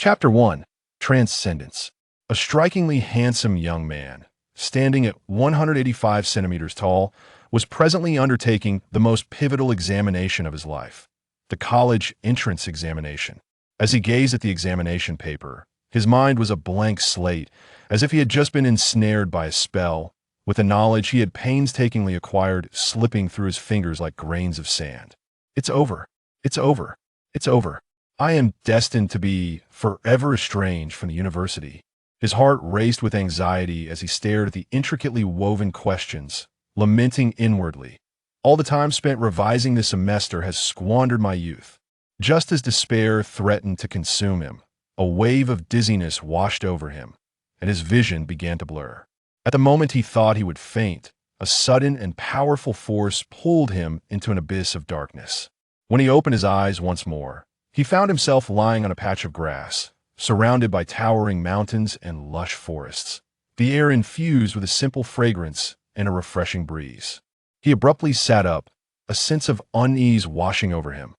Chapter 1. Transcendence. A strikingly handsome young man, standing at 185 centimeters tall, was presently undertaking the most pivotal examination of his life, the college entrance examination. As he gazed at the examination paper, his mind was a blank slate, as if he had just been ensnared by a spell, with the knowledge he had painstakingly acquired slipping through his fingers like grains of sand. It's over. It's over. It's over. I am destined to be forever estranged from the university. His heart raced with anxiety as he stared at the intricately woven questions, lamenting inwardly. All the time spent revising this semester has squandered my youth. Just as despair threatened to consume him, a wave of dizziness washed over him, and his vision began to blur. At the moment he thought he would faint, a sudden and powerful force pulled him into an abyss of darkness. When he opened his eyes once more, he found himself lying on a patch of grass, surrounded by towering mountains and lush forests, the air infused with a simple fragrance and a refreshing breeze. He abruptly sat up, a sense of unease washing over him.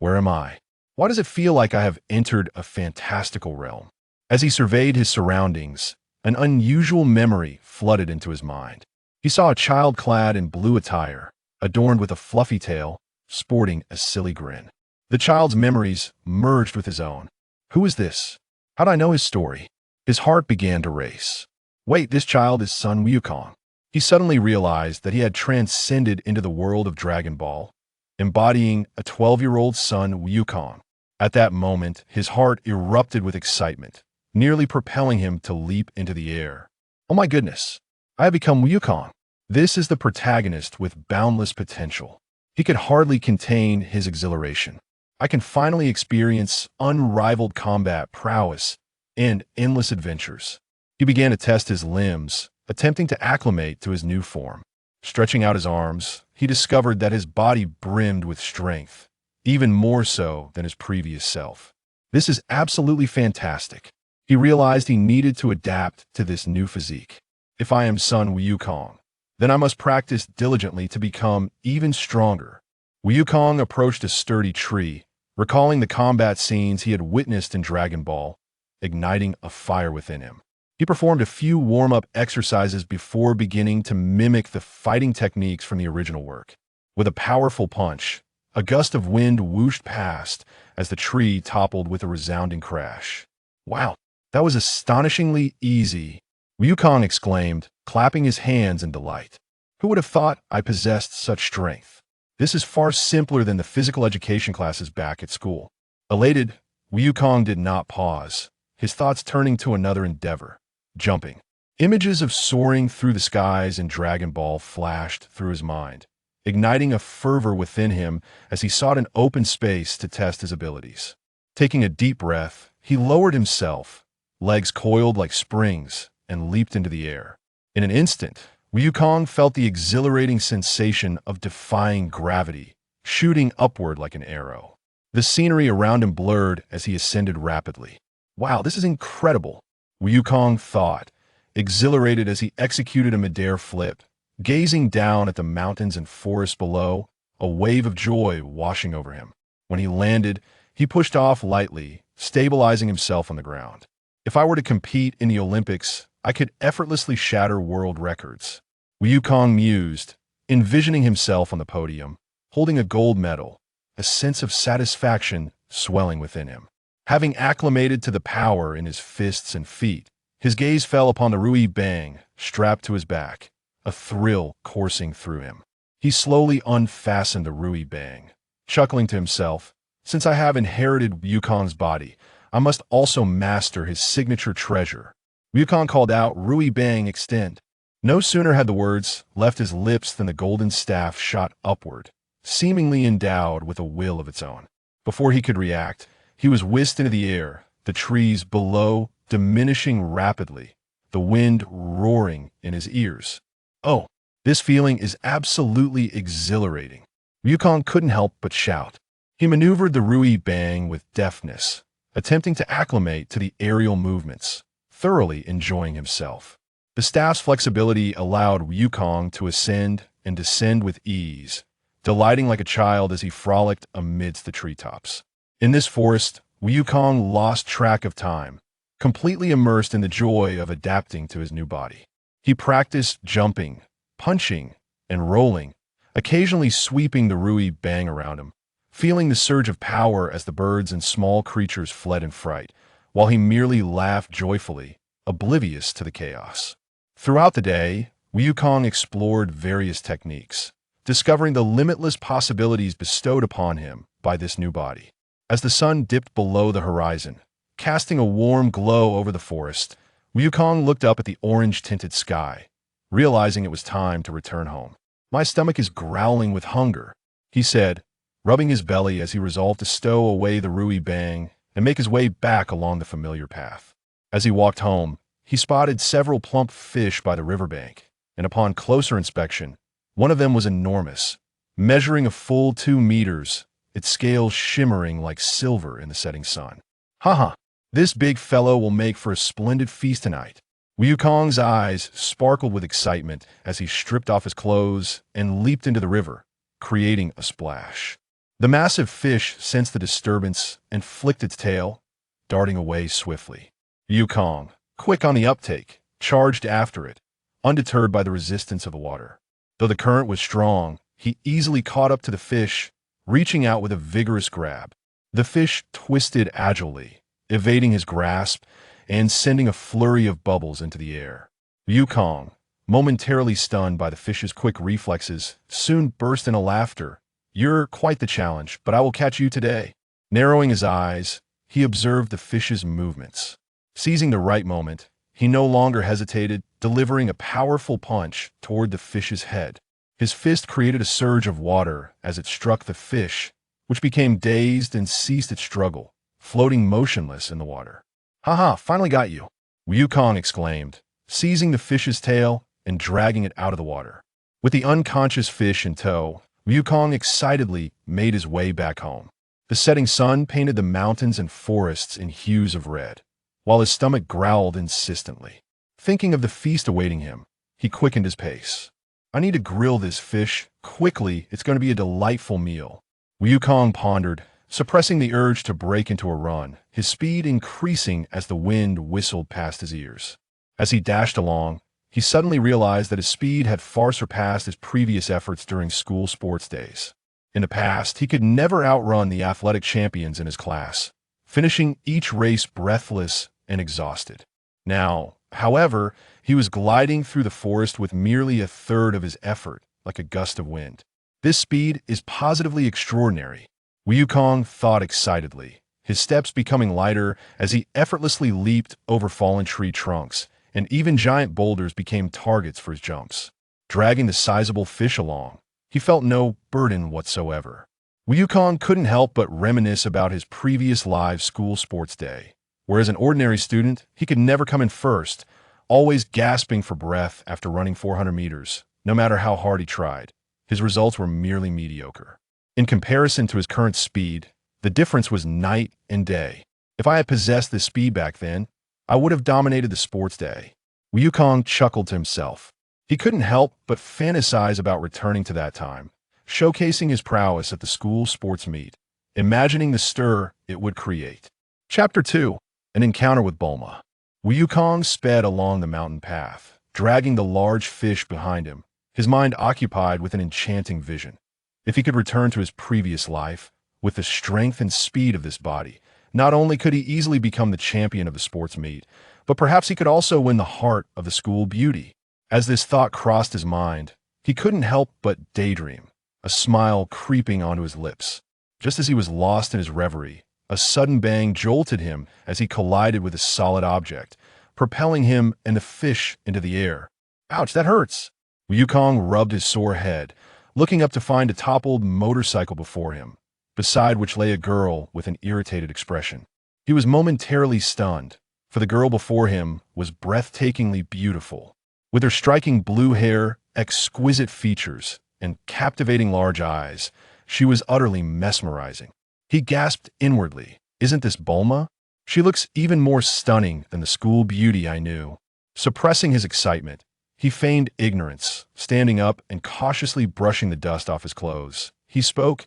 Where am I? Why does it feel like I have entered a fantastical realm? As he surveyed his surroundings, an unusual memory flooded into his mind. He saw a child clad in blue attire, adorned with a fluffy tail, sporting a silly grin. The child's memories merged with his own. Who is this? How'd I know his story? His heart began to race. Wait, this child is son Wukong. He suddenly realized that he had transcended into the world of Dragon Ball, embodying a 12-year-old son Wukong. At that moment, his heart erupted with excitement, nearly propelling him to leap into the air. Oh my goodness, I have become Wukong. This is the protagonist with boundless potential. He could hardly contain his exhilaration. I can finally experience unrivaled combat prowess and endless adventures. He began to test his limbs, attempting to acclimate to his new form. Stretching out his arms, he discovered that his body brimmed with strength, even more so than his previous self. This is absolutely fantastic. He realized he needed to adapt to this new physique. If I am son Wukong, then I must practice diligently to become even stronger. Wukong approached a sturdy tree, recalling the combat scenes he had witnessed in Dragon Ball, igniting a fire within him. He performed a few warm-up exercises before beginning to mimic the fighting techniques from the original work. With a powerful punch, a gust of wind whooshed past as the tree toppled with a resounding crash. Wow, that was astonishingly easy, Wukong exclaimed, clapping his hands in delight. Who would have thought I possessed such strength? This is far simpler than the physical education classes back at school. Elated, Wukong did not pause, his thoughts turning to another endeavor, jumping. Images of soaring through the skies in Dragon Ball flashed through his mind, igniting a fervor within him as he sought an open space to test his abilities. Taking a deep breath, he lowered himself, legs coiled like springs, and leaped into the air. In an instant, Wukong felt the exhilarating sensation of defying gravity, shooting upward like an arrow. The scenery around him blurred as he ascended rapidly. Wow, this is incredible, Wukong thought, exhilarated as he executed a midair flip. Gazing down at the mountains and forests below, a wave of joy washing over him. When he landed, he pushed off lightly, stabilizing himself on the ground. If I were to compete in the Olympics, I could effortlessly shatter world records, Wukong mused, envisioning himself on the podium, holding a gold medal, a sense of satisfaction swelling within him. Having acclimated to the power in his fists and feet, his gaze fell upon the Rui Bang strapped to his back, a thrill coursing through him. He slowly unfastened the Rui Bang, chuckling to himself, since I have inherited Wukong's body, I must also master his signature treasure. Wukong called out, Rui Bang, extend. No sooner had the words left his lips than the golden staff shot upward, seemingly endowed with a will of its own. Before he could react, he was whisked into the air, the trees below diminishing rapidly, the wind roaring in his ears. Oh, this feeling is absolutely exhilarating. Wukong couldn't help but shout. He maneuvered the Rui Bang with deftness, attempting to acclimate to the aerial movements, thoroughly enjoying himself. The staff's flexibility allowed Wukong to ascend and descend with ease, delighting like a child as he frolicked amidst the treetops. In this forest, Wukong lost track of time, completely immersed in the joy of adapting to his new body. He practiced jumping, punching, and rolling, occasionally sweeping the Rui bang around him, feeling the surge of power as the birds and small creatures fled in fright, while he merely laughed joyfully, oblivious to the chaos. Throughout the day, Wukong explored various techniques, discovering the limitless possibilities bestowed upon him by this new body. As the sun dipped below the horizon, casting a warm glow over the forest, Wukong looked up at the orange-tinted sky, realizing it was time to return home. "My stomach is growling with hunger," he said, rubbing his belly as he resolved to stow away the Rui bang and make his way back along the familiar path. As he walked home, he spotted several plump fish by the riverbank, and upon closer inspection, one of them was enormous, measuring a full 2 meters, its scales shimmering like silver in the setting sun. "Haha, this big fellow will make for a splendid feast tonight." Wukong's eyes sparkled with excitement as he stripped off his clothes and leaped into the river, creating a splash. The massive fish sensed the disturbance and flicked its tail, darting away swiftly. Wukong, quick on the uptake, charged after it, undeterred by the resistance of the water. Though the current was strong, he easily caught up to the fish, reaching out with a vigorous grab. The fish twisted agilely, evading his grasp and sending a flurry of bubbles into the air. Wukong, momentarily stunned by the fish's quick reflexes, soon burst into laughter. "You're quite the challenge, but I will catch you today." Narrowing his eyes, he observed the fish's movements. Seizing the right moment, he no longer hesitated, delivering a powerful punch toward the fish's head. His fist created a surge of water as it struck the fish, which became dazed and ceased its struggle, floating motionless in the water. "Haha, finally got you," Wukong exclaimed, seizing the fish's tail and dragging it out of the water. With the unconscious fish in tow, Wukong excitedly made his way back home. The setting sun painted the mountains and forests in hues of red, while his stomach growled insistently. Thinking of the feast awaiting him, he quickened his pace. "I need to grill this fish quickly. It's going to be a delightful meal." Wukong pondered, suppressing the urge to break into a run, his speed increasing as the wind whistled past his ears. As he dashed along, he suddenly realized that his speed had far surpassed his previous efforts during school sports days. In the past, he could never outrun the athletic champions in his class, finishing each race breathless and exhausted. Now, however, he was gliding through the forest with merely a third of his effort, like a gust of wind. "This speed is positively extraordinary," Wukong thought excitedly, his steps becoming lighter as he effortlessly leaped over fallen tree trunks, and even giant boulders became targets for his jumps. Dragging the sizable fish along, he felt no burden whatsoever. Wukong couldn't help but reminisce about his previous live school sports day, where as an ordinary student, he could never come in first, always gasping for breath after running 400 meters, no matter how hard he tried. His results were merely mediocre. In comparison to his current speed, the difference was night and day. "If I had possessed this speed back then, I would have dominated the sports day." Wukong chuckled to himself. He couldn't help but fantasize about returning to that time, showcasing his prowess at the school sports meet, imagining the stir it would create. Chapter 2. An Encounter with Bulma. Wukong sped along the mountain path, dragging the large fish behind him, his mind occupied with an enchanting vision. If he could return to his previous life, with the strength and speed of this body, not only could he easily become the champion of the sports meet, but perhaps he could also win the heart of the school beauty. As this thought crossed his mind, he couldn't help but daydream, a smile creeping onto his lips. Just as he was lost in his reverie, a sudden bang jolted him as he collided with a solid object, propelling him and the fish into the air. "Ouch, that hurts!" Wukong rubbed his sore head, looking up to find a toppled motorcycle before him, beside which lay a girl with an irritated expression. He was momentarily stunned, for the girl before him was breathtakingly beautiful. With her striking blue hair, exquisite features, and captivating large eyes, she was utterly mesmerizing. He gasped inwardly, "Isn't this Bulma? She looks even more stunning than the school beauty I knew." Suppressing his excitement, he feigned ignorance, standing up and cautiously brushing the dust off his clothes. He spoke,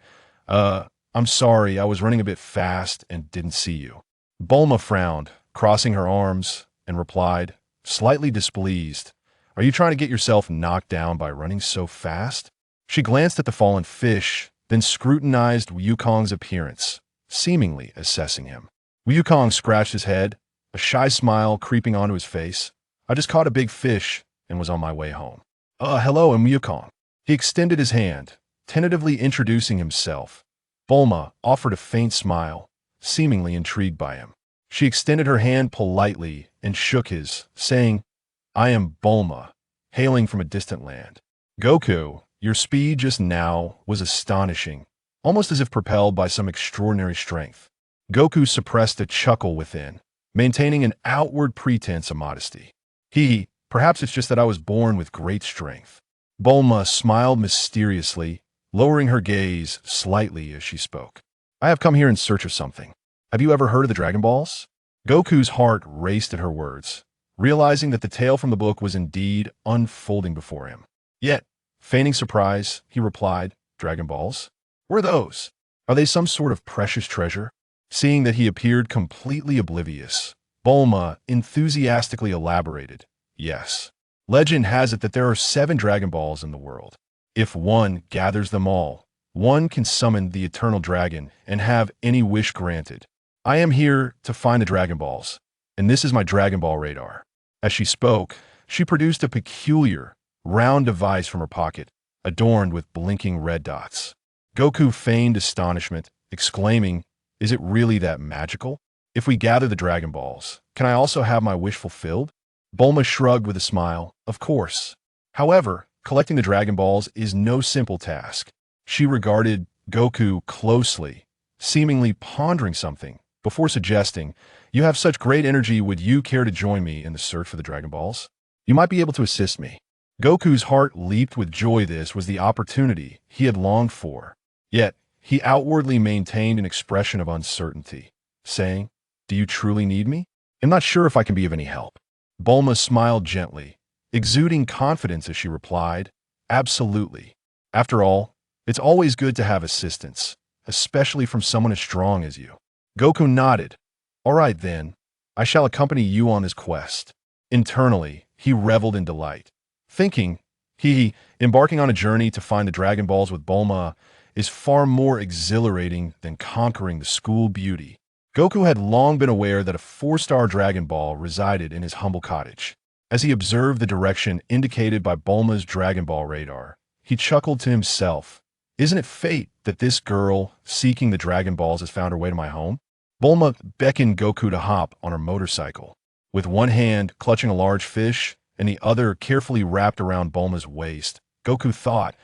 I'm sorry, I was running a bit fast and didn't see you. Bulma frowned, crossing her arms, and replied, slightly displeased, are you trying to get yourself knocked down by running so fast? She glanced at the fallen fish, then scrutinized Wukong's appearance, seemingly assessing him. Wukong scratched his head, a shy smile creeping onto his face. I just caught a big fish and was on my way home. Hello, I'm Wukong. He extended his hand, tentatively introducing himself. Bulma offered a faint smile, seemingly intrigued by him. She extended her hand politely and shook his, saying, I am Bulma, hailing from a distant land. Goku, your speed just now was astonishing, almost as if propelled by some extraordinary strength. Goku suppressed a chuckle within, maintaining an outward pretense of modesty. Perhaps it's just that I was born with great strength. Bulma smiled mysteriously, lowering her gaze slightly as she spoke. I have come here in search of something. Have you ever heard of the Dragon Balls? Goku's heart raced at her words, realizing that the tale from the book was indeed unfolding before him. Yet, feigning surprise, he replied, Dragon Balls? What are those? Are they some sort of precious treasure? Seeing that he appeared completely oblivious, Bulma enthusiastically elaborated, yes. Legend has it that there are 7 Dragon Balls in the world. If one gathers them all, one can summon the eternal dragon and have any wish granted. I am here to find the Dragon Balls, and this is my Dragon Ball radar. As she spoke, she produced a peculiar, round device from her pocket, adorned with blinking red dots. Goku feigned astonishment, exclaiming, is it really that magical? If we gather the Dragon Balls, can I also have my wish fulfilled? Bulma shrugged with a smile, of course. However, collecting the Dragon Balls is no simple task. She regarded Goku closely, seemingly pondering something, before suggesting, you have such great energy, would you care to join me in the search for the Dragon Balls? You might be able to assist me. Goku's heart leaped with joy. This was the opportunity he had longed for. Yet, he outwardly maintained an expression of uncertainty, saying, do you truly need me? I'm not sure if I can be of any help. Bulma smiled gently, exuding confidence as she replied, absolutely. After all, it's always good to have assistance, especially from someone as strong as you. Goku nodded. All right then, I shall accompany you on this quest. Internally, he reveled in delight, thinking, embarking on a journey to find the Dragon Balls with Bulma is far more exhilarating than conquering the school beauty. Goku had long been aware that a 4-star Dragon Ball resided in his humble cottage. As he observed the direction indicated by Bulma's Dragon Ball radar, he chuckled to himself. Isn't it fate that this girl seeking the Dragon Balls has found her way to my home? Bulma beckoned Goku to hop on her motorcycle. With one hand clutching a large fish and the other carefully wrapped around Bulma's waist, Goku thought,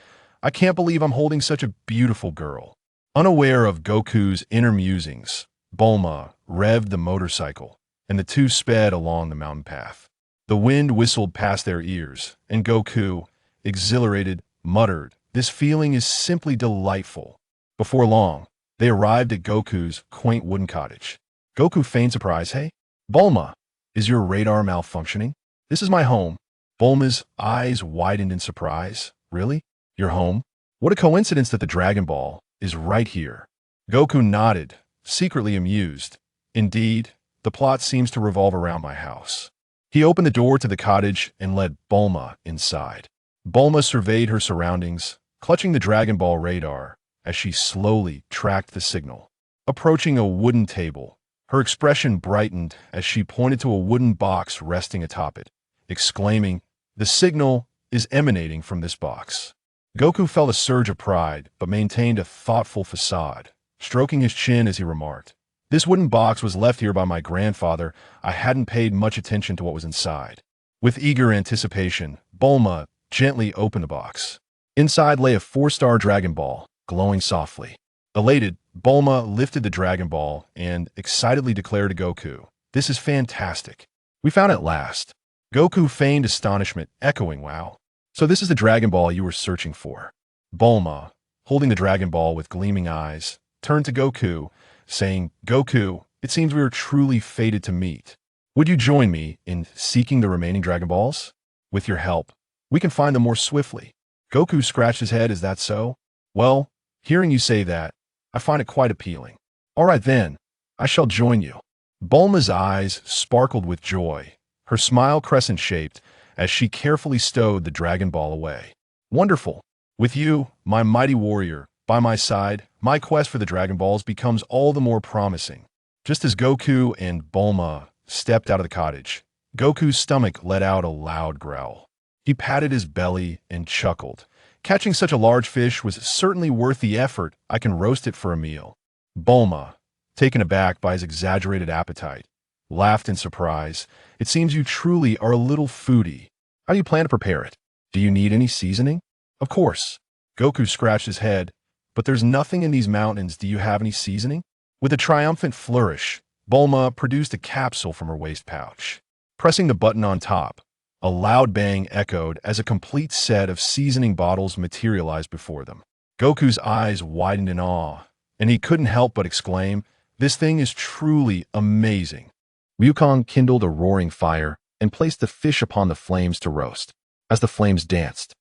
I can't believe I'm holding such a beautiful girl. Unaware of Goku's inner musings, Bulma revved the motorcycle, and the two sped along the mountain path. The wind whistled past their ears, and Goku, exhilarated, muttered, this feeling is simply delightful. Before long, they arrived at Goku's quaint wooden cottage. Goku feigned surprise. Hey, Bulma, is your radar malfunctioning? This is my home. Bulma's eyes widened in surprise. Really? Your home? What a coincidence that the Dragon Ball is right here. Goku nodded, secretly amused. Indeed, the plot seems to revolve around my house. He opened the door to the cottage and led Bulma inside. Bulma surveyed her surroundings, clutching the Dragon Ball radar as she slowly tracked the signal. Approaching a wooden table, her expression brightened as she pointed to a wooden box resting atop it, exclaiming, the signal is emanating from this box. Goku felt a surge of pride, but maintained a thoughtful facade, stroking his chin as he remarked, this wooden box was left here by my grandfather. I hadn't paid much attention to what was inside. With eager anticipation, Bulma gently opened the box. Inside lay a 4-star Dragon Ball, glowing softly. Elated, Bulma lifted the Dragon Ball and excitedly declared to Goku, this is fantastic. We found it at last. Goku feigned astonishment, echoing, wow. So this is the Dragon Ball you were searching for. Bulma, holding the Dragon Ball with gleaming eyes, turned to Goku, saying, Goku, it seems we are truly fated to meet. Would you join me in seeking the remaining Dragon Balls? With your help, we can find them more swiftly. Goku scratched his head, is that so? Well, hearing you say that, I find it quite appealing. All right then, I shall join you. Bulma's eyes sparkled with joy, her smile crescent-shaped as she carefully stowed the Dragon Ball away. Wonderful. With you, my mighty warrior, by my side, my quest for the Dragon Balls becomes all the more promising. Just as Goku and Bulma stepped out of the cottage, Goku's stomach let out a loud growl. He patted his belly and chuckled. Catching such a large fish was certainly worth the effort. I can roast it for a meal. Bulma, taken aback by his exaggerated appetite, laughed in surprise. It seems you truly are a little foodie. How do you plan to prepare it? Do you need any seasoning? Of course. Goku scratched his head. But there's nothing in these mountains. Do you have any seasoning? With a triumphant flourish, Bulma produced a capsule from her waist pouch. Pressing the button on top, a loud bang echoed as a complete set of seasoning bottles materialized before them. Goku's eyes widened in awe, and he couldn't help but exclaim, "This thing is truly amazing." Wukong kindled a roaring fire and placed the fish upon the flames to roast. As the flames danced,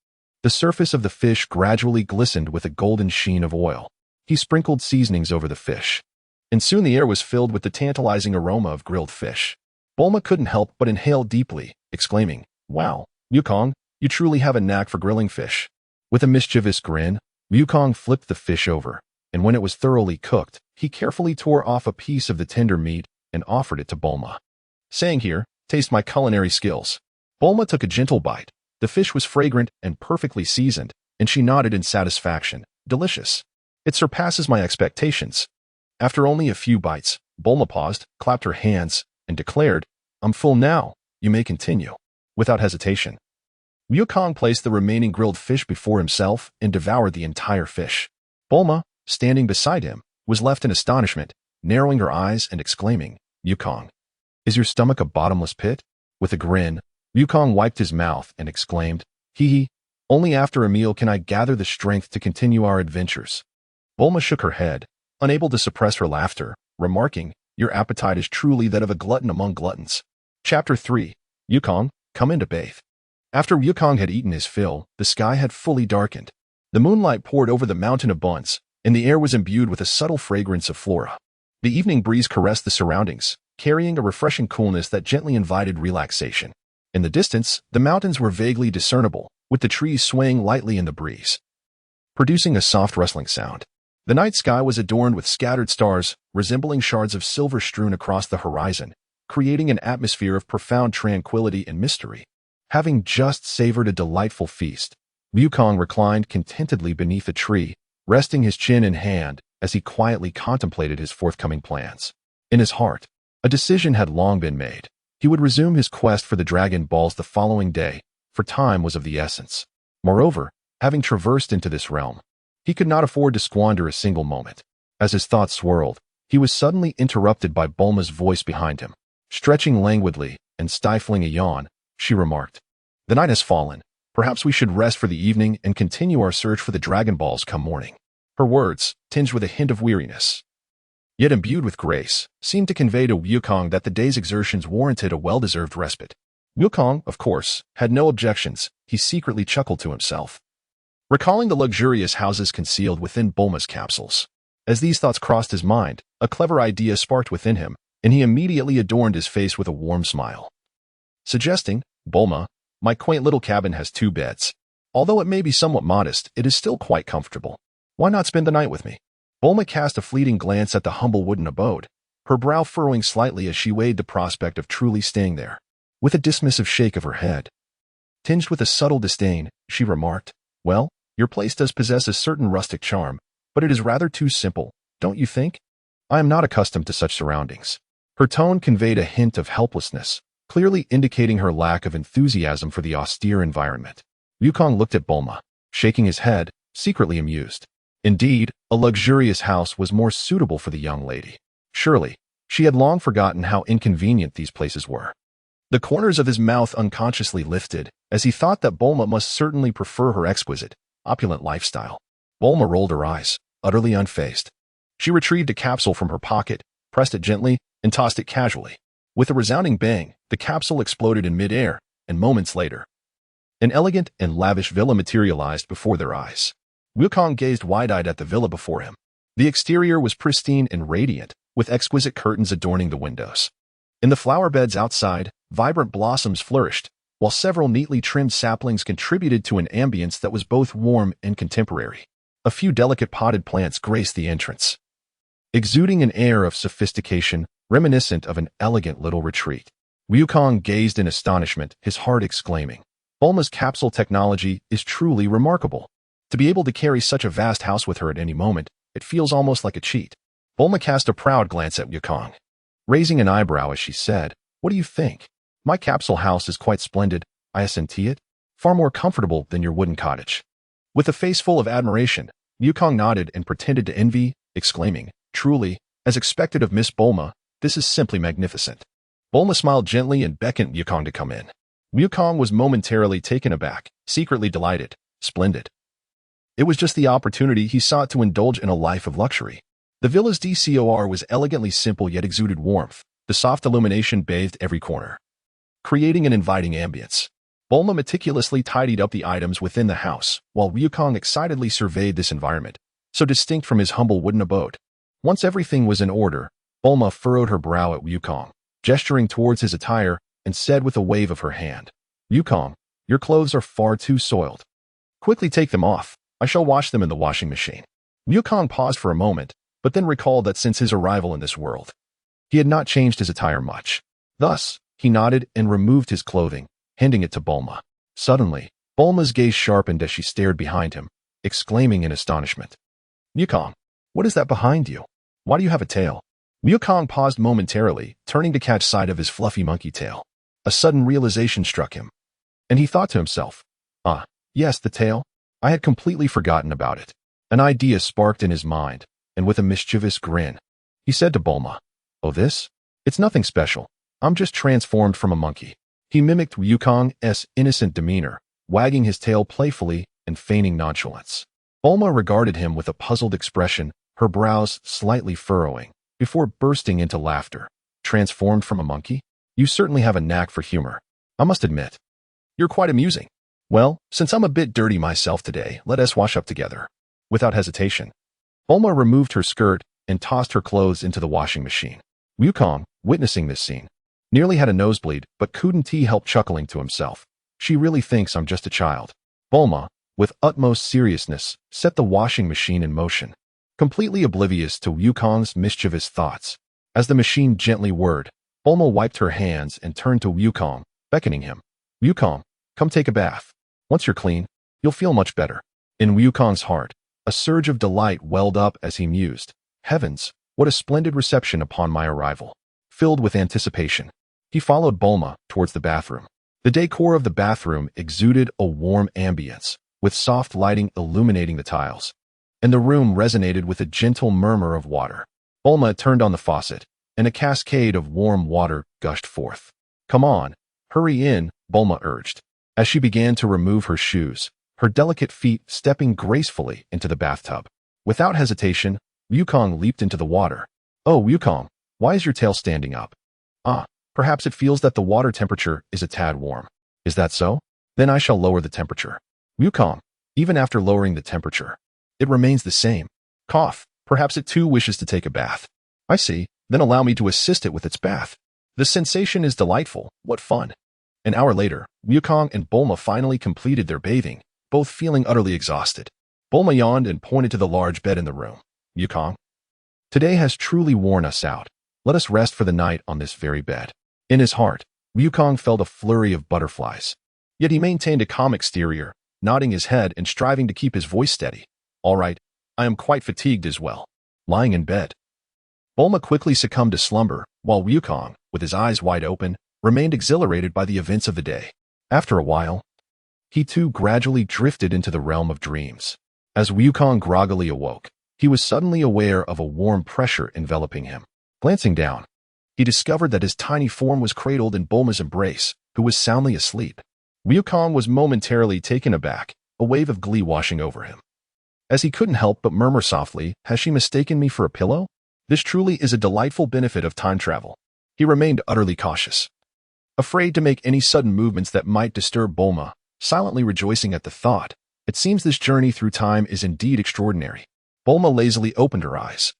the surface of the fish gradually glistened with a golden sheen of oil. He sprinkled seasonings over the fish, and soon the air was filled with the tantalizing aroma of grilled fish. Bulma couldn't help but inhale deeply, exclaiming, "Wow, Wukong, you truly have a knack for grilling fish." With a mischievous grin, Wukong flipped the fish over, and when it was thoroughly cooked, he carefully tore off a piece of the tender meat and offered it to Bulma, saying, "Here, taste my culinary skills." Bulma took a gentle bite. The fish was fragrant and perfectly seasoned, and she nodded in satisfaction. "Delicious. It surpasses my expectations." After only a few bites, Bulma paused, clapped her hands, and declared, "I'm full now. You may continue." Without hesitation, Wukong placed the remaining grilled fish before himself and devoured the entire fish. Bulma, standing beside him, was left in astonishment, narrowing her eyes and exclaiming, "Wukong, is your stomach a bottomless pit?" With a grin, Wukong wiped his mouth and exclaimed, "Hee hee, only after a meal can I gather the strength to continue our adventures." Bulma shook her head, unable to suppress her laughter, remarking, "Your appetite is truly that of a glutton among gluttons." Chapter 3. Wukong, come in to bathe. After Wukong had eaten his fill, the sky had fully darkened. The moonlight poured over the mountain of buns, and the air was imbued with a subtle fragrance of flora. The evening breeze caressed the surroundings, carrying a refreshing coolness that gently invited relaxation. In the distance, the mountains were vaguely discernible, with the trees swaying lightly in the breeze, producing a soft rustling sound. The night sky was adorned with scattered stars, resembling shards of silver strewn across the horizon, creating an atmosphere of profound tranquility and mystery. Having just savored a delightful feast, Wukong reclined contentedly beneath a tree, resting his chin in hand as he quietly contemplated his forthcoming plans. In his heart, a decision had long been made. He would resume his quest for the Dragon Balls the following day, for time was of the essence. Moreover, having traversed into this realm, he could not afford to squander a single moment. As his thoughts swirled, he was suddenly interrupted by Bulma's voice behind him. Stretching languidly and stifling a yawn, she remarked, "The night has fallen. Perhaps we should rest for the evening and continue our search for the Dragon Balls come morning." Her words, tinged with a hint of weariness, yet imbued with grace, seemed to convey to Wukong that the day's exertions warranted a well-deserved respite. Wukong, of course, had no objections. He secretly chuckled to himself, recalling the luxurious houses concealed within Bulma's capsules. As these thoughts crossed his mind, a clever idea sparked within him, and he immediately adorned his face with a warm smile, suggesting, "Bulma, my quaint little cabin has 2 beds. Although it may be somewhat modest, it is still quite comfortable. Why not spend the night with me?" Bulma cast a fleeting glance at the humble wooden abode, her brow furrowing slightly as she weighed the prospect of truly staying there. With a dismissive shake of her head, tinged with a subtle disdain, she remarked, "Well, your place does possess a certain rustic charm, but it is rather too simple, don't you think? I am not accustomed to such surroundings." Her tone conveyed a hint of helplessness, clearly indicating her lack of enthusiasm for the austere environment. Wukong looked at Bulma, shaking his head, secretly amused. Indeed, a luxurious house was more suitable for the young lady. Surely, she had long forgotten how inconvenient these places were. The corners of his mouth unconsciously lifted, as he thought that Bulma must certainly prefer her exquisite, opulent lifestyle. Bulma rolled her eyes, utterly unfazed. She retrieved a capsule from her pocket, pressed it gently, and tossed it casually. With a resounding bang, the capsule exploded in midair, and moments later, an elegant and lavish villa materialized before their eyes. Wukong gazed wide-eyed at the villa before him. The exterior was pristine and radiant, with exquisite curtains adorning the windows. In the flower beds outside, vibrant blossoms flourished, while several neatly trimmed saplings contributed to an ambience that was both warm and contemporary. A few delicate potted plants graced the entrance, exuding an air of sophistication reminiscent of an elegant little retreat. Wukong gazed in astonishment, his heart exclaiming, "Bulma's capsule technology is truly remarkable. To be able to carry such a vast house with her at any moment, it feels almost like a cheat." Bulma cast a proud glance at Wukong, raising an eyebrow as she said, "What do you think? My capsule house is quite splendid, I assent it. Far more comfortable than your wooden cottage." With a face full of admiration, Wukong nodded and pretended to envy, exclaiming, "Truly, as expected of Miss Bulma, this is simply magnificent." Bulma smiled gently and beckoned Wukong to come in. Wukong was momentarily taken aback, secretly delighted. Splendid. It was just the opportunity he sought to indulge in a life of luxury. The villa's decor was elegantly simple yet exuded warmth. The soft illumination bathed every corner, creating an inviting ambience. Bulma meticulously tidied up the items within the house, while Wukong excitedly surveyed this environment, so distinct from his humble wooden abode. Once everything was in order, Bulma furrowed her brow at Wukong, gesturing towards his attire, and said with a wave of her hand, "Wukong, your clothes are far too soiled. Quickly take them off. I shall wash them in the washing machine." Wukong paused for a moment, but then recalled that since his arrival in this world, he had not changed his attire much. Thus, he nodded and removed his clothing, handing it to Bulma. Suddenly, Bulma's gaze sharpened as she stared behind him, exclaiming in astonishment, "Wukong, what is that behind you? Why do you have a tail?" Wukong paused momentarily, turning to catch sight of his fluffy monkey tail. A sudden realization struck him, and he thought to himself, "Ah, yes, the tail. I had completely forgotten about it." An idea sparked in his mind, and with a mischievous grin, he said to Bulma, "Oh, this? It's nothing special. I'm just transformed from a monkey." He mimicked Wukong's innocent demeanor, wagging his tail playfully and feigning nonchalance. Bulma regarded him with a puzzled expression, her brows slightly furrowing, before bursting into laughter. "Transformed from a monkey? You certainly have a knack for humor. I must admit, you're quite amusing. Well, since I'm a bit dirty myself today, let us wash up together." Without hesitation, Bulma removed her skirt and tossed her clothes into the washing machine. Wukong, witnessing this scene, nearly had a nosebleed, but couldn't he help chuckling to himself. "She really thinks I'm just a child." Bulma, with utmost seriousness, set the washing machine in motion, completely oblivious to Wukong's mischievous thoughts. As the machine gently whirred, Bulma wiped her hands and turned to Wukong, beckoning him. "Wukong, come take a bath. Once you're clean, you'll feel much better." In Wukong's heart, a surge of delight welled up as he mused, "Heavens, what a splendid reception upon my arrival." Filled with anticipation, he followed Bulma towards the bathroom. The decor of the bathroom exuded a warm ambience, with soft lighting illuminating the tiles, and the room resonated with a gentle murmur of water. Bulma turned on the faucet, and a cascade of warm water gushed forth. "Come on, hurry in," Bulma urged, as she began to remove her shoes, her delicate feet stepping gracefully into the bathtub. Without hesitation, Wukong leaped into the water. "Oh, Wukong, why is your tail standing up?" "Ah, perhaps it feels that the water temperature is a tad warm." "Is that so? Then I shall lower the temperature." "Wukong, even after lowering the temperature, it remains the same." "Cough, perhaps it too wishes to take a bath." "I see, then allow me to assist it with its bath." "The sensation is delightful, what fun." An hour later, Wukong and Bulma finally completed their bathing, both feeling utterly exhausted. Bulma yawned and pointed to the large bed in the room. "Wukong, today has truly worn us out. Let us rest for the night on this very bed." In his heart, Wukong felt a flurry of butterflies. Yet he maintained a calm exterior, nodding his head and striving to keep his voice steady. "All right, I am quite fatigued as well." Lying in bed, Bulma quickly succumbed to slumber, while Wukong, with his eyes wide open, remained exhilarated by the events of the day. After a while, he too gradually drifted into the realm of dreams. As Wukong groggily awoke, he was suddenly aware of a warm pressure enveloping him. Glancing down, he discovered that his tiny form was cradled in Bulma's embrace, who was soundly asleep. Wukong was momentarily taken aback, a wave of glee washing over him, as he couldn't help but murmur softly, "Has she mistaken me for a pillow?" This truly is a delightful benefit of time travel. He remained utterly cautious, afraid to make any sudden movements that might disturb Bulma, silently rejoicing at the thought. It seems this journey through time is indeed extraordinary. Bulma lazily opened her eyes,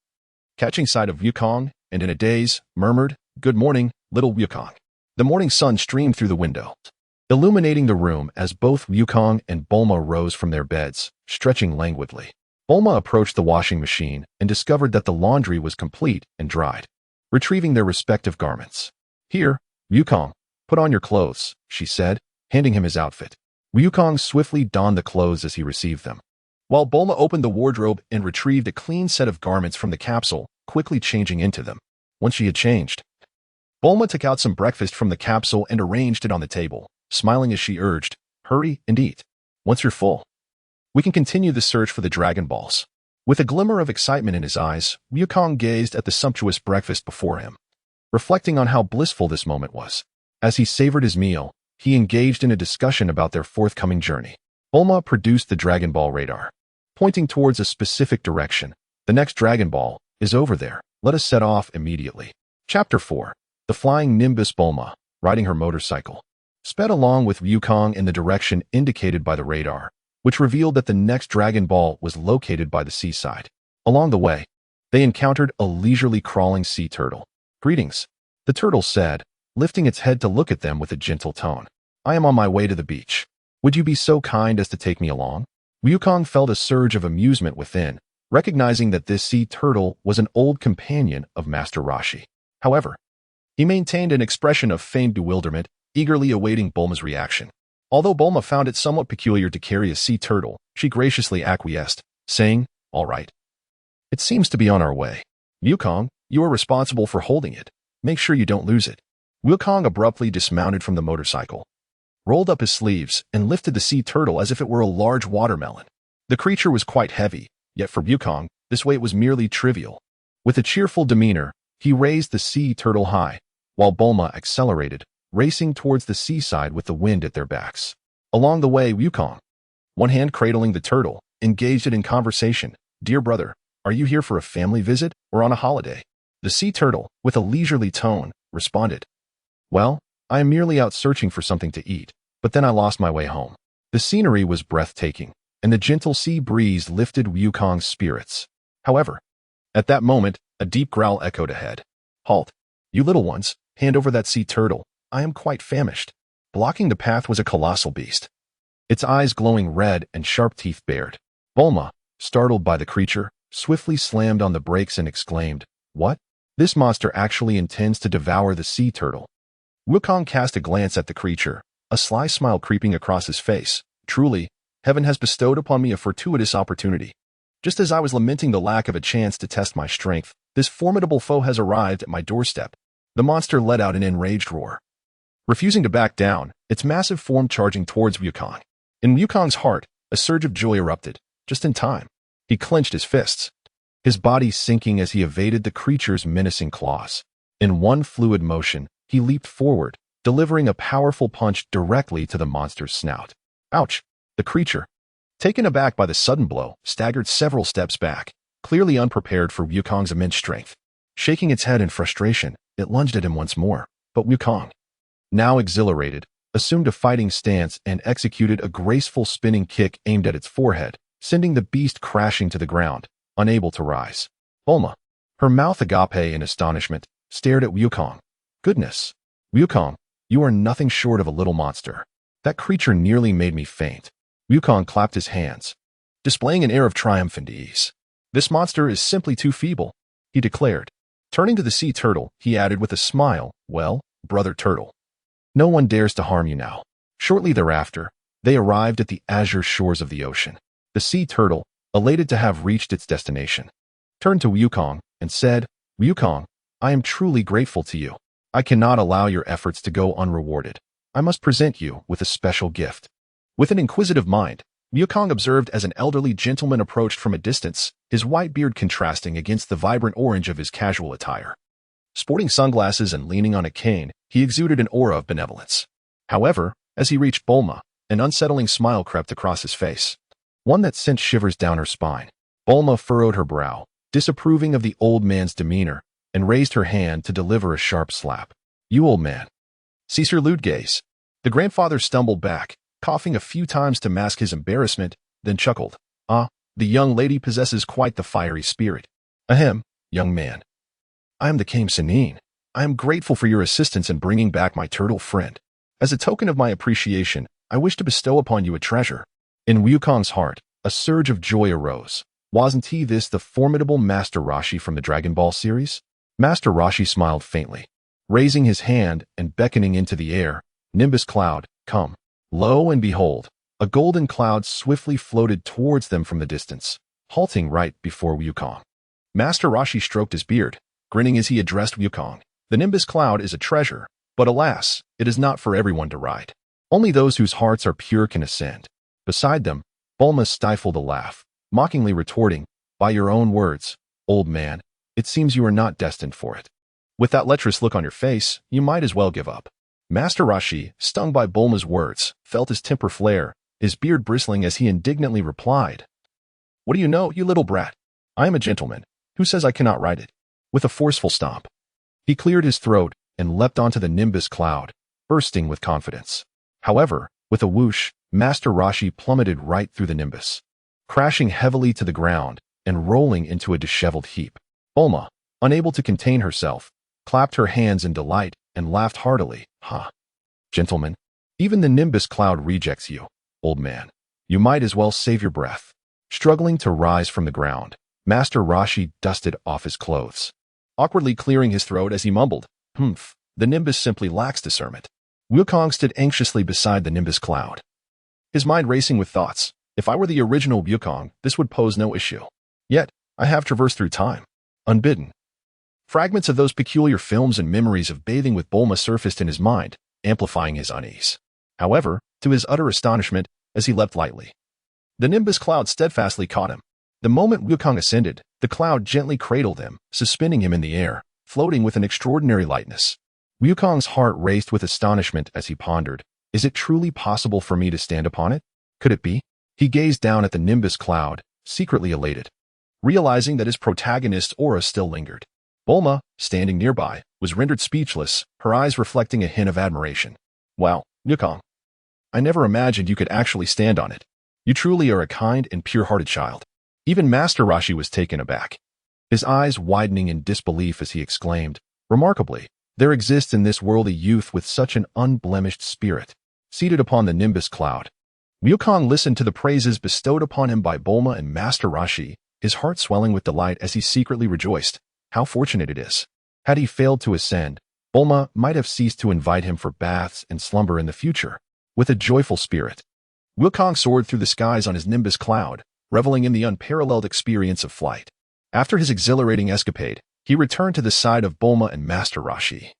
catching sight of Wukong, and in a daze, murmured, "Good morning, little Wukong." The morning sun streamed through the window, illuminating the room as both Wukong and Bulma rose from their beds, stretching languidly. Bulma approached the washing machine and discovered that the laundry was complete and dried, retrieving their respective garments. "Here, Wukong, put on your clothes," she said, handing him his outfit. Wukong swiftly donned the clothes as he received them, while Bulma opened the wardrobe and retrieved a clean set of garments from the capsule, quickly changing into them. Once she had changed, Bulma took out some breakfast from the capsule and arranged it on the table, smiling as she urged, "Hurry and eat. Once you're full, we can continue the search for the Dragon Balls." With a glimmer of excitement in his eyes, Wukong gazed at the sumptuous breakfast before him, reflecting on how blissful this moment was. As he savored his meal, he engaged in a discussion about their forthcoming journey. Bulma produced the Dragon Ball radar, pointing towards a specific direction. "The next Dragon Ball is over there. Let us set off immediately." Chapter 4. The Flying Nimbus. Bulma, riding her motorcycle, sped along with Wukong in the direction indicated by the radar, which revealed that the next Dragon Ball was located by the seaside. Along the way, they encountered a leisurely crawling sea turtle. "Greetings," the turtle said, lifting its head to look at them with a gentle tone. "I am on my way to the beach. Would you be so kind as to take me along?" Wukong felt a surge of amusement within, recognizing that this sea turtle was an old companion of Master Roshi. However, he maintained an expression of feigned bewilderment, eagerly awaiting Bulma's reaction. Although Bulma found it somewhat peculiar to carry a sea turtle, she graciously acquiesced, saying, "All right. It seems to be on our way. Wukong, you are responsible for holding it. Make sure you don't lose it." Wukong abruptly dismounted from the motorcycle, rolled up his sleeves, and lifted the sea turtle as if it were a large watermelon. The creature was quite heavy, yet for Wukong, this weight was merely trivial. With a cheerful demeanor, he raised the sea turtle high, while Bulma accelerated, racing towards the seaside with the wind at their backs. Along the way, Wukong, one hand cradling the turtle, engaged it in conversation. "Dear brother, are you here for a family visit or on a holiday?" The sea turtle, with a leisurely tone, responded, "Well, I am merely out searching for something to eat, but then I lost my way home." The scenery was breathtaking, and the gentle sea breeze lifted Wukong's spirits. However, at that moment, a deep growl echoed ahead. "Halt, you little ones, hand over that sea turtle. I am quite famished." Blocking the path was a colossal beast, its eyes glowing red and sharp teeth bared. Bulma, startled by the creature, swiftly slammed on the brakes and exclaimed, "What? This monster actually intends to devour the sea turtle." Wukong cast a glance at the creature, a sly smile creeping across his face. "Truly, heaven has bestowed upon me a fortuitous opportunity. Just as I was lamenting the lack of a chance to test my strength, this formidable foe has arrived at my doorstep." The monster let out an enraged roar, refusing to back down, its massive form charging towards Wukong. In Wukong's heart, a surge of joy erupted, just in time. He clenched his fists, his body sinking as he evaded the creature's menacing claws. In one fluid motion, he leaped forward, delivering a powerful punch directly to the monster's snout. Ouch! The creature, taken aback by the sudden blow, staggered several steps back, clearly unprepared for Wukong's immense strength. Shaking its head in frustration, it lunged at him once more, but Wukong, now exhilarated, assumed a fighting stance and executed a graceful spinning kick aimed at its forehead, sending the beast crashing to the ground, unable to rise. Bulma, her mouth agape in astonishment, stared at Wukong. "Goodness! Wukong, you are nothing short of a little monster. That creature nearly made me faint." Wukong clapped his hands, displaying an air of triumph and ease. "This monster is simply too feeble," he declared. Turning to the sea turtle, he added with a smile, "Well, brother turtle, no one dares to harm you now." Shortly thereafter, they arrived at the azure shores of the ocean. The sea turtle, elated to have reached its destination, turned to Wukong and said, "Wukong, I am truly grateful to you. I cannot allow your efforts to go unrewarded. I must present you with a special gift." With an inquisitive mind, Wukong observed as an elderly gentleman approached from a distance, his white beard contrasting against the vibrant orange of his casual attire. Sporting sunglasses and leaning on a cane, he exuded an aura of benevolence. However, as he reached Bulma, an unsettling smile crept across his face, one that sent shivers down her spine. Bulma furrowed her brow, disapproving of the old man's demeanor, and raised her hand to deliver a sharp slap. "You old man, cease your lewd gaze." The grandfather stumbled back, coughing a few times to mask his embarrassment, then chuckled. "Ah, The young lady possesses quite the fiery spirit. Ahem, young man. I am the Kame Senine. I am grateful for your assistance in bringing back my turtle friend. As a token of my appreciation, I wish to bestow upon you a treasure. In Wukong's heart, a surge of joy arose. Wasn't he this the formidable Master Roshi from the Dragon Ball series? Master Roshi smiled faintly, raising his hand and beckoning into the air. Nimbus cloud, come. Lo and behold, a golden cloud swiftly floated towards them from the distance, halting right before Wukong. Master Roshi stroked his beard, grinning as he addressed Wukong. The Nimbus cloud is a treasure, but alas, it is not for everyone to ride. Only those whose hearts are pure can ascend. Beside them, Bulma stifled a laugh, mockingly retorting, by your own words, old man, it seems you are not destined for it. With that lecherous look on your face, you might as well give up. Master Roshi, stung by Bulma's words, felt his temper flare, his beard bristling as he indignantly replied, What do you know, you little brat? I am a gentleman. Who says I cannot ride it? With a forceful stomp, he cleared his throat and leapt onto the Nimbus cloud, bursting with confidence. However, with a whoosh, Master Roshi plummeted right through the Nimbus, crashing heavily to the ground and rolling into a disheveled heap. Bulma, unable to contain herself, clapped her hands in delight and laughed heartily. Ha! Gentlemen, even the Nimbus cloud rejects you, old man. You might as well save your breath. Struggling to rise from the ground, Master Roshi dusted off his clothes, awkwardly clearing his throat as he mumbled, Humph, the Nimbus simply lacks discernment. Wukong stood anxiously beside the Nimbus cloud, his mind racing with thoughts. If I were the original Wukong, this would pose no issue. Yet, I have traversed through time, unbidden. Fragments of those peculiar films and memories of bathing with Bulma surfaced in his mind, amplifying his unease. However, to his utter astonishment, as he leapt lightly, the Nimbus cloud steadfastly caught him. The moment Wukong ascended, the cloud gently cradled him, suspending him in the air, floating with an extraordinary lightness. Wukong's heart raced with astonishment as he pondered, is it truly possible for me to stand upon it? Could it be? He gazed down at the Nimbus cloud, secretly elated, realizing that his protagonist's aura still lingered. Bulma, standing nearby, was rendered speechless, her eyes reflecting a hint of admiration. Wow, Wukong. I never imagined you could actually stand on it. You truly are a kind and pure-hearted child. Even Master Roshi was taken aback, his eyes widening in disbelief as he exclaimed, Remarkably, there exists in this world a youth with such an unblemished spirit, seated upon the Nimbus cloud. Wukong listened to the praises bestowed upon him by Bulma and Master Roshi, his heart swelling with delight as he secretly rejoiced. How fortunate it is. Had he failed to ascend, Bulma might have ceased to invite him for baths and slumber in the future. With a joyful spirit, Wukong soared through the skies on his Nimbus cloud, reveling in the unparalleled experience of flight. After his exhilarating escapade, he returned to the side of Bulma and Master Roshi,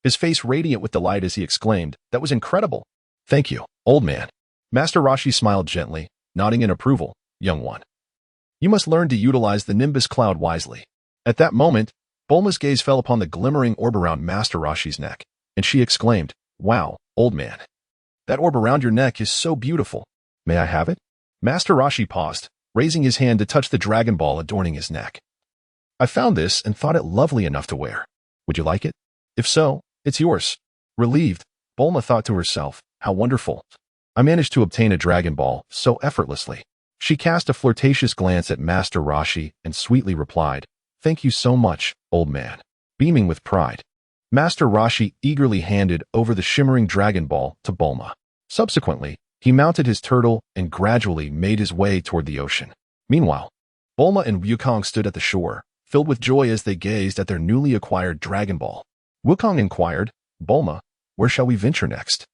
his face radiant with delight as he exclaimed, That was incredible. Thank you, old man. Master Roshi smiled gently, nodding in approval. Young one, you must learn to utilize the Nimbus cloud wisely. At that moment, Bulma's gaze fell upon the glimmering orb around Master Roshi's neck, and she exclaimed, Wow, old man. That orb around your neck is so beautiful. May I have it? Master Roshi paused, raising his hand to touch the Dragon Ball adorning his neck. I found this and thought it lovely enough to wear. Would you like it? If so, it's yours. Relieved, Bulma thought to herself, How wonderful. I managed to obtain a Dragon Ball so effortlessly. She cast a flirtatious glance at Master Roshi and sweetly replied, Thank you so much, old man. Beaming with pride, Master Roshi eagerly handed over the shimmering Dragon Ball to Bulma. Subsequently, he mounted his turtle and gradually made his way toward the ocean. Meanwhile, Bulma and Wukong stood at the shore, filled with joy as they gazed at their newly acquired Dragon Ball. Wukong inquired, Bulma, where shall we venture next?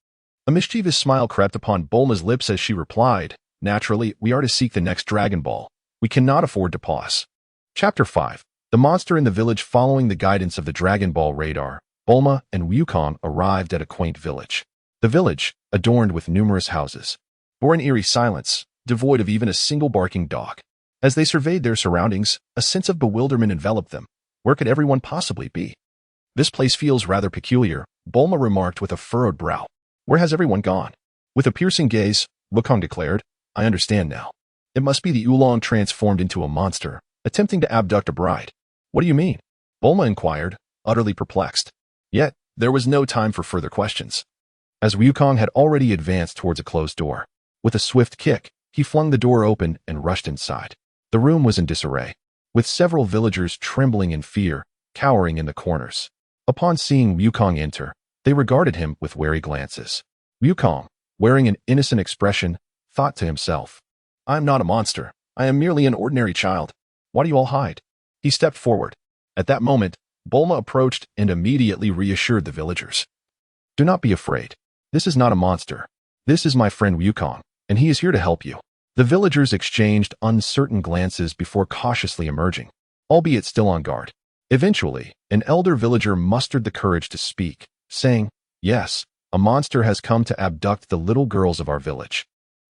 A mischievous smile crept upon Bulma's lips as she replied, Naturally, we are to seek the next Dragon Ball. We cannot afford to pause. Chapter 5. The monster in the village. Following the guidance of the Dragon Ball radar, Bulma and Wukong arrived at a quaint village. The village, adorned with numerous houses, bore an eerie silence, devoid of even a single barking dog. As they surveyed their surroundings, a sense of bewilderment enveloped them. Where could everyone possibly be? This place feels rather peculiar, Bulma remarked with a furrowed brow. Where has everyone gone? With a piercing gaze, Wukong declared, I understand now. It must be the Oolong transformed into a monster, attempting to abduct a bride. What do you mean? Bulma inquired, utterly perplexed. Yet, there was no time for further questions, as Wukong had already advanced towards a closed door. With a swift kick, He flung the door open and rushed inside. The room was in disarray, with several villagers trembling in fear, cowering in the corners. Upon seeing Wukong enter, they regarded him with wary glances. Wukong, wearing an innocent expression, thought to himself, "I am not a monster. I am merely an ordinary child. Why do you all hide?" He stepped forward. At that moment, Bulma approached and immediately reassured the villagers. "Do not be afraid. This is not a monster. This is my friend Wukong, and he is here to help you." The villagers exchanged uncertain glances before cautiously emerging, albeit still on guard. Eventually, an elder villager mustered the courage to speak, saying, "Yes, a monster has come to abduct the little girls of our village,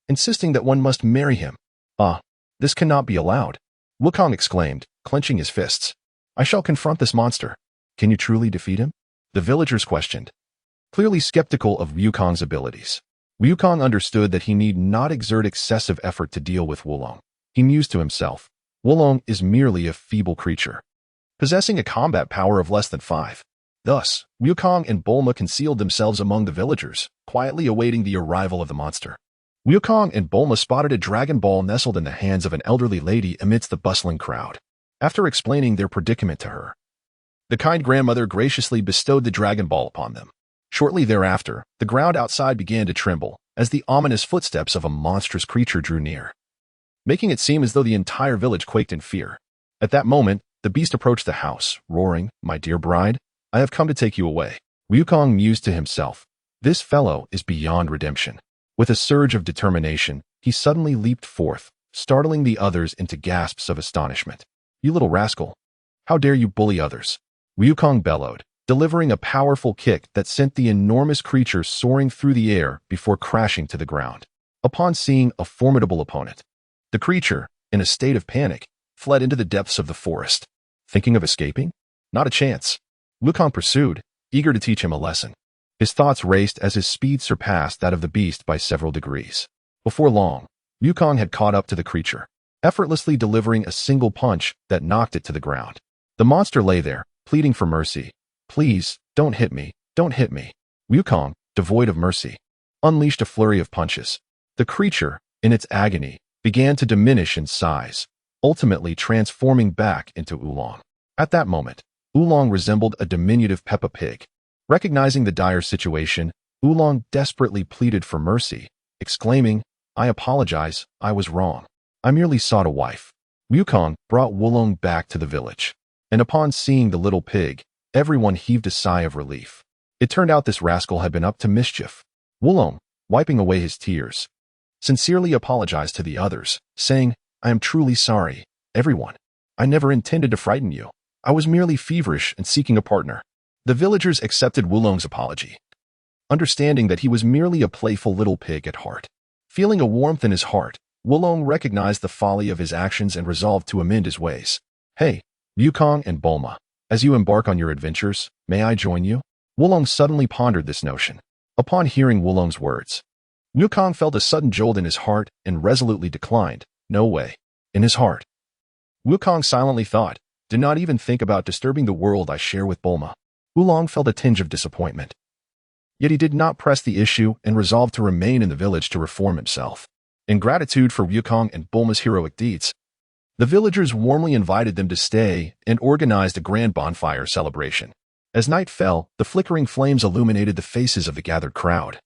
insisting that one must marry him. Ah, this cannot be allowed." Wukong exclaimed, clenching his fists. "I shall confront this monster. Can you truly defeat him?" The villagers questioned, clearly skeptical of Wukong's abilities. Wukong understood that he need not exert excessive effort to deal with Wulong. He mused to himself, "Wulong is merely a feeble creature, possessing a combat power of less than 5. Thus, Wukong and Bulma concealed themselves among the villagers, quietly awaiting the arrival of the monster. Wukong and Bulma spotted a Dragon Ball nestled in the hands of an elderly lady amidst the bustling crowd. After explaining their predicament to her, the kind grandmother graciously bestowed the Dragon Ball upon them. Shortly thereafter, the ground outside began to tremble as the ominous footsteps of a monstrous creature drew near, making it seem as though the entire village quaked in fear. At that moment, the beast approached the house, roaring, "My dear bride, I have come to take you away." Wukong mused to himself, "This fellow is beyond redemption." With a surge of determination, he suddenly leaped forth, startling the others into gasps of astonishment. "You little rascal! How dare you bully others?" Wukong bellowed, delivering a powerful kick that sent the enormous creature soaring through the air before crashing to the ground. Upon seeing a formidable opponent, the creature, in a state of panic, fled into the depths of the forest. Thinking of escaping? Not a chance. Wukong pursued, eager to teach him a lesson. His thoughts raced as his speed surpassed that of the beast by several degrees. Before long, Wukong had caught up to the creature, effortlessly delivering a single punch that knocked it to the ground. The monster lay there, pleading for mercy. "Please, don't hit me, don't hit me." Wukong, devoid of mercy, unleashed a flurry of punches. The creature, in its agony, began to diminish in size, ultimately transforming back into Oolong. At that moment, Oolong resembled a diminutive Peppa Pig. Recognizing the dire situation, Oolong desperately pleaded for mercy, exclaiming, "I apologize, I was wrong. I merely sought a wife." Wukong brought Wulong back to the village, and upon seeing the little pig, everyone heaved a sigh of relief. It turned out this rascal had been up to mischief. Wulong, wiping away his tears, sincerely apologized to the others, saying, "I am truly sorry, everyone. I never intended to frighten you. I was merely feverish and seeking a partner." The villagers accepted Wulong's apology, understanding that he was merely a playful little pig at heart. Feeling a warmth in his heart, Wulong recognized the folly of his actions and resolved to amend his ways. "Hey, Wukong and Bulma, as you embark on your adventures, may I join you?" Wulong suddenly pondered this notion. Upon hearing Wulong's words, Wukong felt a sudden jolt in his heart and resolutely declined. "No way." In his heart, Wukong silently thought, "Do not even think about disturbing the world I share with Bulma." Wulong felt a tinge of disappointment. Yet he did not press the issue and resolved to remain in the village to reform himself. In gratitude for Wukong and Bulma's heroic deeds, the villagers warmly invited them to stay and organized a grand bonfire celebration. As night fell, the flickering flames illuminated the faces of the gathered crowd,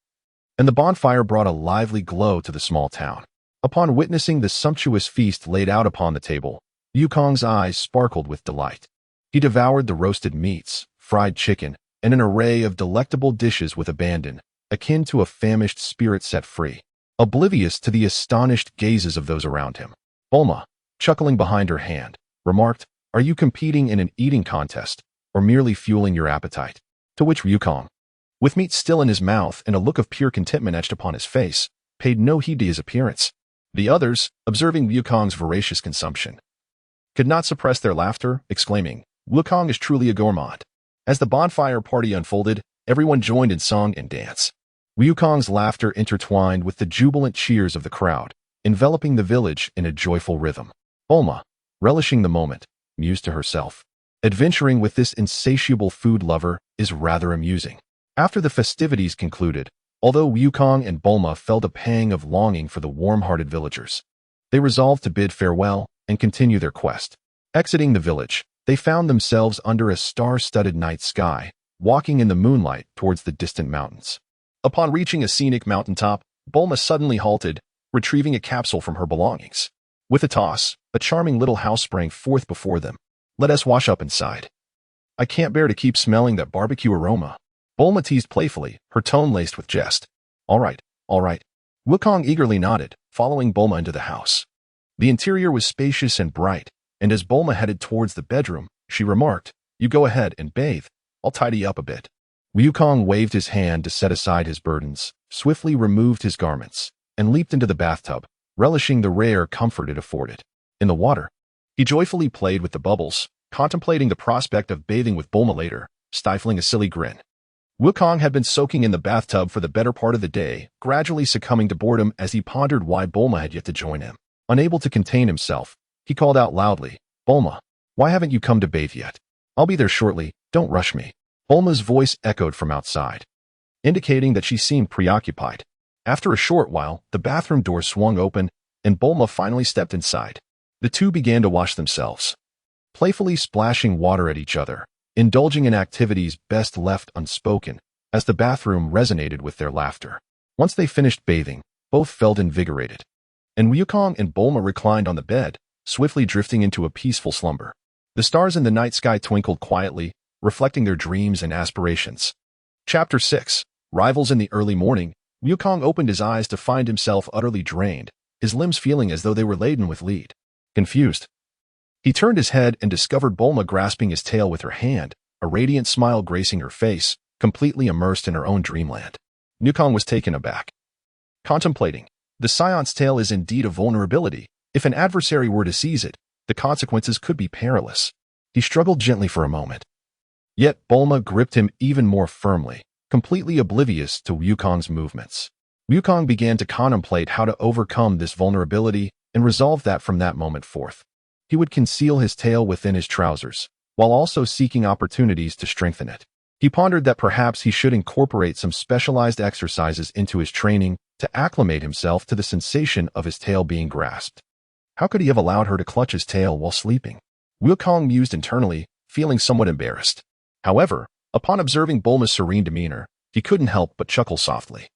and the bonfire brought a lively glow to the small town. Upon witnessing the sumptuous feast laid out upon the table, Wukong's eyes sparkled with delight. He devoured the roasted meats, fried chicken, and an array of delectable dishes with abandon, akin to a famished spirit set free, oblivious to the astonished gazes of those around him. Bulma, chuckling behind her hand, remarked, "Are you competing in an eating contest, or merely fueling your appetite?" To which Wukong, with meat still in his mouth and a look of pure contentment etched upon his face, paid no heed to his appearance. The others, observing Wukong's voracious consumption, could not suppress their laughter, exclaiming, "Wukong is truly a gourmand." As the bonfire party unfolded, everyone joined in song and dance. Wukong's laughter intertwined with the jubilant cheers of the crowd, enveloping the village in a joyful rhythm. Bulma, relishing the moment, mused to herself, "Adventuring with this insatiable food lover is rather amusing." After the festivities concluded, Although Wukong and Bulma felt a pang of longing for the warm-hearted villagers, they resolved to bid farewell and continue their quest. Exiting the village, they found themselves under a star-studded night sky, walking in the moonlight towards the distant mountains. Upon reaching a scenic mountaintop, Bulma suddenly halted, retrieving a capsule from her belongings. With a toss, a charming little house sprang forth before them. "Let us wash up inside. I can't bear to keep smelling that barbecue aroma." Bulma teased playfully, her tone laced with jest. All right. Wukong eagerly nodded, following Bulma into the house. The interior was spacious and bright, and as Bulma headed towards the bedroom, she remarked, "You go ahead and bathe. I'll tidy up a bit." Wukong waved his hand to set aside his burdens, swiftly removed his garments, and leaped into the bathtub, relishing the rare comfort it afforded. In the water, he joyfully played with the bubbles, contemplating the prospect of bathing with Bulma later, stifling a silly grin. Wukong had been soaking in the bathtub for the better part of the day, gradually succumbing to boredom as he pondered why Bulma had yet to join him. Unable to contain himself, he called out loudly, "Bulma, why haven't you come to bathe yet? I'll be there shortly, don't rush me." Bulma's voice echoed from outside, indicating that she seemed preoccupied. After a short while, the bathroom door swung open, and Bulma finally stepped inside. The two began to wash themselves, playfully splashing water at each other, indulging in activities best left unspoken, as the bathroom resonated with their laughter. Once they finished bathing, both felt invigorated, and Wukong and Bulma reclined on the bed, swiftly drifting into a peaceful slumber. The stars in the night sky twinkled quietly, reflecting their dreams and aspirations. Chapter 6. Rivals. In the early morning, Wukong opened his eyes to find himself utterly drained, his limbs feeling as though they were laden with lead. Confused, he turned his head and discovered Bulma grasping his tail with her hand, a radiant smile gracing her face, completely immersed in her own dreamland. Wukong was taken aback, contemplating. The Scion's tail is indeed a vulnerability. If an adversary were to seize it, the consequences could be perilous. He struggled gently for a moment. Yet Bulma gripped him even more firmly, completely oblivious to Wukong's movements. Wukong began to contemplate how to overcome this vulnerability and resolved that from that moment forth, he would conceal his tail within his trousers, while also seeking opportunities to strengthen it. He pondered that perhaps he should incorporate some specialized exercises into his training to acclimate himself to the sensation of his tail being grasped. How could he have allowed her to clutch his tail while sleeping? Wukong mused internally, feeling somewhat embarrassed. However, upon observing Bulma's serene demeanor, he couldn't help but chuckle softly,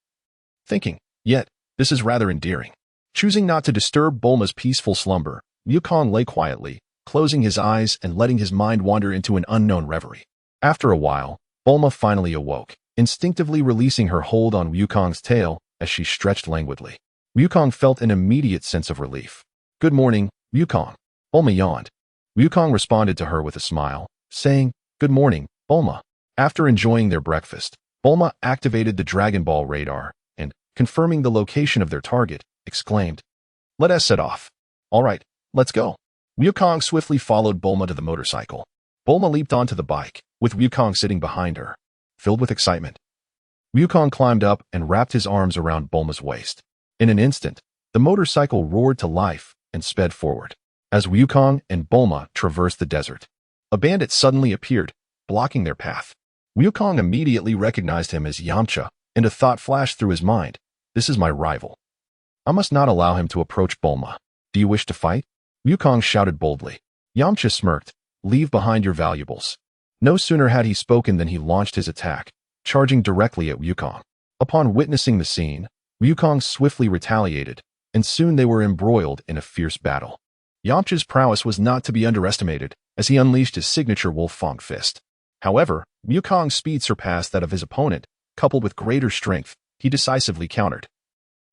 thinking, "Yet, this is rather endearing." Choosing not to disturb Bulma's peaceful slumber, Wukong lay quietly, closing his eyes and letting his mind wander into an unknown reverie. After a while, Bulma finally awoke, instinctively releasing her hold on Wukong's tail as she stretched languidly. Wukong felt an immediate sense of relief. "Good morning, Wukong." Bulma yawned. Wukong responded to her with a smile, saying, "Good morning, Bulma." After enjoying their breakfast, Bulma activated the Dragon Ball radar and, confirming the location of their target, exclaimed, "Let us set off." "All right, let's go." Wukong swiftly followed Bulma to the motorcycle. Bulma leaped onto the bike, with Wukong sitting behind her. Filled with excitement, Wukong climbed up and wrapped his arms around Bulma's waist. In an instant, the motorcycle roared to life and sped forward. As Wukong and Bulma traversed the desert, a bandit suddenly appeared, blocking their path. Wukong immediately recognized him as Yamcha, and a thought flashed through his mind. "This is my rival. I must not allow him to approach Bulma. Do you wish to fight?" Wukong shouted boldly. Yamcha smirked. "Leave behind your valuables." No sooner had he spoken than he launched his attack, charging directly at Wukong. Upon witnessing the scene, Wukong swiftly retaliated, and soon they were embroiled in a fierce battle. Yamcha's prowess was not to be underestimated, as he unleashed his signature Wolf-Fang fist. However, Wukong's speed surpassed that of his opponent. Coupled with greater strength, he decisively countered,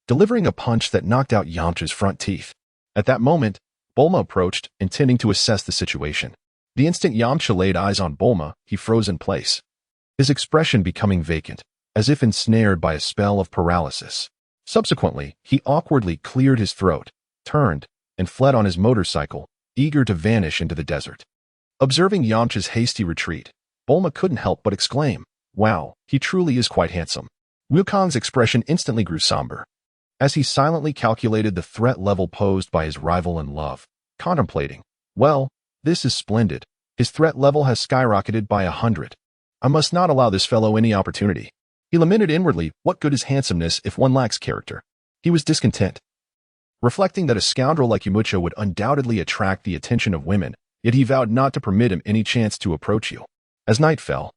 delivering a punch that knocked out Yamcha's front teeth. At that moment, Bulma approached, intending to assess the situation. The instant Yamcha laid eyes on Bulma, he froze in place, his expression becoming vacant, as if ensnared by a spell of paralysis. Subsequently, he awkwardly cleared his throat, turned, and fled on his motorcycle, eager to vanish into the desert. Observing Yamcha's hasty retreat, Bulma couldn't help but exclaim, "Wow, he truly is quite handsome." Wukong's expression instantly grew somber, as he silently calculated the threat level posed by his rival in love, contemplating, "Well, this is splendid. His threat level has skyrocketed by 100. I must not allow this fellow any opportunity." He lamented inwardly, what good is handsomeness if one lacks character? He was discontent, reflecting that a scoundrel like Yamcha would undoubtedly attract the attention of women, yet he vowed not to permit him any chance to approach you. As night fell,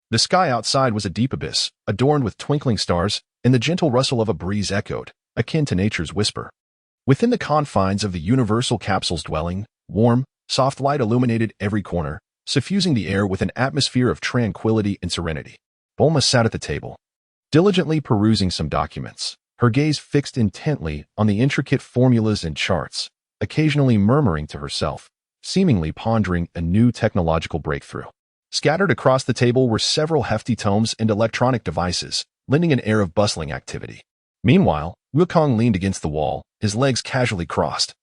the sky outside was a deep abyss, adorned with twinkling stars, and the gentle rustle of a breeze echoed, akin to nature's whisper. Within the confines of the universal capsule's dwelling, warm, soft light illuminated every corner, suffusing the air with an atmosphere of tranquility and serenity. Bulma sat at the table, diligently perusing some documents, her gaze fixed intently on the intricate formulas and charts, occasionally murmuring to herself, seemingly pondering a new technological breakthrough. Scattered across the table were several hefty tomes and electronic devices, lending an air of bustling activity. Meanwhile, Wukong leaned against the wall, his legs casually crossed,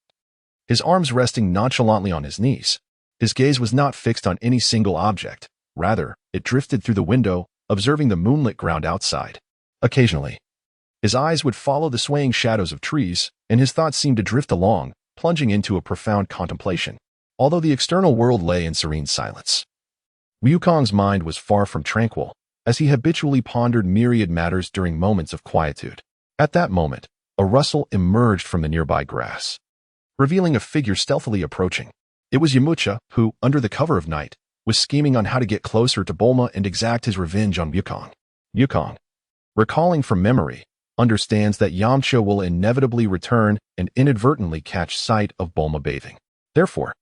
his arms resting nonchalantly on his knees. His gaze was not fixed on any single object. Rather, it drifted through the window, observing the moonlit ground outside. Occasionally, his eyes would follow the swaying shadows of trees, and his thoughts seemed to drift along, plunging into a profound contemplation. Although the external world lay in serene silence, Wukong's mind was far from tranquil, as he habitually pondered myriad matters during moments of quietude. At that moment, a rustle emerged from the nearby grass, revealing a figure stealthily approaching. It was Yamcha, who, under the cover of night, was scheming on how to get closer to Bulma and exact his revenge on Wukong. Wukong, recalling from memory, understands that Yamcha will inevitably return and inadvertently catch sight of Bulma bathing. Therefore,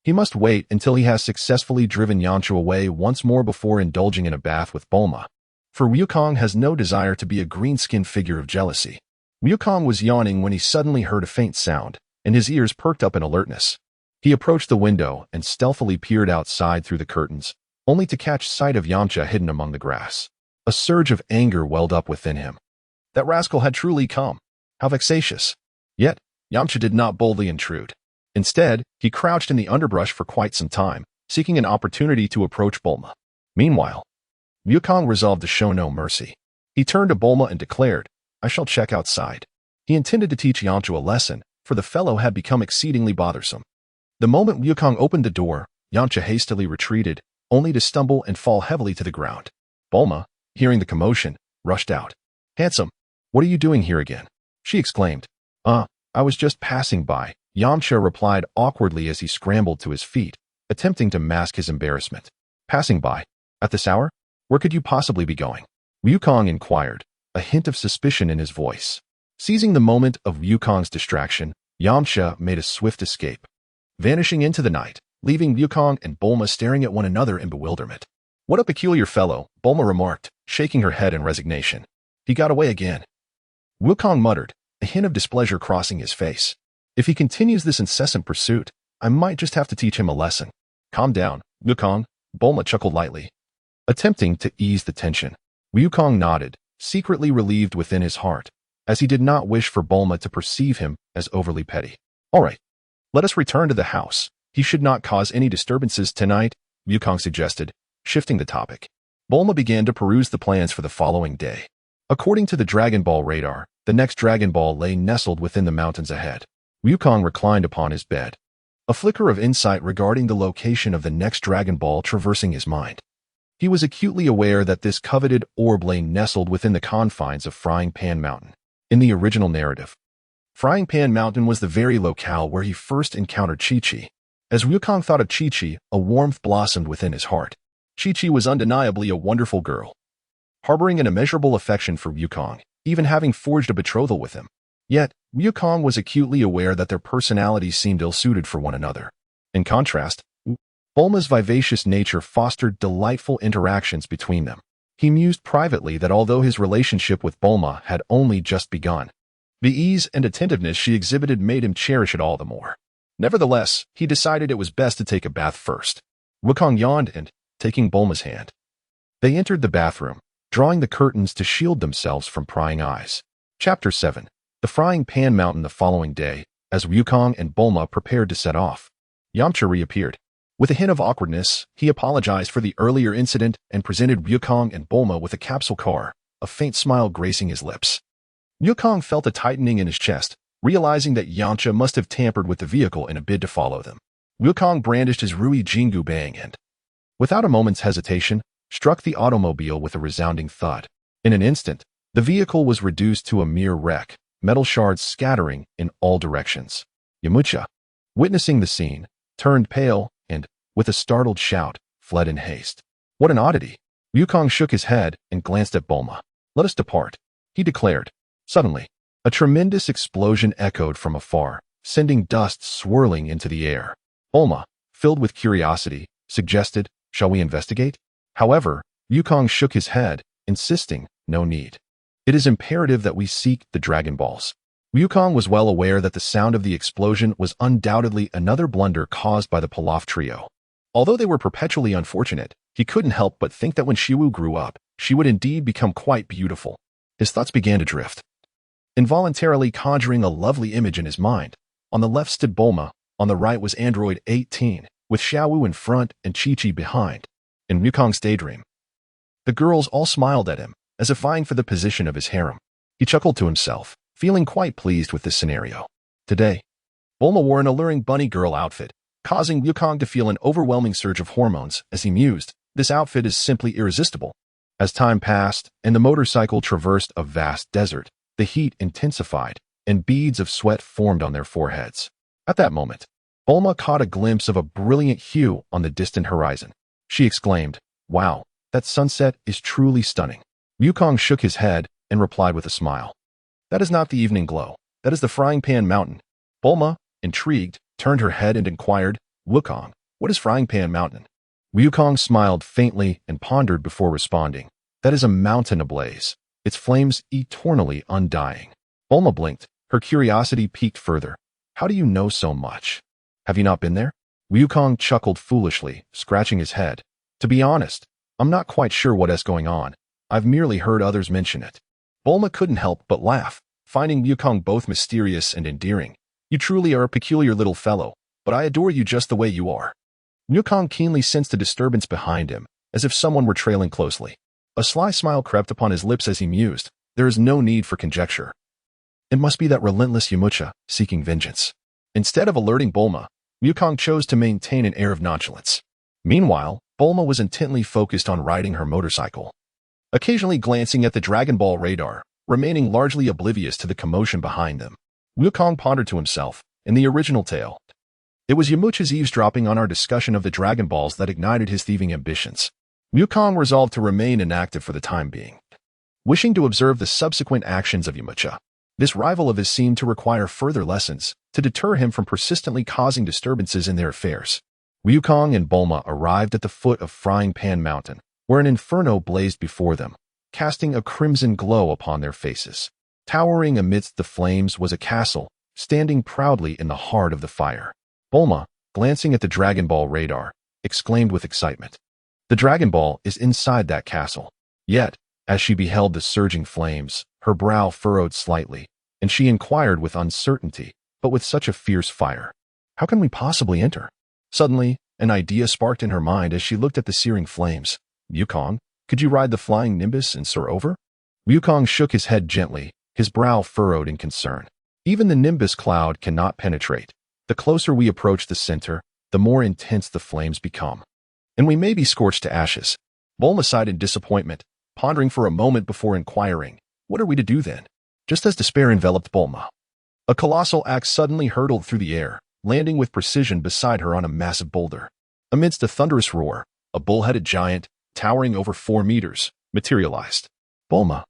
he must wait until he has successfully driven Yamcha away once more before indulging in a bath with Bulma. For Wukong has no desire to be a green-skinned figure of jealousy. Wukong was yawning when he suddenly heard a faint sound, and his ears perked up in alertness. He approached the window and stealthily peered outside through the curtains, only to catch sight of Yamcha hidden among the grass. A surge of anger welled up within him. That rascal had truly come. How vexatious. Yet, Yamcha did not boldly intrude. Instead, he crouched in the underbrush for quite some time, seeking an opportunity to approach Bulma. Meanwhile, Wukong resolved to show no mercy. He turned to Bulma and declared, I shall check outside. He intended to teach Yamcha a lesson, for the fellow had become exceedingly bothersome. The moment Wukong opened the door, Yamcha hastily retreated, only to stumble and fall heavily to the ground. Bulma, hearing the commotion, rushed out. Handsome, what are you doing here again? She exclaimed. I was just passing by, Yamcha replied awkwardly as he scrambled to his feet, attempting to mask his embarrassment. Passing by? At this hour? Where could you possibly be going? Wukong inquired, a hint of suspicion in his voice. Seizing the moment of Wukong's distraction, Yamcha made a swift escape, vanishing into the night, leaving Wukong and Bulma staring at one another in bewilderment. What a peculiar fellow, Bulma remarked, shaking her head in resignation. He got away again. Wukong muttered, a hint of displeasure crossing his face. If he continues this incessant pursuit, I might just have to teach him a lesson. Calm down, Wukong, Bulma chuckled lightly, attempting to ease the tension. Wukong nodded, secretly relieved within his heart, as he did not wish for Bulma to perceive him as overly petty. All right, let us return to the house. He should not cause any disturbances tonight, Wukong suggested, shifting the topic. Bulma began to peruse the plans for the following day. According to the Dragon Ball radar, the next Dragon Ball lay nestled within the mountains ahead. Wukong reclined upon his bed, a flicker of insight regarding the location of the next Dragon Ball traversing his mind. He was acutely aware that this coveted orb lay nestled within the confines of Frying Pan Mountain. In the original narrative, Frying Pan Mountain was the very locale where he first encountered Chi-Chi. As Wukong thought of Chi-Chi, a warmth blossomed within his heart. Chi-Chi was undeniably a wonderful girl, harboring an immeasurable affection for Wukong, even having forged a betrothal with him. Yet, Wukong was acutely aware that their personalities seemed ill-suited for one another. In contrast, Bulma's vivacious nature fostered delightful interactions between them. He mused privately that although his relationship with Bulma had only just begun, the ease and attentiveness she exhibited made him cherish it all the more. Nevertheless, he decided it was best to take a bath first. Wukong yawned and, taking Bulma's hand, they entered the bathroom, drawing the curtains to shield themselves from prying eyes. Chapter 7. The Frying Pan Mountain. The following day, as Wukong and Bulma prepared to set off, Yamcha reappeared. With a hint of awkwardness, he apologized for the earlier incident and presented Wukong and Bulma with a capsule car, a faint smile gracing his lips. Wukong felt a tightening in his chest, realizing that Yamcha must have tampered with the vehicle in a bid to follow them. Wukong brandished his Rui Jingu Bang and, without a moment's hesitation, struck the automobile with a resounding thud. In an instant, the vehicle was reduced to a mere wreck, metal shards scattering in all directions. Yamcha, witnessing the scene, turned pale and, with a startled shout, fled in haste. What an oddity! Wukong shook his head and glanced at Bulma. Let us depart, he declared. Suddenly, a tremendous explosion echoed from afar, sending dust swirling into the air. Bulma, filled with curiosity, suggested, shall we investigate? However, Wukong shook his head, insisting, no need. It is imperative that we seek the Dragon Balls. Wukong was well aware that the sound of the explosion was undoubtedly another blunder caused by the Pilaf trio. Although they were perpetually unfortunate, he couldn't help but think that when Shiwu grew up, she would indeed become quite beautiful. His thoughts began to drift, involuntarily conjuring a lovely image in his mind. On the left stood Bulma, on the right was Android 18, with Xiaowu in front and Chi-Chi behind. In Wukong's daydream, the girls all smiled at him, as if vying for the position of his harem. He chuckled to himself, feeling quite pleased with this scenario. Today, Bulma wore an alluring bunny girl outfit, causing Wukong to feel an overwhelming surge of hormones as he mused, this outfit is simply irresistible. As time passed and the motorcycle traversed a vast desert, the heat intensified and beads of sweat formed on their foreheads. At that moment, Bulma caught a glimpse of a brilliant hue on the distant horizon. She exclaimed, "Wow, that sunset is truly stunning." Wukong shook his head and replied with a smile. "That is not the evening glow. That is the Frying Pan Mountain." Bulma, intrigued, turned her head and inquired, "Wukong, what is Frying Pan Mountain?" Wukong smiled faintly and pondered before responding. "That is a mountain ablaze, its flames eternally undying." Bulma blinked, her curiosity piqued further. "How do you know so much? Have you not been there?" Wukong chuckled foolishly, scratching his head. "To be honest, I'm not quite sure what is going on. I've merely heard others mention it." Bulma couldn't help but laugh, finding Wukong both mysterious and endearing. "You truly are a peculiar little fellow, but I adore you just the way you are." Wukong keenly sensed a disturbance behind him, as if someone were trailing closely. A sly smile crept upon his lips as he mused, "There is no need for conjecture. It must be that relentless Yamcha, seeking vengeance." Instead of alerting Bulma, Wukong chose to maintain an air of nonchalance. Meanwhile, Bulma was intently focused on riding her motorcycle, occasionally glancing at the Dragon Ball radar, remaining largely oblivious to the commotion behind them. Wukong pondered to himself, in the original tale, it was Yamcha's eavesdropping on our discussion of the Dragon Balls that ignited his thieving ambitions. Wukong resolved to remain inactive for the time being, wishing to observe the subsequent actions of Yamcha. This rival of his seemed to require further lessons to deter him from persistently causing disturbances in their affairs. Wukong and Bulma arrived at the foot of Frying Pan Mountain, where an inferno blazed before them, casting a crimson glow upon their faces. Towering amidst the flames was a castle, standing proudly in the heart of the fire. Bulma, glancing at the Dragon Ball radar, exclaimed with excitement, "The Dragon Ball is inside that castle." Yet, as she beheld the surging flames, her brow furrowed slightly, and she inquired with uncertainty, but with such a fierce fire, "How can we possibly enter?" Suddenly, an idea sparked in her mind as she looked at the searing flames. "Wukong, could you ride the flying Nimbus and soar over?" Wukong shook his head gently, his brow furrowed in concern. "Even the Nimbus cloud cannot penetrate. The closer we approach the center, the more intense the flames become, and we may be scorched to ashes." Bulma sighed in disappointment, pondering for a moment before inquiring, "What are we to do then?" Just as despair enveloped Bulma, a colossal axe suddenly hurtled through the air, landing with precision beside her on a massive boulder. Amidst a thunderous roar, a bull-headed giant, towering over 4 meters, materialized. Bulma,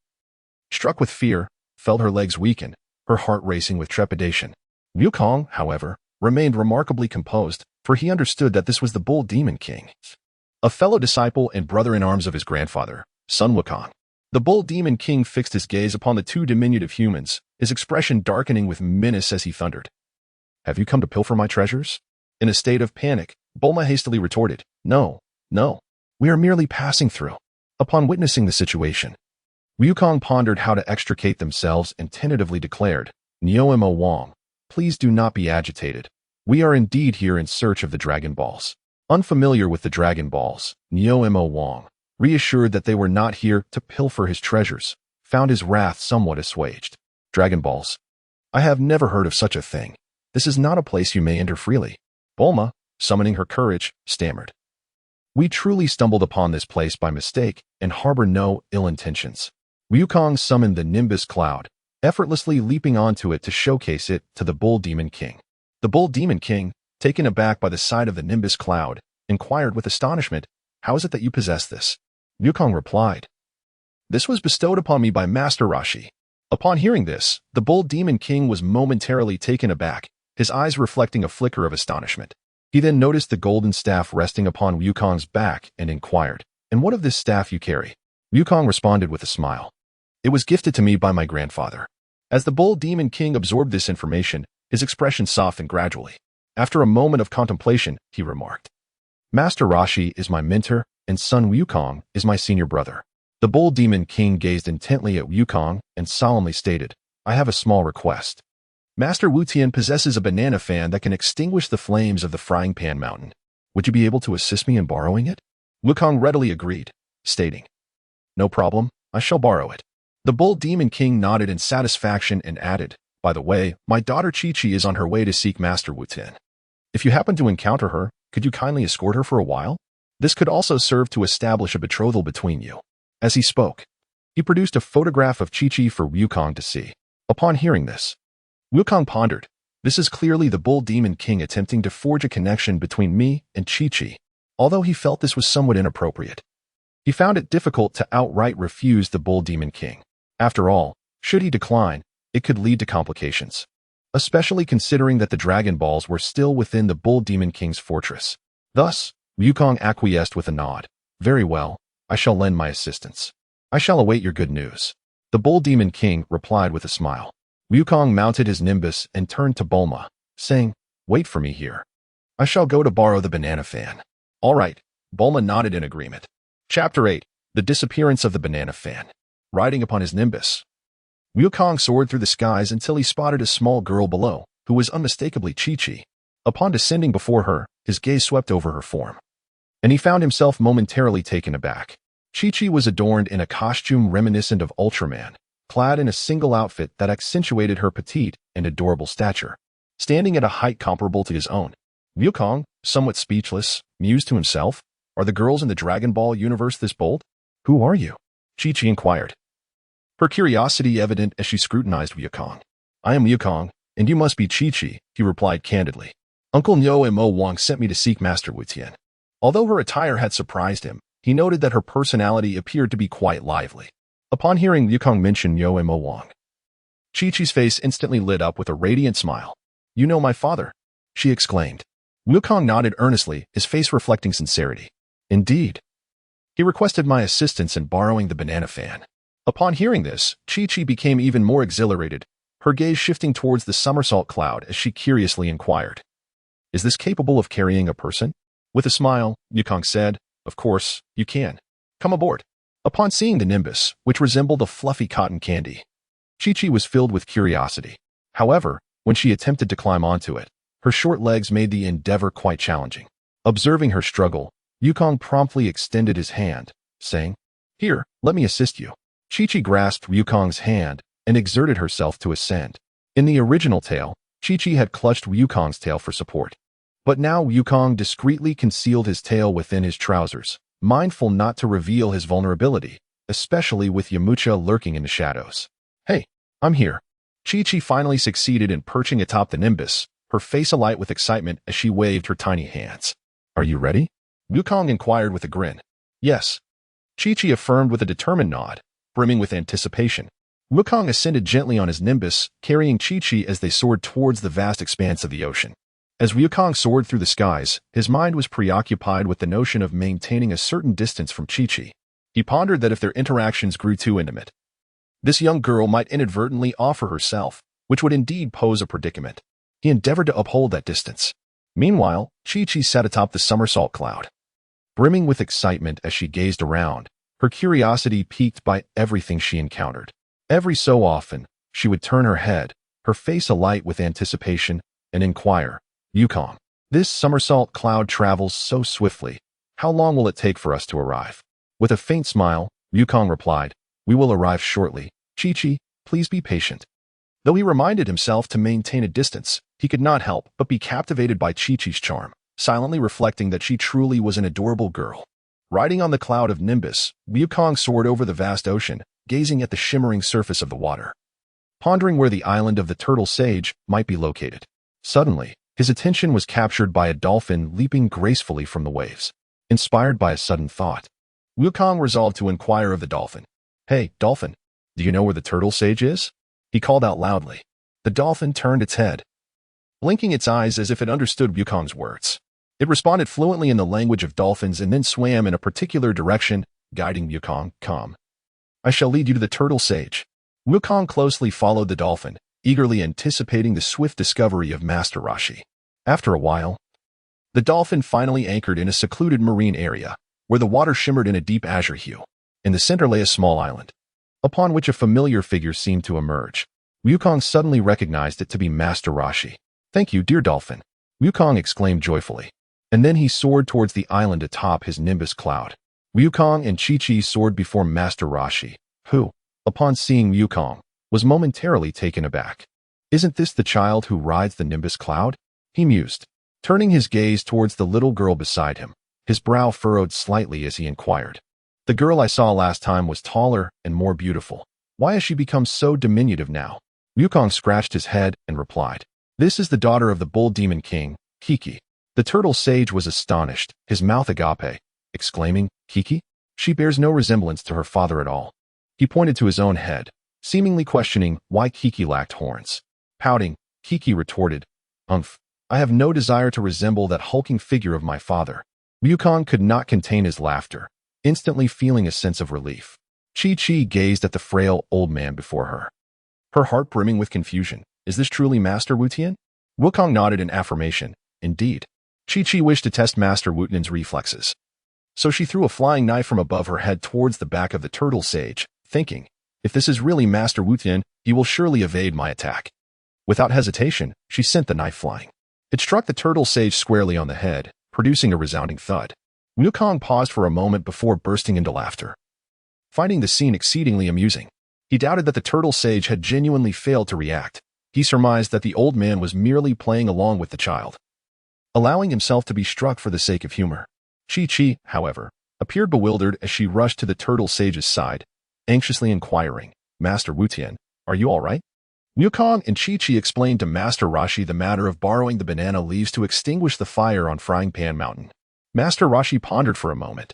struck with fear, felt her legs weaken, her heart racing with trepidation. Wukong, however, remained remarkably composed, for he understood that this was the Bull Demon King, a fellow disciple and brother-in-arms of his grandfather, Sun Wukong. The Bull Demon King fixed his gaze upon the two diminutive humans, his expression darkening with menace as he thundered, "Have you come to pilfer my treasures?" In a state of panic, Bulma hastily retorted, "No, no, we are merely passing through." Upon witnessing the situation, Wukong pondered how to extricate themselves and tentatively declared, "Nyoemo Wong, please do not be agitated. We are indeed here in search of the Dragon Balls." Unfamiliar with the Dragon Balls, Nyoemo Wong, reassured that they were not here to pilfer his treasures, found his wrath somewhat assuaged. "Dragon Balls? I have never heard of such a thing. This is not a place you may enter freely." Bulma, summoning her courage, stammered, "We truly stumbled upon this place by mistake and harbor no ill intentions." Wukong summoned the Nimbus Cloud, effortlessly leaping onto it to showcase it to the Bull Demon King. The Bull Demon King, taken aback by the sight of the Nimbus Cloud, inquired with astonishment, "How is it that you possess this?" Wukong replied, "This was bestowed upon me by Master Rashi." Upon hearing this, the Bull Demon King was momentarily taken aback, his eyes reflecting a flicker of astonishment. He then noticed the golden staff resting upon Wukong's back and inquired, "And what of this staff you carry?" Wukong responded with a smile, "It was gifted to me by my grandfather." As the Bull Demon King absorbed this information, his expression softened gradually. After a moment of contemplation, he remarked, "Master Rashi is my mentor, and son Wukong is my senior brother." The Bull Demon King gazed intently at Wukong and solemnly stated, "I have a small request. Master Wu Tian possesses a banana fan that can extinguish the flames of the Frying Pan Mountain. Would you be able to assist me in borrowing it?" Wukong readily agreed, stating, "No problem, I shall borrow it." The Bull Demon King nodded in satisfaction and added, "By the way, my daughter Chi-Chi is on her way to seek Master Wu Tian. If you happen to encounter her, could you kindly escort her for a while? This could also serve to establish a betrothal between you." As he spoke, he produced a photograph of Chi-Chi for Wukong to see. Upon hearing this, Wukong pondered, "This is clearly the Bull Demon King attempting to forge a connection between me and Chi-Chi." Although he felt this was somewhat inappropriate, he found it difficult to outright refuse the Bull Demon King. After all, should he decline, it could lead to complications, especially considering that the Dragon Balls were still within the Bull Demon King's fortress. Thus, Wukong acquiesced with a nod. "Very well, I shall lend my assistance. I shall await your good news." The Bull Demon King replied with a smile. Wukong mounted his Nimbus and turned to Bulma, saying, "Wait for me here. I shall go to borrow the banana fan." "All right," Bulma nodded in agreement. Chapter 8. The Disappearance of the Banana Fan. Riding upon his Nimbus, Wukong soared through the skies until he spotted a small girl below, who was unmistakably Chi-Chi. Upon descending before her, his gaze swept over her form, and he found himself momentarily taken aback. Chi-Chi was adorned in a costume reminiscent of Ultraman, clad in a single outfit that accentuated her petite and adorable stature. Standing at a height comparable to his own, Wukong, somewhat speechless, mused to himself, "Are the girls in the Dragon Ball universe this bold?" "Who are you?" Chi-Chi inquired, her curiosity evident as she scrutinized Wukong. "I am Wukong, and you must be Chi-Chi," he replied candidly. "Uncle Nyo and Mo Wang sent me to seek Master Wu Tian." Although her attire had surprised him, he noted that her personality appeared to be quite lively. Upon hearing Wukong mention Nyo and Mo Wang, Chi-Chi's face instantly lit up with a radiant smile. "You know my father?" she exclaimed. Wukong nodded earnestly, his face reflecting sincerity. "Indeed." He requested my assistance in borrowing the banana fan. Upon hearing this, Chi-Chi became even more exhilarated, her gaze shifting towards the somersault cloud as she curiously inquired, "Is this capable of carrying a person?" With a smile, Wukong said, "Of course, you can. Come aboard." Upon seeing the Nimbus, which resembled a fluffy cotton candy, Chi-Chi was filled with curiosity. However, when she attempted to climb onto it, her short legs made the endeavor quite challenging. Observing her struggle, Wukong promptly extended his hand, saying, "Here, let me assist you." Chi-Chi grasped Wukong's hand and exerted herself to ascend. In the original tale, Chi-Chi had clutched Wukong's tail for support. But now Wukong discreetly concealed his tail within his trousers, mindful not to reveal his vulnerability, especially with Yamcha lurking in the shadows. "Hey, I'm here." Chi-Chi finally succeeded in perching atop the Nimbus, her face alight with excitement as she waved her tiny hands. "Are you ready?" Wukong inquired with a grin. "Yes." Chi-Chi affirmed with a determined nod, brimming with anticipation. Wukong ascended gently on his Nimbus, carrying Chi-Chi as they soared towards the vast expanse of the ocean. As Wukong soared through the skies, his mind was preoccupied with the notion of maintaining a certain distance from Chi-Chi. He pondered that if their interactions grew too intimate, this young girl might inadvertently offer herself, which would indeed pose a predicament. He endeavored to uphold that distance. Meanwhile, Chi-Chi sat atop the somersault cloud, brimming with excitement as she gazed around, her curiosity piqued by everything she encountered. Every so often, she would turn her head, her face alight with anticipation, and inquire, "Wukong, this somersault cloud travels so swiftly. How long will it take for us to arrive?" With a faint smile, Wukong replied, "We will arrive shortly. Chi-Chi, please be patient." Though he reminded himself to maintain a distance, he could not help but be captivated by Chi-Chi's charm, silently reflecting that she truly was an adorable girl. Riding on the cloud of Nimbus, Wukong soared over the vast ocean, gazing at the shimmering surface of the water, pondering where the island of the turtle sage might be located. Suddenly, his attention was captured by a dolphin leaping gracefully from the waves. Inspired by a sudden thought, Wukong resolved to inquire of the dolphin. "Hey, dolphin, do you know where the turtle sage is?" he called out loudly. The dolphin turned its head, blinking its eyes as if it understood Wukong's words. It responded fluently in the language of dolphins and then swam in a particular direction, guiding Wukong. "Come. I shall lead you to the turtle sage." Wukong closely followed the dolphin, eagerly anticipating the swift discovery of Master Roshi. After a while, the dolphin finally anchored in a secluded marine area, where the water shimmered in a deep azure hue. In the center lay a small island, upon which a familiar figure seemed to emerge. Wukong suddenly recognized it to be Master Roshi. "Thank you, dear dolphin," Wukong exclaimed joyfully. And then he soared towards the island atop his nimbus cloud. Wukong and Chi-Chi soared before Master Roshi, who, upon seeing Wukong, was momentarily taken aback. "Isn't this the child who rides the nimbus cloud?" he mused, turning his gaze towards the little girl beside him. His brow furrowed slightly as he inquired. "The girl I saw last time was taller and more beautiful. Why has she become so diminutive now?" Wukong scratched his head and replied, "This is the daughter of the Bull Demon King, Kiki." The turtle sage was astonished, his mouth agape, exclaiming, "Kiki? She bears no resemblance to her father at all." He pointed to his own head, seemingly questioning why Kiki lacked horns. Pouting, Kiki retorted, "Umph, I have no desire to resemble that hulking figure of my father." Wukong could not contain his laughter, instantly feeling a sense of relief. Chi-Chi gazed at the frail old man before her, her heart brimming with confusion. "Is this truly Master Wutian?" Wukong nodded in affirmation. Indeed. Chi-Chi wished to test Master Wutian's reflexes, so she threw a flying knife from above her head towards the back of the turtle sage, thinking, "If this is really Master Wutian, he will surely evade my attack." Without hesitation, she sent the knife flying. It struck the turtle sage squarely on the head, producing a resounding thud. Wukong paused for a moment before bursting into laughter, finding the scene exceedingly amusing. He doubted that the turtle sage had genuinely failed to react. He surmised that the old man was merely playing along with the child, allowing himself to be struck for the sake of humor. Chi-Chi, however, appeared bewildered as she rushed to the turtle sage's side, anxiously inquiring, "Master Wutian, are you all right?" Wukong and Chi-Chi explained to Master Roshi the matter of borrowing the banana leaves to extinguish the fire on Frying Pan Mountain. Master Roshi pondered for a moment,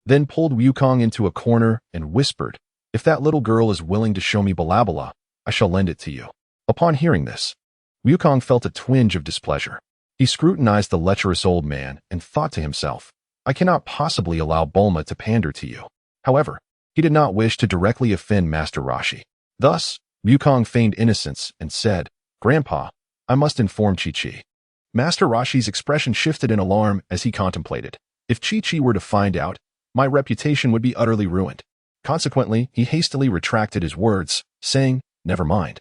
then pulled Wukong into a corner and whispered, "If that little girl is willing to show me Balabala, I shall lend it to you." Upon hearing this, Wukong felt a twinge of displeasure. He scrutinized the lecherous old man and thought to himself, "I cannot possibly allow Bulma to pander to you." However, he did not wish to directly offend Master Roshi. Thus, Wukong feigned innocence and said, "Grandpa, I must inform Chi-Chi." Master Roshi's expression shifted in alarm as he contemplated. "If Chi-Chi were to find out, my reputation would be utterly ruined." Consequently, he hastily retracted his words, saying, "Never mind.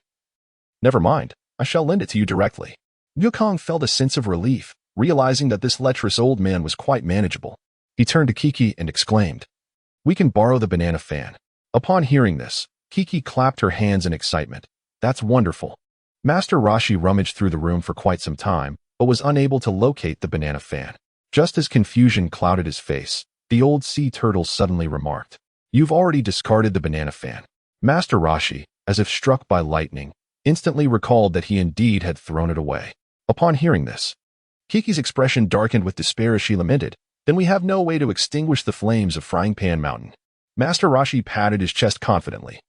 Never mind, I shall lend it to you directly." Wukong felt a sense of relief, realizing that this lecherous old man was quite manageable. He turned to Kiki and exclaimed, "We can borrow the banana fan." Upon hearing this, Kiki clapped her hands in excitement. "That's wonderful." Master Roshi rummaged through the room for quite some time, but was unable to locate the banana fan. Just as confusion clouded his face, the old sea turtle suddenly remarked, "You've already discarded the banana fan." Master Roshi, as if struck by lightning, instantly recalled that he indeed had thrown it away. Upon hearing this, Kiki's expression darkened with despair as she lamented, "Then we have no way to extinguish the flames of Frying Pan Mountain." Master Roshi patted his chest confidently.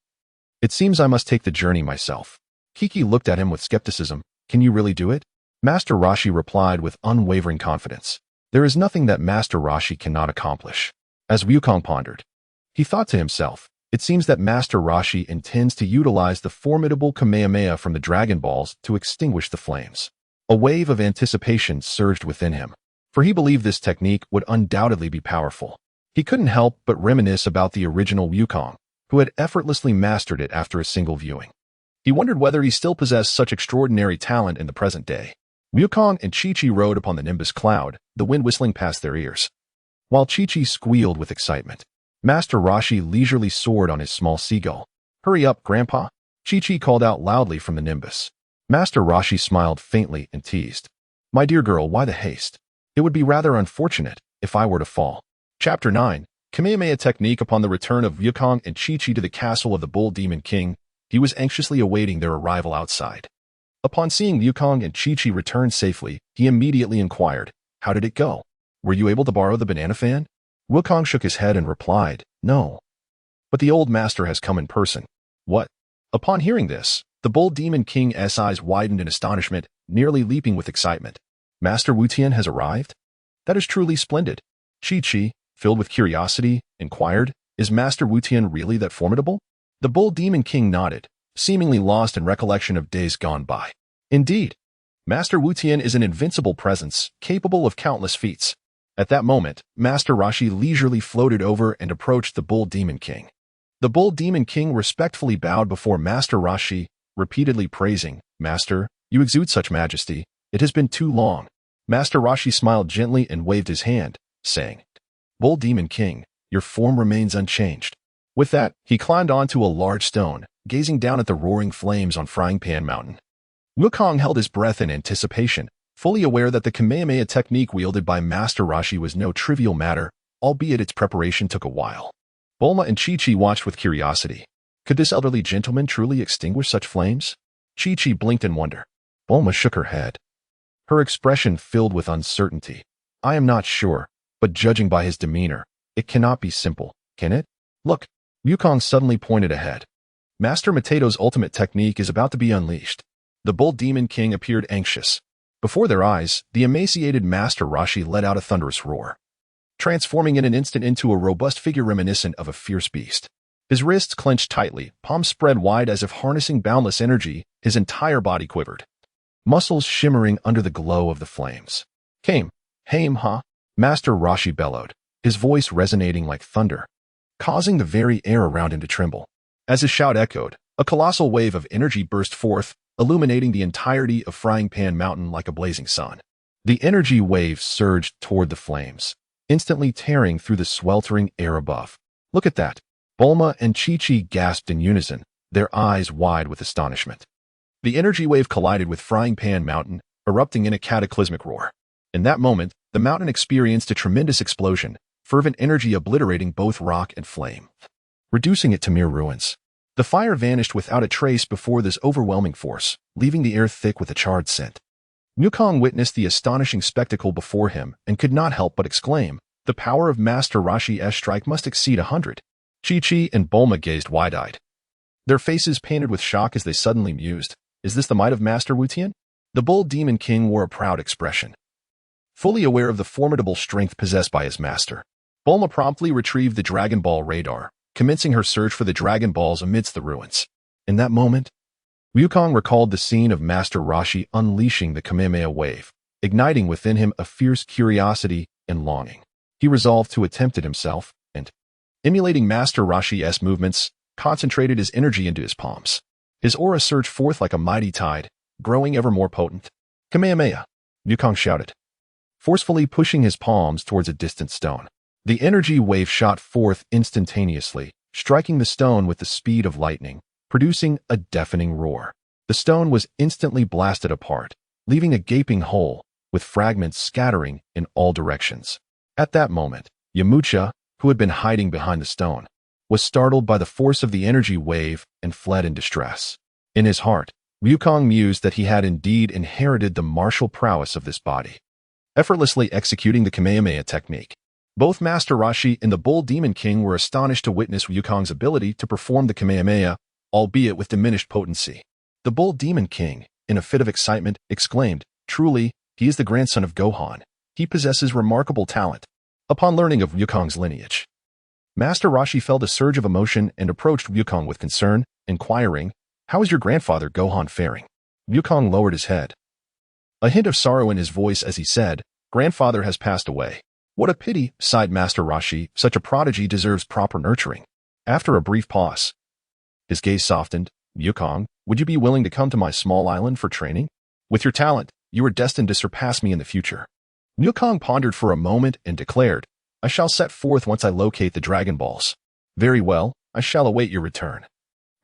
"It seems I must take the journey myself." Kiki looked at him with skepticism. "Can you really do it?" Master Roshi replied with unwavering confidence. There is nothing that Master Roshi cannot accomplish. As Wukong pondered, he thought to himself, "It seems that Master Roshi intends to utilize the formidable Kamehameha from the Dragon Balls to extinguish the flames." A wave of anticipation surged within him, for he believed this technique would undoubtedly be powerful. He couldn't help but reminisce about the original Wukong, who had effortlessly mastered it after a single viewing. He wondered whether he still possessed such extraordinary talent in the present day. Wukong and Chi-Chi rode upon the nimbus cloud, the wind whistling past their ears, while Chi-Chi squealed with excitement. Master Roshi leisurely soared on his small seagull. "Hurry up, Grandpa," Chi-Chi called out loudly from the nimbus. Master Roshi smiled faintly and teased, "My dear girl, why the haste? It would be rather unfortunate if I were to fall." Chapter 9. Kamehameha technique. Upon the return of Wukong and Chi-Chi to the castle of the Bull Demon King, he was anxiously awaiting their arrival outside. Upon seeing Wukong and Chi-Chi return safely, he immediately inquired, "How did it go? Were you able to borrow the banana fan?" Wukong shook his head and replied, "No. But the old master has come in person." "What?" Upon hearing this, the Bull Demon King's eyes widened in astonishment, nearly leaping with excitement. "Master Wu Tian has arrived? That is truly splendid." Chi-Chi, filled with curiosity, inquired, "Is Master Wu Tian really that formidable?" The Bull Demon King nodded, seemingly lost in recollection of days gone by. "Indeed, Master Wu Tian is an invincible presence, capable of countless feats." At that moment, Master Rashi leisurely floated over and approached the Bull Demon King. The Bull Demon King respectfully bowed before Master Rashi, repeatedly praising, "Master, you exude such majesty. It has been too long." Master Rashi smiled gently and waved his hand, saying, "Bull Demon King, your form remains unchanged." With that, he climbed onto a large stone, gazing down at the roaring flames on Frying Pan Mountain. Wukong held his breath in anticipation, fully aware that the Kamehameha technique wielded by Master Rashi was no trivial matter, albeit its preparation took a while. Bulma and Chi-Chi watched with curiosity. Could this elderly gentleman truly extinguish such flames? Chi-Chi blinked in wonder. Bulma shook her head, her expression filled with uncertainty. "I am not sure, but judging by his demeanor, it cannot be simple, can it? Look." Wukong suddenly pointed ahead. Master Matato's ultimate technique is about to be unleashed. The Bull Demon King appeared anxious. Before their eyes, the emaciated Master Rashi let out a thunderous roar, transforming in an instant into a robust figure reminiscent of a fierce beast. His wrists clenched tightly, palms spread wide as if harnessing boundless energy, his entire body quivered, muscles shimmering under the glow of the flames. Haim, huh? Master Rashi bellowed, his voice resonating like thunder, causing the very air around him to tremble. As his shout echoed, a colossal wave of energy burst forth, illuminating the entirety of Frying Pan Mountain like a blazing sun. The energy wave surged toward the flames, instantly tearing through the sweltering air above. "Look at that!" Bulma and Chi-Chi gasped in unison, their eyes wide with astonishment. The energy wave collided with Frying Pan Mountain, erupting in a cataclysmic roar. In that moment, the mountain experienced a tremendous explosion, fervent energy obliterating both rock and flame, reducing it to mere ruins. The fire vanished without a trace before this overwhelming force, leaving the air thick with a charred scent. Wukong witnessed the astonishing spectacle before him and could not help but exclaim, "The power of Master Rashi's strike must exceed 100. Chi-Chi and Bulma gazed wide-eyed, their faces painted with shock as they suddenly mused, "Is this the might of Master Wu Tian?" The Bull Demon King wore a proud expression, fully aware of the formidable strength possessed by his master. Bulma promptly retrieved the Dragon Ball radar, commencing her search for the Dragon Balls amidst the ruins. In that moment, Wukong recalled the scene of Master Rashi unleashing the Kamehameha wave, igniting within him a fierce curiosity and longing. He resolved to attempt it himself, and, emulating Master Rashi's movements, concentrated his energy into his palms. His aura surged forth like a mighty tide, growing ever more potent. "Kamehameha!" Wukong shouted, forcefully pushing his palms towards a distant stone. The energy wave shot forth instantaneously, striking the stone with the speed of lightning, producing a deafening roar. The stone was instantly blasted apart, leaving a gaping hole, with fragments scattering in all directions. At that moment, Yamcha, who had been hiding behind the stone, was startled by the force of the energy wave and fled in distress. In his heart, Wukong mused that he had indeed inherited the martial prowess of this body, effortlessly executing the Kamehameha technique. Both Master Rashi and the Bull Demon King were astonished to witness Wukong's ability to perform the Kamehameha, albeit with diminished potency. The Bull Demon King, in a fit of excitement, exclaimed, "Truly, he is the grandson of Gohan. He possesses remarkable talent." Upon learning of Wukong's lineage, Master Rashi felt a surge of emotion and approached Wukong with concern, inquiring, "How is your grandfather Gohan faring?" Wukong lowered his head, a hint of sorrow in his voice as he said, "Grandfather has passed away." "What a pity," sighed Master Rashi, "such a prodigy deserves proper nurturing." After a brief pause, his gaze softened. "Wukong, would you be willing to come to my small island for training? With your talent, you are destined to surpass me in the future." Wukong pondered for a moment and declared, "I shall set forth once I locate the Dragon Balls." "Very well, I shall await your return."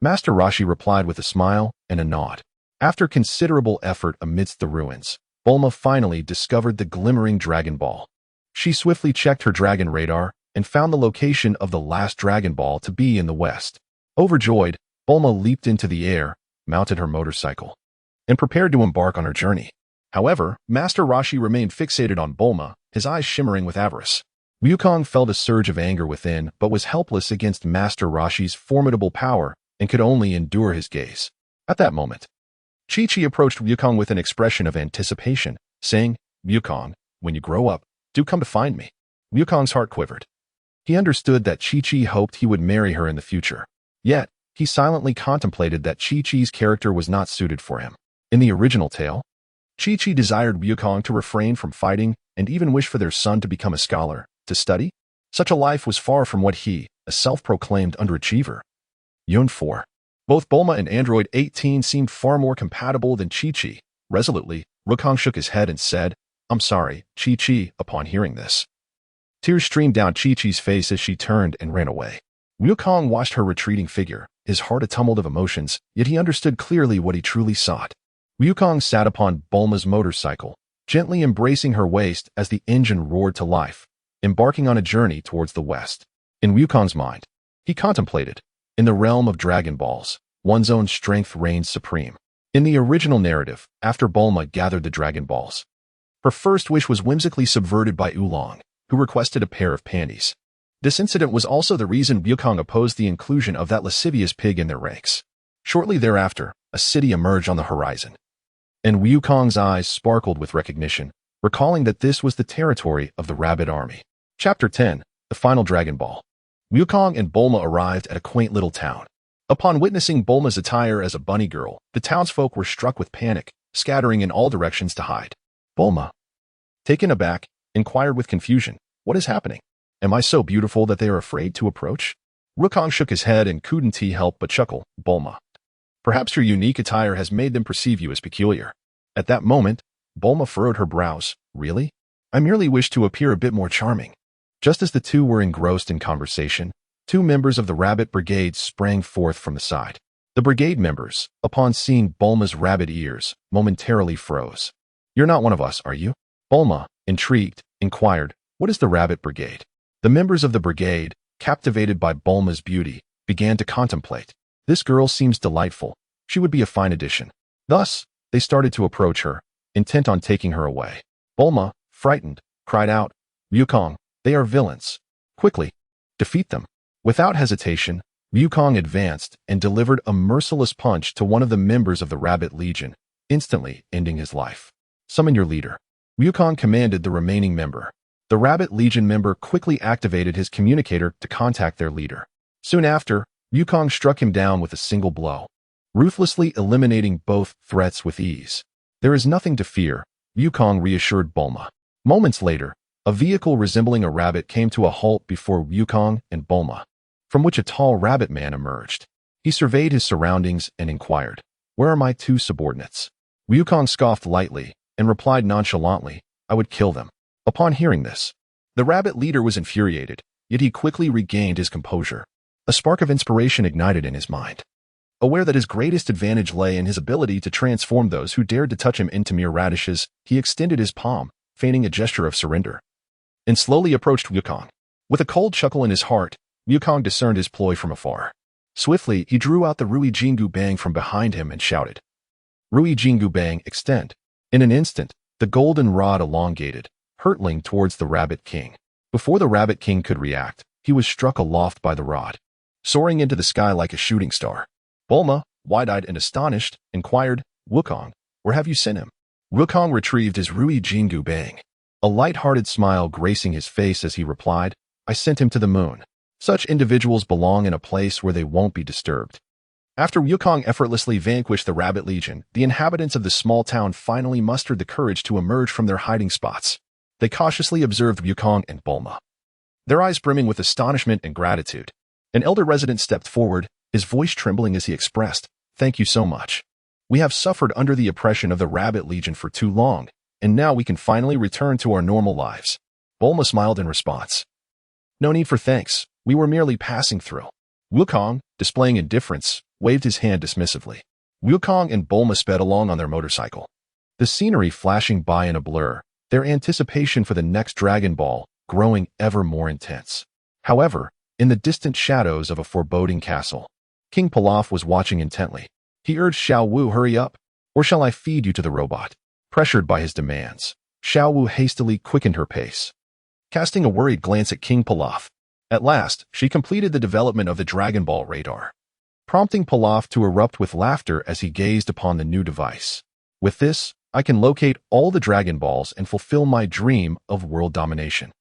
Master Rashi replied with a smile and a nod. After considerable effort amidst the ruins, Bulma finally discovered the glimmering Dragon Ball. She swiftly checked her dragon radar and found the location of the last Dragon Ball to be in the west. Overjoyed, Bulma leaped into the air, mounted her motorcycle, and prepared to embark on her journey. However, Master Roshi remained fixated on Bulma, his eyes shimmering with avarice. Wukong felt a surge of anger within, but was helpless against Master Roshi's formidable power and could only endure his gaze. At that moment, Chi-Chi approached Wukong with an expression of anticipation, saying, "Wukong, when you grow up, do come to find me." Wukong's heart quivered. He understood that Chi-Chi hoped he would marry her in the future. Yet, he silently contemplated that Chi-Chi's character was not suited for him. In the original tale, Chi-Chi desired Wukong to refrain from fighting and even wished for their son to become a scholar, to study. Such a life was far from what he, a self-proclaimed underachiever, yearned for. Both Bulma and Android 18 seemed far more compatible than Chi-Chi. Resolutely, Wukong shook his head and said, "I'm sorry, Chi-Chi," upon hearing this. Tears streamed down Chi-Chi's face as she turned and ran away. Wukong watched her retreating figure, his heart a tumult of emotions, yet he understood clearly what he truly sought. Wukong sat upon Bulma's motorcycle, gently embracing her waist as the engine roared to life, embarking on a journey towards the west. In Wukong's mind, he contemplated, in the realm of Dragon Balls, one's own strength reigns supreme. In the original narrative, after Bulma gathered the Dragon Balls, her first wish was whimsically subverted by Oolong, who requested a pair of panties. This incident was also the reason Wukong opposed the inclusion of that lascivious pig in their ranks. Shortly thereafter, a city emerged on the horizon, and Wukong's eyes sparkled with recognition, recalling that this was the territory of the Rabbit Army. Chapter 10, The Final Dragon Ball. Wukong and Bulma arrived at a quaint little town. Upon witnessing Bulma's attire as a bunny girl, the townsfolk were struck with panic, scattering in all directions to hide. Bulma, taken aback, inquired with confusion, "What is happening? Am I so beautiful that they are afraid to approach?" Wukong shook his head and couldn't help but chuckle. "Bulma, perhaps your unique attire has made them perceive you as peculiar." At that moment, Bulma furrowed her brows. "Really? I merely wish to appear a bit more charming." Just as the two were engrossed in conversation, two members of the Rabbit Brigade sprang forth from the side. The brigade members, upon seeing Bulma's rabbit ears, momentarily froze. "You're not one of us, are you?" Bulma, intrigued, inquired, "What is the Rabbit Brigade?" The members of the brigade, captivated by Bulma's beauty, began to contemplate. "This girl seems delightful. She would be a fine addition." Thus, they started to approach her, intent on taking her away. Bulma, frightened, cried out, "Wukong, they are villains. Quickly, defeat them." Without hesitation, Wukong advanced and delivered a merciless punch to one of the members of the Rabbit Legion, instantly ending his life. "Summon your leader." Wukong commanded the remaining member. The Rabbit Legion member quickly activated his communicator to contact their leader. Soon after, Wukong struck him down with a single blow, ruthlessly eliminating both threats with ease. "There is nothing to fear," Wukong reassured Bulma. Moments later, a vehicle resembling a rabbit came to a halt before Wukong and Bulma, from which a tall rabbit man emerged. He surveyed his surroundings and inquired, "Where are my two subordinates?" Wukong scoffed lightly and replied nonchalantly, "I would kill them." Upon hearing this, the rabbit leader was infuriated, yet he quickly regained his composure. A spark of inspiration ignited in his mind. Aware that his greatest advantage lay in his ability to transform those who dared to touch him into mere radishes, he extended his palm, feigning a gesture of surrender, and slowly approached Wukong. With a cold chuckle in his heart, Wukong discerned his ploy from afar. Swiftly, he drew out the Rui Jingu Bang from behind him and shouted, "Rui Jingu Bang, extend." In an instant, the golden rod elongated, hurtling towards the Rabbit King. Before the Rabbit King could react, he was struck aloft by the rod, soaring into the sky like a shooting star. Bulma, wide-eyed and astonished, inquired, "Wukong, where have you sent him?" Wukong retrieved his Rui Jingu Bang, a light-hearted smile gracing his face as he replied, "I sent him to the moon. Such individuals belong in a place where they won't be disturbed." After Wukong effortlessly vanquished the Rabbit Legion, the inhabitants of the small town finally mustered the courage to emerge from their hiding spots. They cautiously observed Wukong and Bulma, their eyes brimming with astonishment and gratitude. An elder resident stepped forward, his voice trembling as he expressed, "Thank you so much. We have suffered under the oppression of the Rabbit Legion for too long, and now we can finally return to our normal lives." Bulma smiled in response. "No need for thanks. We were merely passing through." Wukong, displaying indifference, waved his hand dismissively. Wukong and Bulma sped along on their motorcycle, the scenery flashing by in a blur, their anticipation for the next Dragon Ball growing ever more intense. However, in the distant shadows of a foreboding castle, King Pilaf was watching intently. He urged Xiao Wu, hurry up, or shall I feed you to the robot? Pressured by his demands, Xiao Wu hastily quickened her pace, casting a worried glance at King Pilaf. At last, she completed the development of the Dragon Ball radar, prompting Pilaf to erupt with laughter as he gazed upon the new device. With this, I can locate all the Dragon Balls and fulfill my dream of world domination.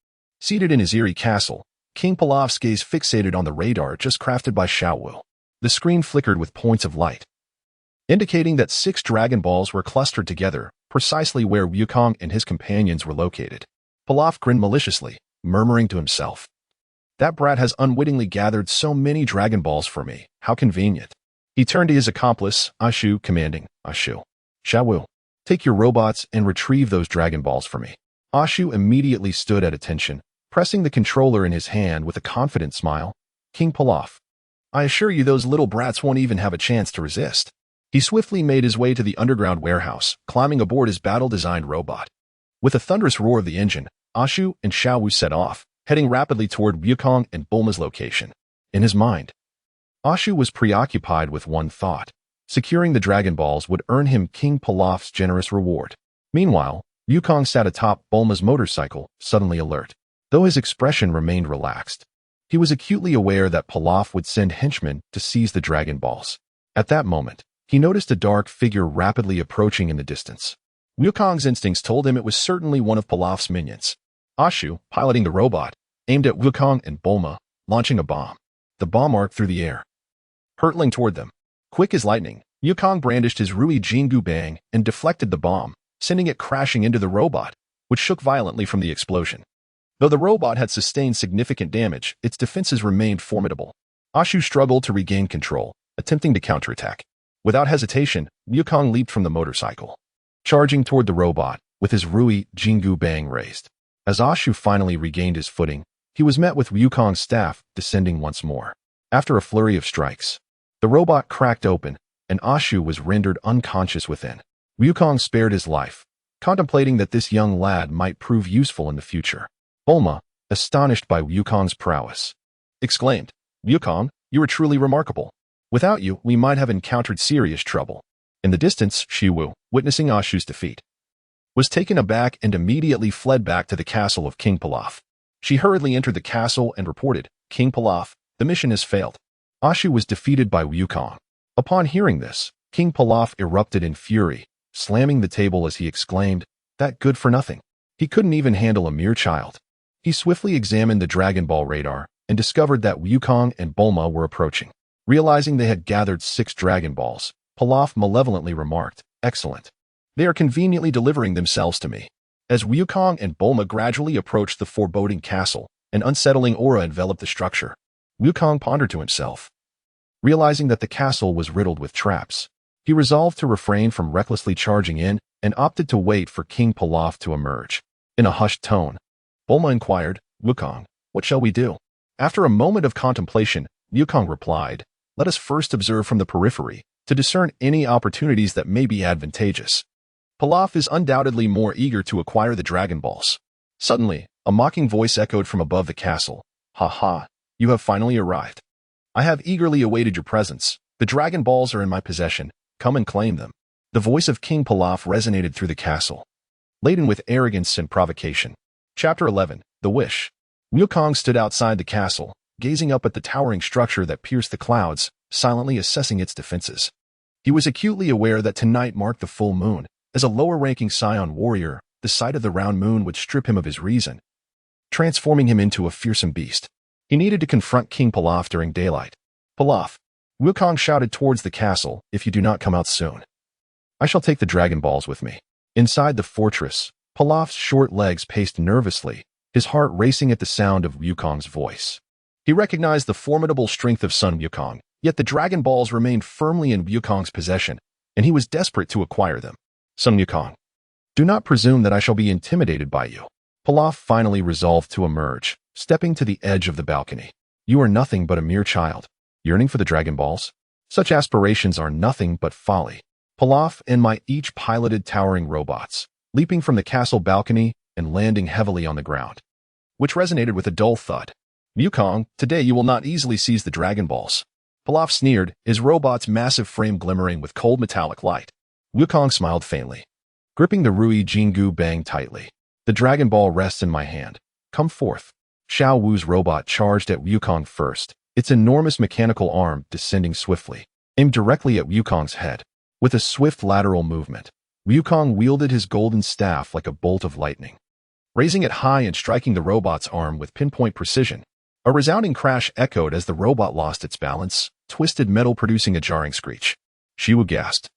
Seated in his eerie castle, King Pilaf's gaze fixated on the radar just crafted by Xiao Wu. The screen flickered with points of light, indicating that 6 Dragon Balls were clustered together, precisely where Wukong and his companions were located. Pilaf grinned maliciously, murmuring to himself, "That brat has unwittingly gathered so many Dragon Balls for me. How convenient." He turned to his accomplice, Ashu, commanding, "Ashu, Xiao Wu, take your robots and retrieve those Dragon Balls for me." Ashu immediately stood at attention, pressing the controller in his hand with a confident smile. "King Pilaf, I assure you those little brats won't even have a chance to resist." He swiftly made his way to the underground warehouse, climbing aboard his battle-designed robot. With a thunderous roar of the engine, Ashu and Xiao Wu set off, heading rapidly toward Wukong and Bulma's location. In his mind, Ashu was preoccupied with one thought. Securing the Dragon Balls would earn him King Pilaf's generous reward. Meanwhile, Wukong sat atop Bulma's motorcycle, suddenly alert. Though his expression remained relaxed, he was acutely aware that Pilaf would send henchmen to seize the Dragon Balls. At that moment, he noticed a dark figure rapidly approaching in the distance. Wukong's instincts told him it was certainly one of Pilaf's minions. Ashu, piloting the robot, aimed at Wukong and Bulma, launching a bomb. The bomb arced through the air, hurtling toward them. Quick as lightning, Wukong brandished his Rui Jingu Bang and deflected the bomb, sending it crashing into the robot, which shook violently from the explosion. Though the robot had sustained significant damage, its defenses remained formidable. Ashu struggled to regain control, attempting to counterattack. Without hesitation, Wukong leaped from the motorcycle, charging toward the robot, with his Rui Jingu Bang raised. As Ashu finally regained his footing, he was met with Wukong's staff descending once more. After a flurry of strikes, the robot cracked open, and Ashu was rendered unconscious within. Wukong spared his life, contemplating that this young lad might prove useful in the future. Bulma, astonished by Wukong's prowess, exclaimed, "Wukong, you are truly remarkable. Without you, we might have encountered serious trouble." In the distance, Shiwu, witnessing Ashu's defeat, was taken aback and immediately fled back to the castle of King Pilaf. She hurriedly entered the castle and reported, "King Pilaf, the mission has failed." Ashu was defeated by Wukong. Upon hearing this, King Pilaf erupted in fury, slamming the table as he exclaimed, "That good for nothing. He couldn't even handle a mere child." He swiftly examined the Dragon Ball radar and discovered that Wukong and Bulma were approaching. Realizing they had gathered 6 Dragon Balls, Pilaf malevolently remarked, "Excellent. They are conveniently delivering themselves to me." As Wukong and Bulma gradually approached the foreboding castle, an unsettling aura enveloped the structure. Wukong pondered to himself. Realizing that the castle was riddled with traps, he resolved to refrain from recklessly charging in and opted to wait for King Pilaf to emerge. In a hushed tone, Bulma inquired, "Wukong, what shall we do?" After a moment of contemplation, Wukong replied, "Let us first observe from the periphery to discern any opportunities that may be advantageous. Pilaf is undoubtedly more eager to acquire the Dragon Balls." Suddenly, a mocking voice echoed from above the castle. "Ha ha, you have finally arrived. I have eagerly awaited your presence. The Dragon Balls are in my possession. Come and claim them." The voice of King Pilaf resonated through the castle, laden with arrogance and provocation. Chapter 11, The Wish. Wukong stood outside the castle, gazing up at the towering structure that pierced the clouds, silently assessing its defenses. He was acutely aware that tonight marked the full moon. As a lower-ranking Scion warrior, the sight of the round moon would strip him of his reason, transforming him into a fearsome beast. He needed to confront King Pilaf during daylight. "Pilaf," Wukong shouted towards the castle, "if you do not come out soon, I shall take the Dragon Balls with me." Inside the fortress, Pilaf's short legs paced nervously, his heart racing at the sound of Wukong's voice. He recognized the formidable strength of Sun Wukong, yet the Dragon Balls remained firmly in Wukong's possession, and he was desperate to acquire them. "Sun Wukong, do not presume that I shall be intimidated by you." Pilaf finally resolved to emerge, stepping to the edge of the balcony. "You are nothing but a mere child, yearning for the Dragon Balls. Such aspirations are nothing but folly." Pilaf and my each piloted towering robots, leaping from the castle balcony and landing heavily on the ground, which resonated with a dull thud. Wukong, today you will not easily seize the Dragon Balls. Pilaf sneered, his robot's massive frame glimmering with cold metallic light. Wukong smiled faintly, gripping the Rui Jingu Bang tightly. The Dragon Ball rests in my hand. Come forth. Xiao Wu's robot charged at Wukong first, its enormous mechanical arm descending swiftly, aimed directly at Wukong's head. With a swift lateral movement, Wukong wielded his golden staff like a bolt of lightning, raising it high and striking the robot's arm with pinpoint precision. A resounding crash echoed as the robot lost its balance, twisted metal producing a jarring screech. Xiwu gasped,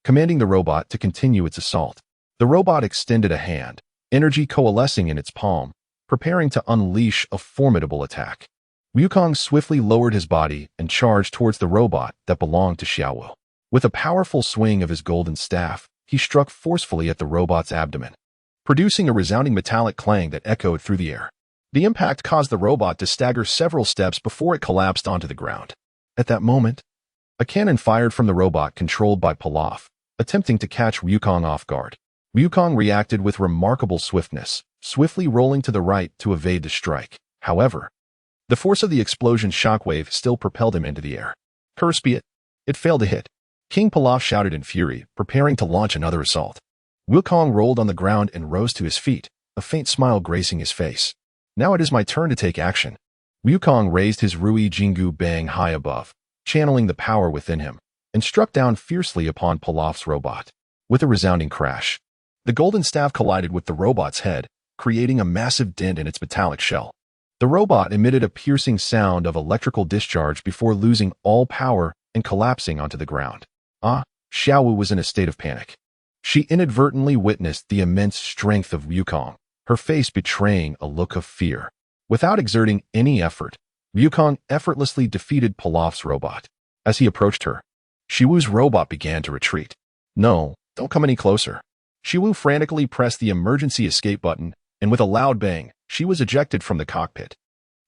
commanding the robot to continue its assault. The robot extended a hand, energy coalescing in its palm, preparing to unleash a formidable attack. Wukong swiftly lowered his body and charged towards the robot that belonged to Xiaowu. With a powerful swing of his golden staff, he struck forcefully at the robot's abdomen, producing a resounding metallic clang that echoed through the air. The impact caused the robot to stagger several steps before it collapsed onto the ground. At that moment, a cannon fired from the robot controlled by Pilaf, attempting to catch Wukong off guard. Wukong reacted with remarkable swiftness, swiftly rolling to the right to evade the strike. However, the force of the explosion's shockwave still propelled him into the air. Curse be it! It failed to hit. King Pilaf shouted in fury, preparing to launch another assault. Wukong rolled on the ground and rose to his feet, a faint smile gracing his face. Now it is my turn to take action. Wukong raised his Rui Jingu Bang high above, channeling the power within him, and struck down fiercely upon Pilaf's robot. With a resounding crash, the golden staff collided with the robot's head, creating a massive dent in its metallic shell. The robot emitted a piercing sound of electrical discharge before losing all power and collapsing onto the ground. Xiaowu was in a state of panic. She inadvertently witnessed the immense strength of Wukong, her face betraying a look of fear. Without exerting any effort, Wukong effortlessly defeated Pilaf's robot. As he approached her, Xiwu's robot began to retreat. No, don't come any closer. Xiwu frantically pressed the emergency escape button, and with a loud bang, she was ejected from the cockpit.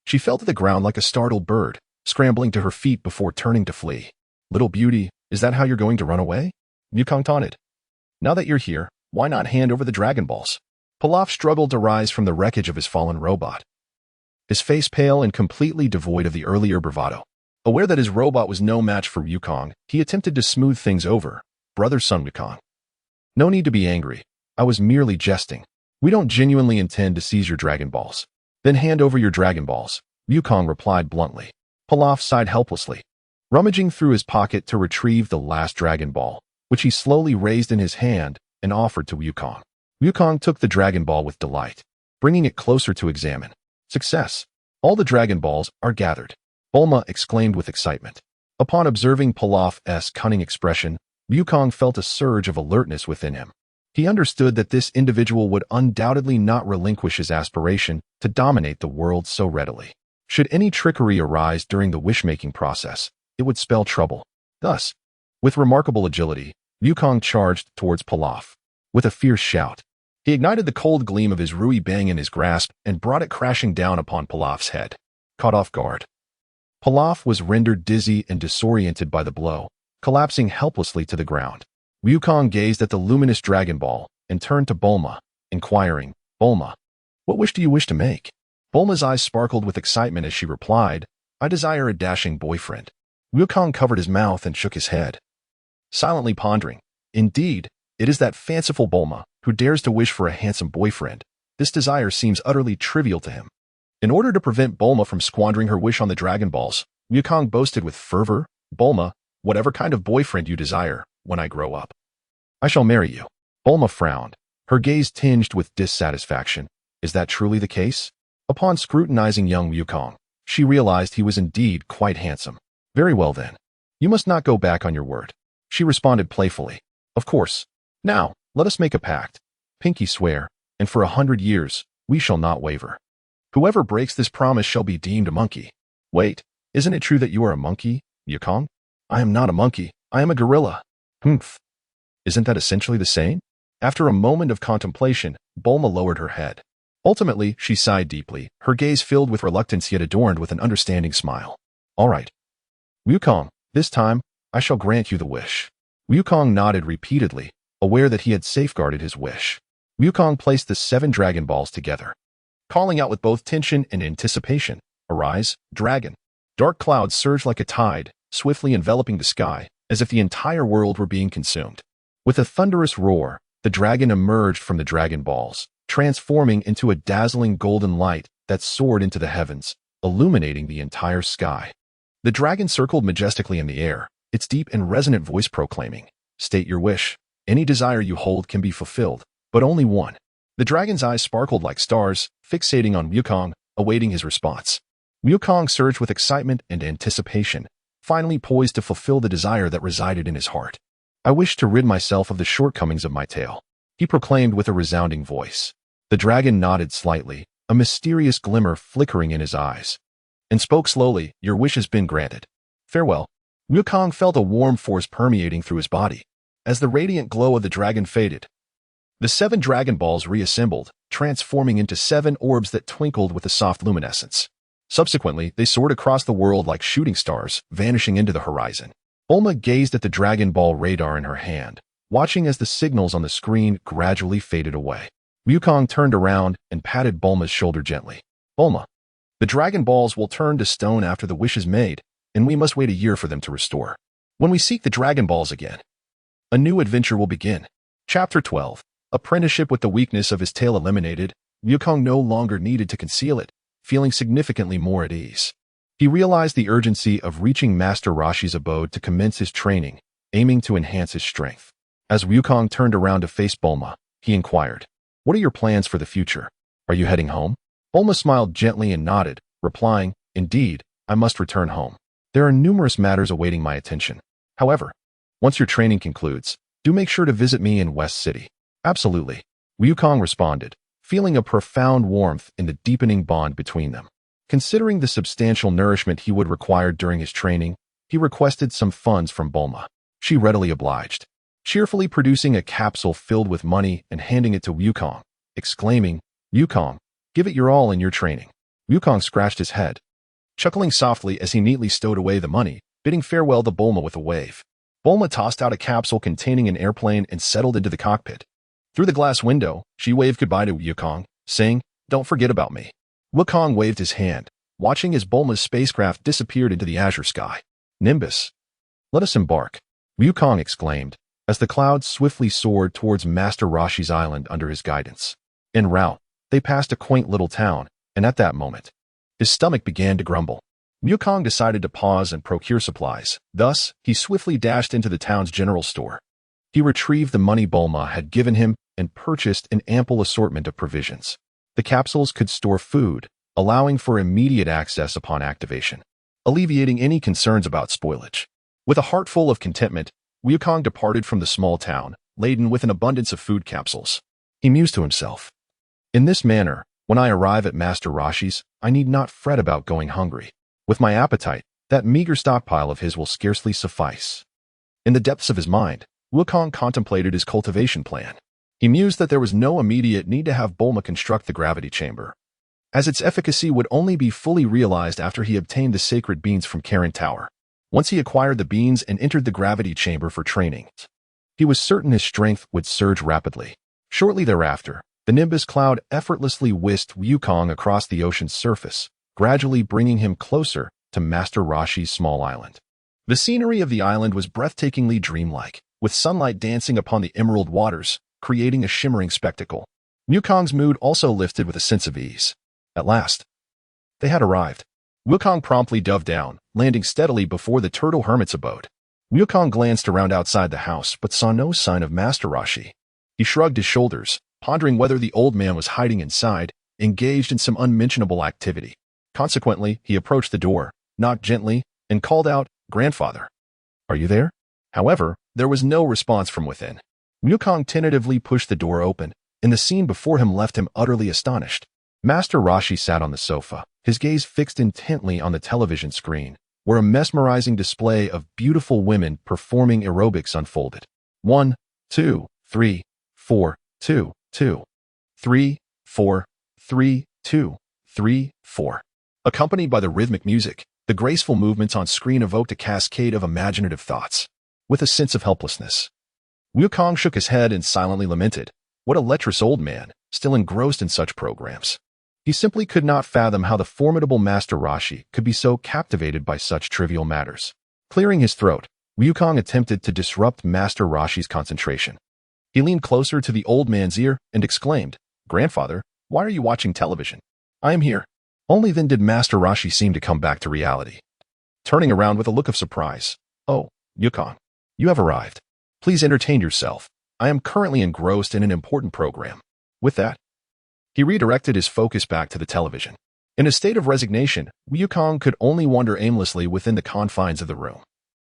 She fell to the ground like a startled bird, scrambling to her feet before turning to flee. Little beauty, is that how you're going to run away? Wukong taunted. Now that you're here, why not hand over the Dragon Balls? Pilaf struggled to rise from the wreckage of his fallen robot, his face pale and completely devoid of the earlier bravado. Aware that his robot was no match for Wukong, he attempted to smooth things over. Brother Sun Wukong. No need to be angry. I was merely jesting. We don't genuinely intend to seize your Dragon Balls. Then hand over your Dragon Balls, Wukong replied bluntly. Pilaf sighed helplessly, rummaging through his pocket to retrieve the last Dragon Ball, which he slowly raised in his hand and offered to Wukong. Wukong took the Dragon Ball with delight, bringing it closer to examine. Success! All the Dragon Balls are gathered, Bulma exclaimed with excitement. Upon observing Pilaf's cunning expression, Wukong felt a surge of alertness within him. He understood that this individual would undoubtedly not relinquish his aspiration to dominate the world so readily. Should any trickery arise during the wish-making process, it would spell trouble. Thus, with remarkable agility, Wukong charged towards Pilaf. With a fierce shout, he ignited the cold gleam of his Rui Bang in his grasp and brought it crashing down upon Pilaf's head. Caught off guard, Pilaf was rendered dizzy and disoriented by the blow, collapsing helplessly to the ground. Wukong gazed at the luminous Dragon Ball and turned to Bulma, inquiring, Bulma, what wish do you wish to make? Bulma's eyes sparkled with excitement as she replied, I desire a dashing boyfriend. Wukong covered his mouth and shook his head, silently pondering. Indeed, it is that fanciful Bulma who dares to wish for a handsome boyfriend. This desire seems utterly trivial to him. In order to prevent Bulma from squandering her wish on the Dragon Balls, Wukong boasted with fervor, Bulma, whatever kind of boyfriend you desire, when I grow up, I shall marry you. Bulma frowned, her gaze tinged with dissatisfaction. Is that truly the case? Upon scrutinizing young Wukong, she realized he was indeed quite handsome. Very well then. You must not go back on your word. She responded playfully. Of course. Now, let us make a pact. Pinky swear, and for 100 years, we shall not waver. Whoever breaks this promise shall be deemed a monkey. Wait, isn't it true that you are a monkey, Wukong? I am not a monkey, I am a gorilla. Humph. Isn't that essentially the same? After a moment of contemplation, Bulma lowered her head. Ultimately, she sighed deeply, her gaze filled with reluctance yet adorned with an understanding smile. All right. Wukong, this time, I shall grant you the wish. Wukong nodded repeatedly, aware that he had safeguarded his wish. Wukong placed the 7 Dragon Balls together, calling out with both tension and anticipation, Arise, dragon. Dark clouds surged like a tide, swiftly enveloping the sky, as if the entire world were being consumed. With a thunderous roar, the dragon emerged from the Dragon Balls, transforming into a dazzling golden light that soared into the heavens, illuminating the entire sky. The dragon circled majestically in the air, its deep and resonant voice proclaiming, "State your wish. Any desire you hold can be fulfilled, but only one." The dragon's eyes sparkled like stars, fixating on Wukong, awaiting his response. Wukong surged with excitement and anticipation, finally poised to fulfill the desire that resided in his heart. "I wish to rid myself of the shortcomings of my tale," he proclaimed with a resounding voice. The dragon nodded slightly, a mysterious glimmer flickering in his eyes, and spoke slowly, "Your wish has been granted. Farewell." Wukong felt a warm force permeating through his body. As the radiant glow of the dragon faded, the 7 Dragon Balls reassembled, transforming into 7 orbs that twinkled with a soft luminescence. Subsequently, they soared across the world like shooting stars, vanishing into the horizon. Bulma gazed at the Dragon Ball radar in her hand, watching as the signals on the screen gradually faded away. Wukong turned around and patted Bulma's shoulder gently. "Bulma, the Dragon Balls will turn to stone after the wish is made, and we must wait a year for them to restore. When we seek the Dragon Balls again, a new adventure will begin." Chapter 12. Apprenticeship. With the weakness of his tail eliminated, Wukong no longer needed to conceal it, feeling significantly more at ease. He realized the urgency of reaching Master Roshi's abode to commence his training, aiming to enhance his strength. As Wukong turned around to face Bulma, he inquired, "What are your plans for the future? Are you heading home?" Bulma smiled gently and nodded, replying, "Indeed, I must return home. There are numerous matters awaiting my attention. However, once your training concludes, do make sure to visit me in West City." "Absolutely," Wukong responded, feeling a profound warmth in the deepening bond between them. Considering the substantial nourishment he would require during his training, he requested some funds from Bulma. She readily obliged, cheerfully producing a capsule filled with money and handing it to Wukong, exclaiming, "Wukong, give it your all in your training." Wukong scratched his head, chuckling softly as he neatly stowed away the money, bidding farewell to Bulma with a wave. Bulma tossed out a capsule containing an airplane and settled into the cockpit. Through the glass window, she waved goodbye to Wukong, saying, "Don't forget about me." Wukong waved his hand, watching as Bulma's spacecraft disappeared into the azure sky. "Nimbus, let us embark," Wukong exclaimed, as the clouds swiftly soared towards Master Roshi's island under his guidance. En route, they passed a quaint little town, and at that moment, his stomach began to grumble. Wukong decided to pause and procure supplies. Thus, he swiftly dashed into the town's general store. He retrieved the money Bulma had given him and purchased an ample assortment of provisions. The capsules could store food, allowing for immediate access upon activation, alleviating any concerns about spoilage. With a heart full of contentment, Wukong departed from the small town, laden with an abundance of food capsules. He mused to himself, "In this manner, when I arrive at Master Roshi's, I need not fret about going hungry. With my appetite, that meager stockpile of his will scarcely suffice." In the depths of his mind, Wukong contemplated his cultivation plan. He mused that there was no immediate need to have Bulma construct the gravity chamber, as its efficacy would only be fully realized after he obtained the sacred beans from Karen Tower. Once he acquired the beans and entered the gravity chamber for training, he was certain his strength would surge rapidly. Shortly thereafter, the Nimbus cloud effortlessly whisked Wukong across the ocean's surface, gradually bringing him closer to Master Roshi's small island. The scenery of the island was breathtakingly dreamlike, with sunlight dancing upon the emerald waters, creating a shimmering spectacle. Wukong's mood also lifted with a sense of ease. At last, they had arrived. Wukong promptly dove down, landing steadily before the Turtle Hermit's abode. Wukong glanced around outside the house, but saw no sign of Master Roshi. He shrugged his shoulders, pondering whether the old man was hiding inside, engaged in some unmentionable activity. Consequently, he approached the door, knocked gently, and called out, "Grandfather, are you there?" However, there was no response from within. Wukong tentatively pushed the door open, and the scene before him left him utterly astonished. Master Roshi sat on the sofa, his gaze fixed intently on the television screen, where a mesmerizing display of beautiful women performing aerobics unfolded. 1, 2, 3, 4, 2, 2, 3, 4, 3, 2, 3, 4. Accompanied by the rhythmic music, the graceful movements on screen evoked a cascade of imaginative thoughts. With a sense of helplessness, Wukong shook his head and silently lamented, "What a lecherous old man, still engrossed in such programs." He simply could not fathom how the formidable Master Roshi could be so captivated by such trivial matters. Clearing his throat, Wukong attempted to disrupt Master Roshi's concentration. He leaned closer to the old man's ear and exclaimed, "Grandfather, why are you watching television? I am here." Only then did Master Roshi seem to come back to reality. Turning around with a look of surprise, "Oh, Wukong, you have arrived. Please entertain yourself. I am currently engrossed in an important program." With that, he redirected his focus back to the television. In a state of resignation, Wukong could only wander aimlessly within the confines of the room,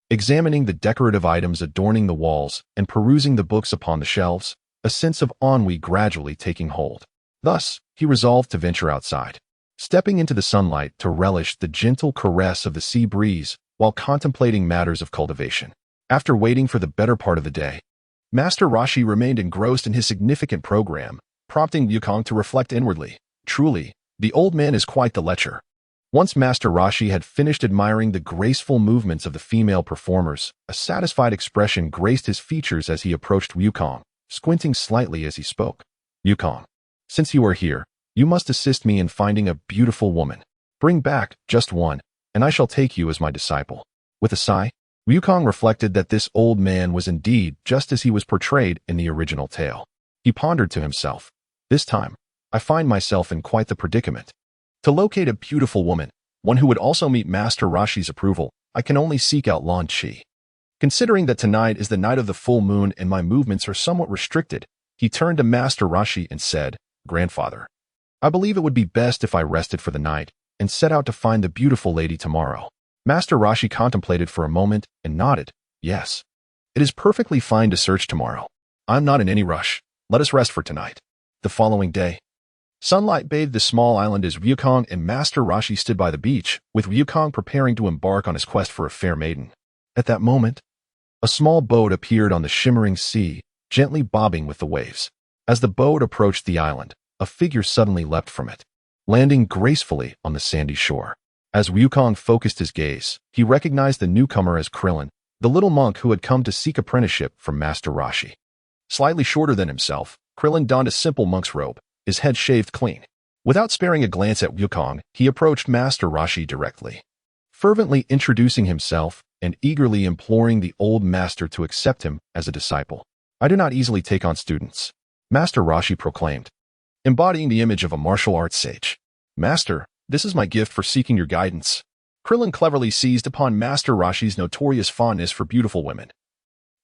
examining the decorative items adorning the walls and perusing the books upon the shelves, a sense of ennui gradually taking hold. Thus, he resolved to venture outside, stepping into the sunlight to relish the gentle caress of the sea breeze while contemplating matters of cultivation. After waiting for the better part of the day, Master Roshi remained engrossed in his significant program, prompting Wukong to reflect inwardly. Truly, the old man is quite the lecher. Once Master Roshi had finished admiring the graceful movements of the female performers, a satisfied expression graced his features as he approached Wukong, squinting slightly as he spoke. "Wukong, since you are here, you must assist me in finding a beautiful woman. Bring back just one, and I shall take you as my disciple." With a sigh, Wukong reflected that this old man was indeed just as he was portrayed in the original tale. He pondered to himself, "This time, I find myself in quite the predicament. To locate a beautiful woman, one who would also meet Master Roshi's approval, I can only seek out Lan Qi. Considering that tonight is the night of the full moon and my movements are somewhat restricted," he turned to Master Roshi and said, "Grandfather, I believe it would be best if I rested for the night and set out to find the beautiful lady tomorrow." Master Roshi contemplated for a moment and nodded, "Yes. It is perfectly fine to search tomorrow. I'm not in any rush. Let us rest for tonight." The following day, sunlight bathed the small island as Wukong and Master Roshi stood by the beach, with Wukong preparing to embark on his quest for a fair maiden. At that moment, a small boat appeared on the shimmering sea, gently bobbing with the waves. As the boat approached the island, a figure suddenly leapt from it, landing gracefully on the sandy shore. As Wukong focused his gaze, he recognized the newcomer as Krillin, the little monk who had come to seek apprenticeship from Master Roshi. Slightly shorter than himself, Krillin donned a simple monk's robe, his head shaved clean. Without sparing a glance at Wukong, he approached Master Roshi directly, fervently introducing himself and eagerly imploring the old master to accept him as a disciple. "I do not easily take on students," Master Roshi proclaimed, embodying the image of a martial arts sage. "Master, this is my gift for seeking your guidance." Krillin cleverly seized upon Master Roshi's notorious fondness for beautiful women,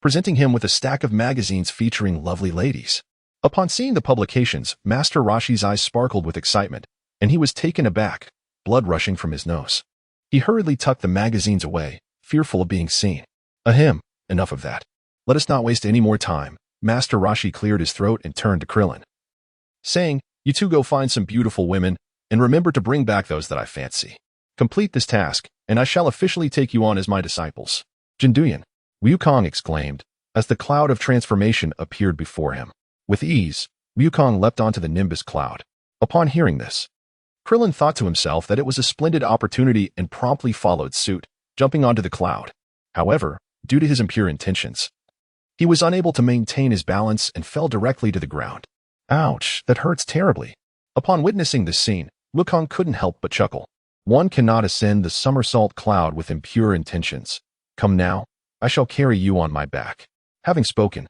presenting him with a stack of magazines featuring lovely ladies. Upon seeing the publications, Master Roshi's eyes sparkled with excitement, and he was taken aback, blood rushing from his nose. He hurriedly tucked the magazines away, fearful of being seen. "Ahem, enough of that. Let us not waste any more time." Master Roshi cleared his throat and turned to Krillin, saying, "You two go find some beautiful women, and remember to bring back those that I fancy. Complete this task, and I shall officially take you on as my disciples." "Jinduyan," Wukong exclaimed, as the cloud of transformation appeared before him. With ease, Wukong leapt onto the Nimbus cloud. Upon hearing this, Krillin thought to himself that it was a splendid opportunity and promptly followed suit, jumping onto the cloud. However, due to his impure intentions, he was unable to maintain his balance and fell directly to the ground. "Ouch, that hurts terribly." Upon witnessing this scene, Wukong couldn't help but chuckle. One cannot ascend the somersault cloud with impure intentions. "Come now, I shall carry you on my back." Having spoken,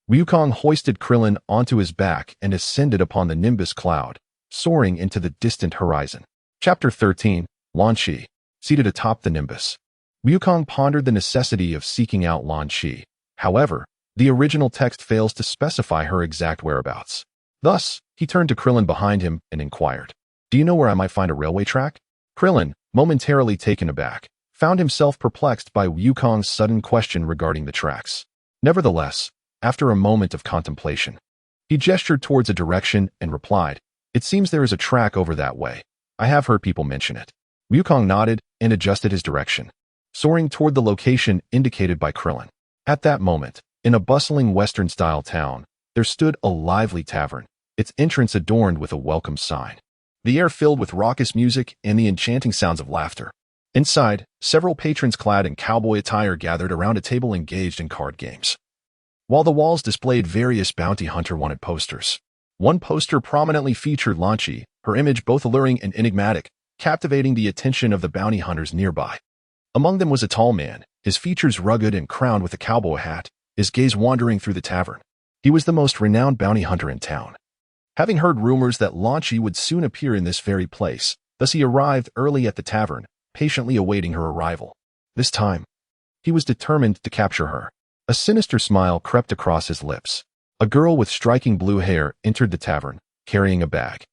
Wukong hoisted Krillin onto his back and ascended upon the Nimbus cloud, soaring into the distant horizon. Chapter 13, Lan Qi. Seated atop the Nimbus, Wukong pondered the necessity of seeking out Lan Qi. However, the original text fails to specify her exact whereabouts. Thus, he turned to Krillin behind him and inquired, "Do you know where I might find a railway track?" Krillin, momentarily taken aback, found himself perplexed by Wukong's sudden question regarding the tracks. Nevertheless, after a moment of contemplation, he gestured towards a direction and replied, "It seems there is a track over that way. I have heard people mention it." Wukong nodded and adjusted his direction, soaring toward the location indicated by Krillin. At that moment, in a bustling Western-style town, there stood a lively tavern, its entrance adorned with a welcome sign. The air filled with raucous music and the enchanting sounds of laughter. Inside, several patrons clad in cowboy attire gathered around a table engaged in card games, while the walls displayed various bounty hunter wanted posters. One poster prominently featured Lanchi, her image both alluring and enigmatic, captivating the attention of the bounty hunters nearby. Among them was a tall man, his features rugged and crowned with a cowboy hat, his gaze wandering through the tavern. He was the most renowned bounty hunter in town. Having heard rumors that Lanchi would soon appear in this very place, thus he arrived early at the tavern, patiently awaiting her arrival. This time, he was determined to capture her. A sinister smile crept across his lips. A girl with striking blue hair entered the tavern, carrying a bag.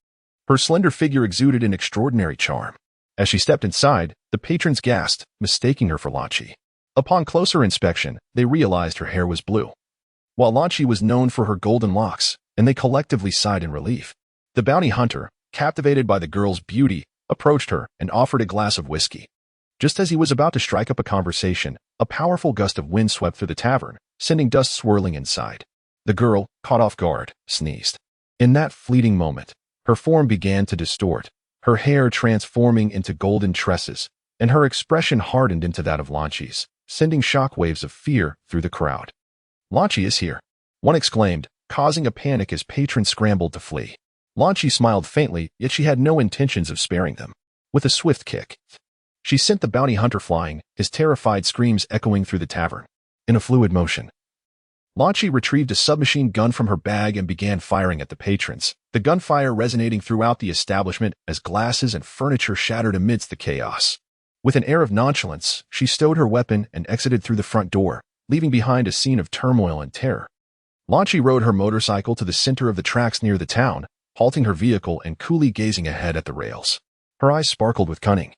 Her slender figure exuded an extraordinary charm. As she stepped inside, the patrons gasped, mistaking her for Lanchi. Upon closer inspection, they realized her hair was blue, while Lanchi was known for her golden locks, and they collectively sighed in relief. The bounty hunter, captivated by the girl's beauty, approached her and offered a glass of whiskey. Just as he was about to strike up a conversation, a powerful gust of wind swept through the tavern, sending dust swirling inside. The girl, caught off guard, sneezed. In that fleeting moment, her form began to distort, her hair transforming into golden tresses, and her expression hardened into that of Lanchi's, sending shockwaves of fear through the crowd. Lanchi is here, one exclaimed, causing a panic as patrons scrambled to flee. Lanchi smiled faintly, yet she had no intentions of sparing them. With a swift kick, she sent the bounty hunter flying, his terrified screams echoing through the tavern. In a fluid motion, Lanchi retrieved a submachine gun from her bag and began firing at the patrons, the gunfire resonating throughout the establishment as glasses and furniture shattered amidst the chaos. With an air of nonchalance, she stowed her weapon and exited through the front door, leaving behind a scene of turmoil and terror. Lanchi rode her motorcycle to the center of the tracks near the town, halting her vehicle and coolly gazing ahead at the rails. Her eyes sparkled with cunning,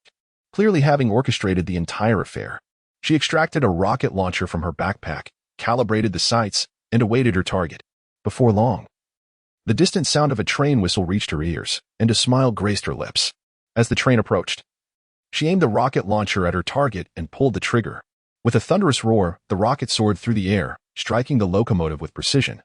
clearly having orchestrated the entire affair. She extracted a rocket launcher from her backpack, calibrated the sights, and awaited her target. Before long, the distant sound of a train whistle reached her ears, and a smile graced her lips. As the train approached, she aimed the rocket launcher at her target and pulled the trigger. With a thunderous roar, the rocket soared through the air, striking the locomotive with precision.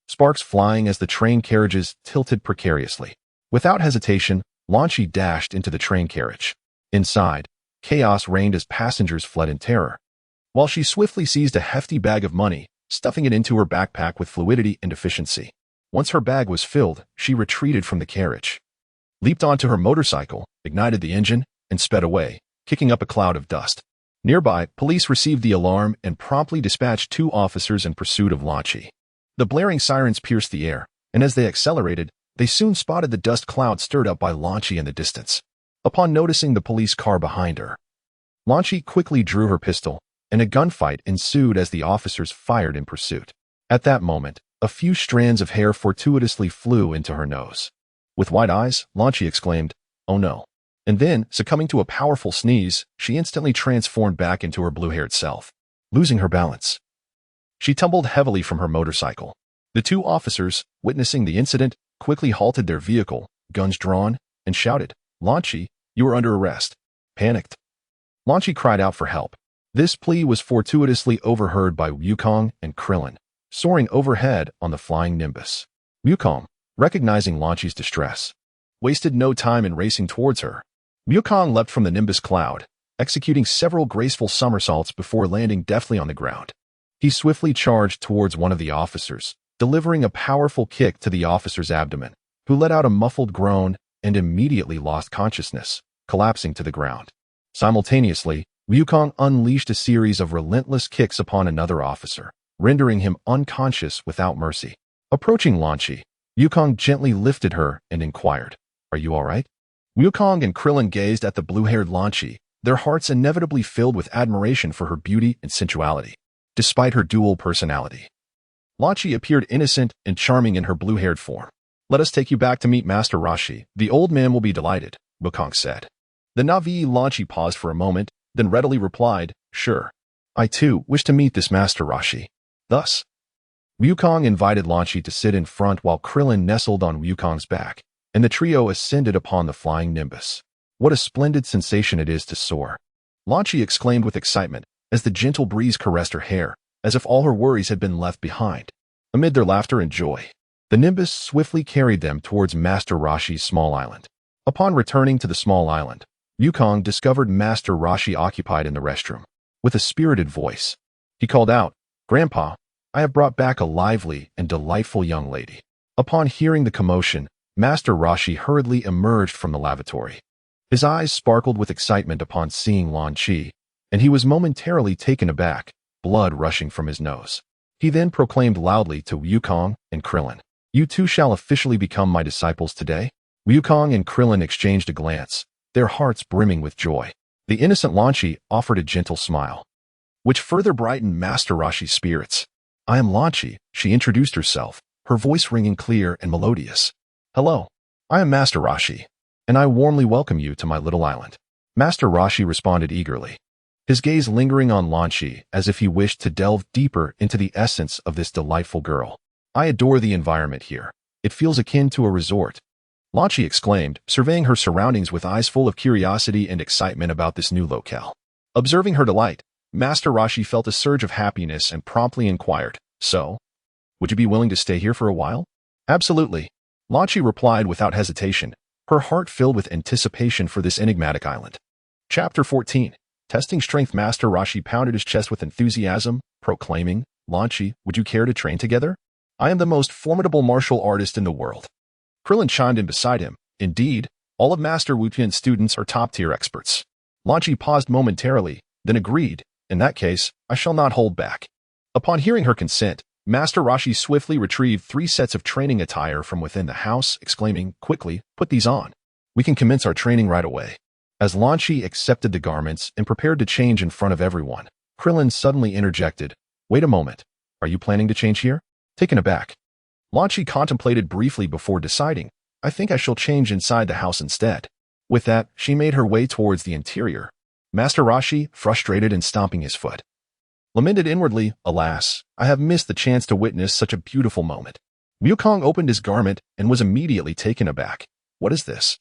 Sparks flying as the train carriages tilted precariously. Without hesitation, Lanchi dashed into the train carriage. Inside, chaos reigned as passengers fled in terror, while she swiftly seized a hefty bag of money, stuffing it into her backpack with fluidity and efficiency. Once her bag was filled, she retreated from the carriage, leaped onto her motorcycle, ignited the engine, and sped away, kicking up a cloud of dust. Nearby, police received the alarm and promptly dispatched 2 officers in pursuit of Lanchi. The blaring sirens pierced the air, and as they accelerated, they soon spotted the dust cloud stirred up by Lanchi in the distance. Upon noticing the police car behind her, Lanchi quickly drew her pistol, and a gunfight ensued as the officers fired in pursuit. At that moment, a few strands of hair fortuitously flew into her nose. With wide eyes, Lanchi exclaimed, "Oh no." And then, succumbing to a powerful sneeze, she instantly transformed back into her blue-haired self. Losing her balance, she tumbled heavily from her motorcycle. The 2 officers, witnessing the incident, quickly halted their vehicle, guns drawn, and shouted, "Lanchi, you are under arrest." Panicked, Lanchi cried out for help. This plea was fortuitously overheard by Wukong and Krillin, soaring overhead on the flying Nimbus. Wukong, recognizing Lanchi's distress, wasted no time in racing towards her. Wukong leapt from the Nimbus cloud, executing several graceful somersaults before landing deftly on the ground. He swiftly charged towards one of the officers, delivering a powerful kick to the officer's abdomen, who let out a muffled groan and immediately lost consciousness, collapsing to the ground. Simultaneously, Wukong unleashed a series of relentless kicks upon another officer, rendering him unconscious without mercy. Approaching Lanchi, Wukong gently lifted her and inquired, "Are you all right?" Wukong and Krillin gazed at the blue-haired Lanchi, their hearts inevitably filled with admiration for her beauty and sensuality. Despite her dual personality, Lanchi appeared innocent and charming in her blue-haired form. "Let us take you back to meet Master Rashi. The old man will be delighted," Wukong said. The Na'vi Lanchi paused for a moment, then readily replied, "Sure. I too wish to meet this Master Rashi." Thus, Wukong invited Lanchi to sit in front while Krillin nestled on Wukong's back, and the trio ascended upon the flying Nimbus. What a splendid sensation it is to soar, Lanchi exclaimed with excitement as the gentle breeze caressed her hair, as if all her worries had been left behind. Amid their laughter and joy, the Nimbus swiftly carried them towards Master Rashi's small island. Upon returning to the small island, Wukong discovered Master Rashi occupied in the restroom. With a spirited voice, he called out, "Grandpa, I have brought back a lively and delightful young lady." Upon hearing the commotion, Master Rashi hurriedly emerged from the lavatory. His eyes sparkled with excitement upon seeing Lan Qi, and he was momentarily taken aback, blood rushing from his nose. He then proclaimed loudly to Wukong and Krillin, "You two shall officially become my disciples today." Wukong and Krillin exchanged a glance, their hearts brimming with joy. The innocent Lan Qi offered a gentle smile, which further brightened Master Rashi's spirits. "I am Lan Qi," she introduced herself, her voice ringing clear and melodious. "Hello, I am Master Rashi, and I warmly welcome you to my little island." Master Rashi responded eagerly, his gaze lingering on Lan Qi as if he wished to delve deeper into the essence of this delightful girl. "I adore the environment here. It feels akin to a resort," Lan Qi exclaimed, surveying her surroundings with eyes full of curiosity and excitement about this new locale. Observing her delight, Master Rashi felt a surge of happiness and promptly inquired, "So, would you be willing to stay here for a while?" "Absolutely," Lan Qi replied without hesitation, her heart filled with anticipation for this enigmatic island. Chapter 14. Testing strength. Master Rashi pounded his chest with enthusiasm, proclaiming, "Lan Qi, would you care to train together? I am the most formidable martial artist in the world." Krillin chimed in beside him. "Indeed, all of Master Wu Tian's students are top-tier experts." Lan Qi paused momentarily, then agreed, "In that case, I shall not hold back." Upon hearing her consent, Master Rashi swiftly retrieved 3 sets of training attire from within the house, exclaiming, "Quickly, put these on. We can commence our training right away." As Lan Qi accepted the garments and prepared to change in front of everyone, Krillin suddenly interjected, "Wait a moment. Are you planning to change here?" Taken aback, Lan Qi contemplated briefly before deciding, "I think I shall change inside the house instead." With that, she made her way towards the interior. Master Rashi, frustrated and stomping his foot, lamented inwardly, "Alas, I have missed the chance to witness such a beautiful moment." Wukong opened his garment and was immediately taken aback. "What is this?"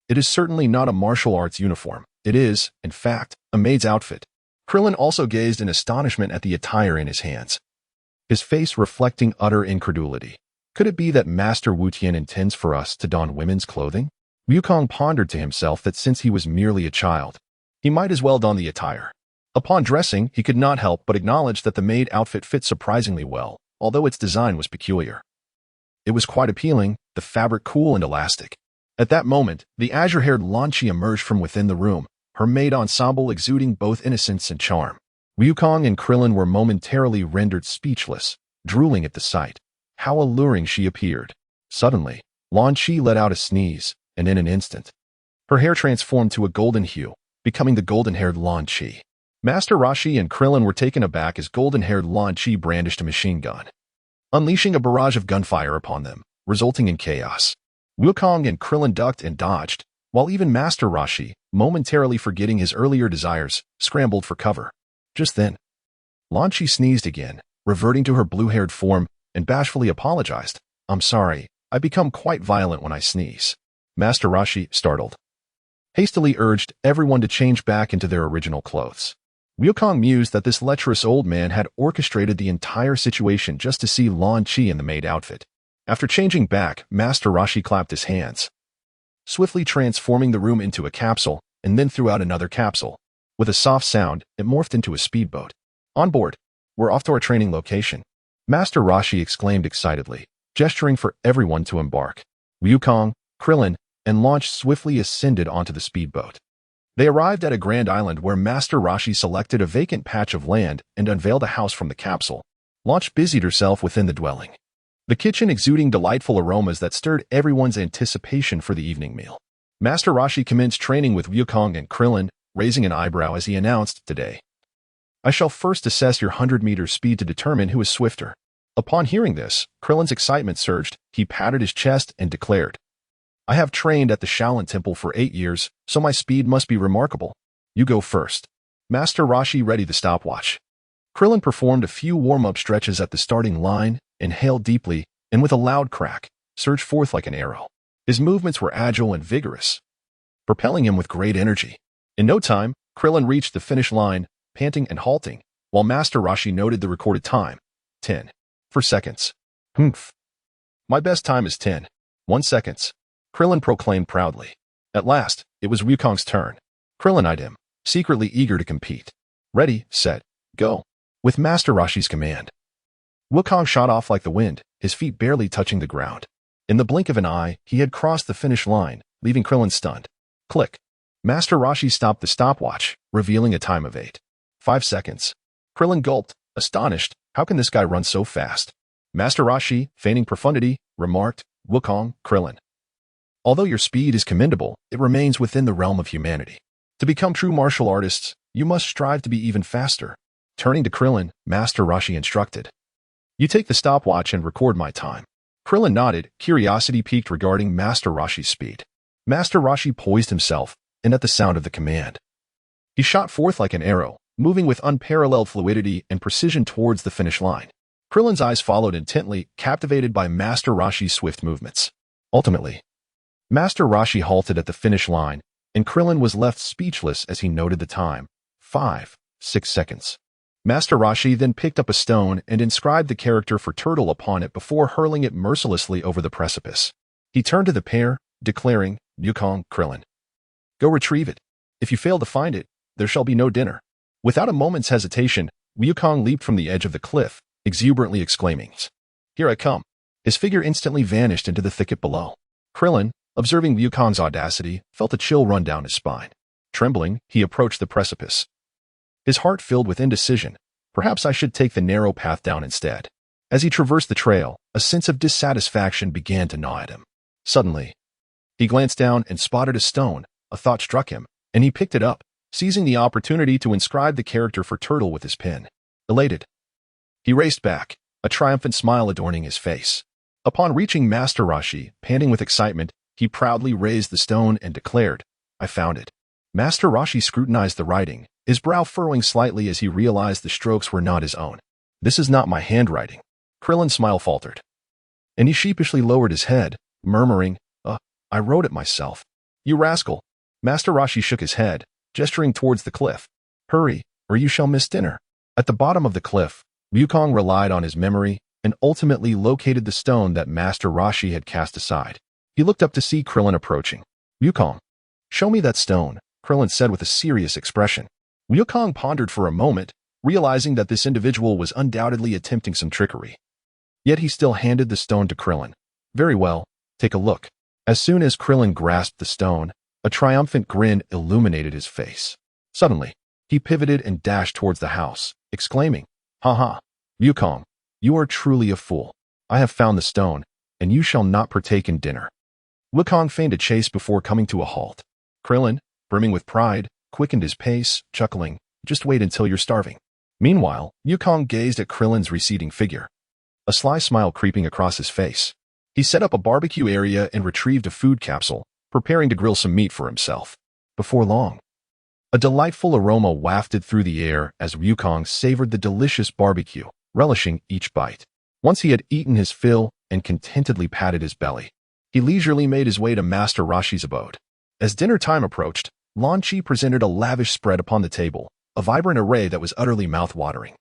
"It is certainly not a martial arts uniform. It is, in fact, a maid's outfit." Krillin also gazed in astonishment at the attire in his hands, his face reflecting utter incredulity. Could it be that Master Wu Tian intends for us to don women's clothing? Wukong pondered to himself that since he was merely a child, he might as well don the attire. Upon dressing, he could not help but acknowledge that the maid outfit fit surprisingly well, although its design was peculiar. It was quite appealing, the fabric cool and elastic. At that moment, the azure-haired Lan Qi emerged from within the room, her maid ensemble exuding both innocence and charm. Wukong and Krillin were momentarily rendered speechless, drooling at the sight. How alluring she appeared. Suddenly, Lan Qi let out a sneeze, and in an instant, her hair transformed to a golden hue, becoming the golden-haired Lan Qi. Master Rashi and Krillin were taken aback as golden-haired Lan Qi brandished a machine gun, unleashing a barrage of gunfire upon them, resulting in chaos. Wukong and Krillin ducked and dodged, while even Master Rashi, momentarily forgetting his earlier desires, scrambled for cover. Just then, Lan Qi sneezed again, reverting to her blue-haired form, and bashfully apologized. "I'm sorry, I become quite violent when I sneeze." Master Rashi, startled, hastily urged everyone to change back into their original clothes. Wukong mused that this lecherous old man had orchestrated the entire situation just to see Lan Qi in the maid outfit. After changing back, Master Rashi clapped his hands, swiftly transforming the room into a capsule, and then threw out another capsule. With a soft sound, it morphed into a speedboat. "On board. We're off to our training location." Master Rashi exclaimed excitedly, gesturing for everyone to embark. Wukong, Krillin, and Lan Qi swiftly ascended onto the speedboat. They arrived at a grand island where Master Rashi selected a vacant patch of land and unveiled a house from the capsule. Lan Qi busied herself within the dwelling, the kitchen exuding delightful aromas that stirred everyone's anticipation for the evening meal. Master Rashi commenced training with Wukong and Krillin, raising an eyebrow as he announced, "Today, I shall first assess your 100-meter speed to determine who is swifter." Upon hearing this, Krillin's excitement surged. He patted his chest and declared, "I have trained at the Shaolin Temple for 8 years, so my speed must be remarkable. You go first." Master Rashi readied the stopwatch. Krillin performed a few warm-up stretches at the starting line, inhaled deeply, and with a loud crack, surged forth like an arrow. His movements were agile and vigorous, propelling him with great energy. In no time, Krillin reached the finish line, panting and halting, while Master Rashi noted the recorded time, 10 seconds. "Humph. My best time is 10 seconds, Krillin proclaimed proudly. At last, it was Wukong's turn. Krillin eyed him, secretly eager to compete. "Ready, set, go." With Master Rashi's command, Wukong shot off like the wind, his feet barely touching the ground. In the blink of an eye, he had crossed the finish line, leaving Krillin stunned. Click. Master Roshi stopped the stopwatch, revealing a time of 8.5 seconds. Krillin gulped, astonished. How can this guy run so fast? Master Roshi, feigning profundity, remarked, Wukong, Krillin. Although your speed is commendable, it remains within the realm of humanity. To become true martial artists, you must strive to be even faster. Turning to Krillin, Master Roshi instructed. You take the stopwatch and record my time. Krillin nodded, curiosity piqued regarding Master Roshi's speed. Master Roshi poised himself, and at the sound of the command, he shot forth like an arrow, moving with unparalleled fluidity and precision towards the finish line. Krillin's eyes followed intently, captivated by Master Roshi's swift movements. Ultimately, Master Roshi halted at the finish line, and Krillin was left speechless as he noted the time. 5.6 seconds. Master Roshi then picked up a stone and inscribed the character for turtle upon it before hurling it mercilessly over the precipice. He turned to the pair, declaring, Wukong, Krillin, go retrieve it. If you fail to find it, there shall be no dinner. Without a moment's hesitation, Wukong leaped from the edge of the cliff, exuberantly exclaiming, Here I come. His figure instantly vanished into the thicket below. Krillin, observing Wukong's audacity, felt a chill run down his spine. Trembling, he approached the precipice. His heart filled with indecision. Perhaps I should take the narrow path down instead. As he traversed the trail, a sense of dissatisfaction began to gnaw at him. Suddenly, he glanced down and spotted a stone. A thought struck him, and he picked it up, seizing the opportunity to inscribe the character for turtle with his pen. Elated, he raced back, a triumphant smile adorning his face. Upon reaching Master Roshi, panting with excitement, he proudly raised the stone and declared, I found it. Master Roshi scrutinized the writing, his brow furrowing slightly as he realized the strokes were not his own. This is not my handwriting. Krillin's smile faltered, and he sheepishly lowered his head, murmuring, I wrote it myself. You rascal. Master Roshi shook his head, gesturing towards the cliff. Hurry, or you shall miss dinner. At the bottom of the cliff, Wukong relied on his memory and ultimately located the stone that Master Roshi had cast aside. He looked up to see Krillin approaching. Wukong, show me that stone, Krillin said with a serious expression. Wukong pondered for a moment, realizing that this individual was undoubtedly attempting some trickery. Yet he still handed the stone to Krillin. Very well, take a look. As soon as Krillin grasped the stone, a triumphant grin illuminated his face. Suddenly, he pivoted and dashed towards the house, exclaiming, Ha! Wukong, you are truly a fool. I have found the stone, and you shall not partake in dinner. Wukong feigned a chase before coming to a halt. Krillin, brimming with pride, quickened his pace, chuckling, just wait until you're starving. Meanwhile, Wukong gazed at Krillin's receding figure, a sly smile creeping across his face. He set up a barbecue area and retrieved a food capsule, preparing to grill some meat for himself. Before long, a delightful aroma wafted through the air as Wukong savored the delicious barbecue, relishing each bite. Once he had eaten his fill and contentedly patted his belly, he leisurely made his way to Master Roshi's abode. As dinner time approached, Lan Chi presented a lavish spread upon the table, a vibrant array that was utterly mouth-watering.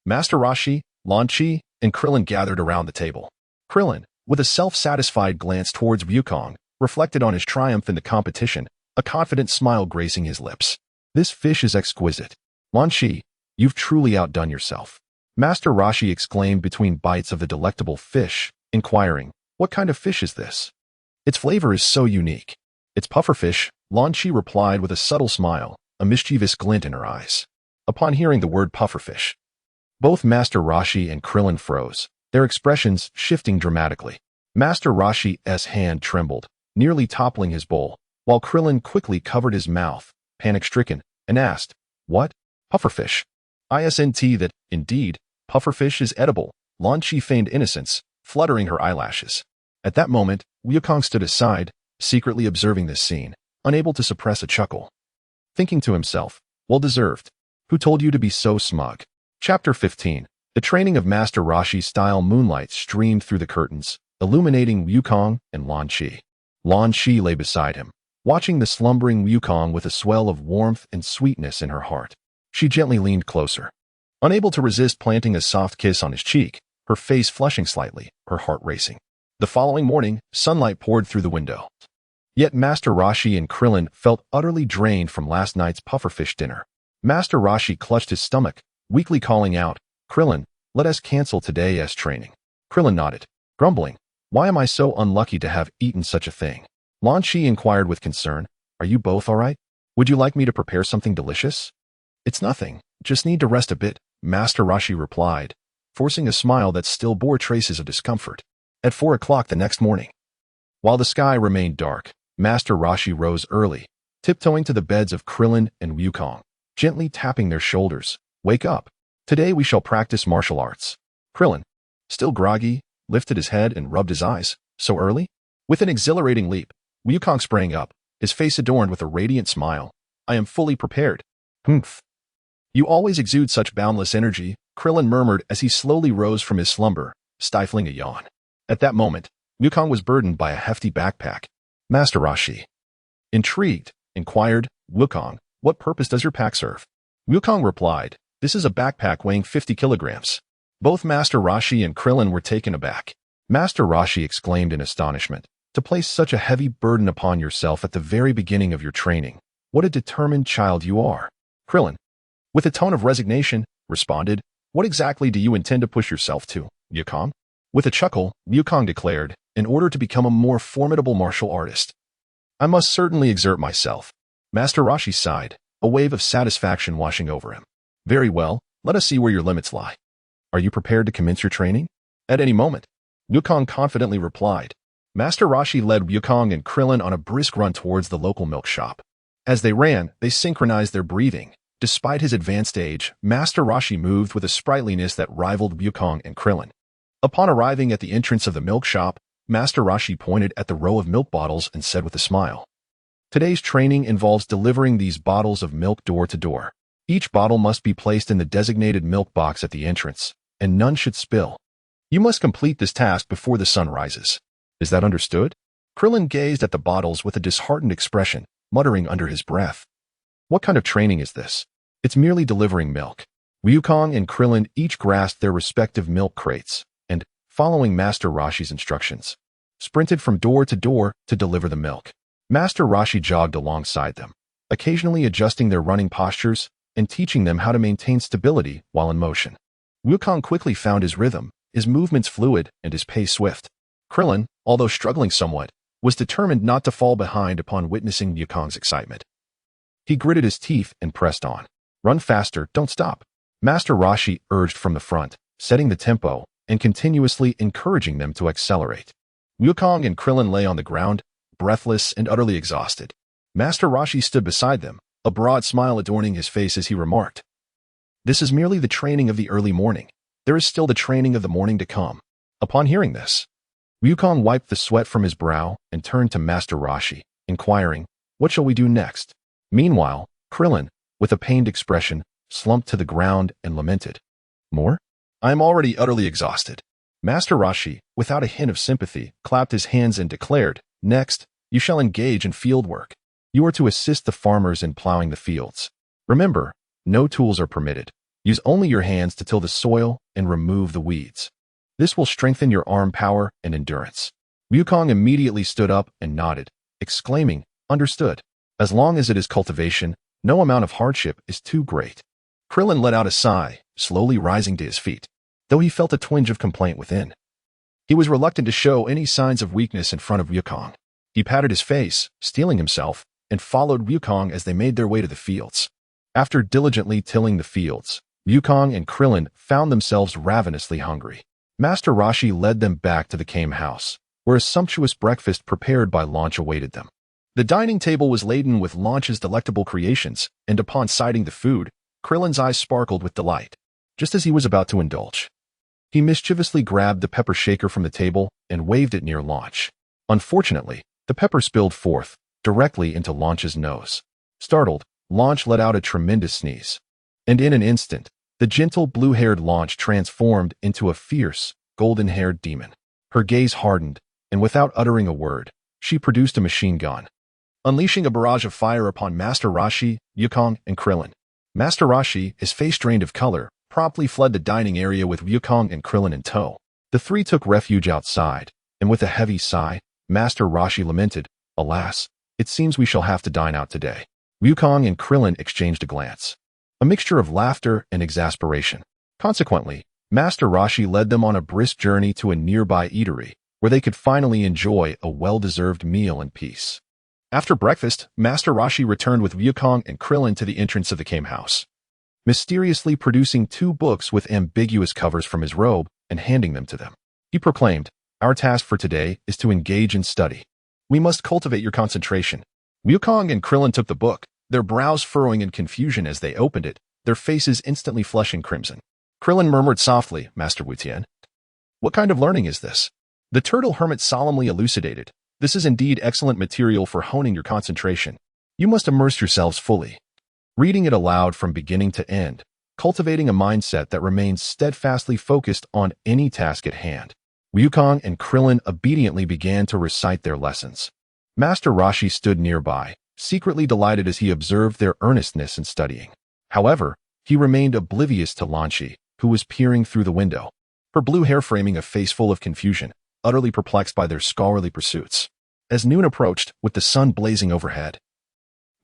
Master Roshi, Lan Chi, and Krillin gathered around the table. Krillin, with a self-satisfied glance towards Wukong, reflected on his triumph in the competition, a confident smile gracing his lips. This fish is exquisite. Lan Chi, you've truly outdone yourself. Master Roshi exclaimed between bites of the delectable fish, inquiring, what kind of fish is this? Its flavor is so unique. It's pufferfish, Lan Chi replied with a subtle smile, a mischievous glint in her eyes. Upon hearing the word pufferfish, both Master Roshi and Krillin froze, their expressions shifting dramatically. Master Roshi's hand trembled, nearly toppling his bowl, while Krillin quickly covered his mouth, panic-stricken, and asked, What? Pufferfish? Isn't that, indeed, pufferfish is edible? Lan Chi feigned innocence, fluttering her eyelashes. At that moment, Wukong stood aside, secretly observing this scene, unable to suppress a chuckle. Thinking to himself, well deserved. Who told you to be so smug? Chapter 15. The training of Master Roshi-style moonlight streamed through the curtains, illuminating Wukong and Lan Chi. Lan Chi lay beside him, watching the slumbering Wukong with a swell of warmth and sweetness in her heart. She gently leaned closer, unable to resist planting a soft kiss on his cheek, her face flushing slightly, her heart racing. The following morning, sunlight poured through the window. Yet Master Roshi and Krillin felt utterly drained from last night's pufferfish dinner. Master Roshi clutched his stomach, weakly calling out, Krillin, let us cancel today's training. Krillin nodded, grumbling, Why am I so unlucky to have eaten such a thing? Lan Shi inquired with concern. Are you both all right? Would you like me to prepare something delicious? It's nothing. Just need to rest a bit, Master Rashi replied, forcing a smile that still bore traces of discomfort. At 4 o'clock the next morning, while the sky remained dark, Master Rashi rose early, tiptoeing to the beds of Krillin and Wukong, gently tapping their shoulders. Wake up. Today we shall practice martial arts. Krillin, still groggy, lifted his head and rubbed his eyes. So early? With an exhilarating leap, Wukong sprang up, his face adorned with a radiant smile. I am fully prepared. Humph. You always exude such boundless energy, Krillin murmured as he slowly rose from his slumber, stifling a yawn. At that moment, Wukong was burdened by a hefty backpack. Master Rashi, intrigued, inquired, Wukong, what purpose does your pack serve? Wukong replied, this is a backpack weighing 50 kilograms. Both Master Rashi and Krillin were taken aback. Master Rashi exclaimed in astonishment, to place such a heavy burden upon yourself at the very beginning of your training. What a determined child you are. Krillin, with a tone of resignation, responded, what exactly do you intend to push yourself to, Wukong? With a chuckle, Wukong declared, in order to become a more formidable martial artist, I must certainly exert myself. Master Rashi sighed, a wave of satisfaction washing over him. Very well, let us see where your limits lie. Are you prepared to commence your training? At any moment, Wukong confidently replied. Master Rashi led Wukong and Krillin on a brisk run towards the local milk shop. As they ran, they synchronized their breathing. Despite his advanced age, Master Rashi moved with a sprightliness that rivaled Wukong and Krillin. Upon arriving at the entrance of the milk shop, Master Rashi pointed at the row of milk bottles and said with a smile, today's training involves delivering these bottles of milk door to door. Each bottle must be placed in the designated milk box at the entrance, and none should spill. You must complete this task before the sun rises. Is that understood? Krillin gazed at the bottles with a disheartened expression, muttering under his breath. What kind of training is this? It's merely delivering milk. Wukong and Krillin each grasped their respective milk crates, and, following Master Rashi's instructions, sprinted from door to deliver the milk. Master Rashi jogged alongside them, occasionally adjusting their running postures and teaching them how to maintain stability while in motion. Wukong quickly found his rhythm, his movements fluid and his pace swift. Krillin, although struggling somewhat, was determined not to fall behind upon witnessing Wukong's excitement. He gritted his teeth and pressed on. Run faster, don't stop. Master Rashi urged from the front, setting the tempo and continuously encouraging them to accelerate. Wukong and Krillin lay on the ground, breathless and utterly exhausted. Master Rashi stood beside them, a broad smile adorning his face as he remarked, this is merely the training of the early morning. There is still the training of the morning to come. Upon hearing this, Wukong wiped the sweat from his brow and turned to Master Rashi, inquiring, what shall we do next? Meanwhile, Krillin, with a pained expression, slumped to the ground and lamented, more? I am already utterly exhausted. Master Rashi, without a hint of sympathy, clapped his hands and declared, next, you shall engage in field work. You are to assist the farmers in plowing the fields. Remember, no tools are permitted. Use only your hands to till the soil and remove the weeds. This will strengthen your arm power and endurance. Wukong immediately stood up and nodded, exclaiming, understood. As long as it is cultivation, no amount of hardship is too great. Krillin let out a sigh, slowly rising to his feet, though he felt a twinge of complaint within. He was reluctant to show any signs of weakness in front of Wukong. He patted his face, steeling himself, and followed Wukong as they made their way to the fields. After diligently tilling the fields, Wukong and Krillin found themselves ravenously hungry. Master Rashi led them back to the Kame house, where a sumptuous breakfast prepared by Launch awaited them. The dining table was laden with Launch's delectable creations, and upon sighting the food, Krillin's eyes sparkled with delight. Just as he was about to indulge, he mischievously grabbed the pepper shaker from the table and waved it near Launch. Unfortunately, the pepper spilled forth, directly into Launch's nose. Startled, Launch let out a tremendous sneeze. And in an instant, the gentle blue-haired Launch transformed into a fierce, golden-haired demon. Her gaze hardened, and without uttering a word, she produced a machine gun, unleashing a barrage of fire upon Master Rashi, Wukong, and Krillin. Master Rashi, his face drained of color, promptly fled the dining area with Wukong and Krillin in tow. The three took refuge outside, and with a heavy sigh, Master Rashi lamented, alas, it seems we shall have to dine out today. Wukong and Krillin exchanged a glance, a mixture of laughter and exasperation. Consequently, Master Rashi led them on a brisk journey to a nearby eatery, where they could finally enjoy a well-deserved meal in peace. After breakfast, Master Roshi returned with Wukong and Krillin to the entrance of the game house, mysteriously producing 2 books with ambiguous covers from his robe and handing them to them. He proclaimed, "Our task for today is to engage in study. We must cultivate your concentration." Wukong and Krillin took the book, their brows furrowing in confusion as they opened it, their faces instantly flushing crimson. Krillin murmured softly, "Master Wutian, what kind of learning is this?" The turtle hermit solemnly elucidated, "This is indeed excellent material for honing your concentration. You must immerse yourselves fully, reading it aloud from beginning to end, cultivating a mindset that remains steadfastly focused on any task at hand." Wukong and Krillin obediently began to recite their lessons. Master Roshi stood nearby, secretly delighted as he observed their earnestness in studying. However, he remained oblivious to Lan Shi, who was peering through the window, her blue hair framing a face full of confusion, utterly perplexed by their scholarly pursuits. As noon approached, with the sun blazing overhead,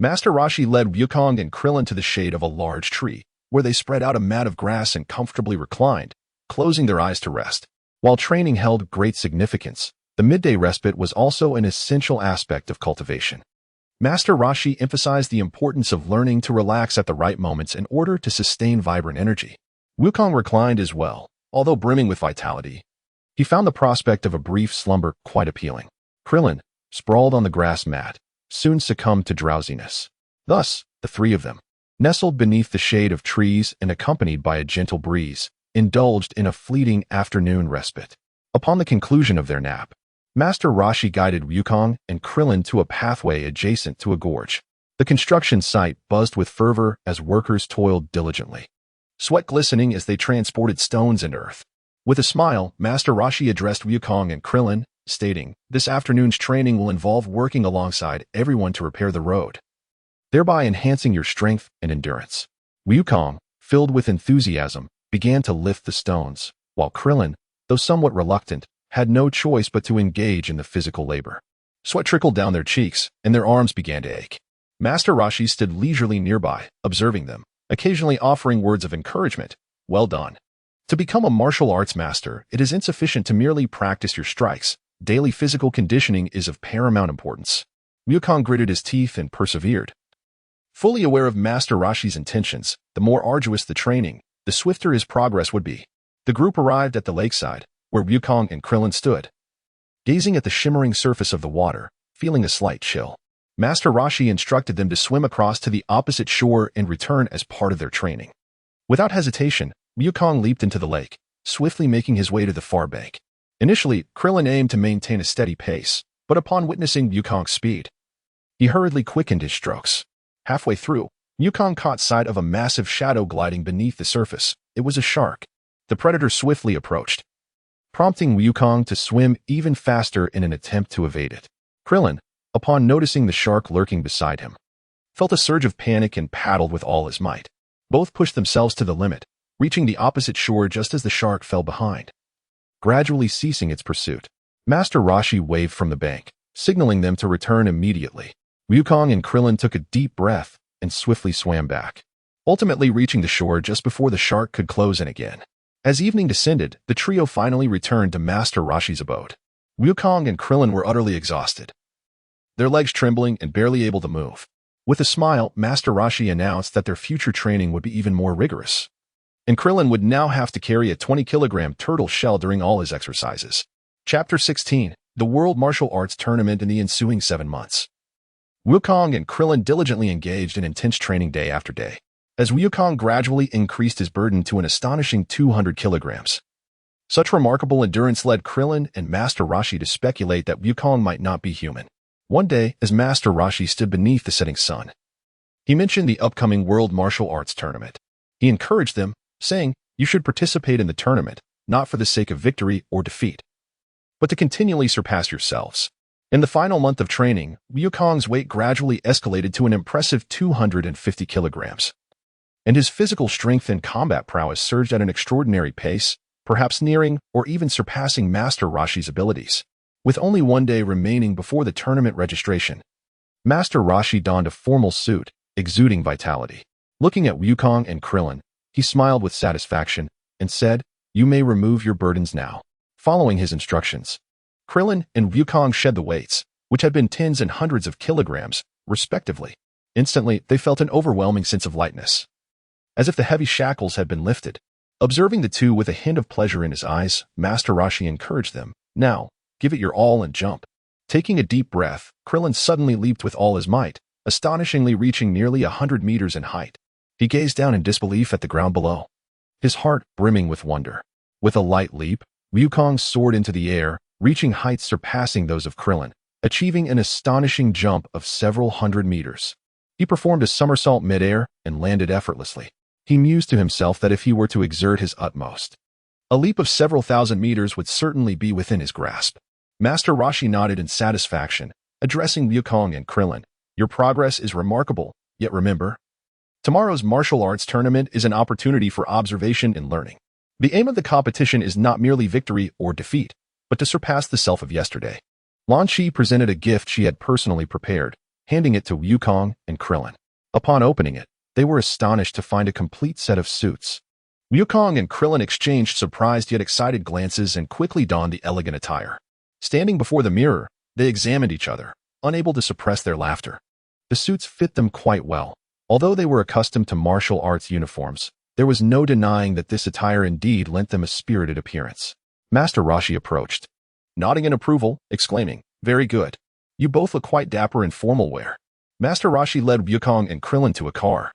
Master Roshi led Wukong and Krillin to the shade of a large tree, where they spread out a mat of grass and comfortably reclined, closing their eyes to rest. While training held great significance, the midday respite was also an essential aspect of cultivation. Master Roshi emphasized the importance of learning to relax at the right moments in order to sustain vibrant energy. Wukong reclined as well, although brimming with vitality. He found the prospect of a brief slumber quite appealing. Krillin, sprawled on the grass mat, soon succumbed to drowsiness. Thus, the 3 of them, nestled beneath the shade of trees and accompanied by a gentle breeze, indulged in a fleeting afternoon respite. Upon the conclusion of their nap, Master Roshi guided Wukong and Krillin to a pathway adjacent to a gorge. The construction site buzzed with fervor as workers toiled diligently, sweat glistening as they transported stones and earth. With a smile, Master Roshi addressed Wukong and Krillin, stating, "This afternoon's training will involve working alongside everyone to repair the road, thereby enhancing your strength and endurance." Wukong, filled with enthusiasm, began to lift the stones, while Krillin, though somewhat reluctant, had no choice but to engage in the physical labor. Sweat trickled down their cheeks, and their arms began to ache. Master Roshi stood leisurely nearby, observing them, occasionally offering words of encouragement. "Well done. To become a martial arts master, it is insufficient to merely practice your strikes. Daily physical conditioning is of paramount importance." Wukong gritted his teeth and persevered. Fully aware of Master Roshi's intentions, the more arduous the training, the swifter his progress would be. The group arrived at the lakeside, where Wukong and Krillin stood, gazing at the shimmering surface of the water, feeling a slight chill. Master Roshi instructed them to swim across to the opposite shore and return as part of their training. Without hesitation, Wukong leaped into the lake, swiftly making his way to the far bank. Initially, Krillin aimed to maintain a steady pace, but upon witnessing Wukong's speed, he hurriedly quickened his strokes. Halfway through, Wukong caught sight of a massive shadow gliding beneath the surface. It was a shark. The predator swiftly approached, prompting Wukong to swim even faster in an attempt to evade it. Krillin, upon noticing the shark lurking beside him, felt a surge of panic and paddled with all his might. Both pushed themselves to the limit, reaching the opposite shore just as the shark fell behind, gradually ceasing its pursuit. Master Roshi waved from the bank, signaling them to return immediately. Wukong and Krillin took a deep breath and swiftly swam back, ultimately reaching the shore just before the shark could close in again. As evening descended, the trio finally returned to Master Roshi's abode. Wukong and Krillin were utterly exhausted, their legs trembling and barely able to move. With a smile, Master Roshi announced that their future training would be even more rigorous, and Krillin would now have to carry a 20-kilogram turtle shell during all his exercises. Chapter 16. The World Martial Arts Tournament in the ensuing 7 months. Wukong and Krillin diligently engaged in intense training day after day, as Wukong gradually increased his burden to an astonishing 200 kilograms. Such remarkable endurance led Krillin and Master Roshi to speculate that Wukong might not be human. One day, as Master Roshi stood beneath the setting sun, he mentioned the upcoming World Martial Arts Tournament. He encouraged them, saying, "You should participate in the tournament, not for the sake of victory or defeat, but to continually surpass yourselves." In the final month of training, Wukong's weight gradually escalated to an impressive 250 kilograms, and his physical strength and combat prowess surged at an extraordinary pace, perhaps nearing or even surpassing Master Roshi's abilities. With only one day remaining before the tournament registration, Master Roshi donned a formal suit, exuding vitality. Looking at Wukong and Krillin, he smiled with satisfaction and said, "You may remove your burdens now." Following his instructions, Krillin and Wukong shed the weights, which had been tens and hundreds of kilograms, respectively. Instantly, they felt an overwhelming sense of lightness, as if the heavy shackles had been lifted. Observing the two with a hint of pleasure in his eyes, Master Roshi encouraged them. Now, give it your all and jump. Taking a deep breath, Krillin suddenly leaped with all his might, astonishingly reaching nearly 100 meters in height. He gazed down in disbelief at the ground below, his heart brimming with wonder. With a light leap, Wukong soared into the air, reaching heights surpassing those of Krillin, achieving an astonishing jump of several hundred meters. He performed a somersault midair and landed effortlessly. He mused to himself that if he were to exert his utmost, a leap of several thousand meters would certainly be within his grasp. Master Roshi nodded in satisfaction, addressing Wukong and Krillin. Your progress is remarkable, yet remember, tomorrow's martial arts tournament is an opportunity for observation and learning. The aim of the competition is not merely victory or defeat, but to surpass the self of yesterday. Lan Shi presented a gift she had personally prepared, handing it to Wukong and Krillin. Upon opening it, they were astonished to find a complete set of suits. Wukong and Krillin exchanged surprised yet excited glances and quickly donned the elegant attire. Standing before the mirror, they examined each other, unable to suppress their laughter. The suits fit them quite well. Although they were accustomed to martial arts uniforms, there was no denying that this attire indeed lent them a spirited appearance. Master Roshi approached, nodding in approval, exclaiming, "Very good. You both look quite dapper in formal wear." Master Roshi led Wukong and Krillin to a car,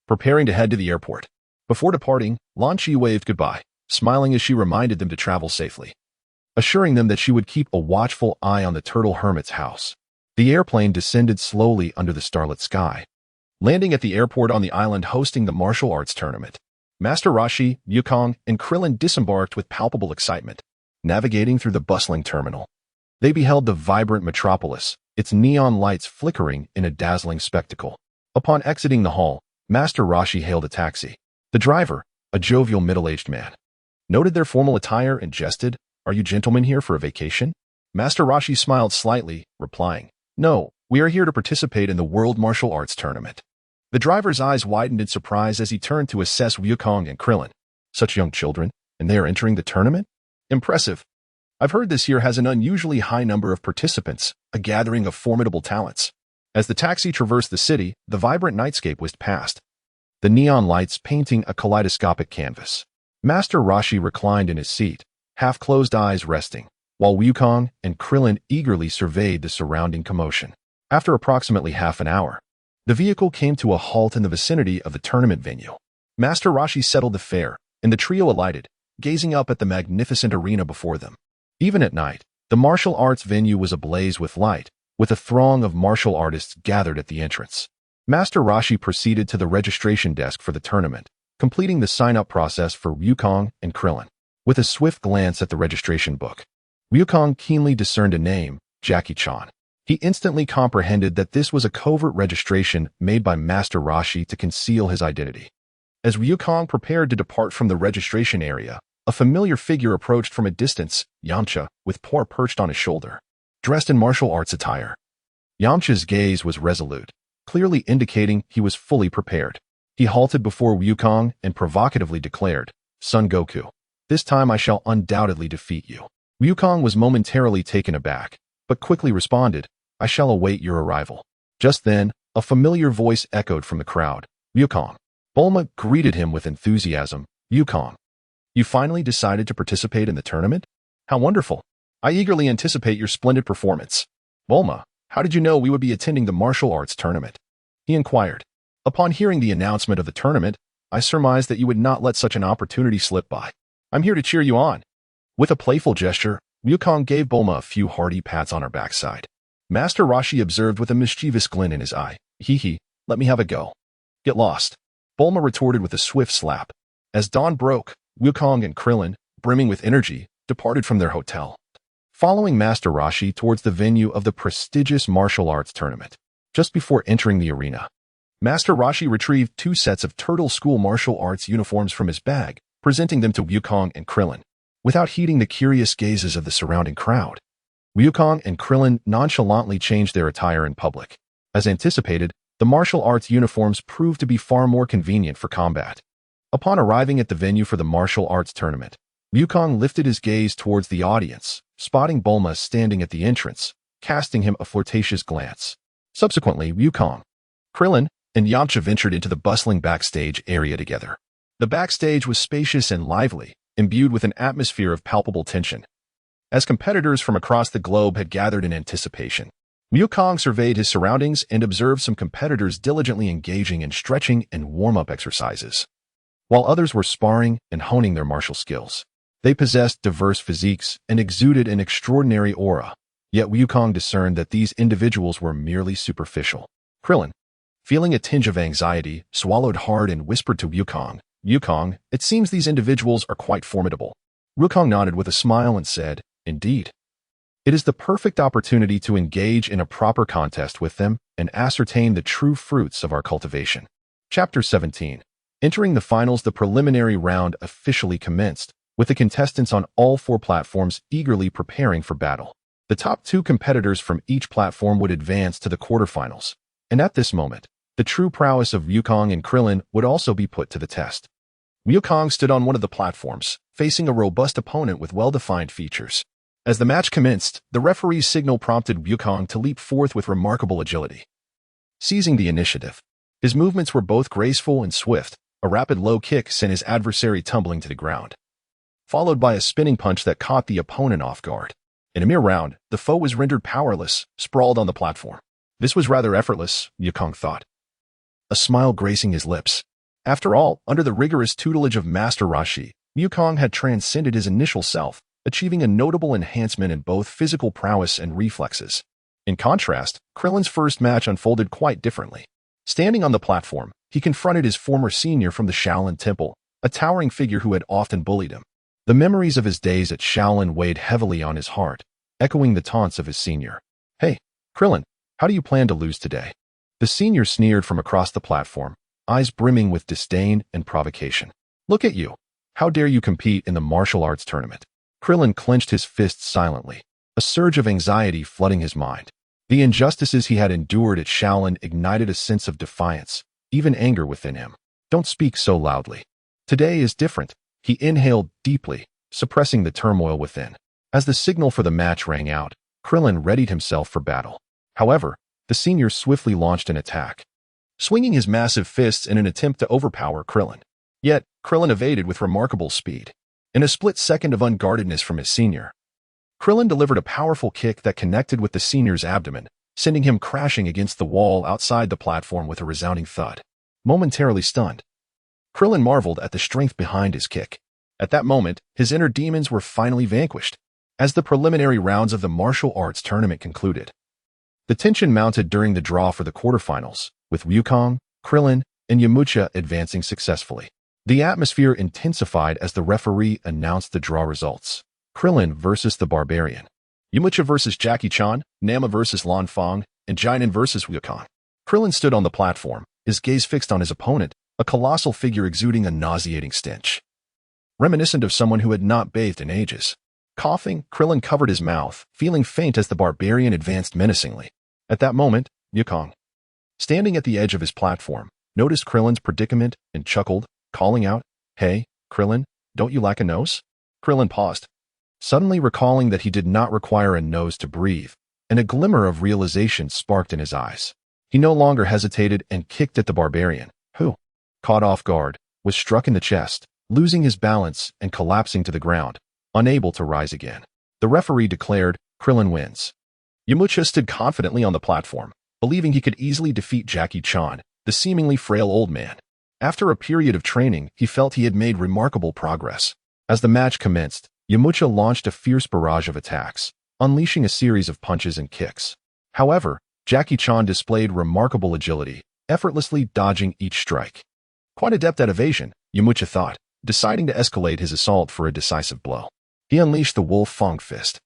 preparing to head to the airport. Before departing, Lan Shi waved goodbye, smiling as she reminded them to travel safely, assuring them that she would keep a watchful eye on the Turtle Hermit's house. The airplane descended slowly under the starlit sky, landing at the airport on the island hosting the martial arts tournament. Master Roshi, Wukong, and Krillin disembarked with palpable excitement. Navigating through the bustling terminal, they beheld the vibrant metropolis, its neon lights flickering in a dazzling spectacle. Upon exiting the hall, Master Roshi hailed a taxi. The driver, a jovial middle-aged man, noted their formal attire and jested, "Are you gentlemen here for a vacation?" Master Roshi smiled slightly, replying, "No, we are here to participate in the World Martial Arts Tournament." The driver's eyes widened in surprise as he turned to assess Wukong and Krillin. Such young children, and they are entering the tournament? Impressive. I've heard this year has an unusually high number of participants, a gathering of formidable talents. As the taxi traversed the city, the vibrant nightscape whizzed past, the neon lights painting a kaleidoscopic canvas. Master Roshi reclined in his seat, half-closed eyes resting, while Wukong and Krillin eagerly surveyed the surrounding commotion. After approximately half an hour, the vehicle came to a halt in the vicinity of the tournament venue. Master Roshi settled the fare, and the trio alighted, gazing up at the magnificent arena before them. Even at night, the martial arts venue was ablaze with light, with a throng of martial artists gathered at the entrance. Master Roshi proceeded to the registration desk for the tournament, completing the sign-up process for Wukong and Krillin. With a swift glance at the registration book, Wukong keenly discerned a name, Jackie Chan. He instantly comprehended that this was a covert registration made by Master Roshi to conceal his identity. As Wukong prepared to depart from the registration area, a familiar figure approached from a distance, Yamcha, with paw perched on his shoulder, dressed in martial arts attire. Yamcha's gaze was resolute, clearly indicating he was fully prepared. He halted before Wukong and provocatively declared, "Son Goku, this time I shall undoubtedly defeat you." Wukong was momentarily taken aback, but quickly responded, "I shall await your arrival." Just then, a familiar voice echoed from the crowd, "Wukong." Bulma greeted him with enthusiasm, "Wukong, you finally decided to participate in the tournament? How wonderful. I eagerly anticipate your splendid performance." "Bulma, how did you know we would be attending the martial arts tournament?" he inquired. "Upon hearing the announcement of the tournament, I surmised that you would not let such an opportunity slip by. I'm here to cheer you on." With a playful gesture, Wukong gave Bulma a few hearty pats on her backside. Master Roshi observed with a mischievous glint in his eye, "Hee, let me have a go." "Get lost." Bulma retorted with a swift slap. As dawn broke, Wukong and Krillin, brimming with energy, departed from their hotel, following Master Roshi towards the venue of the prestigious martial arts tournament. Just before entering the arena, Master Roshi retrieved 2 sets of Turtle School martial arts uniforms from his bag, presenting them to Wukong and Krillin. Without heeding the curious gazes of the surrounding crowd, Wukong and Krillin nonchalantly changed their attire in public. As anticipated, the martial arts uniforms proved to be far more convenient for combat. Upon arriving at the venue for the martial arts tournament, Wukong lifted his gaze towards the audience, spotting Bulma standing at the entrance, casting him a flirtatious glance. Subsequently, Wukong, Krillin, and Yamcha ventured into the bustling backstage area together. The backstage was spacious and lively, imbued with an atmosphere of palpable tension. As competitors from across the globe had gathered in anticipation, Wukong surveyed his surroundings and observed some competitors diligently engaging in stretching and warm-up exercises, while others were sparring and honing their martial skills. They possessed diverse physiques and exuded an extraordinary aura, yet Wukong discerned that these individuals were merely superficial. Krillin, feeling a tinge of anxiety, swallowed hard and whispered to Wukong, "Wukong, it seems these individuals are quite formidable." Wukong nodded with a smile and said, "Indeed. It is the perfect opportunity to engage in a proper contest with them and ascertain the true fruits of our cultivation." Chapter 17. Entering the finals, the preliminary round officially commenced, with the contestants on all 4 platforms eagerly preparing for battle. The top 2 competitors from each platform would advance to the quarterfinals, and at this moment, the true prowess of Wukong and Krillin would also be put to the test. Wukong stood on one of the platforms, facing a robust opponent with well-defined features. As the match commenced, the referee's signal prompted Wukong to leap forth with remarkable agility. Seizing the initiative, his movements were both graceful and swift. A rapid low kick sent his adversary tumbling to the ground, followed by a spinning punch that caught the opponent off guard. In a mere round, the foe was rendered powerless, sprawled on the platform. This was rather effortless, Wukong thought, a smile gracing his lips. After all, under the rigorous tutelage of Master Roshi, Wukong had transcended his initial self, achieving a notable enhancement in both physical prowess and reflexes. In contrast, Krillin's first match unfolded quite differently. Standing on the platform, he confronted his former senior from the Shaolin Temple, a towering figure who had often bullied him. The memories of his days at Shaolin weighed heavily on his heart, echoing the taunts of his senior. "Hey, Krillin, how do you plan to lose today?" The senior sneered from across the platform, eyes brimming with disdain and provocation. "Look at you. How dare you compete in the martial arts tournament?" Krillin clenched his fists silently, a surge of anxiety flooding his mind. The injustices he had endured at Shaolin ignited a sense of defiance, even anger within him. "Don't speak so loudly. Today is different." He inhaled deeply, suppressing the turmoil within. As the signal for the match rang out, Krillin readied himself for battle. However, the senior swiftly launched an attack, swinging his massive fists in an attempt to overpower Krillin. Yet, Krillin evaded with remarkable speed. In a split second of unguardedness from his senior, Krillin delivered a powerful kick that connected with the senior's abdomen, sending him crashing against the wall outside the platform with a resounding thud. Momentarily stunned, Krillin marveled at the strength behind his kick. At that moment, his inner demons were finally vanquished. As the preliminary rounds of the martial arts tournament concluded, the tension mounted during the draw for the quarterfinals, with Wukong, Krillin, and Yamcha advancing successfully. The atmosphere intensified as the referee announced the draw results. Krillin versus the Barbarian, Yamcha versus Jackie Chan, Nama versus Lan Fang, and Jinan versus Wukong. Krillin stood on the platform, his gaze fixed on his opponent, a colossal figure exuding a nauseating stench, reminiscent of someone who had not bathed in ages. Coughing, Krillin covered his mouth, feeling faint as the Barbarian advanced menacingly. At that moment, Wukong, standing at the edge of his platform, noticed Krillin's predicament and chuckled, calling out, "Hey, Krillin, don't you lack a nose?" Krillin paused, suddenly recalling that he did not require a nose to breathe, and a glimmer of realization sparked in his eyes. He no longer hesitated and kicked at the Barbarian, who, caught off guard, was struck in the chest, losing his balance and collapsing to the ground, unable to rise again. The referee declared, "Krillin wins." Yamcha stood confidently on the platform, believing he could easily defeat Jackie Chan, the seemingly frail old man. After a period of training, he felt he had made remarkable progress. As the match commenced, Yamcha launched a fierce barrage of attacks, unleashing a series of punches and kicks. However, Jackie Chan displayed remarkable agility, effortlessly dodging each strike. Quite adept at evasion, Yamcha thought, deciding to escalate his assault for a decisive blow. He unleashed the Wolf Fang Fist,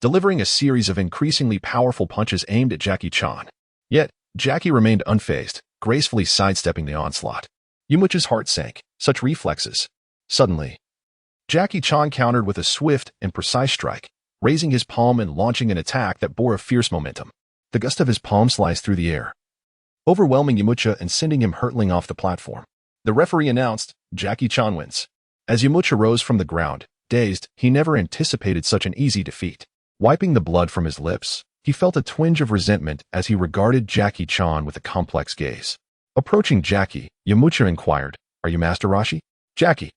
delivering a series of increasingly powerful punches aimed at Jackie Chan. Yet, Jackie remained unfazed, gracefully sidestepping the onslaught. Yamcha's heart sank. Such reflexes. Suddenly, Jackie Chan countered with a swift and precise strike, raising his palm and launching an attack that bore a fierce momentum. The gust of his palm sliced through the air, overwhelming Yamcha and sending him hurtling off the platform. The referee announced, "Jackie Chan wins." As Yamcha rose from the ground, Dazed, he never anticipated such an easy defeat. Wiping the blood from his lips, he felt a twinge of resentment as he regarded Jackie Chan with a complex gaze. Approaching Jackie, Yamcha inquired, "Are you Master Roshi?" Jackie,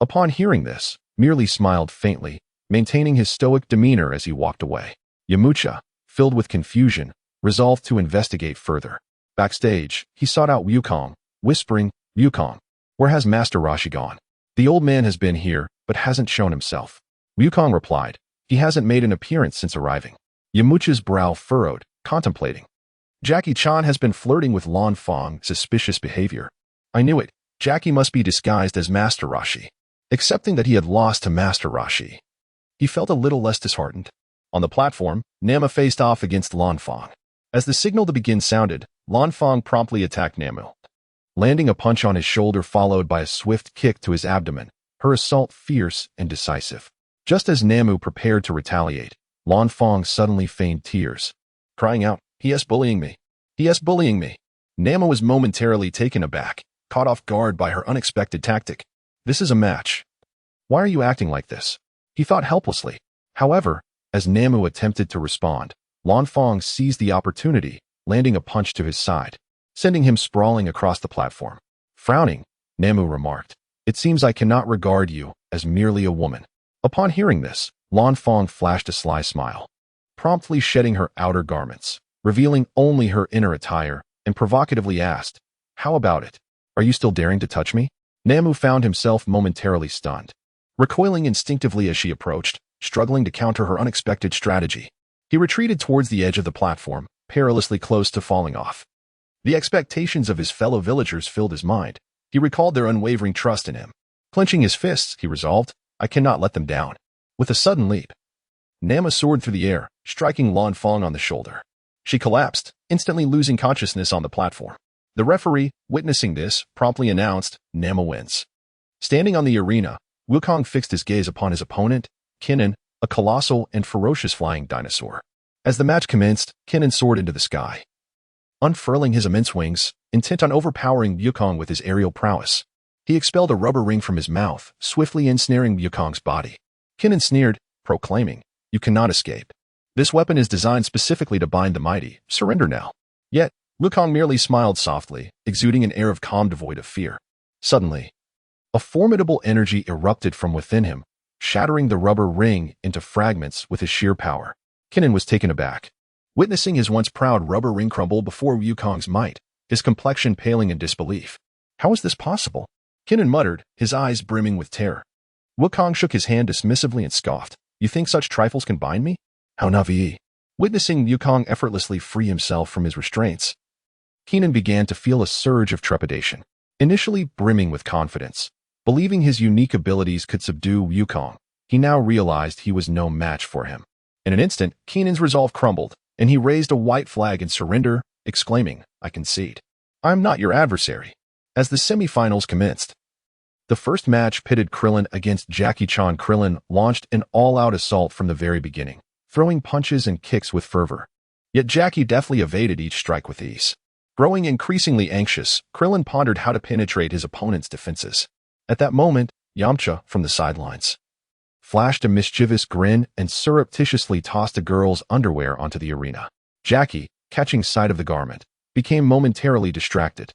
upon hearing this, merely smiled faintly, maintaining his stoic demeanor as he walked away. Yamcha, filled with confusion, resolved to investigate further. Backstage, he sought out Wukong, whispering, "Wukong, where has Master Roshi gone? The old man has been here, but hasn't shown himself." Wukong replied, "He hasn't made an appearance since arriving." Yamcha's brow furrowed, contemplating. Jackie Chan has been flirting with Lan Fang, suspicious behavior. I knew it. Jackie must be disguised as Master Roshi. Accepting that he had lost to Master Roshi, he felt a little less disheartened. On the platform, Nama faced off against Lan Fang. As the signal to begin sounded, Lan Fang promptly attacked Namu, landing a punch on his shoulder followed by a swift kick to his abdomen, her assault fierce and decisive. Just as Namu prepared to retaliate, Lan Fang suddenly feigned tears, crying out, "He is bullying me! He is bullying me!" Namu was momentarily taken aback, caught off guard by her unexpected tactic. "This is a match. Why are you acting like this?" he thought helplessly. However, as Namu attempted to respond, Lan Fang seized the opportunity, landing a punch to his side, sending him sprawling across the platform. Frowning, Namu remarked, "It seems I cannot regard you as merely a woman." Upon hearing this, Lan Fang flashed a sly smile, promptly shedding her outer garments, revealing only her inner attire, and provocatively asked, "How about it? Are you still daring to touch me?" Namu found himself momentarily stunned, recoiling instinctively as she approached, struggling to counter her unexpected strategy. He retreated towards the edge of the platform, perilously close to falling off. The expectations of his fellow villagers filled his mind. He recalled their unwavering trust in him. Clenching his fists, he resolved, "I cannot let them down." With a sudden leap, Nama soared through the air, striking Lan Fang on the shoulder. She collapsed, instantly losing consciousness on the platform. The referee, witnessing this, promptly announced, "Nama wins." Standing on the arena, Wukong fixed his gaze upon his opponent, Kinnan, a colossal and ferocious flying dinosaur. As the match commenced, Kinnan soared into the sky, unfurling his immense wings, intent on overpowering Wukong with his aerial prowess. He expelled a rubber ring from his mouth, swiftly ensnaring Wukong's body. Kinnan sneered, proclaiming, "You cannot escape. This weapon is designed specifically to bind the mighty. Surrender now." Yet, Wukong merely smiled softly, exuding an air of calm devoid of fear. Suddenly, a formidable energy erupted from within him, shattering the rubber ring into fragments with his sheer power. Kinnan was taken aback, witnessing his once proud rubber ring crumble before Wukong's might, his complexion paling in disbelief. "How is this possible?" Kinnan muttered, his eyes brimming with terror. Wukong shook his hand dismissively and scoffed, "You think such trifles can bind me? How naive." Witnessing Wukong effortlessly free himself from his restraints, Kinnan began to feel a surge of trepidation. Initially brimming with confidence, believing his unique abilities could subdue Wukong, he now realized he was no match for him. In an instant, Kinnan's resolve crumbled, and he raised a white flag in surrender, exclaiming, "I concede. I am not your adversary." As the semifinals commenced, the first match pitted Krillin against Jackie Chan. Krillin launched an all-out assault from the very beginning, throwing punches and kicks with fervor. Yet Jackie deftly evaded each strike with ease. Growing increasingly anxious, Krillin pondered how to penetrate his opponent's defenses. At that moment, Yamcha, from the sidelines, flashed a mischievous grin and surreptitiously tossed a girl's underwear onto the arena. Jackie, catching sight of the garment, became momentarily distracted,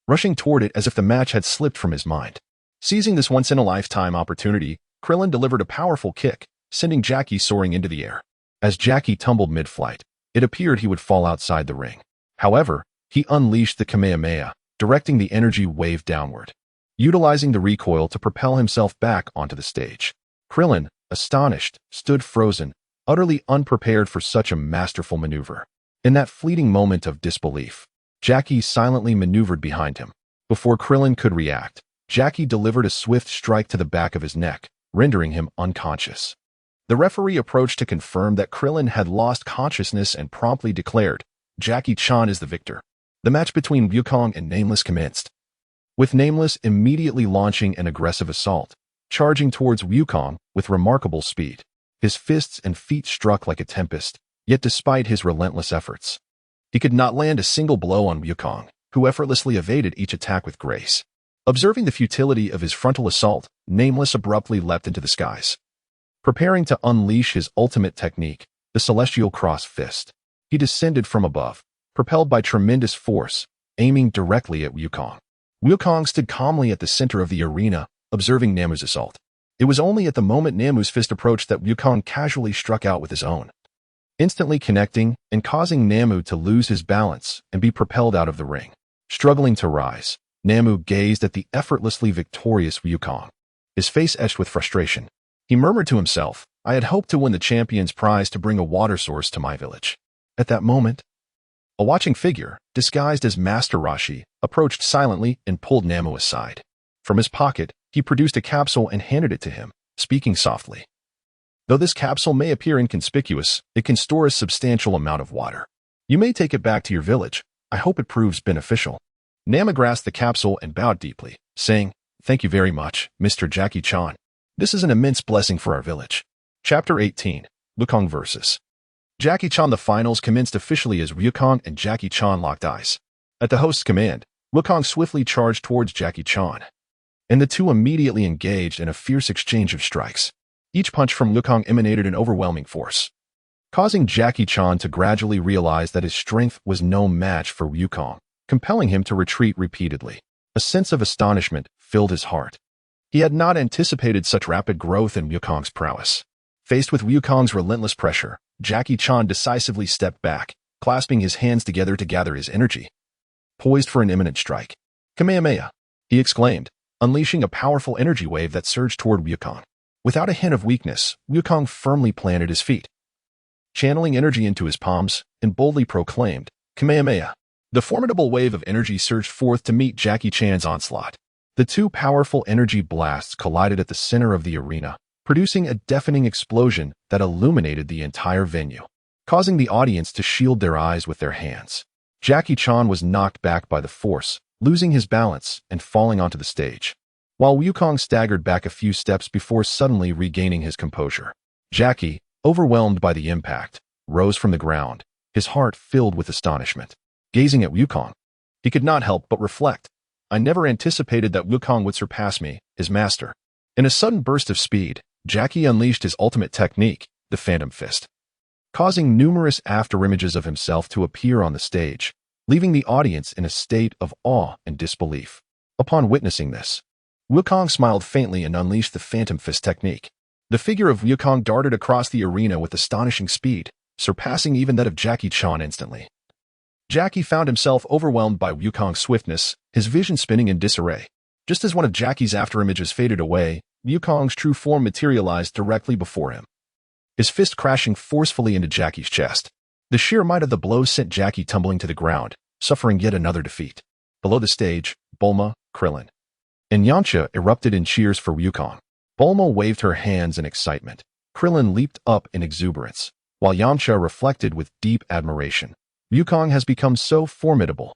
rushing toward it as if the match had slipped from his mind. Seizing this once-in-a-lifetime opportunity, Krillin delivered a powerful kick, sending Jackie soaring into the air. As Jackie tumbled mid-flight, it appeared he would fall outside the ring. However, he unleashed the Kamehameha, directing the energy wave downward, utilizing the recoil to propel himself back onto the stage. Krillin, astonished, stood frozen, utterly unprepared for such a masterful maneuver. In that fleeting moment of disbelief, Jackie silently maneuvered behind him. Before Krillin could react, Jackie delivered a swift strike to the back of his neck, rendering him unconscious. The referee approached to confirm that Krillin had lost consciousness and promptly declared, "Jackie Chan is the victor." The match between Wukong and Nameless commenced, with Nameless immediately launching an aggressive assault, charging towards Wukong with remarkable speed. His fists and feet struck like a tempest, yet despite his relentless efforts, he could not land a single blow on Wukong, who effortlessly evaded each attack with grace. Observing the futility of his frontal assault, Nameless abruptly leapt into the skies. Preparing to unleash his ultimate technique, the Celestial Cross Fist. He descended from above, propelled by tremendous force, aiming directly at Wukong. Wukong stood calmly at the center of the arena, observing Namu's assault. It was only at the moment Namu's fist approached that Wukong casually struck out with his own, instantly connecting and causing Namu to lose his balance and be propelled out of the ring. Struggling to rise, Namu gazed at the effortlessly victorious Wukong, his face etched with frustration. He murmured to himself, "I had hoped to win the champion's prize to bring a water source to my village." At that moment, a watching figure, disguised as Master Roshi, approached silently and pulled Namu aside. From his pocket, he produced a capsule and handed it to him, speaking softly. "Though this capsule may appear inconspicuous, it can store a substantial amount of water. You may take it back to your village. I hope it proves beneficial." Namu grasped the capsule and bowed deeply, saying, "Thank you very much, Mr. Jackie Chan. This is an immense blessing for our village." Chapter 18. Wukong vs. Jackie Chan. The finals commenced officially as Wukong and Jackie Chan locked eyes. At the host's command, Wukong swiftly charged towards Jackie Chan, and the two immediately engaged in a fierce exchange of strikes. Each punch from Wukong emanated an overwhelming force, causing Jackie Chan to gradually realize that his strength was no match for Wukong, compelling him to retreat repeatedly. A sense of astonishment filled his heart. He had not anticipated such rapid growth in Wukong's prowess. Faced with Wukong's relentless pressure, Jackie Chan decisively stepped back, clasping his hands together to gather his energy. Poised for an imminent strike, "Kamehameha!" he exclaimed, unleashing a powerful energy wave that surged toward Wukong. Without a hint of weakness, Wukong firmly planted his feet, channeling energy into his palms, and boldly proclaimed, "Kamehameha!" The formidable wave of energy surged forth to meet Jackie Chan's onslaught. The two powerful energy blasts collided at the center of the arena, producing a deafening explosion that illuminated the entire venue, causing the audience to shield their eyes with their hands. Jackie Chan was knocked back by the force, losing his balance and falling onto the stage, while Wukong staggered back a few steps before suddenly regaining his composure. Jackie, overwhelmed by the impact, rose from the ground, his heart filled with astonishment. Gazing at Wukong, he could not help but reflect, "I never anticipated that Wukong would surpass me, his master." In a sudden burst of speed, Jackie unleashed his ultimate technique, the Phantom Fist, causing numerous afterimages of himself to appear on the stage, leaving the audience in a state of awe and disbelief. Upon witnessing this, Wukong smiled faintly and unleashed the Phantom Fist technique. The figure of Wukong darted across the arena with astonishing speed, surpassing even that of Jackie Chan instantly. Jackie found himself overwhelmed by Wukong's swiftness, his vision spinning in disarray. Just as one of Jackie's afterimages faded away, Wukong's true form materialized directly before him, his fist crashing forcefully into Jackie's chest. The sheer might of the blow sent Jackie tumbling to the ground, suffering yet another defeat. Below the stage, Bulma, Krillin, and Yamcha erupted in cheers for Wukong. Bulma waved her hands in excitement. Krillin leaped up in exuberance, while Yamcha reflected with deep admiration. Wukong has become so formidable.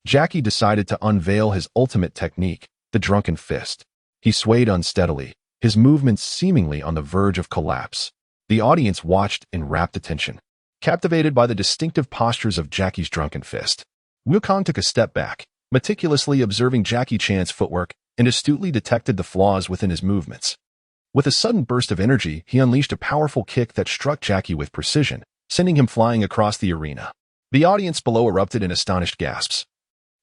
Jackie decided to unveil his ultimate technique, the Drunken Fist. He swayed unsteadily, his movements seemingly on the verge of collapse. The audience watched in rapt attention, captivated by the distinctive postures of Jackie's Drunken Fist. Wukong took a step back, meticulously observing Jackie Chan's footwork, and astutely detected the flaws within his movements. With a sudden burst of energy, he unleashed a powerful kick that struck Jackie with precision, sending him flying across the arena. The audience below erupted in astonished gasps,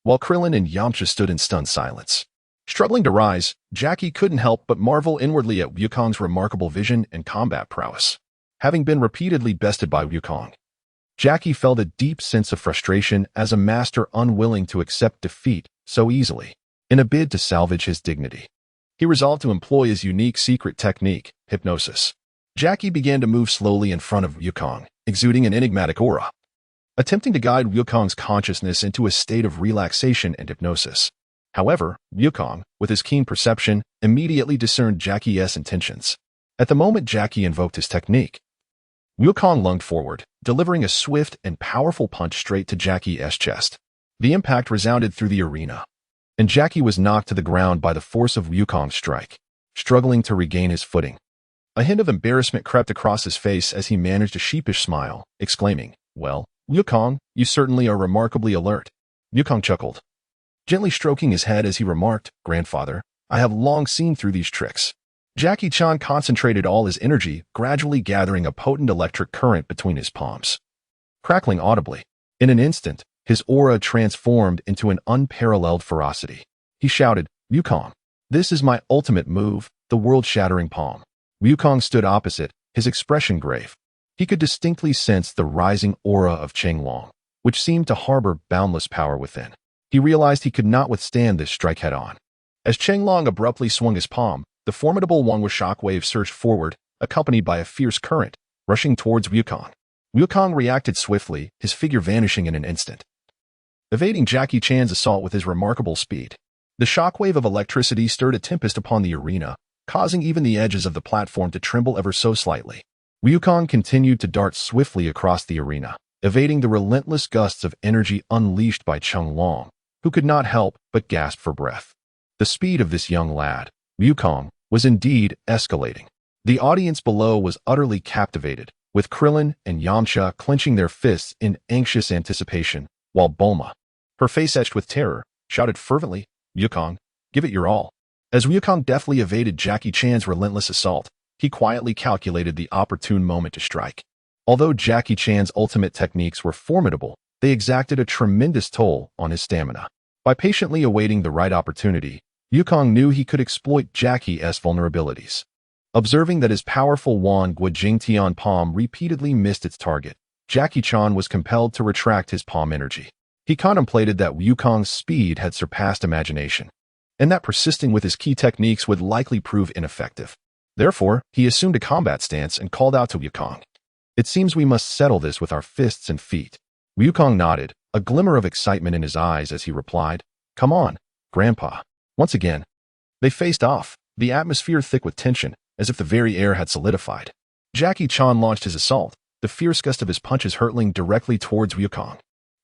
while Krillin and Yamcha stood in stunned silence. Struggling to rise, Jackie couldn't help but marvel inwardly at Wukong's remarkable vision and combat prowess. Having been repeatedly bested by Wukong, Jackie felt a deep sense of frustration as a master unwilling to accept defeat so easily. In a bid to salvage his dignity, he resolved to employ his unique secret technique, hypnosis. Jackie began to move slowly in front of Wukong, exuding an enigmatic aura, attempting to guide Wukong's consciousness into a state of relaxation and hypnosis. However, Wukong, with his keen perception, immediately discerned Jackie's intentions. At the moment Jackie invoked his technique, Wukong lunged forward, delivering a swift and powerful punch straight to Jackie's chest. The impact resounded through the arena, and Jackie was knocked to the ground by the force of Wukong's strike, struggling to regain his footing. A hint of embarrassment crept across his face as he managed a sheepish smile, exclaiming, "Well, Wukong, you certainly are remarkably alert." Wukong chuckled, gently stroking his head as he remarked, "Grandfather, I have long seen through these tricks. Jackie Chan concentrated all his energy, gradually gathering a potent electric current between his palms. Crackling audibly. In an instant, his aura transformed into an unparalleled ferocity. He shouted, "Wukong, this is my ultimate move, the world-shattering palm." Wukong stood opposite, his expression grave. He could distinctly sense the rising aura of Chenglong, which seemed to harbor boundless power within. He realized he could not withstand this strike head-on. As Chenglong abruptly swung his palm, the formidable Wangwa shockwave surged forward, accompanied by a fierce current, rushing towards Wukong. Wukong reacted swiftly, his figure vanishing in an instant, evading Jackie Chan's assault with his remarkable speed. The shockwave of electricity stirred a tempest upon the arena, causing even the edges of the platform to tremble ever so slightly. Wukong continued to dart swiftly across the arena, evading the relentless gusts of energy unleashed by Chenglong, who could not help but gasp for breath. The speed of this young lad, Wukong, was indeed escalating. The audience below was utterly captivated, with Krillin and Yamcha clenching their fists in anxious anticipation, while Bulma, her face etched with terror, shouted fervently, "Wukong, give it your all." As Wukong deftly evaded Jackie Chan's relentless assault, he quietly calculated the opportune moment to strike. Although Jackie Chan's ultimate techniques were formidable, they exacted a tremendous toll on his stamina. By patiently awaiting the right opportunity, Wukong knew he could exploit Jackie's vulnerabilities. Observing that his powerful Wan Guojingtian palm repeatedly missed its target, Jackie Chan was compelled to retract his palm energy. He contemplated that Wukong's speed had surpassed imagination, and that persisting with his key techniques would likely prove ineffective. Therefore, he assumed a combat stance and called out to Wukong, "It seems we must settle this with our fists and feet." Wukong nodded, a glimmer of excitement in his eyes as he replied, "Come on, Grandpa." Once again, they faced off, the atmosphere thick with tension, as if the very air had solidified. Jackie Chan launched his assault, the fierce gust of his punches hurtling directly towards Wukong.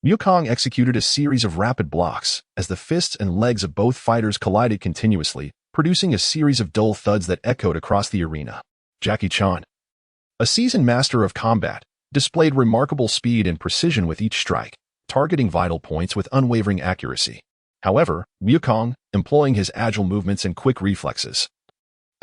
Wukong executed a series of rapid blocks, as the fists and legs of both fighters collided continuously, producing a series of dull thuds that echoed across the arena. Jackie Chan, a seasoned master of combat, displayed remarkable speed and precision with each strike, targeting vital points with unwavering accuracy. However, Wukong, employing his agile movements and quick reflexes,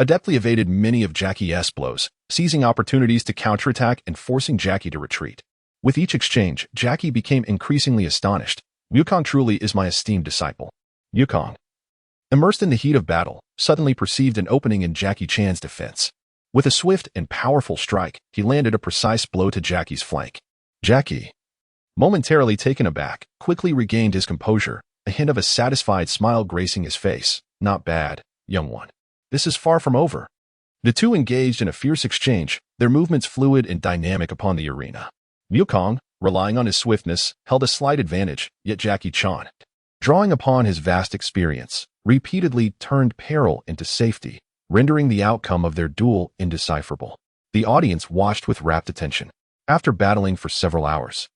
adeptly evaded many of Jackie's blows, seizing opportunities to counterattack and forcing Jackie to retreat. With each exchange, Jackie became increasingly astonished. "Wukong truly is my esteemed disciple." Wukong, immersed in the heat of battle, suddenly perceived an opening in Jackie Chan's defense. With a swift and powerful strike, he landed a precise blow to Jackie's flank. Jackie, momentarily taken aback, quickly regained his composure, a hint of a satisfied smile gracing his face. "Not bad, young one. This is far from over." The two engaged in a fierce exchange, their movements fluid and dynamic upon the arena. Wukong, relying on his swiftness, held a slight advantage, yet Jackie Chan, drawing upon his vast experience, repeatedly turned peril into safety, rendering the outcome of their duel indecipherable. The audience watched with rapt attention. After battling for several hours,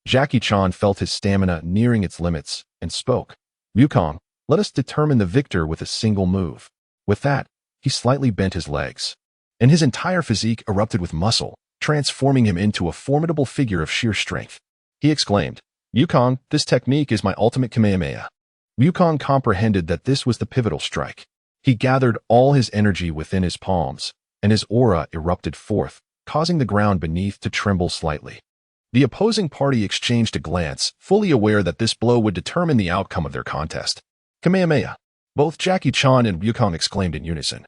Jackie Chan felt his stamina nearing its limits and spoke, "Wukong, let us determine the victor with a single move." With that, he slightly bent his legs, and his entire physique erupted with muscle, transforming him into a formidable figure of sheer strength. He exclaimed, "Wukong, this technique is my ultimate Kamehameha." Wukong comprehended that this was the pivotal strike. He gathered all his energy within his palms, and his aura erupted forth, causing the ground beneath to tremble slightly. The opposing party exchanged a glance, fully aware that this blow would determine the outcome of their contest. "Kamehameha!" Both Jackie Chan and Wukong exclaimed in unison,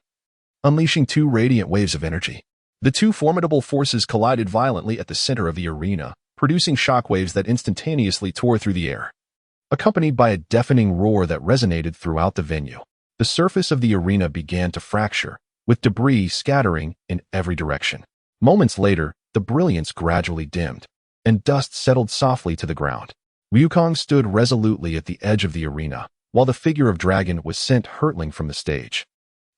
unleashing two radiant waves of energy. The two formidable forces collided violently at the center of the arena, producing shockwaves that instantaneously tore through the air, accompanied by a deafening roar that resonated throughout the venue. The surface of the arena began to fracture, with debris scattering in every direction. Moments later, the brilliance gradually dimmed, and dust settled softly to the ground. Wukong stood resolutely at the edge of the arena, while the figure of Dragon was sent hurtling from the stage,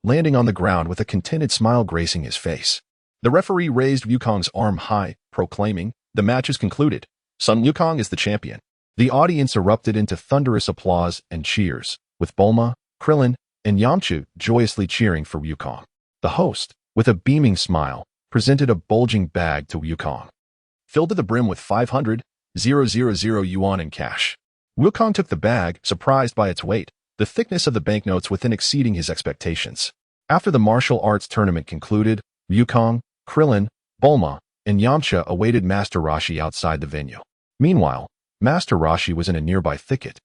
landing on the ground with a contented smile gracing his face. The referee raised Wukong's arm high, proclaiming, "The match is concluded. Sun Wukong is the champion." The audience erupted into thunderous applause and cheers, with Bulma, Krillin, and Yamcha joyously cheering for Wukong. The host, with a beaming smile, presented a bulging bag to Wukong, filled to the brim with 500,000 yuan in cash. Wukong took the bag, surprised by its weight, the thickness of the banknotes within exceeding his expectations. After the martial arts tournament concluded, Wukong, Krillin, Bulma, and Yamcha awaited Master Roshi outside the venue. Meanwhile, Master Roshi was in a nearby thicket,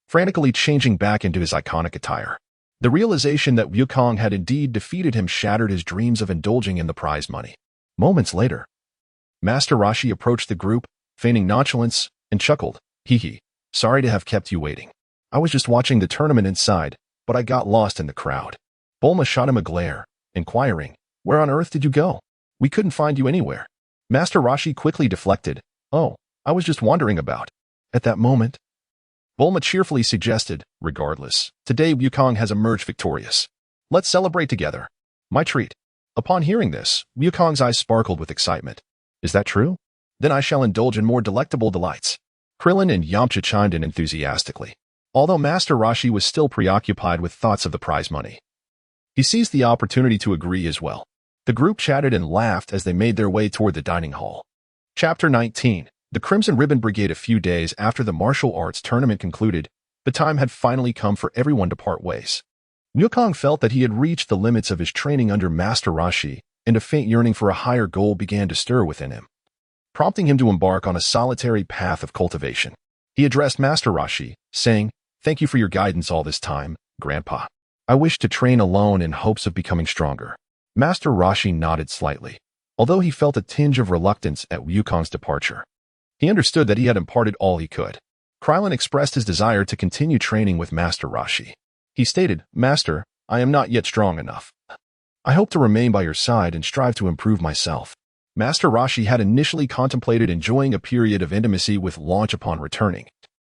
frantically changing back into his iconic attire. The realization that Wukong had indeed defeated him shattered his dreams of indulging in the prize money. Moments later, Master Roshi approached the group, feigning nonchalance, and chuckled, "Hee hee, sorry to have kept you waiting. I was just watching the tournament inside, but I got lost in the crowd." Bulma shot him a glare, inquiring, "Where on earth did you go? We couldn't find you anywhere." Master Roshi quickly deflected, "Oh, I was just wandering about." At that moment, Bulma cheerfully suggested, "Regardless, today Wukong has emerged victorious. Let's celebrate together. My treat." Upon hearing this, Wukong's eyes sparkled with excitement. "Is that true? Then I shall indulge in more delectable delights." Krillin and Yamcha chimed in enthusiastically, although Master Roshi was still preoccupied with thoughts of the prize money. He seized the opportunity to agree as well. The group chatted and laughed as they made their way toward the dining hall. Chapter 19. The Crimson Ribbon Brigade. A few days after the martial arts tournament concluded, the time had finally come for everyone to part ways. Wukong felt that he had reached the limits of his training under Master Roshi, and a faint yearning for a higher goal began to stir within him, prompting him to embark on a solitary path of cultivation. He addressed Master Roshi, saying, "Thank you for your guidance all this time, Grandpa. I wish to train alone in hopes of becoming stronger." Master Roshi nodded slightly, although he felt a tinge of reluctance at Wukong's departure. He understood that he had imparted all he could. Krillin expressed his desire to continue training with Master Roshi. He stated, "Master, I am not yet strong enough. I hope to remain by your side and strive to improve myself." Master Roshi had initially contemplated enjoying a period of intimacy with Launch upon returning.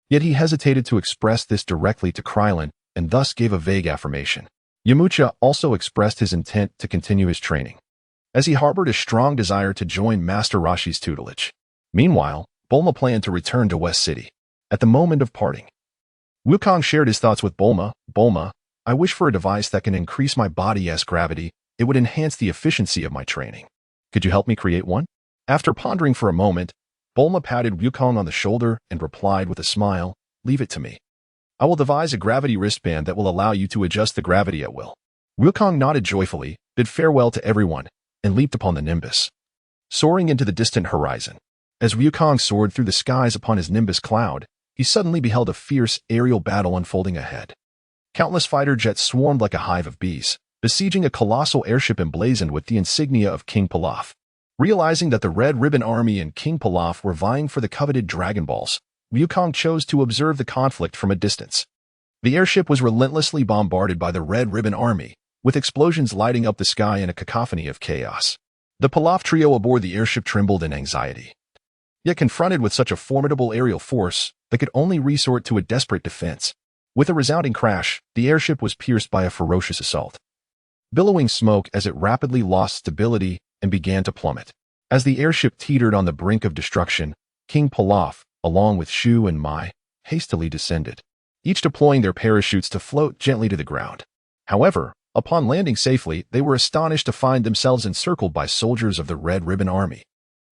Yet he hesitated to express this directly to Krillin, and thus gave a vague affirmation. Yamcha also expressed his intent to continue his training, as he harbored a strong desire to join Master Roshi's tutelage. Meanwhile, Bulma planned to return to West City. At the moment of parting, Wukong shared his thoughts with Bulma. "Bulma, I wish for a device that can increase my body's gravity. It would enhance the efficiency of my training. Could you help me create one?" After pondering for a moment, Bulma patted Wukong on the shoulder and replied with a smile, "Leave it to me. I will devise a gravity wristband that will allow you to adjust the gravity at will." Wukong nodded joyfully, bid farewell to everyone, and leaped upon the Nimbus, soaring into the distant horizon. As Wukong soared through the skies upon his Nimbus cloud, he suddenly beheld a fierce aerial battle unfolding ahead. Countless fighter jets swarmed like a hive of bees, besieging a colossal airship emblazoned with the insignia of King Pilaf. Realizing that the Red Ribbon Army and King Pilaf were vying for the coveted Dragon Balls, Wukong chose to observe the conflict from a distance. The airship was relentlessly bombarded by the Red Ribbon Army, with explosions lighting up the sky in a cacophony of chaos. The Pilaf trio aboard the airship trembled in anxiety. Yet confronted with such a formidable aerial force, they could only resort to a desperate defense. With a resounding crash, the airship was pierced by a ferocious assault, billowing smoke as it rapidly lost stability and began to plummet. As the airship teetered on the brink of destruction, King Pilaf, along with Shu and Mai, hastily descended, each deploying their parachutes to float gently to the ground. However, upon landing safely, they were astonished to find themselves encircled by soldiers of the Red Ribbon Army.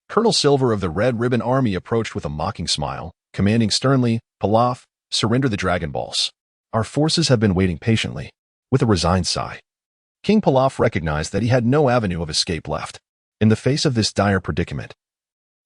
Colonel Silver of the Red Ribbon Army approached with a mocking smile, commanding sternly, "Pilaf, surrender the Dragon Balls. Our forces have been waiting patiently." With a resigned sigh, King Pilaf recognized that he had no avenue of escape left. In the face of this dire predicament,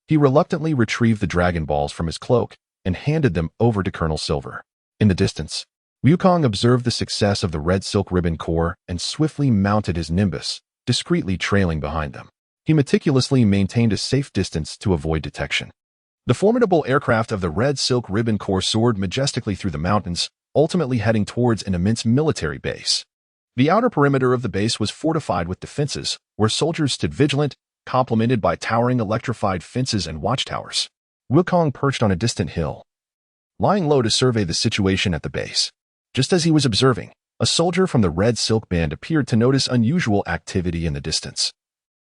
he reluctantly retrieved the Dragon Balls from his cloak and handed them over to Colonel Silver. In the distance, Wukong observed the success of the Red Silk Ribbon Corps and swiftly mounted his Nimbus, discreetly trailing behind them. He meticulously maintained a safe distance to avoid detection. The formidable aircraft of the Red Silk Ribbon Corps soared majestically through the mountains, ultimately heading towards an immense military base. The outer perimeter of the base was fortified with defenses, where soldiers stood vigilant, complemented by towering electrified fences and watchtowers. Wukong perched on a distant hill, lying low to survey the situation at the base. Just as he was observing, a soldier from the Red Silk Band appeared to notice unusual activity in the distance.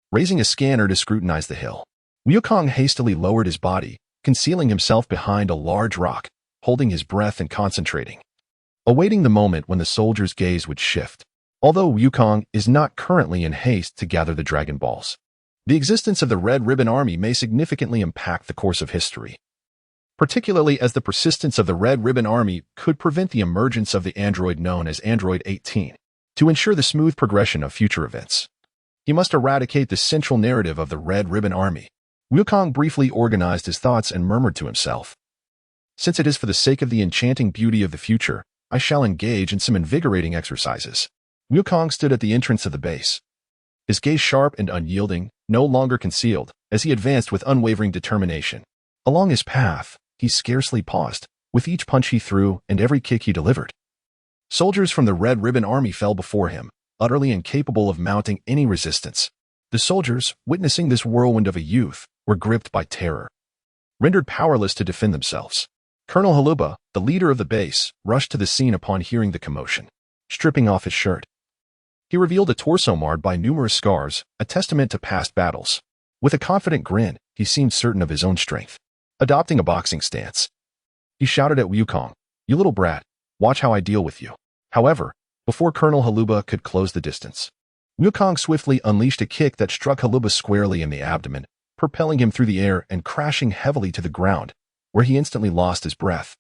Raising a scanner to scrutinize the hill, Wukong hastily lowered his body, concealing himself behind a large rock, holding his breath and concentrating, awaiting the moment when the soldier's gaze would shift. Although Wukong is not currently in haste to gather the Dragon Balls, the existence of the Red Ribbon Army may significantly impact the course of history, particularly as the persistence of the Red Ribbon Army could prevent the emergence of the android known as Android 18. to ensure the smooth progression of future events. He must eradicate the central narrative of the Red Ribbon Army. Wukong briefly organized his thoughts and murmured to himself, "Since it is for the sake of the enchanting beauty of the future, I shall engage in some invigorating exercises." Wukong stood at the entrance of the base, his gaze sharp and unyielding, no longer concealed, as he advanced with unwavering determination. Along his path, he scarcely paused, with each punch he threw and every kick he delivered. Soldiers from the Red Ribbon Army fell before him, utterly incapable of mounting any resistance. The soldiers, witnessing this whirlwind of a youth, were gripped by terror, rendered powerless to defend themselves. Colonel Haluba, the leader of the base, rushed to the scene upon hearing the commotion. Stripping off his shirt, he revealed a torso marred by numerous scars, a testament to past battles. With a confident grin, he seemed certain of his own strength. Adopting a boxing stance, he shouted at Wukong, "You little brat, watch how I deal with you." However, before Colonel Haluba could close the distance, Wukong swiftly unleashed a kick that struck Haluba squarely in the abdomen, propelling him through the air and crashing heavily to the ground, where he instantly lost his breath.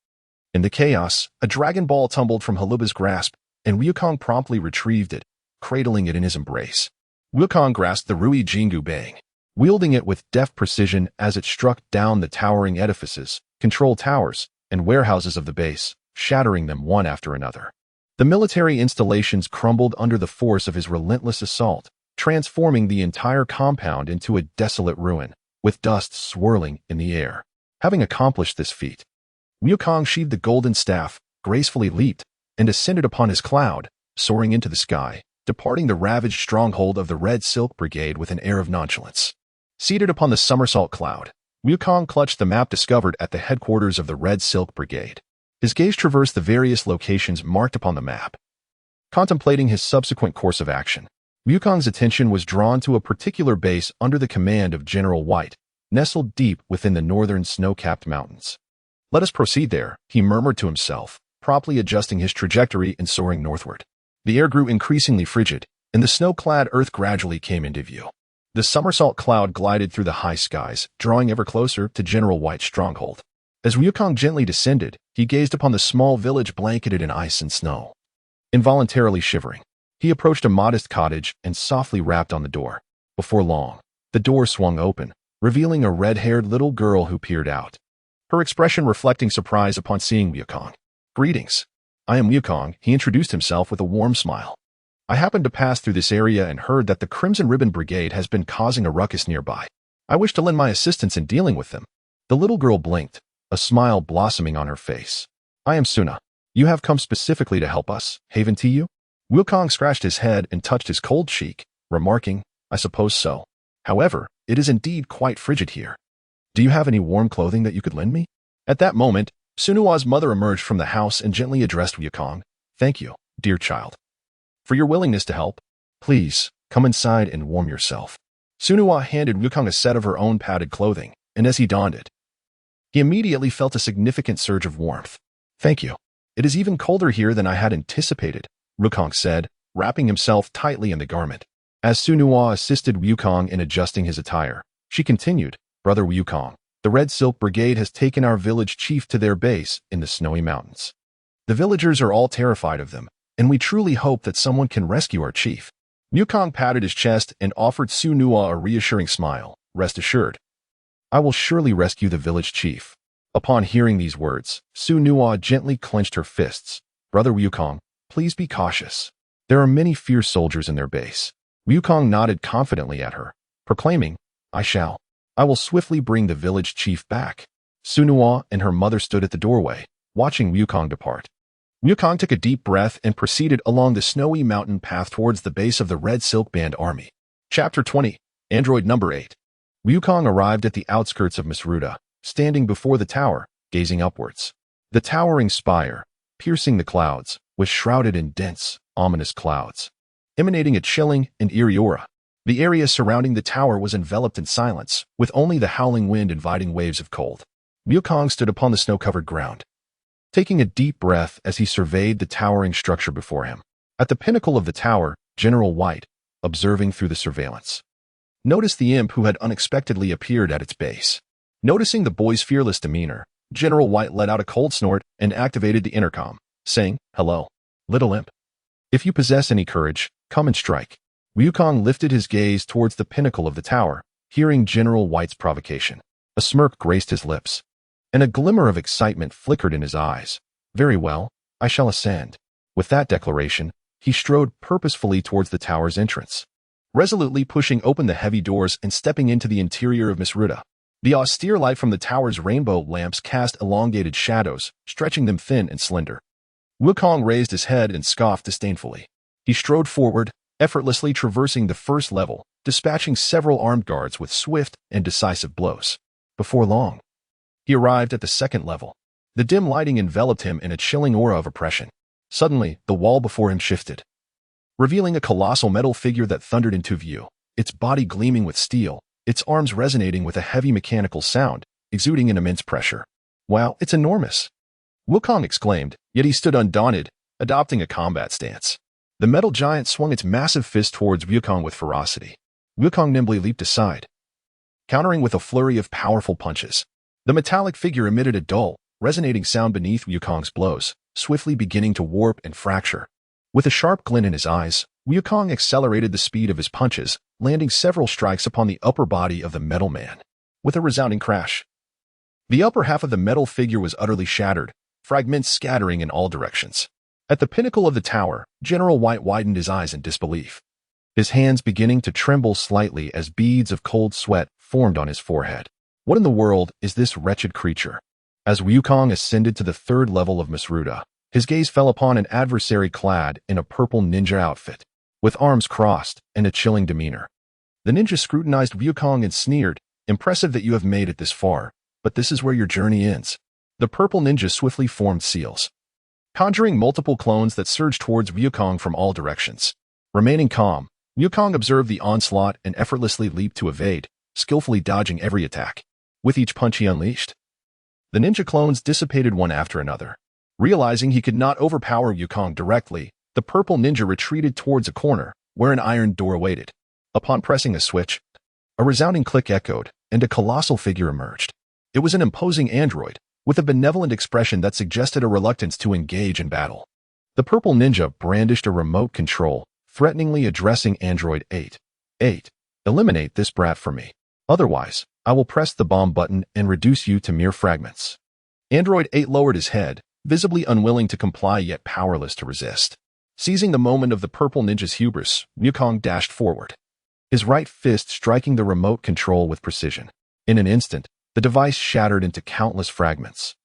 In the chaos, a Dragon Ball tumbled from Haluba's grasp, and Wukong promptly retrieved it, cradling it in his embrace. Wukong grasped the Rui Jingu Bang, wielding it with deft precision as it struck down the towering edifices, control towers, and warehouses of the base, shattering them one after another. The military installations crumbled under the force of his relentless assault, transforming the entire compound into a desolate ruin, with dust swirling in the air. Having accomplished this feat, Wukong sheathed the golden staff, gracefully leaped, and ascended upon his cloud, soaring into the sky, departing the ravaged stronghold of the Red Silk Brigade with an air of nonchalance. Seated upon the somersault cloud, Wukong clutched the map discovered at the headquarters of the Red Silk Brigade. His gaze traversed the various locations marked upon the map. Contemplating his subsequent course of action, Wukong's attention was drawn to a particular base under the command of General White, nestled deep within the northern snow-capped mountains. "Let us proceed there," he murmured to himself, promptly adjusting his trajectory and soaring northward. The air grew increasingly frigid, and the snow-clad earth gradually came into view. The somersault cloud glided through the high skies, drawing ever closer to General White's stronghold. As Wukong gently descended, he gazed upon the small village blanketed in ice and snow. Involuntarily shivering, he approached a modest cottage and softly rapped on the door. Before long, the door swung open, revealing a red-haired little girl who peered out, her expression reflecting surprise upon seeing Wukong. "Greetings. I am Wukong," he introduced himself with a warm smile. "I happened to pass through this area and heard that the Crimson Ribbon Brigade has been causing a ruckus nearby. I wish to lend my assistance in dealing with them." The little girl blinked, a smile blossoming on her face. "I am Suna. You have come specifically to help us, Haven to you?" Wukong scratched his head and touched his cold cheek, remarking, "I suppose so. However, it is indeed quite frigid here. Do you have any warm clothing that you could lend me?" At that moment, Sunua's mother emerged from the house and gently addressed Wukong. "Thank you, dear child, for your willingness to help. Please, come inside and warm yourself." Sunua handed Wukong a set of her own padded clothing, and as he donned it, he immediately felt a significant surge of warmth. "Thank you. It is even colder here than I had anticipated," Wukong said, wrapping himself tightly in the garment. As Sunua assisted Wukong in adjusting his attire, she continued, "Brother Wukong, the Red Silk Brigade has taken our village chief to their base in the snowy mountains. The villagers are all terrified of them, and we truly hope that someone can rescue our chief." Wukong patted his chest and offered Sunua a reassuring smile. "Rest assured, I will surely rescue the village chief." Upon hearing these words, Sunua gently clenched her fists. "Brother Wukong, please be cautious. There are many fierce soldiers in their base." Wukong nodded confidently at her, proclaiming, I will swiftly bring the village chief back." Sunua and her mother stood at the doorway, watching Wukong depart. Wukong took a deep breath and proceeded along the snowy mountain path towards the base of the Red Silk Band Army. Chapter 20, Android Number 8. Wukong arrived at the outskirts of Misruda, standing before the tower, gazing upwards. The towering spire, piercing the clouds, was shrouded in dense, ominous clouds, emanating a chilling and eerie aura. The area surrounding the tower was enveloped in silence, with only the howling wind inviting waves of cold. Wukong stood upon the snow-covered ground, taking a deep breath as he surveyed the towering structure before him. At the pinnacle of the tower, General White, observing through the surveillance, noticed the imp who had unexpectedly appeared at its base. Noticing the boy's fearless demeanor, General White let out a cold snort and activated the intercom, saying, "Hello, little imp. If you possess any courage, come and strike. Wukong lifted his gaze towards the pinnacle of the tower, hearing General White's provocation. A smirk graced his lips, and a glimmer of excitement flickered in his eyes. Very well, I shall ascend. With that declaration, he strode purposefully towards the tower's entrance, resolutely pushing open the heavy doors and stepping into the interior of Misruta. The austere light from the tower's rainbow lamps cast elongated shadows, stretching them thin and slender. Wukong raised his head and scoffed disdainfully. He strode forward, effortlessly traversing the first level, dispatching several armed guards with swift and decisive blows. Before long, he arrived at the second level. The dim lighting enveloped him in a chilling aura of oppression. Suddenly, the wall before him shifted, revealing a colossal metal figure that thundered into view, its body gleaming with steel, its arms resonating with a heavy mechanical sound, exuding an immense pressure. Wow, it's enormous! Wukong exclaimed, yet he stood undaunted, adopting a combat stance. The metal giant swung its massive fist towards Wukong with ferocity. Wukong nimbly leaped aside, countering with a flurry of powerful punches. The metallic figure emitted a dull, resonating sound beneath Wukong's blows, swiftly beginning to warp and fracture. With a sharp glint in his eyes, Wukong accelerated the speed of his punches, landing several strikes upon the upper body of the metal man. With a resounding crash, the upper half of the metal figure was utterly shattered, fragments scattering in all directions. At the pinnacle of the tower, General White widened his eyes in disbelief, his hands beginning to tremble slightly as beads of cold sweat formed on his forehead. What in the world is this wretched creature? As Wukong ascended to the third level of Misruta, his gaze fell upon an adversary clad in a purple ninja outfit, with arms crossed and a chilling demeanor. The ninja scrutinized Wukong and sneered, "Impressive that you have made it this far, but this is where your journey ends." The purple ninja swiftly formed seals, conjuring multiple clones that surged towards Wukong from all directions. Remaining calm, Wukong observed the onslaught and effortlessly leaped to evade, skillfully dodging every attack. With each punch he unleashed, the ninja clones dissipated one after another. Realizing he could not overpower Wukong directly, the purple ninja retreated towards a corner, where an iron door awaited. Upon pressing a switch, a resounding click echoed, and a colossal figure emerged. It was an imposing android, with a benevolent expression that suggested a reluctance to engage in battle. The purple ninja brandished a remote control, threateningly addressing Android 8. Eliminate this brat for me. Otherwise, I will press the bomb button and reduce you to mere fragments. Android 8 lowered his head, visibly unwilling to comply yet powerless to resist. Seizing the moment of the purple ninja's hubris, Wukong dashed forward, his right fist striking the remote control with precision. In an instant, the device shattered into countless fragments,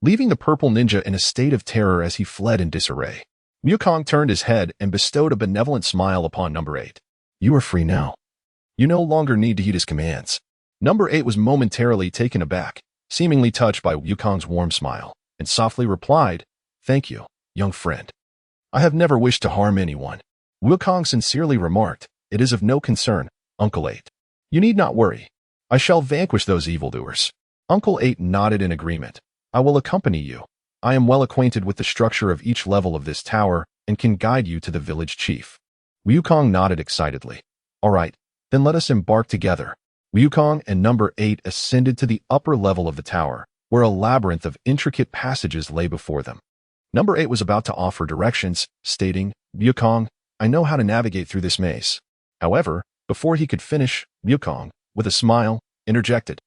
leaving the purple ninja in a state of terror as he fled in disarray. Wukong turned his head and bestowed a benevolent smile upon Number 8. You are free now. You no longer need to heed his commands. Number 8 was momentarily taken aback, seemingly touched by Wukong's warm smile, and softly replied, "Thank you, young friend. I have never wished to harm anyone." Wukong sincerely remarked, "It is of no concern, Uncle 8. You need not worry. I shall vanquish those evildoers." Uncle 8 nodded in agreement. "I will accompany you. I am well acquainted with the structure of each level of this tower and can guide you to the village chief." Wukong nodded excitedly. "All right, then let us embark together." Wukong and Number 8 ascended to the upper level of the tower, where a labyrinth of intricate passages lay before them. Number 8 was about to offer directions, stating, "Wukong, I know how to navigate through this maze." However, before he could finish, Wukong, with a smile, interjected,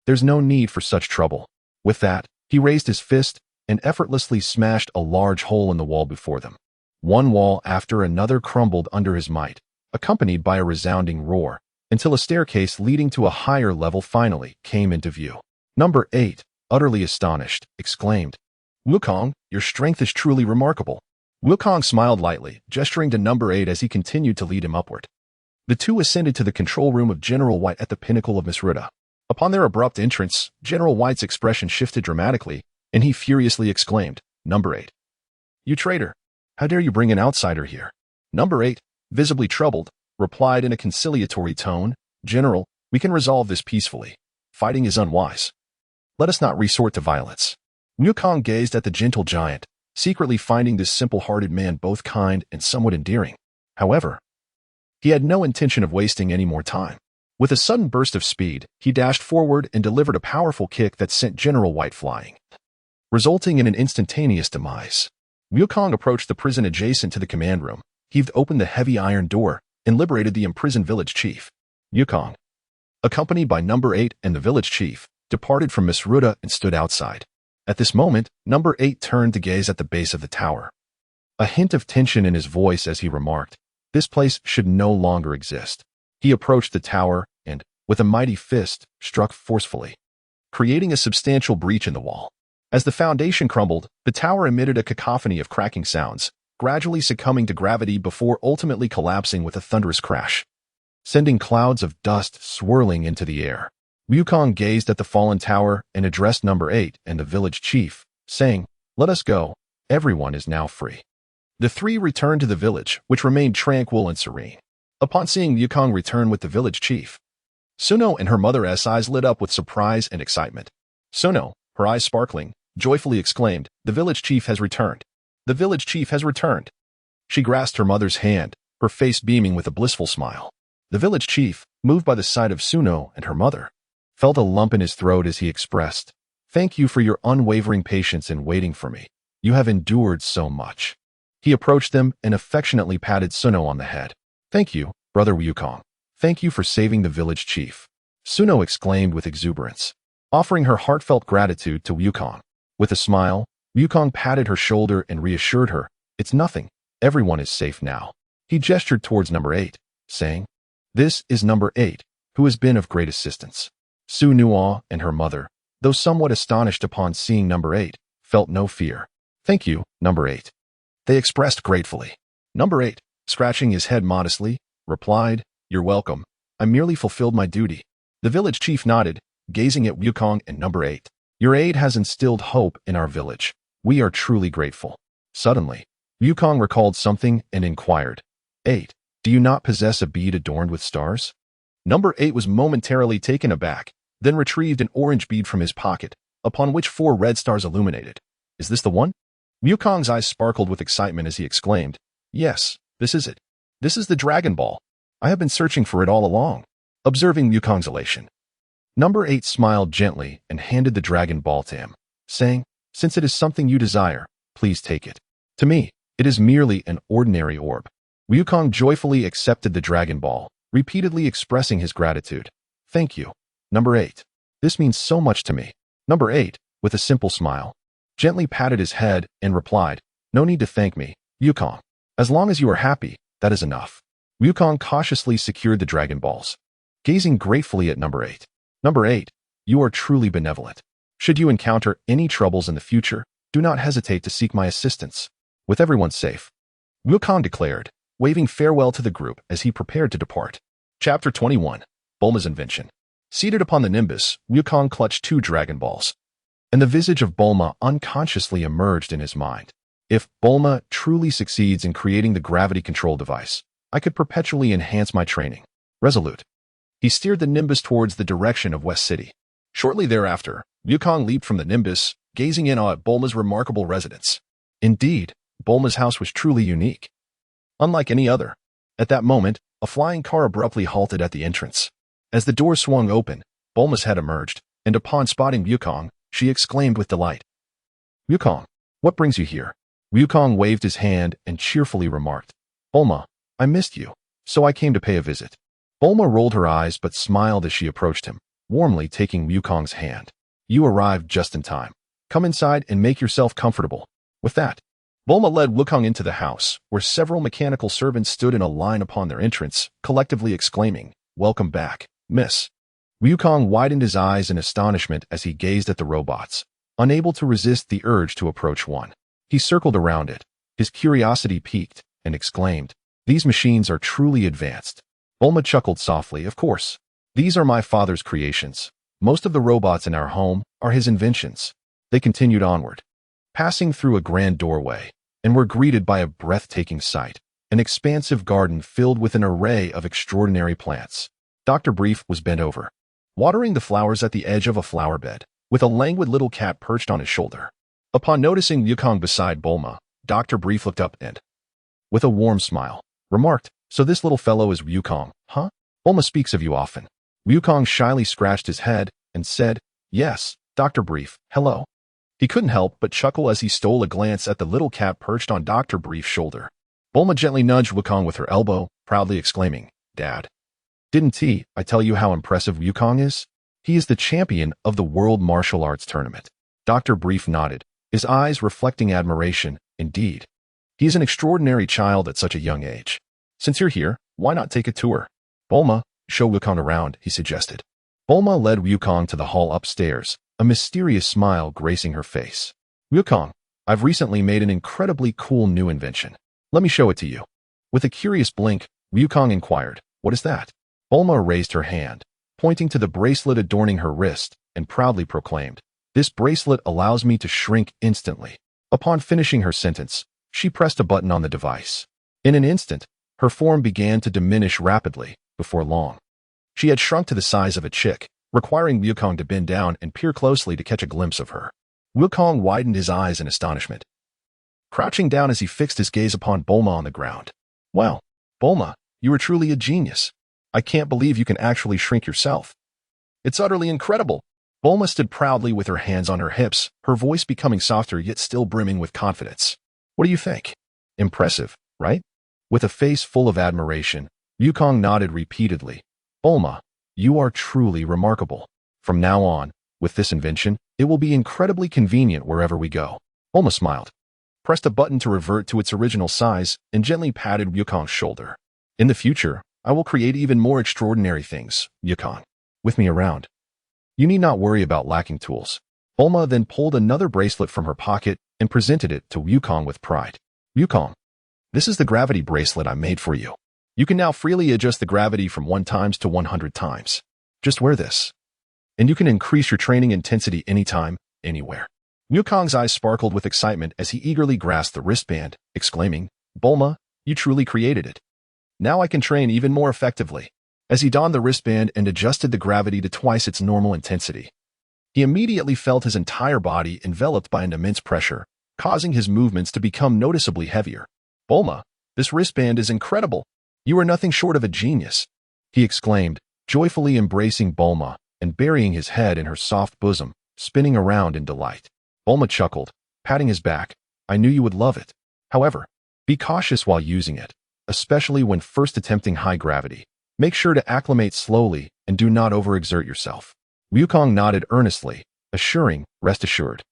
"There's no need for such trouble." With that, he raised his fist and effortlessly smashed a large hole in the wall before them. One wall after another crumbled under his might, accompanied by a resounding roar, until a staircase leading to a higher level finally came into view. Number 8, utterly astonished, exclaimed, "Wukong, your strength is truly remarkable." Wukong smiled lightly, gesturing to Number 8 as he continued to lead him upward. The two ascended to the control room of General White at the pinnacle of Misruta. Upon their abrupt entrance, General White's expression shifted dramatically, and he furiously exclaimed, "Number 8. You traitor! How dare you bring an outsider here?" Number 8, visibly troubled, replied in a conciliatory tone, "General, we can resolve this peacefully. Fighting is unwise. Let us not resort to violence." Wukong gazed at the gentle giant, secretly finding this simple-hearted man both kind and somewhat endearing. However, he had no intention of wasting any more time. With a sudden burst of speed, he dashed forward and delivered a powerful kick that sent General White flying, resulting in an instantaneous demise. Wukong approached the prison adjacent to the command room, heaved open the heavy iron door, and liberated the imprisoned village chief. Wukong, accompanied by Number 8 and the village chief, departed from Miss Ruda and stood outside. At this moment, Number 8 turned to gaze at the base of the tower. A hint of tension in his voice as he remarked, "This place should no longer exist." He approached the tower and, with a mighty fist, struck forcefully, creating a substantial breach in the wall. As the foundation crumbled, the tower emitted a cacophony of cracking sounds, gradually succumbing to gravity before ultimately collapsing with a thunderous crash, sending clouds of dust swirling into the air. Wukong gazed at the fallen tower and addressed Number 8 and the village chief, saying, "Let us go. Everyone is now free." The three returned to the village, which remained tranquil and serene. Upon seeing Wukong return with the village chief, Suno and her mother's eyes lit up with surprise and excitement. Suno, her eyes sparkling, joyfully exclaimed, "The village chief has returned. The village chief has returned." She grasped her mother's hand, her face beaming with a blissful smile. The village chief, moved by the sight of Suno and her mother, felt a lump in his throat as he expressed, "Thank you for your unwavering patience in waiting for me. You have endured so much." He approached them and affectionately patted Suno on the head. "Thank you, Brother Wukong. Thank you for saving the village chief," Suno exclaimed with exuberance, offering her heartfelt gratitude to Wukong. With a smile, Wukong patted her shoulder and reassured her, "It's nothing. Everyone is safe now." He gestured towards Number 8, saying, "This is Number 8, who has been of great assistance." Su Nuo and her mother, though somewhat astonished upon seeing Number 8, felt no fear. "Thank you, Number 8. They expressed gratefully. Number 8, scratching his head modestly, replied, "You're welcome. I merely fulfilled my duty." The village chief nodded, gazing at Wukong and Number 8. "Your aid has instilled hope in our village. We are truly grateful." Suddenly, Wukong recalled something and inquired, "8, do you not possess a bead adorned with stars?" Number 8 was momentarily taken aback, then retrieved an orange bead from his pocket, upon which 4 red stars illuminated. "Is this the one?" Wukong's eyes sparkled with excitement as he exclaimed, "Yes, this is it. This is the Dragon Ball. I have been searching for it all along." Observing Wukong's elation, Number 8 smiled gently and handed the Dragon Ball to him, saying, "Since it is something you desire, please take it. To me, it is merely an ordinary orb." Wukong joyfully accepted the Dragon Ball, repeatedly expressing his gratitude. "Thank you, Number 8. This means so much to me." Number 8, with a simple smile, gently patted his head and replied, "No need to thank me, Wukong. As long as you are happy, that is enough." Wukong cautiously secured the Dragon Balls, gazing gratefully at Number 8. "Number 8, you are truly benevolent. Should you encounter any troubles in the future, do not hesitate to seek my assistance. With everyone safe," Wukong declared, waving farewell to the group as he prepared to depart. Chapter 21, Bulma's Invention. Seated upon the Nimbus, Wukong clutched 2 Dragon Balls, and the visage of Bulma unconsciously emerged in his mind. "If Bulma truly succeeds in creating the gravity control device, I could perpetually enhance my training." Resolute, he steered the Nimbus towards the direction of West City. Shortly thereafter, Wukong leaped from the Nimbus, gazing in awe at Bulma's remarkable residence. Indeed, Bulma's house was truly unique, unlike any other. At that moment, a flying car abruptly halted at the entrance. As the door swung open, Bulma's head emerged, and upon spotting Wukong, she exclaimed with delight, "Wukong, what brings you here?" Wukong waved his hand and cheerfully remarked, "Bulma, I missed you, so I came to pay a visit." Bulma rolled her eyes but smiled as she approached him, warmly taking Wukong's hand. "You arrived just in time. Come inside and make yourself comfortable." With that, Bulma led Wukong into the house, where several mechanical servants stood in a line upon their entrance, collectively exclaiming, "Welcome back, Miss." Wukong widened his eyes in astonishment as he gazed at the robots, unable to resist the urge to approach one. He circled around it, his curiosity piqued, and exclaimed, "These machines are truly advanced." Bulma chuckled softly, "Of course. These are my father's creations. Most of the robots in our home are his inventions." They continued onward, passing through a grand doorway, and were greeted by a breathtaking sight, an expansive garden filled with an array of extraordinary plants. Dr. Brief was bent over, watering the flowers at the edge of a flower bed, with a languid little cat perched on his shoulder. Upon noticing Wukong beside Bulma, Dr. Brief looked up and, with a warm smile, remarked, "So this little fellow is Wukong, huh? Bulma speaks of you often." Wukong shyly scratched his head and said, "Yes, Dr. Brief, hello." He couldn't help but chuckle as he stole a glance at the little cat perched on Dr. Brief's shoulder. Bulma gently nudged Wukong with her elbow, proudly exclaiming, "Dad, didn't I tell you how impressive Wukong is? He is the champion of the World Martial Arts Tournament." Dr. Brief nodded, his eyes reflecting admiration. "Indeed. He is an extraordinary child at such a young age. Since you're here, why not take a tour? Bulma, show Wukong around," he suggested. Bulma led Wukong to the hall upstairs, a mysterious smile gracing her face. "Wukong, I've recently made an incredibly cool new invention. Let me show it to you." With a curious blink, Wukong inquired, "What is that?" Bulma raised her hand, pointing to the bracelet adorning her wrist, and proudly proclaimed, "This bracelet allows me to shrink instantly." Upon finishing her sentence, she pressed a button on the device. In an instant, her form began to diminish rapidly. Before long, she had shrunk to the size of a chick, requiring Wukong to bend down and peer closely to catch a glimpse of her. Wukong widened his eyes in astonishment, crouching down as he fixed his gaze upon Bulma on the ground. "Wow, Bulma, you are truly a genius. I can't believe you can actually shrink yourself. It's utterly incredible." Bulma stood proudly with her hands on her hips, her voice becoming softer yet still brimming with confidence. "What do you think? Impressive, right?" With a face full of admiration, Wukong nodded repeatedly. "Bulma, you are truly remarkable. From now on, with this invention, it will be incredibly convenient wherever we go." Bulma smiled, pressed a button to revert to its original size, and gently patted Wukong's shoulder. "In the future, I will create even more extraordinary things, Wukong. With me around, you need not worry about lacking tools." Bulma then pulled another bracelet from her pocket and presented it to Wukong with pride. "Wukong, this is the gravity bracelet I made for you. You can now freely adjust the gravity from 1 times to 100 times. Just wear this, and you can increase your training intensity anytime, anywhere." Wukong's eyes sparkled with excitement as he eagerly grasped the wristband, exclaiming, "Bulma, you truly created it. Now I can train even more effectively." As he donned the wristband and adjusted the gravity to twice its normal intensity, he immediately felt his entire body enveloped by an immense pressure, causing his movements to become noticeably heavier. "Bulma, this wristband is incredible. You are nothing short of a genius," he exclaimed, joyfully embracing Bulma and burying his head in her soft bosom, spinning around in delight. Bulma chuckled, patting his back. "I knew you would love it. However, be cautious while using it, especially when first attempting high gravity. Make sure to acclimate slowly and do not overexert yourself." Wukong nodded earnestly, assuring, "Rest assured,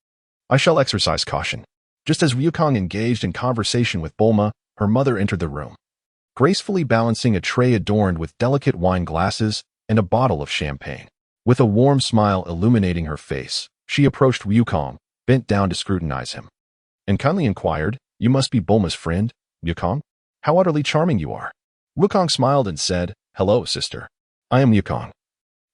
I shall exercise caution." Just as Wukong engaged in conversation with Bulma, her mother entered the room, gracefully balancing a tray adorned with delicate wine glasses and a bottle of champagne. With a warm smile illuminating her face, she approached Wukong, bent down to scrutinize him, and kindly inquired, "You must be Bulma's friend, Wukong? How utterly charming you are." Wukong smiled and said, "Hello, sister. I am Wukong,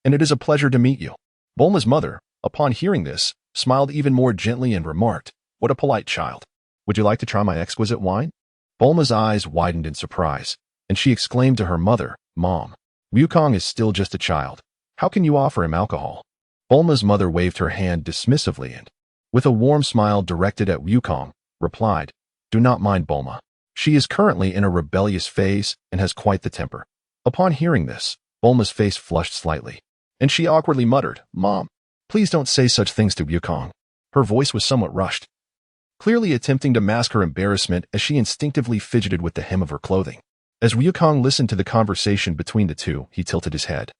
and it is a pleasure to meet you." Bulma's mother, upon hearing this, smiled even more gently and remarked, "What a polite child. Would you like to try my exquisite wine?" Bulma's eyes widened in surprise, and she exclaimed to her mother, "Mom, Wukong is still just a child. How can you offer him alcohol?" Bulma's mother waved her hand dismissively and, with a warm smile directed at Wukong, replied, "Do not mind Bulma. She is currently in a rebellious phase and has quite the temper." Upon hearing this, Bulma's face flushed slightly, and she awkwardly muttered, "Mom, please don't say such things to Wukong." Her voice was somewhat rushed, clearly attempting to mask her embarrassment as she instinctively fidgeted with the hem of her clothing. As Wukong listened to the conversation between the two, he tilted his head,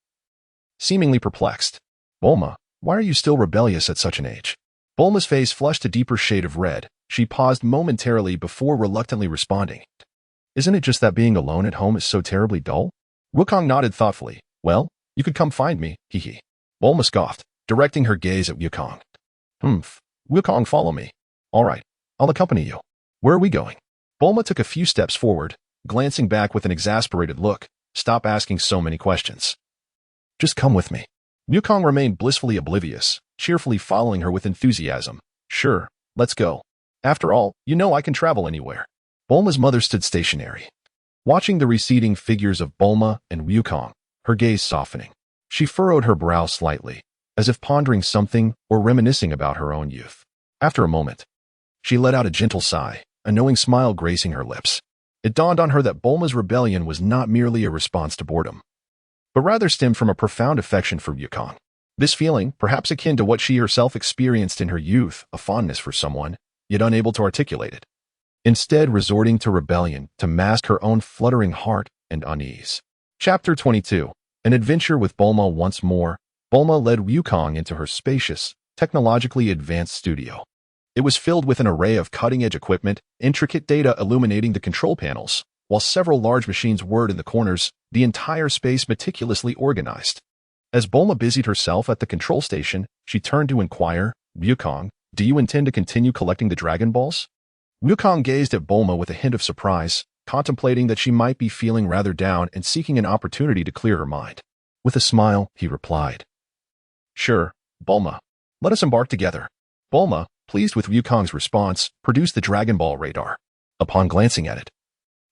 seemingly perplexed. "Bulma, why are you still rebellious at such an age?" Bulma's face flushed a deeper shade of red. She paused momentarily before reluctantly responding, "Isn't it just that being alone at home is so terribly dull?" Wukong nodded thoughtfully. "Well, you could come find me, hee." Bulma scoffed, directing her gaze at Wukong. "Humph. Wukong, follow me." "All right, I'll accompany you. Where are we going?" Bulma took a few steps forward, glancing back with an exasperated look. "Stop asking so many questions. Just come with me." Wukong remained blissfully oblivious, cheerfully following her with enthusiasm. "Sure, let's go. After all, you know I can travel anywhere." Bulma's mother stood stationary, watching the receding figures of Bulma and Wukong, her gaze softening. She furrowed her brow slightly, as if pondering something or reminiscing about her own youth. After a moment, she let out a gentle sigh, a knowing smile gracing her lips. It dawned on her that Bulma's rebellion was not merely a response to boredom, but rather stemmed from a profound affection for Wukong. This feeling, perhaps akin to what she herself experienced in her youth, a fondness for someone, yet unable to articulate it. Instead resorting to rebellion to mask her own fluttering heart and unease. Chapter 22. An adventure with Bulma once more. Bulma led Wukong into her spacious, technologically advanced studio. It was filled with an array of cutting-edge equipment, intricate data illuminating the control panels, while several large machines whirred in the corners, the entire space meticulously organized. As Bulma busied herself at the control station, she turned to inquire, "Wukong, do you intend to continue collecting the Dragon Balls?" Wukong gazed at Bulma with a hint of surprise, contemplating that she might be feeling rather down and seeking an opportunity to clear her mind. With a smile, he replied, "Sure, Bulma. Let us embark together." Bulma, pleased with Wukong's response, produced the Dragon Ball radar. Upon glancing at it,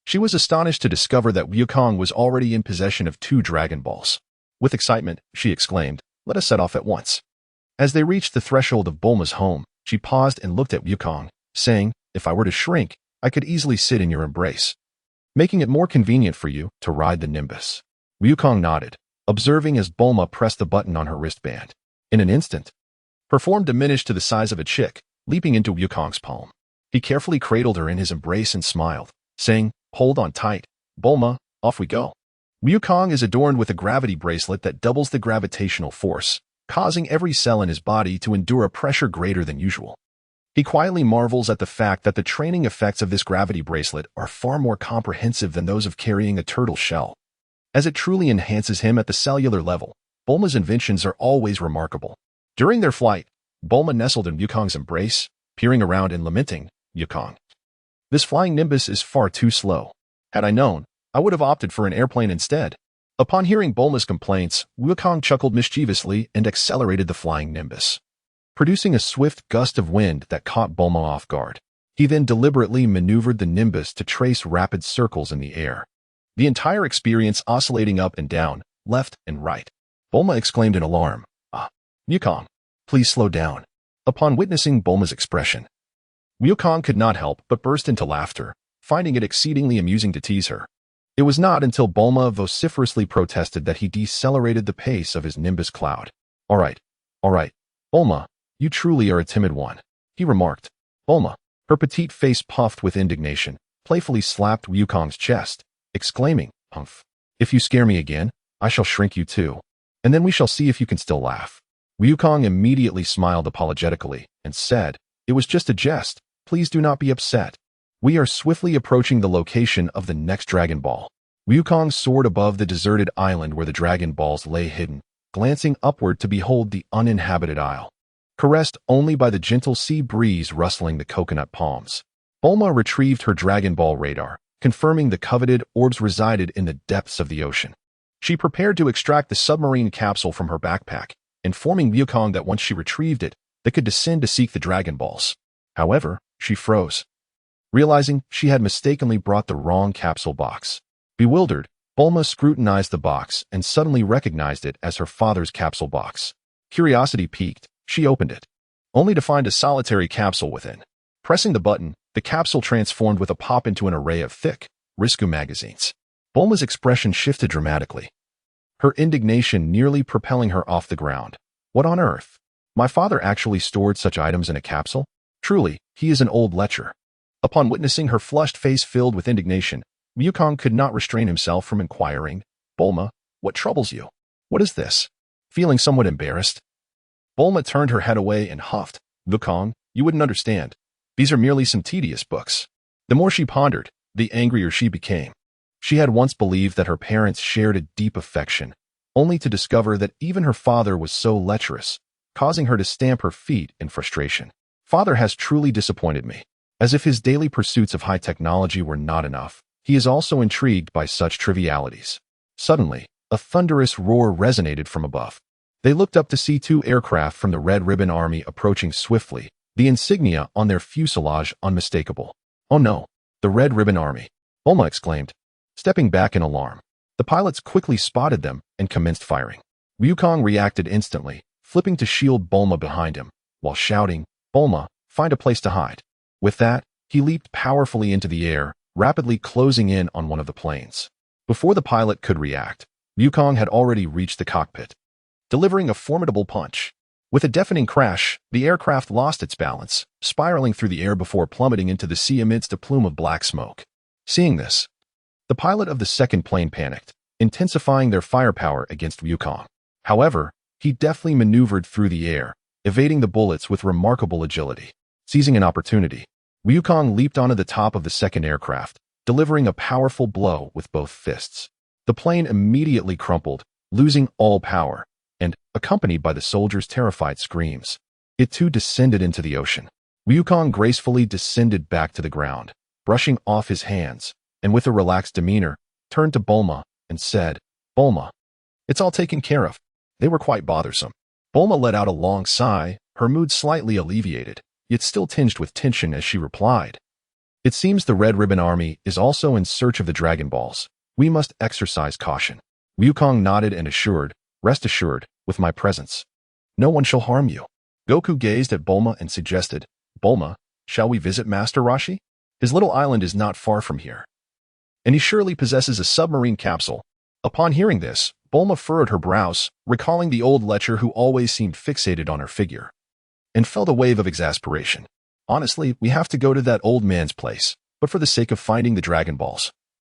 she was astonished to discover that Wukong was already in possession of 2 Dragon Balls. With excitement, she exclaimed, "Let us set off at once." As they reached the threshold of Bulma's home, she paused and looked at Wukong, saying, "If I were to shrink, I could easily sit in your embrace, making it more convenient for you to ride the Nimbus." Wukong nodded, observing as Bulma pressed the button on her wristband. In an instant, her form diminished to the size of a chick, leaping into Wukong's palm. He carefully cradled her in his embrace and smiled, saying, "Hold on tight, Bulma, off we go." Wukong is adorned with a gravity bracelet that doubles the gravitational force, causing every cell in his body to endure a pressure greater than usual. He quietly marvels at the fact that the training effects of this gravity bracelet are far more comprehensive than those of carrying a turtle shell, as it truly enhances him at the cellular level. Bulma's inventions are always remarkable. During their flight, Bulma nestled in Wukong's embrace, peering around and lamenting, "Wukong, this flying Nimbus is far too slow. Had I known, I would have opted for an airplane instead." Upon hearing Bulma's complaints, Wukong chuckled mischievously and accelerated the flying Nimbus, producing a swift gust of wind that caught Bulma off guard. He then deliberately maneuvered the Nimbus to trace rapid circles in the air, the entire experience oscillating up and down, left and right. Bulma exclaimed in alarm, "Ah, Wukong, please slow down." Upon witnessing Bulma's expression, Wukong could not help but burst into laughter, finding it exceedingly amusing to tease her. It was not until Bulma vociferously protested that he decelerated the pace of his Nimbus cloud. All right, Bulma, you truly are a timid one," he remarked. Bulma, her petite face puffed with indignation, playfully slapped Wukong's chest, exclaiming, "Humph! If you scare me again, I shall shrink you too, and then we shall see if you can still laugh." Wukong immediately smiled apologetically and said, "It was just a jest. Please do not be upset. We are swiftly approaching the location of the next Dragon Ball." Wukong soared above the deserted island where the Dragon Balls lay hidden, glancing upward to behold the uninhabited isle, caressed only by the gentle sea breeze rustling the coconut palms. Bulma retrieved her Dragon Ball radar, confirming the coveted orbs resided in the depths of the ocean. She prepared to extract the submarine capsule from her backpack, informing Wukong that once she retrieved it, they could descend to seek the Dragon Balls. However, she froze, realizing she had mistakenly brought the wrong capsule box. Bewildered, Bulma scrutinized the box and suddenly recognized it as her father's capsule box. Curiosity piqued, she opened it, only to find a solitary capsule within. Pressing the button, the capsule transformed with a pop into an array of thick Risku magazines. Bulma's expression shifted dramatically, her indignation nearly propelling her off the ground. What on earth? My father actually stored such items in a capsule? Truly, he is an old lecher. Upon witnessing her flushed face filled with indignation, Wukong could not restrain himself from inquiring, "Bulma, what troubles you? What is this?" Feeling somewhat embarrassed, Bulma turned her head away and huffed, "Wukong, you wouldn't understand. These are merely some tedious books." The more she pondered, the angrier she became. She had once believed that her parents shared a deep affection, only to discover that even her father was so lecherous, causing her to stamp her feet in frustration. "Father has truly disappointed me." As if his daily pursuits of high technology were not enough, he is also intrigued by such trivialities. Suddenly, a thunderous roar resonated from above. They looked up to see 2 aircraft from the Red Ribbon Army approaching swiftly, the insignia on their fuselage unmistakable. "Oh no, the Red Ribbon Army!" Bulma exclaimed, stepping back in alarm. The pilots quickly spotted them and commenced firing. Wukong reacted instantly, flipping to shield Bulma behind him, while shouting, "Bulma, find a place to hide." With that, he leaped powerfully into the air, rapidly closing in on one of the planes. Before the pilot could react, Wukong had already reached the cockpit. delivering a formidable punch. With a deafening crash, the aircraft lost its balance, spiraling through the air before plummeting into the sea amidst a plume of black smoke. Seeing this, the pilot of the second plane panicked, intensifying their firepower against Wukong. However, he deftly maneuvered through the air, evading the bullets with remarkable agility. Seizing an opportunity, Wukong leaped onto the top of the second aircraft, delivering a powerful blow with both fists. The plane immediately crumpled, losing all power, and, accompanied by the soldiers' terrified screams, it too descended into the ocean. Wukong gracefully descended back to the ground, brushing off his hands, and with a relaxed demeanor, turned to Bulma and said, "Bulma, it's all taken care of." They were quite bothersome. Bulma let out a long sigh, her mood slightly alleviated, yet still tinged with tension as she replied, "It seems the Red Ribbon Army is also in search of the Dragon Balls. We must exercise caution." Wukong nodded and assured, "Rest assured, with my presence, no one shall harm you." Goku gazed at Bulma and suggested, "Bulma, shall we visit Master Roshi? His little island is not far from here, and he surely possesses a submarine capsule." Upon hearing this, Bulma furrowed her brows, recalling the old lecher who always seemed fixated on her figure, and felt a wave of exasperation. "Honestly, we have to go to that old man's place, but for the sake of finding the Dragon Balls,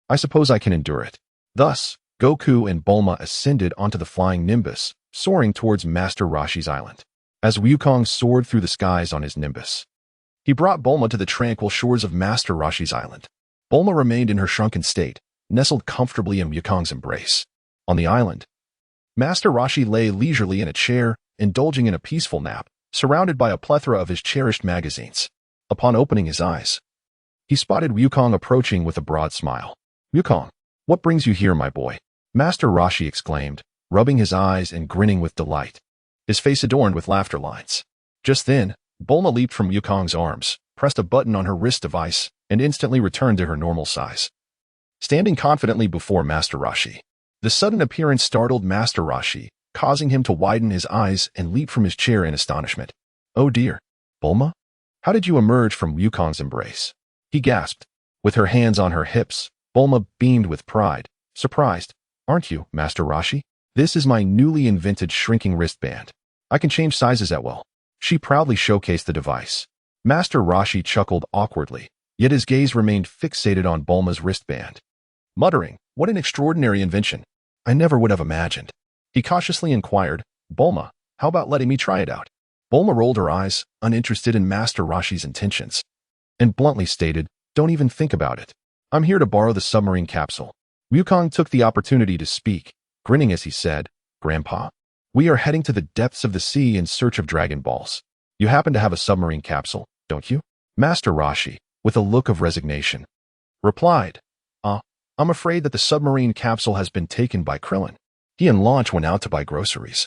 I suppose I can endure it." Thus, Goku and Bulma ascended onto the flying Nimbus, soaring towards Master Roshi's island. As Wukong soared through the skies on his Nimbus, he brought Bulma to the tranquil shores of Master Roshi's island. Bulma remained in her shrunken state, nestled comfortably in Wukong's embrace. On the island, Master Roshi lay leisurely in a chair, indulging in a peaceful nap, surrounded by a plethora of his cherished magazines. Upon opening his eyes, he spotted Wukong approaching with a broad smile. "Wukong, what brings you here, my boy?" Master Roshi exclaimed, rubbing his eyes and grinning with delight, his face adorned with laughter lines. Just then, Bulma leaped from Wukong's arms, pressed a button on her wrist device, and instantly returned to her normal size, standing confidently before Master Roshi. The sudden appearance startled Master Roshi, causing him to widen his eyes and leap from his chair in astonishment. "Oh dear, Bulma? How did you emerge from Wukong's embrace?" he gasped. With her hands on her hips, Bulma beamed with pride. "Surprised, aren't you, Master Roshi? This is my newly invented shrinking wristband. I can change sizes at will." She proudly showcased the device. Master Roshi chuckled awkwardly, yet his gaze remained fixated on Bulma's wristband. Muttering, "What an extraordinary invention. I never would have imagined." He cautiously inquired, "Bulma, how about letting me try it out?" Bulma rolled her eyes, uninterested in Master Roshi's intentions, and bluntly stated, "Don't even think about it. I'm here to borrow the submarine capsule." Wukong took the opportunity to speak, grinning as he said, "Grandpa, we are heading to the depths of the sea in search of Dragon Balls. You happen to have a submarine capsule, don't you?" Master Roshi, with a look of resignation, replied, I'm afraid that the submarine capsule has been taken by Krillin. He and Launch went out to buy groceries,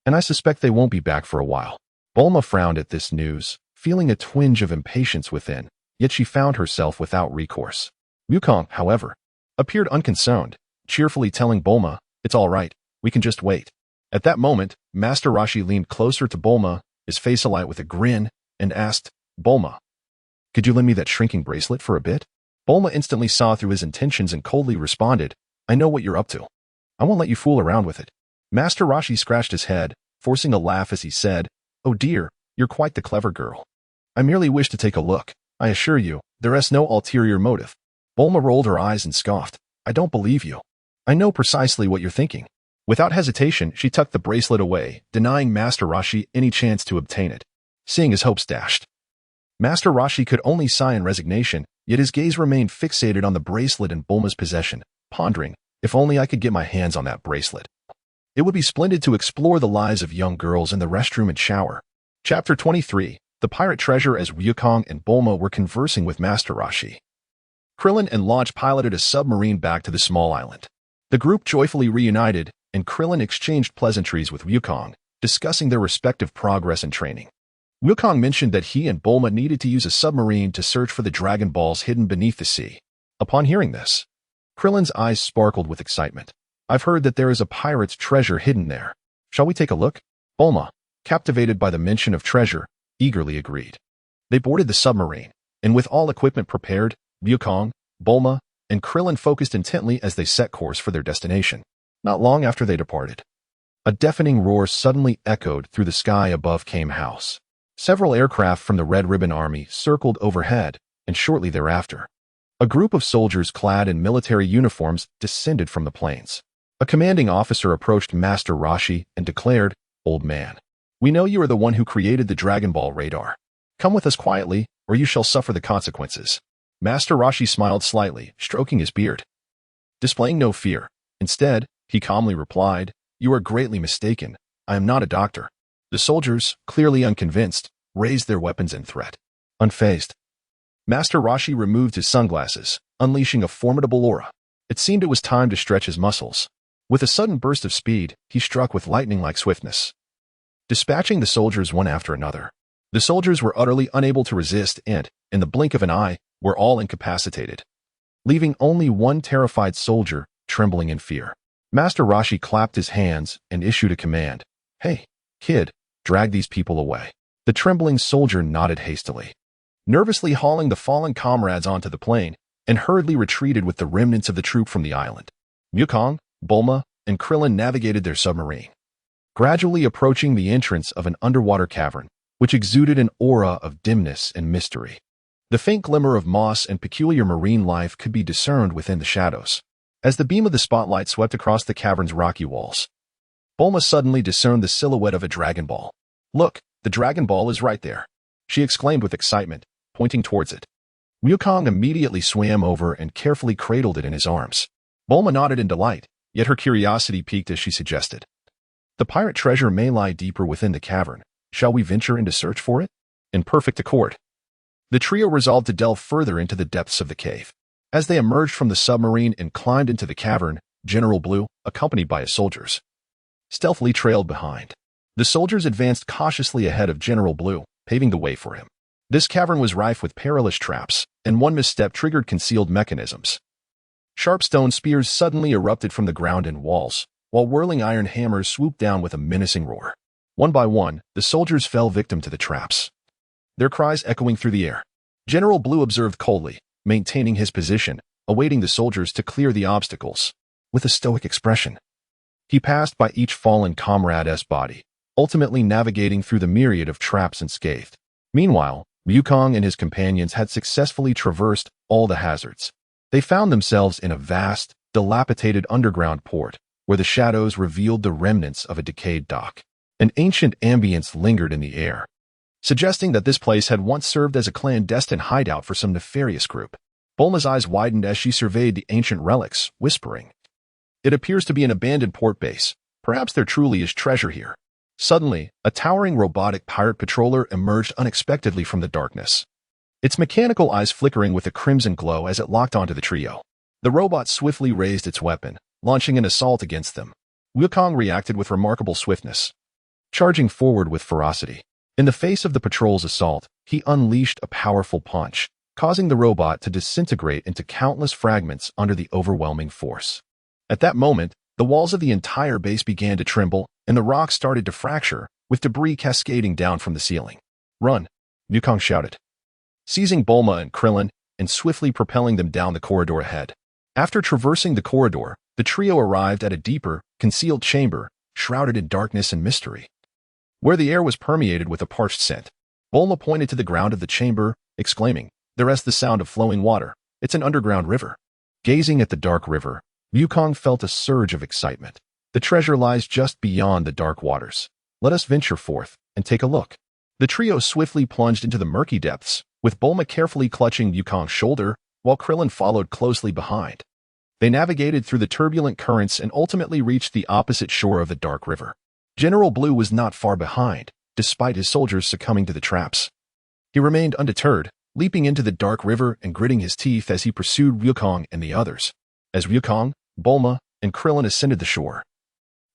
and I suspect they won't be back for a while." Bulma frowned at this news, feeling a twinge of impatience within, yet she found herself without recourse. Wukong, however, appeared unconcerned, cheerfully telling Bulma, "It's all right, we can just wait." At that moment, Master Roshi leaned closer to Bulma, his face alight with a grin, and asked, "Bulma, could you lend me that shrinking bracelet for a bit?" Bulma instantly saw through his intentions and coldly responded, "I know what you're up to. I won't let you fool around with it." Master Roshi scratched his head, forcing a laugh as he said, "Oh dear, you're quite the clever girl. I merely wish to take a look. I assure you, there is no ulterior motive." Bulma rolled her eyes and scoffed, "I don't believe you. I know precisely what you're thinking." Without hesitation, she tucked the bracelet away, denying Master Roshi any chance to obtain it. Seeing his hopes dashed, Master Roshi could only sigh in resignation, yet his gaze remained fixated on the bracelet in Bulma's possession, pondering, if only I could get my hands on that bracelet. It would be splendid to explore the lives of young girls in the restroom and shower. Chapter 23, The Pirate Treasure. As Wukong and Bulma were conversing with Master Roshi, Krillin and Launch piloted a submarine back to the small island. The group joyfully reunited, and Krillin exchanged pleasantries with Wukong, discussing their respective progress and training. Wukong mentioned that he and Bulma needed to use a submarine to search for the Dragon Balls hidden beneath the sea. Upon hearing this, Krillin's eyes sparkled with excitement. "I've heard that there is a pirate's treasure hidden there. Shall we take a look?" Bulma, captivated by the mention of treasure, eagerly agreed. They boarded the submarine, and with all equipment prepared, Wukong, Bulma, and Krillin focused intently as they set course for their destination. Not long after they departed, A deafening roar suddenly echoed through the sky above Came House. Several aircraft from the Red Ribbon Army circled overhead, and shortly thereafter, a group of soldiers clad in military uniforms descended from the planes. A commanding officer approached Master Roshi and declared, "Old man, we know you are the one who created the Dragon Ball radar. Come with us quietly, or you shall suffer the consequences." Master Roshi smiled slightly, stroking his beard, displaying no fear. Instead, he calmly replied, "You are greatly mistaken. I am not a doctor." The soldiers, clearly unconvinced, raised their weapons in threat. Unfazed, Master Roshi removed his sunglasses, unleashing a formidable aura. It seemed it was time to stretch his muscles. With a sudden burst of speed, he struck with lightning-like swiftness, dispatching the soldiers one after another. The soldiers were utterly unable to resist and, in the blink of an eye, were all incapacitated, leaving only one terrified soldier trembling in fear. Master Roshi clapped his hands and issued a command. "Hey, kid, drag these people away." The trembling soldier nodded hastily, nervously hauling the fallen comrades onto the plane, and hurriedly retreated with the remnants of the troop from the island. Wukong, Bulma, and Krillin navigated their submarine, gradually approaching the entrance of an underwater cavern, which exuded an aura of dimness and mystery. The faint glimmer of moss and peculiar marine life could be discerned within the shadows. As the beam of the spotlight swept across the cavern's rocky walls, Bulma suddenly discerned the silhouette of a Dragon Ball. "Look, the Dragon Ball is right there," she exclaimed with excitement, pointing towards it. Wukong immediately swam over and carefully cradled it in his arms. Bulma nodded in delight, yet her curiosity piqued as she suggested, "The pirate treasure may lie deeper within the cavern. Shall we venture in to search for it?" In perfect accord, the trio resolved to delve further into the depths of the cave. As they emerged from the submarine and climbed into the cavern, General Blue, accompanied by his soldiers, stealthily trailed behind. The soldiers advanced cautiously ahead of General Blue, paving the way for him. This cavern was rife with perilous traps, and one misstep triggered concealed mechanisms. Sharp stone spears suddenly erupted from the ground and walls, while whirling iron hammers swooped down with a menacing roar. One by one, the soldiers fell victim to the traps, their cries echoing through the air. General Blue observed coldly, maintaining his position, awaiting the soldiers to clear the obstacles. With a stoic expression, he passed by each fallen comrade's body, ultimately navigating through the myriad of traps unscathed. Meanwhile, Wukong and his companions had successfully traversed all the hazards. They found themselves in a vast, dilapidated underground port, where the shadows revealed the remnants of a decayed dock. An ancient ambience lingered in the air, suggesting that this place had once served as a clandestine hideout for some nefarious group. Bulma's eyes widened as she surveyed the ancient relics, whispering, "It appears to be an abandoned port base. Perhaps there truly is treasure here." Suddenly, a towering robotic pirate patroller emerged unexpectedly from the darkness, its mechanical eyes flickering with a crimson glow as it locked onto the trio. The robot swiftly raised its weapon, launching an assault against them. Wukong reacted with remarkable swiftness, charging forward with ferocity. In the face of the patrol's assault, he unleashed a powerful punch, causing the robot to disintegrate into countless fragments under the overwhelming force. At that moment, the walls of the entire base began to tremble, and the rocks started to fracture, with debris cascading down from the ceiling. "Run!" Wukong shouted, seizing Bulma and Krillin and swiftly propelling them down the corridor ahead. After traversing the corridor, the trio arrived at a deeper, concealed chamber, shrouded in darkness and mystery, where the air was permeated with a parched scent. Bulma pointed to the ground of the chamber, exclaiming, "There is the sound of flowing water. It's an underground river." Gazing at the dark river, Wukong felt a surge of excitement. "The treasure lies just beyond the dark waters. Let us venture forth and take a look." The trio swiftly plunged into the murky depths, with Bulma carefully clutching Wukong's shoulder, while Krillin followed closely behind. They navigated through the turbulent currents and ultimately reached the opposite shore of the dark river. General Blue was not far behind, despite his soldiers succumbing to the traps. He remained undeterred, leaping into the dark river and gritting his teeth as he pursued Wukong and the others. As Wukong, Bulma, and Krillin ascended the shore,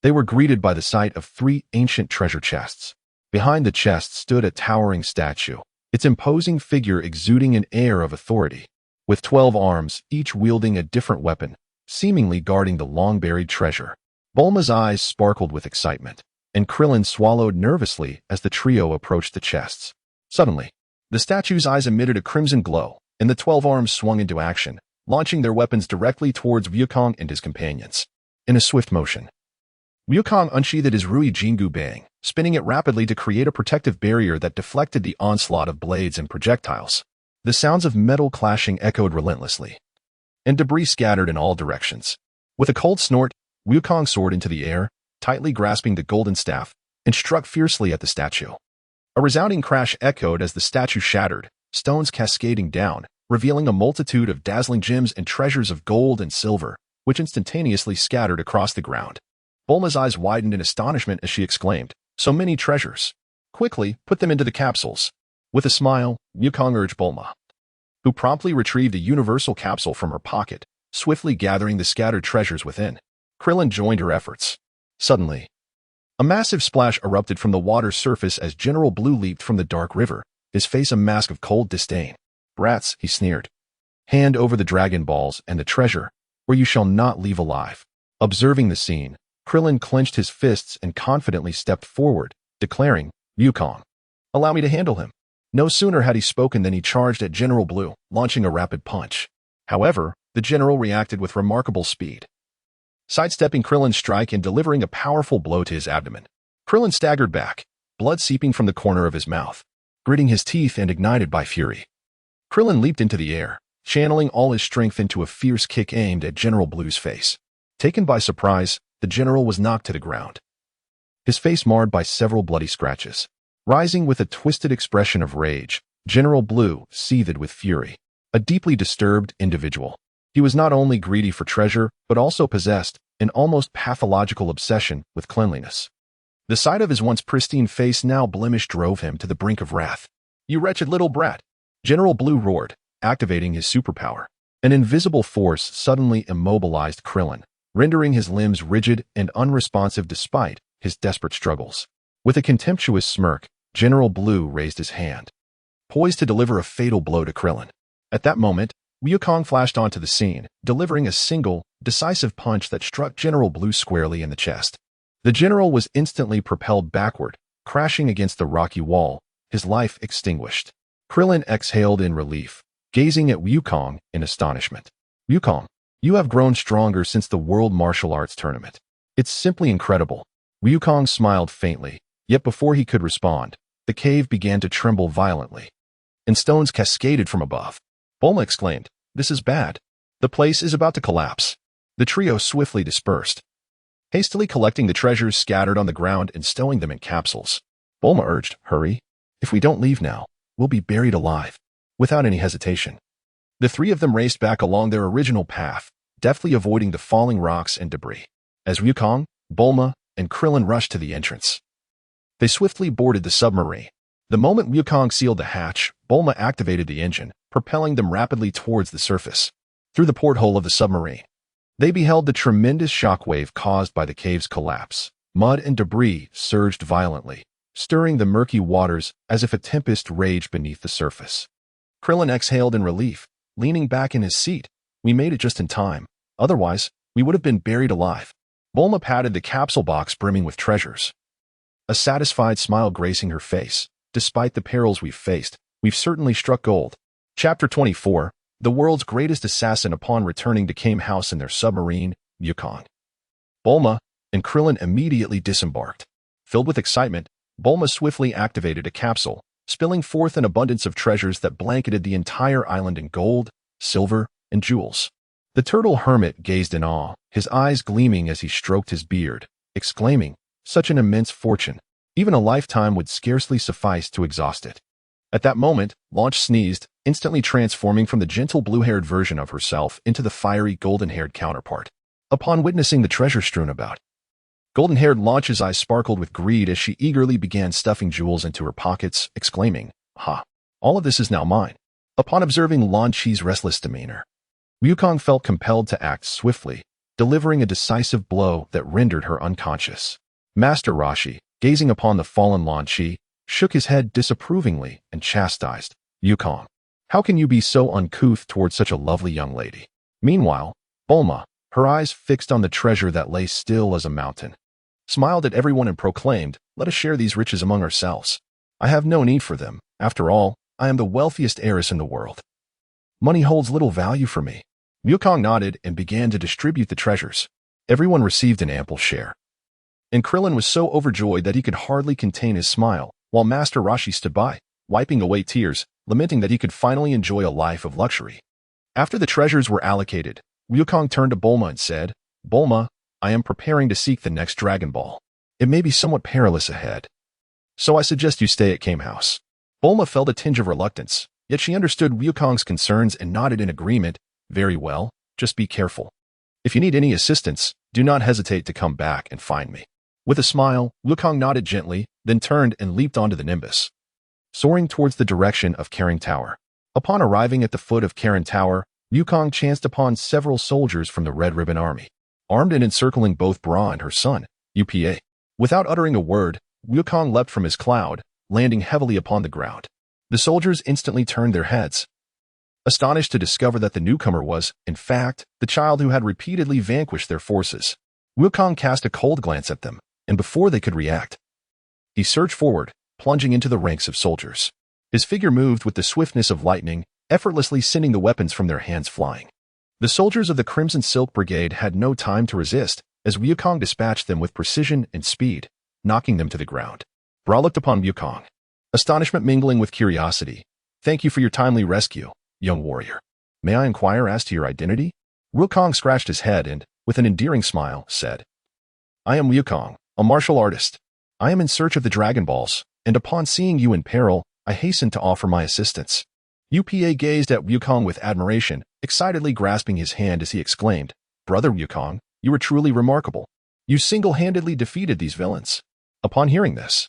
they were greeted by the sight of 3 ancient treasure chests. Behind the chests stood a towering statue, its imposing figure exuding an air of authority. With 12 arms, each wielding a different weapon, seemingly guarding the long-buried treasure. Bulma's eyes sparkled with excitement, and Krillin swallowed nervously as the trio approached the chests. Suddenly, the statue's eyes emitted a crimson glow, and the 12 arms swung into action, launching their weapons directly towards Wukong and his companions. In a swift motion, Wukong unsheathed his Rui Jingu Bang, spinning it rapidly to create a protective barrier that deflected the onslaught of blades and projectiles. The sounds of metal clashing echoed relentlessly, and debris scattered in all directions. With a cold snort, Wukong soared into the air, tightly grasping the golden staff, and struck fiercely at the statue. A resounding crash echoed as the statue shattered, stones cascading down, revealing a multitude of dazzling gems and treasures of gold and silver, which instantaneously scattered across the ground. Bulma's eyes widened in astonishment as she exclaimed, "So many treasures! Quickly, put them into the capsules." With a smile, Wukong urged Bulma, who promptly retrieved a universal capsule from her pocket, swiftly gathering the scattered treasures within. Krillin joined her efforts. Suddenly, a massive splash erupted from the water's surface as General Blue leaped from the dark river, his face a mask of cold disdain. "Brats," he sneered. "Hand over the Dragon Balls and the treasure, or you shall not leave alive." Observing the scene, Krillin clenched his fists and confidently stepped forward, declaring, "Wukong, allow me to handle him." No sooner had he spoken than he charged at General Blue, launching a rapid punch. However, the general reacted with remarkable speed, sidestepping Krillin's strike and delivering a powerful blow to his abdomen. Krillin staggered back, blood seeping from the corner of his mouth, gritting his teeth and ignited by fury. Krillin leaped into the air, channeling all his strength into a fierce kick aimed at General Blue's face. Taken by surprise, the general was knocked to the ground, his face marred by several bloody scratches. Rising with a twisted expression of rage, General Blue seethed with fury. A deeply disturbed individual, he was not only greedy for treasure, but also possessed an almost pathological obsession with cleanliness. The sight of his once pristine face now blemished drove him to the brink of wrath. "You wretched little brat!" General Blue roared, activating his superpower. An invisible force suddenly immobilized Krillin, rendering his limbs rigid and unresponsive despite his desperate struggles. With a contemptuous smirk, General Blue raised his hand, poised to deliver a fatal blow to Krillin. At that moment, Wukong flashed onto the scene, delivering a single, decisive punch that struck General Blue squarely in the chest. The general was instantly propelled backward, crashing against the rocky wall, his life extinguished. Krillin exhaled in relief, gazing at Wukong in astonishment. "Wukong, you have grown stronger since the World Martial Arts Tournament. It's simply incredible." Wukong smiled faintly, yet before he could respond, the cave began to tremble violently, and stones cascaded from above. Bulma exclaimed, "This is bad. The place is about to collapse." The trio swiftly dispersed, hastily collecting the treasures scattered on the ground and stowing them in capsules. Bulma urged, "Hurry. If we don't leave now, we'll be buried alive." Without any hesitation, the three of them raced back along their original path, deftly avoiding the falling rocks and debris. As Wukong, Bulma, and Krillin rushed to the entrance, they swiftly boarded the submarine. The moment Wukong sealed the hatch, Bulma activated the engine, propelling them rapidly towards the surface. Through the porthole of the submarine, they beheld the tremendous shockwave caused by the cave's collapse. Mud and debris surged violently, stirring the murky waters as if a tempest raged beneath the surface. Krillin exhaled in relief, leaning back in his seat. "We made it just in time. Otherwise, we would have been buried alive." Bulma patted the capsule box brimming with treasures, a satisfied smile gracing her face. "Despite the perils we've faced, we've certainly struck gold." Chapter 24, The World's Greatest Assassin. Upon returning to Kame House in their submarine, Wukong, Bulma, and Krillin immediately disembarked. Filled with excitement, Bulma swiftly activated a capsule, spilling forth an abundance of treasures that blanketed the entire island in gold, silver, and jewels. The turtle hermit gazed in awe, his eyes gleaming as he stroked his beard, exclaiming, "Such an immense fortune! Even a lifetime would scarcely suffice to exhaust it." At that moment, Launch sneezed, instantly transforming from the gentle blue-haired version of herself into the fiery golden-haired counterpart. Upon witnessing the treasure strewn about, golden-haired Launch's eyes sparkled with greed as she eagerly began stuffing jewels into her pockets, exclaiming, "Ha! All of this is now mine." Upon observing Launch's restless demeanor, Wukong felt compelled to act swiftly, delivering a decisive blow that rendered her unconscious. Master Roshi, gazing upon the fallen Launch, shook his head disapprovingly and chastised, "Wukong, how can you be so uncouth towards such a lovely young lady?" Meanwhile, Bulma, her eyes fixed on the treasure that lay still as a mountain, smiled at everyone and proclaimed, "Let us share these riches among ourselves. I have no need for them. After all, I am the wealthiest heiress in the world. Money holds little value for me." Wukong nodded and began to distribute the treasures. Everyone received an ample share, and Krillin was so overjoyed that he could hardly contain his smile, while Master Roshi stood by, wiping away tears, lamenting that he could finally enjoy a life of luxury. After the treasures were allocated, Wukong turned to Bulma and said, "Bulma, I am preparing to seek the next Dragon Ball. It may be somewhat perilous ahead, so I suggest you stay at Kame House." Bulma felt a tinge of reluctance, yet she understood Wukong's concerns and nodded in agreement. "Very well, just be careful. If you need any assistance, do not hesitate to come back and find me." With a smile, Wukong nodded gently, then turned and leaped onto the Nimbus, soaring towards the direction of Caring Tower. Upon arriving at the foot of Caring Tower, Wukong chanced upon several soldiers from the Red Ribbon Army, armed and encircling both Bra and her son, Upa. Without uttering a word, Wukong leapt from his cloud, landing heavily upon the ground. The soldiers instantly turned their heads, astonished to discover that the newcomer was, in fact, the child who had repeatedly vanquished their forces. Wukong cast a cold glance at them, and before they could react, he surged forward, plunging into the ranks of soldiers. His figure moved with the swiftness of lightning, effortlessly sending the weapons from their hands flying. The soldiers of the Crimson Silk Brigade had no time to resist, as Wukong dispatched them with precision and speed, knocking them to the ground. Bra looked upon Wukong, astonishment mingling with curiosity. "Thank you for your timely rescue, young warrior. May I inquire as to your identity?" Wukong scratched his head and, with an endearing smile, said, "I am Wukong, a martial artist. I am in search of the Dragon Balls, and upon seeing you in peril, I hastened to offer my assistance." Upa gazed at Wukong with admiration, excitedly grasping his hand as he exclaimed, "Brother Wukong, you are truly remarkable. You single-handedly defeated these villains." Upon hearing this,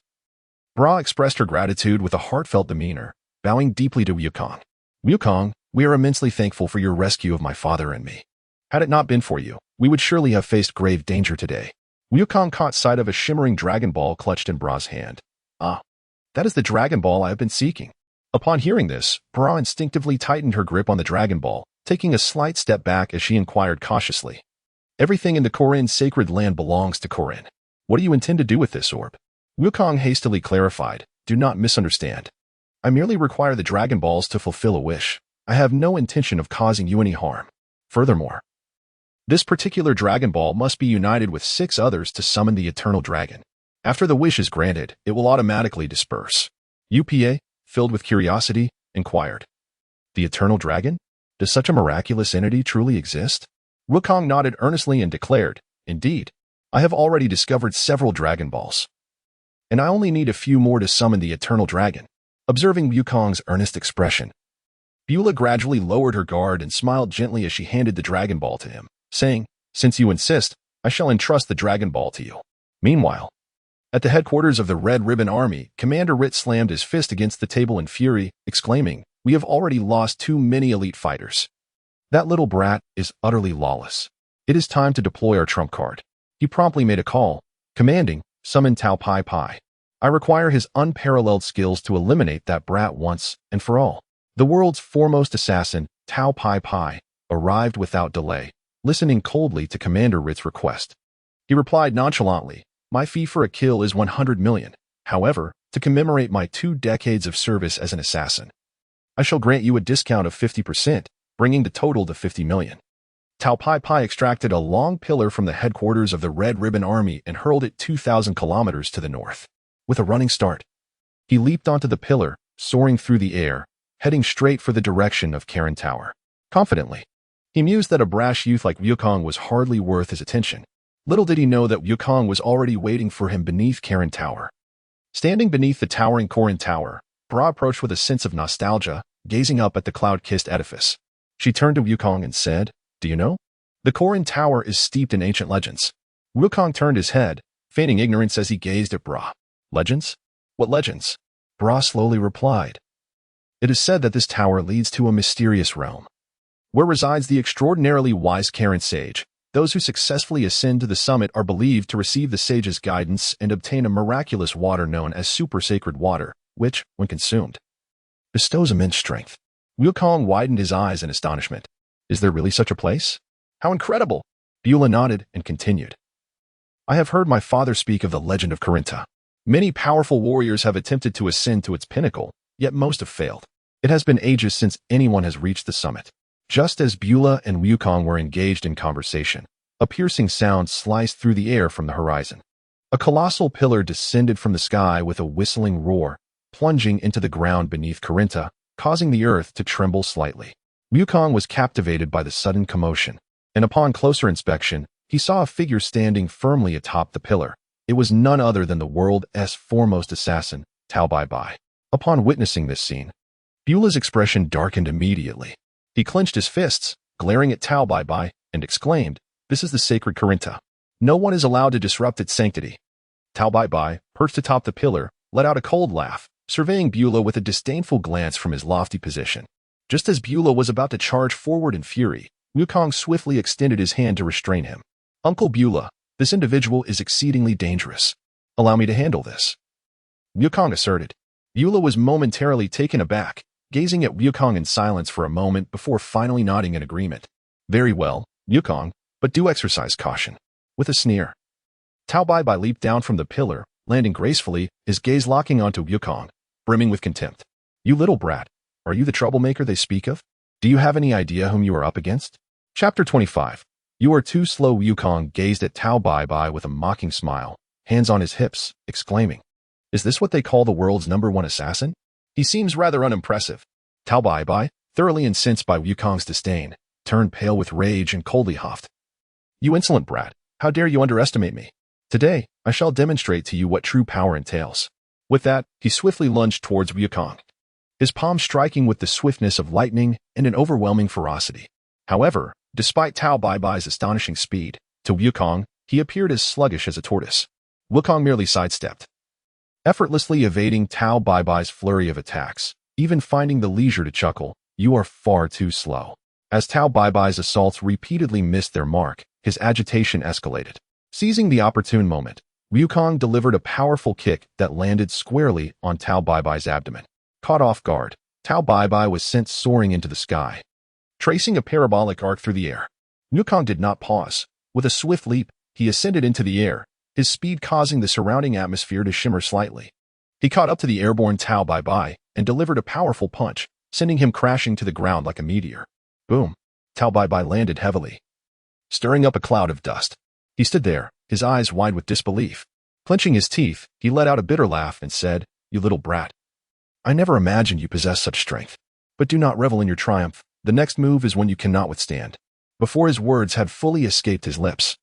Bra expressed her gratitude with a heartfelt demeanor, bowing deeply to Wukong. "Wukong, we are immensely thankful for your rescue of my father and me. Had it not been for you, we would surely have faced grave danger today." Wukong caught sight of a shimmering Dragon Ball clutched in Bra's hand. "Ah, that is the Dragon Ball I have been seeking." Upon hearing this, Bra instinctively tightened her grip on the Dragon Ball, taking a slight step back as she inquired cautiously, "Everything in the Korin sacred land belongs to Korin. What do you intend to do with this orb?" Wukong hastily clarified, "Do not misunderstand. I merely require the Dragon Balls to fulfill a wish. I have no intention of causing you any harm. Furthermore, this particular Dragon Ball must be united with 6 others to summon the Eternal Dragon. After the wish is granted, it will automatically disperse." Upa, filled with curiosity, inquired, "The Eternal Dragon? Does such a miraculous entity truly exist?" Wukong nodded earnestly and declared, "Indeed, I have already discovered several Dragon Balls, and I only need a few more to summon the Eternal Dragon." Observing Wukong's earnest expression, Beulah gradually lowered her guard and smiled gently as she handed the Dragon Ball to him, saying, "Since you insist, I shall entrust the Dragon Ball to you." Meanwhile, at the headquarters of the Red Ribbon Army, Commander Rit slammed his fist against the table in fury, exclaiming, "We have already lost too many elite fighters. That little brat is utterly lawless. It is time to deploy our trump card." He promptly made a call, commanding, "Summon Tao Pai Pai. I require his unparalleled skills to eliminate that brat once and for all." The world's foremost assassin, Tao Pai Pai, arrived without delay, listening coldly to Commander Rit's request. He replied nonchalantly, "My fee for a kill is 100 million. However, to commemorate my 2 decades of service as an assassin, I shall grant you a discount of 50%, bringing the total to 50 million. Tao Pai Pai extracted a long pillar from the headquarters of the Red Ribbon Army and hurled it 2,000 kilometers to the north. With a running start, he leaped onto the pillar, soaring through the air, heading straight for the direction of Caring Tower. Confidently, he mused that a brash youth like Wukong was hardly worth his attention. Little did he know that Wukong was already waiting for him beneath Caring Tower. Standing beneath the towering Korin Tower, Bra approached with a sense of nostalgia, gazing up at the cloud-kissed edifice. She turned to Wukong and said, "Do you know? The Korin Tower is steeped in ancient legends." Wukong turned his head, feigning ignorance as he gazed at Bra. "Legends? What legends?" Bra slowly replied, "It is said that this tower leads to a mysterious realm, where resides the extraordinarily wise Karen sage. Those who successfully ascend to the summit are believed to receive the sage's guidance and obtain a miraculous water known as super sacred water, which, when consumed, bestows immense strength." Wukong widened his eyes in astonishment. "Is there really such a place? How incredible!" Beulah nodded and continued, "I have heard my father speak of the legend of Corinta. Many powerful warriors have attempted to ascend to its pinnacle, yet most have failed. It has been ages since anyone has reached the summit." Just as Beulah and Wukong were engaged in conversation, a piercing sound sliced through the air from the horizon. A colossal pillar descended from the sky with a whistling roar, plunging into the ground beneath Corinta, causing the earth to tremble slightly. Wukong was captivated by the sudden commotion, and upon closer inspection, he saw a figure standing firmly atop the pillar. It was none other than the world's foremost assassin, Tao Bai Bai. Upon witnessing this scene, Beulah's expression darkened immediately. He clenched his fists, glaring at Tao Bai Bai, and exclaimed, "This is the sacred Corinta. No one is allowed to disrupt its sanctity." Tao Bai Bai, perched atop the pillar, let out a cold laugh, surveying Beulah with a disdainful glance from his lofty position. Just as Beulah was about to charge forward in fury, Wukong swiftly extended his hand to restrain him. "Uncle Beulah, this individual is exceedingly dangerous. Allow me to handle this," Wukong asserted. Beulah was momentarily taken aback, gazing at Wukong in silence for a moment before finally nodding in agreement. "Very well, Wukong, but do exercise caution." With a sneer, Tao Bai Bai leaped down from the pillar, landing gracefully, his gaze locking onto Wukong, brimming with contempt. "You little brat, are you the troublemaker they speak of? Do you have any idea whom you are up against?" Chapter 25. "You are too slow." Wukong gazed at Tao Bai Bai with a mocking smile, hands on his hips, exclaiming, "Is this what they call the world's #1 assassin? He seems rather unimpressive." Tao Bai Bai, thoroughly incensed by Wukong's disdain, turned pale with rage and coldly huffed, "You insolent brat, how dare you underestimate me? Today, I shall demonstrate to you what true power entails." With that, he swiftly lunged towards Wukong, his palm striking with the swiftness of lightning and an overwhelming ferocity. However, despite Tao Bai Bai's astonishing speed, to Wukong, he appeared as sluggish as a tortoise. Wukong merely sidestepped, effortlessly evading Tao Bai Bai's flurry of attacks, even finding the leisure to chuckle, "You are far too slow." As Tao Bai Bai's assaults repeatedly missed their mark, his agitation escalated. Seizing the opportune moment, Wukong delivered a powerful kick that landed squarely on Tao Bai Bai's abdomen. Caught off guard, Tao Bai Bai was sent soaring into the sky, tracing a parabolic arc through the air. Wukong did not pause. With a swift leap, he ascended into the air, his speed causing the surrounding atmosphere to shimmer slightly. He caught up to the airborne Tao Bai Bai and delivered a powerful punch, sending him crashing to the ground like a meteor. Boom! Tao Bai Bai landed heavily, stirring up a cloud of dust. He stood there, his eyes wide with disbelief. Clenching his teeth, he let out a bitter laugh and said, "You little brat. I never imagined you possessed such strength. But do not revel in your triumph. The next move is one you cannot withstand." Before his words had fully escaped his lips,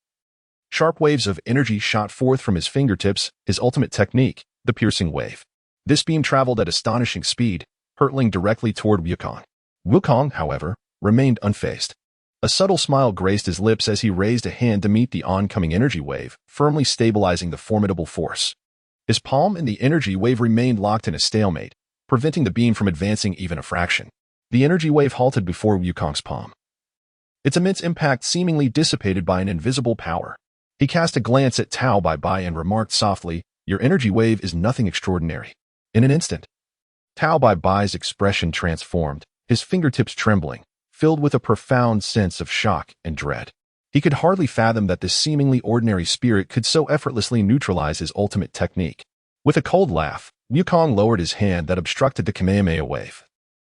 sharp waves of energy shot forth from his fingertips, his ultimate technique, the piercing wave. This beam traveled at astonishing speed, hurtling directly toward Wukong. Wukong, however, remained unfazed. A subtle smile graced his lips as he raised a hand to meet the oncoming energy wave, firmly stabilizing the formidable force. His palm and the energy wave remained locked in a stalemate, preventing the beam from advancing even a fraction. The energy wave halted before Wukong's palm, its immense impact seemingly dissipated by an invisible power. He cast a glance at Tao Bai Bai and remarked softly, "Your energy wave is nothing extraordinary." In an instant, Tao Bai Bai's expression transformed, his fingertips trembling, filled with a profound sense of shock and dread. He could hardly fathom that this seemingly ordinary spirit could so effortlessly neutralize his ultimate technique. With a cold laugh, Wukong lowered his hand that obstructed the Kamehameha wave.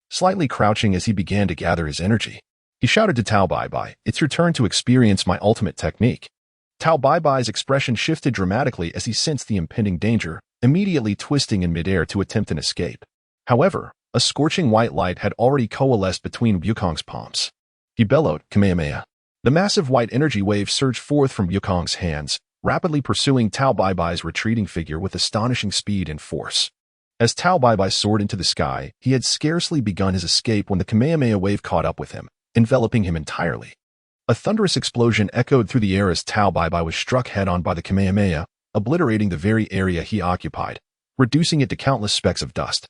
Slightly crouching as he began to gather his energy, he shouted to Tao Bai Bai, "It's your turn to experience my ultimate technique." Tao Bai Bai's expression shifted dramatically as he sensed the impending danger, immediately twisting in midair to attempt an escape. However, a scorching white light had already coalesced between Wukong's palms. He bellowed, "Kamehameha." The massive white energy wave surged forth from Wukong's hands, rapidly pursuing Tao Bai Bai's retreating figure with astonishing speed and force. As Tao Bai Bai soared into the sky, he had scarcely begun his escape when the Kamehameha wave caught up with him, enveloping him entirely. A thunderous explosion echoed through the air as Tao Bai Bai was struck head-on by the Kamehameha, obliterating the very area he occupied, reducing it to countless specks of dust.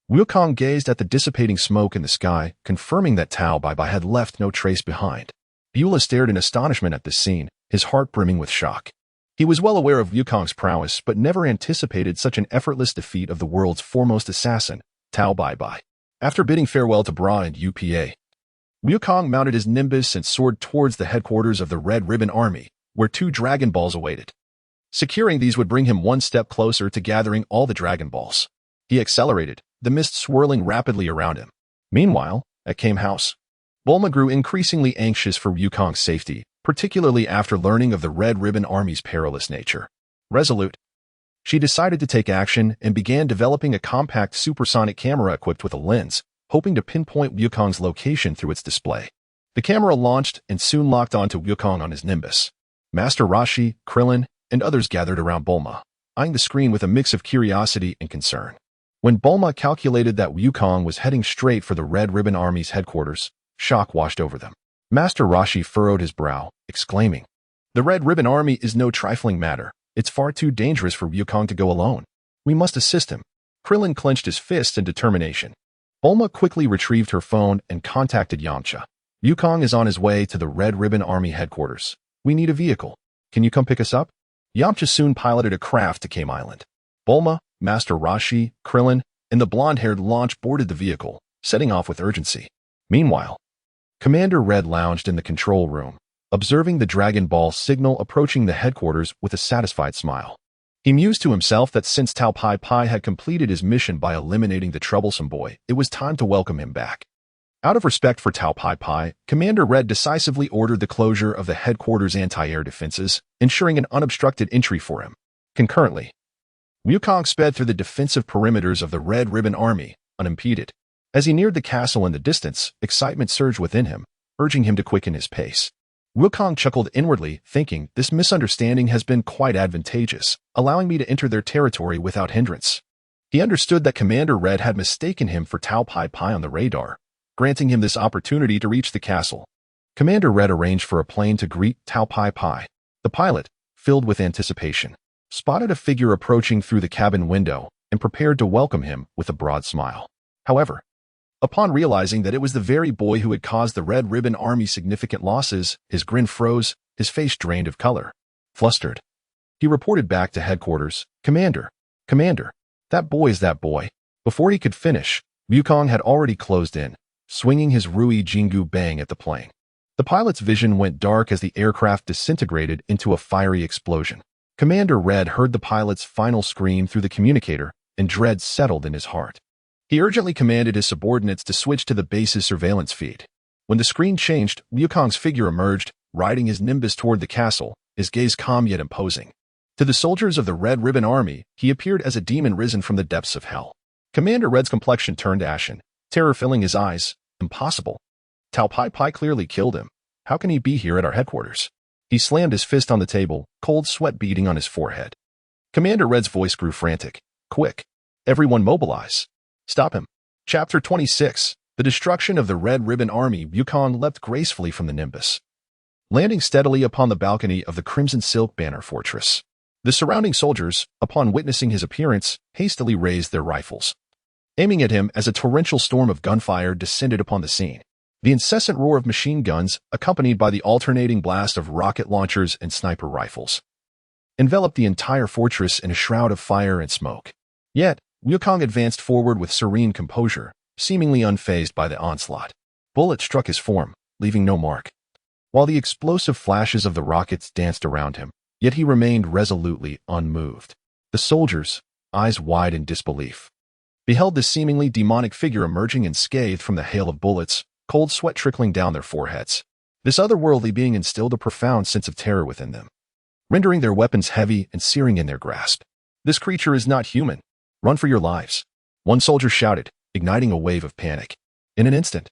Wukong gazed at the dissipating smoke in the sky, confirming that Tao Bai Bai had left no trace behind. Beulah stared in astonishment at this scene, his heart brimming with shock. He was well aware of Wukong's prowess, but never anticipated such an effortless defeat of the world's foremost assassin, Tao Bai Bai. After bidding farewell to Bra and Upa, Wukong mounted his nimbus and soared towards the headquarters of the Red Ribbon Army, where 2 Dragon Balls awaited. Securing these would bring him one step closer to gathering all the Dragon Balls. He accelerated, the mist swirling rapidly around him. Meanwhile, at Kame House, Bulma grew increasingly anxious for Wukong's safety, particularly after learning of the Red Ribbon Army's perilous nature. Resolute, she decided to take action and began developing a compact supersonic camera equipped with a lens, hoping to pinpoint Wukong's location through its display. The camera launched and soon locked onto Wukong on his Nimbus. Master Roshi, Krillin, and others gathered around Bulma, eyeing the screen with a mix of curiosity and concern. When Bulma calculated that Wukong was heading straight for the Red Ribbon Army's headquarters, shock washed over them. Master Roshi furrowed his brow, exclaiming, "The Red Ribbon Army is no trifling matter. It's far too dangerous for Wukong to go alone. We must assist him." Krillin clenched his fists in determination. Bulma quickly retrieved her phone and contacted Yamcha. "Wukong is on his way to the Red Ribbon Army headquarters. We need a vehicle. Can you come pick us up?" Yamcha soon piloted a craft to Kame Island. Bulma, Master Roshi, Krillin, and the blonde-haired launch boarded the vehicle, setting off with urgency. Meanwhile, Commander Red lounged in the control room, observing the Dragon Ball signal approaching the headquarters with a satisfied smile. He mused to himself that since Tao Pai Pai had completed his mission by eliminating the troublesome boy, it was time to welcome him back. Out of respect for Tao Pai Pai, Commander Red decisively ordered the closure of the headquarters' anti-air defenses, ensuring an unobstructed entry for him. Concurrently, Wukong sped through the defensive perimeters of the Red Ribbon Army, unimpeded. As he neared the castle in the distance, excitement surged within him, urging him to quicken his pace. Wukong chuckled inwardly, thinking, "This misunderstanding has been quite advantageous, allowing me to enter their territory without hindrance." He understood that Commander Red had mistaken him for Tao Pai Pai on the radar, granting him this opportunity to reach the castle. Commander Red arranged for a plane to greet Tao Pai Pai. The pilot, filled with anticipation, spotted a figure approaching through the cabin window and prepared to welcome him with a broad smile. However, upon realizing that it was the very boy who had caused the Red Ribbon Army significant losses, his grin froze, his face drained of color. Flustered, he reported back to headquarters, Commander, that boy is that boy." Before he could finish, Wukong had already closed in, swinging his Rui Jingu bang at the plane. The pilot's vision went dark as the aircraft disintegrated into a fiery explosion. Commander Red heard the pilot's final scream through the communicator, and dread settled in his heart. He urgently commanded his subordinates to switch to the base's surveillance feed. When the screen changed, Wukong's figure emerged, riding his Nimbus toward the castle, his gaze calm yet imposing. To the soldiers of the Red Ribbon Army, he appeared as a demon risen from the depths of hell. Commander Red's complexion turned ashen, terror filling his eyes. "Impossible. Tao Pai Pai clearly killed him. How can he be here at our headquarters?" He slammed his fist on the table, cold sweat beading on his forehead. Commander Red's voice grew frantic. "Quick! Everyone mobilize! Stop him!" Chapter 26. The Destruction of the Red Ribbon Army. Wukong leapt gracefully from the Nimbus, landing steadily upon the balcony of the Crimson Silk Banner Fortress. The surrounding soldiers, upon witnessing his appearance, hastily raised their rifles, aiming at him as a torrential storm of gunfire descended upon the scene. The incessant roar of machine guns, accompanied by the alternating blast of rocket launchers and sniper rifles, enveloped the entire fortress in a shroud of fire and smoke. Yet, Wukong advanced forward with serene composure, seemingly unfazed by the onslaught. Bullets struck his form, leaving no mark, while the explosive flashes of the rockets danced around him, yet he remained resolutely unmoved. The soldiers, eyes wide in disbelief, beheld this seemingly demonic figure emerging unscathed from the hail of bullets, cold sweat trickling down their foreheads. This otherworldly being instilled a profound sense of terror within them, rendering their weapons heavy and searing in their grasp. "This creature is not human. Run for your lives," one soldier shouted, igniting a wave of panic. In an instant,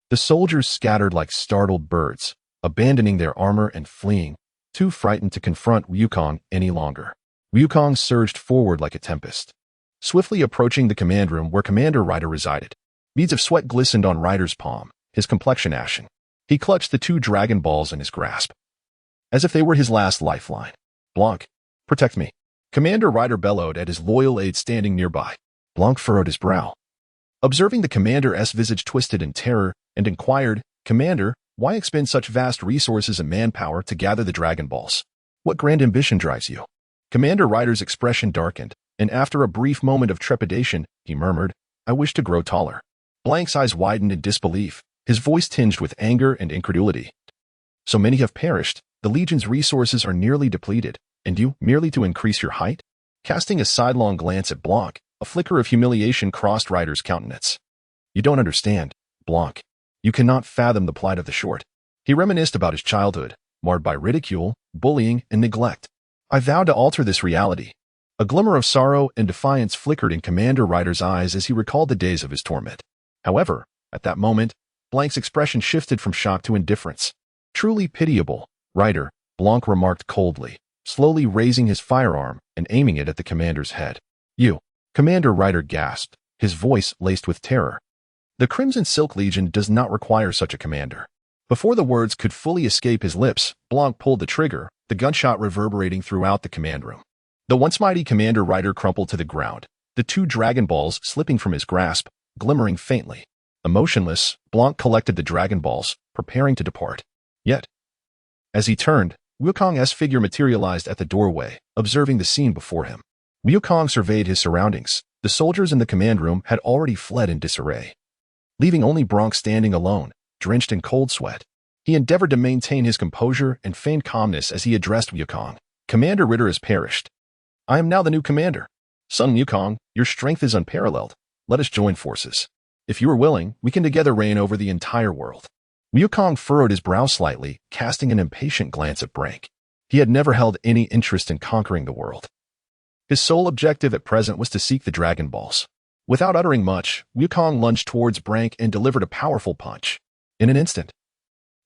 the soldiers scattered like startled birds, abandoning their armor and fleeing, too frightened to confront Wukong any longer. Wukong surged forward like a tempest, swiftly approaching the command room where Commander Ryder resided. Beads of sweat glistened on Ryder's palm, his complexion ashen. He clutched the 2 Dragon Balls in his grasp, as if they were his last lifeline. "Blanc, protect me," Commander Ryder bellowed at his loyal aide standing nearby. Blanc furrowed his brow, observing the commander's visage twisted in terror, and inquired, "Commander, why expend such vast resources and manpower to gather the Dragon Balls? What grand ambition drives you?" Commander Ryder's expression darkened, and after a brief moment of trepidation, he murmured, "I wish to grow taller." Blank's eyes widened in disbelief, his voice tinged with anger and incredulity. "So many have perished, the Legion's resources are nearly depleted, and you, merely to increase your height?" Casting a sidelong glance at Blanc, a flicker of humiliation crossed Ryder's countenance. "You don't understand, Blanc. You cannot fathom the plight of the short." He reminisced about his childhood, marred by ridicule, bullying, and neglect. I vowed to alter this reality. A glimmer of sorrow and defiance flickered in Commander Ryder's eyes as he recalled the days of his torment. However, at that moment, Blank's expression shifted from shock to indifference. Truly pitiable, Ryder, Blanc remarked coldly, slowly raising his firearm and aiming it at the commander's head. You, Commander Ryder gasped, his voice laced with terror. The Crimson Silk Legion does not require such a commander. Before the words could fully escape his lips, Blanc pulled the trigger, the gunshot reverberating throughout the command room. The once mighty Commander Ryder crumpled to the ground, the 2 Dragon Balls slipping from his grasp, glimmering faintly. Emotionless, Blanc collected the Dragon Balls, preparing to depart. Yet, as he turned, Wukong's figure materialized at the doorway, observing the scene before him. Wukong surveyed his surroundings. The soldiers in the command room had already fled in disarray, leaving only Blanc standing alone, drenched in cold sweat. He endeavored to maintain his composure and feigned calmness as he addressed Wukong. Commander Ritter has perished. I am now the new commander. Son Wukong, your strength is unparalleled. Let us join forces. If you are willing, we can together reign over the entire world. Wukong furrowed his brow slightly, casting an impatient glance at Brank. He had never held any interest in conquering the world. His sole objective at present was to seek the Dragon Balls. Without uttering much, Wukong lunged towards Brank and delivered a powerful punch. In an instant,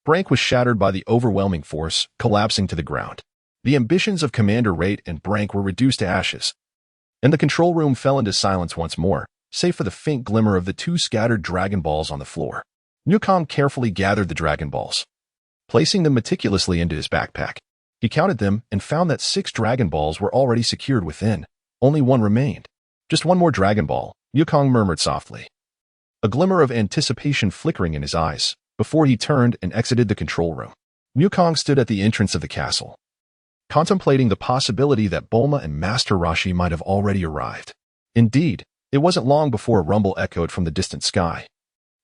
Brank was shattered by the overwhelming force, collapsing to the ground. The ambitions of Commander Rate and Brank were reduced to ashes, and the control room fell into silence once more, save for the faint glimmer of the 2 scattered Dragon Balls on the floor. Wukong carefully gathered the Dragon Balls, placing them meticulously into his backpack. He counted them and found that 6 Dragon Balls were already secured within. Only 1 remained. Just 1 more Dragon Ball, Wukong murmured softly, a glimmer of anticipation flickering in his eyes, before he turned and exited the control room. Wukong stood at the entrance of the castle, contemplating the possibility that Bulma and Master Roshi might have already arrived. Indeed, it wasn't long before a rumble echoed from the distant sky,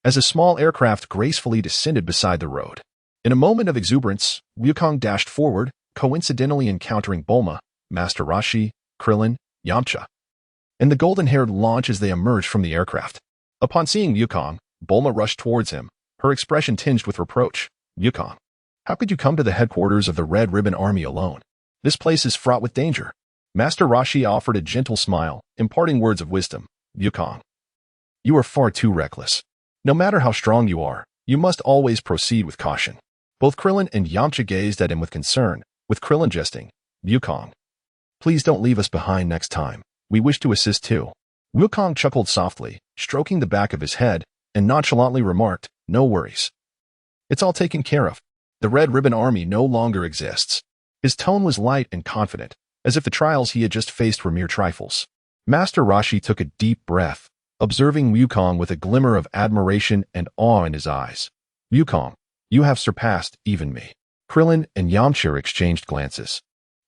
as a small aircraft gracefully descended beside the road. In a moment of exuberance, Wukong dashed forward, coincidentally encountering Bulma, Master Roshi, Krillin, Yamcha, and the golden-haired launch as they emerged from the aircraft. Upon seeing Wukong, Bulma rushed towards him, her expression tinged with reproach. Wukong, how could you come to the headquarters of the Red Ribbon Army alone? This place is fraught with danger. Master Roshi offered a gentle smile, imparting words of wisdom. Wukong, you are far too reckless. No matter how strong you are, you must always proceed with caution. Both Krillin and Yamcha gazed at him with concern, with Krillin jesting. Wukong, please don't leave us behind next time. We wish to assist too. Wukong chuckled softly, stroking the back of his head, and nonchalantly remarked, no worries. It's all taken care of. The Red Ribbon Army no longer exists. His tone was light and confident, as if the trials he had just faced were mere trifles. Master Roshi took a deep breath, observing Wukong with a glimmer of admiration and awe in his eyes. Wukong, you have surpassed even me. Krillin and Yamcha exchanged glances,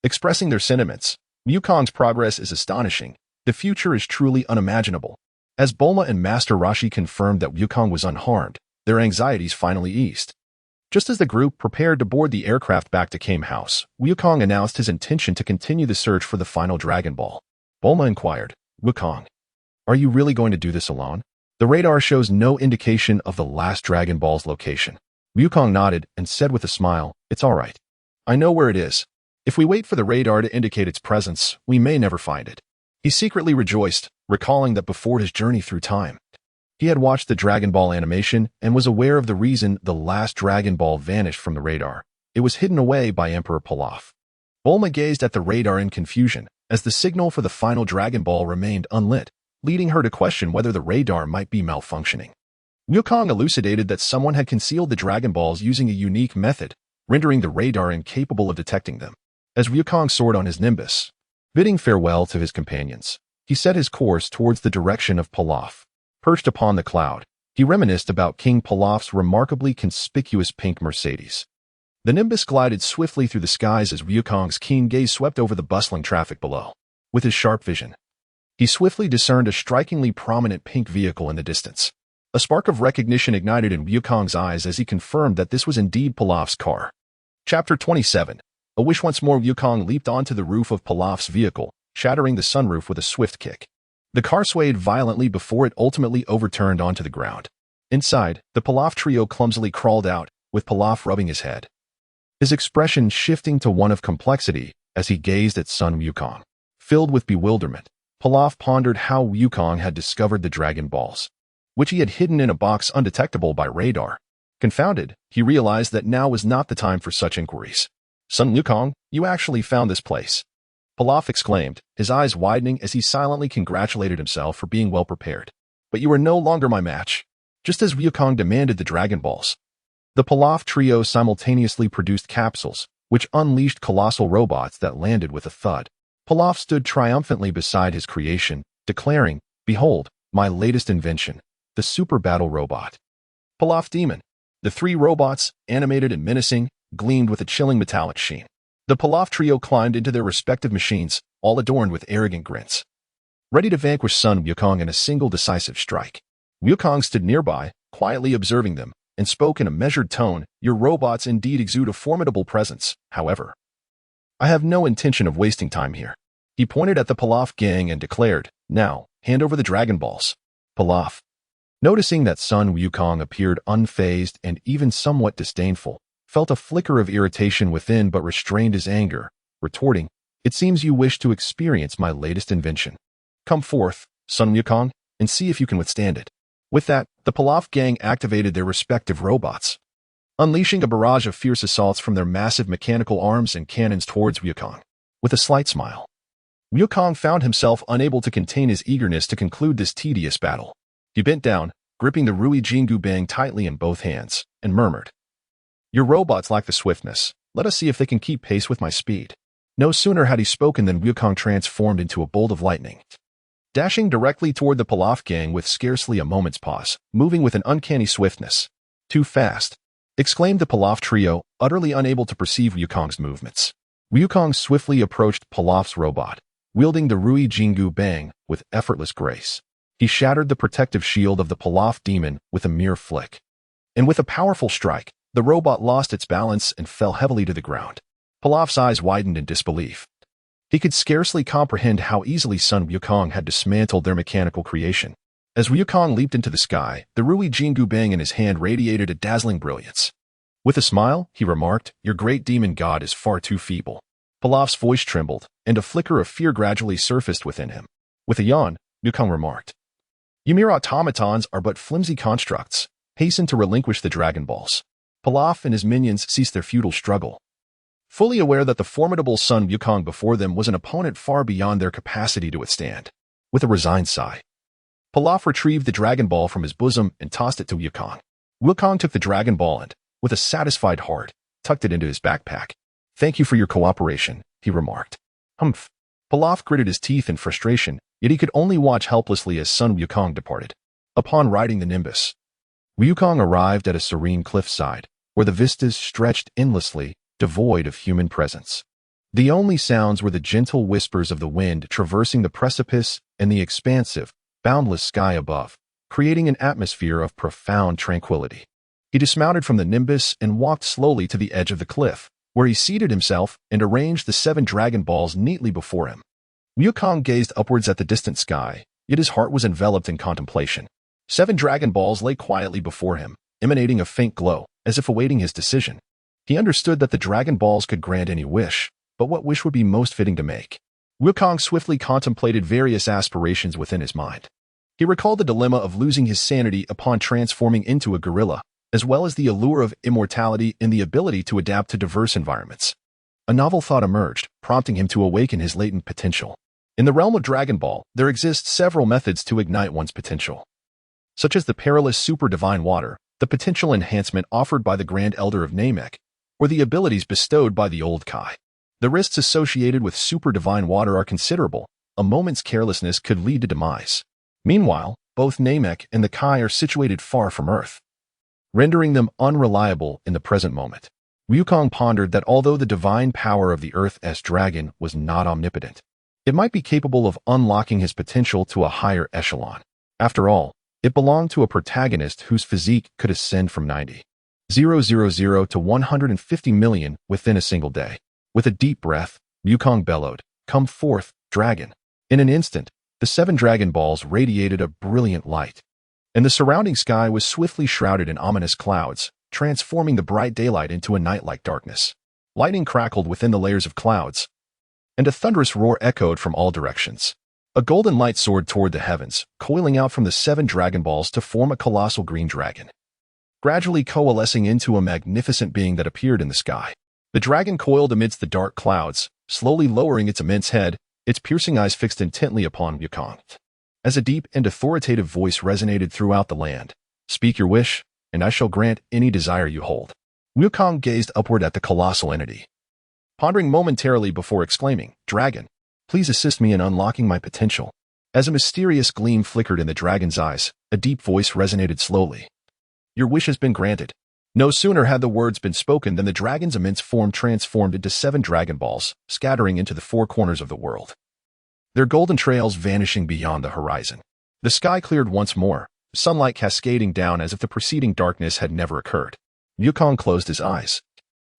expressing their sentiments. Wukong's progress is astonishing. The future is truly unimaginable. As Bulma and Master Roshi confirmed that Wukong was unharmed, their anxieties finally eased. Just as the group prepared to board the aircraft back to Kame House, Wukong announced his intention to continue the search for the final Dragon Ball. Bulma inquired, Wukong, are you really going to do this alone? The radar shows no indication of the last Dragon Ball's location. Wukong nodded and said with a smile, it's all right. I know where it is. If we wait for the radar to indicate its presence, we may never find it. He secretly rejoiced, recalling that before his journey through time, he had watched the Dragon Ball animation and was aware of the reason the last Dragon Ball vanished from the radar. It was hidden away by Emperor Pilaf. Bulma gazed at the radar in confusion, as the signal for the final Dragon Ball remained unlit, leading her to question whether the radar might be malfunctioning. Wukong elucidated that someone had concealed the Dragon Balls using a unique method, rendering the radar incapable of detecting them. As Wukong soared on his Nimbus, bidding farewell to his companions, he set his course towards the direction of Pilaf. Perched upon the cloud, he reminisced about King Pilaf's remarkably conspicuous pink Mercedes. The Nimbus glided swiftly through the skies as Wukong's keen gaze swept over the bustling traffic below. With his sharp vision, he swiftly discerned a strikingly prominent pink vehicle in the distance. A spark of recognition ignited in Wukong's eyes as he confirmed that this was indeed Pilaf's car. Chapter 27. A wish once more. Wukong leaped onto the roof of Pilaf's vehicle, shattering the sunroof with a swift kick. The car swayed violently before it ultimately overturned onto the ground. Inside, the Pilaf trio clumsily crawled out, with Pilaf rubbing his head, his expression shifting to one of complexity as he gazed at Sun Wukong. Filled with bewilderment, Pilaf pondered how Wukong had discovered the Dragon Balls, which he had hidden in a box undetectable by radar. Confounded, he realized that now was not the time for such inquiries. Sun Wukong, you actually found this place, Pilaf exclaimed, his eyes widening as he silently congratulated himself for being well prepared. But you are no longer my match. Just as Wukong demanded the Dragon Balls, the Pilaf trio simultaneously produced capsules, which unleashed colossal robots that landed with a thud. Pilaf stood triumphantly beside his creation, declaring, "Behold, my latest invention, the Super Battle Robot." Pilaf Demon. The three robots, animated and menacing, gleamed with a chilling metallic sheen. The Pilaf trio climbed into their respective machines, all adorned with arrogant grins, ready to vanquish Sun Wukong in a single decisive strike. Wukong stood nearby, quietly observing them, and spoke in a measured tone, "Your robots indeed exude a formidable presence, however. I have no intention of wasting time here." He pointed at the Pilaf gang and declared, "Now, hand over the Dragon Balls." Pilaf, noticing that Sun Wukong appeared unfazed and even somewhat disdainful, felt a flicker of irritation within but restrained his anger, retorting, "It seems you wish to experience my latest invention. Come forth, Sun Wukong, and see if you can withstand it." With that, the Pilaf gang activated their respective robots, unleashing a barrage of fierce assaults from their massive mechanical arms and cannons towards Wukong. With a slight smile, Wukong found himself unable to contain his eagerness to conclude this tedious battle. He bent down, gripping the Rui Jingu Bang tightly in both hands, and murmured, "Your robots lack the swiftness. Let us see if they can keep pace with my speed." No sooner had he spoken than Wukong transformed into a bolt of lightning, dashing directly toward the Pilaf gang with scarcely a moment's pause, moving with an uncanny swiftness. "Too fast," exclaimed the Pilaf trio, utterly unable to perceive Wukong's movements. Wukong swiftly approached Pilaf's robot, wielding the Rui Jingu Bang with effortless grace. He shattered the protective shield of the Pilaf demon with a mere flick. And with a powerful strike, the robot lost its balance and fell heavily to the ground. Pilaf's eyes widened in disbelief. He could scarcely comprehend how easily Sun Wukong had dismantled their mechanical creation. As Wukong leaped into the sky, the Rui Jingu Bang in his hand radiated a dazzling brilliance. With a smile, he remarked, "Your great demon god is far too feeble." Pilaf's voice trembled, and a flicker of fear gradually surfaced within him. With a yawn, Wukong remarked, "You mere automatons are but flimsy constructs. Hasten to relinquish the Dragon Balls." Pilaf and his minions ceased their futile struggle, fully aware that the formidable Sun Wukong before them was an opponent far beyond their capacity to withstand. With a resigned sigh, Pilaf retrieved the Dragon Ball from his bosom and tossed it to Wukong. Wukong took the Dragon Ball and, with a satisfied heart, tucked it into his backpack. "Thank you for your cooperation," he remarked. Humph. Pilaf gritted his teeth in frustration, yet he could only watch helplessly as Sun Wukong departed. Upon riding the Nimbus, Wukong arrived at a serene cliffside, where the vistas stretched endlessly, devoid of human presence. The only sounds were the gentle whispers of the wind traversing the precipice and the expansive, boundless sky above, creating an atmosphere of profound tranquility. He dismounted from the Nimbus and walked slowly to the edge of the cliff, where he seated himself and arranged the 7 Dragon Balls neatly before him. Wukong gazed upwards at the distant sky, yet his heart was enveloped in contemplation. 7 Dragon Balls lay quietly before him, emanating a faint glow, as if awaiting his decision. He understood that the Dragon Balls could grant any wish, but what wish would be most fitting to make? Wukong swiftly contemplated various aspirations within his mind. He recalled the dilemma of losing his sanity upon transforming into a gorilla, as well as the allure of immortality and the ability to adapt to diverse environments. A novel thought emerged, prompting him to awaken his latent potential. In the realm of Dragon Ball, there exist several methods to ignite one's potential, such as the perilous Super Divine Water, the potential enhancement offered by the Grand Elder of Namek, or the abilities bestowed by the Old Kai. The risks associated with Super Divine Water are considerable. A moment's carelessness could lead to demise. Meanwhile, both Namek and the Kai are situated far from Earth, rendering them unreliable in the present moment. Wukong pondered that although the divine power of the Earth's dragon was not omnipotent, it might be capable of unlocking his potential to a higher echelon. After all, it belonged to a protagonist whose physique could ascend from 90,000 to 150 million within a single day. With a deep breath, Wukong bellowed, "Come forth, dragon." In an instant, the 7 Dragon Balls radiated a brilliant light, and the surrounding sky was swiftly shrouded in ominous clouds, transforming the bright daylight into a night-like darkness. Lightning crackled within the layers of clouds, and a thunderous roar echoed from all directions. A golden light soared toward the heavens, coiling out from the 7 Dragon Balls to form a colossal green dragon, gradually coalescing into a magnificent being that appeared in the sky. The dragon coiled amidst the dark clouds, slowly lowering its immense head, its piercing eyes fixed intently upon Wukong. As a deep and authoritative voice resonated throughout the land, "Speak your wish, and I shall grant any desire you hold." Wukong gazed upward at the colossal entity, pondering momentarily before exclaiming, "Dragon, please assist me in unlocking my potential." As a mysterious gleam flickered in the dragon's eyes, a deep voice resonated slowly. "Your wish has been granted." No sooner had the words been spoken than the dragon's immense form transformed into 7 Dragon Balls, scattering into the 4 corners of the world, their golden trails vanishing beyond the horizon. The sky cleared once more, sunlight cascading down as if the preceding darkness had never occurred. Wukong closed his eyes,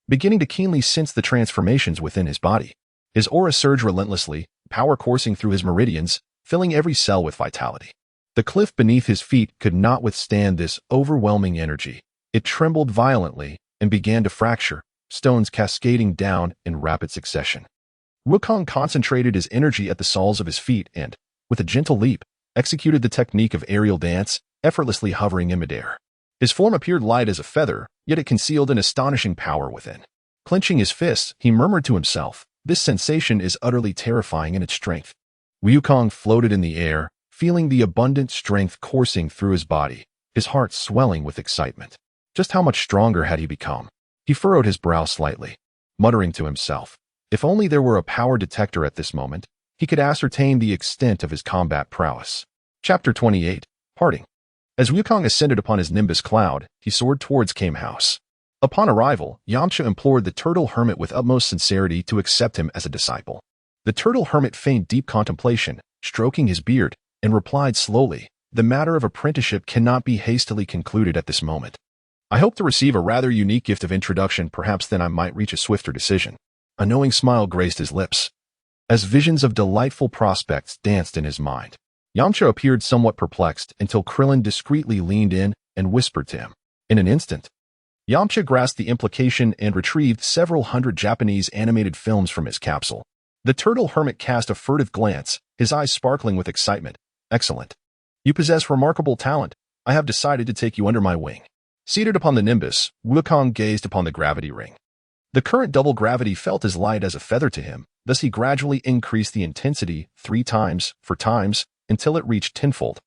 beginning to keenly sense the transformations within his body. His aura surged relentlessly, power coursing through his meridians, filling every cell with vitality. The cliff beneath his feet could not withstand this overwhelming energy. It trembled violently and began to fracture, stones cascading down in rapid succession. Wukong concentrated his energy at the soles of his feet and, with a gentle leap, executed the technique of aerial dance, effortlessly hovering in midair. His form appeared light as a feather, yet it concealed an astonishing power within. Clenching his fists, he murmured to himself, "This sensation is utterly terrifying in its strength." Wukong floated in the air, feeling the abundant strength coursing through his body, his heart swelling with excitement. Just how much stronger had he become? He furrowed his brow slightly, muttering to himself, if only there were a power detector at this moment, he could ascertain the extent of his combat prowess. Chapter 28, Parting. As Wukong ascended upon his Nimbus cloud, he soared towards Kame House. Upon arrival, Yamcha implored the Turtle Hermit with utmost sincerity to accept him as a disciple. The Turtle Hermit feigned deep contemplation, stroking his beard, and replied slowly, "The matter of apprenticeship cannot be hastily concluded at this moment. I hope to receive a rather unique gift of introduction, perhaps then I might reach a swifter decision." A knowing smile graced his lips, as visions of delightful prospects danced in his mind. Yamcha appeared somewhat perplexed until Krillin discreetly leaned in and whispered to him. In an instant, Yamcha grasped the implication and retrieved several hundred Japanese animated films from his capsule. The Turtle Hermit cast a furtive glance, his eyes sparkling with excitement. "Excellent. You possess remarkable talent. I have decided to take you under my wing." Seated upon the Nimbus, Wukong gazed upon the gravity ring. The current double gravity felt as light as a feather to him, thus he gradually increased the intensity 3 times, 4 times, until it reached tenfold,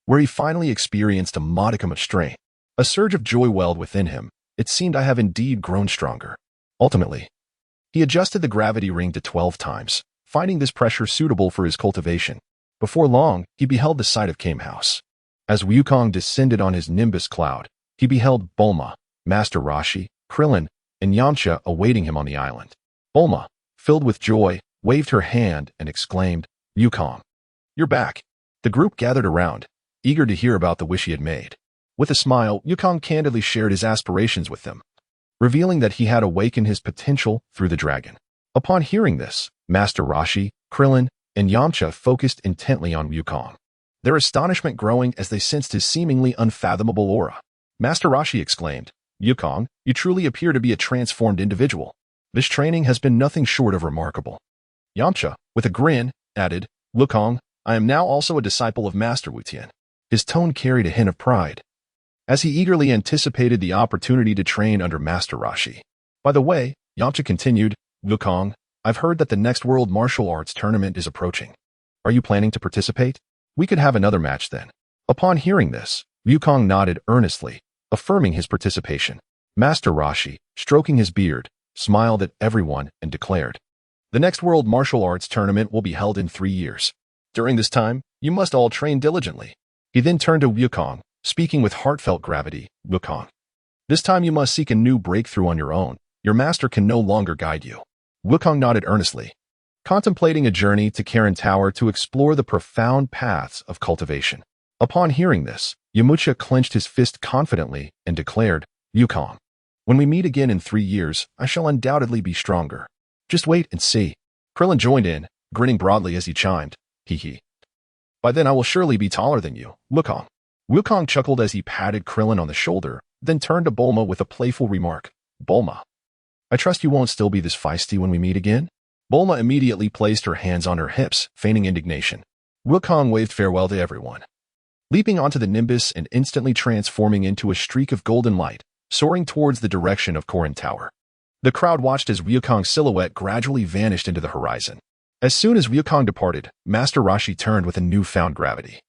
where he finally experienced a modicum of strain. A surge of joy welled within him. It seemed I have indeed grown stronger. Ultimately, he adjusted the gravity ring to 12 times, finding this pressure suitable for his cultivation. Before long, he beheld the sight of Kame House. As Wukong descended on his Nimbus cloud, he beheld Bulma, Master Roshi, Krillin, and Yamcha awaiting him on the island. Bulma, filled with joy, waved her hand and exclaimed, "Wukong, you're back." The group gathered around, eager to hear about the wish he had made. With a smile, Wukong candidly shared his aspirations with them, revealing that he had awakened his potential through the dragon. Upon hearing this, Master Roshi, Krillin, and Yamcha focused intently on Wukong, their astonishment growing as they sensed his seemingly unfathomable aura. Master Roshi exclaimed, "Wukong, you truly appear to be a transformed individual. This training has been nothing short of remarkable." Yamcha, with a grin, added, "Wukong, I am now also a disciple of Master Wutian." His tone carried a hint of pride, as he eagerly anticipated the opportunity to train under Master Roshi. By the way, Yamcha continued, "Wukong, I've heard that the next World Martial Arts Tournament is approaching. Are you planning to participate? We could have another match then." Upon hearing this, Wukong nodded earnestly, affirming his participation. Master Roshi, stroking his beard, smiled at everyone and declared, "The next World Martial Arts Tournament will be held in 3 years. During this time, you must all train diligently." He then turned to Wukong, speaking with heartfelt gravity, "Wukong, this time you must seek a new breakthrough on your own. Your master can no longer guide you." Wukong nodded earnestly, contemplating a journey to Karen Tower to explore the profound paths of cultivation. Upon hearing this, Yamcha clenched his fist confidently and declared, "Wukong, when we meet again in 3 years, I shall undoubtedly be stronger. Just wait and see." Krillin joined in, grinning broadly as he chimed, "Hee hee. By then I will surely be taller than you, Wukong." Wukong chuckled as he patted Krillin on the shoulder, then turned to Bulma with a playful remark, "Bulma, I trust you won't still be this feisty when we meet again?" Bulma immediately placed her hands on her hips, feigning indignation. Wukong waved farewell to everyone, leaping onto the Nimbus and instantly transforming into a streak of golden light, soaring towards the direction of Korin Tower. The crowd watched as Wukong's silhouette gradually vanished into the horizon. As soon as Wukong departed, Master Roshi turned with a newfound gravity,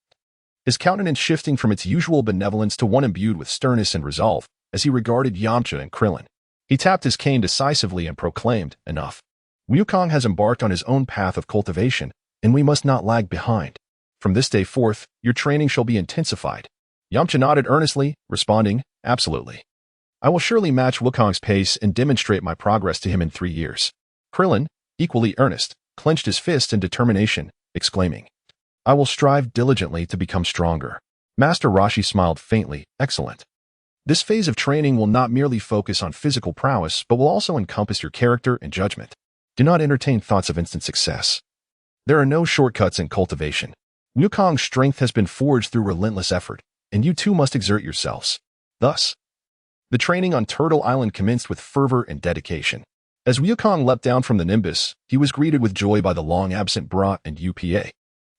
his countenance shifting from its usual benevolence to one imbued with sternness and resolve as he regarded Yamcha and Krillin. He tapped his cane decisively and proclaimed, "Enough. Wukong has embarked on his own path of cultivation, and we must not lag behind. From this day forth, your training shall be intensified." Yamcha nodded earnestly, responding, "Absolutely. I will surely match Wukong's pace and demonstrate my progress to him in 3 years." Krillin, equally earnest, clenched his fist in determination, exclaiming, "I will strive diligently to become stronger." Master Roshi smiled faintly, "Excellent. This phase of training will not merely focus on physical prowess, but will also encompass your character and judgment. Do not entertain thoughts of instant success. There are no shortcuts in cultivation. Wukong's strength has been forged through relentless effort, and you too must exert yourselves." Thus, the training on Turtle Island commenced with fervor and dedication. As Wukong leapt down from the Nimbus, he was greeted with joy by the long-absent Bra and UPA.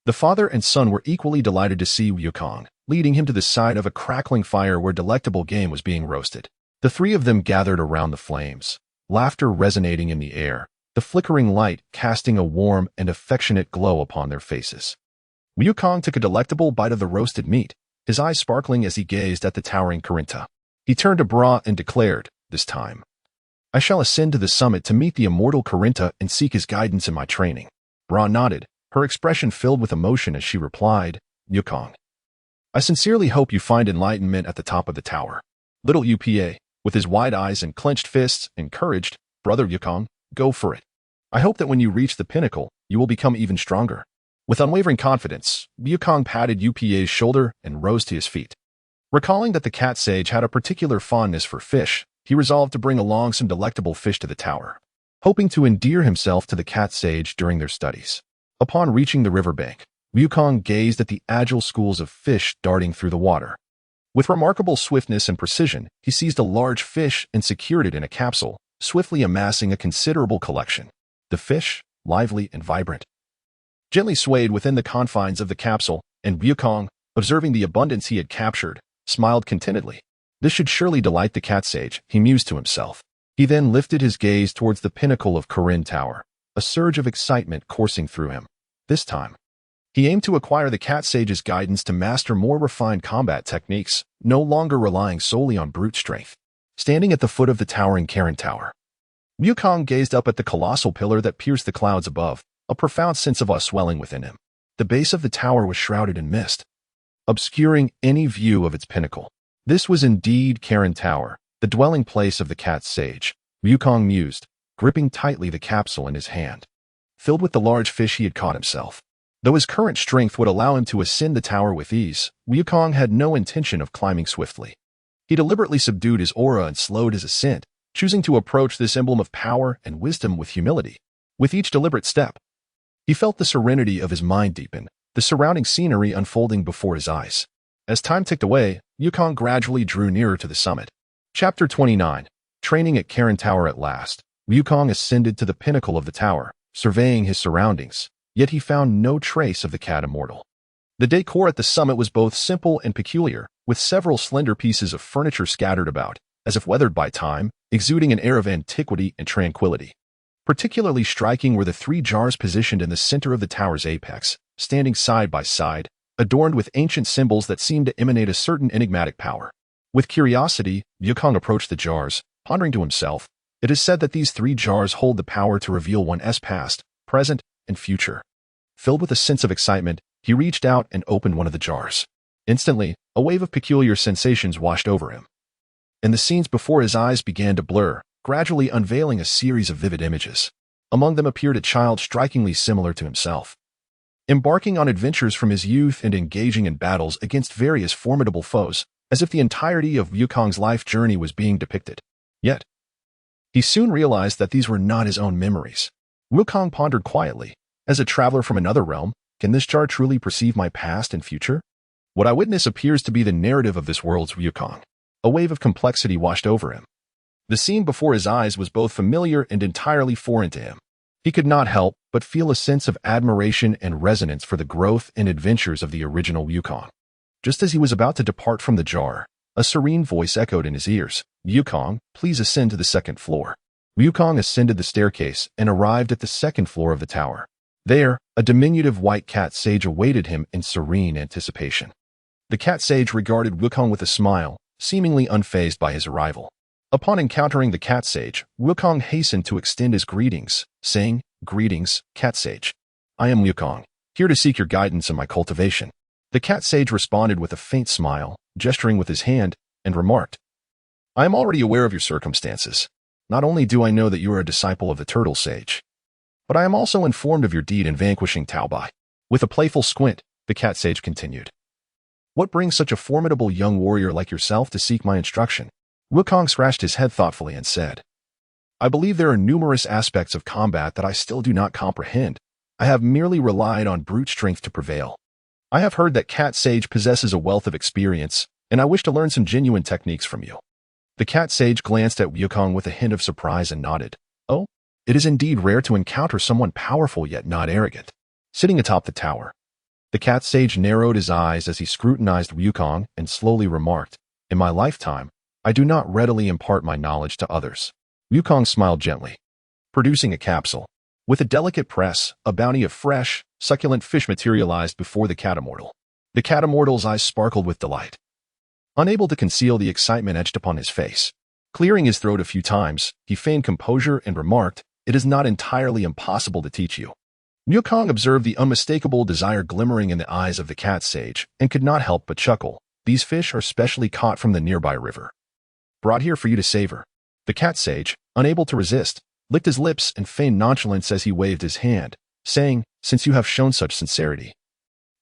The father and son were equally delighted to see Wukong, leading him to the side of a crackling fire where delectable game was being roasted. The three of them gathered around the flames, laughter resonating in the air, the flickering light casting a warm and affectionate glow upon their faces. Wukong took a delectable bite of the roasted meat, his eyes sparkling as he gazed at the towering Corinta. He turned to Bra and declared, "This time, I shall ascend to the summit to meet the immortal Corinta and seek his guidance in my training." Bra nodded, her expression filled with emotion as she replied, "Wukong, I sincerely hope you find enlightenment at the top of the tower." Little UPA, with his wide eyes and clenched fists, encouraged, "Brother Wukong, go for it. I hope that when you reach the pinnacle, you will become even stronger." With unwavering confidence, Wukong patted UPA's shoulder and rose to his feet. Recalling that the cat sage had a particular fondness for fish, he resolved to bring along some delectable fish to the tower, hoping to endear himself to the cat sage during their studies. Upon reaching the riverbank, Wukong gazed at the agile schools of fish darting through the water. With remarkable swiftness and precision, he seized a large fish and secured it in a capsule, swiftly amassing a considerable collection. The fish, lively and vibrant, gently swayed within the confines of the capsule, and Wukong, observing the abundance he had captured, smiled contentedly. This should surely delight the cat sage, he mused to himself. He then lifted his gaze towards the pinnacle of Korin Tower, a surge of excitement coursing through him. This time, he aimed to acquire the cat sage's guidance to master more refined combat techniques, no longer relying solely on brute strength. Standing at the foot of the towering Korin Tower, Wukong gazed up at the colossal pillar that pierced the clouds above, a profound sense of awe swelling within him. The base of the tower was shrouded in mist, obscuring any view of its pinnacle. This was indeed Korin Tower, the dwelling place of the cat sage, Wukong mused, gripping tightly the capsule in his hand, filled with the large fish he had caught himself. Though his current strength would allow him to ascend the tower with ease, Wukong had no intention of climbing swiftly. He deliberately subdued his aura and slowed his ascent, choosing to approach this emblem of power and wisdom with humility. With each deliberate step, he felt the serenity of his mind deepen, the surrounding scenery unfolding before his eyes. As time ticked away, Wukong gradually drew nearer to the summit. Chapter 29. Training at Korin Tower. At last, Wukong ascended to the pinnacle of the tower, surveying his surroundings, yet he found no trace of the cat immortal. The decor at the summit was both simple and peculiar, with several slender pieces of furniture scattered about, as if weathered by time, exuding an air of antiquity and tranquility. Particularly striking were the 3 jars positioned in the center of the tower's apex, standing side by side, adorned with ancient symbols that seemed to emanate a certain enigmatic power. With curiosity, Wukong approached the jars, pondering to himself, "It is said that these 3 jars hold the power to reveal one's past, present, and future." Filled with a sense of excitement, he reached out and opened one of the jars. Instantly, a wave of peculiar sensations washed over him, and the scenes before his eyes began to blur, gradually unveiling a series of vivid images. Among them appeared a child strikingly similar to himself, embarking on adventures from his youth and engaging in battles against various formidable foes, as if the entirety of Wukong's life journey was being depicted. Yet, he soon realized that these were not his own memories. Wukong pondered quietly, "As a traveler from another realm, can this jar truly perceive my past and future? What I witness appears to be the narrative of this world's Wukong." A wave of complexity washed over him. The scene before his eyes was both familiar and entirely foreign to him. He could not help but feel a sense of admiration and resonance for the growth and adventures of the original Wukong. Just as he was about to depart from the jar, a serene voice echoed in his ears. "Wukong, please ascend to the second floor." Wukong ascended the staircase and arrived at the second floor of the tower. There, a diminutive white cat sage awaited him in serene anticipation. The cat sage regarded Wukong with a smile, seemingly unfazed by his arrival. Upon encountering the cat sage, Wukong hastened to extend his greetings, saying, "Greetings, cat sage. I am Wukong, here to seek your guidance in my cultivation." The cat sage responded with a faint smile, gesturing with his hand, and remarked, "I am already aware of your circumstances. Not only do I know that you are a disciple of the turtle sage, but I am also informed of your deed in vanquishing Tao Bai." With a playful squint, the cat sage continued, "What brings such a formidable young warrior like yourself to seek my instruction?" Wukong scratched his head thoughtfully and said, "I believe there are numerous aspects of combat that I still do not comprehend. I have merely relied on brute strength to prevail. I have heard that Cat Sage possesses a wealth of experience, and I wish to learn some genuine techniques from you." The cat sage glanced at Wukong with a hint of surprise and nodded. "Oh, it is indeed rare to encounter someone powerful yet not arrogant." Sitting atop the tower, the cat sage narrowed his eyes as he scrutinized Wukong and slowly remarked, "In my lifetime, I do not readily impart my knowledge to others." Wukong smiled gently, producing a capsule. With a delicate press, a bounty of fresh, succulent fish materialized before the cat immortal. The cat immortal's eyes sparkled with delight. Unable to conceal the excitement etched upon his face, clearing his throat a few times, he feigned composure and remarked, "It is not entirely impossible to teach you." Wukong observed the unmistakable desire glimmering in the eyes of the cat sage and could not help but chuckle. "These fish are specially caught from the nearby river, brought here for you to savor." The cat sage, unable to resist, licked his lips and feigned nonchalance as he waved his hand, saying, "Since you have shown such sincerity,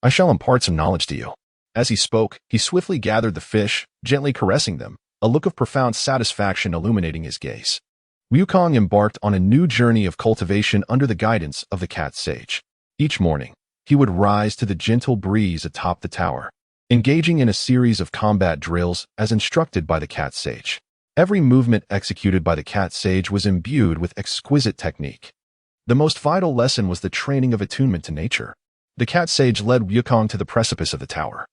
I shall impart some knowledge to you." As he spoke, he swiftly gathered the fish, gently caressing them, a look of profound satisfaction illuminating his gaze. Wukong embarked on a new journey of cultivation under the guidance of the cat sage. Each morning, he would rise to the gentle breeze atop the tower, engaging in a series of combat drills as instructed by the cat sage. Every movement executed by the cat sage was imbued with exquisite technique. The most vital lesson was the training of attunement to nature. The cat sage led Wukong to the precipice of the tower,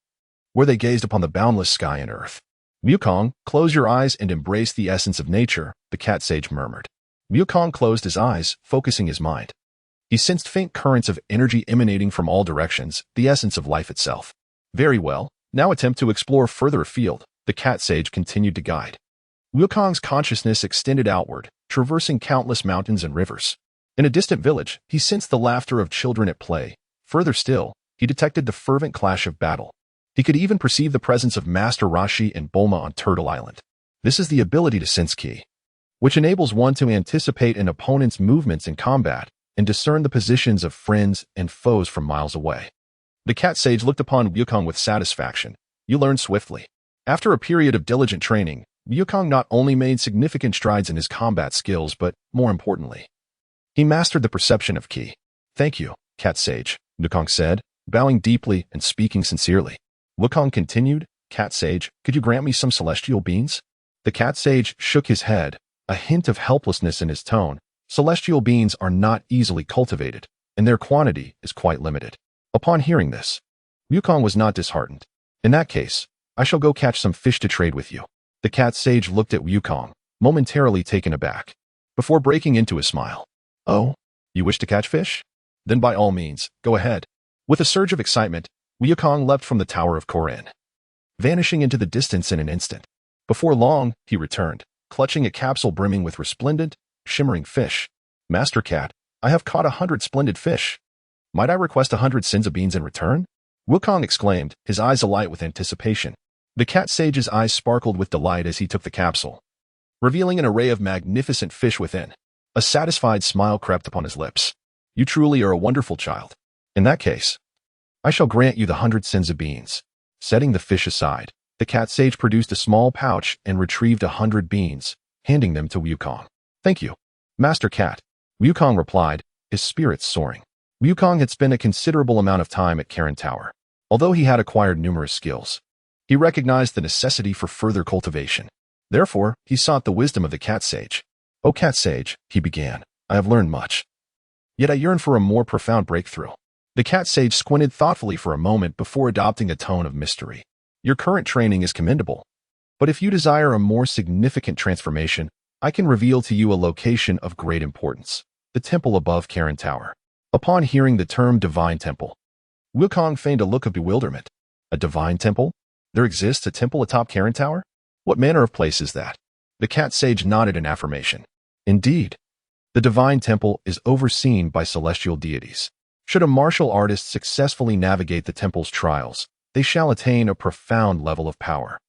where they gazed upon the boundless sky and earth. "Wukong, close your eyes and embrace the essence of nature," the cat sage murmured. Wukong closed his eyes, focusing his mind. He sensed faint currents of energy emanating from all directions, the essence of life itself. "Very well, now attempt to explore further afield," the cat sage continued to guide. Wukong's consciousness extended outward, traversing countless mountains and rivers. In a distant village, he sensed the laughter of children at play. Further still, he detected the fervent clash of battle. He could even perceive the presence of Master Rashi and Bulma on Turtle Island. This is the ability to sense ki, which enables one to anticipate an opponent's movements in combat and discern the positions of friends and foes from miles away. The cat sage looked upon Wukong with satisfaction. "You learned swiftly." After a period of diligent training, Wukong not only made significant strides in his combat skills, but, more importantly, he mastered the perception of ki. "Thank you, cat sage," Wukong said, bowing deeply and speaking sincerely. Wukong continued, "Cat sage, could you grant me some celestial beans?" The cat sage shook his head, a hint of helplessness in his tone. "Celestial beans are not easily cultivated, and their quantity is quite limited." Upon hearing this, Wukong was not disheartened. "In that case, I shall go catch some fish to trade with you." The cat sage looked at Wukong, momentarily taken aback, before breaking into a smile. "Oh, you wish to catch fish? Then by all means, go ahead." With a surge of excitement, Wukong leapt from the Tower of Korin, vanishing into the distance in an instant. Before long, he returned, clutching a capsule brimming with resplendent, shimmering fish. "Master Cat, I have caught 100 splendid fish. Might I request 100 sins of beans in return?" Wukong exclaimed, his eyes alight with anticipation. The cat sage's eyes sparkled with delight as he took the capsule, revealing an array of magnificent fish within. A satisfied smile crept upon his lips. "You truly are a wonderful child. In that case, I shall grant you the 100 sins of beans." Setting the fish aside, the cat sage produced a small pouch and retrieved 100 beans, handing them to Wukong. "Thank you, Master Cat," Wukong replied, his spirits soaring. Wukong had spent a considerable amount of time at Korin Tower. Although he had acquired numerous skills, he recognized the necessity for further cultivation. Therefore, he sought the wisdom of the cat sage. "O cat sage," he began, "I have learned much. yet I yearn for a more profound breakthrough. The cat sage squinted thoughtfully for a moment before adopting a tone of mystery. Your current training is commendable, but if you desire a more significant transformation, I can reveal to you a location of great importance, the temple above Karen Tower. Upon hearing the term divine temple, Wukong feigned a look of bewilderment. A divine temple? There exists a temple atop Karen Tower? What manner of place is that? The cat sage nodded in affirmation. Indeed, the divine temple is overseen by celestial deities. Should a martial artist successfully navigate the temple's trials, they shall attain a profound level of power.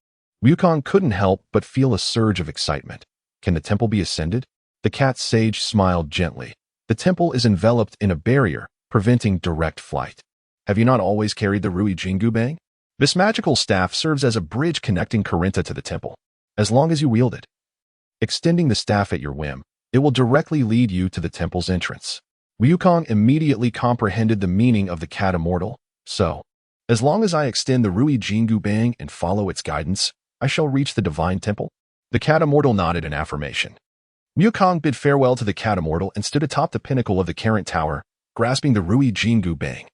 Wukong couldn't help but feel a surge of excitement. Can the temple be ascended? The cat sage smiled gently. The temple is enveloped in a barrier, preventing direct flight. Have you not always carried the Rui Jingu Bang? This magical staff serves as a bridge connecting Carinta to the temple, as long as you wield it. Extending the staff at your whim, it will directly lead you to the temple's entrance. Wukong immediately comprehended the meaning of the cat immortal. So, as long as I extend the Rui Jingu Bang and follow its guidance, I shall reach the divine temple. The cat immortal nodded in affirmation. Wukong bid farewell to the cat immortal and stood atop the pinnacle of the Karen Tower, grasping the Rui Jingu Bang.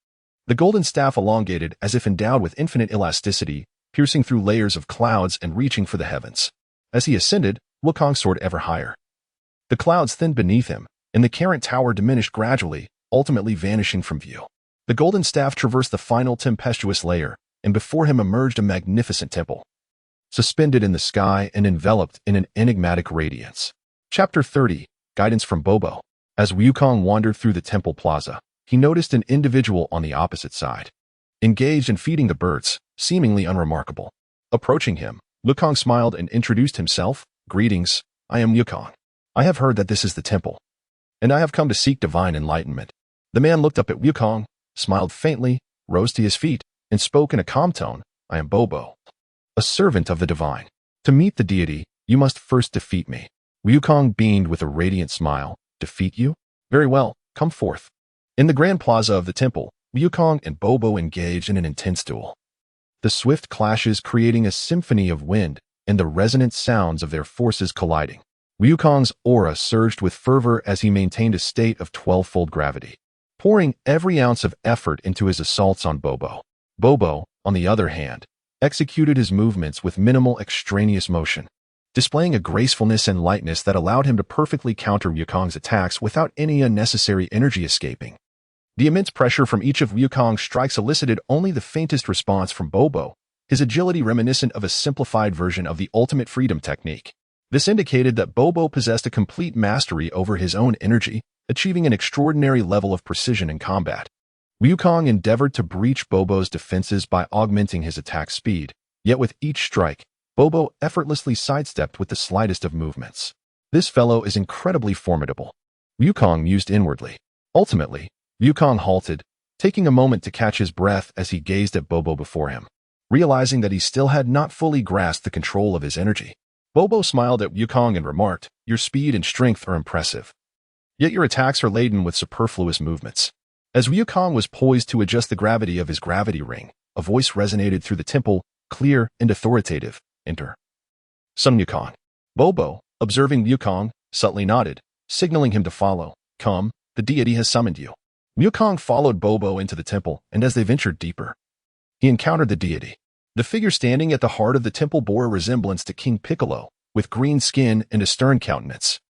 The golden staff elongated as if endowed with infinite elasticity, piercing through layers of clouds and reaching for the heavens. As he ascended, Wukong soared ever higher. The clouds thinned beneath him, and the Karen Tower diminished gradually, ultimately vanishing from view. The golden staff traversed the final tempestuous layer, and before him emerged a magnificent temple, suspended in the sky and enveloped in an enigmatic radiance. Chapter 30, Guidance from Bobo. As Wukong wandered through the temple plaza, he noticed an individual on the opposite side, engaged in feeding the birds, seemingly unremarkable. Approaching him, Wukong smiled and introduced himself. Greetings, I am Wukong. I have heard that this is the temple, and I have come to seek divine enlightenment. The man looked up at Wukong, smiled faintly, rose to his feet, and spoke in a calm tone. I am Bobo, a servant of the divine. To meet the deity, you must first defeat me. Wukong beamed with a radiant smile. Defeat you? Very well, come forth. In the grand plaza of the temple, Wukong and Bobo engaged in an intense duel. The swift clashes creating a symphony of wind and the resonant sounds of their forces colliding. Wukong's aura surged with fervor as he maintained a state of 12-fold gravity, pouring every ounce of effort into his assaults on Bobo. Bobo, on the other hand, executed his movements with minimal extraneous motion, displaying a gracefulness and lightness that allowed him to perfectly counter Wukong's attacks without any unnecessary energy escaping. The immense pressure from each of Wukong's strikes elicited only the faintest response from Bobo, his agility reminiscent of a simplified version of the ultimate freedom technique. This indicated that Bobo possessed a complete mastery over his own energy, achieving an extraordinary level of precision in combat. Wukong endeavored to breach Bobo's defenses by augmenting his attack speed, yet with each strike, Bobo effortlessly sidestepped with the slightest of movements. This fellow is incredibly formidable, Wukong mused inwardly. Ultimately, Wukong halted, taking a moment to catch his breath as he gazed at Bobo before him, realizing that he still had not fully grasped the control of his energy. Bobo smiled at Wukong and remarked, your speed and strength are impressive, yet your attacks are laden with superfluous movements. As Wukong was poised to adjust the gravity of his gravity ring, a voice resonated through the temple, clear and authoritative. Enter. Sun Wukong. Bobo, observing Wukong, subtly nodded, signaling him to follow. Come, the deity has summoned you. Wukong followed Bobo into the temple, and as they ventured deeper, he encountered the deity. The figure standing at the heart of the temple bore a resemblance to King Piccolo, with green skin and a stern countenance.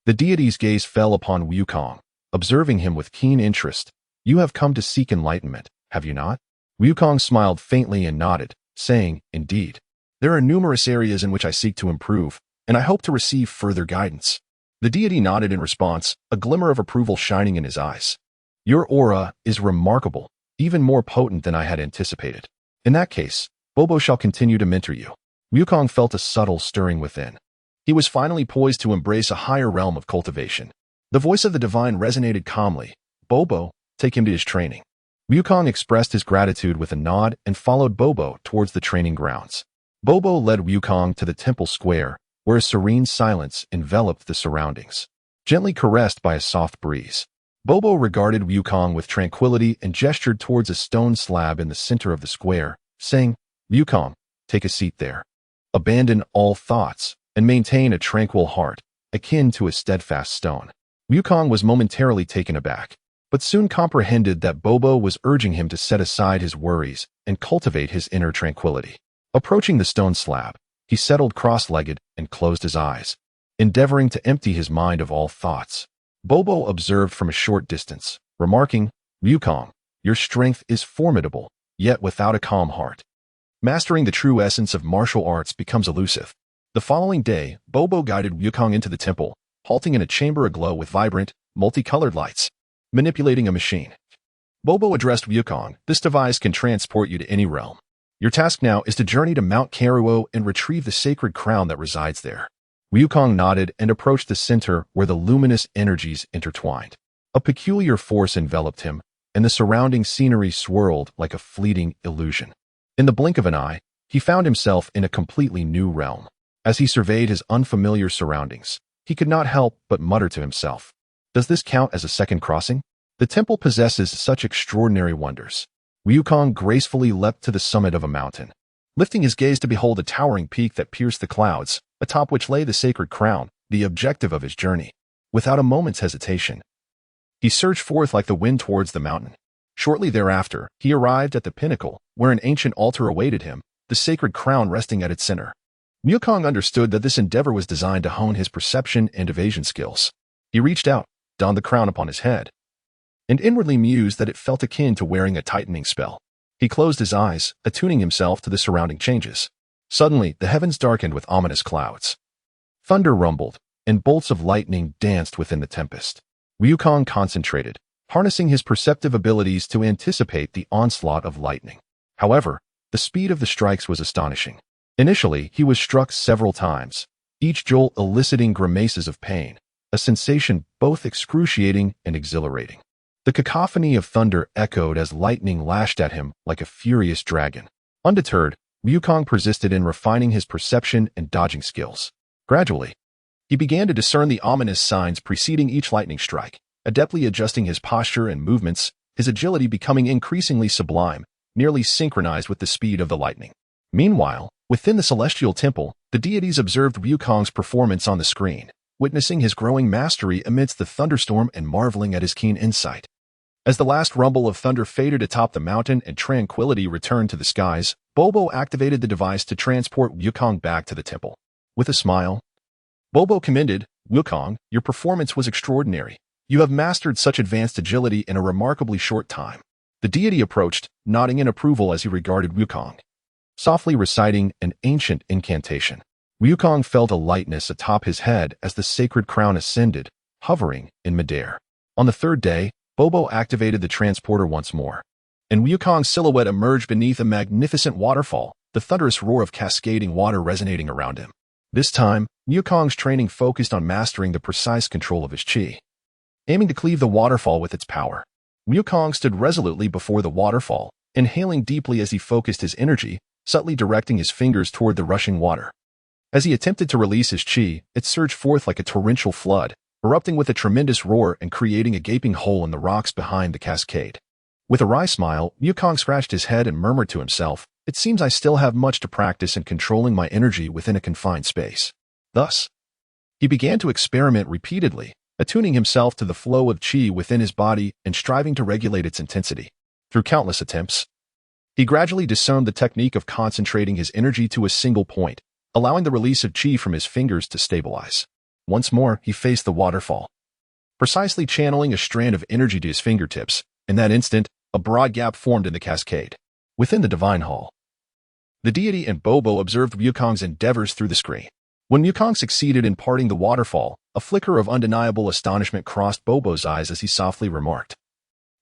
The deity's gaze fell upon Wukong, observing him with keen interest. You have come to seek enlightenment, have you not? Wukong smiled faintly and nodded, saying, Indeed. There are numerous areas in which I seek to improve, and I hope to receive further guidance. The deity nodded in response, a glimmer of approval shining in his eyes. Your aura is remarkable, even more potent than I had anticipated. In that case, Bobo shall continue to mentor you. Wukong felt a subtle stirring within. He was finally poised to embrace a higher realm of cultivation. The voice of the divine resonated calmly. Bobo, take him to his training. Wukong expressed his gratitude with a nod and followed Bobo towards the training grounds. Bobo led Wukong to the temple square, where a serene silence enveloped the surroundings, gently caressed by a soft breeze. Bobo regarded Wukong with tranquility and gestured towards a stone slab in the center of the square, saying, Wukong, take a seat there. Abandon all thoughts and maintain a tranquil heart, akin to a steadfast stone. Wukong was momentarily taken aback. but soon comprehended that Bobo was urging him to set aside his worries and cultivate his inner tranquility. Approaching the stone slab, he settled cross-legged and closed his eyes, endeavoring to empty his mind of all thoughts. Bobo observed from a short distance, remarking, "Wukong, your strength is formidable, yet without a calm heart. Mastering the true essence of martial arts becomes elusive." The following day, Bobo guided Wukong into the temple, halting in a chamber aglow with vibrant, multicolored lights. Manipulating a machine. Bobo addressed Wukong, "This device can transport you to any realm. Your task now is to journey to Mount Karuo and retrieve the sacred crown that resides there." Wukong nodded and approached the center where the luminous energies intertwined. A peculiar force enveloped him, and the surrounding scenery swirled like a fleeting illusion. In the blink of an eye, he found himself in a completely new realm. As he surveyed his unfamiliar surroundings, he could not help but mutter to himself, "Does this count as a second crossing? The temple possesses such extraordinary wonders." Wukong gracefully leapt to the summit of a mountain, lifting his gaze to behold a towering peak that pierced the clouds, atop which lay the sacred crown, the objective of his journey. Without a moment's hesitation, he surged forth like the wind towards the mountain. Shortly thereafter, he arrived at the pinnacle, where an ancient altar awaited him, the sacred crown resting at its center. Wukong understood that this endeavor was designed to hone his perception and evasion skills. He reached out, donned the crown upon his head, and inwardly mused that it felt akin to wearing a tightening spell. He closed his eyes, attuning himself to the surrounding changes. Suddenly, the heavens darkened with ominous clouds. Thunder rumbled, and bolts of lightning danced within the tempest. Wukong concentrated, harnessing his perceptive abilities to anticipate the onslaught of lightning. However, the speed of the strikes was astonishing. Initially, he was struck several times, each jolt eliciting grimaces of pain, a sensation both excruciating and exhilarating. The cacophony of thunder echoed as lightning lashed at him like a furious dragon. Undeterred, Wukong persisted in refining his perception and dodging skills. Gradually, he began to discern the ominous signs preceding each lightning strike, adeptly adjusting his posture and movements, his agility becoming increasingly sublime, nearly synchronized with the speed of the lightning. Meanwhile, within the celestial temple, the deities observed Wukong's performance on the screen, witnessing his growing mastery amidst the thunderstorm and marveling at his keen insight. As the last rumble of thunder faded atop the mountain and tranquility returned to the skies, Bobo activated the device to transport Wukong back to the temple. With a smile, Bobo commended, "Wukong, your performance was extraordinary. You have mastered such advanced agility in a remarkably short time." The deity approached, nodding in approval as he regarded Wukong, softly reciting an ancient incantation. Wukong felt a lightness atop his head as the sacred crown ascended, hovering in midair. On the third day, Bobo activated the transporter once more, and Wukong's silhouette emerged beneath a magnificent waterfall, the thunderous roar of cascading water resonating around him. This time, Wukong's training focused on mastering the precise control of his chi. Aiming to cleave the waterfall with its power, Wukong stood resolutely before the waterfall, inhaling deeply as he focused his energy, subtly directing his fingers toward the rushing water. As he attempted to release his chi, it surged forth like a torrential flood, erupting with a tremendous roar and creating a gaping hole in the rocks behind the cascade. With a wry smile, Wukong scratched his head and murmured to himself, "It seems I still have much to practice in controlling my energy within a confined space." Thus, he began to experiment repeatedly, attuning himself to the flow of chi within his body and striving to regulate its intensity. Through countless attempts, he gradually discerned the technique of concentrating his energy to a single point, allowing the release of chi from his fingers to stabilize. Once more, he faced the waterfall, precisely channeling a strand of energy to his fingertips. In that instant, a broad gap formed in the cascade. Within the divine hall, the deity and Bobo observed Wukong's endeavors through the screen. When Wukong succeeded in parting the waterfall, a flicker of undeniable astonishment crossed Bobo's eyes as he softly remarked,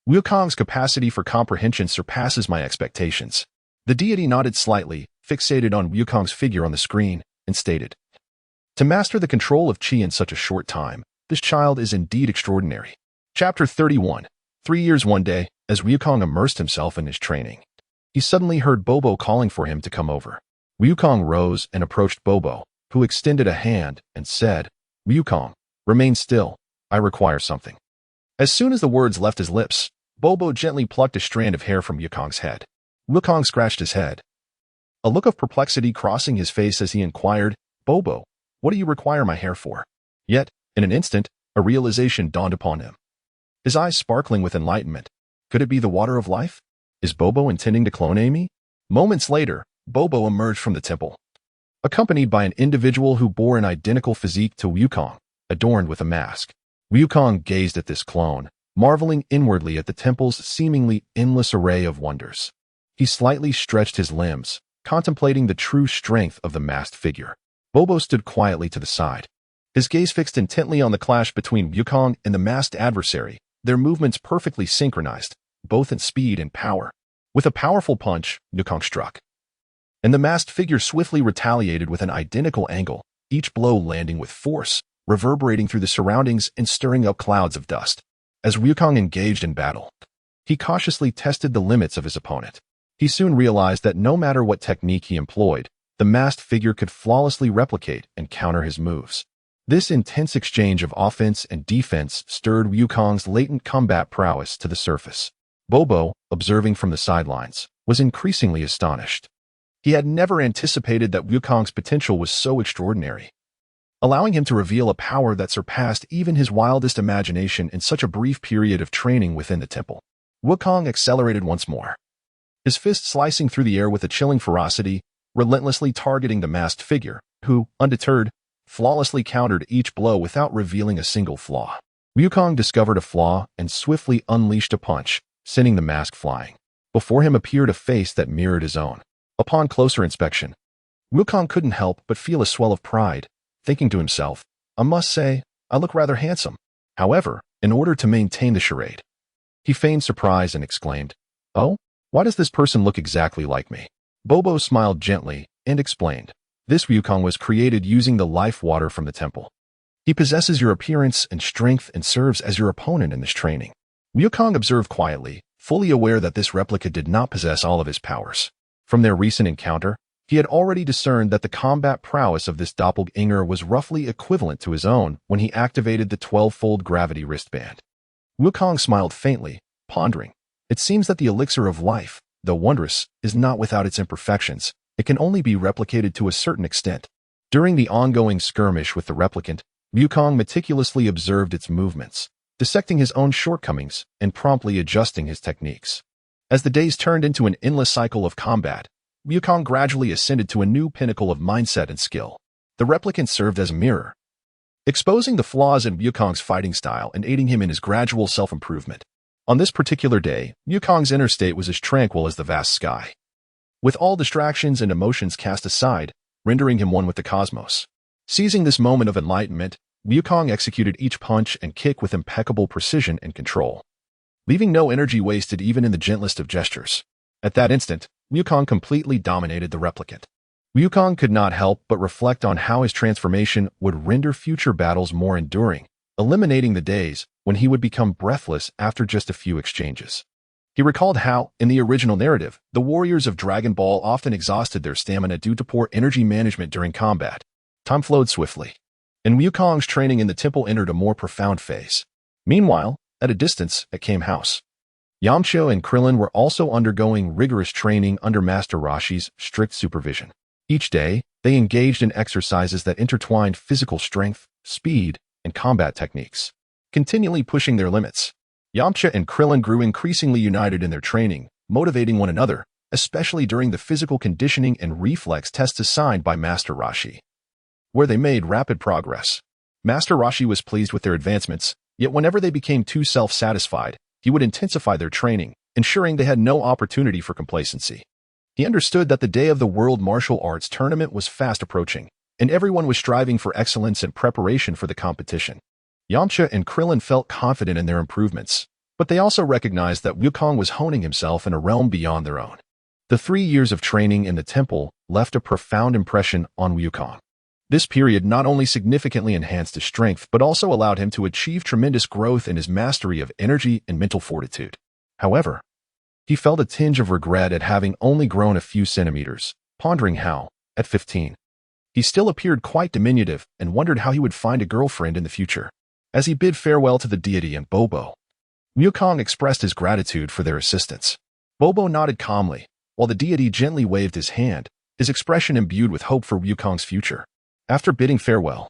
"Wukong's capacity for comprehension surpasses my expectations." The deity nodded slightly, fixated on Wukong's figure on the screen, and stated, "To master the control of chi in such a short time, this child is indeed extraordinary." Chapter 31. 3 years one day, as Wukong immersed himself in his training, he suddenly heard Bobo calling for him to come over. Wukong rose and approached Bobo, who extended a hand and said, "Wukong, remain still. I require something." As soon as the words left his lips, Bobo gently plucked a strand of hair from Wukong's head. Wukong scratched his head, a look of perplexity crossing his face as he inquired, "Bobo, what do you require my hair for?" Yet, in an instant, a realization dawned upon him. his eyes sparkling with enlightenment. Could it be the water of life? Is Bobo intending to clone Amy? Moments later, Bobo emerged from the temple, accompanied by an individual who bore an identical physique to Wukong, adorned with a mask. Wukong gazed at this clone, marveling inwardly at the temple's seemingly endless array of wonders. He slightly stretched his limbs, contemplating the true strength of the masked figure. Bobo stood quietly to the side, his gaze fixed intently on the clash between Wukong and the masked adversary, their movements perfectly synchronized, both in speed and power. With a powerful punch, Wukong struck, and the masked figure swiftly retaliated with an identical angle, each blow landing with force, reverberating through the surroundings and stirring up clouds of dust. As Wukong engaged in battle, he cautiously tested the limits of his opponent. He soon realized that no matter what technique he employed, the masked figure could flawlessly replicate and counter his moves. This intense exchange of offense and defense stirred Wukong's latent combat prowess to the surface. Bobo, observing from the sidelines, was increasingly astonished. He had never anticipated that Wukong's potential was so extraordinary, allowing him to reveal a power that surpassed even his wildest imagination in such a brief period of training within the temple. Wukong accelerated once more, his fist slicing through the air with a chilling ferocity, relentlessly targeting the masked figure, who, undeterred, flawlessly countered each blow without revealing a single flaw. Wukong discovered a flaw and swiftly unleashed a punch, sending the mask flying. Before him appeared a face that mirrored his own. Upon closer inspection, Wukong couldn't help but feel a swell of pride, thinking to himself, I must say, I look rather handsome. However, in order to maintain the charade, he feigned surprise and exclaimed, Oh, why does this person look exactly like me? Bobo smiled gently and explained, This Wukong was created using the life water from the temple. He possesses your appearance and strength and serves as your opponent in this training. Wukong observed quietly, fully aware that this replica did not possess all of his powers. From their recent encounter, he had already discerned that the combat prowess of this doppelganger was roughly equivalent to his own when he activated the 12-fold gravity wristband. Wukong smiled faintly, pondering. It seems that the elixir of life, though wondrous, is not without its imperfections. It can only be replicated to a certain extent. During the ongoing skirmish with the replicant, Wukong meticulously observed its movements, dissecting his own shortcomings and promptly adjusting his techniques. As the days turned into an endless cycle of combat, Wukong gradually ascended to a new pinnacle of mindset and skill. The replicant served as a mirror, exposing the flaws in Wukong's fighting style and aiding him in his gradual self-improvement. On this particular day, Wukong's inner state was as tranquil as the vast sky, with all distractions and emotions cast aside, rendering him one with the cosmos. Seizing this moment of enlightenment, Wukong executed each punch and kick with impeccable precision and control, leaving no energy wasted even in the gentlest of gestures. At that instant, Wukong completely dominated the replicant. Wukong could not help but reflect on how his transformation would render future battles more enduring, eliminating the days when he would become breathless after just a few exchanges. He recalled how, in the original narrative, the warriors of Dragon Ball often exhausted their stamina due to poor energy management during combat. Time flowed swiftly, and Wukong's training in the temple entered a more profound phase. Meanwhile, at a distance, at Kame House, Yamcha and Krillin were also undergoing rigorous training under Master Roshi's strict supervision. Each day, they engaged in exercises that intertwined physical strength, speed, and combat techniques, continually pushing their limits. Yamcha and Krillin grew increasingly united in their training, motivating one another, especially during the physical conditioning and reflex tests assigned by Master Roshi, where they made rapid progress. Master Roshi was pleased with their advancements, yet whenever they became too self-satisfied, he would intensify their training, ensuring they had no opportunity for complacency. He understood that the day of the World Martial Arts Tournament was fast approaching, and everyone was striving for excellence and preparation for the competition. Yamcha and Krillin felt confident in their improvements, but they also recognized that Wukong was honing himself in a realm beyond their own. The 3 years of training in the temple left a profound impression on Wukong. This period not only significantly enhanced his strength, but also allowed him to achieve tremendous growth in his mastery of energy and mental fortitude. However, he felt a tinge of regret at having only grown a few centimeters, pondering how, at 15, he still appeared quite diminutive and wondered how he would find a girlfriend in the future. As he bid farewell to the deity and Bobo, Wukong expressed his gratitude for their assistance. Bobo nodded calmly, while the deity gently waved his hand, his expression imbued with hope for Wukong's future. After bidding farewell,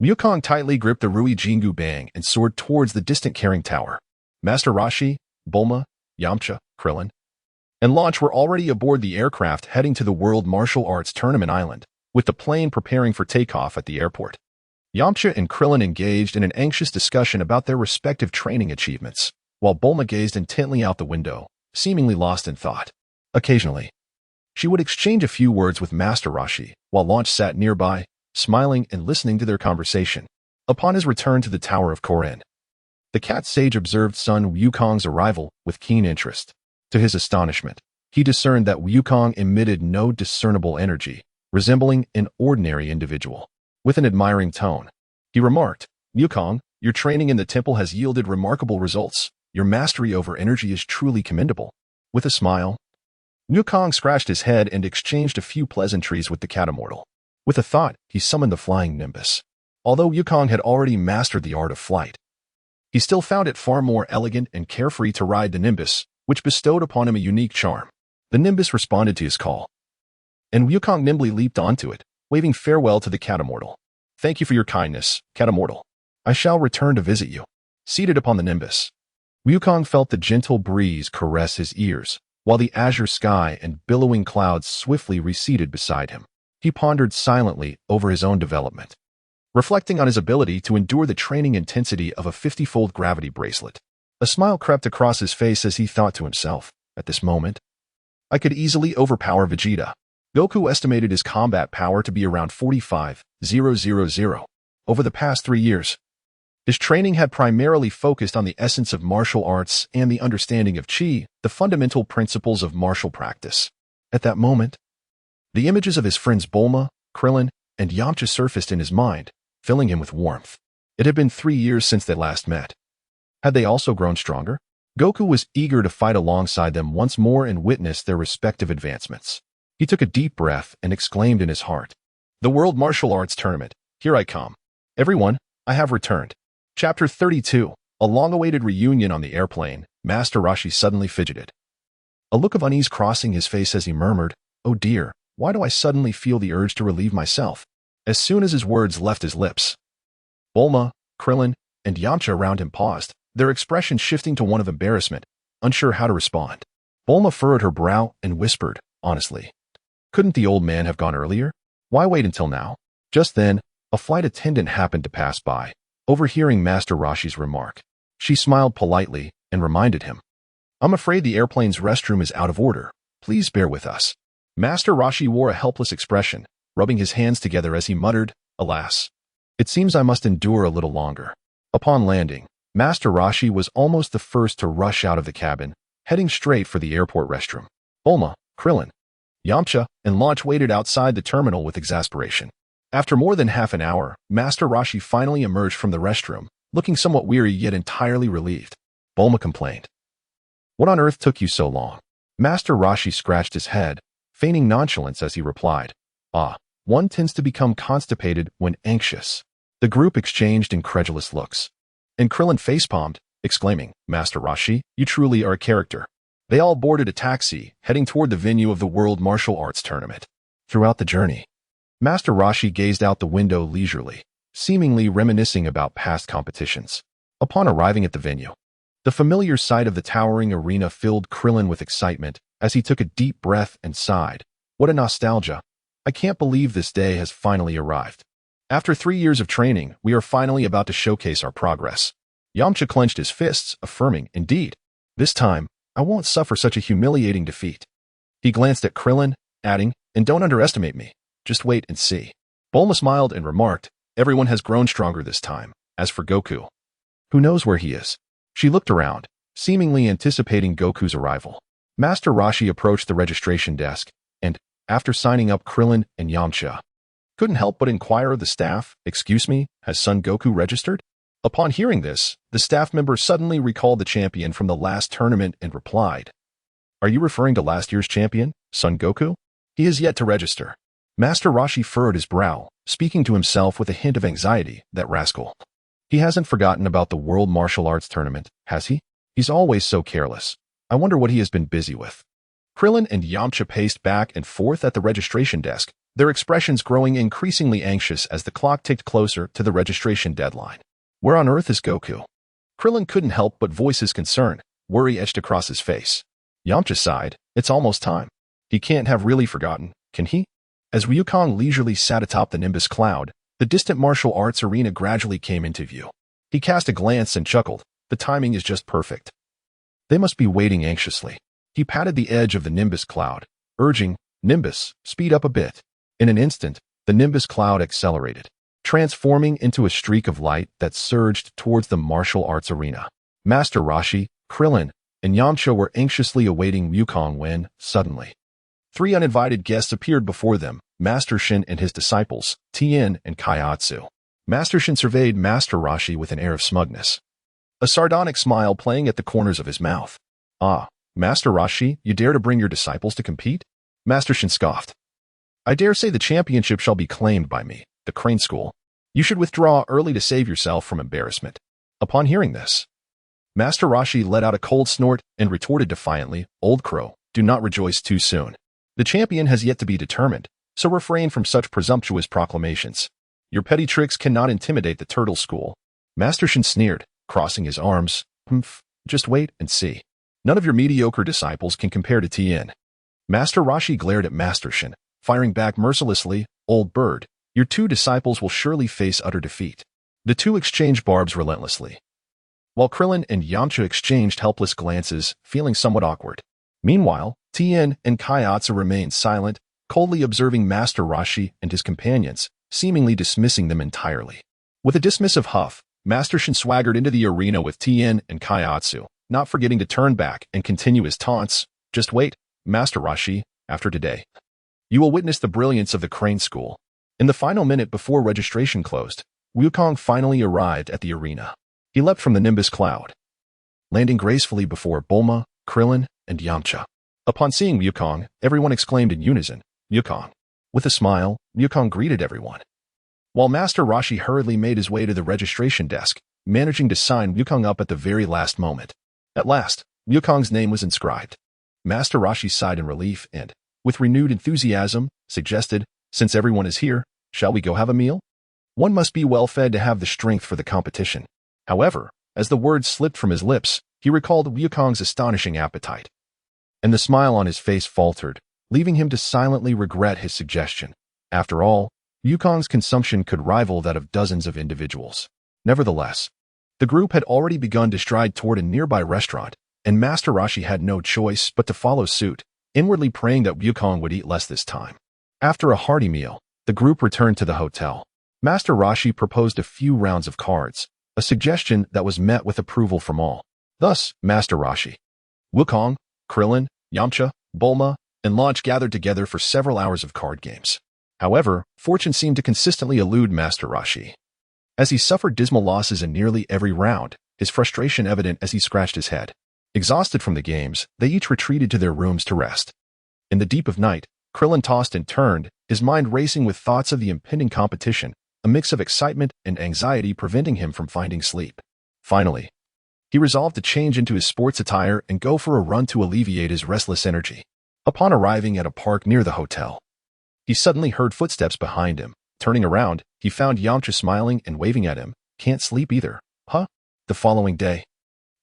Wukong tightly gripped the Rui Jingu Bang and soared towards the distant Caring Tower. Master Roshi, Bulma, Yamcha, Krillin, and Launch were already aboard the aircraft heading to the World Martial Arts Tournament Island, with the plane preparing for takeoff at the airport. Yamcha and Krillin engaged in an anxious discussion about their respective training achievements, while Bulma gazed intently out the window, seemingly lost in thought. Occasionally, she would exchange a few words with Master Roshi, while Launch sat nearby, smiling and listening to their conversation. Upon his return to the Tower of Korin, the cat sage observed son Wukong's arrival with keen interest. To his astonishment, he discerned that Wukong emitted no discernible energy, resembling an ordinary individual. With an admiring tone, he remarked, "Wukong, your training in the temple has yielded remarkable results. Your mastery over energy is truly commendable." With a smile, Wukong scratched his head and exchanged a few pleasantries with the cat immortal. With a thought, he summoned the flying nimbus. Although Wukong had already mastered the art of flight, he still found it far more elegant and carefree to ride the nimbus, which bestowed upon him a unique charm. The nimbus responded to his call, and Wukong nimbly leaped onto it, waving farewell to the cat immortal. "Thank you for your kindness, cat immortal. I shall return to visit you." Seated upon the nimbus, Wukong felt the gentle breeze caress his ears, while the azure sky and billowing clouds swiftly receded beside him. He pondered silently over his own development, reflecting on his ability to endure the training intensity of a 50-fold gravity bracelet. A smile crept across his face as he thought to himself, "At this moment, I could easily overpower Vegeta." Goku estimated his combat power to be around 45,000. Over the past 3 years, his training had primarily focused on the essence of martial arts and the understanding of Chi, the fundamental principles of martial practice. At that moment, the images of his friends Bulma, Krillin, and Yamcha surfaced in his mind, filling him with warmth. It had been 3 years since they last met. Had they also grown stronger? Goku was eager to fight alongside them once more and witness their respective advancements. He took a deep breath and exclaimed in his heart, "The World Martial Arts Tournament, here I come. Everyone, I have returned." Chapter 32, a long-awaited reunion on the airplane. Master Roshi suddenly fidgeted, a look of unease crossing his face as he murmured, "Oh dear, why do I suddenly feel the urge to relieve myself?" As soon as his words left his lips, Bulma, Krillin, and Yamcha around him paused, their expression shifting to one of embarrassment, unsure how to respond. Bulma furrowed her brow and whispered, "Honestly, couldn't the old man have gone earlier? Why wait until now?" Just then, a flight attendant happened to pass by. Overhearing Master Roshi's remark, she smiled politely and reminded him, "I'm afraid the airplane's restroom is out of order. Please bear with us." Master Roshi wore a helpless expression, rubbing his hands together as he muttered, "Alas, it seems I must endure a little longer." Upon landing, Master Roshi was almost the first to rush out of the cabin, heading straight for the airport restroom. Bulma, Krillin, Yamcha, and Launch waited outside the terminal with exasperation. After more than half an hour, Master Roshi finally emerged from the restroom, looking somewhat weary yet entirely relieved. Bulma complained, "What on earth took you so long?" Master Roshi scratched his head, feigning nonchalance as he replied, One tends to become constipated when anxious." The group exchanged incredulous looks, and Krillin facepalmed, exclaiming, "Master Roshi, you truly are a character." They all boarded a taxi, heading toward the venue of the World Martial Arts Tournament. Throughout the journey, Master Roshi gazed out the window leisurely, seemingly reminiscing about past competitions. Upon arriving at the venue, the familiar sight of the towering arena filled Krillin with excitement as he took a deep breath and sighed. "What a nostalgia. I can't believe this day has finally arrived. After 3 years of training, we are finally about to showcase our progress." Yamcha clenched his fists, affirming, "Indeed, this time, I won't suffer such a humiliating defeat." He glanced at Krillin, adding, "And don't underestimate me. Just wait and see." Bulma smiled and remarked, "Everyone has grown stronger this time. As for Goku, who knows where he is?" She looked around, seemingly anticipating Goku's arrival. Master Roshi approached the registration desk, and, after signing up Krillin and Yamcha, couldn't help but inquire of the staff, "Excuse me, has Son Goku registered?" Upon hearing this, the staff member suddenly recalled the champion from the last tournament and replied, "Are you referring to last year's champion, Son Goku? He is yet to register." Master Roshi furrowed his brow, speaking to himself with a hint of anxiety. That rascal. He hasn't forgotten about the World Martial Arts Tournament, has he? He's always so careless. I wonder what he has been busy with. Krillin and Yamcha paced back and forth at the registration desk, their expressions growing increasingly anxious as the clock ticked closer to the registration deadline. Where on earth is Goku? Krillin couldn't help but voice his concern, worry etched across his face. Yamcha sighed, it's almost time. He can't have really forgotten, can he? As Wukong leisurely sat atop the Nimbus cloud, the distant martial arts arena gradually came into view. He cast a glance and chuckled, the timing is just perfect. They must be waiting anxiously. He patted the edge of the Nimbus cloud, urging, Nimbus, speed up a bit. In an instant, the Nimbus cloud accelerated, transforming into a streak of light that surged towards the martial arts arena. Master Roshi, Krillin, and Yamcha were anxiously awaiting Wukong when, suddenly, 3 uninvited guests appeared before them, Master Shin and his disciples, Tien and Kaiatsu. Master Shin surveyed Master Roshi with an air of smugness, a sardonic smile playing at the corners of his mouth. Ah, Master Roshi, you dare to bring your disciples to compete? Master Shin scoffed. I dare say the championship shall be claimed by me, the Crane School. You should withdraw early to save yourself from embarrassment. Upon hearing this, Master Roshi let out a cold snort and retorted defiantly, Old Crow, do not rejoice too soon. The champion has yet to be determined, so refrain from such presumptuous proclamations. Your petty tricks cannot intimidate the Turtle School. Master Shin sneered, crossing his arms. Humph, just wait and see. None of your mediocre disciples can compare to Tien. Master Roshi glared at Master Shin, firing back mercilessly, Old bird, your 2 disciples will surely face utter defeat. The 2 exchanged barbs relentlessly, while Krillin and Yamcha exchanged helpless glances, feeling somewhat awkward. Meanwhile, Tien and Kaiatsu remained silent, coldly observing Master Roshi and his companions, seemingly dismissing them entirely. With a dismissive huff, Master Shin swaggered into the arena with Tien and Kaiatsu, not forgetting to turn back and continue his taunts. Just wait, Master Roshi, after today, you will witness the brilliance of the Crane School. In the final minute before registration closed, Wukong finally arrived at the arena. He leapt from the Nimbus cloud, landing gracefully before Bulma, Krillin, and Yamcha. Upon seeing Wukong, everyone exclaimed in unison, Wukong. With a smile, Wukong greeted everyone, while Master Roshi hurriedly made his way to the registration desk, managing to sign Wukong up at the very last moment. At last, Wukong's name was inscribed. Master Roshi sighed in relief and, with renewed enthusiasm, suggested, since everyone is here, shall we go have a meal? One must be well fed to have the strength for the competition. However, as the words slipped from his lips, he recalled Wukong's astonishing appetite, and the smile on his face faltered, leaving him to silently regret his suggestion. After all, Wukong's consumption could rival that of dozens of individuals. Nevertheless, the group had already begun to stride toward a nearby restaurant, and Master Roshi had no choice but to follow suit, inwardly praying that Wukong would eat less this time. After a hearty meal, the group returned to the hotel. Master Roshi proposed a few rounds of cards, a suggestion that was met with approval from all. Thus, Master Roshi, Wukong, Krillin, Yamcha, Bulma, and Launch gathered together for several hours of card games. However, fortune seemed to consistently elude Master Roshi, as he suffered dismal losses in nearly every round, his frustration evident as he scratched his head. Exhausted from the games, they each retreated to their rooms to rest. In the deep of night, Krillin tossed and turned, his mind racing with thoughts of the impending competition, a mix of excitement and anxiety preventing him from finding sleep. Finally, he resolved to change into his sports attire and go for a run to alleviate his restless energy. Upon arriving at a park near the hotel, he suddenly heard footsteps behind him. Turning around, he found Yamcha smiling and waving at him. Can't sleep either, huh? The following day,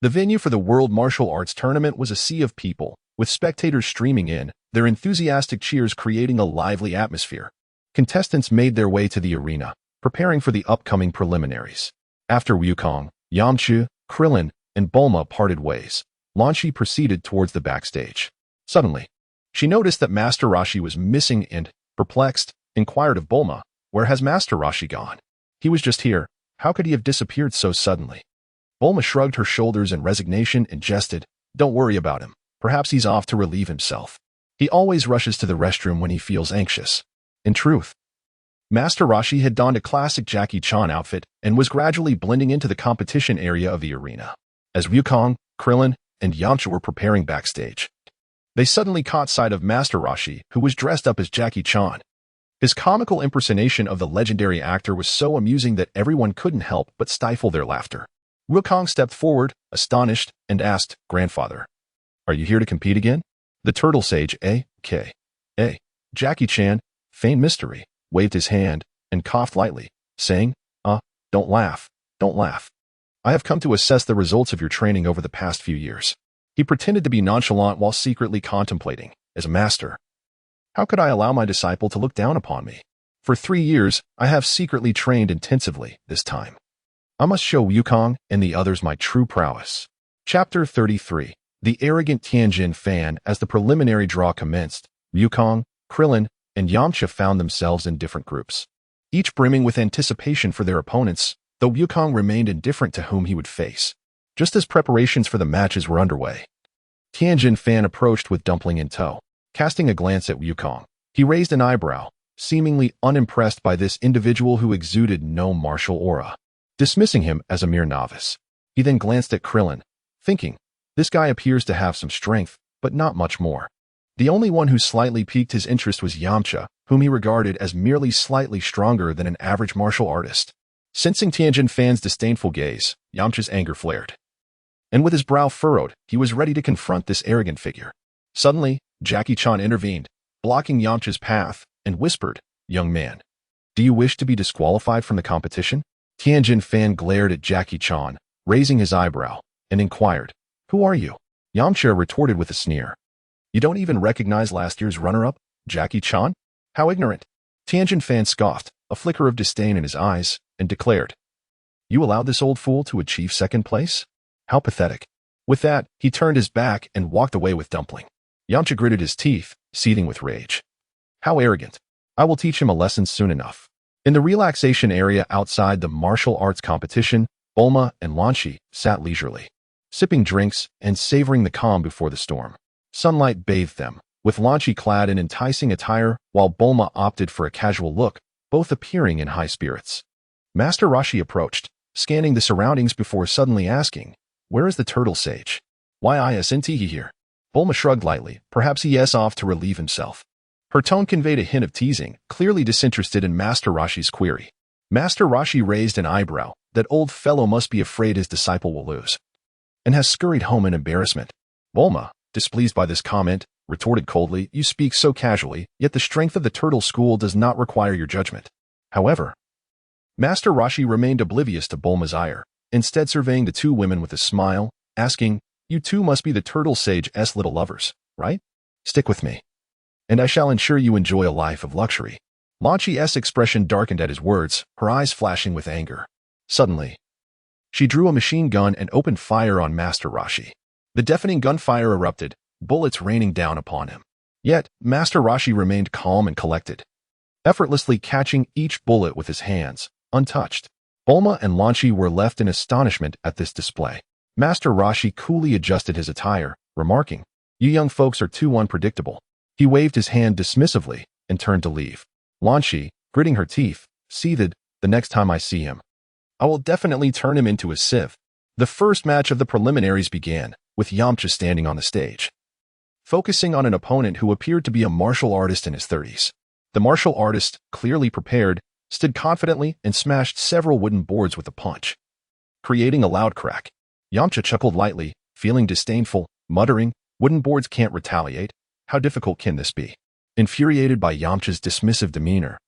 the venue for the World Martial Arts Tournament was a sea of people, with spectators streaming in, their enthusiastic cheers creating a lively atmosphere. Contestants made their way to the arena, preparing for the upcoming preliminaries. After Wukong, Yamcha, Krillin, and Bulma parted ways, Lan Shi proceeded towards the backstage. Suddenly, she noticed that Master Roshi was missing and, perplexed, inquired of Bulma, "Where has Master Roshi gone? He was just here. How could he have disappeared so suddenly?" Bulma shrugged her shoulders in resignation and jested, "Don't worry about him. Perhaps he's off to relieve himself. He always rushes to the restroom when he feels anxious." In truth, Master Roshi had donned a classic Jackie Chan outfit and was gradually blending into the competition area of the arena. As Wukong, Krillin, and Yamcha were preparing backstage, they suddenly caught sight of Master Roshi, who was dressed up as Jackie Chan. His comical impersonation of the legendary actor was so amusing that everyone couldn't help but stifle their laughter. Wukong stepped forward, astonished, and asked, "Grandfather, are you here to compete again?" The turtle sage, A.K.A. Jackie Chan, feigned mystery, waved his hand, and coughed lightly, saying, don't laugh, don't laugh. I have come to assess the results of your training over the past few years. He pretended to be nonchalant while secretly contemplating, as a master. How could I allow my disciple to look down upon me? For 3 years, I have secretly trained intensively this time. I must show Wukong and the others my true prowess. Chapter 33. The Arrogant Tianjin Fan. As the preliminary draw commenced, Wukong, Krillin, and Yamcha found themselves in different groups, each brimming with anticipation for their opponents, though Wukong remained indifferent to whom he would face. Just as preparations for the matches were underway, Tianjin Fan approached with Dumpling in tow. Casting a glance at Wukong, he raised an eyebrow, seemingly unimpressed by this individual who exuded no martial aura. Dismissing him as a mere novice, he then glanced at Krillin, thinking, this guy appears to have some strength, but not much more. The only one who slightly piqued his interest was Yamcha, whom he regarded as merely slightly stronger than an average martial artist. Sensing Tianjin Fan's disdainful gaze, Yamcha's anger flared. And with his brow furrowed, he was ready to confront this arrogant figure. Suddenly, Jackie Chan intervened, blocking Yamcha's path, and whispered, young man, do you wish to be disqualified from the competition? Tianjin Fan glared at Jackie Chan, raising his eyebrow, and inquired, who are you? Yamcha retorted with a sneer. You don't even recognize last year's runner-up, Jackie Chan? How ignorant. Tianjin Fan scoffed, a flicker of disdain in his eyes, and declared, you allowed this old fool to achieve second place? How pathetic. With that, he turned his back and walked away with Dumpling. Yamcha gritted his teeth, seething with rage. How arrogant. I will teach him a lesson soon enough. In the relaxation area outside the martial arts competition, Bulma and Lan Xi sat leisurely, sipping drinks and savoring the calm before the storm. Sunlight bathed them, with Lan Xi clad in enticing attire while Bulma opted for a casual look, both appearing in high spirits. Master Roshi approached, scanning the surroundings before suddenly asking, where is the turtle sage? Why isn't he here? Bulma shrugged lightly, perhaps he is off to relieve himself. Her tone conveyed a hint of teasing, clearly disinterested in Master Roshi's query. Master Roshi raised an eyebrow. That old fellow must be afraid his disciple will lose, and has scurried home in embarrassment. Bulma, displeased by this comment, retorted coldly, you speak so casually, yet the strength of the turtle school does not require your judgment. However, Master Roshi remained oblivious to Bulma's ire, instead surveying the two women with a smile, asking, you two must be the turtle sage's little lovers, right? Stick with me, and I shall ensure you enjoy a life of luxury. Lan Xi's expression darkened at his words, her eyes flashing with anger. Suddenly, she drew a machine gun and opened fire on Master Roshi. The deafening gunfire erupted, bullets raining down upon him. Yet, Master Roshi remained calm and collected, effortlessly catching each bullet with his hands, untouched. Bulma and Lan Xi were left in astonishment at this display. Master Roshi coolly adjusted his attire, remarking, you young folks are too unpredictable. He waved his hand dismissively and turned to leave. Lan Xi, gritting her teeth, seethed, the next time I see him, I will definitely turn him into a sieve. The first match of the preliminaries began, with Yamcha standing on the stage, focusing on an opponent who appeared to be a martial artist in his 30s. The martial artist, clearly prepared, stood confidently and smashed several wooden boards with a punch, creating a loud crack. Yamcha chuckled lightly, feeling disdainful, muttering, wooden boards can't retaliate. How difficult can this be? Infuriated by Yamcha's dismissive demeanor,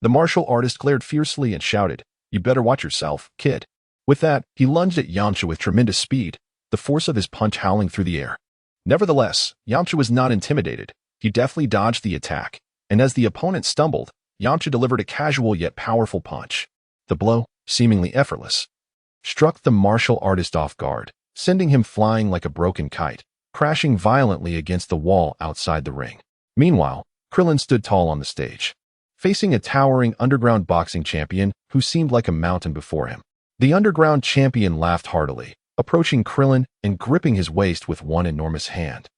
the martial artist glared fiercely and shouted, you better watch yourself, kid. With that, he lunged at Yamcha with tremendous speed, the force of his punch howling through the air. Nevertheless, Yamcha was not intimidated. He deftly dodged the attack, and as the opponent stumbled, Yamcha delivered a casual yet powerful punch. The blow, seemingly effortless, struck the martial artist off guard, sending him flying like a broken kite, crashing violently against the wall outside the ring. Meanwhile, Krillin stood tall on the stage, facing a towering underground boxing champion who seemed like a mountain before him. The underground champion laughed heartily, approaching Krillin and gripping his waist with one enormous hand,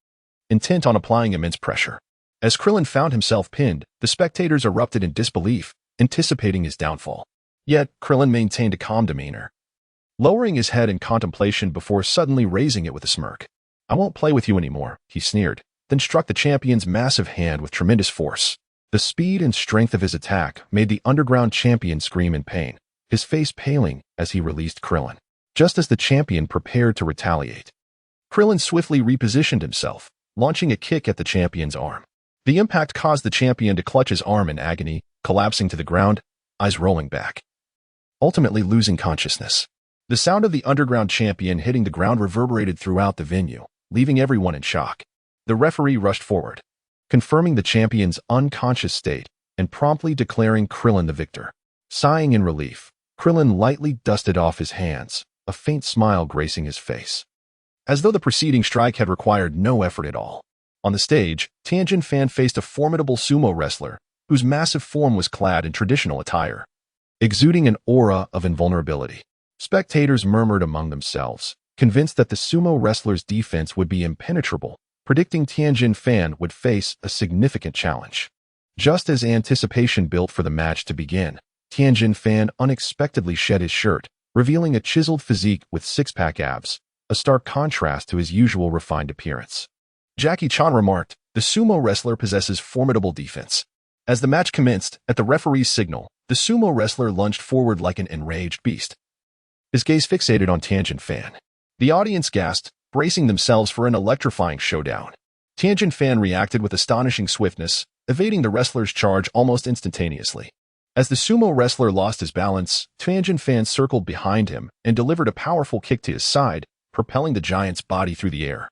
intent on applying immense pressure. As Krillin found himself pinned, the spectators erupted in disbelief, anticipating his downfall. Yet, Krillin maintained a calm demeanor, lowering his head in contemplation before suddenly raising it with a smirk. I won't play with you anymore, he sneered, then struck the champion's massive hand with tremendous force. The speed and strength of his attack made the underground champion scream in pain, his face paling as he released Krillin. Just as the champion prepared to retaliate, Krillin swiftly repositioned himself, launching a kick at the champion's arm. The impact caused the champion to clutch his arm in agony, collapsing to the ground, eyes rolling back, ultimately losing consciousness. The sound of the underground champion hitting the ground reverberated throughout the venue, leaving everyone in shock. The referee rushed forward, confirming the champion's unconscious state and promptly declaring Krillin the victor. Sighing in relief, Krillin lightly dusted off his hands, a faint smile gracing his face, as though the preceding strike had required no effort at all. On the stage, Tianjin Fan faced a formidable sumo wrestler whose massive form was clad in traditional attire, exuding an aura of invulnerability. Spectators murmured among themselves, convinced that the sumo wrestler's defense would be impenetrable, predicting Tianjin Fan would face a significant challenge. Just as anticipation built for the match to begin, Tianjin Fan unexpectedly shed his shirt, revealing a chiseled physique with six-pack abs, a stark contrast to his usual refined appearance. Jackie Chan remarked, "The sumo wrestler possesses formidable defense." As the match commenced, at the referee's signal, the sumo wrestler lunged forward like an enraged beast, his gaze fixated on Tianjin Fan. The audience gasped, bracing themselves for an electrifying showdown. Tianjin Fan reacted with astonishing swiftness, evading the wrestler's charge almost instantaneously. As the sumo wrestler lost his balance, Tianjin Fan circled behind him and delivered a powerful kick to his side, propelling the giant's body through the air,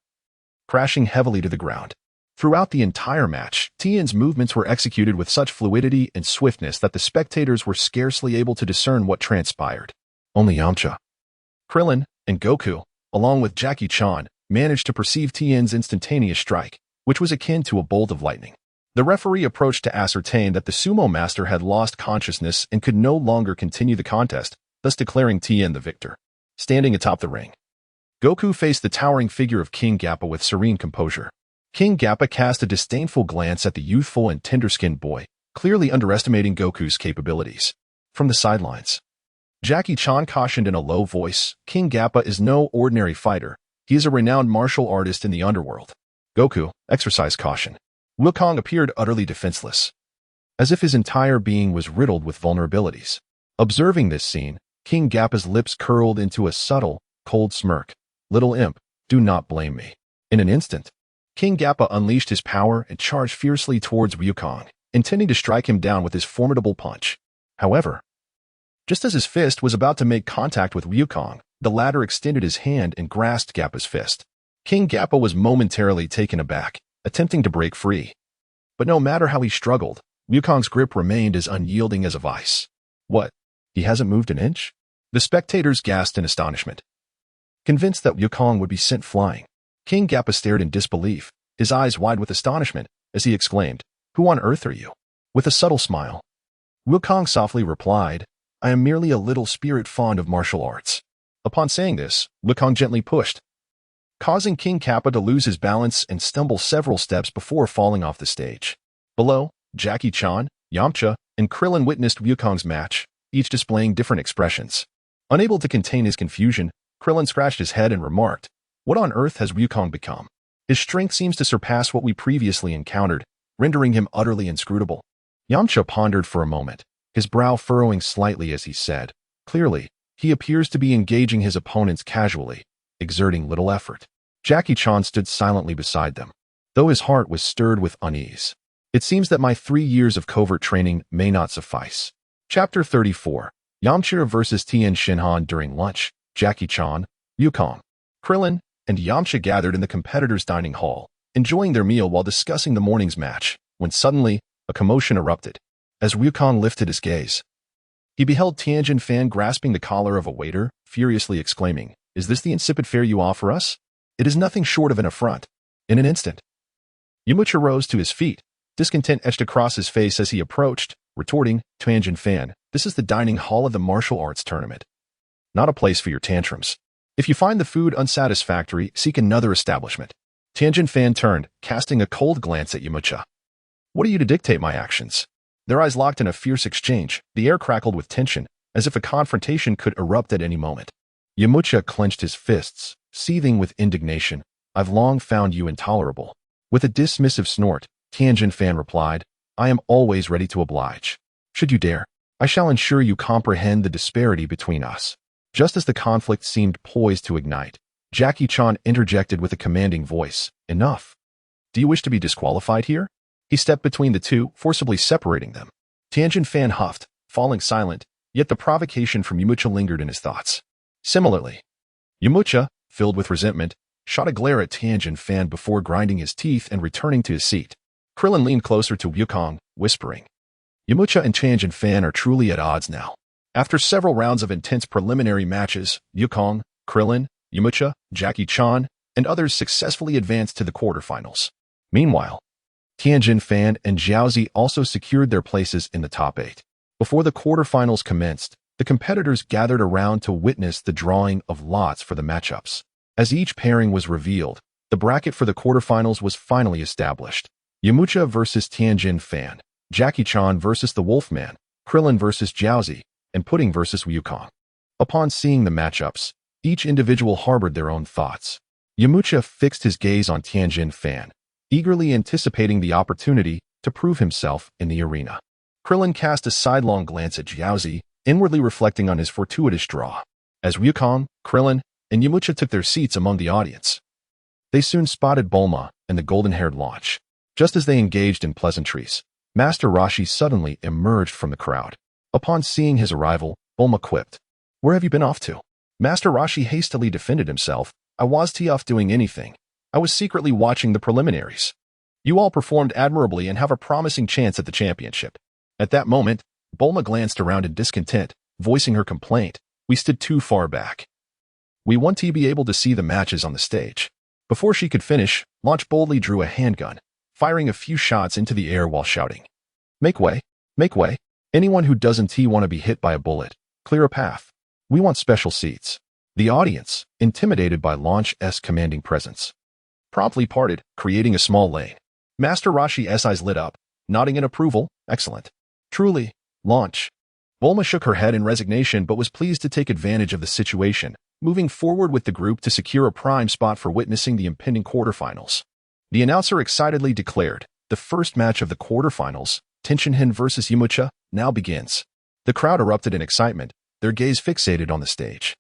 crashing heavily to the ground. Throughout the entire match, Tian's movements were executed with such fluidity and swiftness that the spectators were scarcely able to discern what transpired. Only Yamcha, Krillin, and Goku, along with Jackie Chan, managed to perceive Tian's instantaneous strike, which was akin to a bolt of lightning. The referee approached to ascertain that the sumo master had lost consciousness and could no longer continue the contest, thus declaring Tian the victor. Standing atop the ring, Goku faced the towering figure of King Gappa with serene composure. King Gappa cast a disdainful glance at the youthful and tender-skinned boy, clearly underestimating Goku's capabilities. From the sidelines, Jackie Chan cautioned in a low voice, "King Gappa is no ordinary fighter. He is a renowned martial artist in the underworld." Goku, exercise caution. Wukong appeared utterly defenseless, as if his entire being was riddled with vulnerabilities. Observing this scene, King Gappa's lips curled into a subtle, cold smirk. "Little imp, do not blame me." In an instant, King Gappa unleashed his power and charged fiercely towards Wukong, intending to strike him down with his formidable punch. However, just as his fist was about to make contact with Wukong, the latter extended his hand and grasped Gappa's fist. King Gappa was momentarily taken aback, attempting to break free. But no matter how he struggled, Wukong's grip remained as unyielding as a vice. "What? He hasn't moved an inch?" The spectators gasped in astonishment, convinced that Wukong would be sent flying. King Gappa stared in disbelief, his eyes wide with astonishment, as he exclaimed, "Who on earth are you?" With a subtle smile, Wukong softly replied, "I am merely a little spirit fond of martial arts." Upon saying this, Wukong gently pushed, causing King Kappa to lose his balance and stumble several steps before falling off the stage. Below, Jackie Chan, Yamcha, and Krillin witnessed Wukong's match, each displaying different expressions. Unable to contain his confusion, Krillin scratched his head and remarked, "What on earth has Wukong become? His strength seems to surpass what we previously encountered, rendering him utterly inscrutable." Yamcha pondered for a moment, his brow furrowing slightly as he said, "Clearly, he appears to be engaging his opponents casually, exerting little effort." Jackie Chan stood silently beside them, though his heart was stirred with unease. "It seems that my 3 years of covert training may not suffice." Chapter 34. Yamcha versus Tien Shinhan. During lunch, Jackie Chan, Wukong, Krillin, and Yamcha gathered in the competitors' dining hall, enjoying their meal while discussing the morning's match, when suddenly, a commotion erupted. As Wukong lifted his gaze, he beheld Tianjin Fan grasping the collar of a waiter, furiously exclaiming, "Is this the insipid fare you offer us? It is nothing short of an affront." In an instant, Yamcha rose to his feet, discontent etched across his face as he approached, retorting, "Tianjin Fan, this is the dining hall of the martial arts tournament, not a place for your tantrums. If you find the food unsatisfactory, seek another establishment." Tianjin Fan turned, casting a cold glance at Yamcha. "What are you to dictate my actions?" Their eyes locked in a fierce exchange. The air crackled with tension, as if a confrontation could erupt at any moment. Yamcha clenched his fists, seething with indignation. "I've long found you intolerable." With a dismissive snort, Tianjin Fan replied, "I am always ready to oblige. Should you dare, I shall ensure you comprehend the disparity between us." Just as the conflict seemed poised to ignite, Jackie Chan interjected with a commanding voice, "Enough. Do you wish to be disqualified here?" He stepped between the two, forcibly separating them. Tianjin Fan huffed, falling silent, yet the provocation from Yamcha lingered in his thoughts. Similarly, Yamcha, filled with resentment, shot a glare at Tianjin Fan before grinding his teeth and returning to his seat. Krillin leaned closer to Wukong, whispering, Yamcha and Tianjin Fan are truly at odds now. After several rounds of intense preliminary matches, Wukong, Krillin, Yamcha, Jackie Chan, and others successfully advanced to the quarterfinals. Meanwhile, Tianjin Fan and Jiaozi also secured their places in the top 8. Before the quarterfinals commenced, the competitors gathered around to witness the drawing of lots for the matchups. As each pairing was revealed, the bracket for the quarterfinals was finally established. Yamcha versus Tianjin Fan, Jackie Chan versus the Wolfman, Krillin versus Jiaozi, and Pudding versus Wukong. Upon seeing the matchups, each individual harbored their own thoughts. Yamcha fixed his gaze on Tianjin Fan, eagerly anticipating the opportunity to prove himself in the arena. Krillin cast a sidelong glance at Jiaozi, inwardly reflecting on his fortuitous draw. As Wukong, Krillin, and Yamcha took their seats among the audience, they soon spotted Bulma and the golden-haired Launch. Just as they engaged in pleasantries, Master Roshi suddenly emerged from the crowd. Upon seeing his arrival, Bulma quipped, "Where have you been off to?" Master Roshi hastily defended himself. "I wasn't off doing anything. I was secretly watching the preliminaries. You all performed admirably and have a promising chance at the championship." At that moment, Bulma glanced around in discontent, voicing her complaint, "We stood too far back. We want to be able to see the matches on the stage." Before she could finish, Launch boldly drew a handgun, firing a few shots into the air while shouting, "Make way! Make way! Anyone who doesn't want to be hit by a bullet, clear a path. We want special seats." The audience, intimidated by Launch's commanding presence, promptly parted, creating a small lane. Master Roshi's eyes lit up, nodding in approval. "Excellent. Truly, Launch." Bulma shook her head in resignation but was pleased to take advantage of the situation, moving forward with the group to secure a prime spot for witnessing the impending quarterfinals. The announcer excitedly declared, "The first match of the quarterfinals, Tenshinhan versus Yamcha, now begins." The crowd erupted in excitement, their gaze fixated on the stage.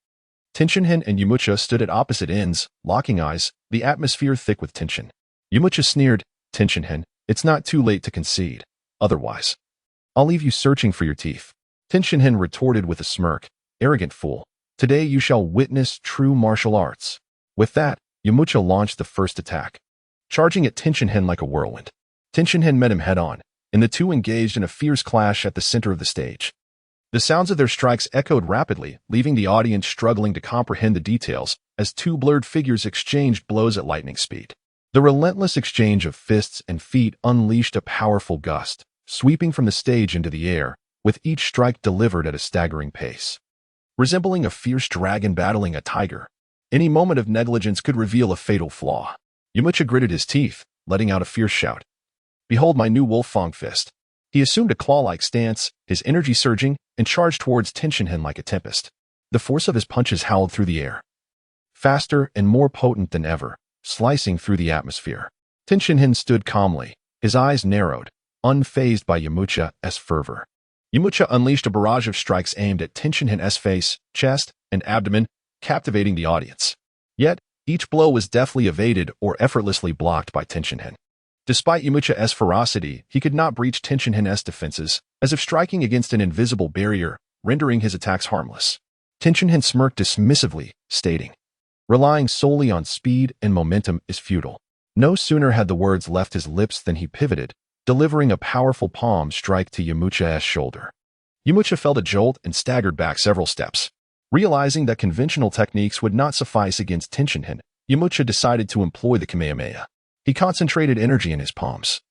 Tenshinhan and Yamcha stood at opposite ends, locking eyes, the atmosphere thick with tension. Yamcha sneered, "Tenshinhan, it's not too late to concede. Otherwise, I'll leave you searching for your teeth." Tenshinhan retorted with a smirk, "Arrogant fool. Today you shall witness true martial arts." With that, Yamcha launched the first attack, charging at Tenshinhan like a whirlwind. Tenshinhan met him head-on, and the two engaged in a fierce clash at the center of the stage. The sounds of their strikes echoed rapidly, leaving the audience struggling to comprehend the details as two blurred figures exchanged blows at lightning speed. The relentless exchange of fists and feet unleashed a powerful gust, sweeping from the stage into the air, with each strike delivered at a staggering pace. Resembling a fierce dragon battling a tiger, any moment of negligence could reveal a fatal flaw. Yamcha gritted his teeth, letting out a fierce shout. "Behold my new wolf Fang Fist." He assumed a claw-like stance, his energy surging, and charged towards Tenshinhan like a tempest. The force of his punches howled through the air, faster and more potent than ever, slicing through the atmosphere. Tenshinhan stood calmly, his eyes narrowed, unfazed by Yamcha's fervor. Yamcha unleashed a barrage of strikes aimed at Tenshinhan's face, chest, and abdomen, captivating the audience. Yet, each blow was deftly evaded or effortlessly blocked by Tenshinhan. Despite Yamcha's ferocity, he could not breach Tenshinhan's defenses, as if striking against an invisible barrier, rendering his attacks harmless. Tenshinhan smirked dismissively, stating, "Relying solely on speed and momentum is futile." No sooner had the words left his lips than he pivoted, delivering a powerful palm strike to Yamcha's shoulder. Yamcha felt a jolt and staggered back several steps. Realizing that conventional techniques would not suffice against Tenshinhan, Yamcha decided to employ the Kamehameha. He concentrated energy in his palms,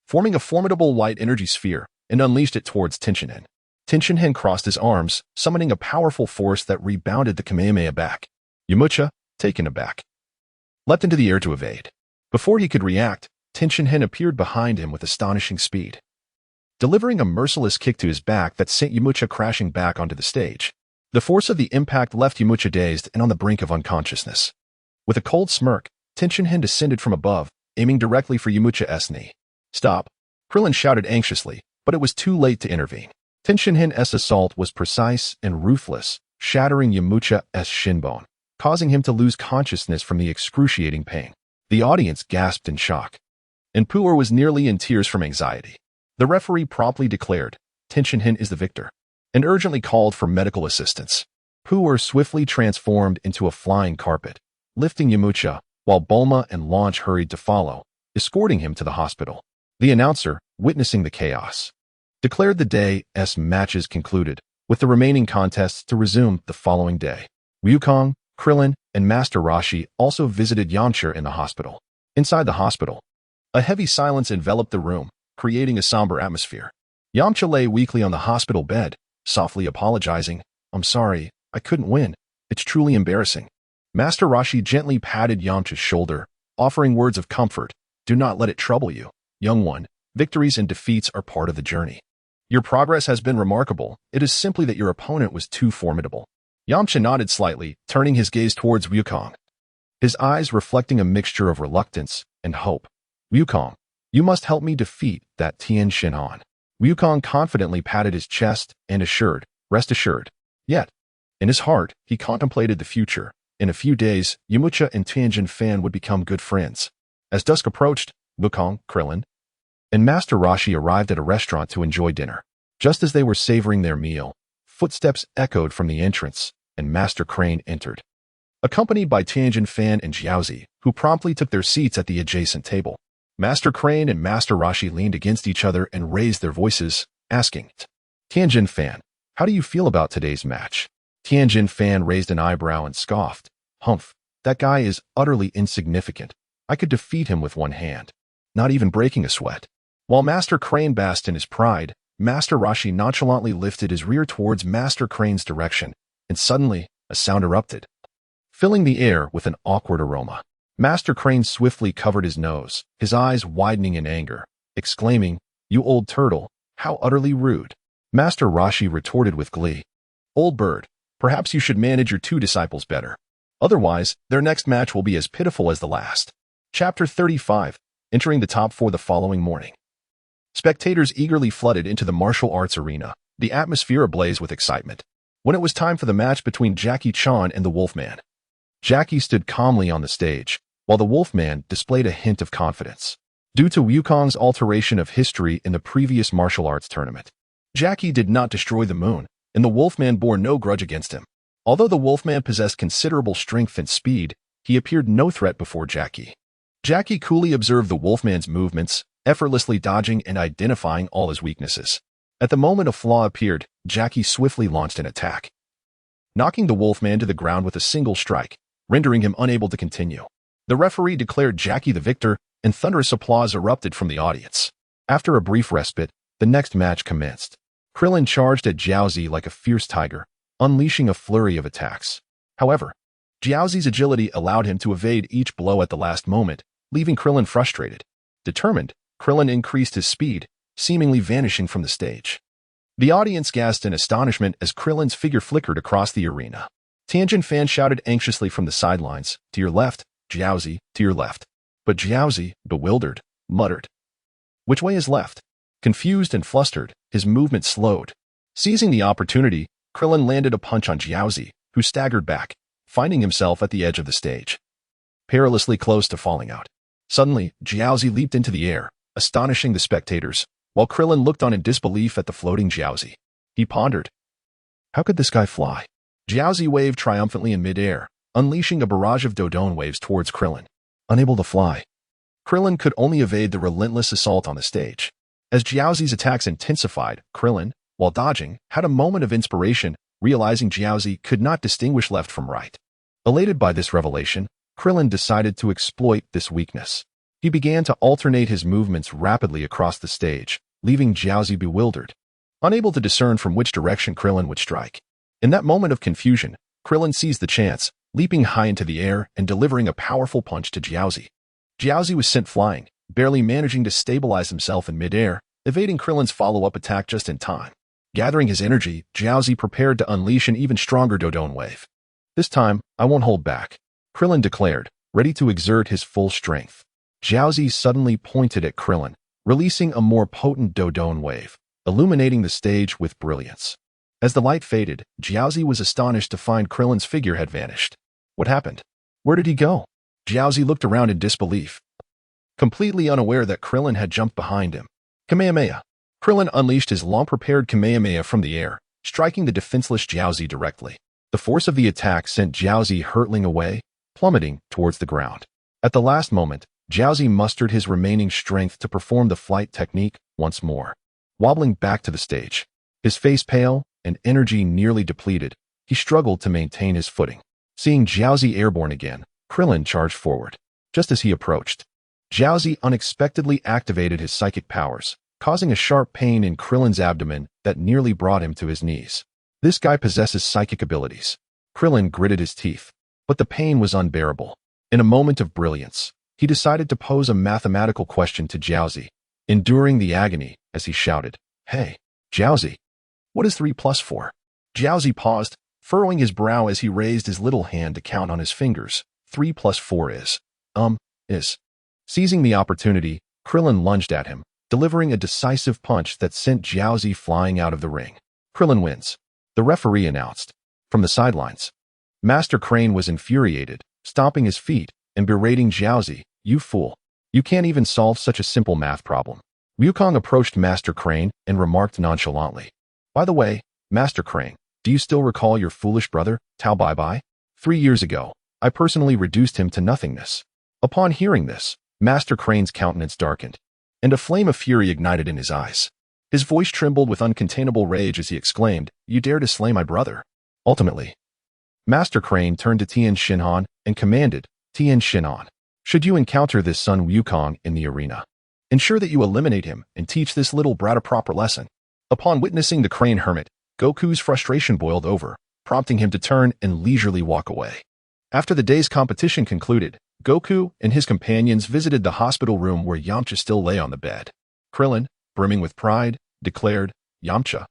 forming a formidable white energy sphere, and unleashed it towards Tenshinhan. Tenshinhan crossed his arms, summoning a powerful force that rebounded the Kamehameha back. Yamcha, taken aback, leapt into the air to evade. Before he could react, Tenshinhan appeared behind him with astonishing speed, delivering a merciless kick to his back that sent Yamcha crashing back onto the stage. The force of the impact left Yamcha dazed and on the brink of unconsciousness. With a cold smirk, Tenshinhan descended from above, aiming directly for Yamcha's knee. "Stop!" Krillin shouted anxiously, but it was too late to intervene. Tenshinhan's assault was precise and ruthless, shattering Yamcha's shinbone, causing him to lose consciousness from the excruciating pain. The audience gasped in shock, and Puer was nearly in tears from anxiety. The referee promptly declared, "Tenshinhan is the victor," and urgently called for medical assistance. Pu'er swiftly transformed into a flying carpet, lifting Yamcha, while Bulma and Launch hurried to follow, escorting him to the hospital. The announcer, witnessing the chaos, declared the day's matches concluded, with the remaining contests to resume the following day. Wukong, Krillin, and Master Roshi also visited Yamcha in the hospital. Inside the hospital, a heavy silence enveloped the room, creating a somber atmosphere. Yamcha lay weakly on the hospital bed, softly apologizing. "I'm sorry, I couldn't win. It's truly embarrassing." Master Roshi gently patted Yamcha's shoulder, offering words of comfort. "Do not let it trouble you, young one. Victories and defeats are part of the journey. Your progress has been remarkable. It is simply that your opponent was too formidable." Yamcha nodded slightly, turning his gaze towards Wukong, his eyes reflecting a mixture of reluctance and hope. "Wukong, you must help me defeat that Tien Shinhan." Wukong confidently patted his chest and assured, "Rest assured." Yet, in his heart, he contemplated the future. In a few days, Yamcha and Tianjin Fan would become good friends. As dusk approached, Wukong, Krillin, and Master Roshi arrived at a restaurant to enjoy dinner. Just as they were savoring their meal, footsteps echoed from the entrance, and Master Crane entered, accompanied by Tianjin Fan and Jiaozi, who promptly took their seats at the adjacent table. Master Crane and Master Roshi leaned against each other and raised their voices, asking, "Tianjin Fan, how do you feel about today's match?" Tianjin Fan raised an eyebrow and scoffed, "Humph, that guy is utterly insignificant. I could defeat him with one hand, not even breaking a sweat." While Master Crane basked in his pride, Master Roshi nonchalantly lifted his rear towards Master Crane's direction, and suddenly, a sound erupted, filling the air with an awkward aroma. Master Crane swiftly covered his nose, his eyes widening in anger, exclaiming, "You old turtle, how utterly rude." Master Roshi retorted with glee, "Old bird, perhaps you should manage your two disciples better. Otherwise, their next match will be as pitiful as the last." Chapter 35, entering the top 4 the following morning. Spectators eagerly flooded into the martial arts arena, the atmosphere ablaze with excitement. When it was time for the match between Jackie Chan and the Wolfman, Jackie stood calmly on the stage, while the Wolfman displayed a hint of confidence. Due to Wukong's alteration of history in the previous martial arts tournament, Jackie did not destroy the moon, and the Wolfman bore no grudge against him. Although the Wolfman possessed considerable strength and speed, he appeared no threat before Jackie. Jackie coolly observed the Wolfman's movements, effortlessly dodging and identifying all his weaknesses. At the moment a flaw appeared, Jackie swiftly launched an attack, knocking the Wolfman to the ground with a single strike, rendering him unable to continue. The referee declared Jackie the victor, and thunderous applause erupted from the audience. After a brief respite, the next match commenced. Krillin charged at Jiaozi like a fierce tiger, unleashing a flurry of attacks. However, Jiaozi's agility allowed him to evade each blow at the last moment, leaving Krillin frustrated. Determined, Krillin increased his speed, seemingly vanishing from the stage. The audience gasped in astonishment as Krillin's figure flickered across the arena. Tianjin Fan shouted anxiously from the sidelines, "To your left, Jiaozi, to your left." But Jiaozi, bewildered, muttered, "Which way is left?" Confused and flustered, his movement slowed. Seizing the opportunity, Krillin landed a punch on Jiaozi, who staggered back, finding himself at the edge of the stage, perilously close to falling out. Suddenly, Jiaozi leaped into the air, astonishing the spectators, while Krillin looked on in disbelief at the floating Jiaozi. He pondered, "How could this guy fly?" Jiaozi waved triumphantly in midair, unleashing a barrage of Dodon waves towards Krillin. Unable to fly, Krillin could only evade the relentless assault on the stage. As Jiaozi's attacks intensified, Krillin, while dodging, had a moment of inspiration, realizing Jiaozi could not distinguish left from right. Elated by this revelation, Krillin decided to exploit this weakness. He began to alternate his movements rapidly across the stage, leaving Jiaozi bewildered, unable to discern from which direction Krillin would strike. In that moment of confusion, Krillin seized the chance, leaping high into the air and delivering a powerful punch to Jiaozi. Jiaozi was sent flying, barely managing to stabilize himself in midair, evading Krillin's follow-up attack just in time. Gathering his energy, Jiaozi prepared to unleash an even stronger Dodon wave. "This time, I won't hold back," Krillin declared, ready to exert his full strength. Jiaozi suddenly pointed at Krillin, releasing a more potent Dodon wave, illuminating the stage with brilliance. As the light faded, Jiaozi was astonished to find Krillin's figure had vanished. What happened? Where did he go? Jiaozi looked around in disbelief, completely unaware that Krillin had jumped behind him. Kamehameha. Krillin unleashed his long-prepared Kamehameha from the air, striking the defenseless Jiaozi directly. The force of the attack sent Jiaozi hurtling away, plummeting towards the ground. At the last moment, Jiaozi mustered his remaining strength to perform the flight technique once more. Wobbling back to the stage, his face pale and energy nearly depleted, he struggled to maintain his footing. Seeing Jiaozi airborne again, Krillin charged forward. Just as he approached, Jiaozi unexpectedly activated his psychic powers, causing a sharp pain in Krillin's abdomen that nearly brought him to his knees. This guy possesses psychic abilities. Krillin gritted his teeth, but the pain was unbearable. In a moment of brilliance, he decided to pose a mathematical question to Jiaozi, enduring the agony as he shouted, "Hey, Jiaozi, what is 3 plus 4? Jiaozi paused, furrowing his brow as he raised his little hand to count on his fingers. 3 plus 4 is. Seizing the opportunity, Krillin lunged at him, delivering a decisive punch that sent Jiaozi flying out of the ring. Krillin wins, the referee announced. From the sidelines, Master Crane was infuriated, stomping his feet and berating Jiaozi, "You fool. You can't even solve such a simple math problem." Wukong approached Master Crane and remarked nonchalantly, "By the way, Master Crane, do you still recall your foolish brother, Tao Bai? 3 years ago, I personally reduced him to nothingness." Upon hearing this, Master Crane's countenance darkened, and a flame of fury ignited in his eyes. His voice trembled with uncontainable rage as he exclaimed, "You dare to slay my brother?" Ultimately, Master Crane turned to Tien Shinhan and commanded, "Tien Shinhan, should you encounter this son Wukong in the arena, ensure that you eliminate him and teach this little brat a proper lesson." Upon witnessing the Crane Hermit, Goku's frustration boiled over, prompting him to turn and leisurely walk away. After the day's competition concluded, Goku and his companions visited the hospital room where Yamcha still lay on the bed. Krillin, brimming with pride, declared, "Yamcha,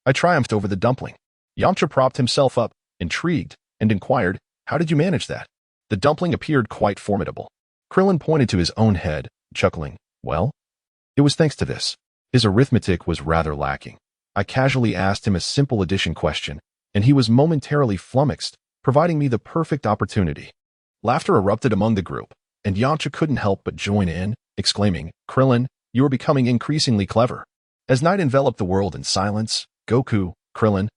I triumphed over the dumpling." Yamcha propped himself up, intrigued, and inquired, "How did you manage that?" The dumpling appeared quite formidable. Krillin pointed to his own head, chuckling, "Well, it was thanks to this. His arithmetic was rather lacking. I casually asked him a simple addition question, and he was momentarily flummoxed, providing me the perfect opportunity." Laughter erupted among the group, and Yamcha couldn't help but join in, exclaiming, "Krillin, you are becoming increasingly clever." As night enveloped the world in silence, Goku, Krillin,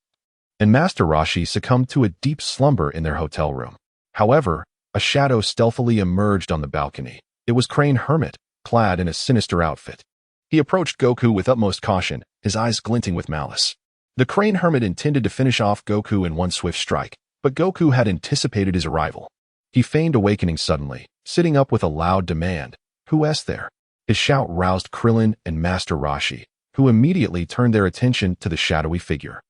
and Master Roshi succumbed to a deep slumber in their hotel room. However, a shadow stealthily emerged on the balcony. It was Crane Hermit, clad in a sinister outfit. He approached Goku with utmost caution, his eyes glinting with malice. The Crane Hermit intended to finish off Goku in one swift strike, but Goku had anticipated his arrival. He feigned awakening suddenly, sitting up with a loud demand, "Who's there?" His shout roused Krillin and Master Roshi, who immediately turned their attention to the shadowy figure.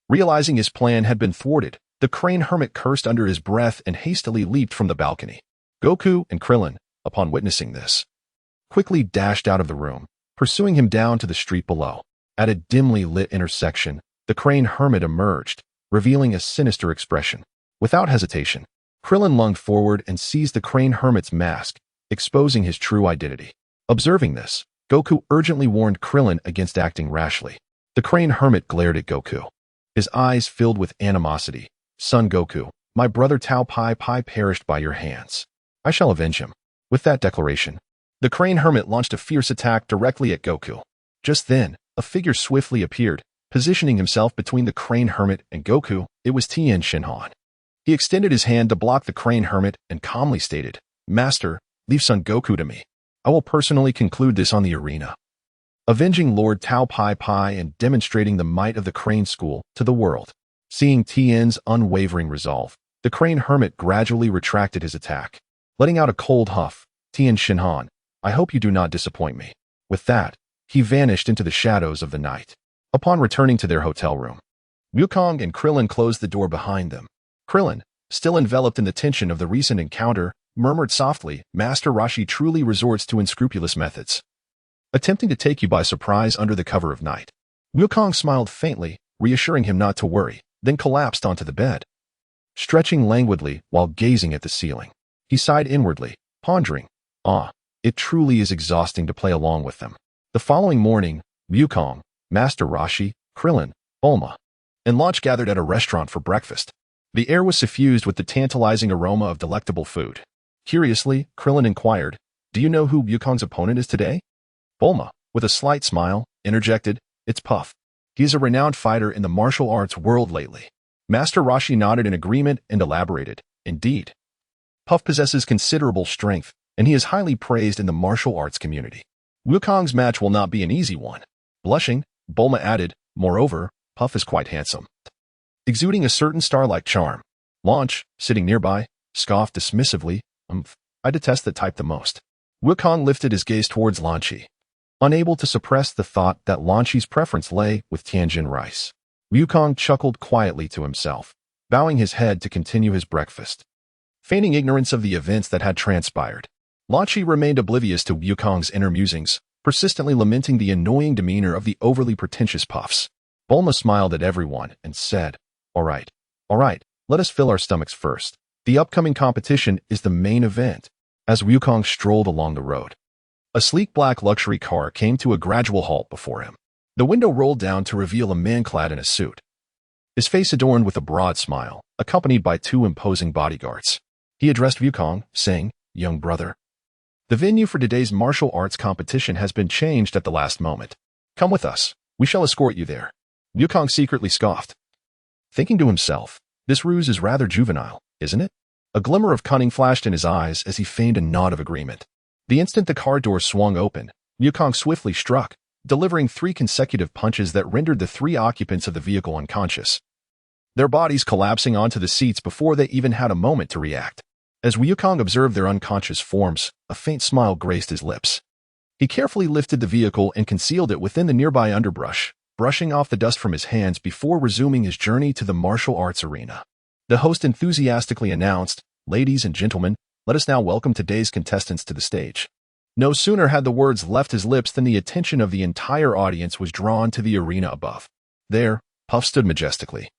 Realizing his plan had been thwarted, the Crane Hermit cursed under his breath and hastily leaped from the balcony. Goku and Krillin, upon witnessing this, quickly dashed out of the room, pursuing him down to the street below. At a dimly lit intersection, the Crane Hermit emerged, revealing a sinister expression. Without hesitation, Krillin lunged forward and seized the Crane Hermit's mask, exposing his true identity. Observing this, Goku urgently warned Krillin against acting rashly. The Crane Hermit glared at Goku, his eyes filled with animosity. "Son Goku, my brother Tao Pai perished by your hands. I shall avenge him." With that declaration, the Crane Hermit launched a fierce attack directly at Goku. Just then, a figure swiftly appeared, positioning himself between the Crane Hermit and Goku. It was Tien Shinhan. He extended his hand to block the Crane Hermit and calmly stated, "Master, leave son Goku to me. I will personally conclude this on the arena." Avenging Lord Tao Pai and demonstrating the might of the Crane School to the world. Seeing Tien's unwavering resolve, the Crane Hermit gradually retracted his attack. Letting out a cold huff, "Tien Shinhan, I hope you do not disappoint me." With that, he vanished into the shadows of the night. Upon returning to their hotel room, Wukong and Krillin closed the door behind them. Krillin, still enveloped in the tension of the recent encounter, murmured softly, "Master Roshi truly resorts to unscrupulous methods, attempting to take you by surprise under the cover of night." Wukong smiled faintly, reassuring him not to worry, then collapsed onto the bed. Stretching languidly while gazing at the ceiling, he sighed inwardly, pondering, it truly is exhausting to play along with them." The following morning, Wukong, Master Roshi, Krillin, Bulma, and Launch gathered at a restaurant for breakfast. The air was suffused with the tantalizing aroma of delectable food. Curiously, Krillin inquired, "Do you know who Wukong's opponent is today?" Bulma, with a slight smile, interjected, "It's Puff. He is a renowned fighter in the martial arts world lately." Master Rashi nodded in agreement and elaborated. Indeed. Puff possesses considerable strength, and he is highly praised in the martial arts community. Wukong's match will not be an easy one. Blushing, Bulma added, moreover, Puff is quite handsome, exuding a certain star-like charm. Launch, sitting nearby, scoffed dismissively, I detest that type the most. Wukong lifted his gaze towards Lan Chi, unable to suppress the thought that Lan Chi's preference lay with Tianjin rice. Wukong chuckled quietly to himself, bowing his head to continue his breakfast. Feigning ignorance of the events that had transpired, Lan Chi remained oblivious to Wukong's inner musings, persistently lamenting the annoying demeanor of the overly pretentious Puffs. Bulma smiled at everyone and said, all right, let us fill our stomachs first. The upcoming competition is the main event. As Wukong strolled along the road, a sleek black luxury car came to a gradual halt before him. The window rolled down to reveal a man clad in a suit, his face adorned with a broad smile, accompanied by two imposing bodyguards. He addressed Wukong, saying, young brother, the venue for today's martial arts competition has been changed at the last moment. Come with us. We shall escort you there. Wukong secretly scoffed, thinking to himself, this ruse is rather juvenile, isn't it? A glimmer of cunning flashed in his eyes as he feigned a nod of agreement. The instant the car door swung open, Wukong swiftly struck, delivering 3 consecutive punches that rendered the 3 occupants of the vehicle unconscious, their bodies collapsing onto the seats before they even had a moment to react. As Wukong observed their unconscious forms, a faint smile graced his lips. He carefully lifted the vehicle and concealed it within the nearby underbrush, brushing off the dust from his hands before resuming his journey to the martial arts arena. The host enthusiastically announced, ladies and gentlemen, let us now welcome today's contestants to the stage. No sooner had the words left his lips than the attention of the entire audience was drawn to the arena above. There, Puff stood majestically,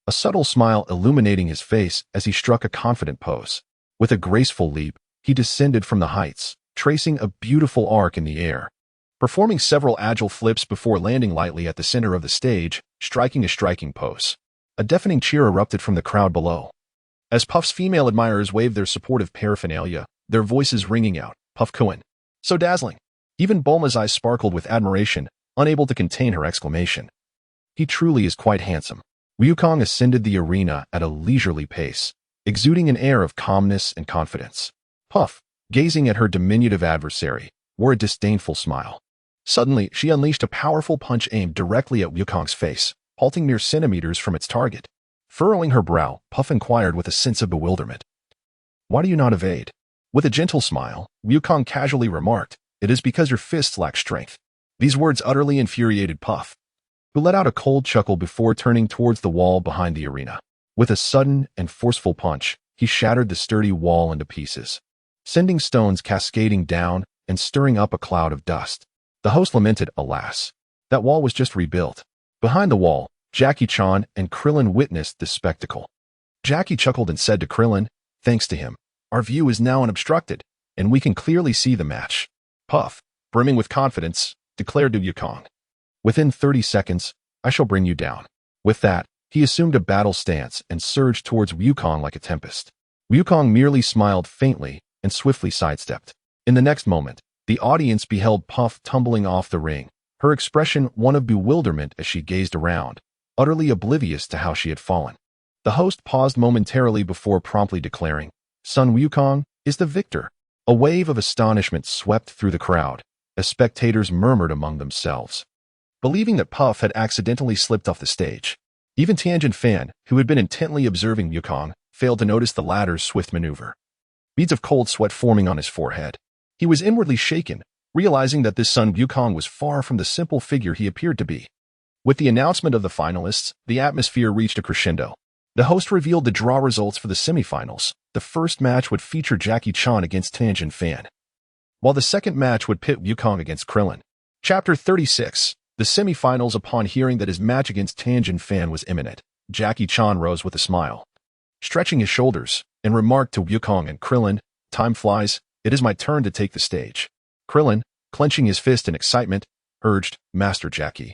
a subtle smile illuminating his face as he struck a confident pose. With a graceful leap, he descended from the heights, tracing a beautiful arc in the air, performing several agile flips before landing lightly at the center of the stage, striking a striking pose. A deafening cheer erupted from the crowd below, as Puff's female admirers waved their supportive paraphernalia, their voices ringing out, Puff Kuan. So dazzling. Even Bulma's eyes sparkled with admiration, unable to contain her exclamation. He truly is quite handsome. Wukong ascended the arena at a leisurely pace, exuding an air of calmness and confidence. Puff, gazing at her diminutive adversary, wore a disdainful smile. Suddenly, she unleashed a powerful punch aimed directly at Wukong's face, halting mere centimeters from its target. Furrowing her brow, Puff inquired with a sense of bewilderment, why do you not evade? With a gentle smile, Wukong casually remarked, it is because your fists lack strength. These words utterly infuriated Puff, who let out a cold chuckle before turning towards the wall behind the arena. With a sudden and forceful punch, he shattered the sturdy wall into pieces, sending stones cascading down and stirring up a cloud of dust. The host lamented, alas, that wall was just rebuilt. Behind the wall, Jackie Chan and Krillin witnessed this spectacle. Jackie chuckled and said to Krillin, thanks to him, our view is now unobstructed, and we can clearly see the match. Puff, brimming with confidence, declared to Wukong, within 30 seconds, I shall bring you down. With that, he assumed a battle stance and surged towards Wukong like a tempest. Wukong merely smiled faintly and swiftly sidestepped. In the next moment, the audience beheld Puff tumbling off the ring, her expression one of bewilderment as she gazed around, utterly oblivious to how she had fallen. The host paused momentarily before promptly declaring, Sun Wukong is the victor. A wave of astonishment swept through the crowd, as spectators murmured among themselves, believing that Puff had accidentally slipped off the stage. Even Tianjin Fan, who had been intently observing Wukong, failed to notice the latter's swift maneuver. Beads of cold sweat forming on his forehead. He was inwardly shaken, realizing that this Sun Wukong was far from the simple figure he appeared to be. With the announcement of the finalists, the atmosphere reached a crescendo. The host revealed the draw results for the semifinals. The first match would feature Jackie Chan against Tianjin Fan, while the second match would pit Wukong against Krillin. Chapter 36. The semifinals. Upon hearing that his match against Tianjin Fan was imminent, Jackie Chan rose with a smile, stretching his shoulders, and remarked to Wukong and Krillin, time flies, it is my turn to take the stage. Krillin, clenching his fist in excitement, urged, Master Jackie,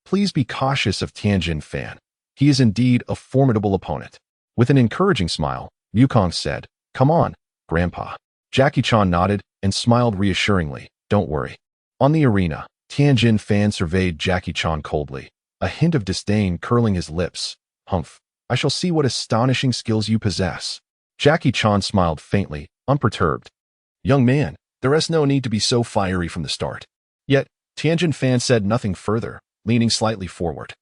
please be cautious of Tianjin Fan. He is indeed a formidable opponent. With an encouraging smile, Wukong said, come on, Grandpa. Jackie Chan nodded and smiled reassuringly, don't worry. On the arena, Tianjin Fan surveyed Jackie Chan coldly, a hint of disdain curling his lips. Humph, I shall see what astonishing skills you possess." Jackie Chan smiled faintly, unperturbed. "Young man, there is no need to be so fiery from the start." Yet, Tianjin Fan said nothing further, leaning slightly forward,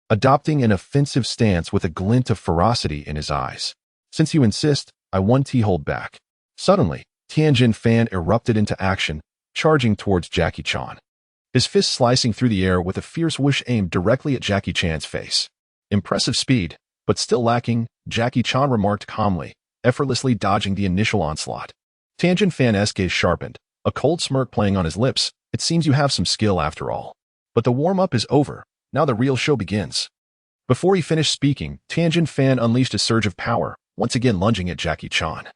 adopting an offensive stance with a glint of ferocity in his eyes. "Since you insist, I won't hold back." Suddenly, Tianjin Fan erupted into action, charging towards Jackie Chan, his fist slicing through the air with a fierce whoosh aimed directly at Jackie Chan's face. "Impressive speed, but still lacking," Jackie Chan remarked calmly, effortlessly dodging the initial onslaught. Tianjin Fan's gaze sharpened, a cold smirk playing on his lips. "It seems you have some skill after all. But the warm-up is over. Now the real show begins." Before he finished speaking, Tianjin Fan unleashed a surge of power, once again lunging at Jackie Chan,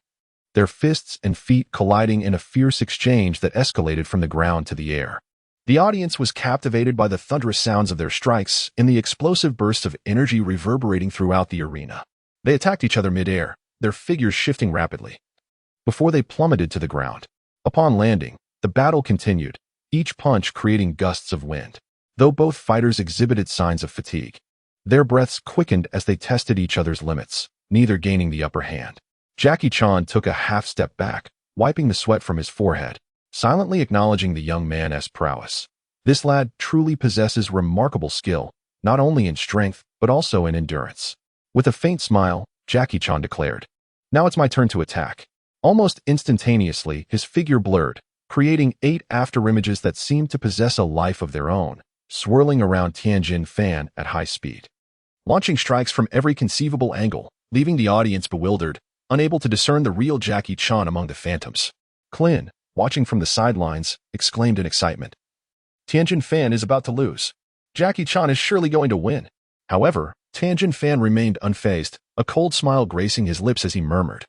their fists and feet colliding in a fierce exchange that escalated from the ground to the air. The audience was captivated by the thunderous sounds of their strikes and the explosive bursts of energy reverberating throughout the arena. They attacked each other mid-air, their figures shifting rapidly, before they plummeted to the ground. Upon landing, the battle continued, each punch creating gusts of wind. Though both fighters exhibited signs of fatigue, their breaths quickened as they tested each other's limits, neither gaining the upper hand. Jackie Chan took a half-step back, wiping the sweat from his forehead, silently acknowledging the young man's prowess. This lad truly possesses remarkable skill, not only in strength, but also in endurance. With a faint smile, Jackie Chan declared, "Now it's my turn to attack." Almost instantaneously, his figure blurred, creating 8 afterimages that seemed to possess a life of their own, swirling around Tianjin Fan at high speed, launching strikes from every conceivable angle, leaving the audience bewildered, unable to discern the real Jackie Chan among the phantoms. Clin, watching from the sidelines, exclaimed in excitement, "Tianjin Fan is about to lose. Jackie Chan is surely going to win." However, Tianjin Fan remained unfazed, a cold smile gracing his lips as he murmured,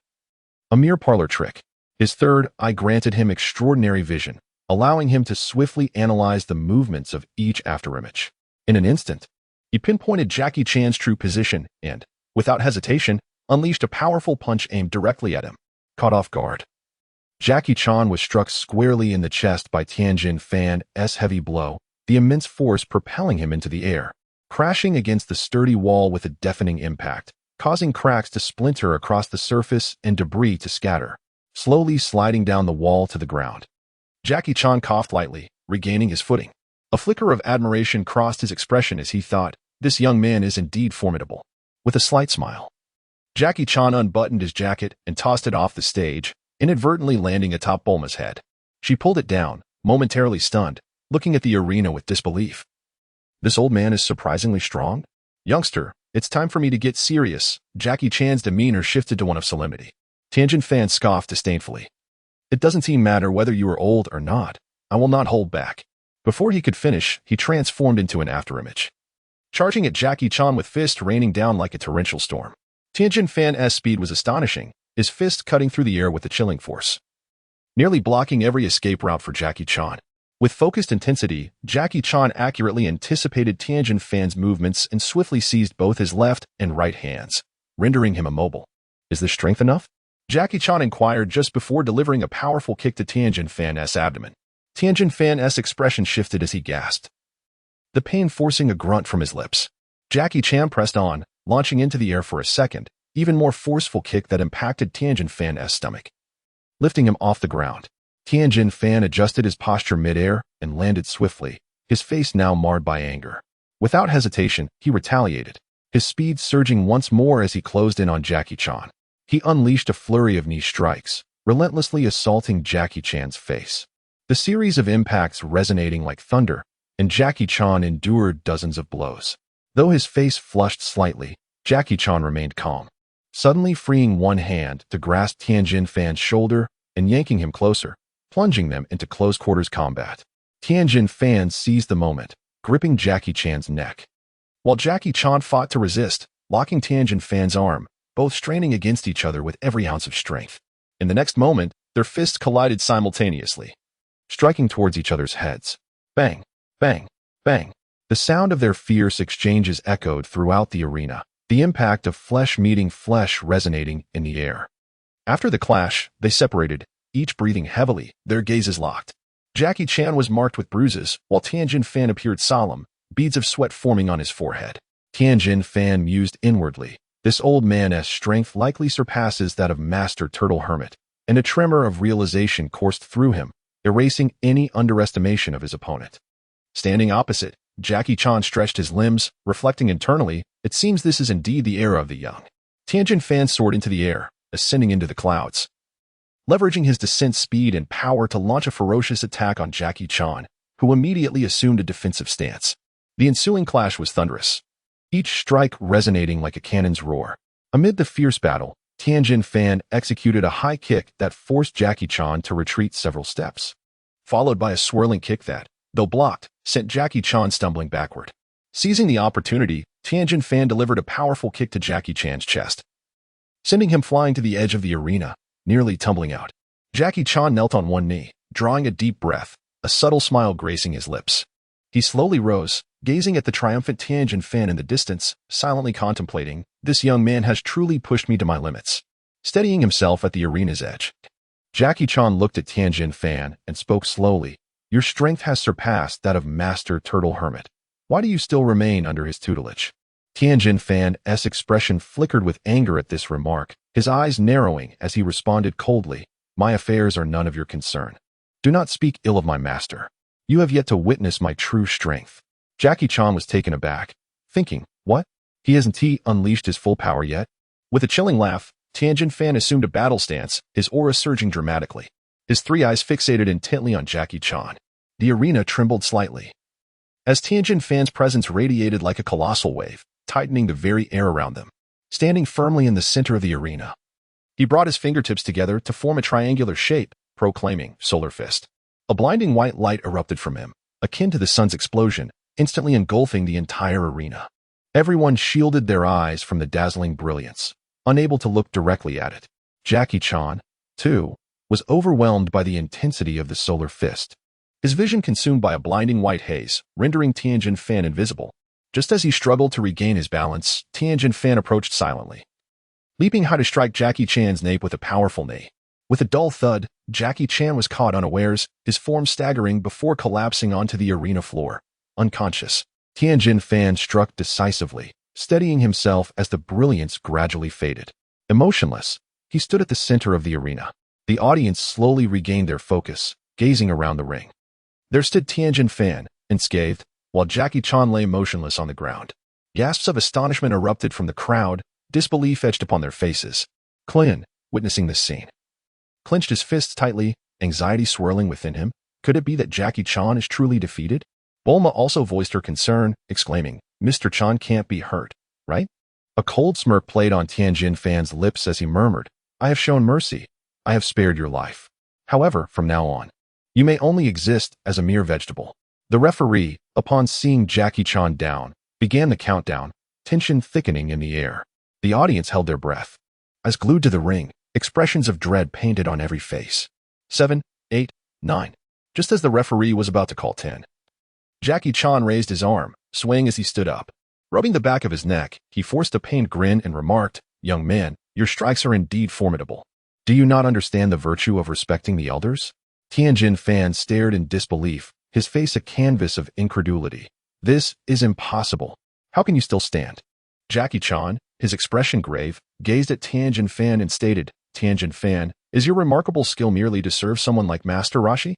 "A mere parlor trick." His third eye granted him extraordinary vision, allowing him to swiftly analyze the movements of each afterimage. In an instant, he pinpointed Jackie Chan's true position and, without hesitation, unleashed a powerful punch aimed directly at him. Caught off guard, Jackie Chan was struck squarely in the chest by Tianjin Fan's heavy blow, the immense force propelling him into the air, crashing against the sturdy wall with a deafening impact, causing cracks to splinter across the surface and debris to scatter, slowly sliding down the wall to the ground. Jackie Chan coughed lightly, regaining his footing. A flicker of admiration crossed his expression as he thought, "This young man is indeed formidable." With a slight smile, Jackie Chan unbuttoned his jacket and tossed it off the stage, inadvertently landing atop Bulma's head. She pulled it down, momentarily stunned, looking at the arena with disbelief. "This old man is surprisingly strong? Youngster, it's time for me to get serious." Jackie Chan's demeanor shifted to one of solemnity. Tianjin Fan scoffed disdainfully. "It doesn't seem matter whether you are old or not. I will not hold back." Before he could finish, he transformed into an afterimage, charging at Jackie Chan with fists raining down like a torrential storm. Tianjin Fan's speed was astonishing, his fist cutting through the air with a chilling force, nearly blocking every escape route for Jackie Chan. With focused intensity, Jackie Chan accurately anticipated Tianjin Fan's movements and swiftly seized both his left and right hands, rendering him immobile. "Is this strength enough?" Jackie Chan inquired just before delivering a powerful kick to Tianjin Fan's abdomen. Tianjin Fan's expression shifted as he gasped, the pain forcing a grunt from his lips. Jackie Chan pressed on, launching into the air for a second, even more forceful kick that impacted Tianjin Fan's stomach, lifting him off the ground. Tianjin Fan adjusted his posture mid-air and landed swiftly, his face now marred by anger. Without hesitation, he retaliated, his speed surging once more as he closed in on Jackie Chan. He unleashed a flurry of knee strikes, relentlessly assaulting Jackie Chan's face, the series of impacts resonating like thunder, and Jackie Chan endured dozens of blows. Though his face flushed slightly, Jackie Chan remained calm, suddenly freeing one hand to grasp Tianjin Fan's shoulder and yanking him closer, plunging them into close-quarters combat. Tianjin Fan seized the moment, gripping Jackie Chan's neck, while Jackie Chan fought to resist, locking Tianjin Fan's arm, both straining against each other with every ounce of strength. In the next moment, their fists collided simultaneously, striking towards each other's heads. Bang, bang, bang. The sound of their fierce exchanges echoed throughout the arena, the impact of flesh meeting flesh resonating in the air. After the clash, they separated, each breathing heavily, their gazes locked. Jackie Chan was marked with bruises, while Tianjin Fan appeared solemn, beads of sweat forming on his forehead. Tianjin Fan mused inwardly, This old man's strength likely surpasses that of Master Turtle Hermit, and a tremor of realization coursed through him, erasing any underestimation of his opponent. Standing opposite, Jackie Chan stretched his limbs, reflecting internally, it seems this is indeed the era of the young. Tianjin Fan soared into the air, ascending into the clouds, leveraging his descent speed and power to launch a ferocious attack on Jackie Chan, who immediately assumed a defensive stance. The ensuing clash was thunderous, each strike resonating like a cannon's roar. Amid the fierce battle, Tianjin Fan executed a high kick that forced Jackie Chan to retreat several steps, followed by a swirling kick that, though blocked, sent Jackie Chan stumbling backward. Seizing the opportunity, Tianjin Fan delivered a powerful kick to Jackie Chan's chest, sending him flying to the edge of the arena, nearly tumbling out. Jackie Chan knelt on one knee, drawing a deep breath, a subtle smile gracing his lips. He slowly rose, gazing at the triumphant Tianjin Fan in the distance, silently contemplating, this young man has truly pushed me to my limits. Steadying himself at the arena's edge, Jackie Chan looked at Tianjin Fan and spoke slowly. Your strength has surpassed that of Master Turtle Hermit. Why do you still remain under his tutelage? Tianjin Fan's expression flickered with anger at this remark, his eyes narrowing as he responded coldly, my affairs are none of your concern. Do not speak ill of my master. You have yet to witness my true strength. Jackie Chan was taken aback, thinking, what? Hasn't he unleashed his full power yet? With a chilling laugh, Tianjin Fan assumed a battle stance, his aura surging dramatically. His three eyes fixated intently on Jackie Chan. The arena trembled slightly, as Tianjin Fan's presence radiated like a colossal wave, tightening the very air around them. Standing firmly in the center of the arena, he brought his fingertips together to form a triangular shape, proclaiming, Solar Fist. A blinding white light erupted from him, akin to the sun's explosion, instantly engulfing the entire arena. Everyone shielded their eyes from the dazzling brilliance, unable to look directly at it. Jackie Chan, too, was overwhelmed by the intensity of the Solar Fist, his vision consumed by a blinding white haze, rendering Tianjin Fan invisible. Just as he struggled to regain his balance, Tianjin Fan approached silently, leaping high to strike Jackie Chan's nape with a powerful knee. With a dull thud, Jackie Chan was caught unawares, his form staggering before collapsing onto the arena floor, unconscious. Tianjin Fan struck decisively, steadying himself as the brilliance gradually faded. Emotionless, he stood at the center of the arena. The audience slowly regained their focus, gazing around the ring. There stood Tianjin Fan, unscathed, while Jackie Chan lay motionless on the ground. Gasps of astonishment erupted from the crowd, disbelief etched upon their faces. Clin, witnessing this scene, clenched his fists tightly, anxiety swirling within him. Could it be that Jackie Chan is truly defeated? Bulma also voiced her concern, exclaiming, Mr. Chan can't be hurt, right? A cold smirk played on Tianjin Fan's lips as he murmured, I have shown mercy. I have spared your life. However, from now on, you may only exist as a mere vegetable. The referee, upon seeing Jackie Chan down, began the countdown, tension thickening in the air. The audience held their breath, as glued to the ring, expressions of dread painted on every face. 7, 8, 9. Just as the referee was about to call 10, Jackie Chan raised his arm, swaying as he stood up. Rubbing the back of his neck, he forced a pained grin and remarked, Young man, your strikes are indeed formidable. Do you not understand the virtue of respecting the elders? Tianjin Fan stared in disbelief, his face a canvas of incredulity. This is impossible. How can you still stand? Jackie Chan, his expression grave, gazed at Tianjin Fan and stated, Tianjin Fan, is your remarkable skill merely to serve someone like Master Rashi?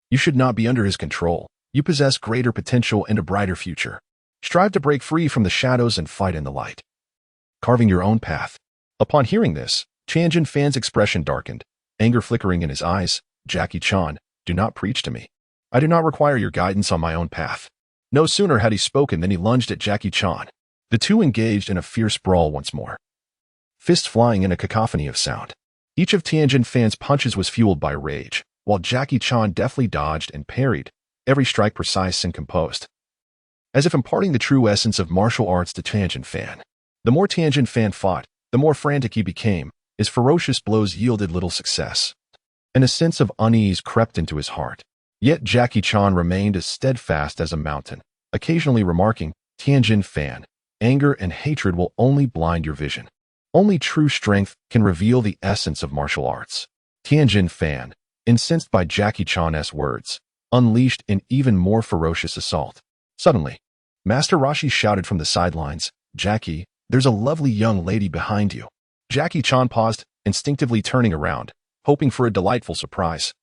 You should not be under his control. You possess greater potential and a brighter future. Strive to break free from the shadows and fight in the light, carving your own path. Upon hearing this, Tianjin Fan's expression darkened, anger flickering in his eyes. Jackie Chan, do not preach to me. I do not require your guidance on my own path. No sooner had he spoken than he lunged at Jackie Chan. The two engaged in a fierce brawl once more, fists flying in a cacophony of sound. Each of Tianjin Fan's punches was fueled by rage, while Jackie Chan deftly dodged and parried, every strike precise and composed, as if imparting the true essence of martial arts to Tianjin Fan. The more Tianjin Fan fought, the more frantic he became. His ferocious blows yielded little success, and a sense of unease crept into his heart. Yet Jackie Chan remained as steadfast as a mountain, occasionally remarking, Tianjin Fan, anger and hatred will only blind your vision. Only true strength can reveal the essence of martial arts. Tianjin Fan, incensed by Jackie Chan's words, unleashed an even more ferocious assault. Suddenly, Master Rashi shouted from the sidelines, Jackie, There's a lovely young lady behind you. Jackie Chan paused, instinctively turning around, hoping for a delightful surprise,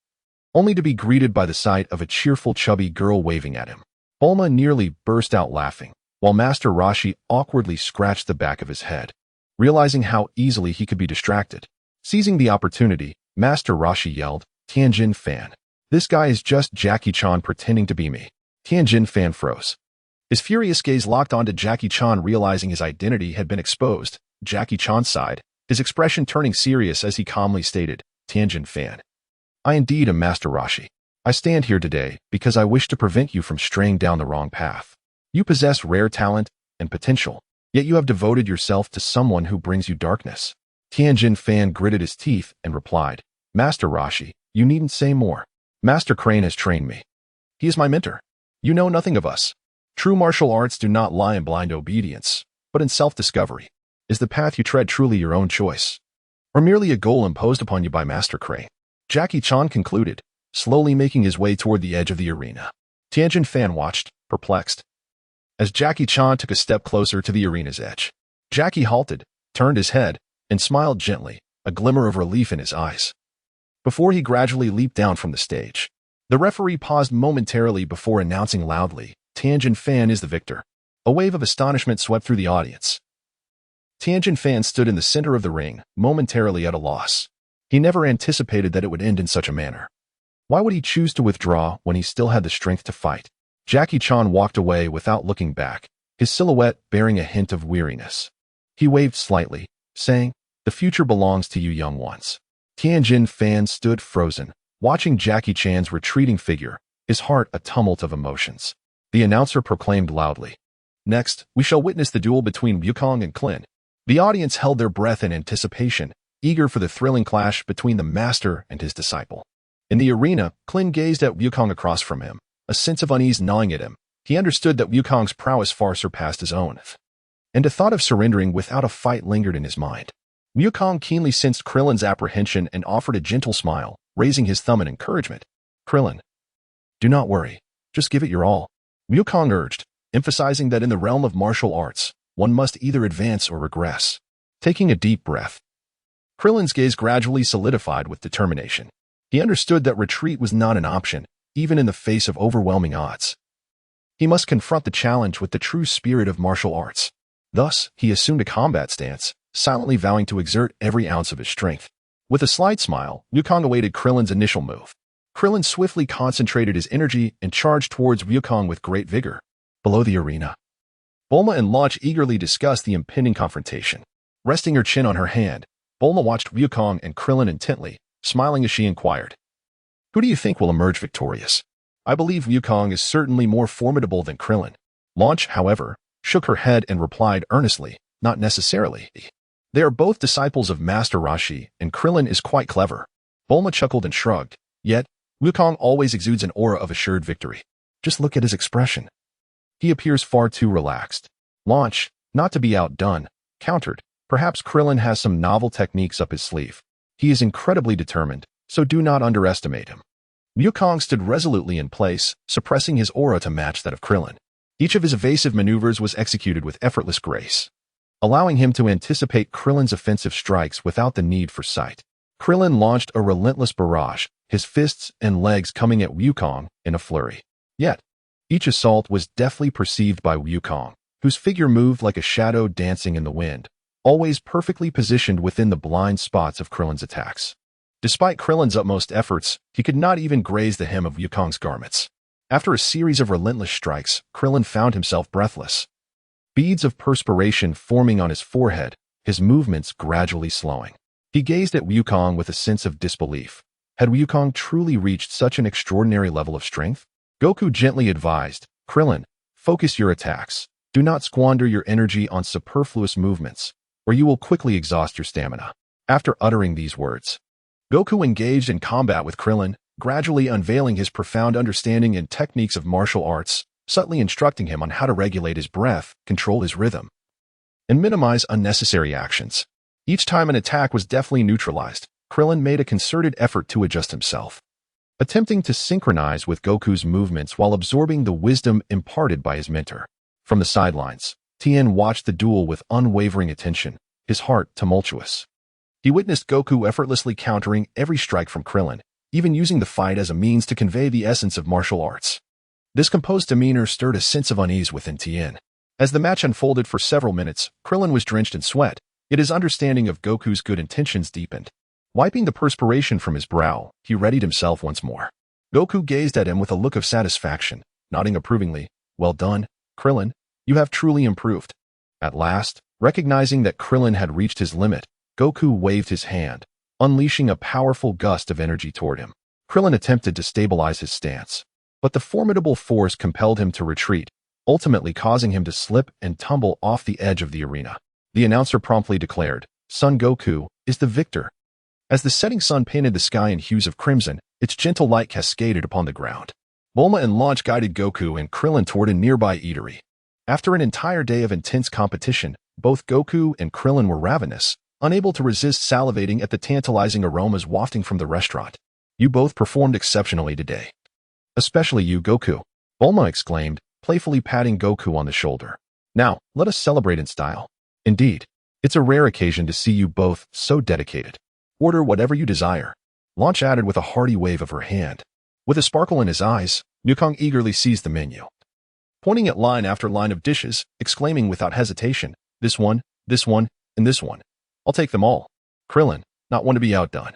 only to be greeted by the sight of a cheerful chubby girl waving at him. Bulma nearly burst out laughing, while Master Roshi awkwardly scratched the back of his head, realizing how easily he could be distracted. Seizing the opportunity, Master Roshi yelled, "Tianjin Fan. This guy is just Jackie Chan pretending to be me." Tianjin Fan froze. His furious gaze locked onto Jackie Chan, realizing his identity had been exposed. Jackie Chan sighed, his expression turning serious as he calmly stated, "Tianjin Fan. I indeed am Master Roshi. I stand here today because I wish to prevent you from straying down the wrong path. You possess rare talent and potential, yet you have devoted yourself to someone who brings you darkness." Tianjin Fan gritted his teeth and replied, "Master Roshi, you needn't say more. Master Crane has trained me. He is my mentor. You know nothing of us. True martial arts do not lie in blind obedience, but in self-discovery. Is the path you tread truly your own choice, or merely a goal imposed upon you by Master Crane?" Jackie Chan concluded, slowly making his way toward the edge of the arena. Tianjin Fan watched, perplexed, as Jackie Chan took a step closer to the arena's edge. Jackie halted, turned his head, and smiled gently, a glimmer of relief in his eyes, before he gradually leaped down from the stage. The referee paused momentarily before announcing loudly, "Tianjin Fan is the victor." A wave of astonishment swept through the audience. Tianjin Fan stood in the center of the ring, momentarily at a loss. He never anticipated that it would end in such a manner. Why would he choose to withdraw when he still had the strength to fight? Jackie Chan walked away without looking back, his silhouette bearing a hint of weariness. He waved slightly, saying, "The future belongs to you young ones." Tianjin Fan stood frozen, watching Jackie Chan's retreating figure, his heart a tumult of emotions. The announcer proclaimed loudly, "Next, we shall witness the duel between Wukong and Klin." The audience held their breath in anticipation, eager for the thrilling clash between the master and his disciple. In the arena, Klin gazed at Wukong across from him, a sense of unease gnawing at him. He understood that Wukong's prowess far surpassed his own, and the thought of surrendering without a fight lingered in his mind. Wukong keenly sensed Krillin's apprehension and offered a gentle smile, raising his thumb in encouragement. "Krillin, do not worry. Just give it your all," Wukong urged, emphasizing that in the realm of martial arts, one must either advance or regress. Taking a deep breath, Krillin's gaze gradually solidified with determination. He understood that retreat was not an option, even in the face of overwhelming odds. He must confront the challenge with the true spirit of martial arts. Thus, he assumed a combat stance, silently vowing to exert every ounce of his strength. With a slight smile, Wukong awaited Krillin's initial move. Krillin swiftly concentrated his energy and charged towards Wukong with great vigor. Below the arena, Bulma and Launch eagerly discussed the impending confrontation. Resting her chin on her hand, Bulma watched Wukong and Krillin intently, smiling as she inquired, "Who do you think will emerge victorious?" "I believe Wukong is certainly more formidable than Krillin." Launch, however, shook her head and replied earnestly, "Not necessarily. They are both disciples of Master Roshi, and Krillin is quite clever." Bulma chuckled and shrugged, "Yet, Wukong always exudes an aura of assured victory. Just look at his expression. He appears far too relaxed." Launch, not to be outdone, countered, "Perhaps Krillin has some novel techniques up his sleeve. He is incredibly determined, so do not underestimate him." Wukong stood resolutely in place, suppressing his aura to match that of Krillin. Each of his evasive maneuvers was executed with effortless grace, allowing him to anticipate Krillin's offensive strikes without the need for sight. Krillin launched a relentless barrage, his fists and legs coming at Wukong in a flurry. Yet, each assault was deftly perceived by Wukong, whose figure moved like a shadow dancing in the wind, always perfectly positioned within the blind spots of Krillin's attacks. Despite Krillin's utmost efforts, he could not even graze the hem of Wukong's garments. After a series of relentless strikes, Krillin found himself breathless. Beads of perspiration forming on his forehead, his movements gradually slowing. He gazed at Wukong with a sense of disbelief. Had Wukong truly reached such an extraordinary level of strength? Goku gently advised, "Krillin, focus your attacks. Do not squander your energy on superfluous movements, or you will quickly exhaust your stamina." After uttering these words, Goku engaged in combat with Krillin, gradually unveiling his profound understanding and techniques of martial arts, subtly instructing him on how to regulate his breath, control his rhythm, and minimize unnecessary actions. Each time an attack was deftly neutralized, Krillin made a concerted effort to adjust himself, attempting to synchronize with Goku's movements while absorbing the wisdom imparted by his mentor. From the sidelines, Tien watched the duel with unwavering attention, his heart tumultuous. He witnessed Goku effortlessly countering every strike from Krillin, even using the fight as a means to convey the essence of martial arts. This composed demeanor stirred a sense of unease within Tien. As the match unfolded for several minutes, Krillin was drenched in sweat, yet his understanding of Goku's good intentions deepened. Wiping the perspiration from his brow, he readied himself once more. Goku gazed at him with a look of satisfaction, nodding approvingly. "Well done, Krillin. You have truly improved." At last, recognizing that Krillin had reached his limit, Goku waved his hand, unleashing a powerful gust of energy toward him. Krillin attempted to stabilize his stance, but the formidable force compelled him to retreat, ultimately causing him to slip and tumble off the edge of the arena. The announcer promptly declared, "Son Goku is the victor." As the setting sun painted the sky in hues of crimson, its gentle light cascaded upon the ground. Bulma and Launch guided Goku and Krillin toward a nearby eatery. After an entire day of intense competition, both Goku and Krillin were ravenous, unable to resist salivating at the tantalizing aromas wafting from the restaurant. "You both performed exceptionally today. Especially you, Goku," Bulma exclaimed, playfully patting Goku on the shoulder. "Now, let us celebrate in style. Indeed, it's a rare occasion to see you both so dedicated. Order whatever you desire," Launch added with a hearty wave of her hand. With a sparkle in his eyes, Yukong eagerly seized the menu, pointing at line after line of dishes, exclaiming without hesitation, this one, and this one. "I'll take them all." Krillin, not one to be outdone,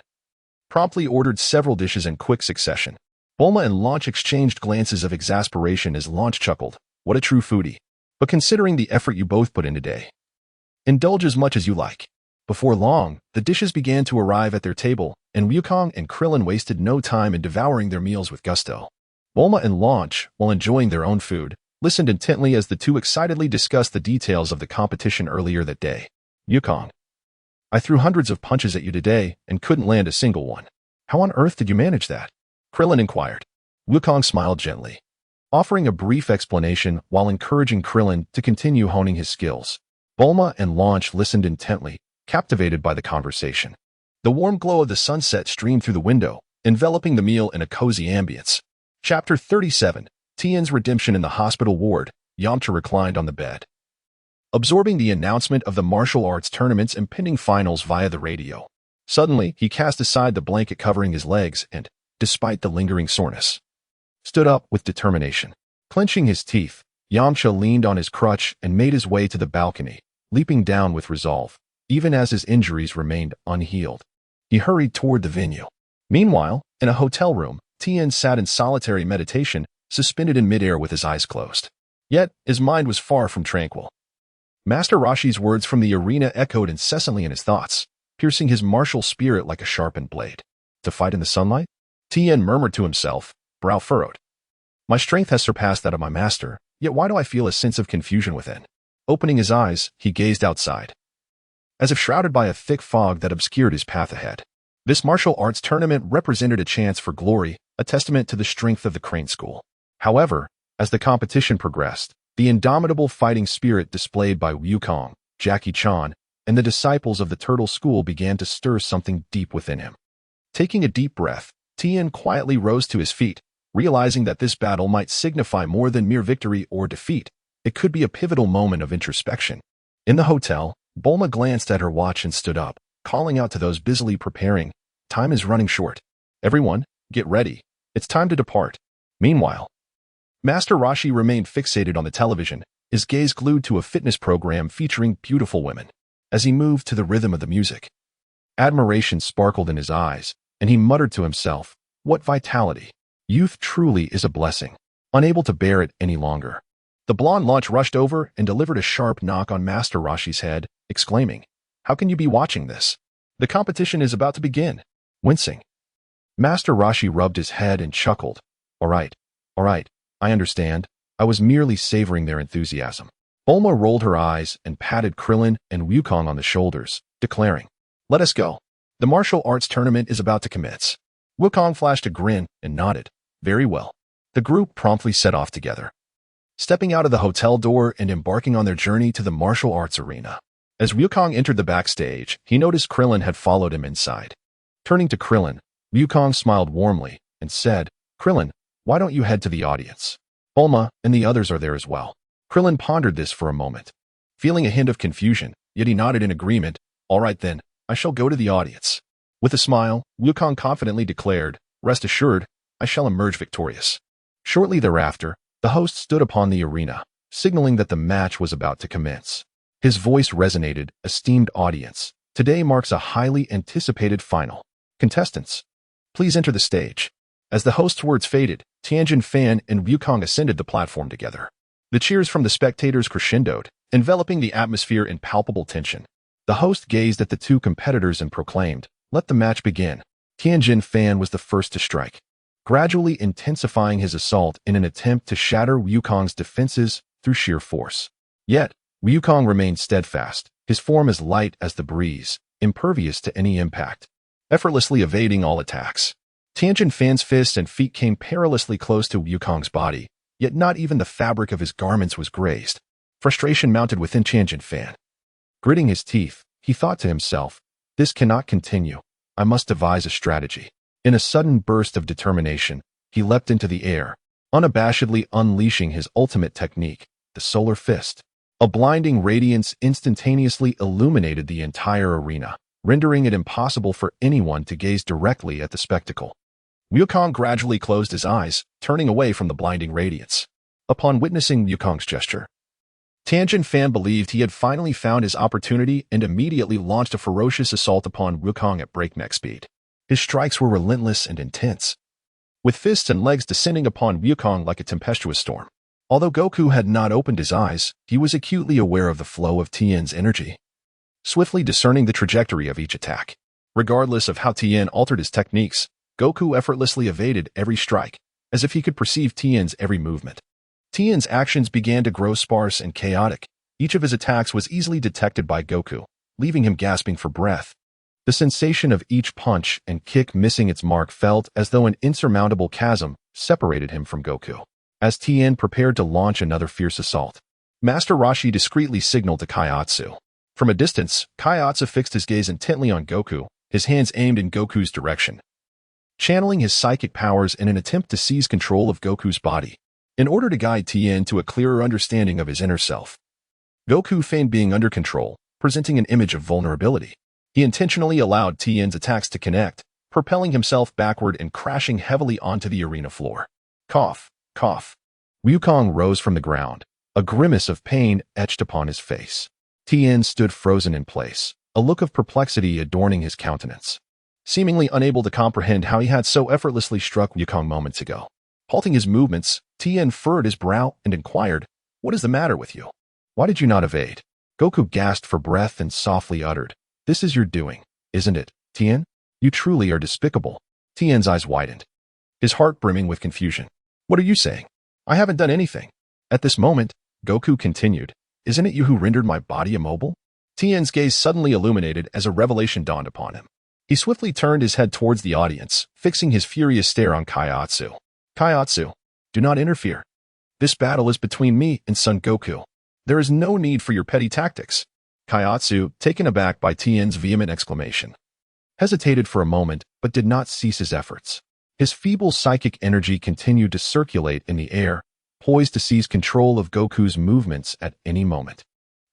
promptly ordered several dishes in quick succession. Bulma and Launch exchanged glances of exasperation as Launch chuckled, "What a true foodie. But considering the effort you both put in today, indulge as much as you like." Before long, the dishes began to arrive at their table, and Wukong and Krillin wasted no time in devouring their meals with gusto. Bulma and Launch, while enjoying their own food, listened intently as the two excitedly discussed the details of the competition earlier that day. "Wukong, I threw hundreds of punches at you today and couldn't land a single one. How on earth did you manage that?" Krillin inquired. Wukong smiled gently, offering a brief explanation while encouraging Krillin to continue honing his skills. Bulma and Launch listened intently, captivated by the conversation. The warm glow of the sunset streamed through the window, enveloping the meal in a cozy ambience. Chapter 37, Tien's Redemption in the Hospital Ward. Yamcha reclined on the bed, absorbing the announcement of the martial arts tournament's impending finals via the radio. Suddenly, he cast aside the blanket covering his legs and, despite the lingering soreness, stood up with determination. Clenching his teeth, Yamcha leaned on his crutch and made his way to the balcony, leaping down with resolve, even as his injuries remained unhealed. He hurried toward the venue. Meanwhile, in a hotel room, Tien sat in solitary meditation, suspended in midair with his eyes closed. Yet, his mind was far from tranquil. Master Roshi's words from the arena echoed incessantly in his thoughts, piercing his martial spirit like a sharpened blade. "To fight in the sunlight?" Tien murmured to himself, brow furrowed. "My strength has surpassed that of my master, yet why do I feel a sense of confusion within?" Opening his eyes, he gazed outside, as if shrouded by a thick fog that obscured his path ahead. This martial arts tournament represented a chance for glory, a testament to the strength of the Crane School. However, as the competition progressed, the indomitable fighting spirit displayed by Wukong, Jackie Chan, and the disciples of the Turtle School began to stir something deep within him. Taking a deep breath, Tien quietly rose to his feet, realizing that this battle might signify more than mere victory or defeat. It could be a pivotal moment of introspection. In the hotel, Bulma glanced at her watch and stood up, calling out to those busily preparing, "Time is running short. Everyone, get ready. It's time to depart." Meanwhile, Master Roshi remained fixated on the television, his gaze glued to a fitness program featuring beautiful women. As he moved to the rhythm of the music, admiration sparkled in his eyes, and he muttered to himself, "What vitality! Youth truly is a blessing." Unable to bear it any longer, the blonde Launch rushed over and delivered a sharp knock on Master Roshi's head, exclaiming, "How can you be watching this? The competition is about to begin." Wincing, Master Roshi rubbed his head and chuckled. All right, I understand. I was merely savoring their enthusiasm." Bulma rolled her eyes and patted Krillin and Wukong on the shoulders, declaring, "Let us go. The martial arts tournament is about to commence." Wukong flashed a grin and nodded. "Very well." The group promptly set off together, stepping out of the hotel door and embarking on their journey to the martial arts arena. As Wukong entered the backstage, he noticed Krillin had followed him inside. Turning to Krillin, Wukong smiled warmly and said, "Krillin, why don't you head to the audience? Bulma and the others are there as well." Krillin pondered this for a moment, Feeling a hint of confusion, yet he nodded in agreement. All right then, I shall go to the audience. With a smile, Wukong confidently declared, rest assured, I shall emerge victorious. Shortly thereafter, the host stood upon the arena, signaling that the match was about to commence. His voice resonated, esteemed audience. Today marks a highly anticipated final. Contestants, please enter the stage. As the host's words faded, Tianjin Fan and Wukong ascended the platform together. The cheers from the spectators crescendoed, enveloping the atmosphere in palpable tension. The host gazed at the two competitors and proclaimed, let the match begin. Tianjin Fan was the first to strike, gradually intensifying his assault in an attempt to shatter Wukong's defenses through sheer force. Yet, Wukong remained steadfast, his form as light as the breeze, impervious to any impact, effortlessly evading all attacks. Tianjin Fan's fists and feet came perilously close to Wukong's body, yet not even the fabric of his garments was grazed. Frustration mounted within Tianjin Fan. Gritting his teeth, he thought to himself, this cannot continue. I must devise a strategy. In a sudden burst of determination, he leapt into the air, unabashedly unleashing his ultimate technique, the Solar Fist. A blinding radiance instantaneously illuminated the entire arena, rendering it impossible for anyone to gaze directly at the spectacle. Wukong gradually closed his eyes, turning away from the blinding radiance. Upon witnessing Wukong's gesture, Tianjin Fan believed he had finally found his opportunity and immediately launched a ferocious assault upon Wukong at breakneck speed. His strikes were relentless and intense, with fists and legs descending upon Wukong like a tempestuous storm. Although Goku had not opened his eyes, he was acutely aware of the flow of Tien's energy, swiftly discerning the trajectory of each attack. Regardless of how Tien altered his techniques, Goku effortlessly evaded every strike, as if he could perceive Tien's every movement. Tien's actions began to grow sparse and chaotic. Each of his attacks was easily detected by Goku, leaving him gasping for breath. The sensation of each punch and kick missing its mark felt as though an insurmountable chasm separated him from Goku. As Tien prepared to launch another fierce assault, Master Roshi discreetly signaled to Kaiatsu. From a distance, Kaiatsu fixed his gaze intently on Goku, his hands aimed in Goku's direction, channeling his psychic powers in an attempt to seize control of Goku's body. In order to guide Tien to a clearer understanding of his inner self, Goku feigned being under control, presenting an image of vulnerability. He intentionally allowed Tien's attacks to connect, propelling himself backward and crashing heavily onto the arena floor. Cough, cough. Wukong rose from the ground, a grimace of pain etched upon his face. Tien stood frozen in place, a look of perplexity adorning his countenance, seemingly unable to comprehend how he had so effortlessly struck Wukong moments ago. Halting his movements, Tien furrowed his brow and inquired, what is the matter with you? Why did you not evade? Goku gasped for breath and softly uttered, this is your doing, isn't it, Tien? You truly are despicable. Tien's eyes widened, his heart brimming with confusion. What are you saying? I haven't done anything. At this moment, Goku continued, isn't it you who rendered my body immobile? Tien's gaze suddenly illuminated as a revelation dawned upon him. He swiftly turned his head towards the audience, fixing his furious stare on Kaiatsu. Kaiatsu, do not interfere. This battle is between me and Son Goku. There is no need for your petty tactics. Kaiatsu, taken aback by Tien's vehement exclamation, hesitated for a moment but did not cease his efforts. His feeble psychic energy continued to circulate in the air, poised to seize control of Goku's movements at any moment.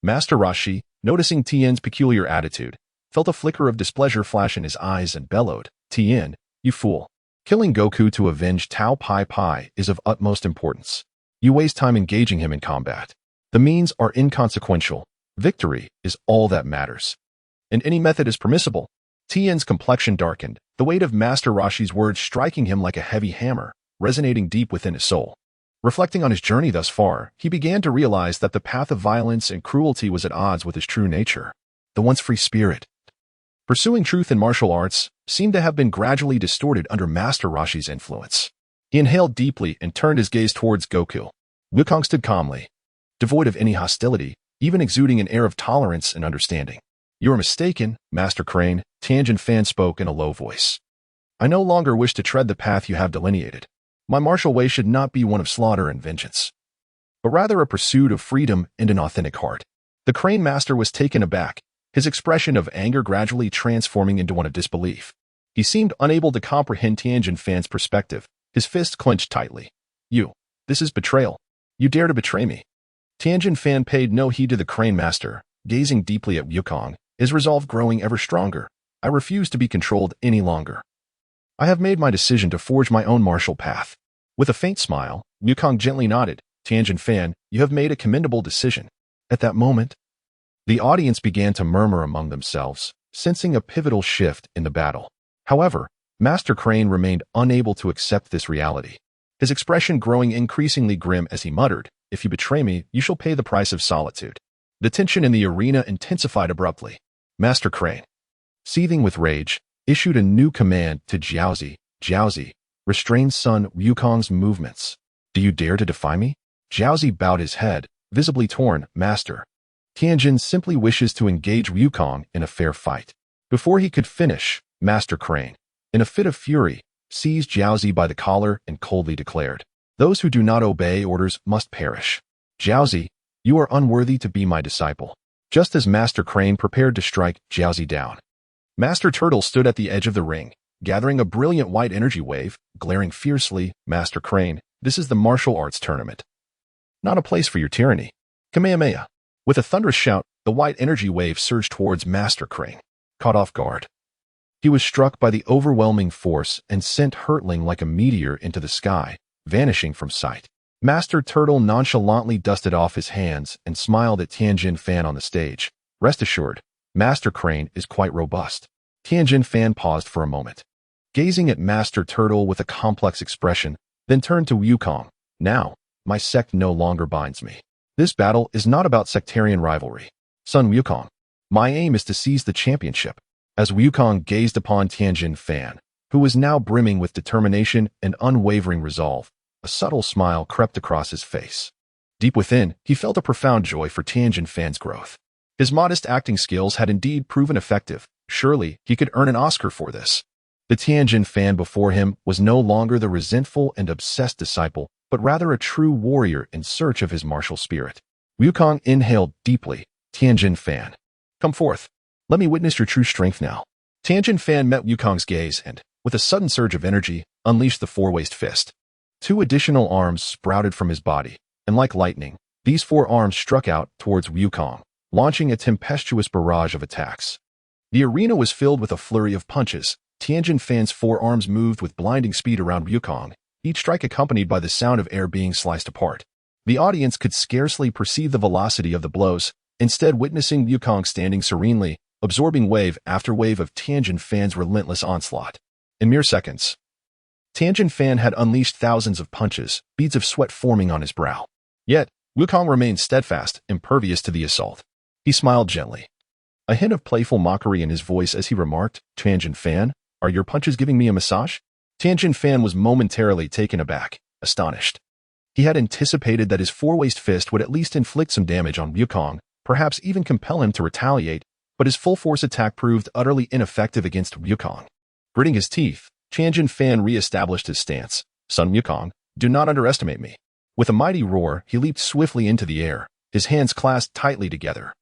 Master Roshi, noticing Tien's peculiar attitude, felt a flicker of displeasure flash in his eyes and bellowed, Tien, you fool. Killing Goku to avenge Tao Pai Pai is of utmost importance. You waste time engaging him in combat. The means are inconsequential. Victory is all that matters. And any method is permissible. Tien's complexion darkened, the weight of Master Roshi's words striking him like a heavy hammer, resonating deep within his soul. Reflecting on his journey thus far, he began to realize that the path of violence and cruelty was at odds with his true nature, the once free spirit. Pursuing truth in martial arts seemed to have been gradually distorted under Master Roshi's influence. He inhaled deeply and turned his gaze towards Goku. Wukong stood calmly, devoid of any hostility, even exuding an air of tolerance and understanding. You are mistaken, Master Crane, Tianjin Fan spoke in a low voice. I no longer wish to tread the path you have delineated. My martial way should not be one of slaughter and vengeance, but rather a pursuit of freedom and an authentic heart. The Crane Master was taken aback, his expression of anger gradually transforming into one of disbelief. He seemed unable to comprehend Tianjin Fan's perspective, his fist clenched tightly. This is betrayal. You dare to betray me. Tianjin Fan paid no heed to the crane master, gazing deeply at Wukong, his resolve growing ever stronger. I refuse to be controlled any longer. I have made my decision to forge my own martial path. With a faint smile, Wukong gently nodded. Tianjin Fan, you have made a commendable decision. At that moment, the audience began to murmur among themselves, sensing a pivotal shift in the battle. However, Master Crane remained unable to accept this reality, his expression growing increasingly grim as he muttered, "If you betray me, you shall pay the price of solitude." The tension in the arena intensified abruptly. Master Crane, seething with rage, issued a new command to Jiaozi. Jiaozi, restrain son Wukong's movements. Do you dare to defy me? Jiaozi bowed his head, visibly torn. Master, Tianjin simply wishes to engage Wukong in a fair fight. Before he could finish, Master Crane, in a fit of fury, seized Jiaozi by the collar and coldly declared, "Those who do not obey orders must perish. Jiaozi, you are unworthy to be my disciple." Just as Master Crane prepared to strike Jiaozi down, Master Turtle stood at the edge of the ring, gathering a brilliant white energy wave, glaring fiercely. Master Crane, this is the martial arts tournament, not a place for your tyranny. Kamehameha. With a thunderous shout, the white energy wave surged towards Master Crane. Caught off guard, he was struck by the overwhelming force and sent hurtling like a meteor into the sky, vanishing from sight. Master Turtle nonchalantly dusted off his hands and smiled at Tianjin Fan on the stage. Rest assured, Master Crane is quite robust. Tianjin Fan paused for a moment, gazing at Master Turtle with a complex expression, then turned to Wukong. Now, my sect no longer binds me. This battle is not about sectarian rivalry. Son Wukong, my aim is to seize the championship. As Wukong gazed upon Tianjin Fan, who was now brimming with determination and unwavering resolve, a subtle smile crept across his face. Deep within, he felt a profound joy for Tianjin Fan's growth. His modest acting skills had indeed proven effective. Surely, he could earn an Oscar for this. The Tianjin Fan before him was no longer the resentful and obsessed disciple, but rather a true warrior in search of his martial spirit. Wukong inhaled deeply. Tianjin Fan, come forth. Let me witness your true strength now. Tianjin Fan met Wukong's gaze and, with a sudden surge of energy, unleashed the four-waist fist. 2 additional arms sprouted from his body, and like lightning, these 4 arms struck out towards Wukong, launching a tempestuous barrage of attacks. The arena was filled with a flurry of punches. Tianjin Fan's 4 arms moved with blinding speed around Wukong, each strike accompanied by the sound of air being sliced apart. The audience could scarcely perceive the velocity of the blows, instead witnessing Wukong standing serenely, absorbing wave after wave of Tianjin Fan's relentless onslaught. In mere seconds, Tianjin Fan had unleashed thousands of punches, beads of sweat forming on his brow. Yet, Wukong remained steadfast, impervious to the assault. He smiled gently, a hint of playful mockery in his voice as he remarked, "Tianjin Fan, are your punches giving me a massage?" Tianjin Fan was momentarily taken aback, astonished. He had anticipated that his four-waist fist would at least inflict some damage on Wukong, perhaps even compel him to retaliate, but his full-force attack proved utterly ineffective against Wukong. Gritting his teeth, Tianjin Fan re-established his stance. "Son Wukong, do not underestimate me." With a mighty roar, he leaped swiftly into the air, his hands clasped tightly together.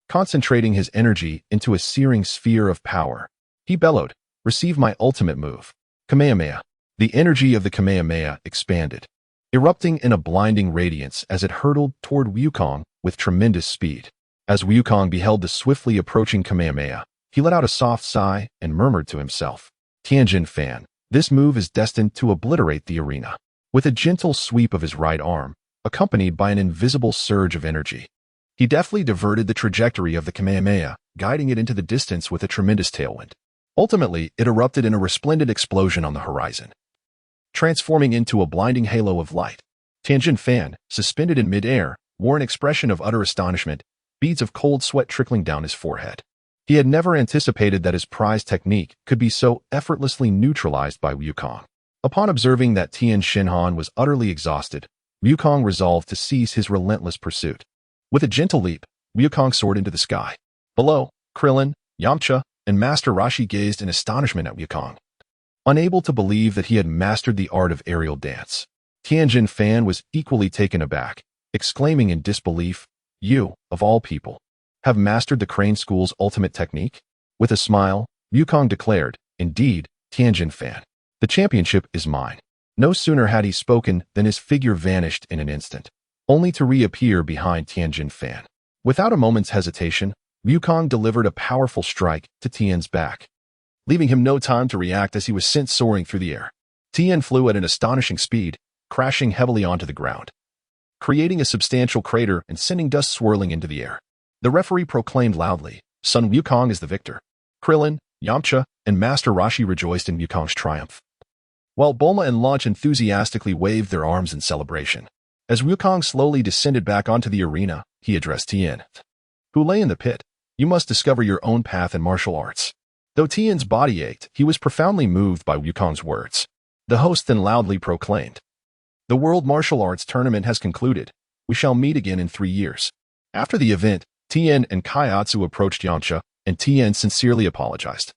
Concentrating his energy into a searing sphere of power, he bellowed, "Receive my ultimate move." Kamehameha. The energy of the Kamehameha expanded, erupting in a blinding radiance as it hurtled toward Wukong with tremendous speed. As Wukong beheld the swiftly approaching Kamehameha, he let out a soft sigh and murmured to himself, "Tianjin Fan, this move is destined to obliterate the arena." With a gentle sweep of his right arm, accompanied by an invisible surge of energy, he deftly diverted the trajectory of the Kamehameha, guiding it into the distance with a tremendous tailwind. Ultimately, it erupted in a resplendent explosion on the horizon, transforming into a blinding halo of light. Tianjin Fan, suspended in midair, wore an expression of utter astonishment, beads of cold sweat trickling down his forehead. He had never anticipated that his prized technique could be so effortlessly neutralized by Wukong. Upon observing that Tian Shinhan was utterly exhausted, Wukong resolved to cease his relentless pursuit. With a gentle leap, Wukong soared into the sky. Below, Krillin, Yamcha, and Master Roshi gazed in astonishment at Wukong, unable to believe that he had mastered the art of aerial dance. Tianjin Fan was equally taken aback, exclaiming in disbelief, "You, of all people, have mastered the Crane School's ultimate technique?" With a smile, Wukong declared, "Indeed, Tianjin Fan, the championship is mine." No sooner had he spoken than his figure vanished in an instant. only to reappear behind Tianjin Fan. Without a moment's hesitation, Wukong delivered a powerful strike to Tian's back, leaving him no time to react as he was sent soaring through the air. Tian flew at an astonishing speed, crashing heavily onto the ground, creating a substantial crater and sending dust swirling into the air. The referee proclaimed loudly, "Sun Wukong is the victor." Krillin, Yamcha, and Master Roshi rejoiced in Wukong's triumph, while Bulma and Launch enthusiastically waved their arms in celebration. As Wukong slowly descended back onto the arena, he addressed Tien, who lay in the pit. "You must discover your own path in martial arts." Though Tien's body ached, he was profoundly moved by Wukong's words. The host then loudly proclaimed, "The World Martial Arts Tournament has concluded. We shall meet again in 3 years." After the event, Tien and Kaiatsu approached Yamcha, and Tien sincerely apologized.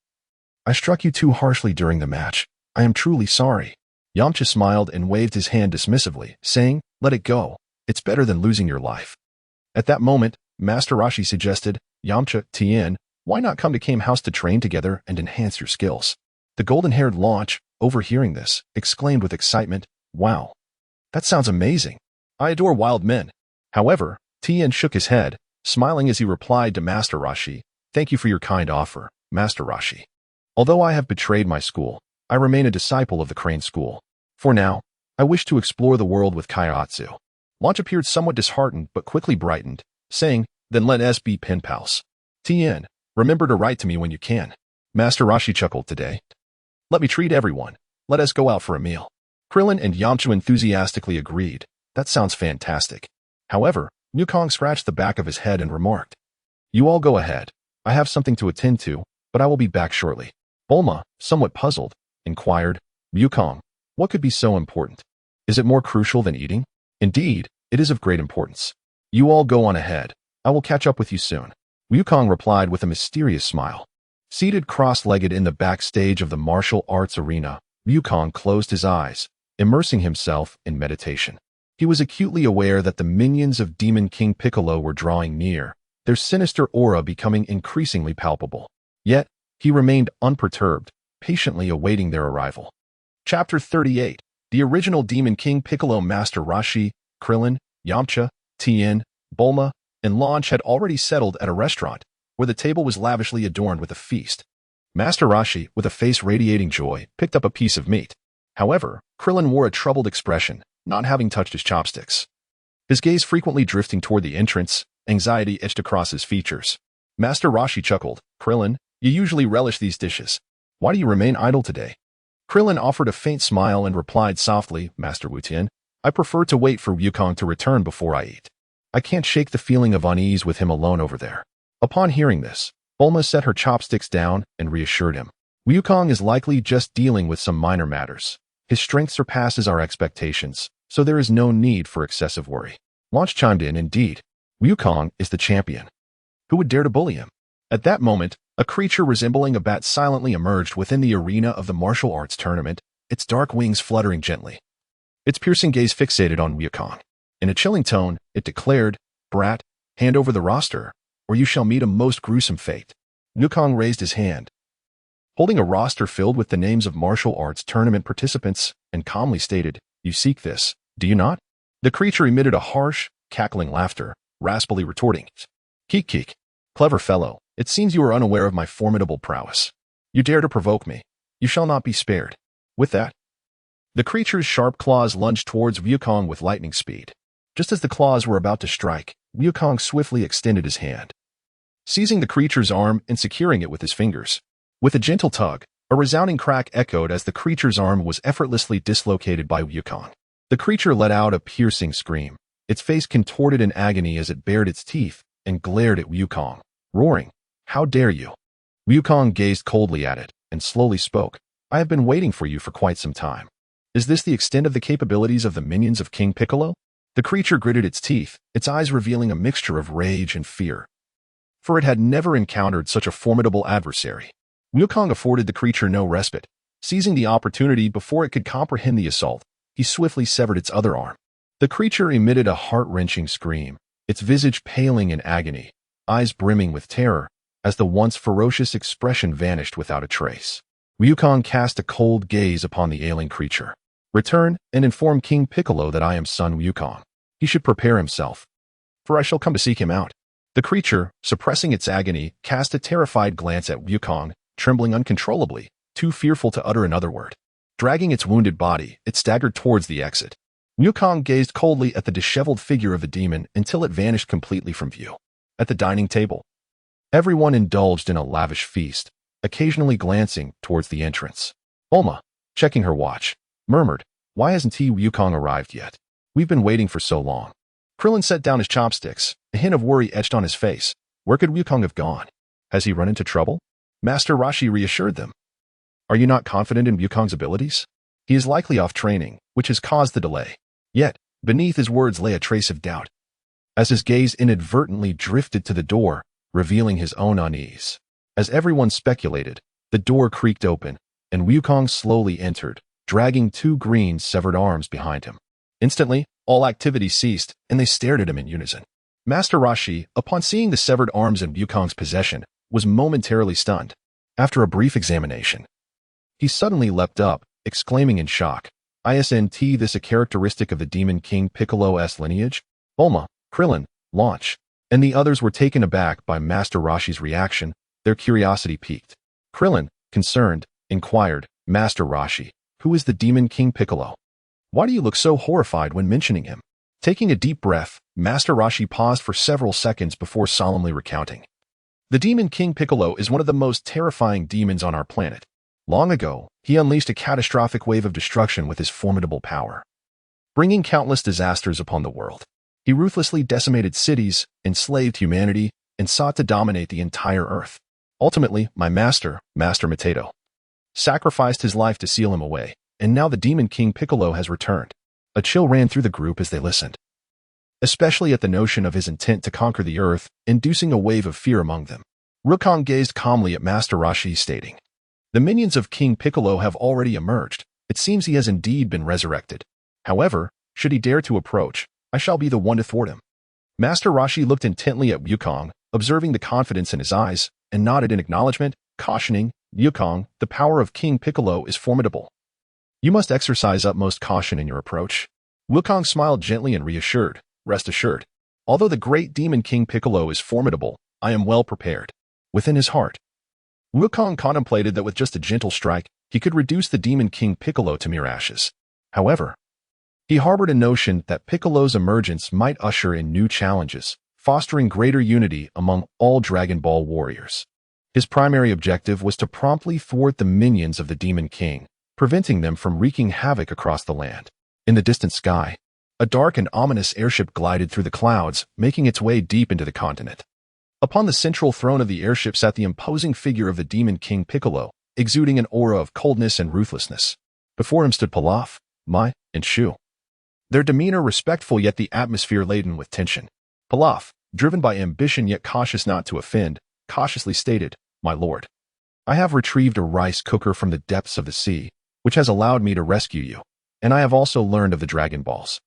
"I struck you too harshly during the match. I am truly sorry." Yamcha smiled and waved his hand dismissively, saying, "Let it go. It's better than losing your life." At that moment, Master Roshi suggested, "Yamcha, Tien, why not come to Kame House to train together and enhance your skills?" The golden-haired Launch, overhearing this, exclaimed with excitement, "Wow, that sounds amazing. I adore wild men." However, Tien shook his head, smiling as he replied to Master Roshi, "Thank you for your kind offer, Master Roshi. Although I have betrayed my school, I remain a disciple of the Crane School. For now, I wish to explore the world with Kaiatsu." Launch appeared somewhat disheartened but quickly brightened, saying, "Then let us be pen pals. Tien, remember to write to me when you can." Master Roshi chuckled today. "Let me treat everyone. Let us go out for a meal." Krillin and Yamcha enthusiastically agreed. "That sounds fantastic." However, Wukong scratched the back of his head and remarked, "You all go ahead. I have something to attend to, but I will be back shortly." Bulma, somewhat puzzled, inquired, "Wukong, what could be so important? Is it more crucial than eating?" "Indeed, it is of great importance. You all go on ahead. I will catch up with you soon." Wukong replied with a mysterious smile. Seated cross-legged in the backstage of the martial arts arena, Wukong closed his eyes, immersing himself in meditation. He was acutely aware that the minions of Demon King Piccolo were drawing near, their sinister aura becoming increasingly palpable. Yet, he remained unperturbed, patiently awaiting their arrival. Chapter 38. The original Demon King Piccolo, Master Roshi, Krillin, Yamcha, Tien, Bulma, and Launch had already settled at a restaurant, where the table was lavishly adorned with a feast. Master Roshi, with a face radiating joy, picked up a piece of meat. However, Krillin wore a troubled expression, not having touched his chopsticks. His gaze frequently drifting toward the entrance, anxiety etched across his features. Master Roshi chuckled, "Krillin, you usually relish these dishes. Why do you remain idle today?" Krillin offered a faint smile and replied softly, "Master Wutian, I prefer to wait for Wukong to return before I eat. I can't shake the feeling of unease with him alone over there." Upon hearing this, Bulma set her chopsticks down and reassured him. "Wukong is likely just dealing with some minor matters. His strength surpasses our expectations, so there is no need for excessive worry." Launch chimed in, "Indeed, Wukong is the champion. Who would dare to bully him?" At that moment, a creature resembling a bat silently emerged within the arena of the martial arts tournament, its dark wings fluttering gently. Its piercing gaze fixated on Wukong. In a chilling tone, it declared, "Brat, hand over the roster, or you shall meet a most gruesome fate." Wukong raised his hand, holding a roster filled with the names of martial arts tournament participants, and calmly stated, "You seek this, do you not?" The creature emitted a harsh, cackling laughter, raspily retorting, "Keek keek. Clever fellow, it seems you are unaware of my formidable prowess. You dare to provoke me. You shall not be spared." With that, the creature's sharp claws lunged towards Wukong with lightning speed. Just as the claws were about to strike, Wukong swiftly extended his hand, seizing the creature's arm and securing it with his fingers. With a gentle tug, a resounding crack echoed as the creature's arm was effortlessly dislocated by Wukong. The creature let out a piercing scream, its face contorted in agony as it bared its teeth and glared at Wukong, roaring, "How dare you?" Wukong gazed coldly at it and slowly spoke, "I have been waiting for you for quite some time. Is this the extent of the capabilities of the minions of King Piccolo?" The creature gritted its teeth, its eyes revealing a mixture of rage and fear, for it had never encountered such a formidable adversary. Wukong afforded the creature no respite. Seizing the opportunity before it could comprehend the assault, he swiftly severed its other arm. The creature emitted a heart-wrenching scream, its visage paling in agony, eyes brimming with terror, as the once ferocious expression vanished without a trace. Wukong cast a cold gaze upon the ailing creature. "Return and inform King Piccolo that I am son Wukong." He should prepare himself, for I shall come to seek him out. The creature, suppressing its agony, cast a terrified glance at Wukong, trembling uncontrollably, too fearful to utter another word. Dragging its wounded body, it staggered towards the exit. Wukong gazed coldly at the disheveled figure of the demon until it vanished completely from view. At the dining table, everyone indulged in a lavish feast, occasionally glancing towards the entrance. Bulma, checking her watch, murmured, "Why hasn't Wukong arrived yet? We've been waiting for so long." Krillin set down his chopsticks, a hint of worry etched on his face. Where could Wukong have gone? Has he run into trouble? Master Roshi reassured them. Are you not confident in Wukong's abilities? He is likely off training, which has caused the delay. Yet, beneath his words lay a trace of doubt, as his gaze inadvertently drifted to the door, revealing his own unease. As everyone speculated, the door creaked open, and Wukong slowly entered, dragging two green, severed arms behind him. Instantly, all activity ceased, and they stared at him in unison. Master Roshi, upon seeing the severed arms in Wukong's possession, was momentarily stunned. After a brief examination, he suddenly leapt up, exclaiming in shock, "Isn't this a characteristic of the Demon King Piccolo's lineage?" Bulma, Krillin, Launch, and the others were taken aback by Master Roshi's reaction, their curiosity piqued. Krillin, concerned, inquired, "Master Roshi, who is the Demon King Piccolo? Why do you look so horrified when mentioning him?" Taking a deep breath, Master Roshi paused for several seconds before solemnly recounting. The Demon King Piccolo is one of the most terrifying demons on our planet. Long ago, he unleashed a catastrophic wave of destruction with his formidable power, bringing countless disasters upon the world. He ruthlessly decimated cities, enslaved humanity, and sought to dominate the entire earth. Ultimately, my master, Master Mateto, sacrificed his life to seal him away, and now the Demon King Piccolo has returned. A chill ran through the group as they listened, especially at the notion of his intent to conquer the earth, inducing a wave of fear among them. Wukong gazed calmly at Master Roshi, stating, "The minions of King Piccolo have already emerged. It seems he has indeed been resurrected. However, should he dare to approach, I shall be the one to thwart him." Master Roshi looked intently at Wukong, observing the confidence in his eyes, and nodded in acknowledgement, cautioning, "Wukong, the power of King Piccolo is formidable. You must exercise utmost caution in your approach." Wukong smiled gently and reassured, "Rest assured. Although the great Demon King Piccolo is formidable, I am well prepared." Within his heart, Wukong contemplated that with just a gentle strike, he could reduce the Demon King Piccolo to mere ashes. However, he harbored a notion that Piccolo's emergence might usher in new challenges, fostering greater unity among all Dragon Ball warriors. His primary objective was to promptly thwart the minions of the Demon King, preventing them from wreaking havoc across the land. In the distant sky, a dark and ominous airship glided through the clouds, making its way deep into the continent. Upon the central throne of the airship sat the imposing figure of the Demon King Piccolo, exuding an aura of coldness and ruthlessness. Before him stood Pilaf, Mai, and Shu, their demeanor respectful yet the atmosphere laden with tension. Pilaf, driven by ambition yet cautious not to offend, cautiously stated, "My lord, I have retrieved a rice cooker from the depths of the sea, which has allowed me to rescue you, and I have also learned of the Dragon Balls."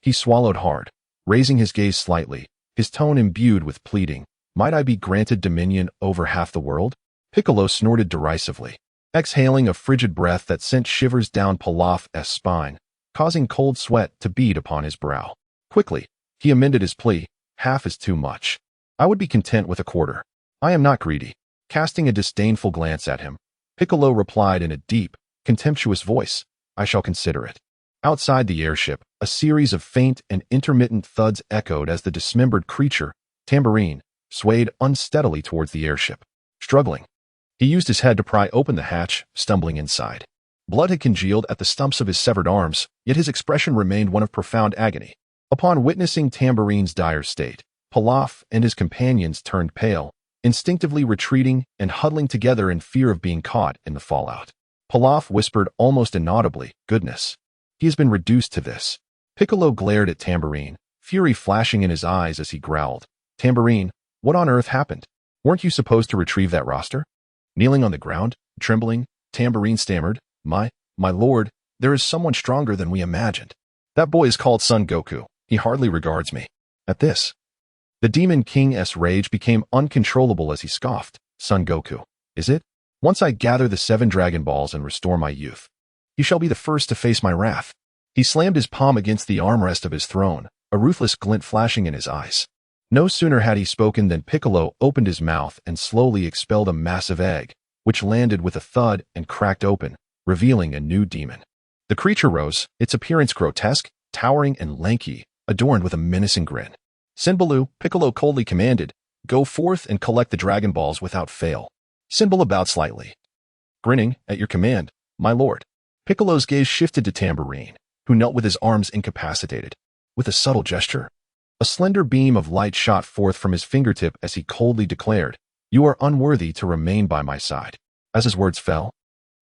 He swallowed hard, raising his gaze slightly, his tone imbued with pleading. "Might I be granted dominion over half the world?" Piccolo snorted derisively, exhaling a frigid breath that sent shivers down Pilaf's spine, causing cold sweat to bead upon his brow. Quickly, he amended his plea, "Half is too much. I would be content with a quarter. I am not greedy." Casting a disdainful glance at him, Piccolo replied in a deep, contemptuous voice, "I shall consider it." Outside the airship, a series of faint and intermittent thuds echoed as the dismembered creature, Tambourine, swayed unsteadily towards the airship. Struggling, he used his head to pry open the hatch, stumbling inside. Blood had congealed at the stumps of his severed arms, yet his expression remained one of profound agony. Upon witnessing Tambourine's dire state, Pilaf and his companions turned pale, instinctively retreating and huddling together in fear of being caught in the fallout. Pilaf whispered almost inaudibly, "Goodness, he has been reduced to this." Piccolo glared at Tambourine, fury flashing in his eyes as he growled, "Tambourine, what on earth happened? Weren't you supposed to retrieve that roster?" Kneeling on the ground, trembling, Tambourine stammered, My lord, there is someone stronger than we imagined. That boy is called Son Goku. He hardly regards me." At this, the Demon King's rage became uncontrollable as he scoffed, "Son Goku, is it? Once I gather the 7 Dragon Balls and restore my youth, he shall be the first to face my wrath." He slammed his palm against the armrest of his throne, a ruthless glint flashing in his eyes. No sooner had he spoken than Piccolo opened his mouth and slowly expelled a massive egg, which landed with a thud and cracked open, revealing a new demon. The creature rose, its appearance grotesque, towering and lanky, adorned with a menacing grin. Sinbalu, Piccolo coldly commanded, "Go forth and collect the Dragon Balls without fail." Sinbala bowed slightly. Grinning, "At your command, my lord." Piccolo's gaze shifted to Tambourine, who knelt with his arms incapacitated. With a subtle gesture, a slender beam of light shot forth from his fingertip as he coldly declared, "You are unworthy to remain by my side." As his words fell,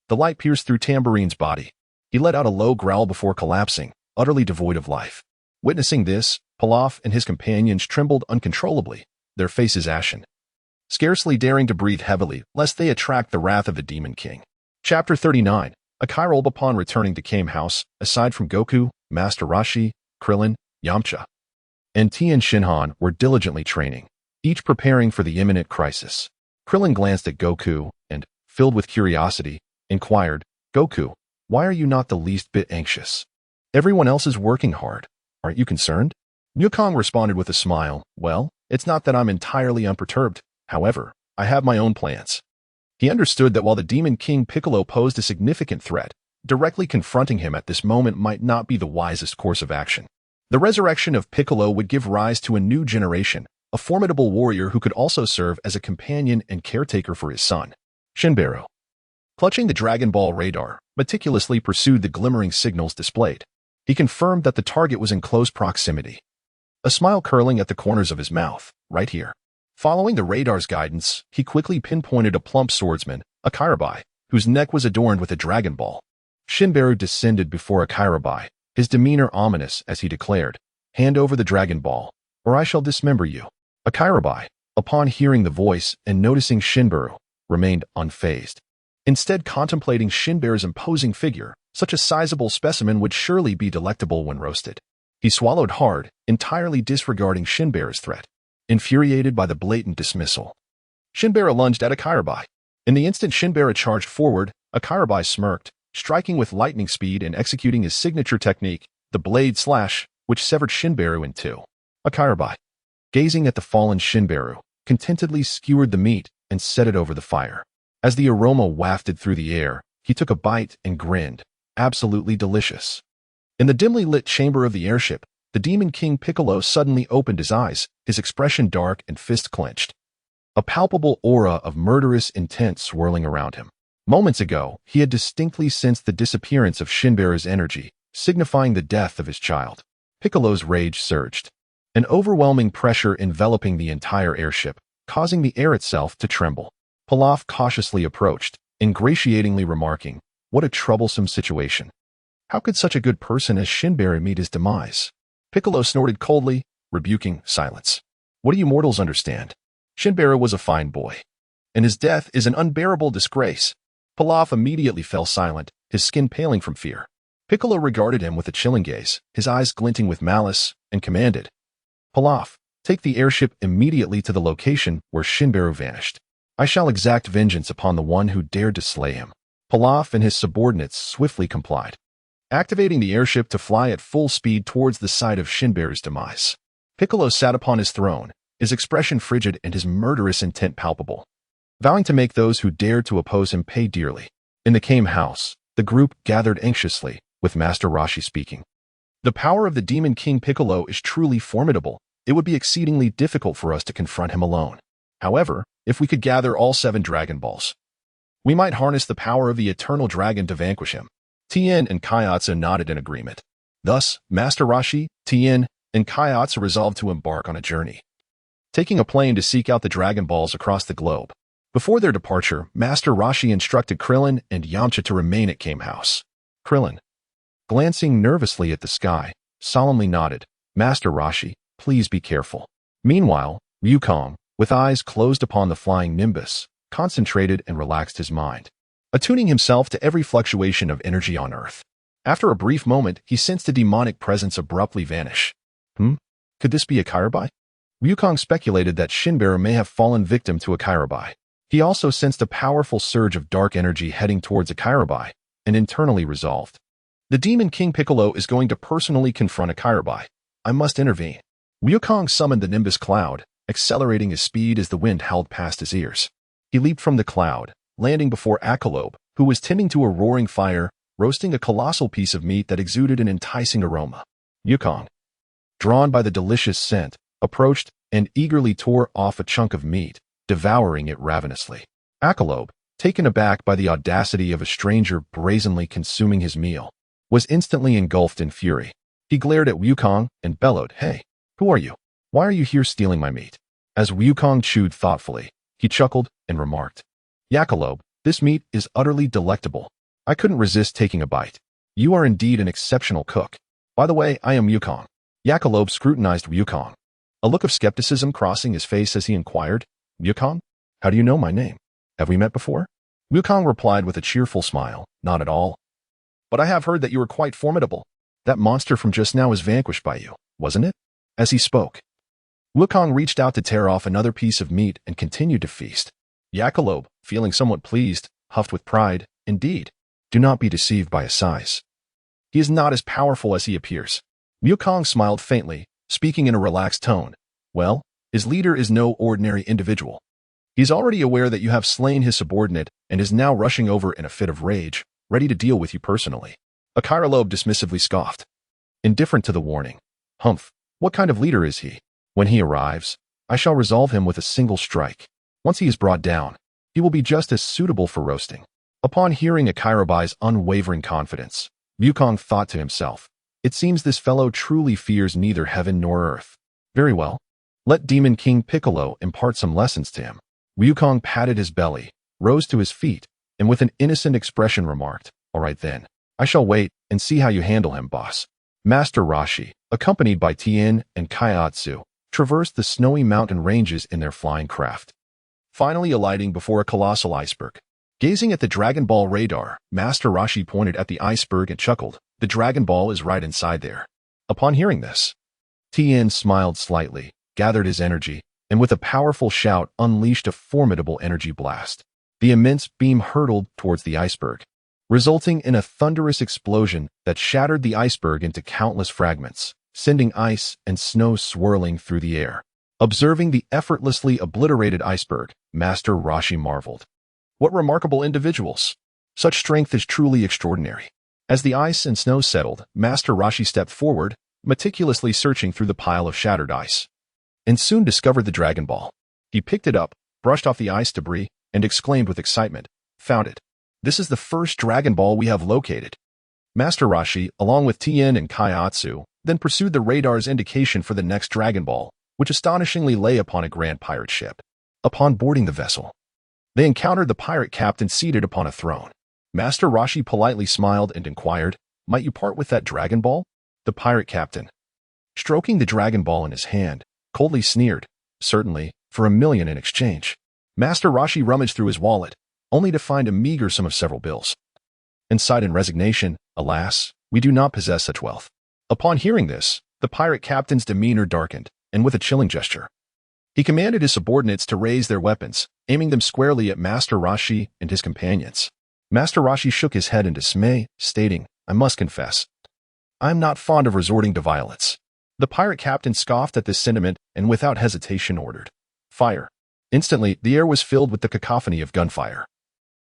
the light pierced through Tambourine's body. He let out a low growl before collapsing, utterly devoid of life. Witnessing this, Pilaf and his companions trembled uncontrollably, their faces ashen, scarcely daring to breathe heavily lest they attract the wrath of the Demon King. Chapter 39. A Kairob. Upon returning to Kame House, aside from Goku, Master Roshi, Krillin, Yamcha, and Tien Shinhan were diligently training, each preparing for the imminent crisis. Krillin glanced at Goku and, filled with curiosity, inquired, "Goku, why are you not the least bit anxious? Everyone else is working hard. Aren't you concerned?" Yukong responded with a smile, "Well, it's not that I'm entirely unperturbed. However, I have my own plans." He understood that while the Demon King Piccolo posed a significant threat, directly confronting him at this moment might not be the wisest course of action. The resurrection of Piccolo would give rise to a new generation, a formidable warrior who could also serve as a companion and caretaker for his son. Shinbero, clutching the Dragon Ball radar, meticulously pursued the glimmering signals displayed. He confirmed that the target was in close proximity, a smile curling at the corners of his mouth, right here. Following the radar's guidance, he quickly pinpointed a plump swordsman, a Kairobai, whose neck was adorned with a Dragon Ball. Shinbero descended before a Kairobai, his demeanor ominous as he declared, "Hand over the Dragon Ball, or I shall dismember you." A Kairobai, upon hearing the voice and noticing Shinbero, remained unfazed. Instead, contemplating Shinbero's imposing figure, such a sizable specimen would surely be delectable when roasted. He swallowed hard, entirely disregarding Shinbero's threat, infuriated by the blatant dismissal. Shinbero lunged at a Kairobai. In the instant Shinbero charged forward, a Kairobai smirked, striking with lightning speed and executing his signature technique, the blade slash, which severed Shinbero in two. A Kairobai, gazing at the fallen Shinbero, contentedly skewered the meat and set it over the fire. As the aroma wafted through the air, he took a bite and grinned, absolutely delicious. In the dimly lit chamber of the airship, the Demon King Piccolo suddenly opened his eyes, his expression dark and fist clenched, a palpable aura of murderous intent swirling around him. Moments ago, he had distinctly sensed the disappearance of Shinbero's energy, signifying the death of his child. Piccolo's rage surged, an overwhelming pressure enveloping the entire airship, causing the air itself to tremble. Pilaf cautiously approached, ingratiatingly remarking, "What a troublesome situation. How could such a good person as Shinbero meet his demise?" Piccolo snorted coldly, rebuking, "Silence. What do you mortals understand? Shinbero was a fine boy, and his death is an unbearable disgrace." Pilaf immediately fell silent, his skin paling from fear. Piccolo regarded him with a chilling gaze, his eyes glinting with malice, and commanded, "Pilaf, take the airship immediately to the location where Shinbero vanished. I shall exact vengeance upon the one who dared to slay him." Pilaf and his subordinates swiftly complied, activating the airship to fly at full speed towards the site of Shinbero's demise. Piccolo sat upon his throne, his expression frigid and his murderous intent palpable, vowing to make those who dared to oppose him pay dearly. In the Kame House, the group gathered anxiously, with Master Roshi speaking. "The power of the Demon King Piccolo is truly formidable. It would be exceedingly difficult for us to confront him alone. However, if we could gather all 7 Dragon Balls, we might harness the power of the Eternal Dragon to vanquish him." Tien and Kaiatsu nodded in agreement. Thus, Master Roshi, Tien, and Kaiatsu resolved to embark on a journey, taking a plane to seek out the Dragon Balls across the globe. Before their departure, Master Roshi instructed Krillin and Yamcha to remain at Kame House. Krillin, glancing nervously at the sky, solemnly nodded, "Master Roshi, please be careful." Meanwhile, Yukong, with eyes closed upon the flying nimbus, concentrated and relaxed his mind, attuning himself to every fluctuation of energy on Earth. After a brief moment, he sensed a demonic presence abruptly vanish. Could this be a Kairobai? Yukong speculated that Shinbero may have fallen victim to a Kairobai. He also sensed a powerful surge of dark energy heading towards a Kairobai, and internally resolved, "The Demon King Piccolo is going to personally confront a Kairobai. I must intervene. Wukong summoned the Nimbus Cloud, accelerating his speed as the wind howled past his ears. He leaped from the cloud, landing before Akalobe, who was tending to a roaring fire, roasting a colossal piece of meat that exuded an enticing aroma. Wukong, drawn by the delicious scent, approached and eagerly tore off a chunk of meat, devouring it ravenously. Akalobe, taken aback by the audacity of a stranger brazenly consuming his meal, was instantly engulfed in fury. He glared at Wukong and bellowed, "Hey, who are you? Why are you here stealing my meat?" As Wukong chewed thoughtfully, he chuckled and remarked, "Yakalobe, this meat is utterly delectable. I couldn't resist taking a bite. You are indeed an exceptional cook. By the way, I am Wukong." Yakalobe scrutinized Wukong, a look of skepticism crossing his face as he inquired, "Wukong, how do you know my name? Have we met before?" Wukong replied with a cheerful smile, "Not at all. But I have heard that you are quite formidable. That monster from just now was vanquished by you, wasn't it?" As he spoke, Wukong reached out to tear off another piece of meat and continued to feast. Yakalobe, feeling somewhat pleased, huffed with pride, "Indeed, do not be deceived by his size. He is not as powerful as he appears." Wukong smiled faintly, speaking in a relaxed tone. "Well, his leader is no ordinary individual. He's already aware that you have slain his subordinate and is now rushing over in a fit of rage, ready to deal with you personally." Akairobe dismissively scoffed, indifferent to the warning. "Humph, what kind of leader is he? When he arrives, I shall resolve him with a single strike. Once he is brought down, he will be just as suitable for roasting." Upon hearing Akairobe's unwavering confidence, Wukong thought to himself, "It seems this fellow truly fears neither heaven nor earth. Very well, let Demon King Piccolo impart some lessons to him." Wukong patted his belly, rose to his feet, and with an innocent expression remarked, "All right then, I shall wait and see how you handle him, boss." Master Rashi, accompanied by Tien and Kaiatsu, traversed the snowy mountain ranges in their flying craft, finally alighting before a colossal iceberg. Gazing at the Dragon Ball radar, Master Rashi pointed at the iceberg and chuckled, "The Dragon Ball is right inside there." Upon hearing this, Tien smiled slightly, gathered his energy, and with a powerful shout unleashed a formidable energy blast. The immense beam hurtled towards the iceberg, resulting in a thunderous explosion that shattered the iceberg into countless fragments, sending ice and snow swirling through the air. Observing the effortlessly obliterated iceberg, Master Rashi marveled. "What remarkable individuals! Such strength is truly extraordinary." As the ice and snow settled, Master Rashi stepped forward, meticulously searching through the pile of shattered ice, and soon discovered the Dragon Ball. He picked it up, brushed off the ice debris, and exclaimed with excitement, "Found it! This is the first Dragon Ball we have located." Master Rashi, along with Tien and Kaiatsu, then pursued the radar's indication for the next Dragon Ball, which astonishingly lay upon a grand pirate ship. Upon boarding the vessel, they encountered the pirate captain seated upon a throne. Master Rashi politely smiled and inquired, "Might you part with that Dragon Ball?" The pirate captain, stroking the Dragon Ball in his hand, coldly sneered, "Certainly, for 1,000,000 in exchange." Master Rashi rummaged through his wallet, only to find a meager sum of several bills, and sighed in resignation, "Alas, we do not possess such wealth." Upon hearing this, the pirate captain's demeanor darkened, and with a chilling gesture, he commanded his subordinates to raise their weapons, aiming them squarely at Master Rashi and his companions. Master Rashi shook his head in dismay, stating, "I must confess, I am not fond of resorting to violence." The pirate captain scoffed at this sentiment and without hesitation ordered, "Fire." Instantly, the air was filled with the cacophony of gunfire,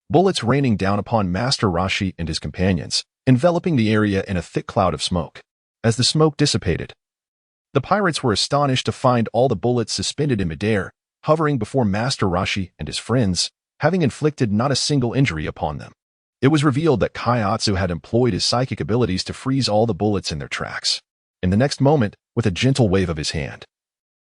bullets raining down upon Master Rashi and his companions, enveloping the area in a thick cloud of smoke. As the smoke dissipated, the pirates were astonished to find all the bullets suspended in midair, hovering before Master Rashi and his friends, having inflicted not a single injury upon them. It was revealed that Kaiatsu had employed his psychic abilities to freeze all the bullets in their tracks. In the next moment, with a gentle wave of his hand,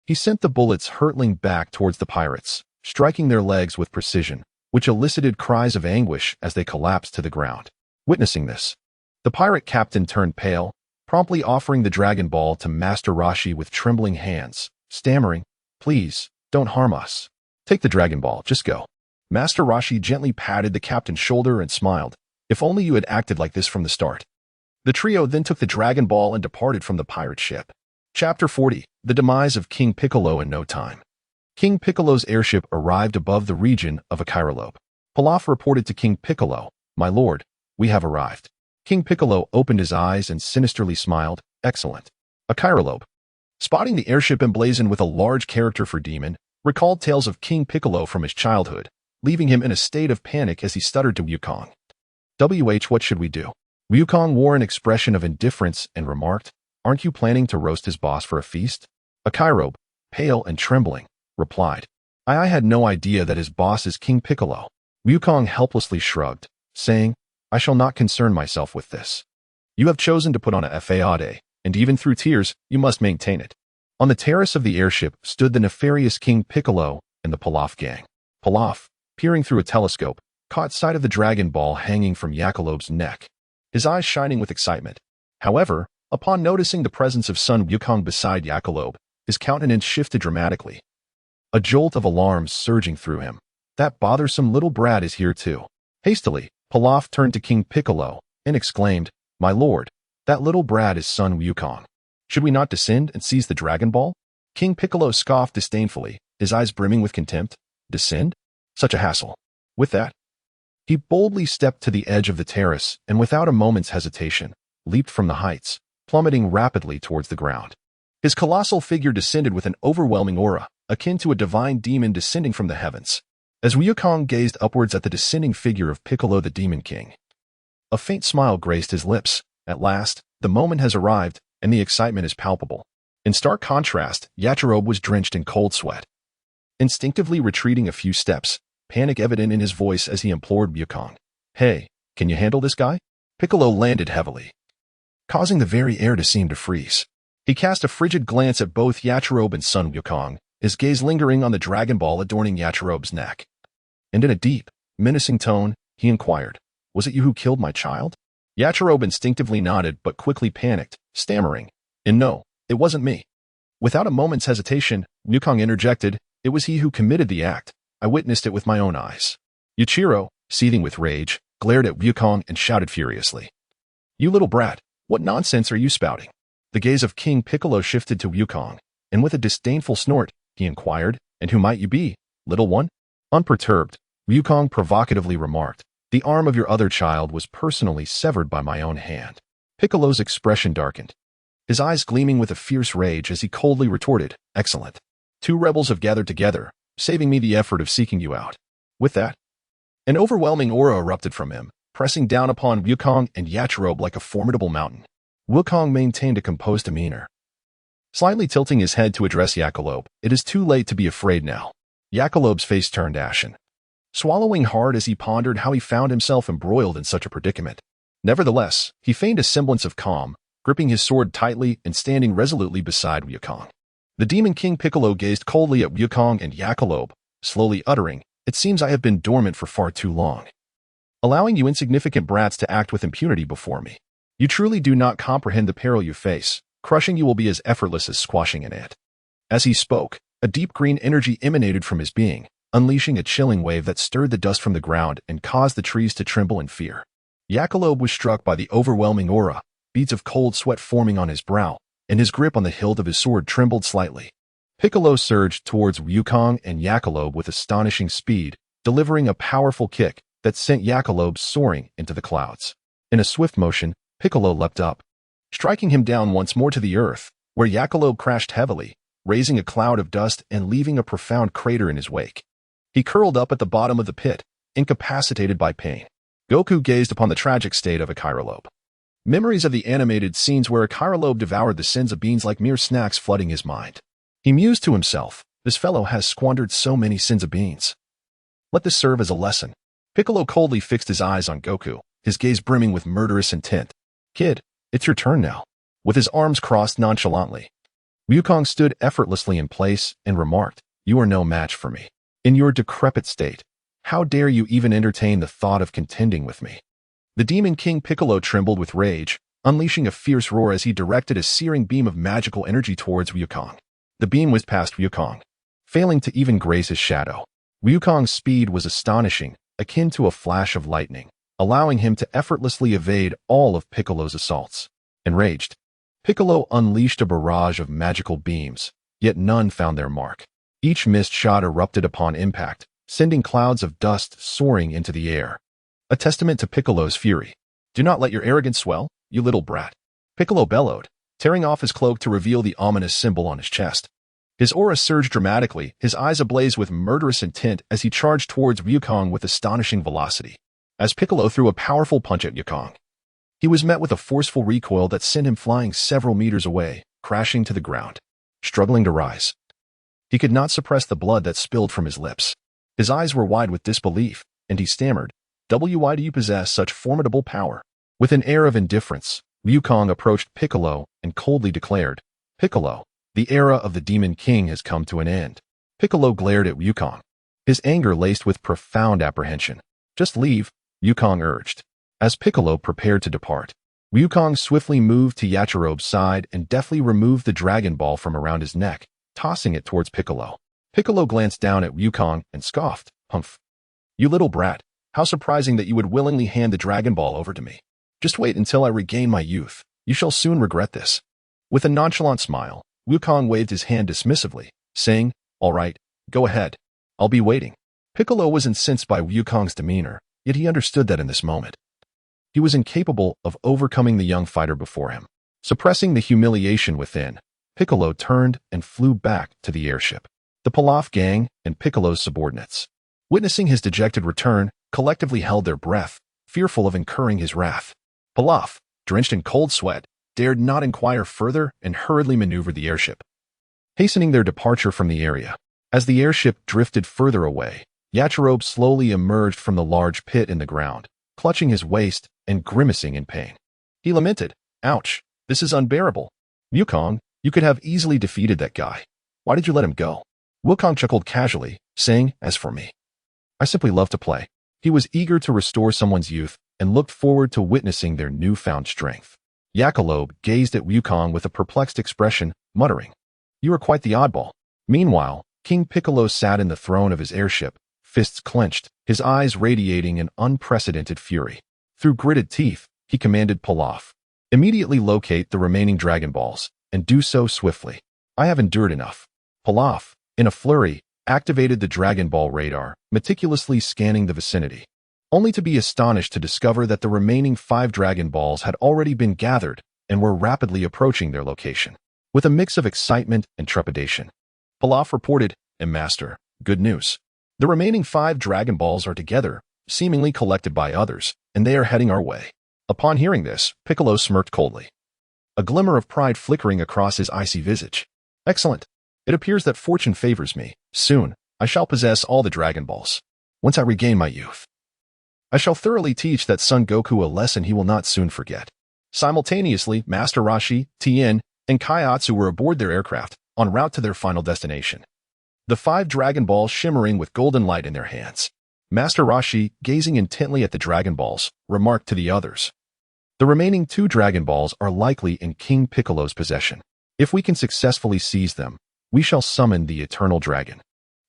he sent the bullets hurtling back towards the pirates, striking their legs with precision, which elicited cries of anguish as they collapsed to the ground. Witnessing this, the pirate captain turned pale, promptly offering the Dragon Ball to Master Rashi with trembling hands, stammering, "Please, don't harm us. Take the Dragon Ball, just go." Master Rashi gently patted the captain's shoulder and smiled, "If only you had acted like this from the start." The trio then took the Dragon Ball and departed from the pirate ship. Chapter 40. The Demise of King Piccolo in No Time. King Piccolo's airship arrived above the region of Akairobe. Pilaf reported to King Piccolo, "My lord, we have arrived." King Piccolo opened his eyes and sinisterly smiled, "Excellent." Akairobe, Spotting the airship emblazoned with a large character for demon recalled tales of King Piccolo from his childhood, leaving him in a state of panic as he stuttered to Wukong. What should we do? Wukong wore an expression of indifference and remarked, aren't you planning to roast his boss for a feast? Akairobe, pale and trembling, replied, I had no idea that his boss is King Piccolo. Wukong helplessly shrugged, saying, I shall not concern myself with this. You have chosen to put on a faade, and even through tears, you must maintain it. On the terrace of the airship stood the nefarious King Piccolo and the Pilaf gang. Pilaf, peering through a telescope, caught sight of the Dragon Ball hanging from Yakalobe's neck, his eyes shining with excitement. However, upon noticing the presence of son Wukong beside Yakalobe, his countenance shifted dramatically. A jolt of alarm surging through him. That bothersome little brat is here too. Hastily, Pilaf turned to King Piccolo and exclaimed, My lord, that little brat is son Wukong. Should we not descend and seize the Dragon Ball? King Piccolo scoffed disdainfully, his eyes brimming with contempt. Descend? Such a hassle. With that, he boldly stepped to the edge of the terrace and without a moment's hesitation, leaped from the heights, plummeting rapidly towards the ground. His colossal figure descended with an overwhelming aura, akin to a divine demon descending from the heavens. As Wukong gazed upwards at the descending figure of Piccolo the Demon King, a faint smile graced his lips. At last, the moment has arrived, and the excitement is palpable. In stark contrast, Yachirobe was drenched in cold sweat. Instinctively retreating a few steps, panic evident in his voice as he implored Wukong, Hey, can you handle this guy? Piccolo landed heavily, causing the very air to seem to freeze. He cast a frigid glance at both Yachirobe and son Wukong, his gaze lingering on the Dragon Ball adorning Yachirobe's neck. And in a deep, menacing tone, he inquired, Was it you who killed my child? Yachirobe instinctively nodded but quickly panicked, stammering, And no, it wasn't me. Without a moment's hesitation, Wukong interjected, It was he who committed the act. I witnessed it with my own eyes. Yuichiro, seething with rage, glared at Wukong and shouted furiously, You little brat, what nonsense are you spouting? The gaze of King Piccolo shifted to Wukong, and with a disdainful snort, he inquired, And who might you be, little one? Unperturbed, Wukong provocatively remarked, The arm of your other child was personally severed by my own hand. Piccolo's expression darkened, his eyes gleaming with a fierce rage as he coldly retorted, Excellent. 2 rebels have gathered together, saving me the effort of seeking you out. With that, an overwhelming aura erupted from him, pressing down upon Wukong and Yachirobe like a formidable mountain. Wukong maintained a composed demeanor, slightly tilting his head to address Yakalobe. It is too late to be afraid now. Yakalobe's face turned ashen, swallowing hard as he pondered how he found himself embroiled in such a predicament. Nevertheless, he feigned a semblance of calm, gripping his sword tightly and standing resolutely beside Wukong. The Demon King Piccolo gazed coldly at Wukong and Yakalobe, slowly uttering, It seems I have been dormant for far too long, allowing you insignificant brats to act with impunity before me. You truly do not comprehend the peril you face. Crushing you will be as effortless as squashing an ant. As he spoke, a deep green energy emanated from his being, unleashing a chilling wave that stirred the dust from the ground and caused the trees to tremble in fear. Yakalobe was struck by the overwhelming aura, beads of cold sweat forming on his brow, and his grip on the hilt of his sword trembled slightly. Piccolo surged towards Wukong and Yakalobe with astonishing speed, delivering a powerful kick that sent Yakalobe soaring into the clouds. In a swift motion, Piccolo leapt up, striking him down once more to the earth, where Yakalobe crashed heavily, raising a cloud of dust and leaving a profound crater in his wake. He curled up at the bottom of the pit, incapacitated by pain. Goku gazed upon the tragic state of Akairobe. Memories of the animated scenes where Akairobe devoured the sins of beans like mere snacks flooding his mind. He mused to himself, This fellow has squandered so many sins of beans. Let this serve as a lesson. Piccolo coldly fixed his eyes on Goku, his gaze brimming with murderous intent. Kid, it's your turn now. With his arms crossed nonchalantly, Wukong stood effortlessly in place and remarked, You are no match for me. In your decrepit state, how dare you even entertain the thought of contending with me? The Demon King Piccolo trembled with rage, unleashing a fierce roar as he directed a searing beam of magical energy towards Wukong. The beam whizzed past Wukong, failing to even graze his shadow. Wukong's speed was astonishing, akin to a flash of lightning, allowing him to effortlessly evade all of Piccolo's assaults. Enraged, Piccolo unleashed a barrage of magical beams, yet none found their mark. Each missed shot erupted upon impact, sending clouds of dust soaring into the air, a testament to Piccolo's fury. Do not let your arrogance swell, you little brat. Piccolo bellowed, tearing off his cloak to reveal the ominous symbol on his chest. His aura surged dramatically, his eyes ablaze with murderous intent as he charged towards Wukong with astonishing velocity. As Piccolo threw a powerful punch at Wukong, he was met with a forceful recoil that sent him flying several meters away, crashing to the ground. Struggling to rise, he could not suppress the blood that spilled from his lips. His eyes were wide with disbelief, and he stammered, "Why do you possess such formidable power?" With an air of indifference, Wukong approached Piccolo and coldly declared, "Piccolo, the era of the Demon King has come to an end." Piccolo glared at Wukong, his anger laced with profound apprehension. "Just leave," Wukong urged. As Piccolo prepared to depart, Wukong swiftly moved to Yachirobe's side and deftly removed the Dragon Ball from around his neck, tossing it towards Piccolo. Piccolo glanced down at Wukong and scoffed, "Humph. You little brat, how surprising that you would willingly hand the Dragon Ball over to me. Just wait until I regain my youth. You shall soon regret this." With a nonchalant smile, Wukong waved his hand dismissively, saying, "All right, go ahead. I'll be waiting." Piccolo was incensed by Wukong's demeanor, yet he understood that in this moment, he was incapable of overcoming the young fighter before him. Suppressing the humiliation within, Piccolo turned and flew back to the airship. The Pilaf gang and Piccolo's subordinates, witnessing his dejected return, collectively held their breath, fearful of incurring his wrath. Pilaf, drenched in cold sweat, dared not inquire further and hurriedly maneuvered the airship, hastening their departure from the area. As the airship drifted further away, Yachirobe slowly emerged from the large pit in the ground, clutching his waist and grimacing in pain. He lamented, "Ouch, this is unbearable. Wukong, you could have easily defeated that guy. Why did you let him go?" Wukong chuckled casually, saying, "As for me, I simply love to play." He was eager to restore someone's youth and looked forward to witnessing their newfound strength. Yachirobe gazed at Wukong with a perplexed expression, muttering, "You are quite the oddball." Meanwhile, King Piccolo sat in the throne of his airship, fists clenched, his eyes radiating an unprecedented fury. Through gritted teeth, he commanded Pilaf, "Immediately locate the remaining Dragon Balls, and do so swiftly. I have endured enough." Pilaf, in a flurry, activated the Dragon Ball radar, meticulously scanning the vicinity, only to be astonished to discover that the remaining 5 Dragon Balls had already been gathered and were rapidly approaching their location. With a mix of excitement and trepidation, Pilaf reported, "Master, good news. The remaining 5 Dragon Balls are together, seemingly collected by others, and they are heading our way." Upon hearing this, Piccolo smirked coldly, a glimmer of pride flickering across his icy visage. "Excellent. It appears that fortune favors me. Soon, I shall possess all the Dragon Balls. Once I regain my youth, I shall thoroughly teach that son Goku a lesson he will not soon forget." Simultaneously, Master Roshi, Tien, and Kaiatsu were aboard their aircraft, en route to their final destination, the 5 Dragon Balls shimmering with golden light in their hands. Master Roshi, gazing intently at the Dragon Balls, remarked to the others, "The remaining 2 Dragon Balls are likely in King Piccolo's possession. If we can successfully seize them, we shall summon the Eternal Dragon,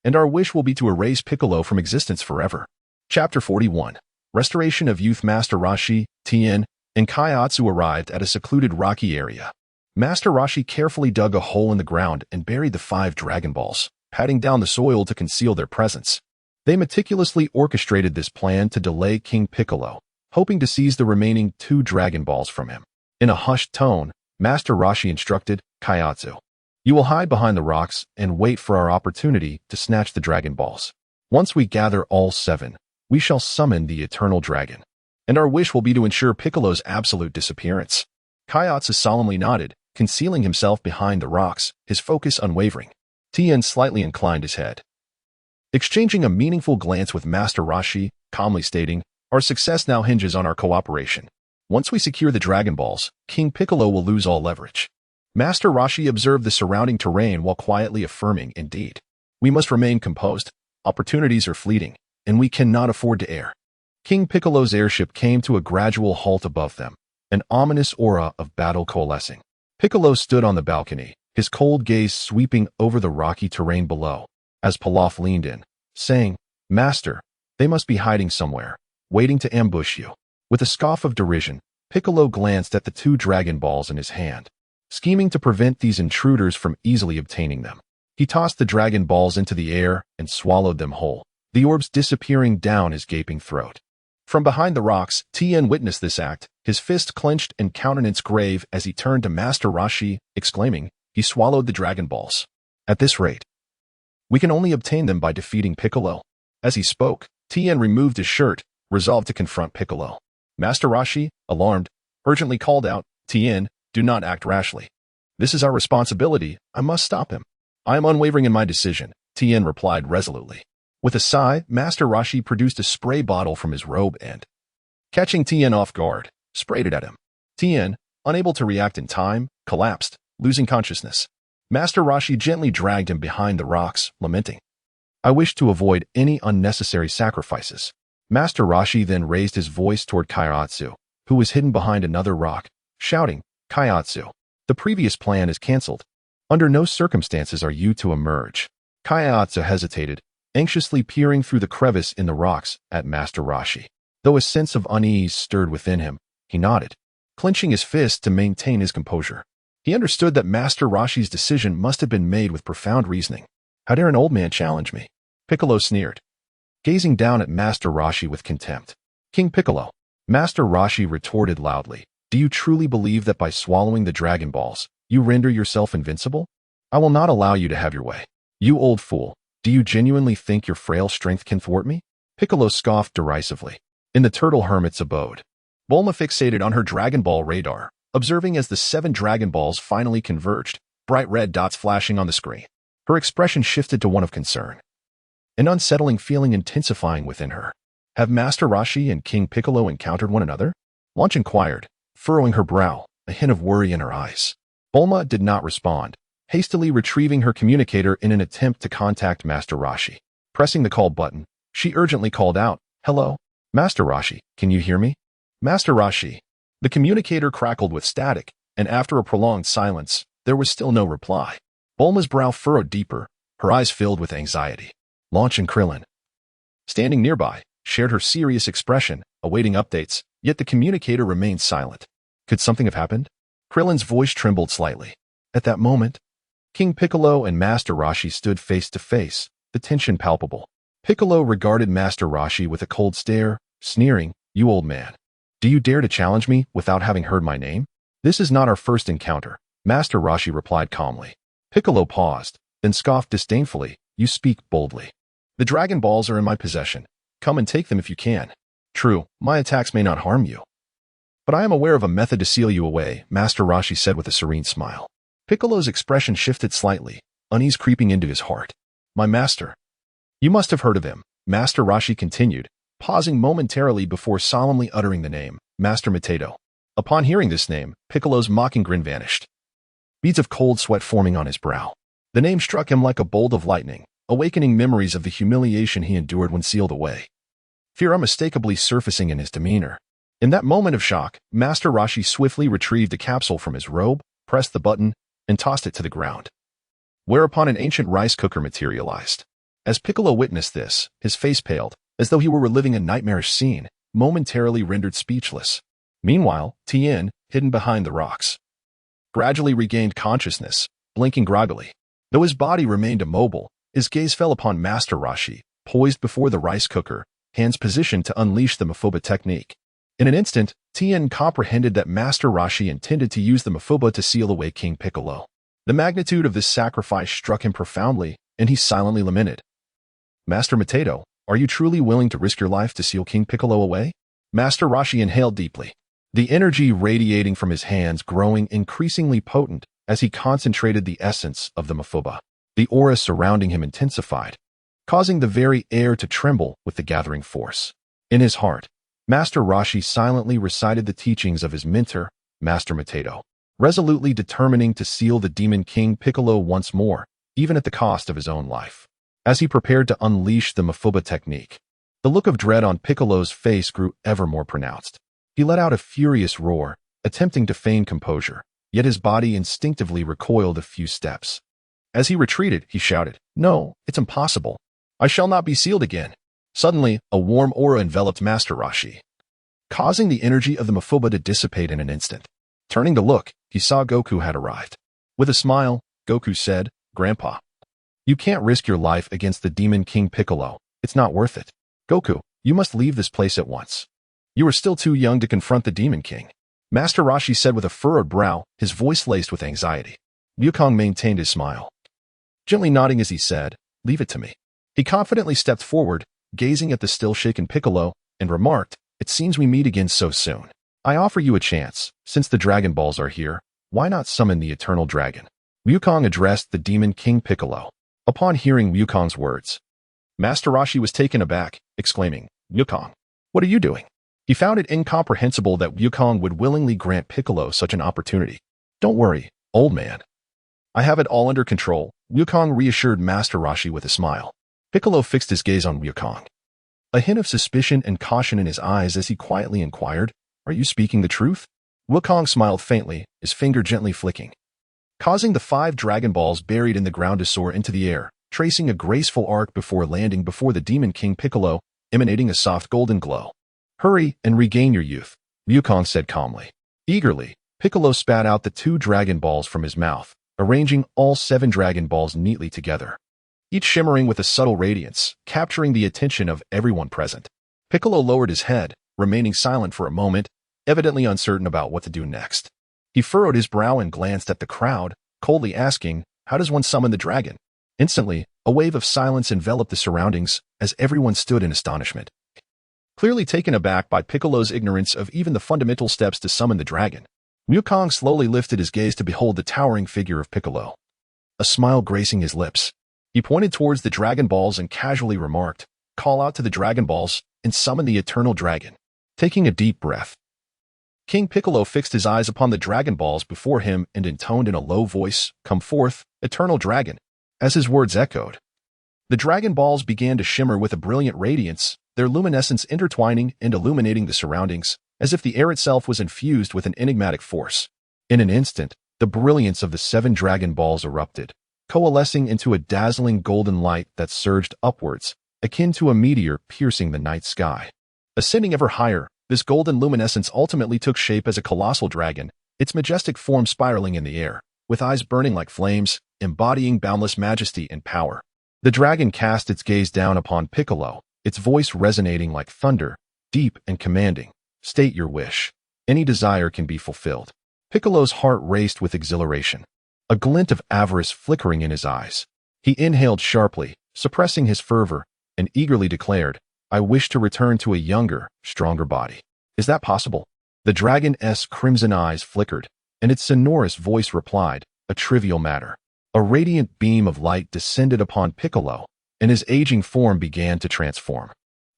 and our wish will be to erase Piccolo from existence forever." Chapter 41. Restoration of Youth. Master Roshi, Tien, and Kaiatsu arrived at a secluded rocky area. Master Roshi carefully dug a hole in the ground and buried the 5 Dragon Balls, patting down the soil to conceal their presence. They meticulously orchestrated this plan to delay King Piccolo, hoping to seize the remaining 2 Dragon Balls from him. In a hushed tone, Master Roshi instructed, "Kaiatsu, you will hide behind the rocks and wait for our opportunity to snatch the Dragon Balls. Once we gather all 7, we shall summon the Eternal Dragon, and our wish will be to ensure Piccolo's absolute disappearance." Kaiatsu solemnly nodded, concealing himself behind the rocks, his focus unwavering. Tien slightly inclined his head, exchanging a meaningful glance with Master Roshi, calmly stating, "Our success now hinges on our cooperation. Once we secure the Dragon Balls, King Piccolo will lose all leverage." Master Roshi observed the surrounding terrain while quietly affirming, "Indeed, we must remain composed. Opportunities are fleeting, and we cannot afford to err." King Piccolo's airship came to a gradual halt above them, an ominous aura of battle coalescing. Piccolo stood on the balcony, his cold gaze sweeping over the rocky terrain below, as Pilaf leaned in, saying, "Master, they must be hiding somewhere, waiting to ambush you." With a scoff of derision, Piccolo glanced at the 2 Dragon Balls in his hand, scheming to prevent these intruders from easily obtaining them. He tossed the Dragon Balls into the air and swallowed them whole, the orbs disappearing down his gaping throat. From behind the rocks, Tien witnessed this act, His fist clenched and countenance grave as he turned to Master Roshi, exclaiming, he swallowed the Dragon Balls. At this rate, we can only obtain them by defeating Piccolo. As he spoke, Tien removed his shirt, resolved to confront Piccolo. Master Roshi, alarmed, urgently called out, Tien, do not act rashly. This is our responsibility. I must stop him. I am unwavering in my decision, Tien replied resolutely. With a sigh, Master Roshi produced a spray bottle from his robe and, catching Tien off guard, sprayed it at him. Tien, unable to react in time, collapsed, losing consciousness. Master Roshi gently dragged him behind the rocks, lamenting, I wish to avoid any unnecessary sacrifices. Master Roshi then raised his voice toward Kaiatsu, who was hidden behind another rock, shouting, Kaiatsu, the previous plan is cancelled. Under no circumstances are you to emerge. Kaiatsu hesitated, anxiously peering through the crevice in the rocks at Master Roshi. Though a sense of unease stirred within him, he nodded, clenching his fist to maintain his composure. He understood that Master Roshi's decision must have been made with profound reasoning. How dare an old man challenge me? Piccolo sneered, gazing down at Master Roshi with contempt. King Piccolo. Master Roshi retorted loudly, do you truly believe that by swallowing the Dragon Balls, you render yourself invincible? I will not allow you to have your way. You old fool, do you genuinely think your frail strength can thwart me? Piccolo scoffed derisively. In the turtle hermit's abode, Bulma fixated on her Dragon Ball radar, observing as the 7 Dragon Balls finally converged, bright red dots flashing on the screen. Her expression shifted to one of concern, an unsettling feeling intensifying within her. Have Master Roshi and King Piccolo encountered one another? Launch inquired, furrowing her brow, a hint of worry in her eyes. Bulma did not respond, hastily retrieving her communicator in an attempt to contact Master Roshi. Pressing the call button, she urgently called out, hello? Master Roshi, can you hear me? Master Roshi. The communicator crackled with static, and after a prolonged silence, there was still no reply. Bulma's brow furrowed deeper, her eyes filled with anxiety. Launch and Krillin, standing nearby, shared her serious expression, awaiting updates, yet the communicator remained silent. Could something have happened? Krillin's voice trembled slightly. At that moment, King Piccolo and Master Roshi stood face to face, the tension palpable. Piccolo regarded Master Roshi with a cold stare, sneering, you old man. Do you dare to challenge me without having heard my name? This is not our first encounter, Master Roshi replied calmly. Piccolo paused, then scoffed disdainfully, you speak boldly. The Dragon Balls are in my possession. Come and take them if you can. True, my attacks may not harm you, but I am aware of a method to seal you away, Master Roshi said with a serene smile. Piccolo's expression shifted slightly, unease creeping into his heart. My master. You must have heard of him, Master Roshi continued, pausing momentarily before solemnly uttering the name, Master Mateto. Upon hearing this name, Piccolo's mocking grin vanished, beads of cold sweat forming on his brow. The name struck him like a bolt of lightning, awakening memories of the humiliation he endured when sealed away. Fear unmistakably surfacing in his demeanor. In that moment of shock, Master Roshi swiftly retrieved a capsule from his robe, pressed the button, and tossed it to the ground. Whereupon an ancient rice cooker materialized. As Piccolo witnessed this, his face paled, as though he were reliving a nightmarish scene, momentarily rendered speechless. Meanwhile, Tien, hidden behind the rocks, gradually regained consciousness, blinking groggily. Though his body remained immobile, his gaze fell upon Master Roshi, poised before the rice cooker, hands positioned to unleash the Mafuba technique. In an instant, Tien comprehended that Master Roshi intended to use the Mafuba to seal away King Piccolo. The magnitude of this sacrifice struck him profoundly, and he silently lamented. Master Mateto, are you truly willing to risk your life to seal King Piccolo away? Master Roshi inhaled deeply, the energy radiating from his hands growing increasingly potent as he concentrated the essence of the Mafuba. The aura surrounding him intensified, causing the very air to tremble with the gathering force. In his heart, Master Roshi silently recited the teachings of his mentor, Master Mateto, resolutely determining to seal the Demon King Piccolo once more, even at the cost of his own life. As he prepared to unleash the Mafuba technique, the look of dread on Piccolo's face grew ever more pronounced. He let out a furious roar, attempting to feign composure, yet his body instinctively recoiled a few steps. As he retreated, he shouted, No, it's impossible. I shall not be sealed again. Suddenly, a warm aura enveloped Master Roshi, causing the energy of the Mafuba to dissipate in an instant. Turning to look, he saw Goku had arrived. With a smile, Goku said, Grandpa, you can't risk your life against the Demon King Piccolo. It's not worth it. Goku, you must leave this place at once. You are still too young to confront the Demon King, Master Roshi said with a furrowed brow, his voice laced with anxiety. Wukong maintained his smile, gently nodding as he said, "Leave it to me." He confidently stepped forward, gazing at the still shaken Piccolo, and remarked, "It seems we meet again so soon. I offer you a chance. Since the Dragon Balls are here, why not summon the Eternal Dragon?" Wukong addressed the Demon King Piccolo. Upon hearing Wukong's words, Master Roshi was taken aback, exclaiming, "Wukong, what are you doing?" He found it incomprehensible that Wukong would willingly grant Piccolo such an opportunity. "Don't worry, old man. I have it all under control," Wukong reassured Master Roshi with a smile. Piccolo fixed his gaze on Wukong, a hint of suspicion and caution in his eyes as he quietly inquired, "Are you speaking the truth?" Wukong smiled faintly, his finger gently flicking, causing the 5 Dragon Balls buried in the ground to soar into the air, tracing a graceful arc before landing before the Demon King Piccolo, emanating a soft golden glow. "Hurry and regain your youth," Wukong said calmly. Eagerly, Piccolo spat out the 2 Dragon Balls from his mouth, arranging all 7 Dragon Balls neatly together, each shimmering with a subtle radiance, capturing the attention of everyone present. Piccolo lowered his head, remaining silent for a moment, evidently uncertain about what to do next. He furrowed his brow and glanced at the crowd, coldly asking, "How does one summon the dragon?" Instantly, a wave of silence enveloped the surroundings as everyone stood in astonishment, clearly taken aback by Piccolo's ignorance of even the fundamental steps to summon the dragon. Wukong slowly lifted his gaze to behold the towering figure of Piccolo, a smile gracing his lips. He pointed towards the Dragon Balls and casually remarked, "Call out to the Dragon Balls and summon the Eternal Dragon." Taking a deep breath, King Piccolo fixed his eyes upon the Dragon Balls before him and intoned in a low voice, "Come forth, Eternal Dragon." As his words echoed, the Dragon Balls began to shimmer with a brilliant radiance, their luminescence intertwining and illuminating the surroundings, as if the air itself was infused with an enigmatic force. In an instant, the brilliance of the 7 Dragon Balls erupted, coalescing into a dazzling golden light that surged upwards, akin to a meteor piercing the night sky. Ascending ever higher, this golden luminescence ultimately took shape as a colossal dragon, its majestic form spiraling in the air, with eyes burning like flames, embodying boundless majesty and power. The dragon cast its gaze down upon Piccolo, its voice resonating like thunder, deep and commanding. "State your wish. Any desire can be fulfilled." Piccolo's heart raced with exhilaration, a glint of avarice flickering in his eyes. He inhaled sharply, suppressing his fervor, and eagerly declared, "I wish to return to a younger, stronger body." "Is that possible?" The dragon's crimson eyes flickered, and its sonorous voice replied, "A trivial matter." A radiant beam of light descended upon Piccolo, and his aging form began to transform.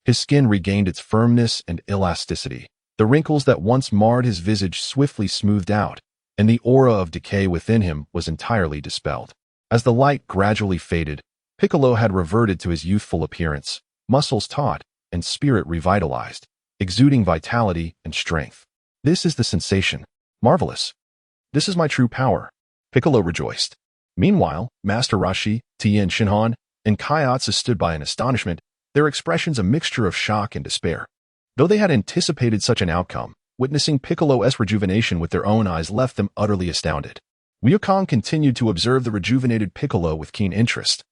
His skin regained its firmness and elasticity. The wrinkles that once marred his visage swiftly smoothed out, and the aura of decay within him was entirely dispelled. As the light gradually faded, Piccolo had reverted to his youthful appearance, muscles taut and spirit revitalized, exuding vitality and strength. "This is the sensation. Marvelous. This is my true power," Piccolo rejoiced. Meanwhile, Master Roshi, Tien Shinhan, and Kaiatsu stood by in astonishment, their expressions a mixture of shock and despair. Though they had anticipated such an outcome, witnessing Piccolo's rejuvenation with their own eyes left them utterly astounded. Wukong continued to observe the rejuvenated Piccolo with keen interest,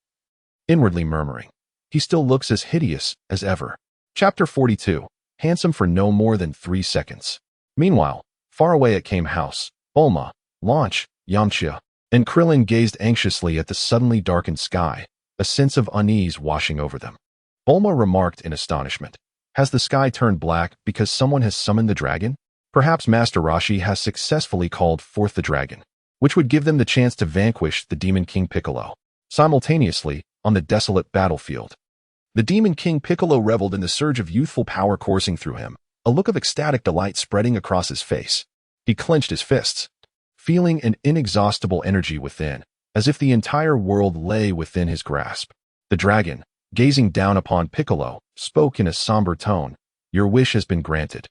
inwardly murmuring, "He still looks as hideous as ever." Chapter 42, handsome for no more than 3 seconds. Meanwhile, far away at Kame House, Bulma, Launch, Yamcha, and Krillin gazed anxiously at the suddenly darkened sky, a sense of unease washing over them. Bulma remarked in astonishment, "Has the sky turned black because someone has summoned the dragon? Perhaps Master Roshi has successfully called forth the dragon, which would give them the chance to vanquish the Demon King Piccolo." Simultaneously, on the desolate battlefield, the Demon King Piccolo reveled in the surge of youthful power coursing through him, a look of ecstatic delight spreading across his face. He clenched his fists, feeling an inexhaustible energy within, as if the entire world lay within his grasp. The dragon, gazing down upon Piccolo, spoke in a somber tone, "Your wish has been granted.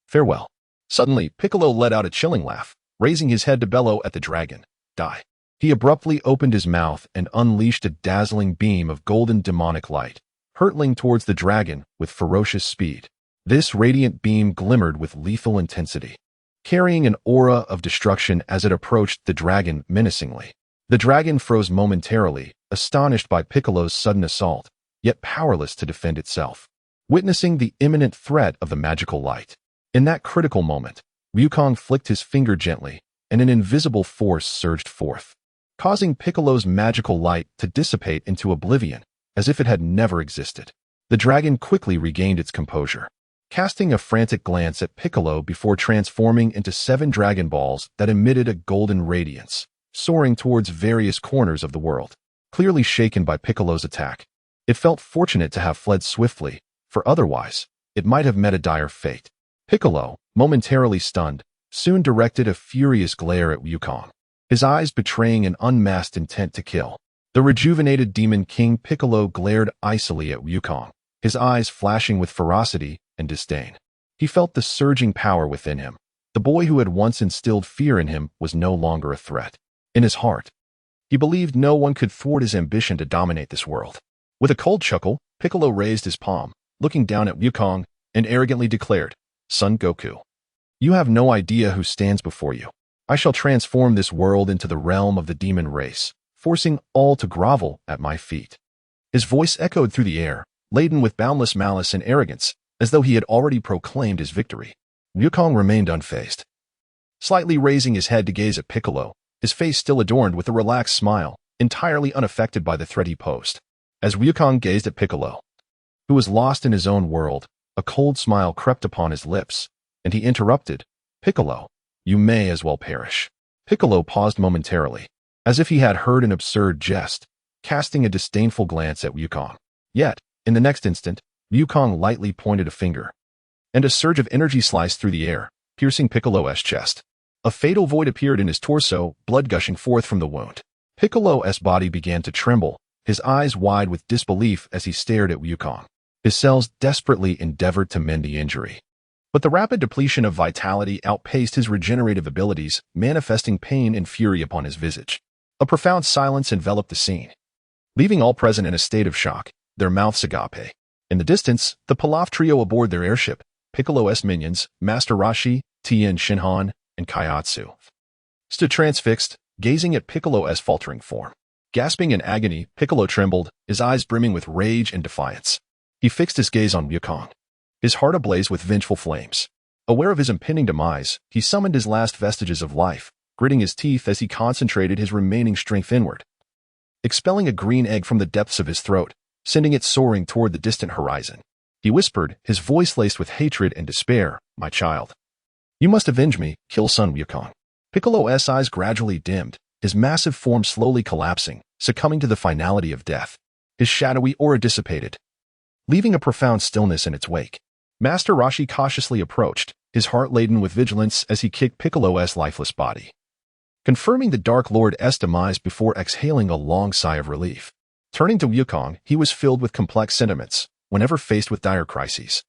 Farewell." Suddenly, Piccolo let out a chilling laugh, raising his head to bellow at the dragon. "Die." He abruptly opened his mouth and unleashed a dazzling beam of golden demonic light, hurtling towards the dragon with ferocious speed. This radiant beam glimmered with lethal intensity, carrying an aura of destruction as it approached the dragon menacingly. The dragon froze momentarily, astonished by Piccolo's sudden assault, yet powerless to defend itself. witnessing the imminent threat of the magical light. In that critical moment, Wukong flicked his finger gently, and an invisible force surged forth, causing Piccolo's magical light to dissipate into oblivion, as if it had never existed. The dragon quickly regained its composure, casting a frantic glance at Piccolo before transforming into 7 Dragon Balls that emitted a golden radiance, soaring towards various corners of the world. Clearly shaken by Piccolo's attack, it felt fortunate to have fled swiftly, for otherwise, it might have met a dire fate. Piccolo, momentarily stunned, soon directed a furious glare at Wukong, his eyes betraying an unmasked intent to kill. The rejuvenated Demon King Piccolo glared icily at Wukong, his eyes flashing with ferocity and disdain. He felt the surging power within him. The boy who had once instilled fear in him was no longer a threat. In his heart, he believed no one could thwart his ambition to dominate this world. With a cold chuckle, Piccolo raised his palm, looking down at Wukong, and arrogantly declared, "Son Goku, you have no idea who stands before you. I shall transform this world into the realm of the demon race, forcing all to grovel at my feet." His voice echoed through the air, laden with boundless malice and arrogance, as though he had already proclaimed his victory. Wukong remained unfazed, slightly raising his head to gaze at Piccolo, his face still adorned with a relaxed smile, entirely unaffected by the threat he posed. As Wukong gazed at Piccolo, who was lost in his own world, a cold smile crept upon his lips, and he interrupted, "Piccolo, you may as well perish." Piccolo paused momentarily, as if he had heard an absurd jest, casting a disdainful glance at Wukong. Yet, in the next instant, Wukong lightly pointed a finger, and a surge of energy sliced through the air, piercing Piccolo's chest. A fatal void appeared in his torso, blood gushing forth from the wound. Piccolo's body began to tremble, his eyes wide with disbelief as he stared at Wukong. His cells desperately endeavored to mend the injury, but the rapid depletion of vitality outpaced his regenerative abilities, manifesting pain and fury upon his visage. A profound silence enveloped the scene, leaving all present in a state of shock, their mouths agape. In the distance, the Pilaf trio aboard their airship, Piccolo's minions, Master Roshi, Tien Shinhan, and Kaiatsu, stood transfixed, gazing at Piccolo's faltering form. Gasping in agony, Piccolo trembled, his eyes brimming with rage and defiance. He fixed his gaze on Wukong, his heart ablaze with vengeful flames. Aware of his impending demise, he summoned his last vestiges of life, gritting his teeth as he concentrated his remaining strength inward, expelling a green egg from the depths of his throat, sending it soaring toward the distant horizon. He whispered, his voice laced with hatred and despair, "My child, you must avenge me, kill son Wukong." Piccolo's eyes gradually dimmed, his massive form slowly collapsing, succumbing to the finality of death. His shadowy aura dissipated, leaving a profound stillness in its wake. Master Roshi cautiously approached, his heart laden with vigilance as he kicked Piccolo's lifeless body, confirming the Dark Lord's demise before exhaling a long sigh of relief. Turning to Wukong, he was filled with complex sentiments whenever faced with dire crises.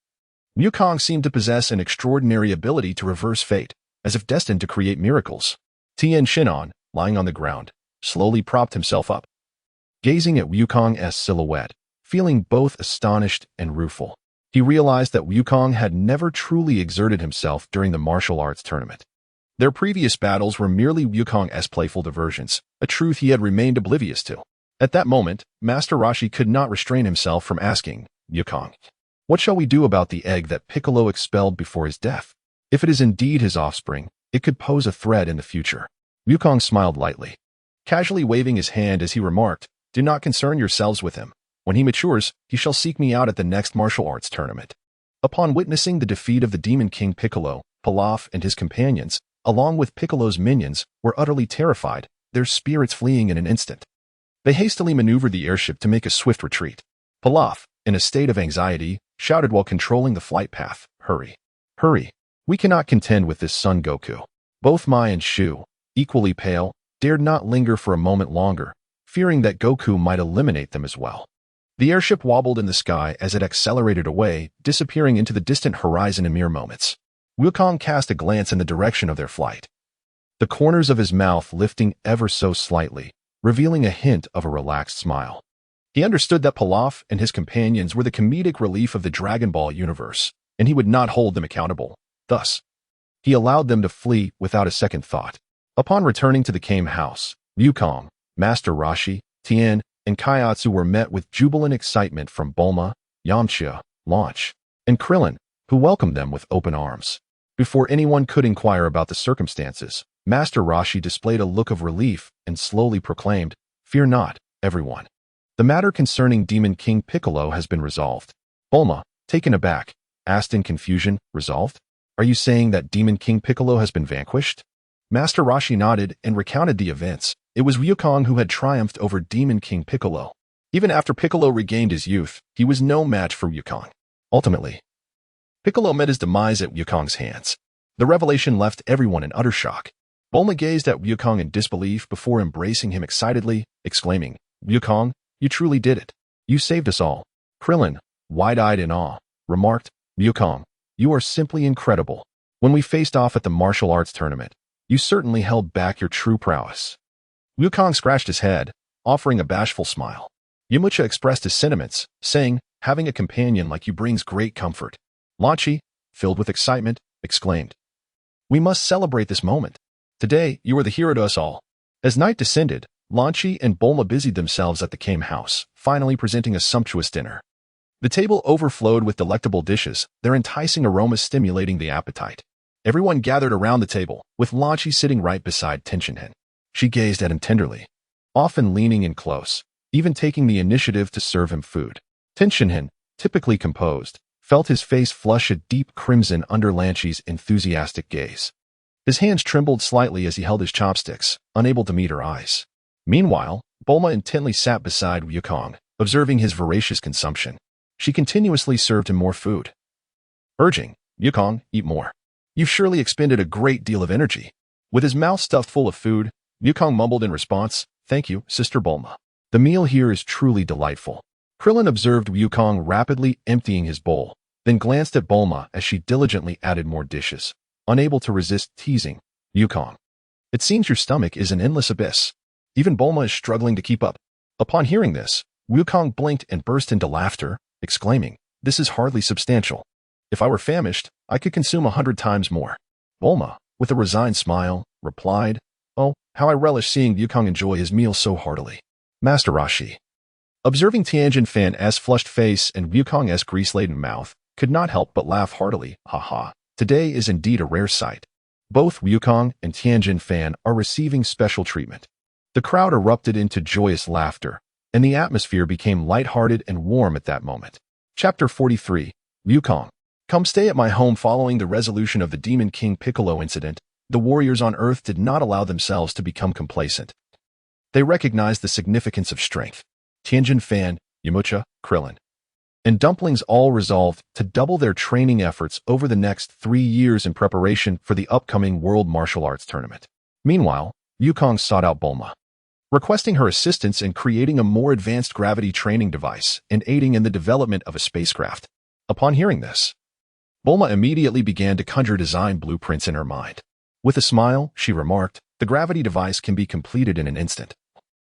Wukong seemed to possess an extraordinary ability to reverse fate, as if destined to create miracles. Tien Shinhan, lying on the ground, slowly propped himself up, gazing at Wukong's silhouette, feeling both astonished and rueful. He realized that Wukong had never truly exerted himself during the martial arts tournament. Their previous battles were merely Wukong's playful diversions, a truth he had remained oblivious to. At that moment, Master Roshi could not restrain himself from asking, "Wukong, what shall we do about the egg that Piccolo expelled before his death? If it is indeed his offspring, it could pose a threat in the future." Wukong smiled lightly, casually waving his hand as he remarked, "Do not concern yourselves with him. When he matures, he shall seek me out at the next martial arts tournament." Upon witnessing the defeat of the Demon King Piccolo, Pilaf and his companions, along with Piccolo's minions, were utterly terrified, their spirits fleeing in an instant. They hastily maneuvered the airship to make a swift retreat. Pilaf, in a state of anxiety, shouted while controlling the flight path, "Hurry! Hurry! We cannot contend with this son Goku." Both Mai and Shu, equally pale, dared not linger for a moment longer, fearing that Goku might eliminate them as well. The airship wobbled in the sky as it accelerated away, disappearing into the distant horizon in mere moments. Wukong cast a glance in the direction of their flight, the corners of his mouth lifting ever so slightly, revealing a hint of a relaxed smile. He understood that Pilaf and his companions were the comedic relief of the Dragon Ball universe, and he would not hold them accountable. Thus, he allowed them to flee without a second thought. Upon returning to the Kame house, Wukong, Master Roshi, Tien, and Kaiatsu were met with jubilant excitement from Bulma, Yamcha, launch, and Krillin, who welcomed them with open arms. Before anyone could inquire about the circumstances, Master Roshi displayed a look of relief and slowly proclaimed, "Fear not, everyone. The matter concerning Demon King Piccolo has been resolved." Bulma, taken aback, asked in confusion, "Resolved? Are you saying that Demon King Piccolo has been vanquished?" Master Roshi nodded and recounted the events. It was Wukong who had triumphed over Demon King Piccolo. Even after Piccolo regained his youth, he was no match for Wukong. Ultimately, Piccolo met his demise at Wukong's hands. The revelation left everyone in utter shock. Bulma gazed at Wukong in disbelief before embracing him excitedly, exclaiming, "Wukong, you truly did it. You saved us all." Krillin, wide-eyed in awe, remarked, "Wukong, you are simply incredible. When we faced off at the martial arts tournament, you certainly held back your true prowess." Wukong scratched his head, offering a bashful smile. Yamcha expressed his sentiments, saying, "Having a companion like you brings great comfort." Lan Chi, filled with excitement, exclaimed, "We must celebrate this moment. Today, you are the hero to us all." As night descended, Lan Chi and Bulma busied themselves at the Kame house, finally presenting a sumptuous dinner. The table overflowed with delectable dishes, their enticing aromas stimulating the appetite. Everyone gathered around the table, with Lan Chi sitting right beside Tenshinhan. She gazed at him tenderly, often leaning in close, even taking the initiative to serve him food. Tenshinhan, typically composed, felt his face flush a deep crimson under Lan Chi's enthusiastic gaze. His hands trembled slightly as he held his chopsticks, unable to meet her eyes. Meanwhile, Bulma intently sat beside Wukong, observing his voracious consumption. She continuously served him more food, urging, "Wukong, eat more. You've surely expended a great deal of energy." With his mouth stuffed full of food, Wukong mumbled in response, "Thank you, Sister Bulma. The meal here is truly delightful." Krillin observed Wukong rapidly emptying his bowl, then glanced at Bulma as she diligently added more dishes, unable to resist teasing, "Wukong, it seems your stomach is an endless abyss. Even Bulma is struggling to keep up." Upon hearing this, Wukong blinked and burst into laughter, exclaiming, "This is hardly substantial. If I were famished, I could consume 100 times more." Bulma, with a resigned smile, replied, "Oh, how I relish seeing Wukong enjoy his meal so heartily." Master Roshi, observing Tianjin-Fan's flushed face and Wukong's grease-laden mouth, could not help but laugh heartily. "Ha ha, today is indeed a rare sight. Both Wukong and Tianjin-Fan are receiving special treatment." The crowd erupted into joyous laughter, and the atmosphere became lighthearted and warm at that moment. Chapter 43, Wukong. Come stay at my home. Following the resolution of the Demon King Piccolo incident, the warriors on Earth did not allow themselves to become complacent. They recognized the significance of strength. Tianjin-Fan, Yamcha, Krillin, and Dumplings all resolved to double their training efforts over the next 3 years in preparation for the upcoming World Martial Arts Tournament. Meanwhile, Wukong sought out Bulma, requesting her assistance in creating a more advanced gravity training device and aiding in the development of a spacecraft. Upon hearing this, Bulma immediately began to conjure design blueprints in her mind. With a smile, she remarked, "The gravity device can be completed in an instant.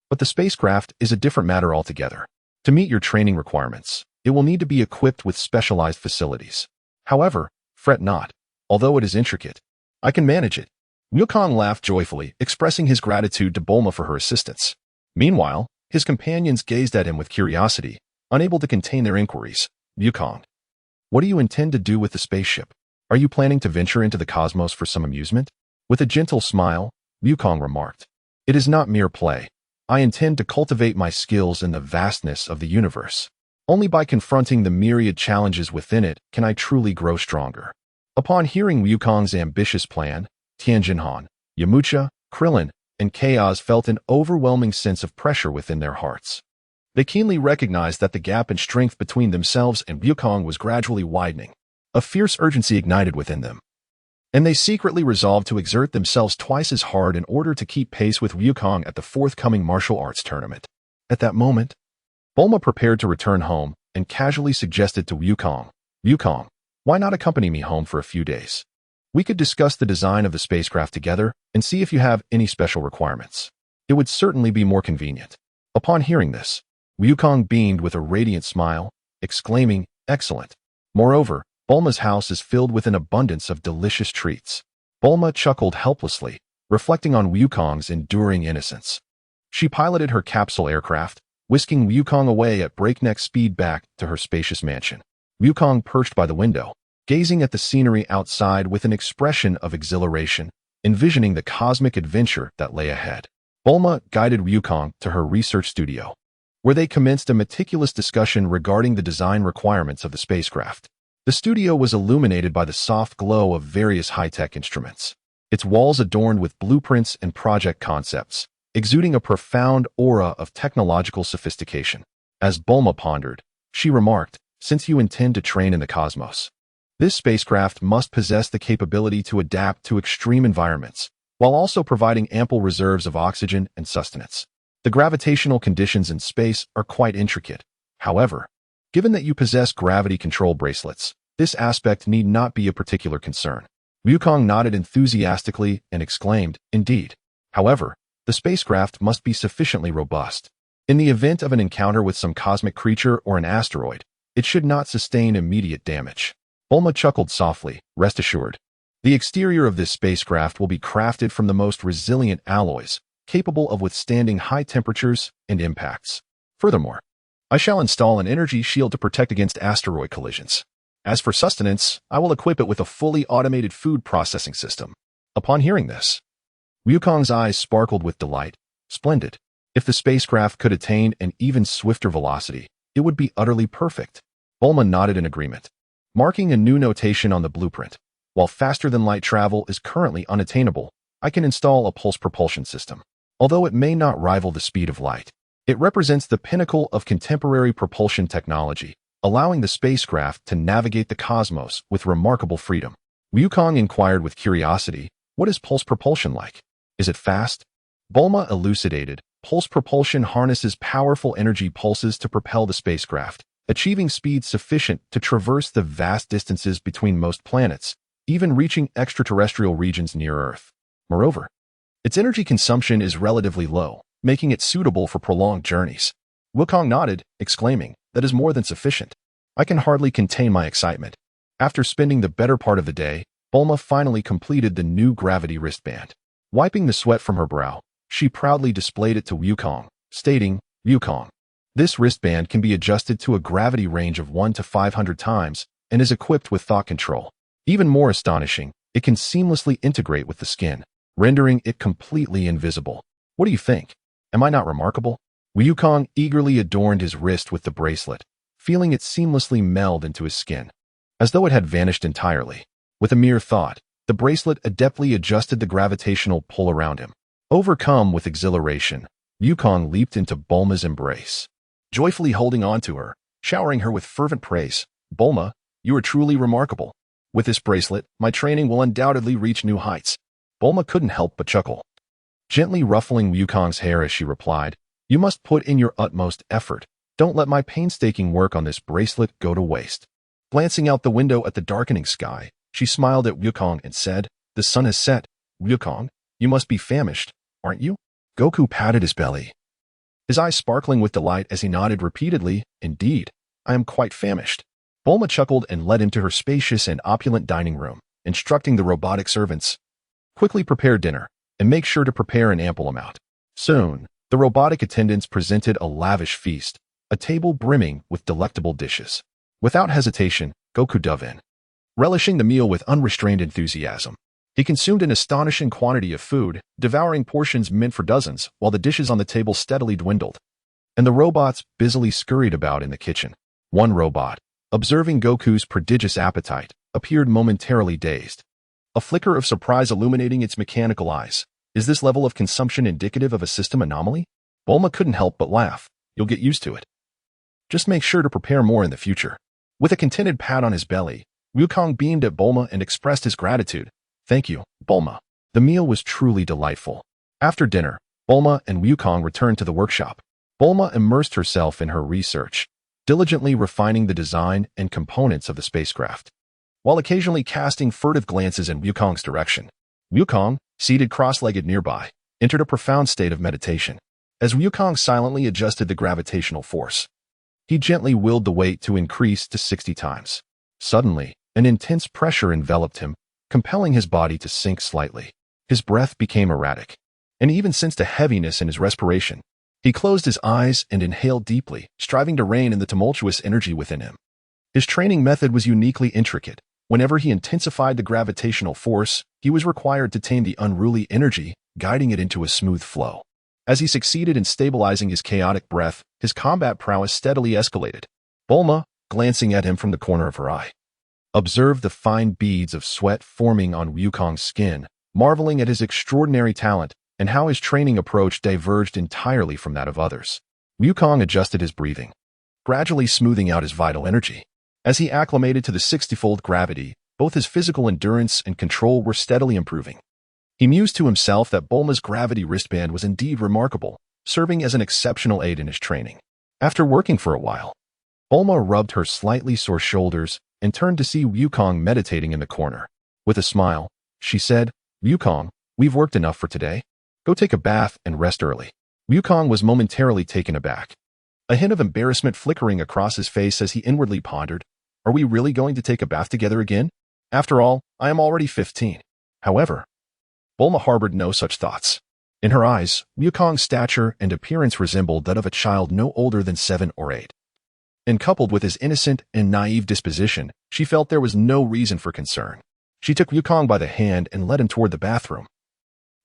But the spacecraft is a different matter altogether. To meet your training requirements, it will need to be equipped with specialized facilities. However, fret not. Although it is intricate, I can manage it." Wukong laughed joyfully, expressing his gratitude to Bulma for her assistance. Meanwhile, his companions gazed at him with curiosity, unable to contain their inquiries. "Wukong, what do you intend to do with the spaceship? Are you planning to venture into the cosmos for some amusement?" With a gentle smile, Wukong remarked, "It is not mere play. I intend to cultivate my skills in the vastness of the universe. Only by confronting the myriad challenges within it can I truly grow stronger." Upon hearing Wukong's ambitious plan, Tianjin-Han, Yamcha, Krillin, and Chaos felt an overwhelming sense of pressure within their hearts. They keenly recognized that the gap in strength between themselves and Wukong was gradually widening. A fierce urgency ignited within them, and they secretly resolved to exert themselves twice as hard in order to keep pace with Wukong at the forthcoming martial arts tournament. At that moment, Bulma prepared to return home and casually suggested to Wukong, "Wukong, why not accompany me home for a few days? We could discuss the design of the spacecraft together and see if you have any special requirements. It would certainly be more convenient." Upon hearing this, Wukong beamed with a radiant smile, exclaiming, "Excellent. Moreover, Bulma's house is filled with an abundance of delicious treats." Bulma chuckled helplessly, reflecting on Wukong's enduring innocence. She piloted her capsule aircraft, whisking Wukong away at breakneck speed back to her spacious mansion. Wukong perched by the window, gazing at the scenery outside with an expression of exhilaration, envisioning the cosmic adventure that lay ahead. Bulma guided Wukong to her research studio, where they commenced a meticulous discussion regarding the design requirements of the spacecraft. The studio was illuminated by the soft glow of various high-tech instruments, its walls adorned with blueprints and project concepts, exuding a profound aura of technological sophistication. As Bulma pondered, she remarked, "Since you intend to train in the cosmos, this spacecraft must possess the capability to adapt to extreme environments, while also providing ample reserves of oxygen and sustenance. The gravitational conditions in space are quite intricate. However, given that you possess gravity control bracelets, this aspect need not be a particular concern." Wukong nodded enthusiastically and exclaimed, "Indeed. However, the spacecraft must be sufficiently robust. In the event of an encounter with some cosmic creature or an asteroid, it should not sustain immediate damage." Bulma chuckled softly, "Rest assured. The exterior of this spacecraft will be crafted from the most resilient alloys, capable of withstanding high temperatures and impacts. Furthermore, I shall install an energy shield to protect against asteroid collisions. As for sustenance, I will equip it with a fully automated food processing system." Upon hearing this, Wukong's eyes sparkled with delight. Splendid. If the spacecraft could attain an even swifter velocity, it would be utterly perfect. Bulma nodded in agreement, marking a new notation on the blueprint. "While faster-than-light travel is currently unattainable, I can install a pulse propulsion system. Although it may not rival the speed of light, it represents the pinnacle of contemporary propulsion technology, allowing the spacecraft to navigate the cosmos with remarkable freedom." Wukong inquired with curiosity, "What is pulse propulsion like? Is it fast?" Bulma elucidated, "Pulse propulsion harnesses powerful energy pulses to propel the spacecraft, achieving speed sufficient to traverse the vast distances between most planets, even reaching extraterrestrial regions near Earth. Moreover, its energy consumption is relatively low, making it suitable for prolonged journeys." Wukong nodded, exclaiming, "That is more than sufficient." I can hardly contain my excitement. After spending the better part of the day, Bulma finally completed the new gravity wristband. Wiping the sweat from her brow, she proudly displayed it to Wukong, stating, "Wukong, this wristband can be adjusted to a gravity range of 1 to 500 times and is equipped with thought control. Even more astonishing, it can seamlessly integrate with the skin, rendering it completely invisible. What do you think? Am I not remarkable?" Wukong eagerly adorned his wrist with the bracelet, feeling it seamlessly meld into his skin, as though it had vanished entirely. With a mere thought, the bracelet adeptly adjusted the gravitational pull around him. Overcome with exhilaration, Wukong leaped into Bulma's embrace, joyfully holding on to her, showering her with fervent praise. "Bulma, you are truly remarkable. With this bracelet, my training will undoubtedly reach new heights." Bulma couldn't help but chuckle, gently ruffling Wukong's hair as she replied, "You must put in your utmost effort. Don't let my painstaking work on this bracelet go to waste." Glancing out the window at the darkening sky, she smiled at Wukong and said, "The sun has set. Wukong, you must be famished, aren't you?" Goku patted his belly, his eyes sparkling with delight as he nodded repeatedly, "Indeed, I am quite famished." Bulma chuckled and led him to her spacious and opulent dining room, instructing the robotic servants, "Quickly prepare dinner, and make sure to prepare an ample amount." Soon, the robotic attendants presented a lavish feast, a table brimming with delectable dishes. Without hesitation, Goku dove in, relishing the meal with unrestrained enthusiasm. He consumed an astonishing quantity of food, devouring portions meant for dozens, while the dishes on the table steadily dwindled, and the robots busily scurried about in the kitchen. One robot, observing Goku's prodigious appetite, appeared momentarily dazed, a flicker of surprise illuminating its mechanical eyes. "Is this level of consumption indicative of a system anomaly?" Bulma couldn't help but laugh. "You'll get used to it. Just make sure to prepare more in the future." With a contented pat on his belly, Wukong beamed at Bulma and expressed his gratitude. "Thank you, Bulma." The meal was truly delightful. After dinner, Bulma and Wukong returned to the workshop. Bulma immersed herself in her research, diligently refining the design and components of the spacecraft, while occasionally casting furtive glances in Wukong's direction. Wukong, seated cross-legged nearby, entered a profound state of meditation. As Wukong silently adjusted the gravitational force, he gently willed the weight to increase to 60 times. Suddenly, an intense pressure enveloped him, compelling his body to sink slightly. His breath became erratic, and he even sensed a heaviness in his respiration. He closed his eyes and inhaled deeply, striving to rein in the tumultuous energy within him. His training method was uniquely intricate. Whenever he intensified the gravitational force, he was required to tame the unruly energy, guiding it into a smooth flow. As he succeeded in stabilizing his chaotic breath, his combat prowess steadily escalated. Bulma, glancing at him from the corner of her eye, observed the fine beads of sweat forming on Wukong's skin, marveling at his extraordinary talent and how his training approach diverged entirely from that of others. Wukong adjusted his breathing, gradually smoothing out his vital energy. As he acclimated to the 60-fold gravity, both his physical endurance and control were steadily improving. He mused to himself that Bulma's gravity wristband was indeed remarkable, serving as an exceptional aid in his training. After working for a while, Bulma rubbed her slightly sore shoulders and turned to see Wukong meditating in the corner. With a smile, she said, "Wukong, we've worked enough for today. Go take a bath and rest early." Wukong was momentarily taken aback, a hint of embarrassment flickering across his face as he inwardly pondered, "Are we really going to take a bath together again? After all, I am already 15. However, Bulma harbored no such thoughts. In her eyes, Wukong's stature and appearance resembled that of a child no older than 7 or 8. And coupled with his innocent and naive disposition, she felt there was no reason for concern. She took Wukong by the hand and led him toward the bathroom,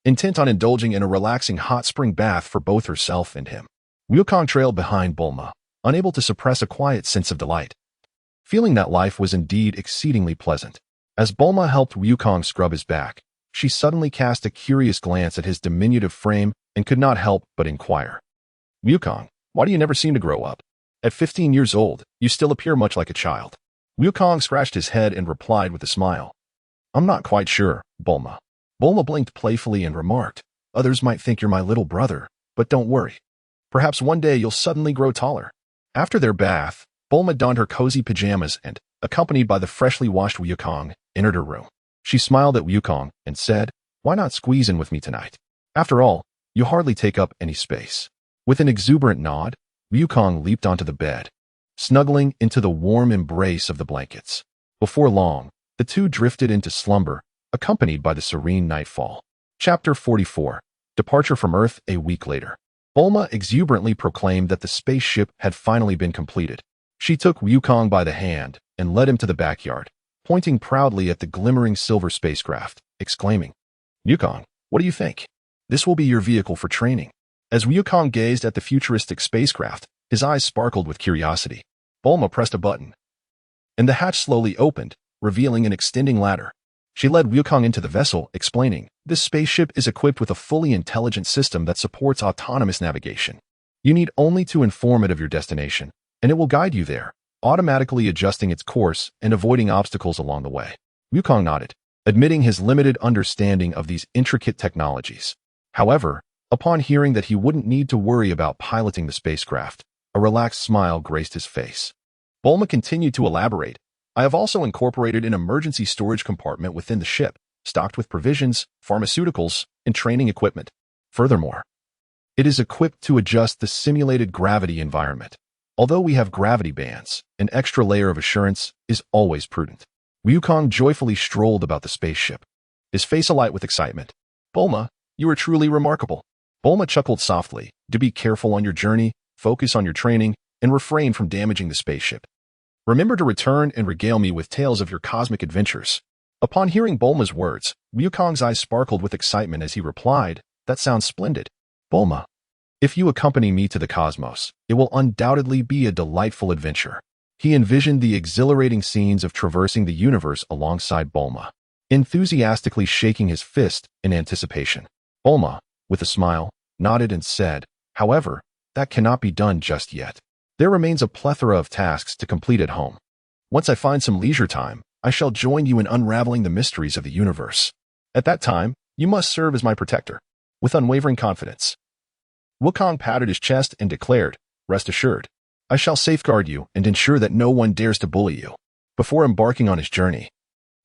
intent on indulging in a relaxing hot spring bath for both herself and him. Wukong trailed behind Bulma, unable to suppress a quiet sense of delight, feeling that life was indeed exceedingly pleasant. As Bulma helped Wukong scrub his back, she suddenly cast a curious glance at his diminutive frame and could not help but inquire, "Wukong, why do you never seem to grow up? At 15 years old, you still appear much like a child." Wukong scratched his head and replied with a smile, "I'm not quite sure, Bulma." Bulma blinked playfully and remarked, "Others might think you're my little brother, but don't worry. Perhaps one day you'll suddenly grow taller." After their bath, Bulma donned her cozy pajamas and, accompanied by the freshly washed Wukong, entered her room. She smiled at Wukong and said, "Why not squeeze in with me tonight? After all, you hardly take up any space." With an exuberant nod, Wukong leaped onto the bed, snuggling into the warm embrace of the blankets. Before long, the two drifted into slumber, accompanied by the serene nightfall. Chapter 44. Departure from Earth a week later. Bulma exuberantly proclaimed that the spaceship had finally been completed. She took Wukong by the hand and led him to the backyard, pointing proudly at the glimmering silver spacecraft, exclaiming, "Wukong, what do you think? This will be your vehicle for training." As Wukong gazed at the futuristic spacecraft, his eyes sparkled with curiosity. Bulma pressed a button, and the hatch slowly opened, revealing an extending ladder. She led Wukong into the vessel, explaining, "This spaceship is equipped with a fully intelligent system that supports autonomous navigation. You need only to inform it of your destination, and it will guide you there, automatically adjusting its course and avoiding obstacles along the way." Wukong nodded, admitting his limited understanding of these intricate technologies. However, upon hearing that he wouldn't need to worry about piloting the spacecraft, a relaxed smile graced his face. Bulma continued to elaborate, "I have also incorporated an emergency storage compartment within the ship, stocked with provisions, pharmaceuticals, and training equipment. Furthermore, it is equipped to adjust the simulated gravity environment. Although we have gravity bands, an extra layer of assurance is always prudent." Wukong joyfully strolled about the spaceship, his face alight with excitement. "Bulma, you are truly remarkable." Bulma chuckled softly, "Do be careful on your journey, focus on your training, and refrain from damaging the spaceship. Remember to return and regale me with tales of your cosmic adventures." Upon hearing Bulma's words, Wukong's eyes sparkled with excitement as he replied, "That sounds splendid. Bulma, if you accompany me to the cosmos, it will undoubtedly be a delightful adventure." He envisioned the exhilarating scenes of traversing the universe alongside Bulma, enthusiastically shaking his fist in anticipation. Bulma, with a smile, nodded and said, "However, that cannot be done just yet. There remains a plethora of tasks to complete at home. Once I find some leisure time, I shall join you in unraveling the mysteries of the universe. At that time, you must serve as my protector." With unwavering confidence, Wukong patted his chest and declared, "Rest assured, I shall safeguard you and ensure that no one dares to bully you." Before embarking on his journey,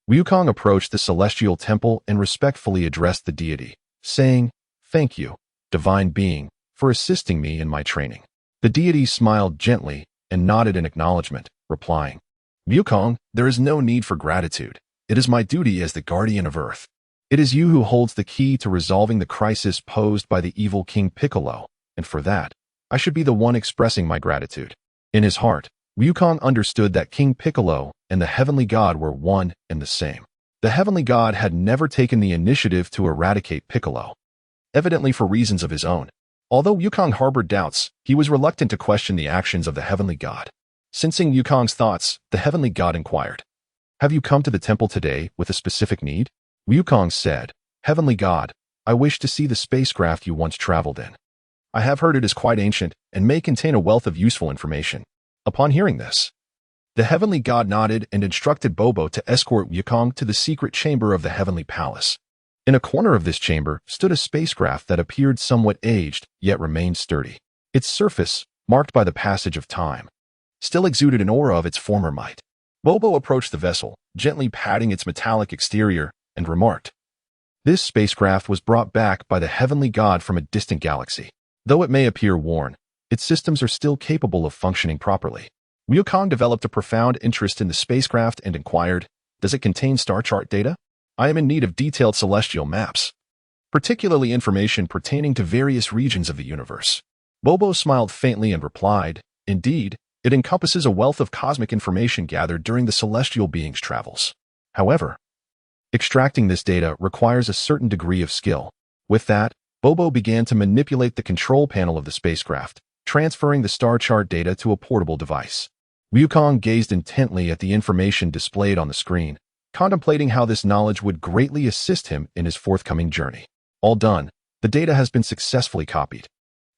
Wukong approached the celestial temple and respectfully addressed the deity, saying, "Thank you, divine being, for assisting me in my training." The deity smiled gently and nodded in acknowledgement, replying, "Wukong, there is no need for gratitude. It is my duty as the guardian of Earth. It is you who holds the key to resolving the crisis posed by the evil King Piccolo, and for that, I should be the one expressing my gratitude." In his heart, Wukong understood that King Piccolo and the Heavenly God were one and the same. The Heavenly God had never taken the initiative to eradicate Piccolo, evidently for reasons of his own. Although Wukong harbored doubts, he was reluctant to question the actions of the Heavenly God. Sensing Wukong's thoughts, the Heavenly God inquired, "Have you come to the temple today with a specific need?" Wukong said, "Heavenly God, I wish to see the spacecraft you once traveled in. I have heard it is quite ancient and may contain a wealth of useful information." Upon hearing this, the Heavenly God nodded and instructed Bobo to escort Wukong to the secret chamber of the Heavenly Palace. In a corner of this chamber stood a spacecraft that appeared somewhat aged, yet remained sturdy. Its surface, marked by the passage of time, still exuded an aura of its former might. Bobo approached the vessel, gently patting its metallic exterior, and remarked, "This spacecraft was brought back by the Heavenly God from a distant galaxy. Though it may appear worn, its systems are still capable of functioning properly." Wukong developed a profound interest in the spacecraft and inquired, "Does it contain star chart data? I am in need of detailed celestial maps, particularly information pertaining to various regions of the universe." Bobo smiled faintly and replied, "Indeed, it encompasses a wealth of cosmic information gathered during the celestial beings' travels. However, extracting this data requires a certain degree of skill." With that, Bobo began to manipulate the control panel of the spacecraft, transferring the star chart data to a portable device. Wukong gazed intently at the information displayed on the screen, contemplating how this knowledge would greatly assist him in his forthcoming journey. "All done. The data has been successfully copied,"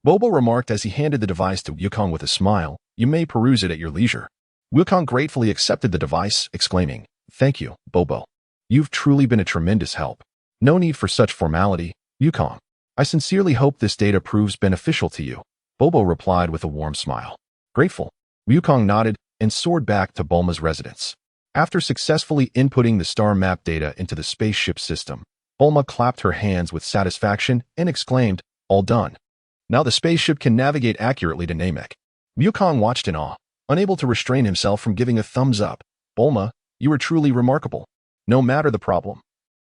Bobo remarked as he handed the device to Wukong with a smile. "You may peruse it at your leisure." Wukong gratefully accepted the device, exclaiming, "Thank you, Bobo. You've truly been a tremendous help." "No need for such formality, Wukong. I sincerely hope this data proves beneficial to you," Bobo replied with a warm smile. "Grateful." Wukong nodded and soared back to Bulma's residence. After successfully inputting the star map data into the spaceship system, Bulma clapped her hands with satisfaction and exclaimed, "All done. Now the spaceship can navigate accurately to Namek." Wukong watched in awe, unable to restrain himself from giving a thumbs up. "Bulma, you are truly remarkable. No matter the problem,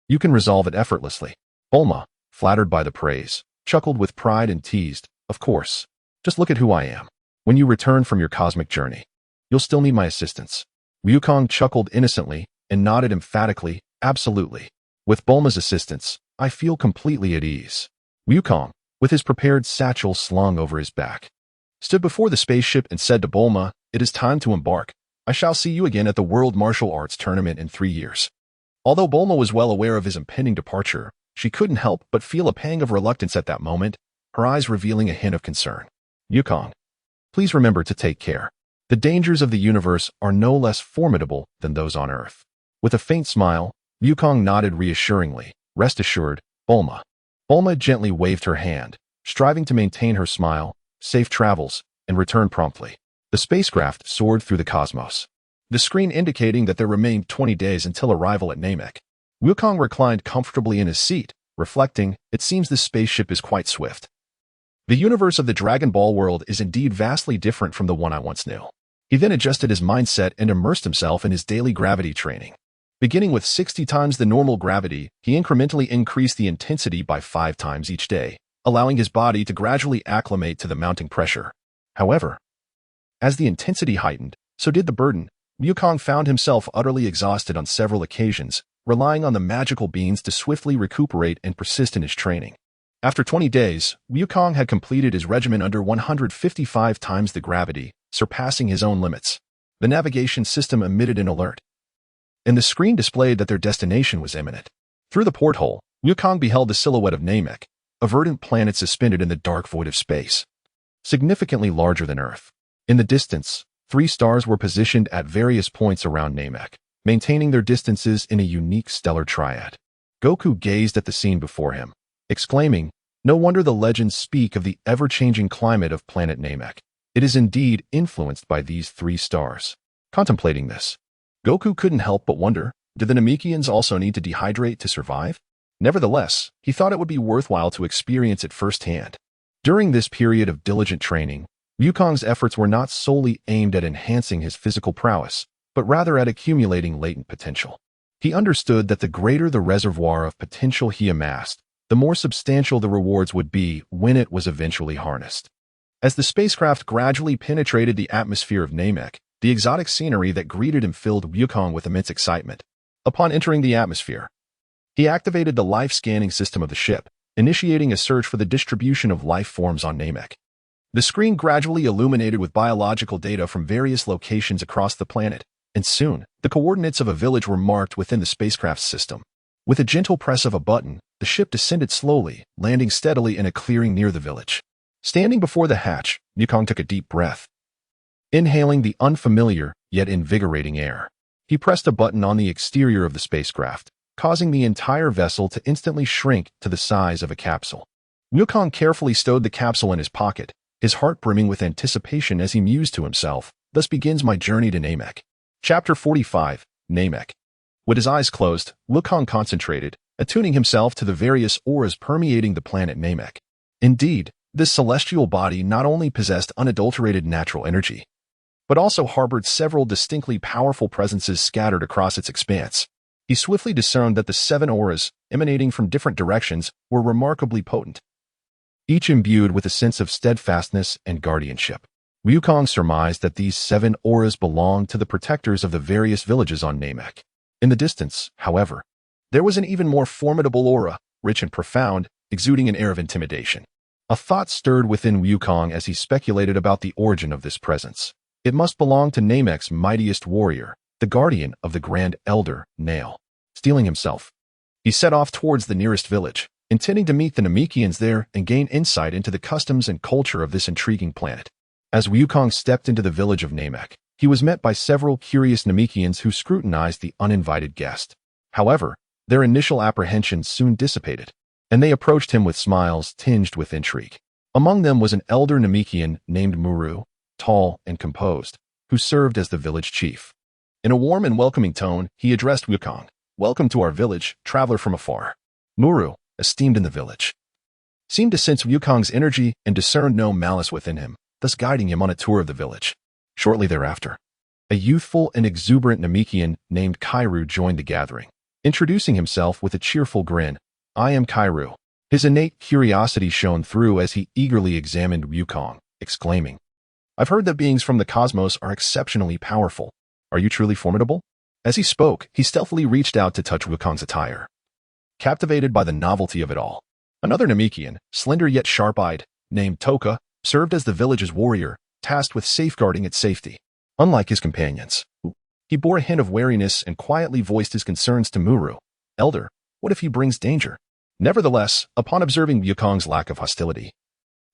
you can resolve it effortlessly." Bulma, flattered by the praise, chuckled with pride and teased, "Of course. Just look at who I am. When you return from your cosmic journey, you'll still need my assistance." Wukong chuckled innocently and nodded emphatically, "Absolutely. With Bulma's assistance, I feel completely at ease." Wukong, with his prepared satchel slung over his back, stood before the spaceship and said to Bulma, "It is time to embark. I shall see you again at the World Martial Arts Tournament in 3 years." Although Bulma was well aware of his impending departure, she couldn't help but feel a pang of reluctance at that moment, her eyes revealing a hint of concern. "Wukong, please remember to take care. The dangers of the universe are no less formidable than those on Earth." With a faint smile, Wukong nodded reassuringly, "Rest assured, Bulma." Bulma gently waved her hand, striving to maintain her smile, "Safe travels," and returned promptly. The spacecraft soared through the cosmos, the screen indicating that there remained 20 days until arrival at Namek. Wukong reclined comfortably in his seat, reflecting, "It seems this spaceship is quite swift. The universe of the Dragon Ball world is indeed vastly different from the one I once knew." He then adjusted his mindset and immersed himself in his daily gravity training. Beginning with 60 times the normal gravity, he incrementally increased the intensity by 5 times each day, allowing his body to gradually acclimate to the mounting pressure. However, as the intensity heightened, so did the burden. Wukong found himself utterly exhausted on several occasions, relying on the magical beans to swiftly recuperate and persist in his training. After 20 days, Wukong had completed his regimen under 155 times the gravity, surpassing his own limits. The navigation system emitted an alert, and the screen displayed that their destination was imminent. Through the porthole, Wukong beheld the silhouette of Namek, a verdant planet suspended in the dark void of space, significantly larger than Earth. In the distance, 3 stars were positioned at various points around Namek, maintaining their distances in a unique stellar triad. Goku gazed at the scene before him, exclaiming, "No wonder the legends speak of the ever-changing climate of planet Namek. It is indeed influenced by these 3 stars." Contemplating this, Goku couldn't help but wonder, did the Namekians also need to dehydrate to survive? Nevertheless, he thought it would be worthwhile to experience it firsthand. During this period of diligent training, Wukong's efforts were not solely aimed at enhancing his physical prowess, but rather at accumulating latent potential. He understood that the greater the reservoir of potential he amassed, the more substantial the rewards would be when it was eventually harnessed. As the spacecraft gradually penetrated the atmosphere of Namek, The exotic scenery that greeted him filled Wukong with immense excitement. Upon entering the atmosphere, he activated the life scanning system of the ship, initiating a search for the distribution of life forms on Namek. The screen gradually illuminated with biological data from various locations across the planet, and soon, the coordinates of a village were marked within the spacecraft's system. With a gentle press of a button, the ship descended slowly, landing steadily in a clearing near the village. Standing before the hatch, Wukong took a deep breath. Inhaling the unfamiliar, yet invigorating air, he pressed a button on the exterior of the spacecraft, causing the entire vessel to instantly shrink to the size of a capsule. Wukong carefully stowed the capsule in his pocket, his heart brimming with anticipation as he mused to himself, "Thus begins my journey to Namek." Chapter 45, Namek. With his eyes closed, Wukong concentrated, attuning himself to the various auras permeating the planet Namek. Indeed, this celestial body not only possessed unadulterated natural energy, but also harbored several distinctly powerful presences scattered across its expanse. He swiftly discerned that the 7 auras, emanating from different directions, were remarkably potent, each imbued with a sense of steadfastness and guardianship. Wukong surmised that these 7 auras belonged to the protectors of the various villages on Namek. In the distance, however, there was an even more formidable aura, rich and profound, exuding an air of intimidation. A thought stirred within Wukong as he speculated about the origin of this presence. It must belong to Namek's mightiest warrior, the guardian of the Grand Elder, Nail. Steeling himself, he set off towards the nearest village, intending to meet the Namekians there and gain insight into the customs and culture of this intriguing planet. As Wukong stepped into the village of Namek, he was met by several curious Namekians who scrutinized the uninvited guest. However, their initial apprehensions soon dissipated, and they approached him with smiles tinged with intrigue. Among them was an elder Namekian named Muru, tall and composed, who served as the village chief. In a warm and welcoming tone, he addressed Wukong. "Welcome to our village, traveler from afar." Muru, esteemed in the village, seemed to sense Wukong's energy and discerned no malice within him, thus guiding him on a tour of the village. Shortly thereafter, a youthful and exuberant Namekian named Kairu joined the gathering, introducing himself with a cheerful grin. "I am Kairu." His innate curiosity shone through as he eagerly examined Wukong, exclaiming, "I've heard that beings from the cosmos are exceptionally powerful. Are you truly formidable?" As he spoke, he stealthily reached out to touch Wukong's attire, captivated by the novelty of it all. Another Namekian, slender yet sharp-eyed, named Toka, served as the village's warrior, tasked with safeguarding its safety. Unlike his companions, he bore a hint of wariness and quietly voiced his concerns to Muru. "Elder, what if he brings danger?" Nevertheless, upon observing Wukong's lack of hostility,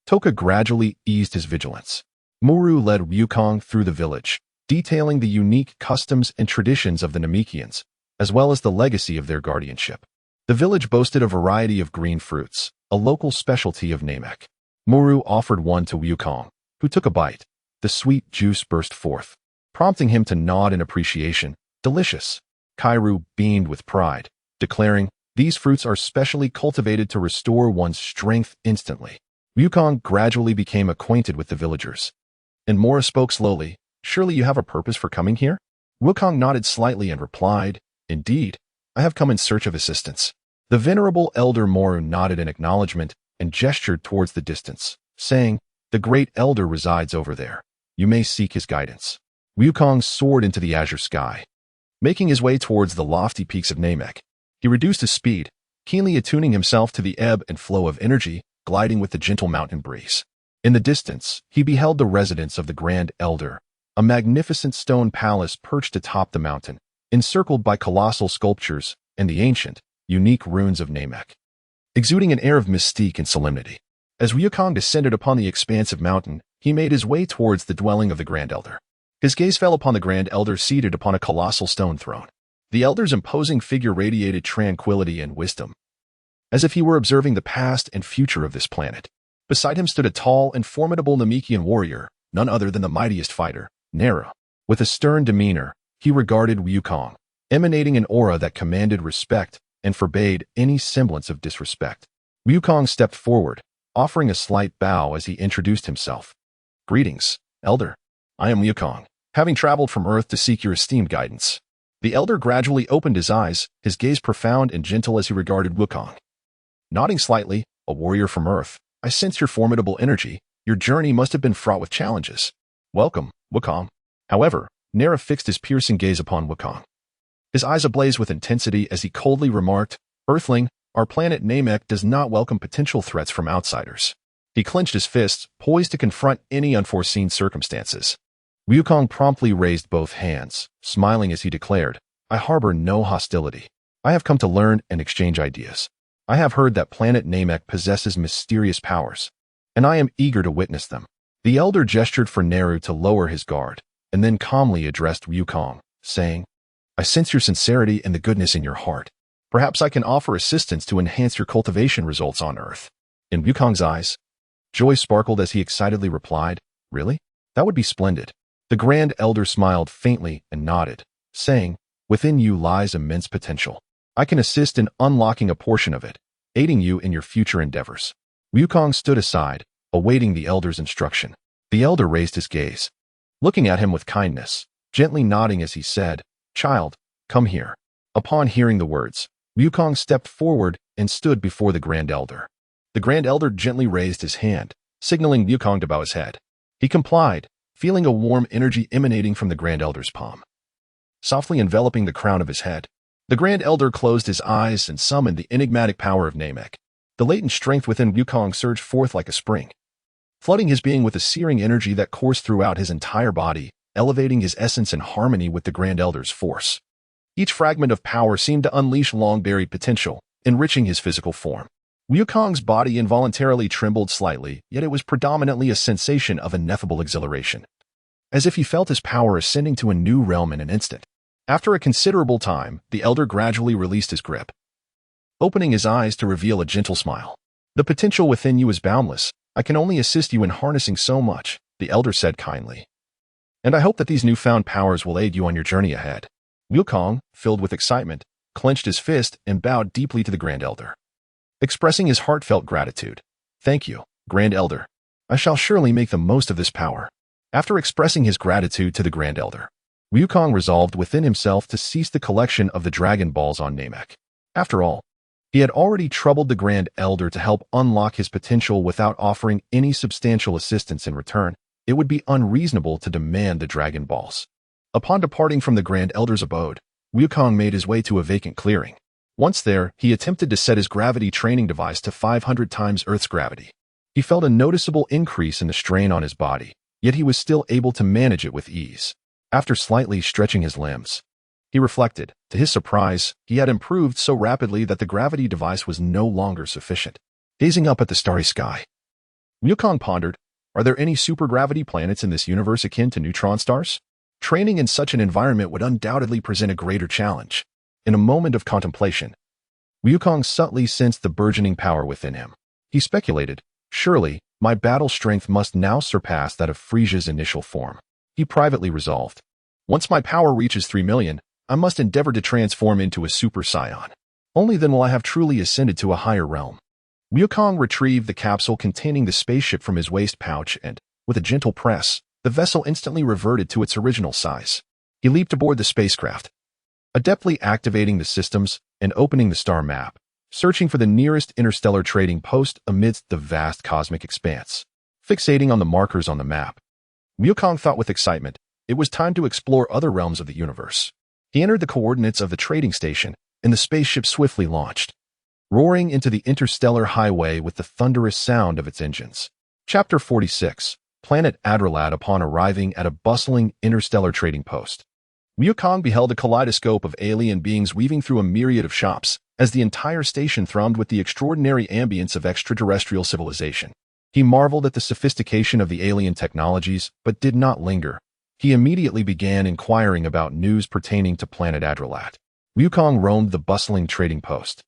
Toka gradually eased his vigilance. Muru led Wukong through the village, detailing the unique customs and traditions of the Namekians, as well as the legacy of their guardianship. The village boasted a variety of green fruits, a local specialty of Namek. Muru offered one to Wukong, who took a bite. The sweet juice burst forth, prompting him to nod in appreciation. "Delicious." Kairu beamed with pride, declaring, "These fruits are specially cultivated to restore one's strength instantly." Wukong gradually became acquainted with the villagers, and Mora spoke slowly. "Surely you have a purpose for coming here?" Wukong nodded slightly and replied, "Indeed, I have come in search of assistance." The venerable elder Moru nodded in acknowledgement and gestured towards the distance, saying, "The great elder resides over there. You may seek his guidance." Wukong soared into the azure sky, making his way towards the lofty peaks of Namek. He reduced his speed, keenly attuning himself to the ebb and flow of energy, gliding with the gentle mountain breeze. In the distance, he beheld the residence of the Grand Elder, a magnificent stone palace perched atop the mountain, encircled by colossal sculptures and the ancient, unique ruins of Namek, exuding an air of mystique and solemnity. As Wukong descended upon the expansive mountain, he made his way towards the dwelling of the Grand Elder. His gaze fell upon the Grand Elder seated upon a colossal stone throne. The Elder's imposing figure radiated tranquility and wisdom, as if he were observing the past and future of this planet. Beside him stood a tall and formidable Namekian warrior, none other than the mightiest fighter, Nara. With a stern demeanor, he regarded Wukong, emanating an aura that commanded respect and forbade any semblance of disrespect. Wukong stepped forward, offering a slight bow as he introduced himself. "Greetings, Elder. I am Wukong, having traveled from Earth to seek your esteemed guidance." The Elder gradually opened his eyes, his gaze profound and gentle as he regarded Wukong. Nodding slightly, "A warrior from Earth, I sense your formidable energy. Your journey must have been fraught with challenges." "Welcome, Wukong. However, Nara fixed his piercing gaze upon Wukong. His eyes ablaze with intensity as he coldly remarked, "Earthling, our planet Namek does not welcome potential threats from outsiders." He clenched his fists, poised to confront any unforeseen circumstances. Wukong promptly raised both hands, smiling as he declared, "I harbor no hostility. I have come to learn and exchange ideas. I have heard that planet Namek possesses mysterious powers, and I am eager to witness them." The elder gestured for Neru to lower his guard, and then calmly addressed Wukong, saying, "I sense your sincerity and the goodness in your heart. Perhaps I can offer assistance to enhance your cultivation results on Earth." In Wukong's eyes, joy sparkled as he excitedly replied, "Really? That would be splendid." The Grand Elder smiled faintly and nodded, saying, "Within you lies immense potential. I can assist in unlocking a portion of it, aiding you in your future endeavors." Wukong stood aside, awaiting the Elder's instruction. The Elder raised his gaze, looking at him with kindness, gently nodding as he said, "Child, come here." Upon hearing the words, Wukong stepped forward and stood before the Grand Elder. The Grand Elder gently raised his hand, signaling Wukong to bow his head. He complied, feeling a warm energy emanating from the Grand Elder's palm, softly enveloping the crown of his head. The Grand Elder closed his eyes and summoned the enigmatic power of Namek. The latent strength within Wukong surged forth like a spring, flooding his being with a searing energy that coursed throughout his entire body, elevating his essence in harmony with the Grand Elder's force. Each fragment of power seemed to unleash long-buried potential, enriching his physical form. Wukong's body involuntarily trembled slightly, yet it was predominantly a sensation of ineffable exhilaration, as if he felt his power ascending to a new realm in an instant. After a considerable time, the Elder gradually released his grip, opening his eyes to reveal a gentle smile. "The potential within you is boundless. I can only assist you in harnessing so much," the Elder said kindly. "And I hope that these newfound powers will aid you on your journey ahead." Wukong, filled with excitement, clenched his fist and bowed deeply to the Grand Elder, expressing his heartfelt gratitude. "Thank you, Grand Elder. I shall surely make the most of this power." After expressing his gratitude to the Grand Elder, Wukong resolved within himself to cease the collection of the Dragon Balls on Namek. After all, he had already troubled the Grand Elder to help unlock his potential without offering any substantial assistance in return. It would be unreasonable to demand the Dragon Balls. Upon departing from the Grand Elder's abode, Wukong made his way to a vacant clearing. Once there, he attempted to set his gravity training device to 500 times Earth's gravity. He felt a noticeable increase in the strain on his body, yet he was still able to manage it with ease. After slightly stretching his limbs, he reflected. To his surprise, he had improved so rapidly that the gravity device was no longer sufficient. Gazing up at the starry sky, Wukong pondered, are there any supergravity planets in this universe akin to neutron stars? Training in such an environment would undoubtedly present a greater challenge. In a moment of contemplation, Wukong subtly sensed the burgeoning power within him. He speculated, surely, my battle strength must now surpass that of Frisia's initial form. He privately resolved, once my power reaches 3 million, I must endeavor to transform into a Super Saiyan. Only then will I have truly ascended to a higher realm. Wukong retrieved the capsule containing the spaceship from his waist pouch and, with a gentle press, the vessel instantly reverted to its original size. He leaped aboard the spacecraft, adeptly activating the systems and opening the star map, searching for the nearest interstellar trading post amidst the vast cosmic expanse. Fixating on the markers on the map, Wukong thought with excitement, it was time to explore other realms of the universe. He entered the coordinates of the trading station, and the spaceship swiftly launched, roaring into the interstellar highway with the thunderous sound of its engines. Chapter 46, Planet Adralat. Upon arriving at a bustling interstellar trading post, Wukong beheld a kaleidoscope of alien beings weaving through a myriad of shops, as the entire station thrummed with the extraordinary ambience of extraterrestrial civilization. He marveled at the sophistication of the alien technologies, but did not linger. He immediately began inquiring about news pertaining to Planet Adralat. Wukong roamed the bustling trading post,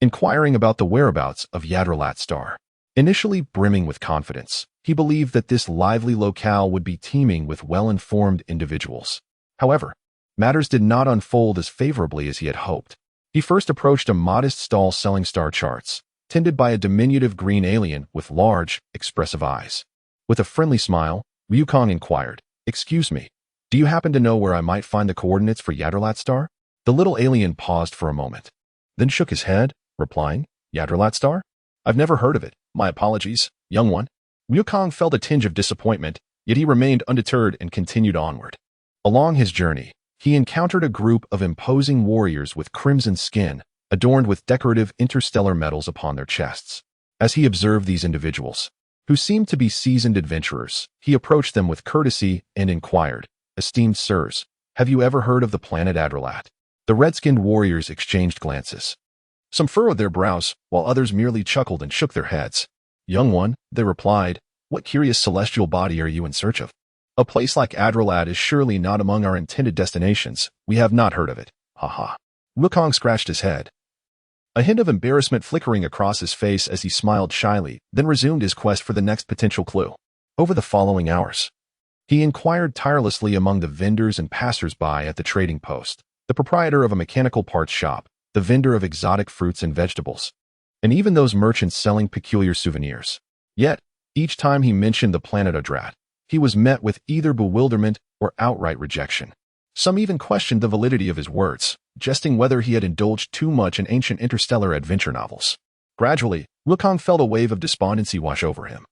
inquiring about the whereabouts of Yadralat Star. Initially brimming with confidence, he believed that this lively locale would be teeming with well-informed individuals. However, matters did not unfold as favorably as he had hoped. He first approached a modest stall selling star charts, tended by a diminutive green alien with large, expressive eyes. With a friendly smile, Wukong inquired, "Excuse me, do you happen to know where I might find the coordinates for Yadralat Star?" The little alien paused for a moment, then shook his head, replying, "Yadralat Star? I've never heard of it. My apologies, young one." Wukong felt a tinge of disappointment, yet he remained undeterred and continued onward. Along his journey, he encountered a group of imposing warriors with crimson skin, adorned with decorative interstellar medals upon their chests. As he observed these individuals, who seemed to be seasoned adventurers, he approached them with courtesy and inquired, "Esteemed sirs, have you ever heard of the planet Adralat?" The red-skinned warriors exchanged glances. Some furrowed their brows, while others merely chuckled and shook their heads. "Young one," they replied, "what curious celestial body are you in search of? A place like Adralat is surely not among our intended destinations. We have not heard of it. Ha ha." Wukong scratched his head, a hint of embarrassment flickering across his face as he smiled shyly, then resumed his quest for the next potential clue. Over the following hours, he inquired tirelessly among the vendors and passers-by at the trading post, the proprietor of a mechanical parts shop, the vendor of exotic fruits and vegetables, and even those merchants selling peculiar souvenirs. Yet, each time he mentioned the planet Adrat, he was met with either bewilderment or outright rejection. Some even questioned the validity of his words, jesting whether he had indulged too much in ancient interstellar adventure novels. Gradually, Wukong felt a wave of despondency wash over him.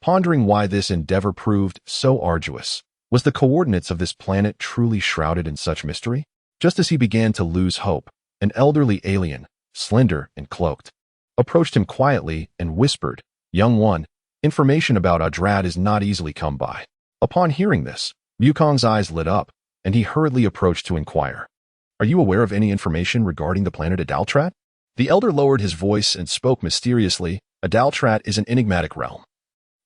Pondering why this endeavor proved so arduous, was the coordinates of this planet truly shrouded in such mystery? Just as he began to lose hope, an elderly alien, slender and cloaked, approached him quietly and whispered, "Young one, information about Adrat is not easily come by." Upon hearing this, Wukong's eyes lit up, and he hurriedly approached to inquire, "Are you aware of any information regarding the planet Adaltrat?" The elder lowered his voice and spoke mysteriously. "Adaltrat is an enigmatic realm,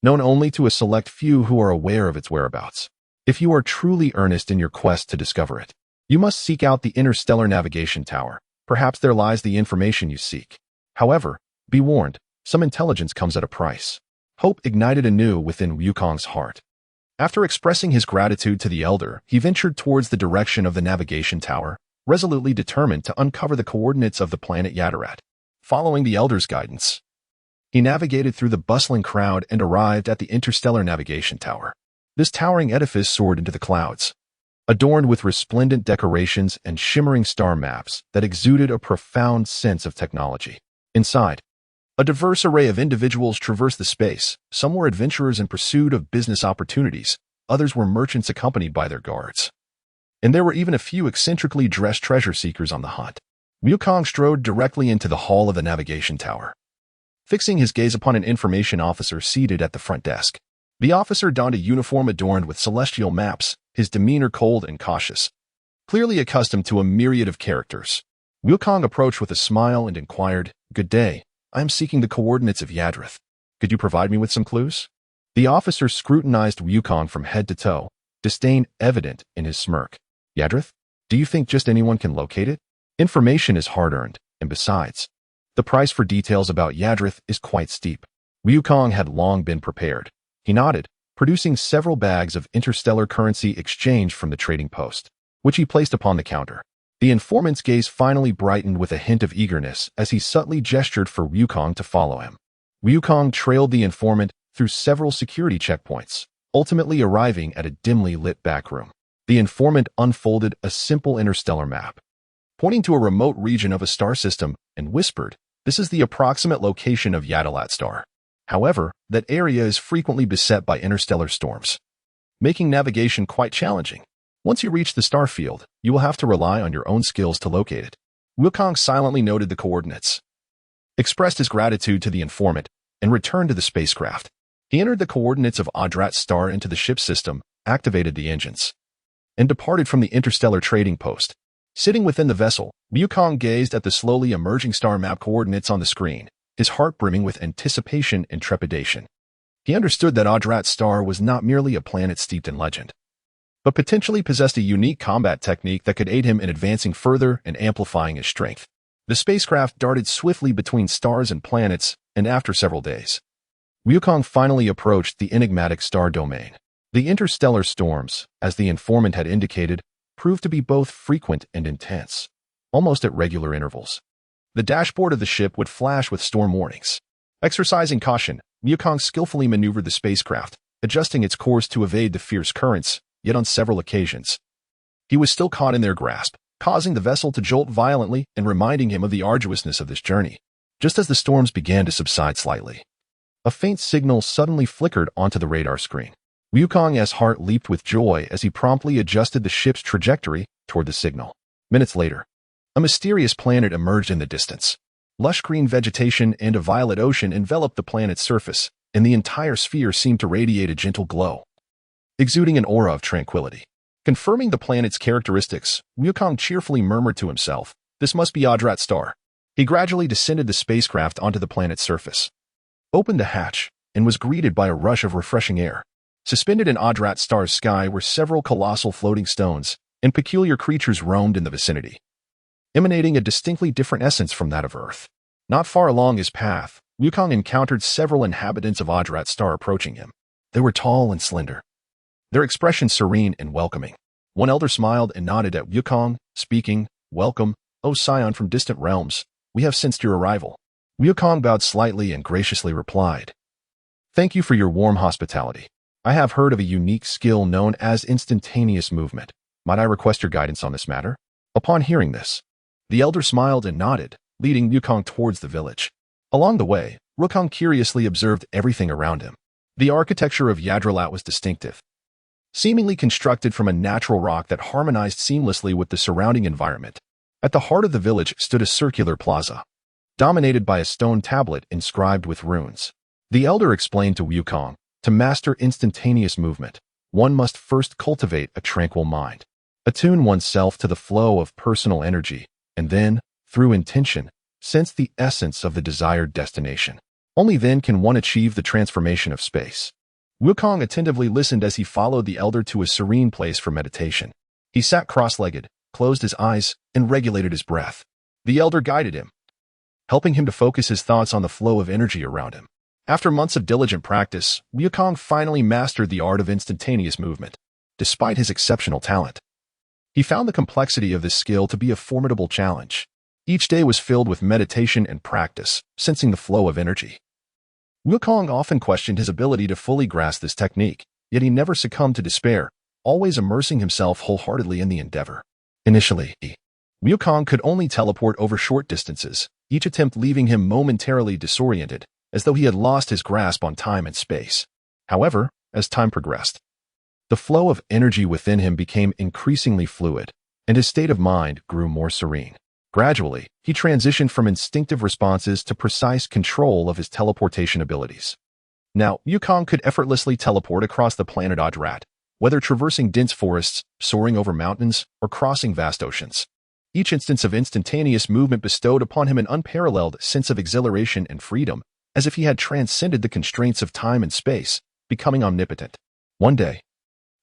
known only to a select few who are aware of its whereabouts. If you are truly earnest in your quest to discover it, you must seek out the Interstellar Navigation Tower. Perhaps there lies the information you seek. However, be warned, some intelligence comes at a price." Hope ignited anew within Wukong's heart. After expressing his gratitude to the elder, he ventured towards the direction of the navigation tower, resolutely determined to uncover the coordinates of the planet Yadarat. Following the elder's guidance, he navigated through the bustling crowd and arrived at the Interstellar Navigation Tower. This towering edifice soared into the clouds, adorned with resplendent decorations and shimmering star maps that exuded a profound sense of technology. Inside, a diverse array of individuals traversed the space. Some were adventurers in pursuit of business opportunities, others were merchants accompanied by their guards, and there were even a few eccentrically dressed treasure seekers on the hunt. Wukong strode directly into the hall of the navigation tower, fixing his gaze upon an information officer seated at the front desk. The officer donned a uniform adorned with celestial maps, his demeanor cold and cautious, clearly accustomed to a myriad of characters. Wukong approached with a smile and inquired, "Good day. I am seeking the coordinates of Yadrath. Could you provide me with some clues?" The officer scrutinized Wukong from head to toe, disdain evident in his smirk. "Yadrath? Do you think just anyone can locate it? Information is hard-earned, and besides, the price for details about Yadrath is quite steep." Wukong had long been prepared. He nodded, producing several bags of interstellar currency exchanged from the trading post, which he placed upon the counter. The informant's gaze finally brightened with a hint of eagerness as he subtly gestured for Wukong to follow him. Wukong trailed the informant through several security checkpoints, ultimately arriving at a dimly lit back room. The informant unfolded a simple interstellar map, pointing to a remote region of a star system, and whispered, "This is the approximate location of Yadalat star. However, that area is frequently beset by interstellar storms, making navigation quite challenging. Once you reach the star field, you will have to rely on your own skills to locate it." Wukong silently noted the coordinates, expressed his gratitude to the informant, and returned to the spacecraft. He entered the coordinates of Adrat star into the ship system, activated the engines, and departed from the interstellar trading post. Sitting within the vessel, Wukong gazed at the slowly emerging star map coordinates on the screen, his heart brimming with anticipation and trepidation. He understood that Adrat star was not merely a planet steeped in legend, but potentially possessed a unique combat technique that could aid him in advancing further and amplifying his strength. The spacecraft darted swiftly between stars and planets, and after several days, Wukong finally approached the enigmatic star domain. The interstellar storms, as the informant had indicated, proved to be both frequent and intense, almost at regular intervals. The dashboard of the ship would flash with storm warnings. Exercising caution, Wukong skillfully maneuvered the spacecraft, adjusting its course to evade the fierce currents. Yet on several occasions, he was still caught in their grasp, causing the vessel to jolt violently and reminding him of the arduousness of this journey. Just as the storms began to subside slightly, a faint signal suddenly flickered onto the radar screen. Wukong's heart leaped with joy as he promptly adjusted the ship's trajectory toward the signal. Minutes later, a mysterious planet emerged in the distance. Lush green vegetation and a violet ocean enveloped the planet's surface, and the entire sphere seemed to radiate a gentle glow, exuding an aura of tranquility. Confirming the planet's characteristics, Wukong cheerfully murmured to himself, "This must be Adrat Star." He gradually descended the spacecraft onto the planet's surface, opened the hatch, and was greeted by a rush of refreshing air. Suspended in Adrat Star's sky were several colossal floating stones, and peculiar creatures roamed in the vicinity, emanating a distinctly different essence from that of Earth. Not far along his path, Wukong encountered several inhabitants of Adrat Star approaching him. They were tall and slender, their expression serene and welcoming. One elder smiled and nodded at Wukong, speaking, "Welcome, O Scion from distant realms. We have sensed your arrival." Wukong bowed slightly and graciously replied, "Thank you for your warm hospitality. I have heard of a unique skill known as instantaneous movement. Might I request your guidance on this matter?" Upon hearing this, the elder smiled and nodded, leading Wukong towards the village. Along the way, Wukong curiously observed everything around him. The architecture of Yadralat was distinctive, seemingly constructed from a natural rock that harmonized seamlessly with the surrounding environment. At the heart of the village stood a circular plaza, dominated by a stone tablet inscribed with runes. The elder explained to Wukong, to master instantaneous movement, one must first cultivate a tranquil mind, attune oneself to the flow of personal energy, and then, through intention, sense the essence of the desired destination. Only then can one achieve the transformation of space. Wukong attentively listened as he followed the elder to a serene place for meditation. He sat cross-legged, closed his eyes, and regulated his breath. The elder guided him, helping him to focus his thoughts on the flow of energy around him. After months of diligent practice, Wukong finally mastered the art of instantaneous movement. Despite his exceptional talent, he found the complexity of this skill to be a formidable challenge. Each day was filled with meditation and practice, sensing the flow of energy. Wukong often questioned his ability to fully grasp this technique, yet he never succumbed to despair, always immersing himself wholeheartedly in the endeavor. Initially, Wukong could only teleport over short distances, each attempt leaving him momentarily disoriented, as though he had lost his grasp on time and space. However, as time progressed, the flow of energy within him became increasingly fluid, and his state of mind grew more serene. Gradually, he transitioned from instinctive responses to precise control of his teleportation abilities. Now, Wukong could effortlessly teleport across the planet Adrat, whether traversing dense forests, soaring over mountains, or crossing vast oceans. Each instance of instantaneous movement bestowed upon him an unparalleled sense of exhilaration and freedom, as if he had transcended the constraints of time and space, becoming omnipotent. One day,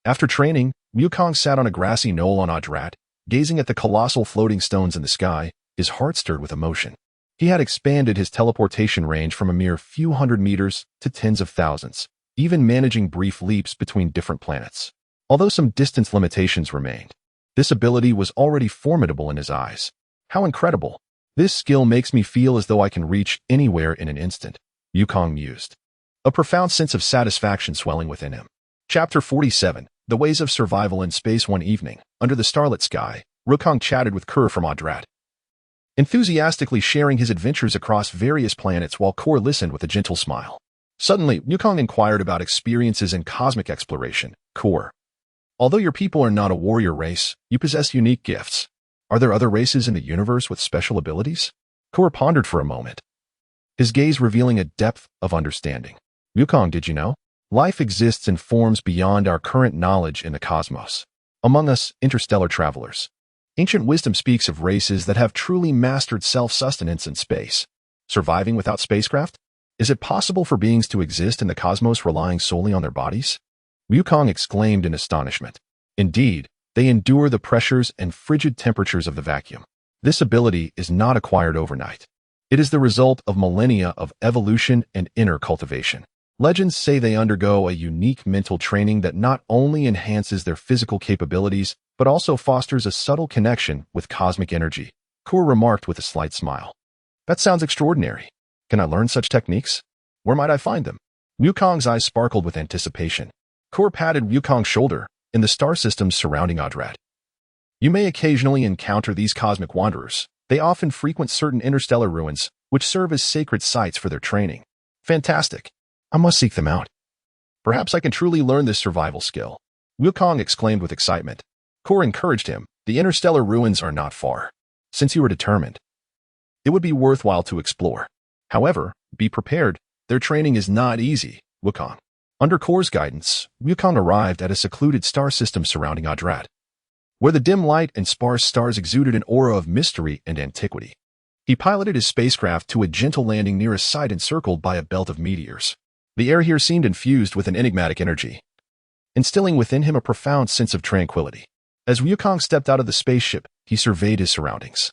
after training, Wukong sat on a grassy knoll on Adrat, gazing at the colossal floating stones in the sky, his heart stirred with emotion. He had expanded his teleportation range from a mere few hundred meters to tens of thousands, even managing brief leaps between different planets. Although some distance limitations remained, this ability was already formidable in his eyes. How incredible! This skill makes me feel as though I can reach anywhere in an instant, Wukong mused, a profound sense of satisfaction swelling within him. Chapter 47, The Ways of Survival in Space. One evening, under the starlit sky, Wukong chatted with Kerr from Adrat, enthusiastically sharing his adventures across various planets while Kerr listened with a gentle smile. Suddenly, Wukong inquired about experiences in cosmic exploration. Kerr, although your people are not a warrior race, you possess unique gifts. Are there other races in the universe with special abilities? Kerr pondered for a moment, his gaze revealing a depth of understanding. Wukong, did you know? Life exists in forms beyond our current knowledge in the cosmos. Among us, interstellar travelers, ancient wisdom speaks of races that have truly mastered self-sustenance in space. Surviving without spacecraft? Is it possible for beings to exist in the cosmos relying solely on their bodies? Wukong exclaimed in astonishment. Indeed, they endure the pressures and frigid temperatures of the vacuum. This ability is not acquired overnight. It is the result of millennia of evolution and inner cultivation. Legends say they undergo a unique mental training that not only enhances their physical capabilities, but also fosters a subtle connection with cosmic energy. Kerr remarked with a slight smile. That sounds extraordinary. Can I learn such techniques? Where might I find them? Wukong's eyes sparkled with anticipation. Kerr patted Wukong's shoulder in the star systems surrounding Adrat. You may occasionally encounter these cosmic wanderers. They often frequent certain interstellar ruins, which serve as sacred sites for their training. Fantastic. I must seek them out. Perhaps I can truly learn this survival skill. Wukong exclaimed with excitement. Kor encouraged him. The interstellar ruins are not far. Since you are determined, it would be worthwhile to explore. However, be prepared. Their training is not easy, Wukong. Under Kor's guidance, Wukong arrived at a secluded star system surrounding Adrat, where the dim light and sparse stars exuded an aura of mystery and antiquity. He piloted his spacecraft to a gentle landing near a site encircled by a belt of meteors. The air here seemed infused with an enigmatic energy, instilling within him a profound sense of tranquility. As Wukong stepped out of the spaceship, he surveyed his surroundings,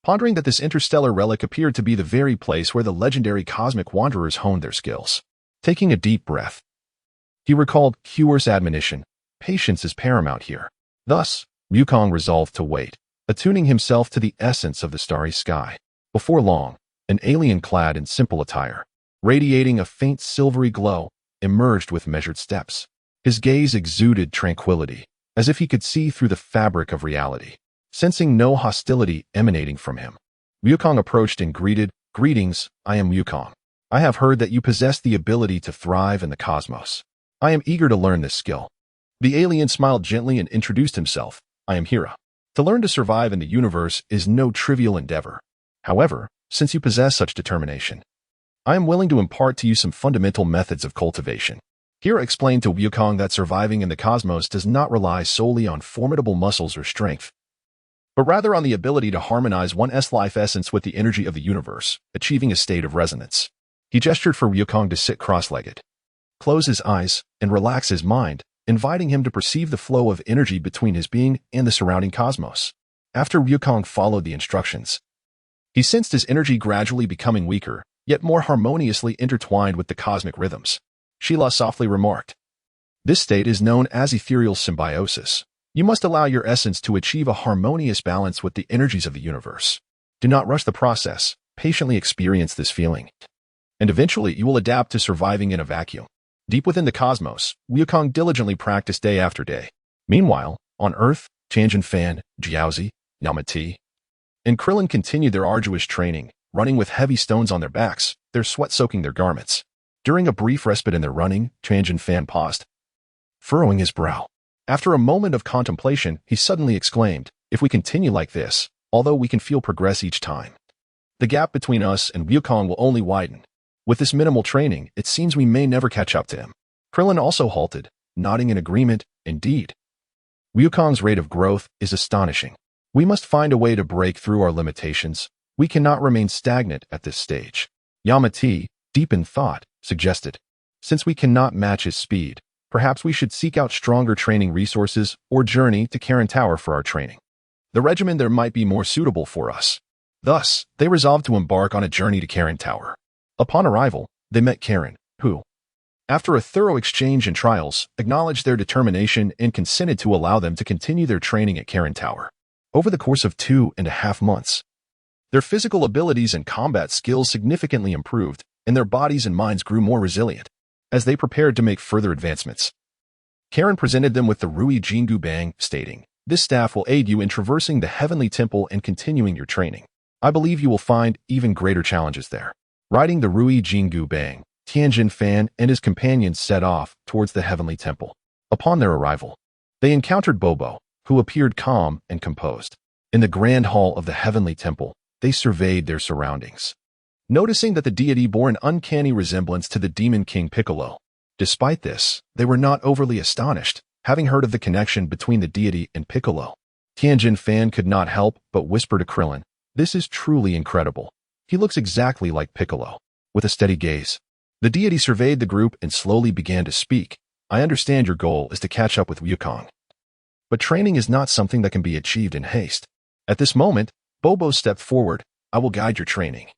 pondering that this interstellar relic appeared to be the very place where the legendary cosmic wanderers honed their skills. Taking a deep breath, he recalled Kor's admonition, patience is paramount here. Thus, Wukong resolved to wait, attuning himself to the essence of the starry sky. Before long, an alien clad in simple attire, radiating a faint silvery glow, emerged with measured steps. His gaze exuded tranquility, as if he could see through the fabric of reality. Sensing no hostility emanating from him, Wukong approached and greeted, "Greetings, I am Wukong. I have heard that you possess the ability to thrive in the cosmos. I am eager to learn this skill." The alien smiled gently and introduced himself. "I am Hira. To learn to survive in the universe is no trivial endeavor. However, since you possess such determination, I am willing to impart to you some fundamental methods of cultivation." Hira explained to Wukong that surviving in the cosmos does not rely solely on formidable muscles or strength, but rather on the ability to harmonize one's life essence with the energy of the universe, achieving a state of resonance. He gestured for Wukong to sit cross-legged, close his eyes, and relax his mind, inviting him to perceive the flow of energy between his being and the surrounding cosmos. After Wukong followed the instructions, he sensed his energy gradually becoming weaker, yet more harmoniously intertwined with the cosmic rhythms. Sheila softly remarked, "This state is known as ethereal symbiosis. You must allow your essence to achieve a harmonious balance with the energies of the universe. Do not rush the process, patiently experience this feeling, and eventually you will adapt to surviving in a vacuum." Deep within the cosmos, Wukong diligently practiced day after day. Meanwhile, on Earth, Tianjin Fan, Jiaozi, Yamati, and Krillin continued their arduous training, running with heavy stones on their backs, their sweat soaking their garments. During a brief respite in their running, Tianjin Fan paused, furrowing his brow. After a moment of contemplation, he suddenly exclaimed, "If we continue like this, although we can feel progress each time, the gap between us and Wukong will only widen. With this minimal training, it seems we may never catch up to him." Krillin also halted, nodding in agreement. "Indeed, Wukong's rate of growth is astonishing. We must find a way to break through our limitations. We cannot remain stagnant at this stage." Yamati, deep in thought, suggested, "Since we cannot match his speed, perhaps we should seek out stronger training resources or journey to Karin Tower for our training. The regimen there might be more suitable for us." Thus, they resolved to embark on a journey to Karin Tower. Upon arrival, they met Karin, who, after a thorough exchange and trials, acknowledged their determination and consented to allow them to continue their training at Karin Tower. Over the course of 2.5 months, their physical abilities and combat skills significantly improved, and their bodies and minds grew more resilient. As they prepared to make further advancements, Karin presented them with the Rui Jingu Bang, stating, "This staff will aid you in traversing the Heavenly Temple and continuing your training. I believe you will find even greater challenges there." Riding the Rui Jingu Bang, Tianjin Fan and his companions set off towards the Heavenly Temple. Upon their arrival, they encountered Bobo, who appeared calm and composed. In the grand hall of the Heavenly Temple, they surveyed their surroundings, noticing that the deity bore an uncanny resemblance to the Demon King Piccolo. Despite this, they were not overly astonished, having heard of the connection between the deity and Piccolo. Tianjin Fan could not help but whisper to Krillin, "This is truly incredible. He looks exactly like Piccolo." With a steady gaze, the deity surveyed the group and slowly began to speak. "I understand your goal is to catch up with Wukong, but training is not something that can be achieved in haste. At this moment, Bobo stepped forward. I will guide your training,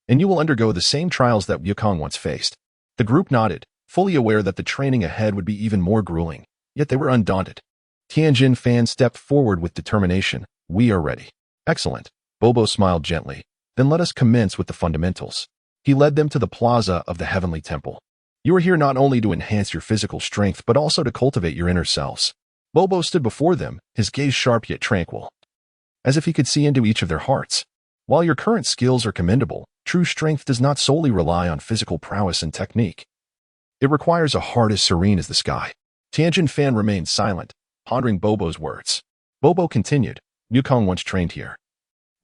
and you will undergo the same trials that Wukong once faced." The group nodded, fully aware that the training ahead would be even more grueling, yet they were undaunted. Tianjin Fan stepped forward with determination. "We are ready." "Excellent." Bobo smiled gently. "Then let us commence with the fundamentals." He led them to the plaza of the Heavenly Temple. "You are here not only to enhance your physical strength, but also to cultivate your inner selves." Bobo stood before them, his gaze sharp yet tranquil, as if he could see into each of their hearts. "While your current skills are commendable, true strength does not solely rely on physical prowess and technique. It requires a heart as serene as the sky. Tianjin Fan remained silent, pondering Bobo's words. Bobo continued, Yukong once trained here,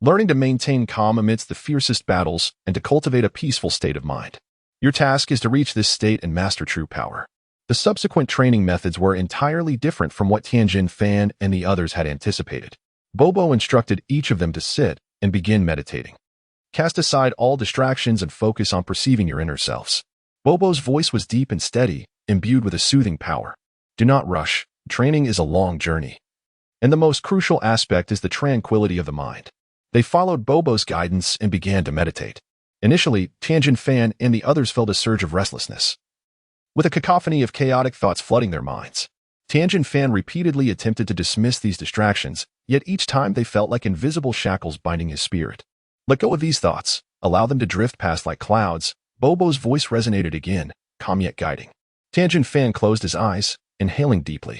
learning to maintain calm amidst the fiercest battles and to cultivate a peaceful state of mind. Your task is to reach this state and master true power. The subsequent training methods were entirely different from what Tianjin Fan and the others had anticipated. Bobo instructed each of them to sit and begin meditating. Cast aside all distractions and focus on perceiving your inner selves. Bobo's voice was deep and steady, imbued with a soothing power. Do not rush. Training is a long journey. And the most crucial aspect is the tranquility of the mind. They followed Bobo's guidance and began to meditate. Initially, Tianjin Fan and the others felt a surge of restlessness, with a cacophony of chaotic thoughts flooding their minds. Tianjin Fan repeatedly attempted to dismiss these distractions, yet each time they felt like invisible shackles binding his spirit. Let go of these thoughts, allow them to drift past like clouds. Bobo's voice resonated again, calm yet guiding. Tianjin Fan closed his eyes, inhaling deeply,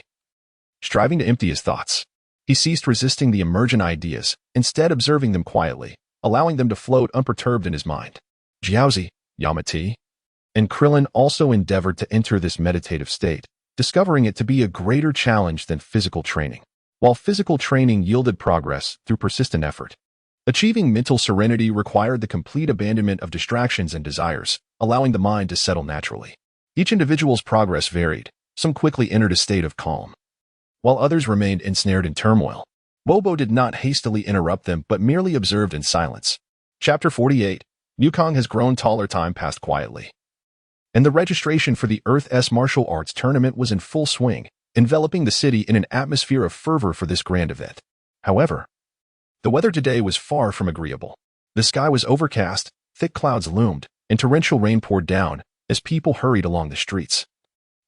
striving to empty his thoughts. He ceased resisting the emergent ideas, instead observing them quietly, allowing them to float unperturbed in his mind. Jiaozi, Yamati, and Krillin also endeavored to enter this meditative state, discovering it to be a greater challenge than physical training. While physical training yielded progress through persistent effort, achieving mental serenity required the complete abandonment of distractions and desires, allowing the mind to settle naturally. Each individual's progress varied. Some quickly entered a state of calm, while others remained ensnared in turmoil. Bobo did not hastily interrupt them but merely observed in silence. Chapter 48. Yukong has grown taller. Time passed quietly, and the registration for the Earth-S martial arts tournament was in full swing, enveloping the city in an atmosphere of fervor for this grand event. However, the weather today was far from agreeable. The sky was overcast, thick clouds loomed, and torrential rain poured down as people hurried along the streets,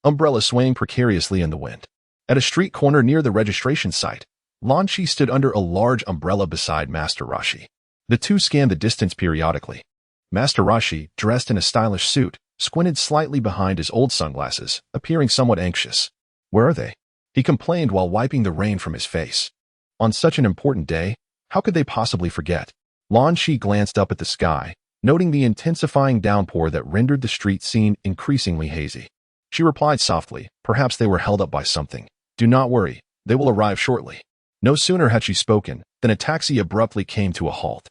umbrellas swaying precariously in the wind. At a street corner near the registration site, Lan Shi stood under a large umbrella beside Master Rashi. The two scanned the distance periodically. Master Rashi, dressed in a stylish suit, squinted slightly behind his old sunglasses, appearing somewhat anxious. Where are they? He complained while wiping the rain from his face. On such an important day, how could they possibly forget? Lan Shi glanced up at the sky, noting the intensifying downpour that rendered the street scene increasingly hazy. She replied softly, perhaps they were held up by something. Do not worry, they will arrive shortly. No sooner had she spoken than a taxi abruptly came to a halt.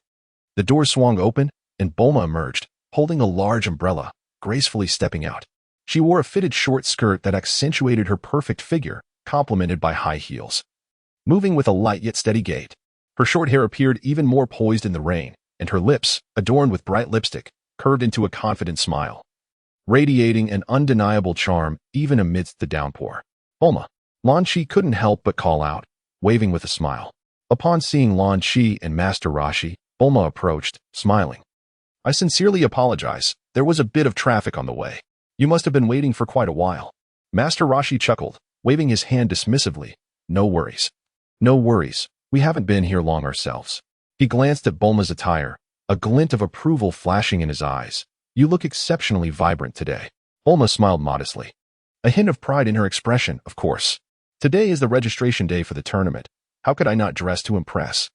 The door swung open, and Bulma emerged, holding a large umbrella, gracefully stepping out. She wore a fitted short skirt that accentuated her perfect figure, complemented by high heels. Moving with a light yet steady gait, her short hair appeared even more poised in the rain, and her lips, adorned with bright lipstick, curved into a confident smile, radiating an undeniable charm even amidst the downpour. Bulma. Lan Shi couldn't help but call out, waving with a smile. Upon seeing Lan Shi and Master Rashi, Bulma approached, smiling. I sincerely apologize, there was a bit of traffic on the way. You must have been waiting for quite a while. Master Rashi chuckled, waving his hand dismissively. No worries. No worries, we haven't been here long ourselves. He glanced at Bulma's attire, a glint of approval flashing in his eyes. You look exceptionally vibrant today. Bulma smiled modestly, a hint of pride in her expression, of course. Today is the registration day for the tournament. How could I not dress to impress?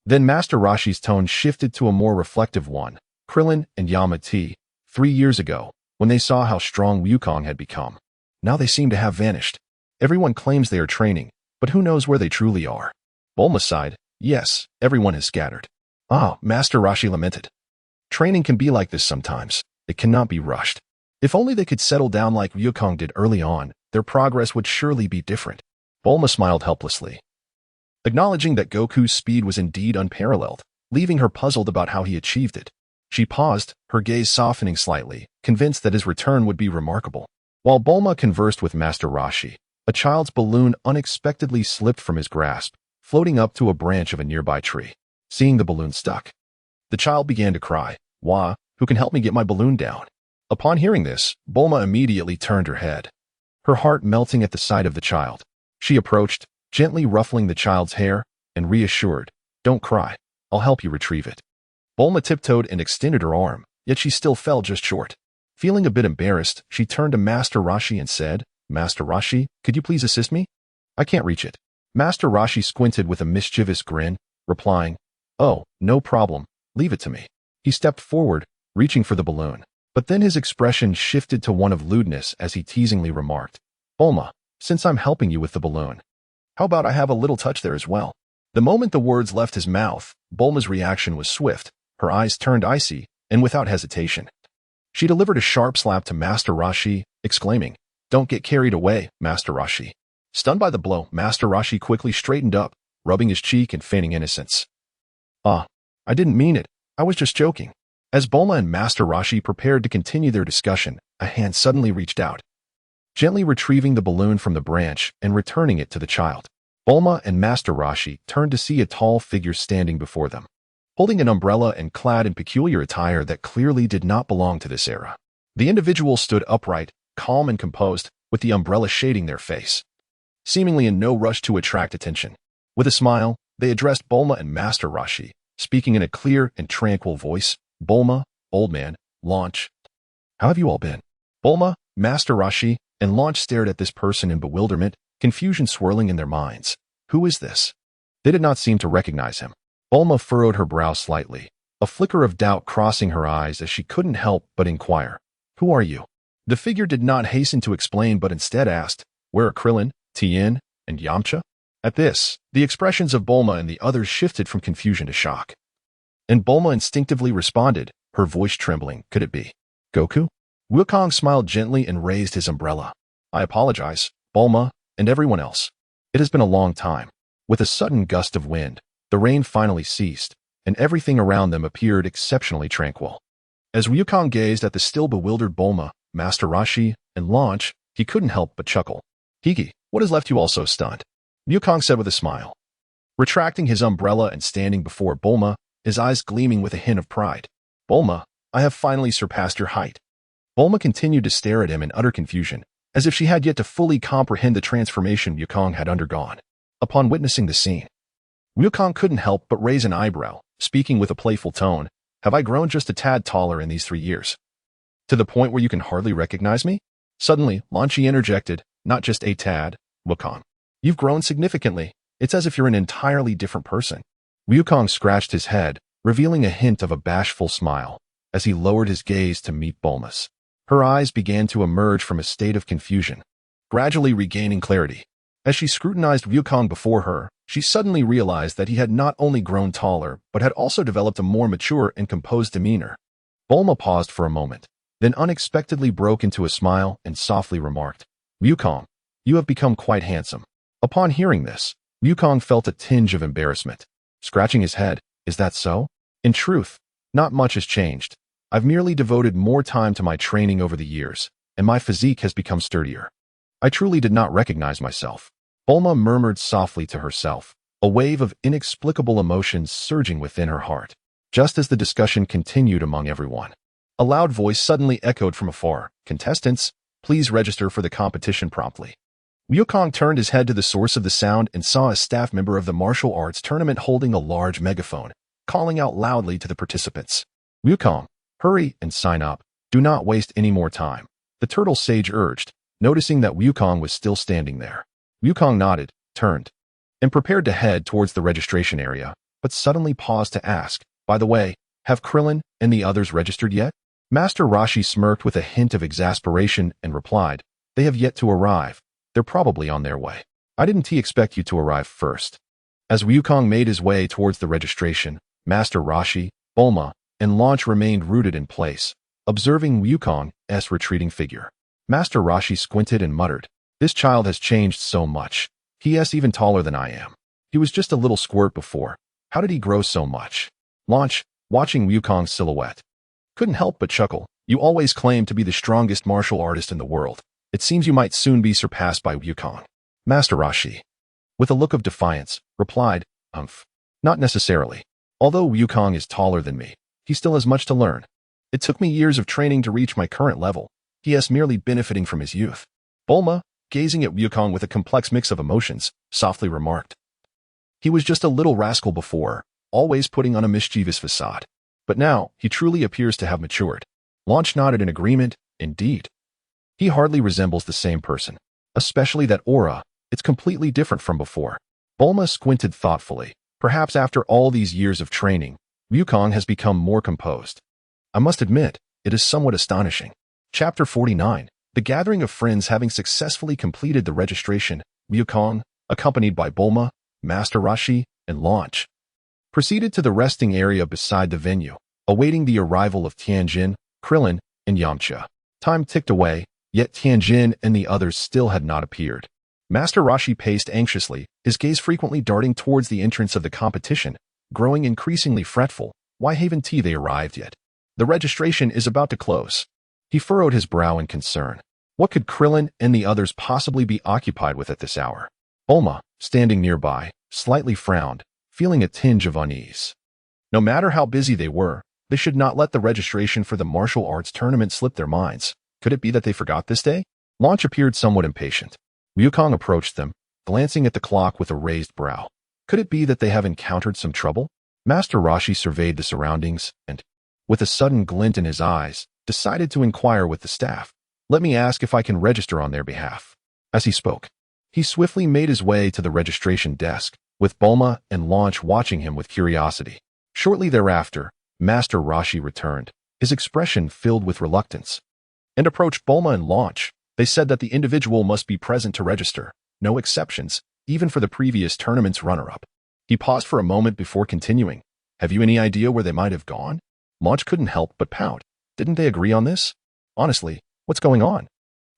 Then Master Rashi's tone shifted to a more reflective one. Krillin and Yamati, 3 years ago, when they saw how strong Wukong had become. Now they seem to have vanished. Everyone claims they are training, but who knows where they truly are? Bulma sighed. Yes, everyone has scattered. Ah, Master Rashi lamented. Training can be like this sometimes. It cannot be rushed. If only they could settle down like Wukong did early on, their progress would surely be different. Bulma smiled helplessly, acknowledging that Goku's speed was indeed unparalleled, leaving her puzzled about how he achieved it. She paused, her gaze softening slightly, convinced that his return would be remarkable. While Bulma conversed with Master Rashi, a child's balloon unexpectedly slipped from his grasp, floating up to a branch of a nearby tree. Seeing the balloon stuck, the child began to cry. Wah, who can help me get my balloon down? Upon hearing this, Bulma immediately turned her head, her heart melting at the sight of the child. She approached, gently ruffling the child's hair, and reassured, Don't cry, I'll help you retrieve it. Bulma tiptoed and extended her arm, yet she still fell just short. Feeling a bit embarrassed, she turned to Master Rashi and said, Master Rashi, could you please assist me? I can't reach it. Master Rashi squinted with a mischievous grin, replying, Oh, no problem, leave it to me. He stepped forward, reaching for the balloon. But then his expression shifted to one of lewdness as he teasingly remarked, "Bulma, since I'm helping you with the balloon, how about I have a little touch there as well?" The moment the words left his mouth, Bulma's reaction was swift. Her eyes turned icy, and without hesitation, she delivered a sharp slap to Master Roshi, exclaiming, "Don't get carried away, Master Roshi." Stunned by the blow, Master Roshi quickly straightened up, rubbing his cheek and feigning innocence. "Ah, I didn't mean it. I was just joking." As Bulma and Master Roshi prepared to continue their discussion, a hand suddenly reached out, gently retrieving the balloon from the branch and returning it to the child. Bulma and Master Roshi turned to see a tall figure standing before them, holding an umbrella and clad in peculiar attire that clearly did not belong to this era. The individual stood upright, calm and composed, with the umbrella shading their face, seemingly in no rush to attract attention. With a smile, they addressed Bulma and Master Roshi, speaking in a clear and tranquil voice. "Bulma, old man, Launch. How have you all been?" Bulma, Master Roshi, and Launch stared at this person in bewilderment, confusion swirling in their minds. Who is this? They did not seem to recognize him. Bulma furrowed her brow slightly, a flicker of doubt crossing her eyes as she couldn't help but inquire, "Who are you?" The figure did not hasten to explain but instead asked, "Where are Krillin, Tien, and Yamcha?" At this, the expressions of Bulma and the others shifted from confusion to shock. And Bulma instinctively responded, her voice trembling, "Could it be Goku?" Wukong smiled gently and raised his umbrella. "I apologize, Bulma, and everyone else. It has been a long time." With a sudden gust of wind, the rain finally ceased, and everything around them appeared exceptionally tranquil. As Wukong gazed at the still bewildered Bulma, Master Roshi, and Launch, he couldn't help but chuckle. "Hiki, what has left you all so stunned?" Wukong said with a smile, retracting his umbrella and standing before Bulma, his eyes gleaming with a hint of pride. "Bulma, I have finally surpassed your height." Bulma continued to stare at him in utter confusion, as if she had yet to fully comprehend the transformation Wukong had undergone. Upon witnessing the scene, Wukong couldn't help but raise an eyebrow, speaking with a playful tone, "Have I grown just a tad taller in these 3 years? To the point where you can hardly recognize me?" Suddenly, Launchi interjected, "Not just a tad, Wukong. You've grown significantly. It's as if you're an entirely different person." Wukong scratched his head, revealing a hint of a bashful smile, as he lowered his gaze to meet Bulma's. Her eyes began to emerge from a state of confusion, gradually regaining clarity. As she scrutinized Wukong before her, she suddenly realized that he had not only grown taller, but had also developed a more mature and composed demeanor. Bulma paused for a moment, then unexpectedly broke into a smile and softly remarked, "Wukong, you have become quite handsome." Upon hearing this, Wukong felt a tinge of embarrassment. Scratching his head, "Is that so?" "In truth, not much has changed. I've merely devoted more time to my training over the years, and my physique has become sturdier. I truly did not recognize myself." Bulma murmured softly to herself, a wave of inexplicable emotions surging within her heart. Just as the discussion continued among everyone, a loud voice suddenly echoed from afar, "Contestants, please register for the competition promptly." Wukong turned his head to the source of the sound and saw a staff member of the martial arts tournament holding a large megaphone, calling out loudly to the participants, "Wukong, hurry and sign up. Do not waste any more time," the turtle sage urged, noticing that Wukong was still standing there. Wukong nodded, turned, and prepared to head towards the registration area, but suddenly paused to ask, "By the way, have Krillin and the others registered yet?" Master Roshi smirked with a hint of exasperation and replied, "They have yet to arrive. They're probably on their way. I didn't expect you to arrive first." As Wukong made his way towards the registration, Master Roshi, Bulma, and Launch remained rooted in place, observing Wukong's retreating figure. Master Roshi squinted and muttered, "This child has changed so much. He's even taller than I am. He was just a little squirt before. How did he grow so much?" Launch, watching Wukong's silhouette, couldn't help but chuckle. "You always claimed to be the strongest martial artist in the world. It seems you might soon be surpassed by Wukong." Master Roshi, with a look of defiance, replied, Not necessarily. Although Wukong is taller than me, he still has much to learn. It took me years of training to reach my current level. He is merely benefiting from his youth." Bulma, gazing at Wukong with a complex mix of emotions, softly remarked, "He was just a little rascal before, always putting on a mischievous facade. But now, he truly appears to have matured." Launch nodded in agreement, "Indeed. He hardly resembles the same person. Especially that aura, it's completely different from before." Bulma squinted thoughtfully. Perhaps after all these years of training, Wukong has become more composed. "I must admit, it is somewhat astonishing. Chapter 49. The gathering of friends having successfully completed the registration, Wukong, accompanied by Bulma, Master Roshi, and Launch, proceeded to the resting area beside the venue, awaiting the arrival of Tianjin, Krillin, and Yamcha. Time ticked away, yet Tianjin and the others still had not appeared. Master Roshi paced anxiously, his gaze frequently darting towards the entrance of the competition, growing increasingly fretful. Why haven't they arrived yet? The registration is about to close. He furrowed his brow in concern. What could Krillin and the others possibly be occupied with at this hour? Bulma, standing nearby, slightly frowned, feeling a tinge of unease. No matter how busy they were, they should not let the registration for the martial arts tournament slip their minds. Could it be that they forgot this day? Launch appeared somewhat impatient. Wukong approached them, glancing at the clock with a raised brow. Could it be that they have encountered some trouble? Master Roshi surveyed the surroundings and, with a sudden glint in his eyes, decided to inquire with the staff. Let me ask if I can register on their behalf. As he spoke, he swiftly made his way to the registration desk, with Bulma and Launch watching him with curiosity. Shortly thereafter, Master Roshi returned, his expression filled with reluctance, and approached Bulma and Launch. They said that the individual must be present to register, no exceptions, even for the previous tournament's runner-up. He paused for a moment before continuing. Have you any idea where they might have gone? Launch couldn't help but pout. Didn't they agree on this? Honestly, what's going on?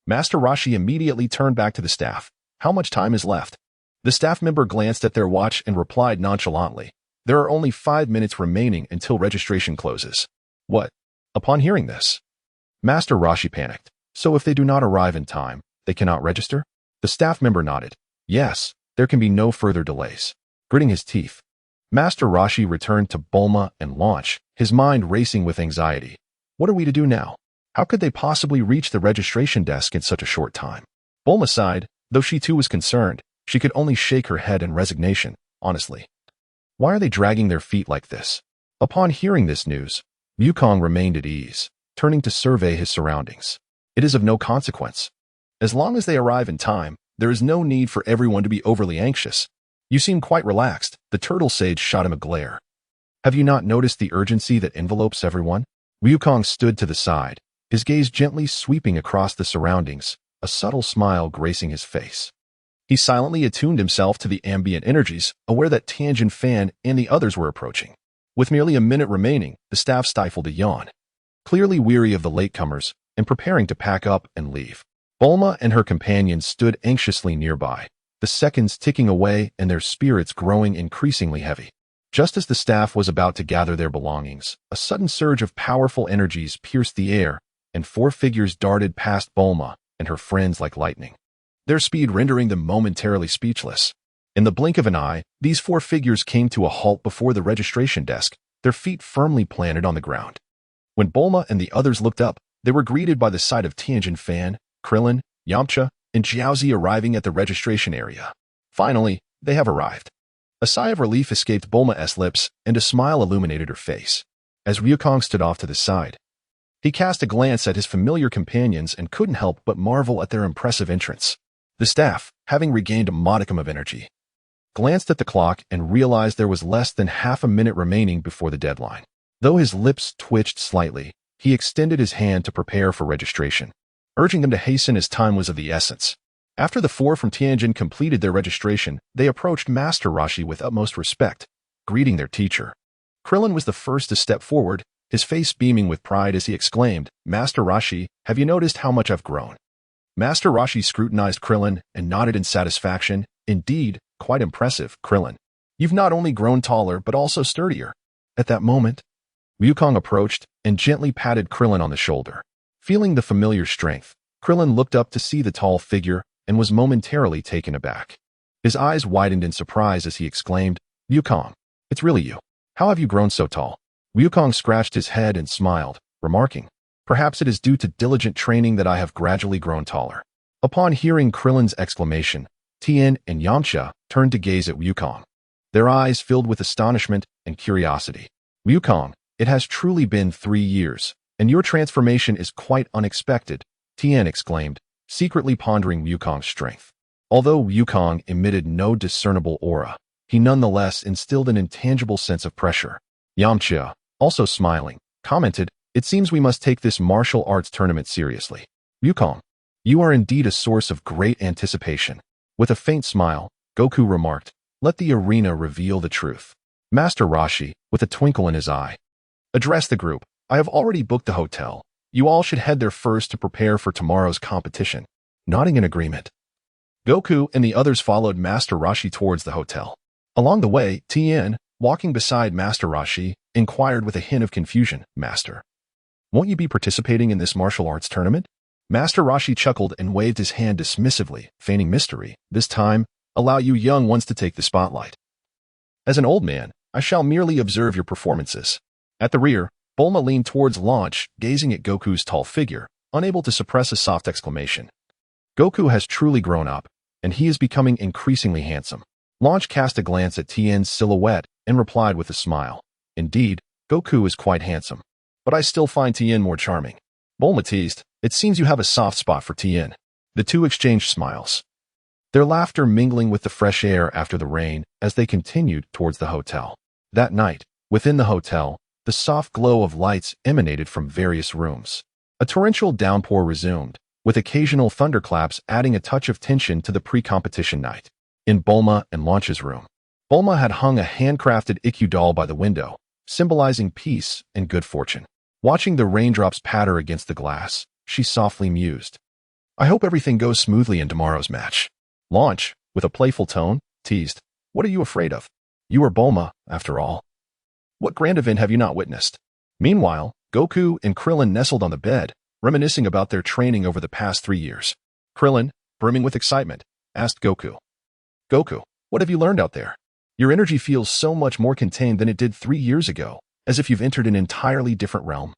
Master Roshi immediately turned back to the staff. How much time is left? The staff member glanced at their watch and replied nonchalantly. There are only 5 minutes remaining until registration closes. What? Upon hearing this, Master Roshi panicked. So if they do not arrive in time, they cannot register? The staff member nodded. Yes, there can be no further delays. Gritting his teeth, Master Roshi returned to Bulma and Launch, his mind racing with anxiety. What are we to do now? How could they possibly reach the registration desk in such a short time? Bulma sighed, though she too was concerned. She could only shake her head in resignation. Honestly, why are they dragging their feet like this? Upon hearing this news, Wukong remained at ease, turning to survey his surroundings. It is of no consequence. As long as they arrive in time, there is no need for everyone to be overly anxious. You seem quite relaxed. The turtle sage shot him a glare. Have you not noticed the urgency that envelopes everyone? Wukong stood to the side, his gaze gently sweeping across the surroundings, a subtle smile gracing his face. He silently attuned himself to the ambient energies, aware that Tianjin Fan and the others were approaching. With merely a minute remaining, the staff stifled a yawn. Clearly weary of the latecomers and preparing to pack up and leave, Bulma and her companions stood anxiously nearby, the seconds ticking away and their spirits growing increasingly heavy. Just as the staff was about to gather their belongings, a sudden surge of powerful energies pierced the air, and 4 figures darted past Bulma and her friends like lightning, their speed rendering them momentarily speechless. In the blink of an eye, these 4 figures came to a halt before the registration desk, their feet firmly planted on the ground. When Bulma and the others looked up, they were greeted by the sight of Tianjin Fan, Krillin, Yamcha, and Jiaozi arriving at the registration area. Finally, they have arrived. A sigh of relief escaped Bulma's lips, and a smile illuminated her face. As Wukong stood off to the side, he cast a glance at his familiar companions and couldn't help but marvel at their impressive entrance. The staff, having regained a modicum of energy, glanced at the clock and realized there was less than half a minute remaining before the deadline. Though his lips twitched slightly, he extended his hand to prepare for registration, urging them to hasten as time was of the essence. After the 4 from Tianjin completed their registration, they approached Master Roshi with utmost respect, greeting their teacher. Krillin was the first to step forward, his face beaming with pride as he exclaimed, Master Roshi, have you noticed how much I've grown? Master Roshi scrutinized Krillin and nodded in satisfaction. Indeed, quite impressive, Krillin. You've not only grown taller but also sturdier. At that moment, Wukong approached and gently patted Krillin on the shoulder. Feeling the familiar strength, Krillin looked up to see the tall figure and was momentarily taken aback. His eyes widened in surprise as he exclaimed, Wukong, it's really you. How have you grown so tall? Wukong scratched his head and smiled, remarking, perhaps it is due to diligent training that I have gradually grown taller. Upon hearing Krillin's exclamation, Tien and Yamcha turned to gaze at Wukong, their eyes filled with astonishment and curiosity. Wukong, it has truly been 3 years, and your transformation is quite unexpected, Tien exclaimed, secretly pondering Wukong's strength. Although Wukong emitted no discernible aura, he nonetheless instilled an intangible sense of pressure. Yamcha, also smiling, commented, It seems we must take this martial arts tournament seriously. Wukong, you are indeed a source of great anticipation. With a faint smile, Goku remarked, let the arena reveal the truth. Master Roshi, with a twinkle in his eye, addressed the group. I have already booked the hotel. You all should head there first to prepare for tomorrow's competition. Nodding in agreement, Goku and the others followed Master Roshi towards the hotel. Along the way, Tien, walking beside Master Roshi, inquired with a hint of confusion, Master, won't you be participating in this martial arts tournament? Master Roshi chuckled and waved his hand dismissively, feigning mystery. This time, allow you young ones to take the spotlight. As an old man, I shall merely observe your performances. At the rear, Bulma leaned towards Launch, gazing at Goku's tall figure, unable to suppress a soft exclamation. Goku has truly grown up, and he is becoming increasingly handsome. Launch cast a glance at Tien's silhouette and replied with a smile. Indeed, Goku is quite handsome, but I still find Tien more charming. Bulma teased, it seems you have a soft spot for Tien. The two exchanged smiles, their laughter mingling with the fresh air after the rain as they continued towards the hotel. That night, within the hotel, the soft glow of lights emanated from various rooms. A torrential downpour resumed, with occasional thunderclaps adding a touch of tension to the pre-competition night. In Bulma and Launch's room, Bulma had hung a handcrafted Ikkyu doll by the window, symbolizing peace and good fortune. Watching the raindrops patter against the glass, she softly mused, I hope everything goes smoothly in tomorrow's match. Launch, with a playful tone, teased, what are you afraid of? You are Bulma, after all. What grand event have you not witnessed? Meanwhile, Goku and Krillin nestled on the bed, reminiscing about their training over the past 3 years. Krillin, brimming with excitement, asked Goku, Goku, what have you learned out there? Your energy feels so much more contained than it did 3 years ago, as if you've entered an entirely different realm.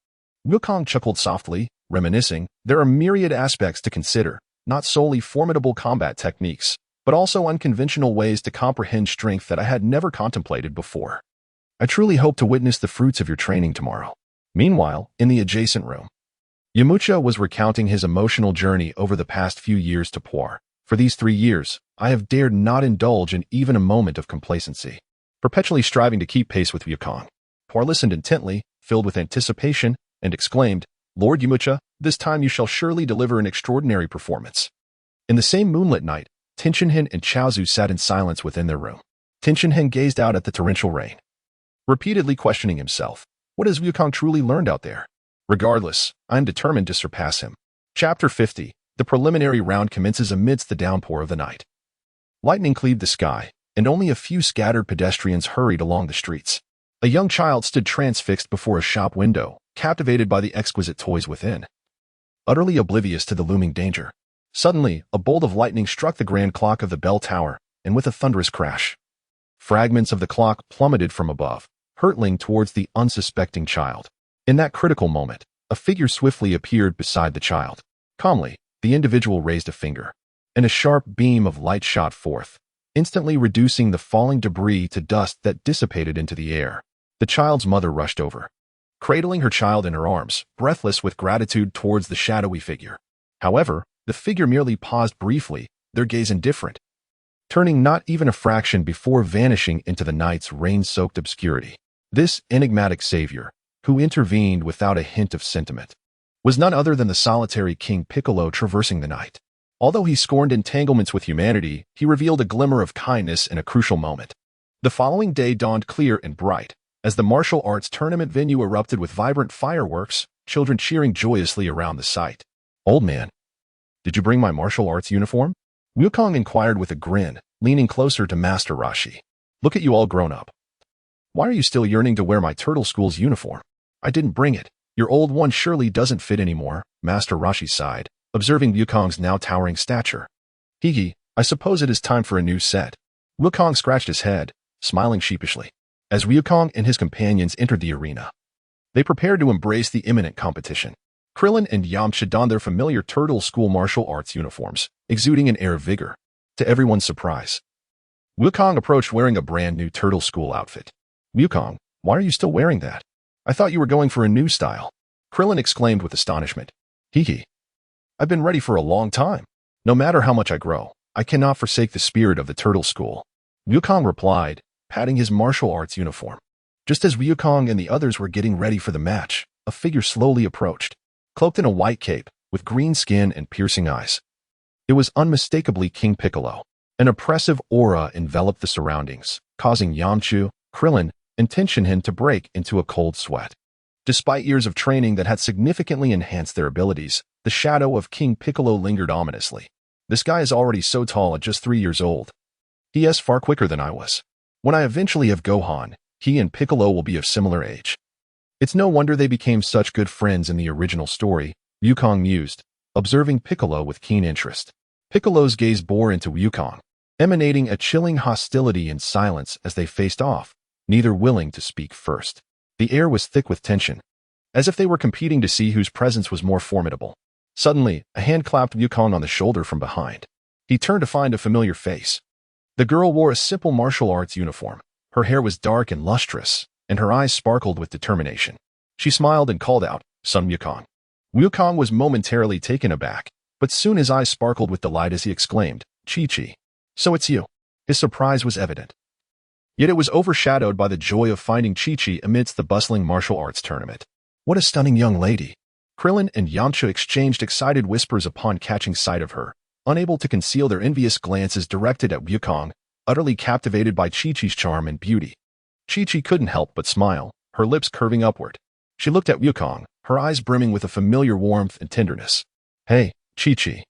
Wukong chuckled softly, reminiscing, there are myriad aspects to consider, not solely formidable combat techniques, but also unconventional ways to comprehend strength that I had never contemplated before. I truly hope to witness the fruits of your training tomorrow. Meanwhile, in the adjacent room, Yamcha was recounting his emotional journey over the past few years to Puar. For these 3 years, I have dared not indulge in even a moment of complacency, perpetually striving to keep pace with Wukong. Puar listened intently, filled with anticipation, and exclaimed, Lord Yamcha, this time you shall surely deliver an extraordinary performance. In the same moonlit night, Tenshinhan and Chaozu sat in silence within their room. Tenshinhan gazed out at the torrential rain, repeatedly questioning himself, what has Wukong truly learned out there? Regardless, I am determined to surpass him. Chapter 50. The preliminary round commences amidst the downpour of the night. Lightning cleaved the sky, and only a few scattered pedestrians hurried along the streets. A young child stood transfixed before a shop window, captivated by the exquisite toys within, utterly oblivious to the looming danger. Suddenly, a bolt of lightning struck the grand clock of the bell tower, and with a thunderous crash, fragments of the clock plummeted from above, hurtling towards the unsuspecting child. In that critical moment, a figure swiftly appeared beside the child. Calmly, the individual raised a finger, and a sharp beam of light shot forth, instantly reducing the falling debris to dust that dissipated into the air. The child's mother rushed over, cradling her child in her arms, breathless with gratitude towards the shadowy figure. However, the figure merely paused briefly, their gaze indifferent, turning not even a fraction before vanishing into the night's rain-soaked obscurity. This enigmatic savior, who intervened without a hint of sentiment, was none other than the solitary King Piccolo traversing the night. Although he scorned entanglements with humanity, he revealed a glimmer of kindness in a crucial moment. The following day dawned clear and bright. As the martial arts tournament venue erupted with vibrant fireworks, children cheering joyously around the site. Old man, did you bring my martial arts uniform? Wukong inquired with a grin, leaning closer to Master Roshi. Look at you all grown up. Why are you still yearning to wear my Turtle School's uniform? I didn't bring it. Your old one surely doesn't fit anymore, Master Roshi sighed, observing Wukong's now towering stature. Higi, I suppose it is time for a new set. Wukong scratched his head, smiling sheepishly. As Wukong and his companions entered the arena, they prepared to embrace the imminent competition. Krillin and Yamcha donned their familiar Turtle School martial arts uniforms, exuding an air of vigor. To everyone's surprise, Wukong approached wearing a brand new Turtle School outfit. Wukong, why are you still wearing that? I thought you were going for a new style. Krillin exclaimed with astonishment. Hiki, I've been ready for a long time. No matter how much I grow, I cannot forsake the spirit of the Turtle School. Wukong replied, patting his martial arts uniform. Just as Wukong and the others were getting ready for the match, a figure slowly approached, cloaked in a white cape, with green skin and piercing eyes. It was unmistakably King Piccolo. An oppressive aura enveloped the surroundings, causing Yamcha, Krillin, and Tenshinhan to break into a cold sweat. Despite years of training that had significantly enhanced their abilities, the shadow of King Piccolo lingered ominously. This guy is already so tall at just 3 years old. He is far quicker than I was. When I eventually have Gohan, he and Piccolo will be of similar age. It's no wonder they became such good friends in the original story, Wukong mused, observing Piccolo with keen interest. Piccolo's gaze bore into Wukong, emanating a chilling hostility and silence as they faced off, neither willing to speak first. The air was thick with tension, as if they were competing to see whose presence was more formidable. Suddenly, a hand clapped Wukong on the shoulder from behind. He turned to find a familiar face. The girl wore a simple martial arts uniform. Her hair was dark and lustrous, and her eyes sparkled with determination. She smiled and called out, "Son Wukong." Wukong was momentarily taken aback, but soon his eyes sparkled with delight as he exclaimed, "Chi-Chi. So it's you." His surprise was evident. Yet it was overshadowed by the joy of finding Chi-Chi amidst the bustling martial arts tournament. What a stunning young lady. Krillin and Yamcha exchanged excited whispers upon catching sight of her, unable to conceal their envious glances directed at Wukong, utterly captivated by Chi-Chi's charm and beauty. Chi-Chi couldn't help but smile, her lips curving upward. She looked at Wukong, her eyes brimming with a familiar warmth and tenderness. "Hey, Chi-Chi.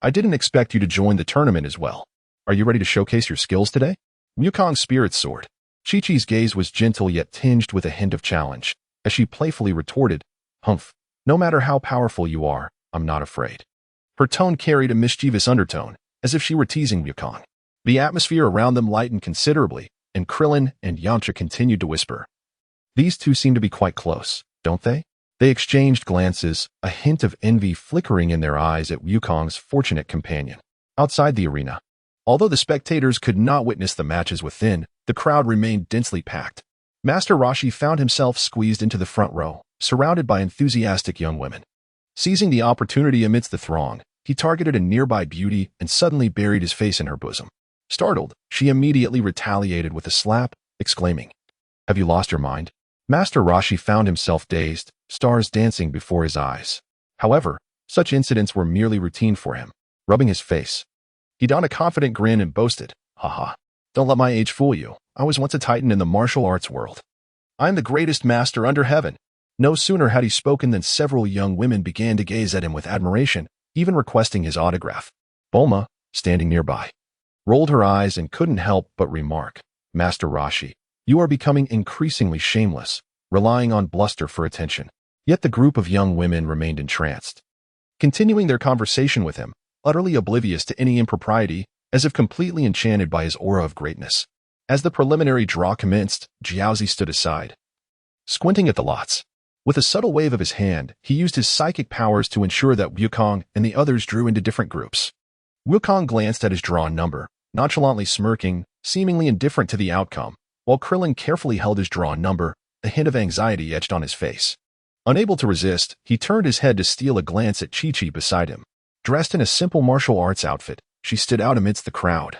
I didn't expect you to join the tournament as well. Are you ready to showcase your skills today?" Wukong's spirits soared. Chi-Chi's gaze was gentle yet tinged with a hint of challenge, as she playfully retorted, "Humph. No matter how powerful you are, I'm not afraid." Her tone carried a mischievous undertone, as if she were teasing Wukong. The atmosphere around them lightened considerably, and Krillin and Yamcha continued to whisper. "These two seem to be quite close, don't they?" They exchanged glances, a hint of envy flickering in their eyes at Wukong's fortunate companion. Outside the arena, although the spectators could not witness the matches within, the crowd remained densely packed. Master Roshi found himself squeezed into the front row, surrounded by enthusiastic young women. Seizing the opportunity amidst the throng, he targeted a nearby beauty and suddenly buried his face in her bosom. Startled, she immediately retaliated with a slap, exclaiming, "Have you lost your mind?" Master Roshi found himself dazed, stars dancing before his eyes. However, such incidents were merely routine for him. Rubbing his face, he donned a confident grin and boasted, "Haha, don't let my age fool you. I was once a titan in the martial arts world. I am the greatest master under heaven." No sooner had he spoken than several young women began to gaze at him with admiration, even requesting his autograph. Bulma, standing nearby, rolled her eyes and couldn't help but remark, "Master Roshi, you are becoming increasingly shameless, relying on bluster for attention." Yet the group of young women remained entranced, continuing their conversation with him, utterly oblivious to any impropriety, as if completely enchanted by his aura of greatness. As the preliminary draw commenced, Jiaozi stood aside, squinting at the lots. With a subtle wave of his hand, he used his psychic powers to ensure that Wukong and the others drew into different groups. Wukong glanced at his drawn number, nonchalantly smirking, seemingly indifferent to the outcome, while Krillin carefully held his drawn number, a hint of anxiety etched on his face. Unable to resist, he turned his head to steal a glance at Chi-Chi beside him. Dressed in a simple martial arts outfit, she stood out amidst the crowd,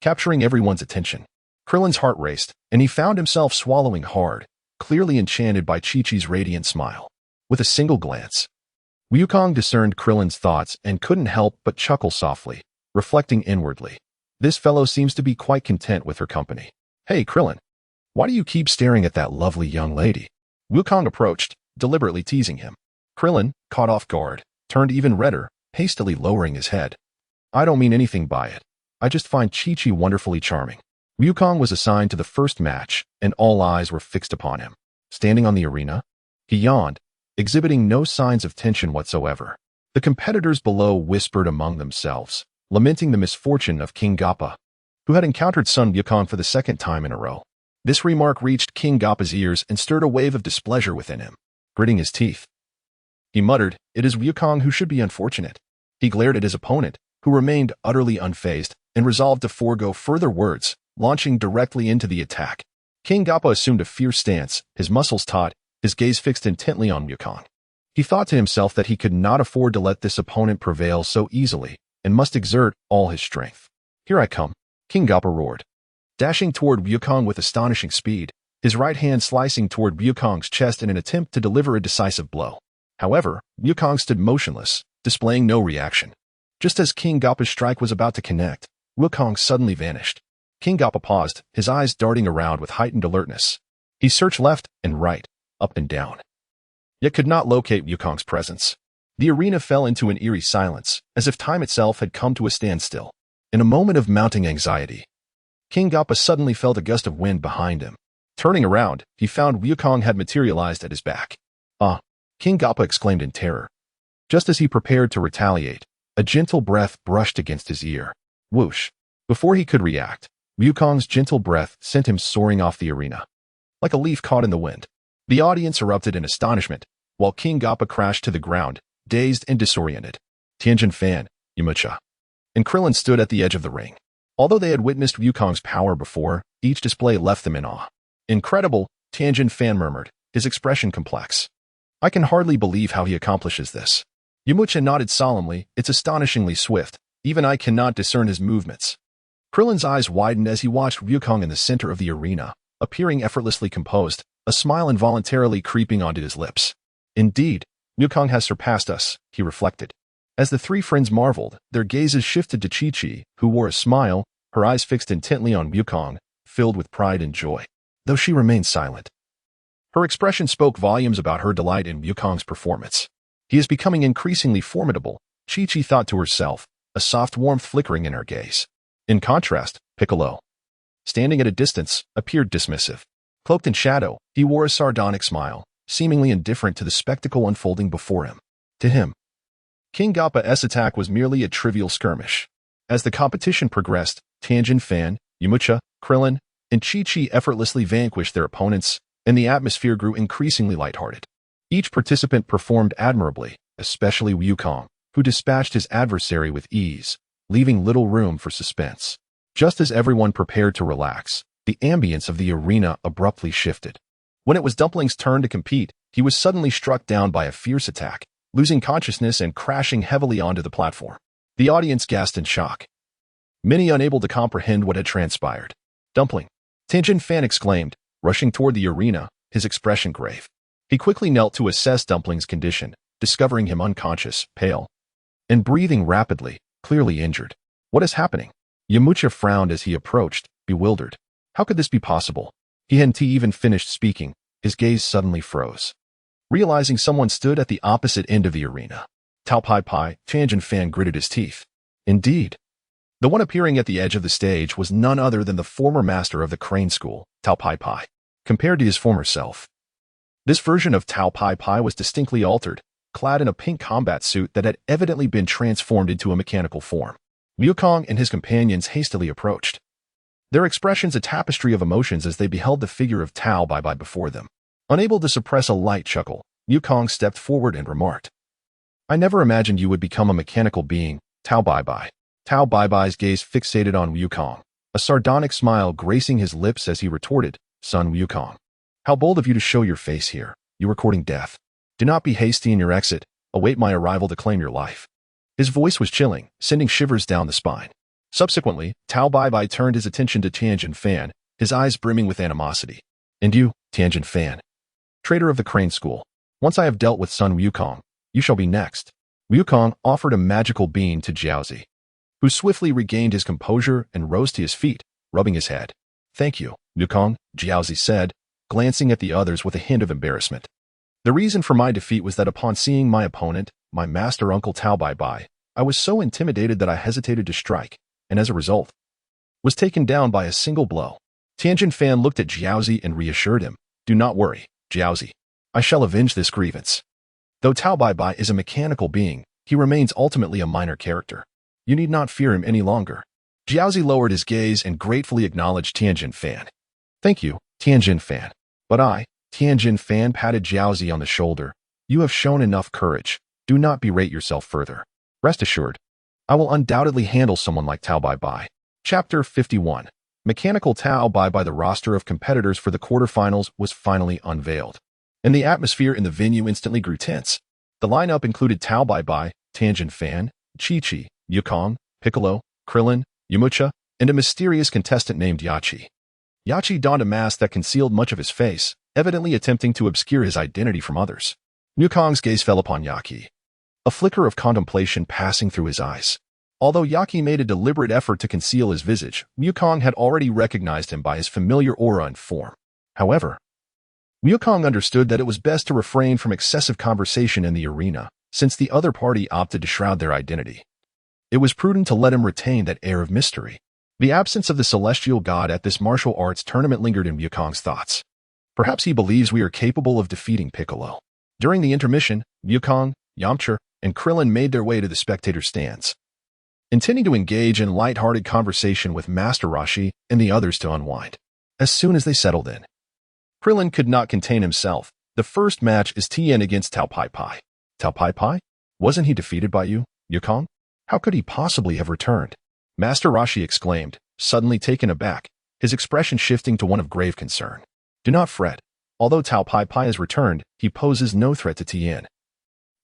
capturing everyone's attention. Krillin's heart raced, and he found himself swallowing hard, clearly enchanted by Chi-Chi's radiant smile. With a single glance, Wukong discerned Krillin's thoughts and couldn't help but chuckle softly, reflecting inwardly. This fellow seems to be quite content with her company. "Hey, Krillin, why do you keep staring at that lovely young lady?" Wukong approached, deliberately teasing him. Krillin, caught off guard, turned even redder, hastily lowering his head. "I don't mean anything by it. I just find Chi-Chi wonderfully charming." Wukong was assigned to the first match, and all eyes were fixed upon him. Standing on the arena, he yawned, exhibiting no signs of tension whatsoever. The competitors below whispered among themselves, lamenting the misfortune of King Gappa, who had encountered Son Wukong for the second time in a row. This remark reached King Gappa's ears and stirred a wave of displeasure within him. Gritting his teeth, he muttered, "It is Wukong who should be unfortunate." He glared at his opponent, who remained utterly unfazed, and resolved to forego further words, launching directly into the attack. King Gappa assumed a fierce stance, his muscles taut, his gaze fixed intently on Wukong. He thought to himself that he could not afford to let this opponent prevail so easily, and must exert all his strength. "Here I come," King Gappa roared. Dashing toward Wukong with astonishing speed, his right hand slicing toward Wukong's chest in an attempt to deliver a decisive blow. However, Wukong stood motionless, displaying no reaction. Just as King Gappa's strike was about to connect, Wukong suddenly vanished. King Gappa paused, his eyes darting around with heightened alertness. He searched left and right, up and down, yet could not locate Wukong's presence. The arena fell into an eerie silence, as if time itself had come to a standstill. In a moment of mounting anxiety, King Gappa suddenly felt a gust of wind behind him. Turning around, he found Wukong had materialized at his back. "Ah!" King Gappa exclaimed in terror. Just as he prepared to retaliate, a gentle breath brushed against his ear. Whoosh! Before he could react, Wukong's gentle breath sent him soaring off the arena. Like a leaf caught in the wind, the audience erupted in astonishment, while King Gappa crashed to the ground, dazed and disoriented. Tianjin Fan, Yamcha, and Krillin stood at the edge of the ring. Although they had witnessed Wukong's power before, each display left them in awe. "Incredible," Tianjin Fan murmured, his expression complex. "I can hardly believe how he accomplishes this." Yamcha nodded solemnly, "It's astonishingly swift. Even I cannot discern his movements." Krillin's eyes widened as he watched Wukong in the center of the arena, appearing effortlessly composed, a smile involuntarily creeping onto his lips. "Indeed, Wukong has surpassed us," he reflected. As the three friends marveled, their gazes shifted to Chi-Chi, who wore a smile, her eyes fixed intently on Wukong, filled with pride and joy. Though she remained silent, her expression spoke volumes about her delight in Wukong's performance. "He is becoming increasingly formidable," Chi-Chi thought to herself, a soft warmth flickering in her gaze. In contrast, Piccolo, standing at a distance, appeared dismissive. Cloaked in shadow, he wore a sardonic smile, seemingly indifferent to the spectacle unfolding before him. To him, King Gappa's attack was merely a trivial skirmish. As the competition progressed, Tianjin Fan, Yamcha, Krillin, and Chi-Chi effortlessly vanquished their opponents, and the atmosphere grew increasingly lighthearted. Each participant performed admirably, especially Wukong, who dispatched his adversary with ease, leaving little room for suspense. Just as everyone prepared to relax, the ambience of the arena abruptly shifted. When it was Dumpling's turn to compete, he was suddenly struck down by a fierce attack, losing consciousness and crashing heavily onto the platform. The audience gasped in shock, many unable to comprehend what had transpired. "Dumpling!" Tianjin Fan exclaimed, rushing toward the arena, his expression grave. He quickly knelt to assess Dumpling's condition, discovering him unconscious, pale, and breathing rapidly, clearly injured. "What is happening?" Yamcha frowned as he approached, bewildered. How could this be possible? He hadn't even finished speaking, his gaze suddenly froze, realizing someone stood at the opposite end of the arena. "Tao Pai Pai," Tianjin Fan gritted his teeth. Indeed, the one appearing at the edge of the stage was none other than the former master of the Crane School, Tao Pai Pai. Compared to his former self, this version of Tao Pai Pai was distinctly altered, clad in a pink combat suit that had evidently been transformed into a mechanical form. Wukong and his companions hastily approached, their expressions a tapestry of emotions as they beheld the figure of Tao Bai Bai before them. Unable to suppress a light chuckle, Wukong stepped forward and remarked, "I never imagined you would become a mechanical being, Tao Bai Bai." Tao Bai Bai's gaze fixated on Wukong, a sardonic smile gracing his lips as he retorted, "Son Wukong, how bold of you to show your face here. You are courting death. Do not be hasty in your exit. Await my arrival to claim your life." His voice was chilling, sending shivers down the spine. Subsequently, Tao Bai Bai turned his attention to Tianjin Fan, his eyes brimming with animosity. "And you, Tianjin Fan, traitor of the Crane School, once I have dealt with Son Wukong, you shall be next." Wukong offered a magical bean to Jiaozi, who swiftly regained his composure and rose to his feet, rubbing his head. "Thank you, Wukong," Jiaozi said, glancing at the others with a hint of embarrassment. "The reason for my defeat was that upon seeing my opponent, my master uncle Tao Bai Bai, I was so intimidated that I hesitated to strike, and as a result, was taken down by a single blow." Tianjin Fan looked at Jiaozi and reassured him, "Do not worry, Jiaozi. I shall avenge this grievance." Though Tao Bai Bai is a mechanical being, he remains ultimately a minor character. You need not fear him any longer. Jiaozi lowered his gaze and gratefully acknowledged Tianjin Fan. "Thank you, Tianjin Fan. But I," Tianjin Fan patted Jiaozi on the shoulder, "you have shown enough courage. Do not berate yourself further. Rest assured, I will undoubtedly handle someone like Tao Bai Bai." Chapter 51. Mechanical Tao Bai Bai. The roster of competitors for the quarterfinals was finally unveiled, and the atmosphere in the venue instantly grew tense. The lineup included Tao Bai Bai, Tianjin Fan, Chi-Chi, Wukong, Piccolo, Krillin, Yamcha, and a mysterious contestant named Yachi. Yachi donned a mask that concealed much of his face, evidently attempting to obscure his identity from others. Wukong's gaze fell upon Yaki, a flicker of contemplation passing through his eyes. Although Yaki made a deliberate effort to conceal his visage, Wukong had already recognized him by his familiar aura and form. However, Wukong understood that it was best to refrain from excessive conversation in the arena, since the other party opted to shroud their identity. It was prudent to let him retain that air of mystery. The absence of the celestial god at this martial arts tournament lingered in Wukong's thoughts. Perhaps he believes we are capable of defeating Piccolo. During the intermission, Wukong, Yamcha, and Krillin made their way to the spectator stands, intending to engage in light-hearted conversation with Master Roshi and the others to unwind. As soon as they settled in, Krillin could not contain himself. The first match is Tien against Tao Pai Pai. Tao Pai Pai? Wasn't he defeated by you, Wukong? How could he possibly have returned? Master Roshi exclaimed, suddenly taken aback, his expression shifting to one of grave concern. Do not fret. Although Tao Pai Pai has returned, he poses no threat to Tien.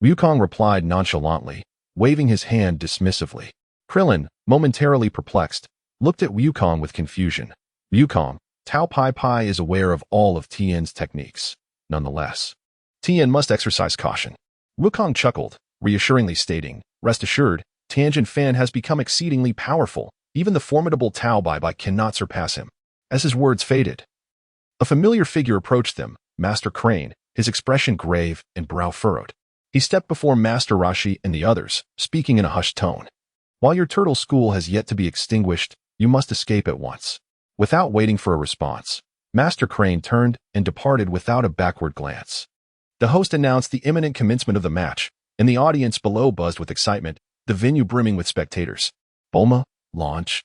Wukong replied nonchalantly, waving his hand dismissively. Krillin, momentarily perplexed, looked at Wukong with confusion. Wukong, Tao Pai Pai is aware of all of Tien's techniques. Nonetheless, Tien must exercise caution. Wukong chuckled, reassuringly stating, rest assured, Tianjin Fan has become exceedingly powerful. Even the formidable Tao Bai Bai cannot surpass him. As his words faded, a familiar figure approached them, Master Crane, his expression grave and brow furrowed. He stepped before Master Roshi and the others, speaking in a hushed tone. While your turtle school has yet to be extinguished, you must escape at once. Without waiting for a response, Master Crane turned and departed without a backward glance. The host announced the imminent commencement of the match, and the audience below buzzed with excitement, the venue brimming with spectators. Bulma, Launch,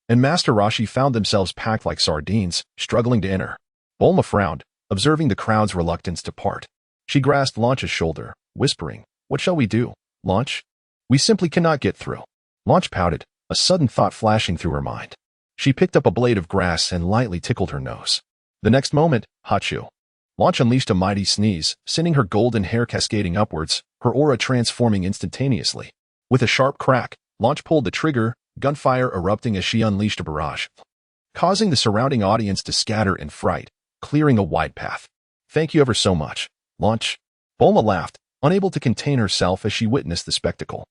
and Master Roshi found themselves packed like sardines, struggling to enter. Bulma frowned, observing the crowd's reluctance to part. She grasped Launch's shoulder, whispering, what shall we do, Launch? We simply cannot get through. Launch pouted, a sudden thought flashing through her mind. She picked up a blade of grass and lightly tickled her nose. The next moment, Hachu. Launch unleashed a mighty sneeze, sending her golden hair cascading upwards, her aura transforming instantaneously. With a sharp crack, Launch pulled the trigger, gunfire erupting as she unleashed a barrage, causing the surrounding audience to scatter in fright, clearing a wide path. Thank you ever so much, Launch. Bulma laughed, unable to contain herself as she witnessed the spectacle.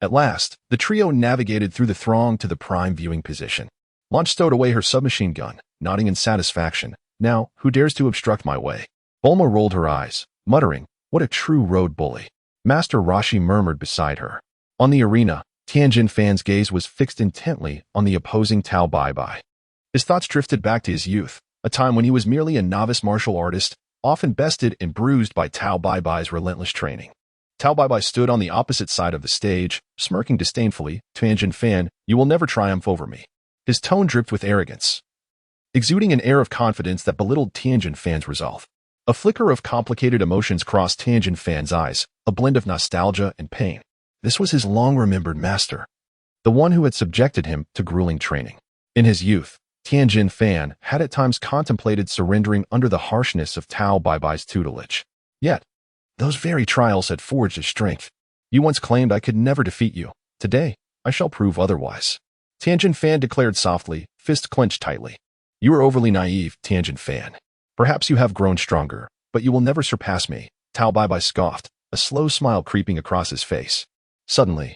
At last, the trio navigated through the throng to the prime viewing position. Launch stowed away her submachine gun, nodding in satisfaction. Now, who dares to obstruct my way? Bulma rolled her eyes, muttering, what a true road bully. Master Roshi murmured beside her. On the arena, Tianjin Fan's gaze was fixed intently on the opposing Tao Bai Bai. His thoughts drifted back to his youth, a time when he was merely a novice martial artist, often bested and bruised by Tao Bai Bai's relentless training. Tao Bai Bai stood on the opposite side of the stage, smirking disdainfully. Tianjin Fan, you will never triumph over me. His tone dripped with arrogance, exuding an air of confidence that belittled Tianjin Fan's resolve. A flicker of complicated emotions crossed Tianjin Fan's eyes, a blend of nostalgia and pain. This was his long-remembered master, the one who had subjected him to grueling training. In his youth, Tianjin Fan had at times contemplated surrendering under the harshness of Tao Bai Bai's tutelage. Yet, those very trials had forged his strength. You once claimed I could never defeat you. Today, I shall prove otherwise. Tianjin Fan declared softly, fist clenched tightly. You are overly naive, Tianjin Fan. Perhaps you have grown stronger, but you will never surpass me. Tao Bai Bai scoffed, a slow smile creeping across his face. Suddenly,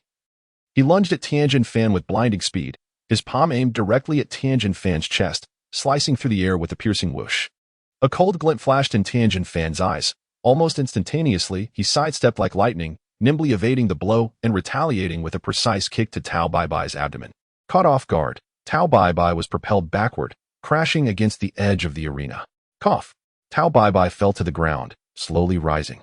he lunged at Tianjin Fan with blinding speed, his palm aimed directly at Tianjin Fan's chest, slicing through the air with a piercing whoosh. A cold glint flashed in Tianjin Fan's eyes. Almost instantaneously, he sidestepped like lightning, nimbly evading the blow and retaliating with a precise kick to Tao Bai Bai's abdomen. Caught off guard, Tao Bai Bai was propelled backward, crashing against the edge of the arena. Cough! Tao Bai Bai fell to the ground, slowly rising,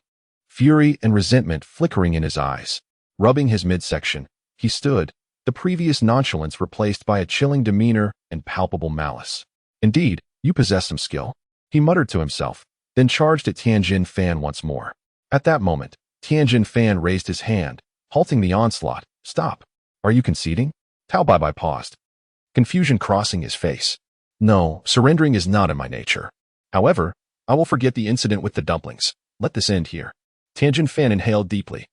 fury and resentment flickering in his eyes. Rubbing his midsection, he stood, the previous nonchalance replaced by a chilling demeanor and palpable malice. Indeed, you possess some skill, he muttered to himself, then charged at Tianjin Fan once more. At that moment, Tianjin Fan raised his hand, halting the onslaught. Stop! Are you conceding? Tao Bai Bai paused, confusion crossing his face. No, surrendering is not in my nature. However, I will forget the incident with the dumplings. Let this end here. Tianjin Fan inhaled deeply,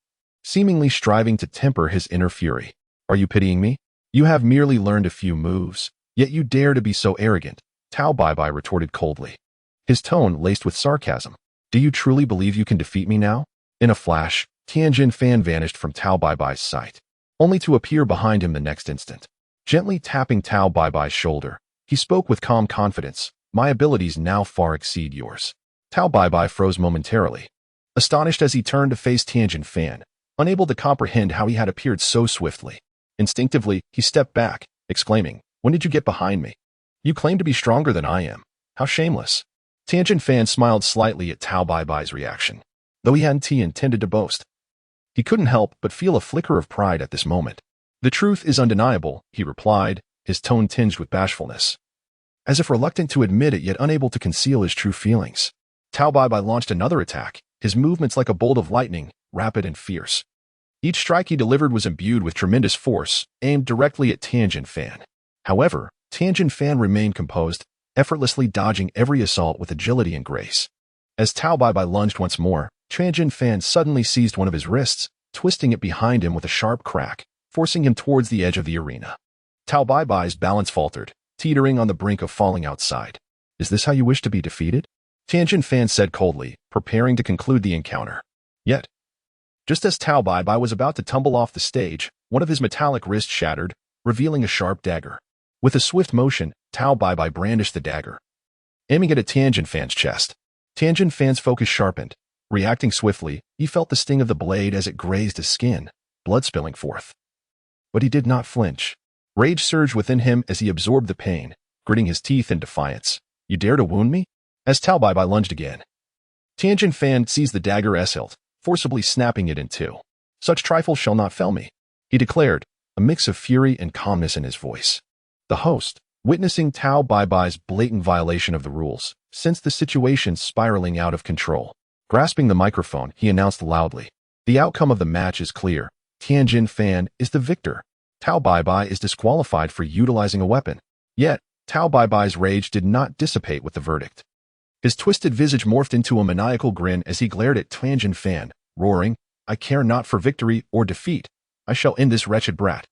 seemingly striving to temper his inner fury. Are you pitying me? You have merely learned a few moves, yet you dare to be so arrogant. Tao Baibai retorted coldly, his tone laced with sarcasm. Do you truly believe you can defeat me now? In a flash, Tianjin Fan vanished from Tao Baibai's sight, only to appear behind him the next instant. Gently tapping Tao Baibai's shoulder, he spoke with calm confidence, my abilities now far exceed yours. Tao Baibai froze momentarily, astonished as he turned to face Tianjin Fan, unable to comprehend how he had appeared so swiftly. Instinctively, he stepped back, exclaiming, when did you get behind me? You claim to be stronger than I am. How shameless. Tianjin Fan smiled slightly at Tao Baibai's reaction, though he hadn't intended to boast. He couldn't help but feel a flicker of pride at this moment. The truth is undeniable, he replied, his tone tinged with bashfulness, as if reluctant to admit it yet unable to conceal his true feelings. Tao Baibai launched another attack, his movements like a bolt of lightning, rapid and fierce. Each strike he delivered was imbued with tremendous force, aimed directly at Tianjin Fan. However, Tianjin Fan remained composed, effortlessly dodging every assault with agility and grace. As Tao Baibai lunged once more, Tianjin Fan suddenly seized one of his wrists, twisting it behind him with a sharp crack, forcing him towards the edge of the arena. Tao Baibai's balance faltered, teetering on the brink of falling outside. Is this how you wish to be defeated? Tianjin Fan said coldly, preparing to conclude the encounter. Yet, just as Tao Baibai was about to tumble off the stage, one of his metallic wrists shattered, revealing a sharp dagger. With a swift motion, Tao Baibai brandished the dagger, aiming it at Tianjin Fan's chest. Tianjin Fan's focus sharpened. Reacting swiftly, he felt the sting of the blade as it grazed his skin, blood spilling forth. But he did not flinch. Rage surged within him as he absorbed the pain, gritting his teeth in defiance. You dare to wound me? As Tao Baibai lunged again, Tianjin Fan seized the dagger's hilt, forcibly snapping it in two. Such trifles shall not fell me, he declared, a mix of fury and calmness in his voice. The host, witnessing Tao Baibai's blatant violation of the rules, sensed the situation spiraling out of control. Grasping the microphone, he announced loudly, the outcome of the match is clear. Tianjin Fan is the victor. Tao Baibai is disqualified for utilizing a weapon. Yet, Tao Baibai's rage did not dissipate with the verdict. His twisted visage morphed into a maniacal grin as he glared at Tianjin Fan, roaring, I care not for victory or defeat. I shall end this wretched brat.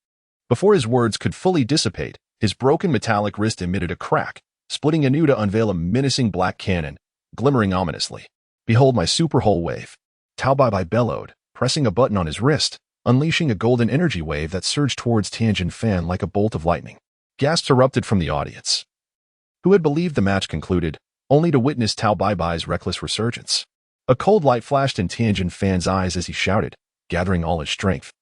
Before his words could fully dissipate, his broken metallic wrist emitted a crack, splitting anew to unveil a menacing black cannon, glimmering ominously. Behold my super hull wave. Tao Baibai bellowed, pressing a button on his wrist, unleashing a golden energy wave that surged towards Tianjin Fan like a bolt of lightning. Gasps erupted from the audience, who had believed the match concluded, only to witness Tao Baibai's reckless resurgence. A cold light flashed in Tianjin Fan's eyes as he shouted, gathering all his strength,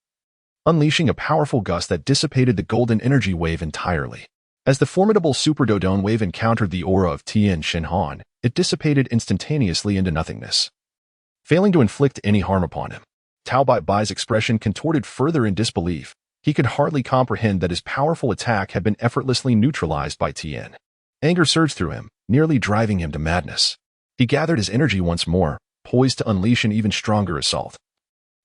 unleashing a powerful gust that dissipated the golden energy wave entirely. As the formidable Super Dodon wave encountered the aura of Tianjin Han, it dissipated instantaneously into nothingness, failing to inflict any harm upon him. Tao Baibai's expression contorted further in disbelief. He could hardly comprehend that his powerful attack had been effortlessly neutralized by Tian. Anger surged through him, nearly driving him to madness. He gathered his energy once more, poised to unleash an even stronger assault,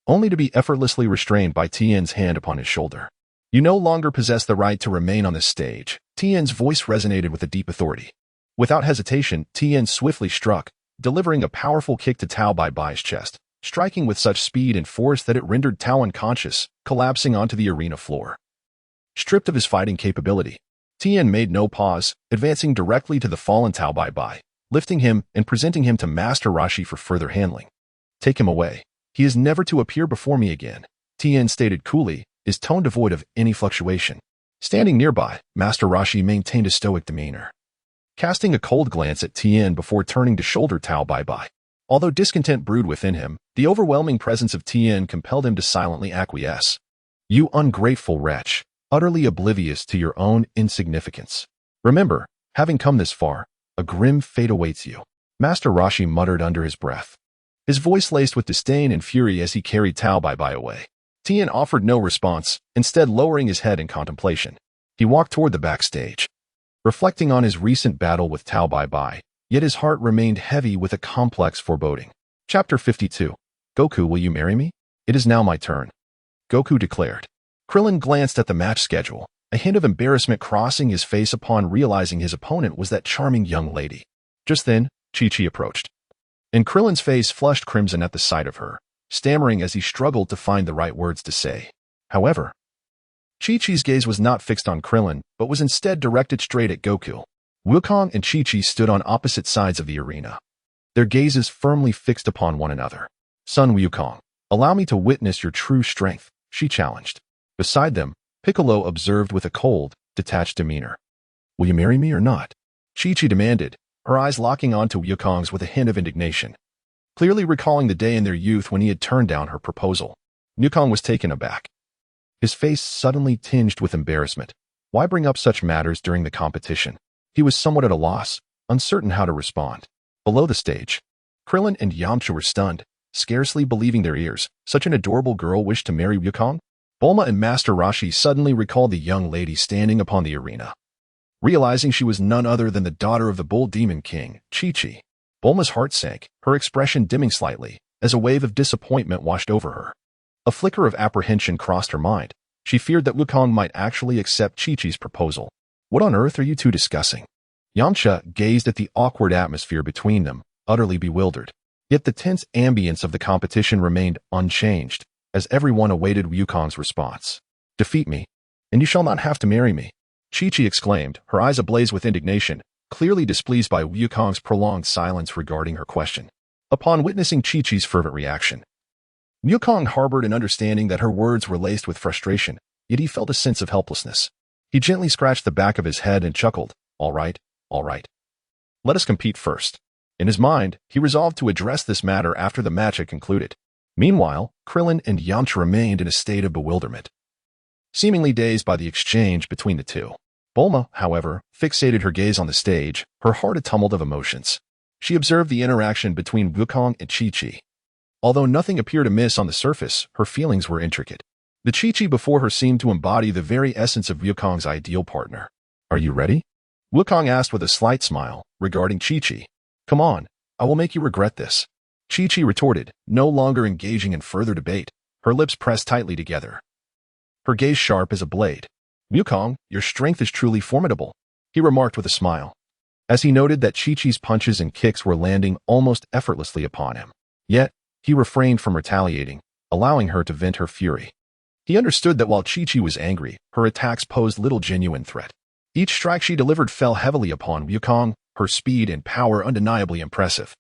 only to be effortlessly restrained by Tian's hand upon his shoulder. You no longer possess the right to remain on this stage. Tian's voice resonated with a deep authority. Without hesitation, Tian swiftly struck, delivering a powerful kick to Tao Baibai's chest, striking with such speed and force that it rendered Tao unconscious, collapsing onto the arena floor. Stripped of his fighting capability, Tian made no pause, advancing directly to the fallen Tao Baibai, lifting him and presenting him to Master Rashi for further handling. Take him away. He is never to appear before me again, Tian stated coolly, his tone devoid of any fluctuation. Standing nearby, Master Rashi maintained a stoic demeanor, casting a cold glance at Tian before turning to shoulder Tao Baibai. Although discontent brewed within him, the overwhelming presence of Tian compelled him to silently acquiesce. You ungrateful wretch, utterly oblivious to your own insignificance. Remember, having come this far, a grim fate awaits you, Master Rashi muttered under his breath, his voice laced with disdain and fury as he carried Tao Baibai away. Tian offered no response, instead lowering his head in contemplation. He walked toward the backstage, reflecting on his recent battle with Tao Baibai, yet his heart remained heavy with a complex foreboding. Chapter 52. Goku, will you marry me? It is now my turn, Goku declared. Krillin glanced at the match schedule, a hint of embarrassment crossing his face upon realizing his opponent was that charming young lady. Just then, Chi-Chi approached, and Krillin's face flushed crimson at the sight of her, stammering as he struggled to find the right words to say. However, Chi-Chi's gaze was not fixed on Krillin, but was instead directed straight at Goku. Wukong and Chi-Chi stood on opposite sides of the arena, their gazes firmly fixed upon one another. Son Wukong, allow me to witness your true strength, she challenged. Beside them, Piccolo observed with a cold, detached demeanor. Will you marry me or not? Chi-Chi demanded, her eyes locking onto Wukong's with a hint of indignation, clearly recalling the day in their youth when he had turned down her proposal. Wukong was taken aback, his face suddenly tinged with embarrassment. Why bring up such matters during the competition? He was somewhat at a loss, uncertain how to respond. Below the stage, Krillin and Yamcha were stunned, scarcely believing their ears. Such an adorable girl wished to marry Wukong? Bulma and Master Roshi suddenly recalled the young lady standing upon the arena. Realizing she was none other than the daughter of the Bull Demon King, Chi-Chi, Bulma's heart sank, her expression dimming slightly, as a wave of disappointment washed over her. A flicker of apprehension crossed her mind. She feared that Wukong might actually accept Chi-Chi's proposal. What on earth are you two discussing? Yamcha gazed at the awkward atmosphere between them, utterly bewildered. Yet the tense ambience of the competition remained unchanged, as everyone awaited Wukong's response. Defeat me, and you shall not have to marry me, Chi-Chi exclaimed, her eyes ablaze with indignation, clearly displeased by Wukong's prolonged silence regarding her question. Upon witnessing Chi-Chi's fervent reaction, Wukong harbored an understanding that her words were laced with frustration, yet he felt a sense of helplessness. He gently scratched the back of his head and chuckled, all right. Let us compete first. In his mind, he resolved to address this matter after the match had concluded. Meanwhile, Krillin and Yamcha remained in a state of bewilderment, seemingly dazed by the exchange between the two. Bulma, however, fixated her gaze on the stage, her heart a tumult of emotions. She observed the interaction between Wukong and Chi-Chi. Although nothing appeared amiss on the surface, her feelings were intricate. The Chi-Chi before her seemed to embody the very essence of Wukong's ideal partner. Are you ready? Wukong asked with a slight smile, regarding Chi-Chi. Come on, I will make you regret this. Chi-Chi retorted, no longer engaging in further debate, her lips pressed tightly together, her gaze sharp as a blade. Wukong, your strength is truly formidable, he remarked with a smile, as he noted that Chi-Chi's punches and kicks were landing almost effortlessly upon him. Yet, he refrained from retaliating, allowing her to vent her fury. He understood that while Chi-Chi was angry, her attacks posed little genuine threat. Each strike she delivered fell heavily upon Wukong, her speed and power undeniably impressive.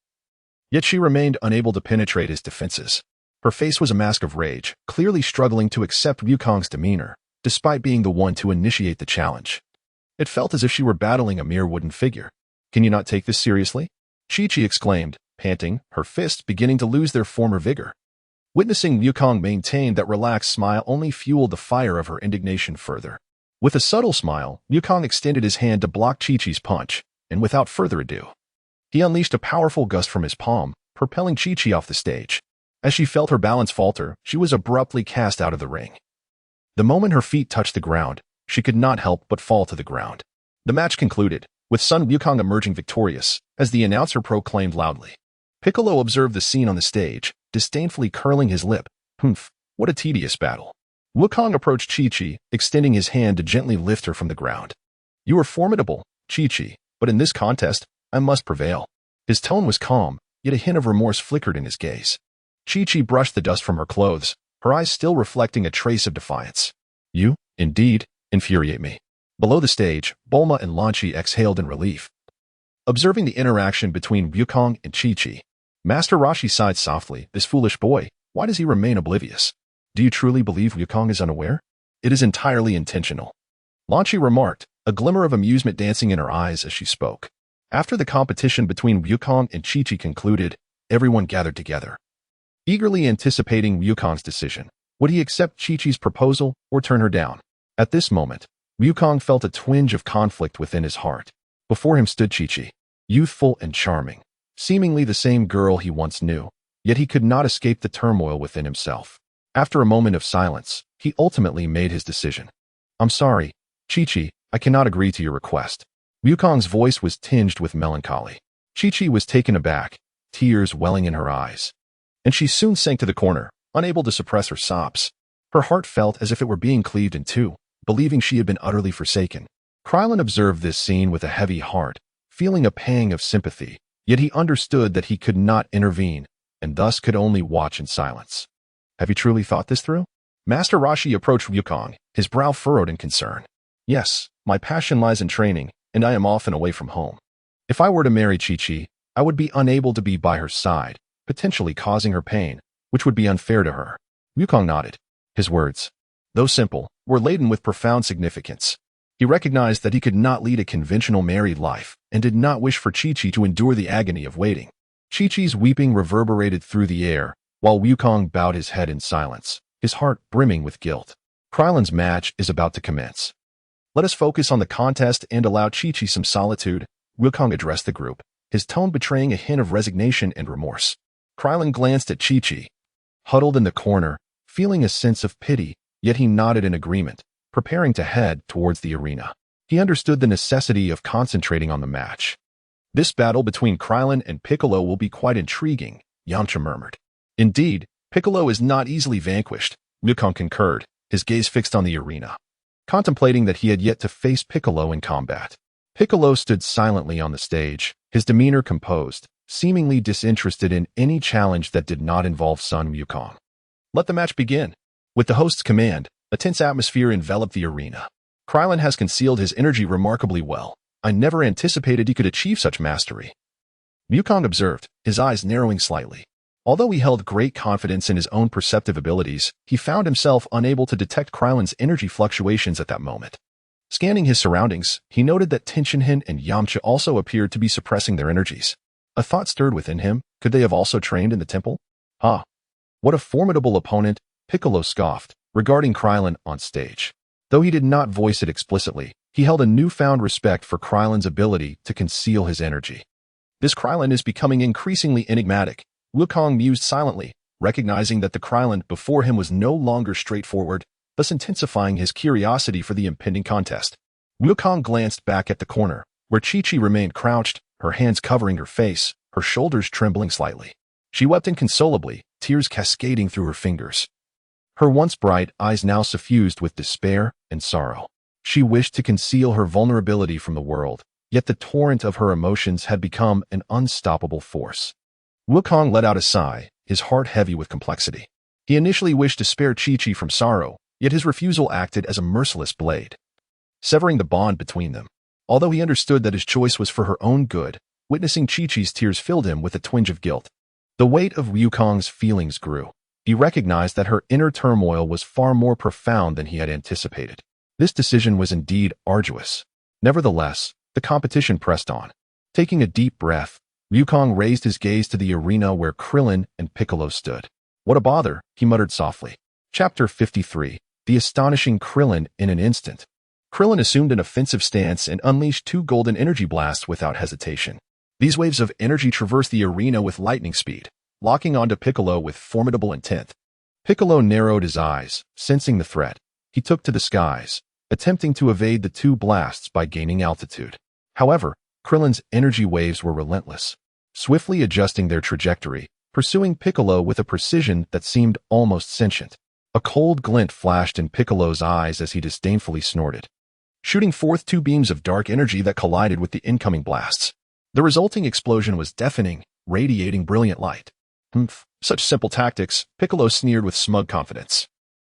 Yet she remained unable to penetrate his defenses. Her face was a mask of rage, clearly struggling to accept Wukong's demeanor, despite being the one to initiate the challenge. It felt as if she were battling a mere wooden figure. Can you not take this seriously? Chi-Chi exclaimed, panting, her fists beginning to lose their former vigor. Witnessing Wukong maintain that relaxed smile only fueled the fire of her indignation further. With a subtle smile, Wukong extended his hand to block Chi-Chi's punch, and without further ado, he unleashed a powerful gust from his palm, propelling Chi-Chi off the stage. As she felt her balance falter, she was abruptly cast out of the ring. The moment her feet touched the ground, she could not help but fall to the ground. The match concluded, with Son Wukong emerging victorious, as the announcer proclaimed loudly. Piccolo observed the scene on the stage, disdainfully curling his lip. Humph, what a tedious battle. Wukong approached Chi-Chi, extending his hand to gently lift her from the ground. You are formidable, Chi-Chi, but in this contest, I must prevail. His tone was calm, yet a hint of remorse flickered in his gaze. Chi-Chi brushed the dust from her clothes, her eyes still reflecting a trace of defiance. You, indeed, infuriate me. Below the stage, Bulma and Lanchi exhaled in relief. Observing the interaction between Wukong and Chi-Chi, Master Roshi sighed softly. This foolish boy, why does he remain oblivious? Do you truly believe Wukong is unaware? It is entirely intentional, Lanchi remarked, a glimmer of amusement dancing in her eyes as she spoke. After the competition between Wukong and Chi-Chi concluded, everyone gathered together, eagerly anticipating Wukong's decision. Would he accept Chi-Chi's proposal or turn her down? At this moment, Wukong felt a twinge of conflict within his heart. Before him stood Chi-Chi, youthful and charming, seemingly the same girl he once knew, yet he could not escape the turmoil within himself. After a moment of silence, he ultimately made his decision. I'm sorry, Chi-Chi, I cannot agree to your request. Wukong's voice was tinged with melancholy. Chi-Chi was taken aback, tears welling in her eyes, and she soon sank to the corner, unable to suppress her sobs. Her heart felt as if it were being cleaved in two, believing she had been utterly forsaken. Krillin observed this scene with a heavy heart, feeling a pang of sympathy, yet he understood that he could not intervene, and thus could only watch in silence. Have you truly thought this through? Master Roshi approached Wukong, his brow furrowed in concern. Yes, my passion lies in training, and I am often away from home. If I were to marry Chi-Chi, I would be unable to be by her side, potentially causing her pain, which would be unfair to her. Wukong nodded. His words, though simple, were laden with profound significance. He recognized that he could not lead a conventional married life and did not wish for Chi-Chi to endure the agony of waiting. Chi-Chi's weeping reverberated through the air, while Wukong bowed his head in silence, his heart brimming with guilt. Krylan's match is about to commence. Let us focus on the contest and allow Chi-Chi some solitude, Wukong addressed the group, his tone betraying a hint of resignation and remorse. Krylan glanced at Chi-Chi, huddled in the corner, feeling a sense of pity, yet he nodded in agreement, preparing to head towards the arena. He understood the necessity of concentrating on the match. This battle between Krylan and Piccolo will be quite intriguing, Yamcha murmured. Indeed, Piccolo is not easily vanquished, Wukong concurred, his gaze fixed on the arena, contemplating that he had yet to face Piccolo in combat. Piccolo stood silently on the stage, his demeanor composed, seemingly disinterested in any challenge that did not involve Sun Wukong. Let the match begin. With the host's command, a tense atmosphere enveloped the arena. Krylan has concealed his energy remarkably well. I never anticipated he could achieve such mastery, Wukong observed, his eyes narrowing slightly. Although he held great confidence in his own perceptive abilities, he found himself unable to detect Krylan's energy fluctuations at that moment. Scanning his surroundings, he noted that Tenshinhan and Yamcha also appeared to be suppressing their energies. A thought stirred within him. Could they have also trained in the temple? Ah, what a formidable opponent, Piccolo scoffed, regarding Krylan on stage. Though he did not voice it explicitly, he held a newfound respect for Krylan's ability to conceal his energy. This Krylan is becoming increasingly enigmatic, Wukong mused silently, recognizing that the Krylan before him was no longer straightforward, thus intensifying his curiosity for the impending contest. Wukong glanced back at the corner, where Chi-Chi remained crouched, her hands covering her face, her shoulders trembling slightly. She wept inconsolably, tears cascading through her fingers. Her once bright eyes now suffused with despair and sorrow. She wished to conceal her vulnerability from the world, yet the torrent of her emotions had become an unstoppable force. Wukong let out a sigh, his heart heavy with complexity. He initially wished to spare Chi-Chi from sorrow, yet his refusal acted as a merciless blade, severing the bond between them. Although he understood that his choice was for her own good, witnessing Chi-Chi's tears filled him with a twinge of guilt. The weight of Wukong's feelings grew. He recognized that her inner turmoil was far more profound than he had anticipated. This decision was indeed arduous. Nevertheless, the competition pressed on. Taking a deep breath, Wukong raised his gaze to the arena where Krillin and Piccolo stood. What a bother, he muttered softly. Chapter 53. The astonishing Krillin in an instant. Krillin assumed an offensive stance and unleashed two golden energy blasts without hesitation. These waves of energy traversed the arena with lightning speed, locking onto Piccolo with formidable intent. Piccolo narrowed his eyes, sensing the threat. He took to the skies, attempting to evade the two blasts by gaining altitude. However, Krillin's energy waves were relentless, swiftly adjusting their trajectory, pursuing Piccolo with a precision that seemed almost sentient. A cold glint flashed in Piccolo's eyes as he disdainfully snorted, shooting forth two beams of dark energy that collided with the incoming blasts. The resulting explosion was deafening, radiating brilliant light. Such simple tactics, Piccolo sneered with smug confidence.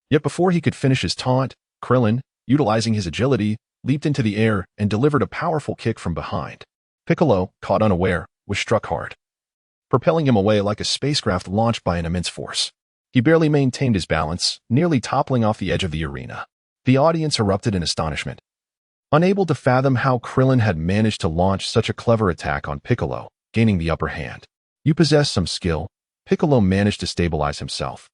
Yet before he could finish his taunt, Krillin, utilizing his agility, leaped into the air and delivered a powerful kick from behind. Piccolo, caught unaware, was struck hard, propelling him away like a spacecraft launched by an immense force. He barely maintained his balance, nearly toppling off the edge of the arena. The audience erupted in astonishment, unable to fathom how Krillin had managed to launch such a clever attack on Piccolo, gaining the upper hand. You possess some skill, Piccolo managed to stabilize himself,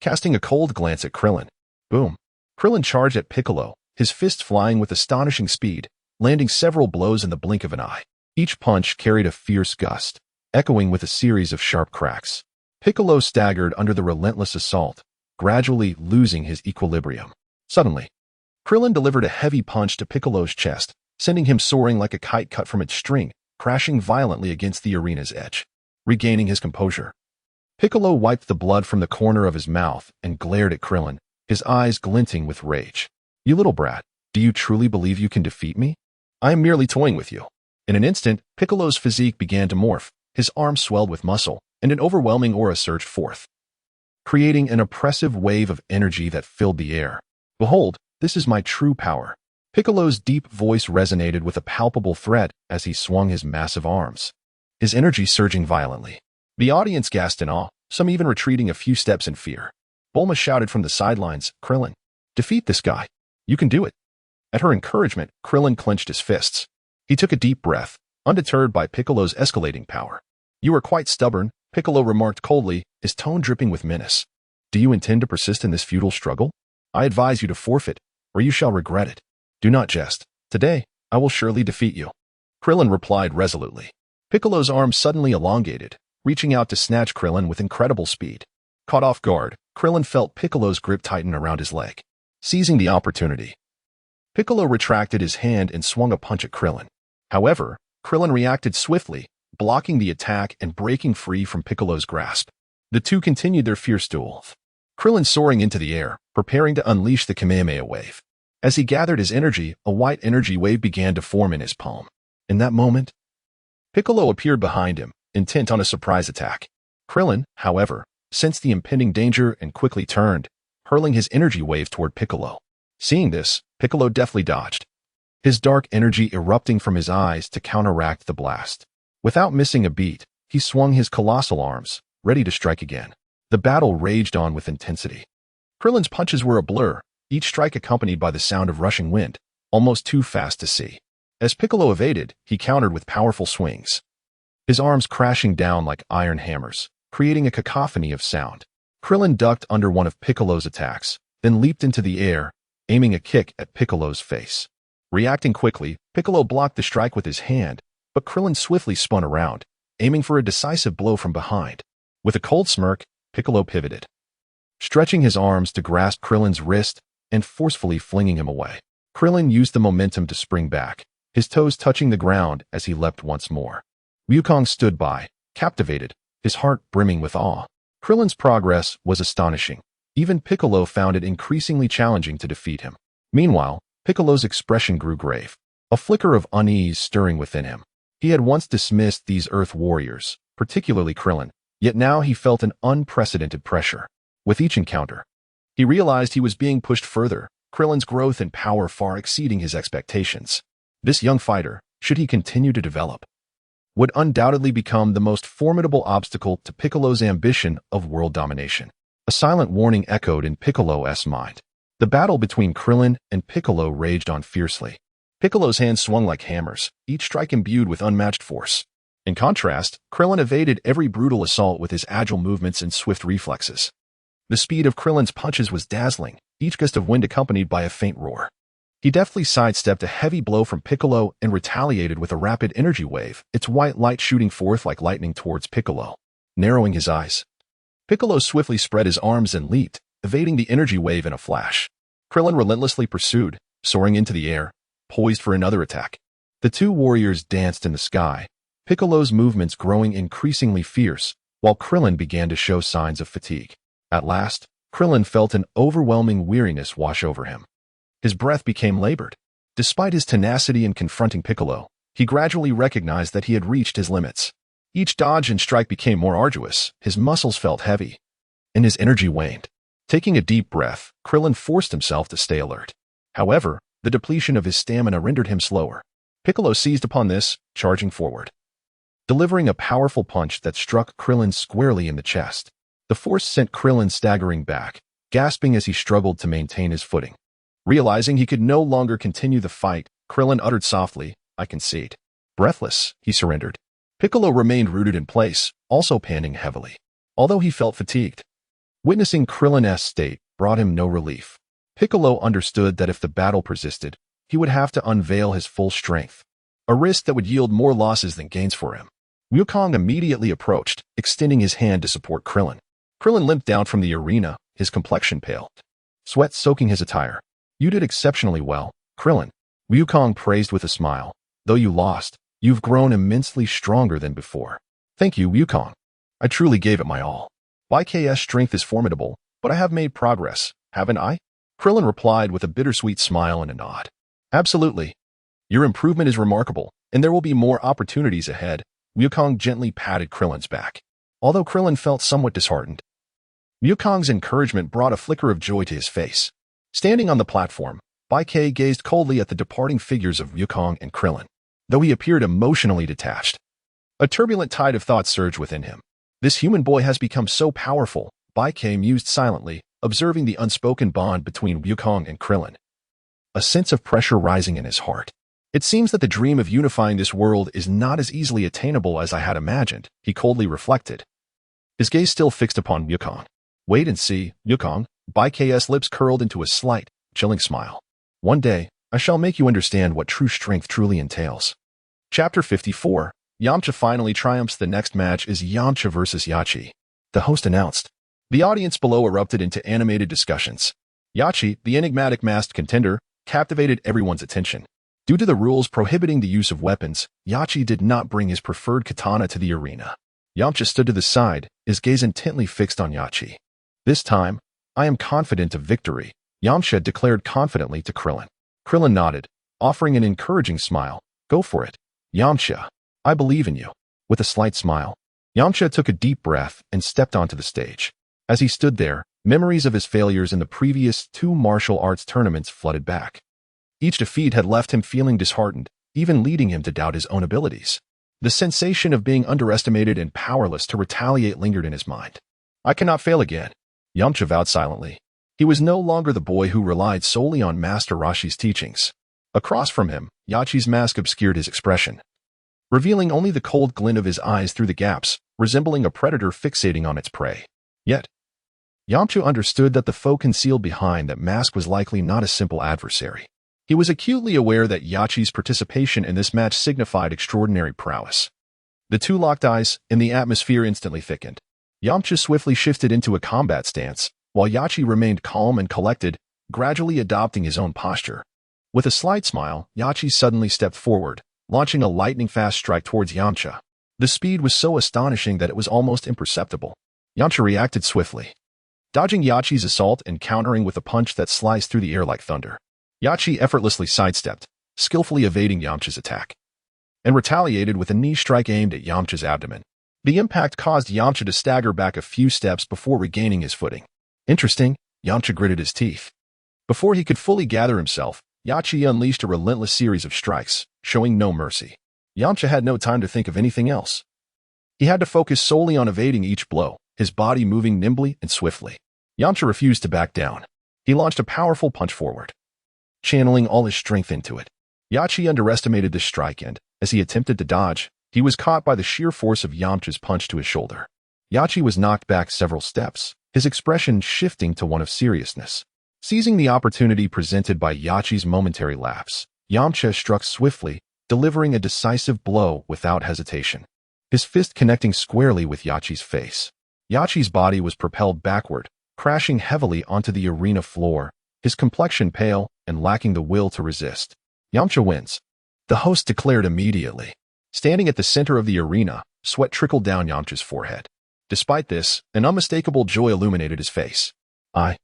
casting a cold glance at Krillin. Boom. Krillin charged at Piccolo, his fist flying with astonishing speed, landing several blows in the blink of an eye. Each punch carried a fierce gust, echoing with a series of sharp cracks. Piccolo staggered under the relentless assault, gradually losing his equilibrium. Suddenly, Krillin delivered a heavy punch to Piccolo's chest, sending him soaring like a kite cut from its string, crashing violently against the arena's edge. Regaining his composure, Piccolo wiped the blood from the corner of his mouth and glared at Krillin, his eyes glinting with rage. You little brat, do you truly believe you can defeat me? I am merely toying with you. In an instant, Piccolo's physique began to morph, his arms swelled with muscle, and an overwhelming aura surged forth, creating an oppressive wave of energy that filled the air. Behold, this is my true power. Piccolo's deep voice resonated with a palpable threat as he swung his massive arms, his energy surging violently. The audience gasped in awe, some even retreating a few steps in fear. Bulma shouted from the sidelines, "Krillin, defeat this guy. You can do it." At her encouragement, Krillin clenched his fists. He took a deep breath, undeterred by Piccolo's escalating power. "You are quite stubborn," Piccolo remarked coldly, his tone dripping with menace. "Do you intend to persist in this futile struggle? I advise you to forfeit, or you shall regret it. Do not jest. Today, I will surely defeat you." Krillin replied resolutely. Piccolo's arm suddenly elongated, reaching out to snatch Krillin with incredible speed. Caught off guard, Krillin felt Piccolo's grip tighten around his leg. Seizing the opportunity, Piccolo retracted his hand and swung a punch at Krillin. However, Krillin reacted swiftly, blocking the attack and breaking free from Piccolo's grasp. The two continued their fierce duel, Krillin soaring into the air, preparing to unleash the Kamehameha wave. As he gathered his energy, a white energy wave began to form in his palm. In that moment, Piccolo appeared behind him, intent on a surprise attack. Krillin, however, sensed the impending danger and quickly turned, hurling his energy wave toward Piccolo. Seeing this, Piccolo deftly dodged, his dark energy erupting from his eyes to counteract the blast. Without missing a beat, he swung his colossal arms, ready to strike again. The battle raged on with intensity. Krillin's punches were a blur, each strike accompanied by the sound of rushing wind, almost too fast to see. As Piccolo evaded, he countered with powerful swings, his arms crashing down like iron hammers, creating a cacophony of sound. Krillin ducked under one of Piccolo's attacks, then leaped into the air, aiming a kick at Piccolo's face. Reacting quickly, Piccolo blocked the strike with his hand, but Krillin swiftly spun around, aiming for a decisive blow from behind. With a cold smirk, Piccolo pivoted, stretching his arms to grasp Krillin's wrist and forcefully flinging him away. Krillin used the momentum to spring back, his toes touching the ground as he leapt once more. Wukong stood by, captivated, his heart brimming with awe. Krillin's progress was astonishing. Even Piccolo found it increasingly challenging to defeat him. Meanwhile, Piccolo's expression grew grave, a flicker of unease stirring within him. He had once dismissed these Earth warriors, particularly Krillin, yet now he felt an unprecedented pressure. With each encounter, he realized he was being pushed further, Krillin's growth and power far exceeding his expectations. This young fighter, should he continue to develop, would undoubtedly become the most formidable obstacle to Piccolo's ambition of world domination. A silent warning echoed in Piccolo's mind. The battle between Krillin and Piccolo raged on fiercely. Piccolo's hands swung like hammers, each strike imbued with unmatched force. In contrast, Krillin evaded every brutal assault with his agile movements and swift reflexes. The speed of Krillin's punches was dazzling, each gust of wind accompanied by a faint roar. He deftly sidestepped a heavy blow from Piccolo and retaliated with a rapid energy wave, its white light shooting forth like lightning towards Piccolo. Narrowing his eyes, Piccolo swiftly spread his arms and leaped, evading the energy wave in a flash. Krillin relentlessly pursued, soaring into the air, poised for another attack. The two warriors danced in the sky, Piccolo's movements growing increasingly fierce, while Krillin began to show signs of fatigue. At last, Krillin felt an overwhelming weariness wash over him. His breath became labored. Despite his tenacity in confronting Piccolo, he gradually recognized that he had reached his limits. Each dodge and strike became more arduous, his muscles felt heavy, and his energy waned. Taking a deep breath, Krillin forced himself to stay alert. However, the depletion of his stamina rendered him slower. Piccolo seized upon this, charging forward, delivering a powerful punch that struck Krillin squarely in the chest. The force sent Krillin staggering back, gasping as he struggled to maintain his footing. Realizing he could no longer continue the fight, Krillin uttered softly, "I concede." Breathless, he surrendered. Piccolo remained rooted in place, also panting heavily, although he felt fatigued. Witnessing Krillin's state brought him no relief. Piccolo understood that if the battle persisted, he would have to unveil his full strength, a risk that would yield more losses than gains for him. Wukong immediately approached, extending his hand to support Krillin. Krillin limped down from the arena, his complexion pale, sweat soaking his attire. "You did exceptionally well, Krillin," Wukong praised with a smile. "Though you lost, you've grown immensely stronger than before." "Thank you, Wukong. I truly gave it my all. YK's strength is formidable, but I have made progress, haven't I?" Krillin replied with a bittersweet smile and a nod. "Absolutely. Your improvement is remarkable, and there will be more opportunities ahead." Wukong gently patted Krillin's back. Although Krillin felt somewhat disheartened, Wukong's encouragement brought a flicker of joy to his face. Standing on the platform, Bai Ke gazed coldly at the departing figures of Wukong and Krillin, though he appeared emotionally detached. A turbulent tide of thought surged within him. This human boy has become so powerful, Bai Ke mused silently, observing the unspoken bond between Wukong and Krillin. A sense of pressure rising in his heart. It seems that the dream of unifying this world is not as easily attainable as I had imagined, he coldly reflected. His gaze still fixed upon Wukong. Wait and see, Wukong. Bai Ke's lips curled into a slight, chilling smile. One day, I shall make you understand what true strength truly entails. Chapter 54. Yamcha finally triumphs. The next match is Yamcha vs. Yachi. The host announced. The audience below erupted into animated discussions. Yachi, the enigmatic masked contender, captivated everyone's attention. Due to the rules prohibiting the use of weapons, Yachi did not bring his preferred katana to the arena. Yamcha stood to the side, his gaze intently fixed on Yachi. This time, I am confident of victory, Yamcha declared confidently to Krillin. Krillin nodded, offering an encouraging smile. Go for it, Yamcha. I believe in you. With a slight smile, Yamcha took a deep breath and stepped onto the stage. As he stood there, memories of his failures in the previous 2 martial arts tournaments flooded back. Each defeat had left him feeling disheartened, even leading him to doubt his own abilities. The sensation of being underestimated and powerless to retaliate lingered in his mind. I cannot fail again, Yamcha vowed silently. He was no longer the boy who relied solely on Master Roshi's teachings. Across from him, Yachi's mask obscured his expression, revealing only the cold glint of his eyes through the gaps, resembling a predator fixating on its prey. Yet, Yamcha understood that the foe concealed behind that mask was likely not a simple adversary. He was acutely aware that Yachi's participation in this match signified extraordinary prowess. The two locked eyes, and the atmosphere instantly thickened. Yamcha swiftly shifted into a combat stance, while Yachi remained calm and collected, gradually adopting his own posture. With a slight smile, Yachi suddenly stepped forward, launching a lightning-fast strike towards Yamcha. The speed was so astonishing that it was almost imperceptible. Yamcha reacted swiftly, dodging Yachi's assault and countering with a punch that sliced through the air like thunder. Yachi effortlessly sidestepped, skillfully evading Yamcha's attack, and retaliated with a knee strike aimed at Yamcha's abdomen. The impact caused Yamcha to stagger back a few steps before regaining his footing. Interesting, Yamcha gritted his teeth. Before he could fully gather himself, Yachi unleashed a relentless series of strikes, showing no mercy. Yamcha had no time to think of anything else. He had to focus solely on evading each blow, his body moving nimbly and swiftly. Yamcha refused to back down. He launched a powerful punch forward, channeling all his strength into it. Yachi underestimated this strike and, as he attempted to dodge, he was caught by the sheer force of Yamcha's punch to his shoulder. Yachi was knocked back several steps, his expression shifting to one of seriousness. Seizing the opportunity presented by Yachi's momentary lapse, Yamcha struck swiftly, delivering a decisive blow without hesitation, his fist connecting squarely with Yachi's face. Yachi's body was propelled backward, crashing heavily onto the arena floor, his complexion pale and lacking the will to resist. Yamcha wins, the host declared immediately. Standing at the center of the arena, sweat trickled down Yamcha's forehead. Despite this, an unmistakable joy illuminated his face. I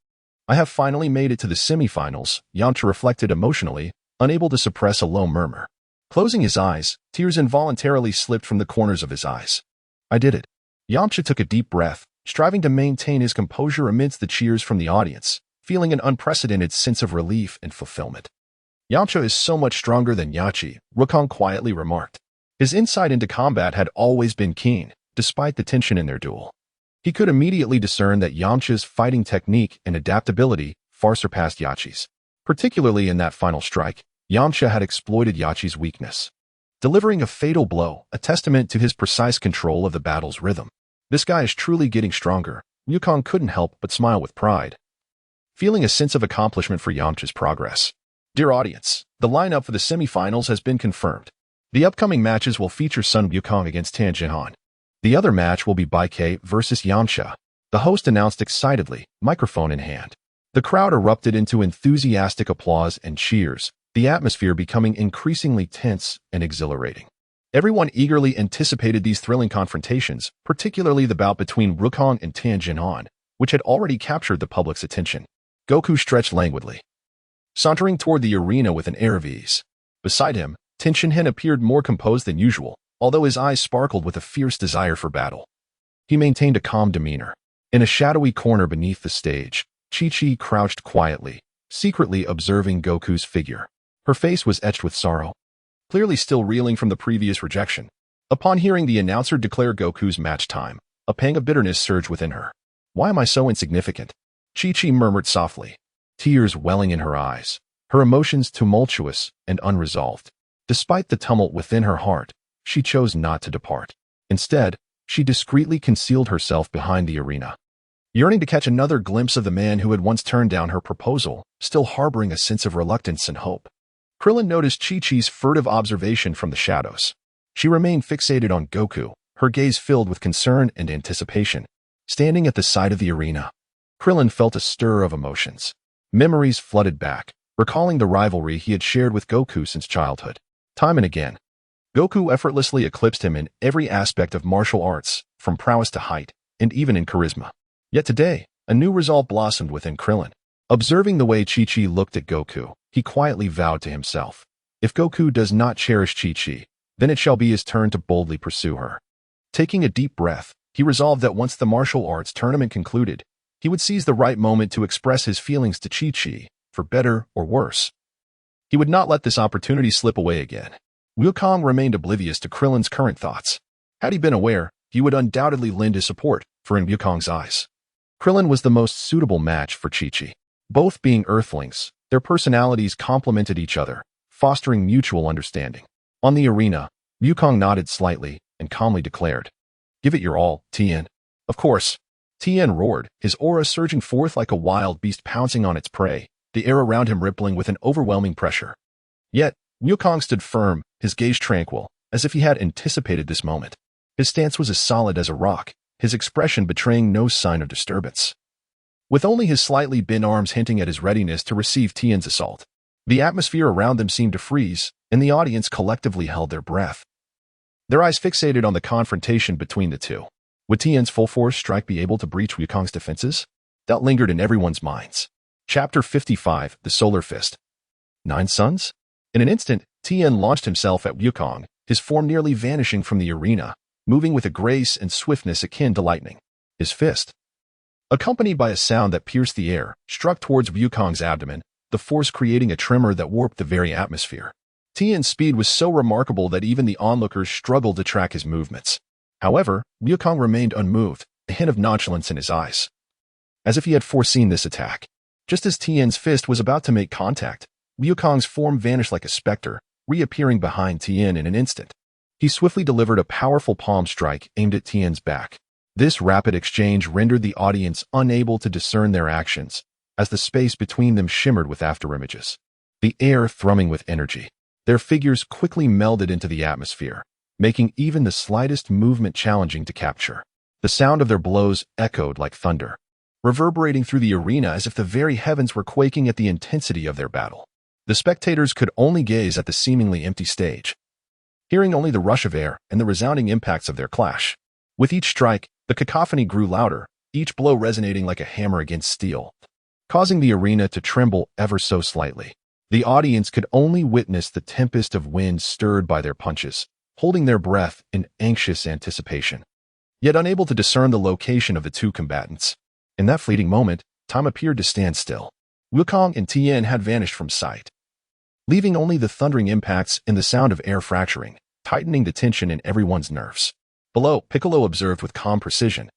have finally made it to the semifinals, Yamcha reflected emotionally, unable to suppress a low murmur. Closing his eyes, tears involuntarily slipped from the corners of his eyes. I did it. Yamcha took a deep breath, striving to maintain his composure amidst the cheers from the audience, feeling an unprecedented sense of relief and fulfillment. Yamcha is so much stronger than Yachi, Wukong quietly remarked. His insight into combat had always been keen, despite the tension in their duel. He could immediately discern that Yamcha's fighting technique and adaptability far surpassed Yachi's. Particularly in that final strike, Yamcha had exploited Yachi's weakness, delivering a fatal blow, a testament to his precise control of the battle's rhythm. This guy is truly getting stronger. Wukong couldn't help but smile with pride, feeling a sense of accomplishment for Yamcha's progress. Dear audience, the lineup for the semifinals has been confirmed. The upcoming matches will feature Sun Wukong against Tan Jinhan. The other match will be Bai Ke versus Yamcha, the host announced excitedly, microphone in hand. The crowd erupted into enthusiastic applause and cheers, the atmosphere becoming increasingly tense and exhilarating. Everyone eagerly anticipated these thrilling confrontations, particularly the bout between Wukong and Tan Jinhan, which had already captured the public's attention. Goku stretched languidly, sauntering toward the arena with an air of ease. Beside him, Tan Jinhan appeared more composed than usual, although his eyes sparkled with a fierce desire for battle. He maintained a calm demeanor. In a shadowy corner beneath the stage, Chi-Chi crouched quietly, secretly observing Goku's figure. Her face was etched with sorrow, clearly still reeling from the previous rejection. Upon hearing the announcer declare Goku's match time, a pang of bitterness surged within her. Why am I so insignificant? Chi-Chi murmured softly, tears welling in her eyes, her emotions tumultuous and unresolved. Despite the tumult within her heart, she chose not to depart. Instead, she discreetly concealed herself behind the arena, yearning to catch another glimpse of the man who had once turned down her proposal, still harboring a sense of reluctance and hope. Krillin noticed Chi-Chi's furtive observation from the shadows. She remained fixated on Goku, her gaze filled with concern and anticipation. Standing at the side of the arena, Krillin felt a stir of emotions. Memories flooded back, recalling the rivalry he had shared with Goku since childhood. Time and again, Goku effortlessly eclipsed him in every aspect of martial arts, from prowess to height, and even in charisma. Yet today, a new resolve blossomed within Krillin. Observing the way Chi-Chi looked at Goku, he quietly vowed to himself, if Goku does not cherish Chi-Chi, then it shall be his turn to boldly pursue her. Taking a deep breath, he resolved that once the martial arts tournament concluded, he would seize the right moment to express his feelings to Chi-Chi, for better or worse. He would not let this opportunity slip away again. Wukong remained oblivious to Krillin's current thoughts. Had he been aware, he would undoubtedly lend his support, for in Wukong's eyes, Krillin was the most suitable match for Chi-Chi. Both being Earthlings, their personalities complemented each other, fostering mutual understanding. On the arena, Wukong nodded slightly and calmly declared, "Give it your all, Tien." Of course, Tien roared, his aura surging forth like a wild beast pouncing on its prey, the air around him rippling with an overwhelming pressure. Yet, Wukong stood firm, his gaze tranquil, as if he had anticipated this moment. His stance was as solid as a rock, his expression betraying no sign of disturbance. With only his slightly bent arms hinting at his readiness to receive Tien's assault, the atmosphere around them seemed to freeze, and the audience collectively held their breath. Their eyes fixated on the confrontation between the two. Would Tien's full force strike be able to breach Wukong's defenses? Doubt lingered in everyone's minds. Chapter 55, The Solar Fist. 9 Suns? In an instant, Tien launched himself at Wukong, his form nearly vanishing from the arena, moving with a grace and swiftness akin to lightning. His fist, accompanied by a sound that pierced the air, struck towards Wukong's abdomen, the force creating a tremor that warped the very atmosphere. Tien's speed was so remarkable that even the onlookers struggled to track his movements. However, Wukong remained unmoved, a hint of nonchalance in his eyes, as if he had foreseen this attack. Just as Tien's fist was about to make contact, Wukong's form vanished like a specter, reappearing behind Tien in an instant. He swiftly delivered a powerful palm strike aimed at Tien's back. This rapid exchange rendered the audience unable to discern their actions, as the space between them shimmered with afterimages, the air thrumming with energy. Their figures quickly melded into the atmosphere, making even the slightest movement challenging to capture. The sound of their blows echoed like thunder, reverberating through the arena as if the very heavens were quaking at the intensity of their battle. The spectators could only gaze at the seemingly empty stage, hearing only the rush of air and the resounding impacts of their clash. With each strike, the cacophony grew louder, each blow resonating like a hammer against steel, causing the arena to tremble ever so slightly. The audience could only witness the tempest of wind stirred by their punches, holding their breath in anxious anticipation, yet unable to discern the location of the two combatants. In that fleeting moment, time appeared to stand still. Wukong and Tien had vanished from sight, leaving only the thundering impacts and the sound of air fracturing, tightening the tension in everyone's nerves. Below, Piccolo observed with calm precision,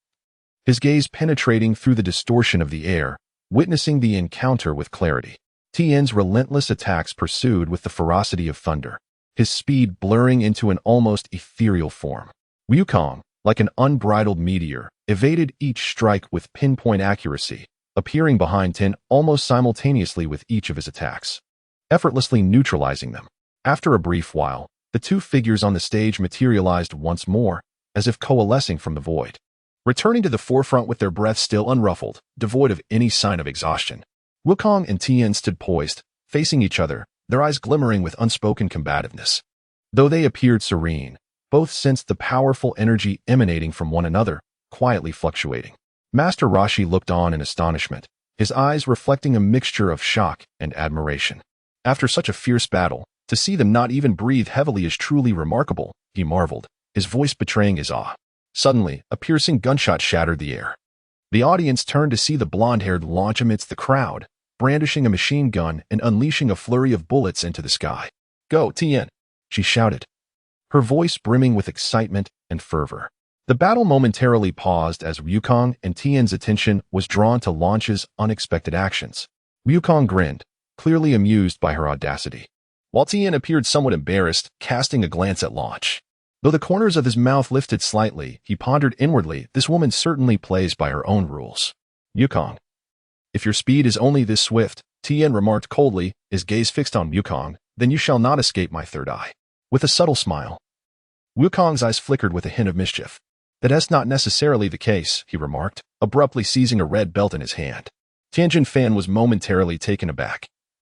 his gaze penetrating through the distortion of the air, witnessing the encounter with clarity. Tien's relentless attacks pursued with the ferocity of thunder, his speed blurring into an almost ethereal form. Wukong, like an unbridled meteor, evaded each strike with pinpoint accuracy, appearing behind Tien almost simultaneously with each of his attacks, effortlessly neutralizing them. After a brief while, the two figures on the stage materialized once more, as if coalescing from the void, returning to the forefront with their breaths still unruffled, devoid of any sign of exhaustion. Wukong and Tien stood poised, facing each other, their eyes glimmering with unspoken combativeness. Though they appeared serene, both sensed the powerful energy emanating from one another, quietly fluctuating. Master Roshi looked on in astonishment, his eyes reflecting a mixture of shock and admiration. After such a fierce battle, to see them not even breathe heavily is truly remarkable, he marveled, his voice betraying his awe. Suddenly, a piercing gunshot shattered the air. The audience turned to see the blonde-haired launch amidst the crowd, brandishing a machine gun and unleashing a flurry of bullets into the sky. "Go, Tien!" she shouted, her voice brimming with excitement and fervor. The battle momentarily paused as Wukong and Tien's attention was drawn to Launch's unexpected actions. Wukong grinned, clearly amused by her audacity, while Tien appeared somewhat embarrassed, casting a glance at Launch. Though the corners of his mouth lifted slightly, he pondered inwardly, this woman certainly plays by her own rules. "Wukong, if your speed is only this swift," Tien remarked coldly, his gaze fixed on Wukong, "then you shall not escape my third eye." With a subtle smile, Wukong's eyes flickered with a hint of mischief. "That's not necessarily the case," he remarked, abruptly seizing a red belt in his hand. Tianjin Fan was momentarily taken aback,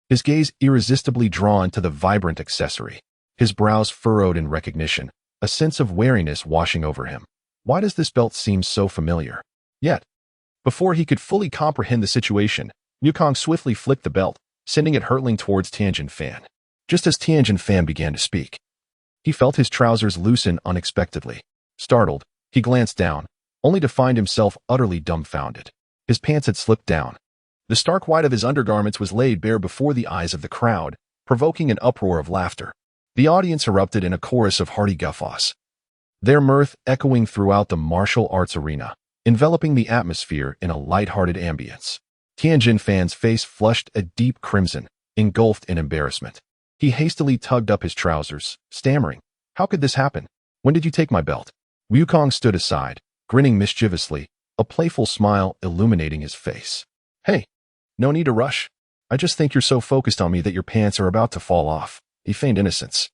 his gaze irresistibly drawn to the vibrant accessory. His brows furrowed in recognition, a sense of wariness washing over him. Why does this belt seem so familiar? Yet, before he could fully comprehend the situation, Wukong swiftly flicked the belt, sending it hurtling towards Tianjin Fan. Just as Tianjin Fan began to speak, he felt his trousers loosen unexpectedly. Startled, he glanced down, only to find himself utterly dumbfounded. His pants had slipped down. The stark white of his undergarments was laid bare before the eyes of the crowd, provoking an uproar of laughter. The audience erupted in a chorus of hearty guffaws, their mirth echoing throughout the martial arts arena, enveloping the atmosphere in a light-hearted ambience. Tianjin Fan's face flushed a deep crimson, engulfed in embarrassment. He hastily tugged up his trousers, stammering, "How could this happen? When did you take my belt?" Wukong stood aside, grinning mischievously, a playful smile illuminating his face. "Hey, no need to rush. I just think you're so focused on me that your pants are about to fall off." He feigned innocence,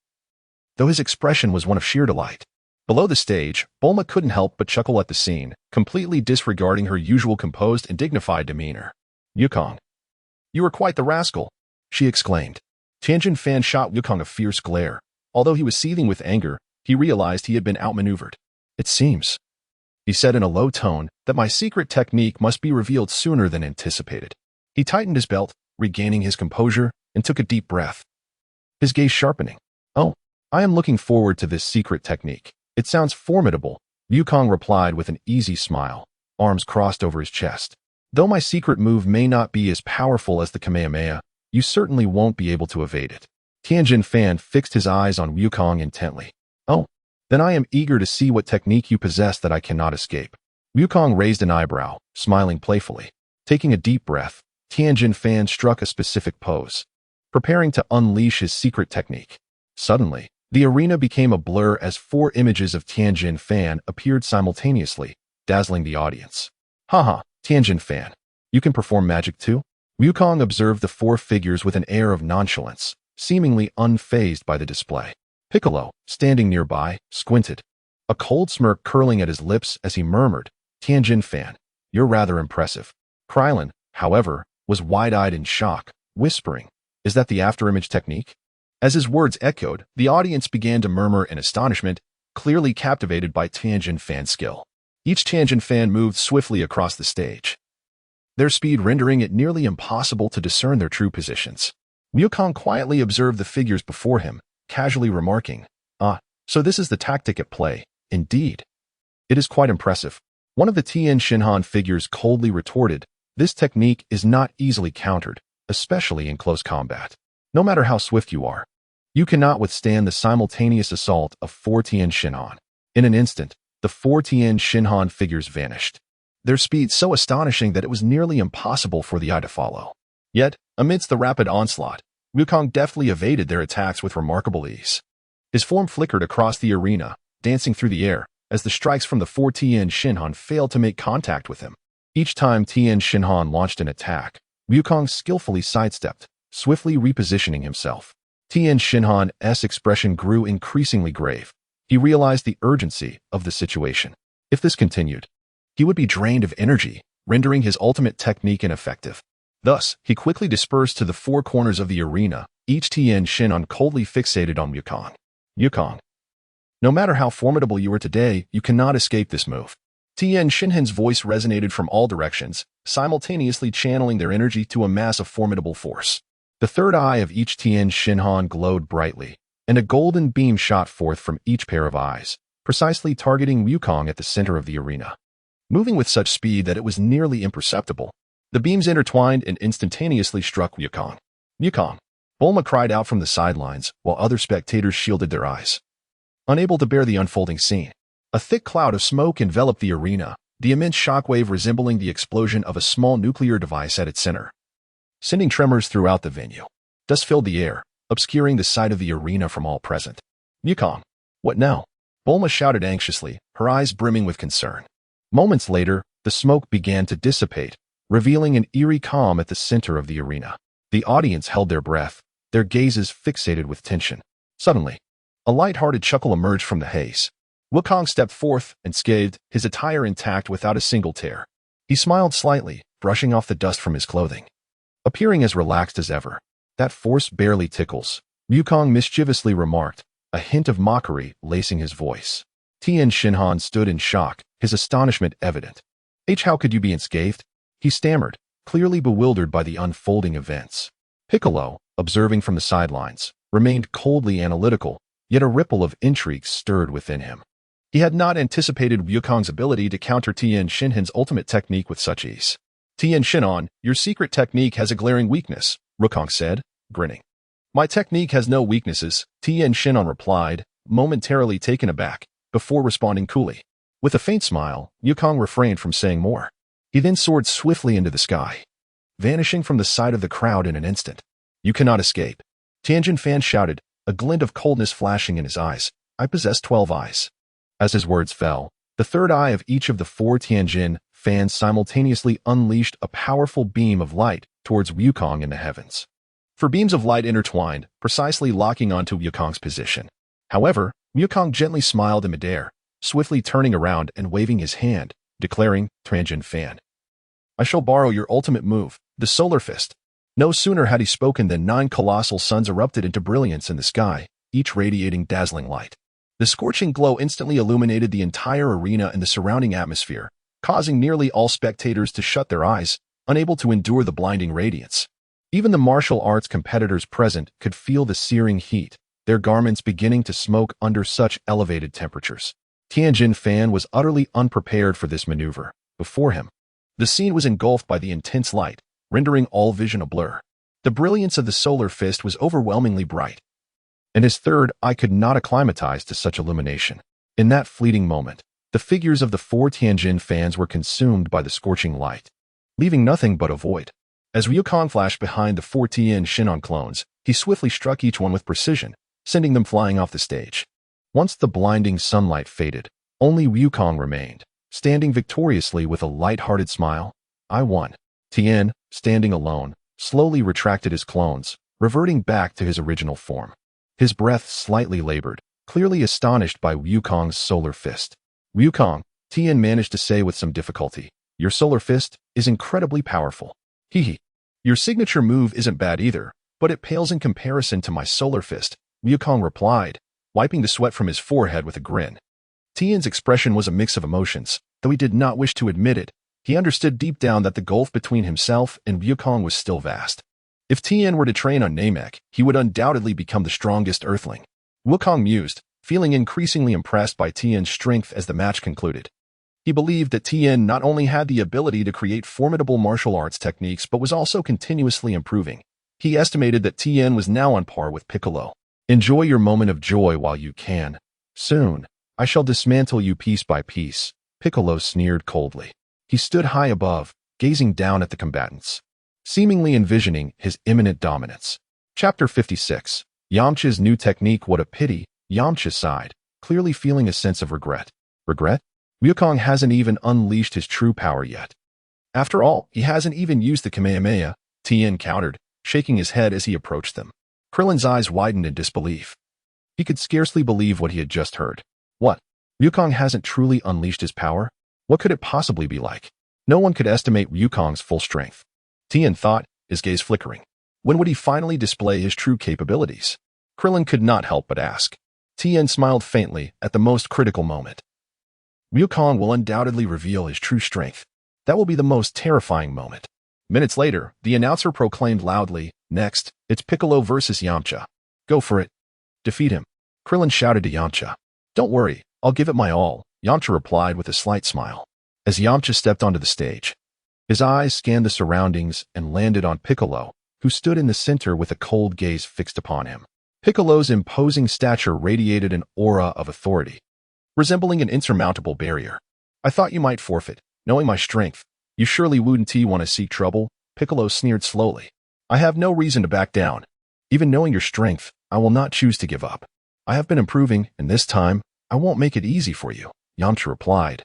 though his expression was one of sheer delight. Below the stage, Bulma couldn't help but chuckle at the scene, completely disregarding her usual composed and dignified demeanor. "Wukong, you are quite the rascal," she exclaimed. Tianjin Fan shot Wukong a fierce glare. Although he was seething with anger, he realized he had been outmaneuvered. "It seems," he said in a low tone, "that my secret technique must be revealed sooner than anticipated." He tightened his belt, regaining his composure, and took a deep breath, his gaze sharpening. "Oh, I am looking forward to this secret technique. It sounds formidable," Wukong replied with an easy smile, arms crossed over his chest. "Though my secret move may not be as powerful as the Kamehameha, you certainly won't be able to evade it." Tianjin Fan fixed his eyes on Wukong intently. "Oh, then I am eager to see what technique you possess that I cannot escape." Wukong raised an eyebrow, smiling playfully. Taking a deep breath, Tianjin Fan struck a specific pose, preparing to unleash his secret technique. Suddenly, the arena became a blur as 4 images of Tianjin Fan appeared simultaneously, dazzling the audience. "Haha, Tianjin Fan, you can perform magic too?" Wukong observed the 4 figures with an air of nonchalance, seemingly unfazed by the display. Piccolo, standing nearby, squinted, a cold smirk curling at his lips as he murmured, "Tianjin Fan, you're rather impressive." Krillin, however, was wide-eyed in shock, whispering, "Is that the afterimage technique?" As his words echoed, the audience began to murmur in astonishment, clearly captivated by Tianjin Fan's skill. Each Tianjin Fan moved swiftly across the stage, their speed rendering it nearly impossible to discern their true positions. Wukong quietly observed the figures before him, casually remarking, "Ah, so this is the tactic at play, indeed. It is quite impressive." One of the Tien Shinhan figures coldly retorted, "This technique is not easily countered, especially in close combat. No matter how swift you are, you cannot withstand the simultaneous assault of 4 Tien Shinhan." In an instant, the 4 Tien Shinhan figures vanished, their speed so astonishing that it was nearly impossible for the eye to follow. Yet, amidst the rapid onslaught, Wukong deftly evaded their attacks with remarkable ease. His form flickered across the arena, dancing through the air, as the strikes from the 4 Tien Shinhan failed to make contact with him. Each time Tien Shinhan launched an attack, Wukong skillfully sidestepped, swiftly repositioning himself. Tien Shinhan's expression grew increasingly grave. He realized the urgency of the situation. If this continued, he would be drained of energy, rendering his ultimate technique ineffective. Thus, he quickly dispersed to the 4 corners of the arena, each Tien Shinhan coldly fixated on Wukong. "Wukong, no matter how formidable you are today, you cannot escape this move." Tien Shinhan's voice resonated from all directions, simultaneously channeling their energy to amass a formidable force. The third eye of each Tien Shinhan glowed brightly, and a golden beam shot forth from each pair of eyes, precisely targeting Wukong at the center of the arena. Moving with such speed that it was nearly imperceptible, The beams intertwined and instantaneously struck Wukong. Wukong! Bulma cried out from the sidelines, while other spectators shielded their eyes. Unable to bear the unfolding scene, a thick cloud of smoke enveloped the arena, the immense shockwave resembling the explosion of a small nuclear device at its center, sending tremors throughout the venue. Dust filled the air, obscuring the sight of the arena from all present. Wukong! What now? Bulma shouted anxiously, her eyes brimming with concern. Moments later, the smoke began to dissipate, revealing an eerie calm at the center of the arena. The audience held their breath, their gazes fixated with tension. Suddenly, a light-hearted chuckle emerged from the haze. Wukong stepped forth, unscathed, his attire intact without a single tear. He smiled slightly, brushing off the dust from his clothing, appearing as relaxed as ever. That force barely tickles, Wukong mischievously remarked, a hint of mockery lacing his voice. Tien Shinhan stood in shock, his astonishment evident. How could you be unscathed? He stammered, clearly bewildered by the unfolding events. Piccolo, observing from the sidelines, remained coldly analytical, yet a ripple of intrigue stirred within him. He had not anticipated Wukong's ability to counter Tien Shinhan's ultimate technique with such ease. Tien Shinhan, your secret technique has a glaring weakness, Wukong said, grinning. My technique has no weaknesses, Tien Shinhan replied, momentarily taken aback, before responding coolly. With a faint smile, Wukong refrained from saying more. He then soared swiftly into the sky, vanishing from the sight of the crowd in an instant. You cannot escape. Tianjin Fan shouted, a glint of coldness flashing in his eyes. I possess 12 eyes. As his words fell, the third eye of each of the 4 Tianjin fans simultaneously unleashed a powerful beam of light towards Wukong in the heavens. For beams of light intertwined, precisely locking onto Wukong's position. However, Wukong gently smiled in midair, swiftly turning around and waving his hand, declaring, Tianjin Fan, I shall borrow your ultimate move, the Solar Fist. No sooner had he spoken than 9 colossal suns erupted into brilliance in the sky, each radiating dazzling light. The scorching glow instantly illuminated the entire arena and the surrounding atmosphere, causing nearly all spectators to shut their eyes, unable to endure the blinding radiance. Even the martial arts competitors present could feel the searing heat, their garments beginning to smoke under such elevated temperatures. Tianjin Fan was utterly unprepared for this maneuver. Before him, the scene was engulfed by the intense light, rendering all vision a blur. The brilliance of the Solar Fist was overwhelmingly bright, and his third eye could not acclimatize to such illumination. In that fleeting moment, the figures of the 4 Tianjin fans were consumed by the scorching light, leaving nothing but a void. As Wukong flashed behind the 4 Tien Shinhan clones, he swiftly struck each one with precision, sending them flying off the stage. Once the blinding sunlight faded, only Wukong remained, standing victoriously with a light-hearted smile. I won. Tien, standing alone, slowly retracted his clones, reverting back to his original form. His breath slightly labored, clearly astonished by Wukong's Solar Fist. Wukong, Tien managed to say with some difficulty, your Solar Fist is incredibly powerful. Hee. Your signature move isn't bad either, but it pales in comparison to my Solar Fist, Wukong replied, wiping the sweat from his forehead with a grin. Tien's expression was a mix of emotions, though he did not wish to admit it. He understood deep down that the gulf between himself and Wukong was still vast. If Tien were to train on Namek, he would undoubtedly become the strongest Earthling. Wukong mused, feeling increasingly impressed by Tien's strength as the match concluded. He believed that Tien not only had the ability to create formidable martial arts techniques but was also continuously improving. He estimated that Tien was now on par with Piccolo. Enjoy your moment of joy while you can. Soon, I shall dismantle you piece by piece, Piccolo sneered coldly. He stood high above, gazing down at the combatants, seemingly envisioning his imminent dominance. Chapter 56. Yamcha's new technique. What a pity, Yamcha sighed, clearly feeling a sense of regret. Regret? Wukong hasn't even unleashed his true power yet. After all, he hasn't even used the Kamehameha, Tien countered, shaking his head as he approached them. Krillin's eyes widened in disbelief. He could scarcely believe what he had just heard. What? Wukong hasn't truly unleashed his power? What could it possibly be like? No one could estimate Wukong's full strength. Tien thought, his gaze flickering. When would he finally display his true capabilities? Krillin could not help but ask. Tien smiled faintly at the most critical moment. Wukong will undoubtedly reveal his true strength. That will be the most terrifying moment. Minutes later, the announcer proclaimed loudly, next, it's Piccolo versus Yamcha. Go for it. Defeat him. Krillin shouted to Yamcha. Don't worry, I'll give it my all, Yamcha replied with a slight smile. As Yamcha stepped onto the stage, His eyes scanned the surroundings and landed on Piccolo, who stood in the center with a cold gaze fixed upon him. Piccolo's imposing stature radiated an aura of authority, resembling an insurmountable barrier. "I thought you might forfeit, knowing my strength. You surely wouldn't want to seek trouble," Piccolo sneered slowly. "I have no reason to back down. Even knowing your strength, I will not choose to give up. I have been improving, and this time, I won't make it easy for you," Yamcha replied,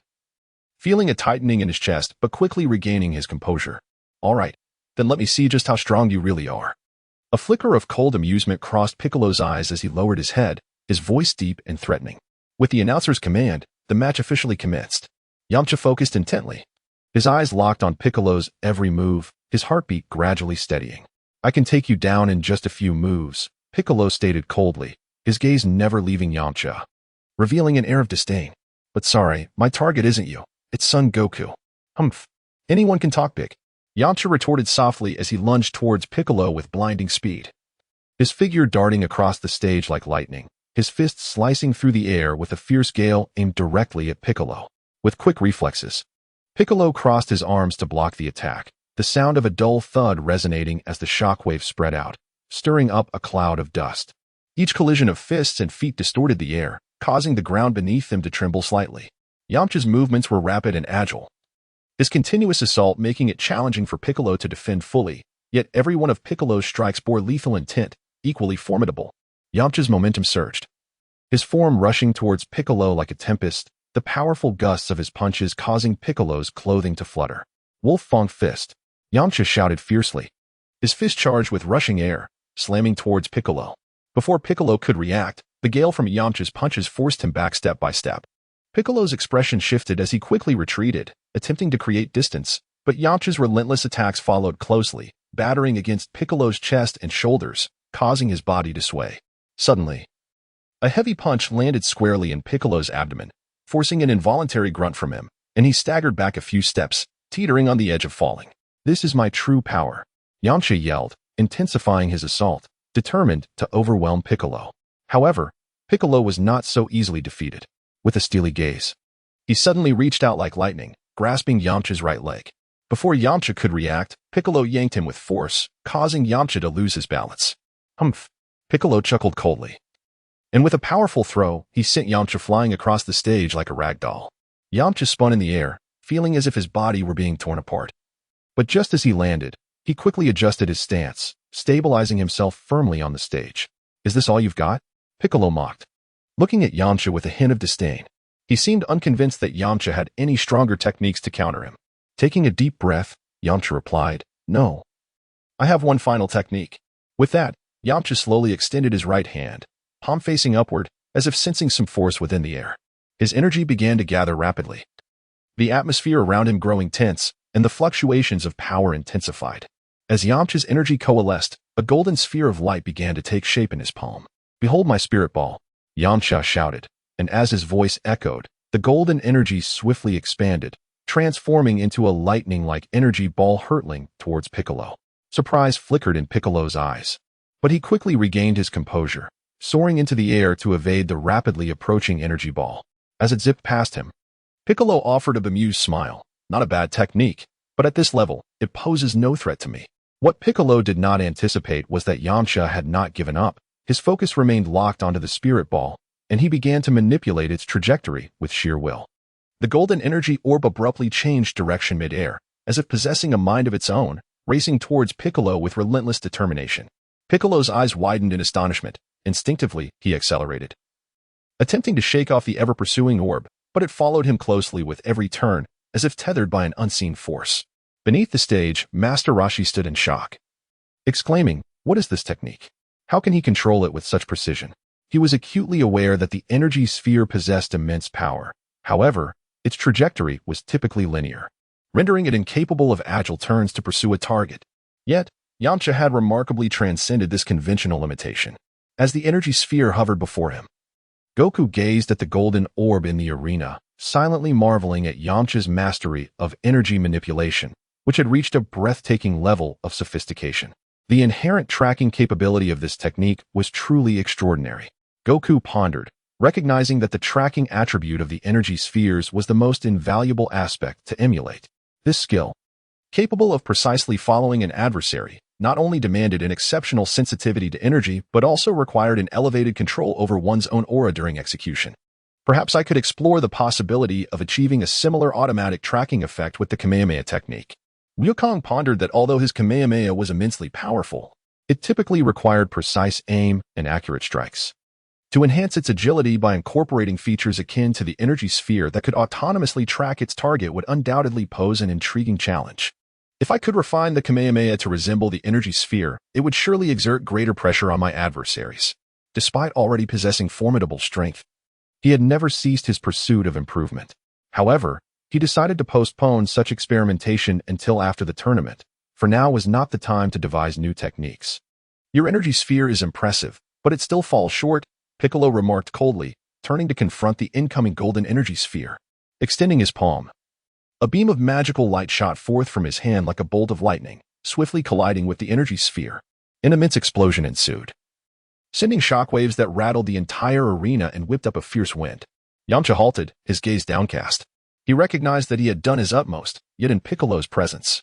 feeling a tightening in his chest but quickly regaining his composure. "All right, then let me see just how strong you really are." A flicker of cold amusement crossed Piccolo's eyes as he lowered his head, his voice deep and threatening. With the announcer's command, the match officially commenced. Yamcha focused intently. His eyes locked on Piccolo's every move, his heartbeat gradually steadying. "I can take you down in just a few moves," Piccolo stated coldly, his gaze never leaving Yamcha, revealing an air of disdain. "But sorry, my target isn't you. It's Son Goku." "Humph. Anyone can talk big," Yamcha retorted softly as he lunged towards Piccolo with blinding speed. His figure darting across the stage like lightning, his fists slicing through the air with a fierce gale aimed directly at Piccolo. With quick reflexes, Piccolo crossed his arms to block the attack, the sound of a dull thud resonating as the shockwave spread out, stirring up a cloud of dust. Each collision of fists and feet distorted the air, causing the ground beneath them to tremble slightly. Yamcha's movements were rapid and agile, his continuous assault making it challenging for Piccolo to defend fully, yet every one of Piccolo's strikes bore lethal intent, equally formidable. Yamcha's momentum surged, his form rushing towards Piccolo like a tempest, the powerful gusts of his punches causing Piccolo's clothing to flutter. "Wolf Fang Fist," Yamcha shouted fiercely, his fist charged with rushing air, slamming towards Piccolo. Before Piccolo could react, the gale from Yamcha's punches forced him back step by step. Piccolo's expression shifted as he quickly retreated, attempting to create distance, but Yamcha's relentless attacks followed closely, battering against Piccolo's chest and shoulders, causing his body to sway. Suddenly, a heavy punch landed squarely in Piccolo's abdomen, forcing an involuntary grunt from him, and he staggered back a few steps, teetering on the edge of falling. "This is my true power," Yamcha yelled, intensifying his assault, determined to overwhelm Piccolo. However, Piccolo was not so easily defeated. With a steely gaze, he suddenly reached out like lightning, grasping Yamcha's right leg. Before Yamcha could react, Piccolo yanked him with force, causing Yamcha to lose his balance. "Humph," Piccolo chuckled coldly. And with a powerful throw, he sent Yamcha flying across the stage like a rag doll. Yamcha spun in the air, feeling as if his body were being torn apart. But just as he landed, he quickly adjusted his stance, stabilizing himself firmly on the stage. "Is this all you've got?" Piccolo mocked, looking at Yamcha with a hint of disdain. He seemed unconvinced that Yamcha had any stronger techniques to counter him. Taking a deep breath, Yamcha replied, "No. I have one final technique." With that, Yamcha slowly extended his right hand, palm facing upward, as if sensing some force within the air. His energy began to gather rapidly, the atmosphere around him growing tense, and the fluctuations of power intensified. As Yamcha's energy coalesced, a golden sphere of light began to take shape in his palm. "Behold my spirit ball," Yamcha shouted, and as his voice echoed, the golden energy swiftly expanded, transforming into a lightning-like energy ball hurtling towards Piccolo. Surprise flickered in Piccolo's eyes, but he quickly regained his composure, soaring into the air to evade the rapidly approaching energy ball. As it zipped past him, Piccolo offered a bemused smile. "Not a bad technique, but at this level, it poses no threat to me." What Piccolo did not anticipate was that Yamcha had not given up. His focus remained locked onto the spirit ball, and he began to manipulate its trajectory with sheer will. The golden energy orb abruptly changed direction mid-air, as if possessing a mind of its own, racing towards Piccolo with relentless determination. Piccolo's eyes widened in astonishment. Instinctively, he accelerated, attempting to shake off the ever-pursuing orb, but it followed him closely with every turn, as if tethered by an unseen force. Beneath the stage, Master Roshi stood in shock, exclaiming, "What is this technique? How can he control it with such precision?" He was acutely aware that the energy sphere possessed immense power. However, its trajectory was typically linear, rendering it incapable of agile turns to pursue a target. Yet, Yamcha had remarkably transcended this conventional limitation. As the energy sphere hovered before him, Goku gazed at the golden orb in the arena, silently marveling at Yamcha's mastery of energy manipulation, which had reached a breathtaking level of sophistication. The inherent tracking capability of this technique was truly extraordinary. Goku pondered, recognizing that the tracking attribute of the energy spheres was the most invaluable aspect to emulate. This skill, capable of precisely following an adversary, not only demanded an exceptional sensitivity to energy, but also required an elevated control over one's own aura during execution. Perhaps I could explore the possibility of achieving a similar automatic tracking effect with the Kamehameha technique. Wukong pondered that although his Kamehameha was immensely powerful, it typically required precise aim and accurate strikes. To enhance its agility by incorporating features akin to the energy sphere that could autonomously track its target would undoubtedly pose an intriguing challenge. If I could refine the Kamehameha to resemble the energy sphere, it would surely exert greater pressure on my adversaries. Despite already possessing formidable strength, he had never ceased his pursuit of improvement. However, he decided to postpone such experimentation until after the tournament, for now was not the time to devise new techniques. Your energy sphere is impressive, but it still falls short, Piccolo remarked coldly, turning to confront the incoming golden energy sphere. Extending his palm, a beam of magical light shot forth from his hand like a bolt of lightning, swiftly colliding with the energy sphere. An immense explosion ensued, sending shockwaves that rattled the entire arena and whipped up a fierce wind. Yamcha halted, his gaze downcast. He recognized that he had done his utmost, yet in Piccolo's presence,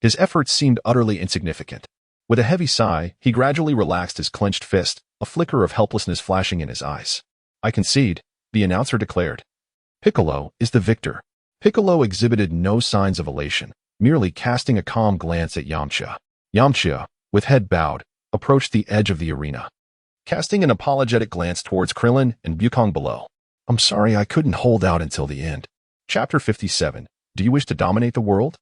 his efforts seemed utterly insignificant. With a heavy sigh, he gradually relaxed his clenched fist, a flicker of helplessness flashing in his eyes. I concede, the announcer declared. Piccolo is the victor. Piccolo exhibited no signs of elation, merely casting a calm glance at Yamcha. Yamcha, with head bowed, approached the edge of the arena, casting an apologetic glance towards Krillin and Wukong below. I'm sorry I couldn't hold out until the end. Chapter 57. Do you wish to dominate the world?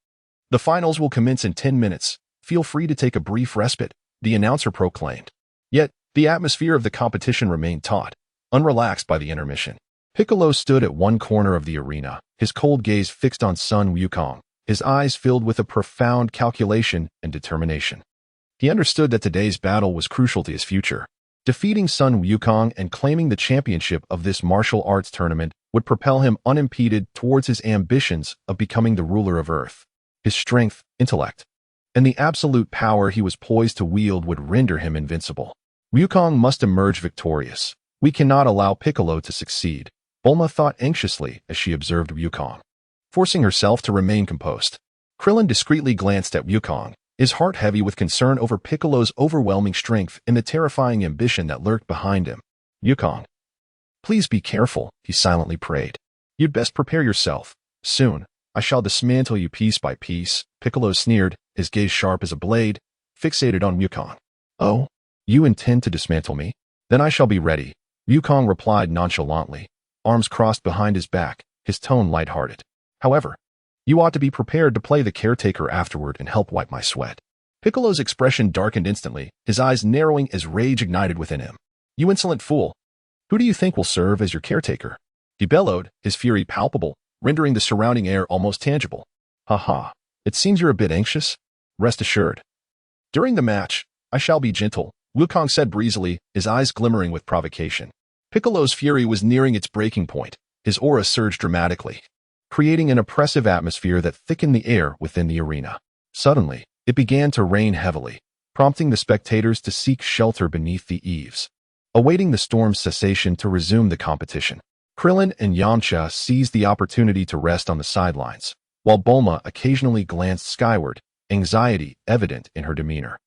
The finals will commence in 10 minutes. Feel free to take a brief respite, the announcer proclaimed. Yet, the atmosphere of the competition remained taut, unrelaxed by the intermission. Piccolo stood at one corner of the arena, his cold gaze fixed on Sun Wukong, his eyes filled with a profound calculation and determination. He understood that today's battle was crucial to his future. Defeating Sun Wukong and claiming the championship of this martial arts tournament would propel him unimpeded towards his ambitions of becoming the ruler of Earth. His strength, intellect, and the absolute power he was poised to wield would render him invincible. Wukong must emerge victorious. We cannot allow Piccolo to succeed, Bulma thought anxiously as she observed Wukong, forcing herself to remain composed. Krillin discreetly glanced at Wukong, his heart heavy with concern over Piccolo's overwhelming strength and the terrifying ambition that lurked behind him. Wukong, please be careful, he silently prayed. You'd best prepare yourself. Soon, I shall dismantle you piece by piece, Piccolo sneered, his gaze sharp as a blade, fixated on Wukong. Oh, you intend to dismantle me? Then I shall be ready, Wukong replied nonchalantly, arms crossed behind his back, his tone light-hearted. However, you ought to be prepared to play the caretaker afterward and help wipe my sweat. Piccolo's expression darkened instantly, his eyes narrowing as rage ignited within him. You insolent fool! Who do you think will serve as your caretaker? He bellowed, his fury palpable, rendering the surrounding air almost tangible. Ha ha, it seems you're a bit anxious. Rest assured. During the match, I shall be gentle, Wukong said breezily, his eyes glimmering with provocation. Piccolo's fury was nearing its breaking point, his aura surged dramatically, creating an oppressive atmosphere that thickened the air within the arena. Suddenly, it began to rain heavily, prompting the spectators to seek shelter beneath the eaves, awaiting the storm's cessation to resume the competition. Krillin and Yamcha seized the opportunity to rest on the sidelines, while Bulma occasionally glanced skyward, anxiety evident in her demeanor.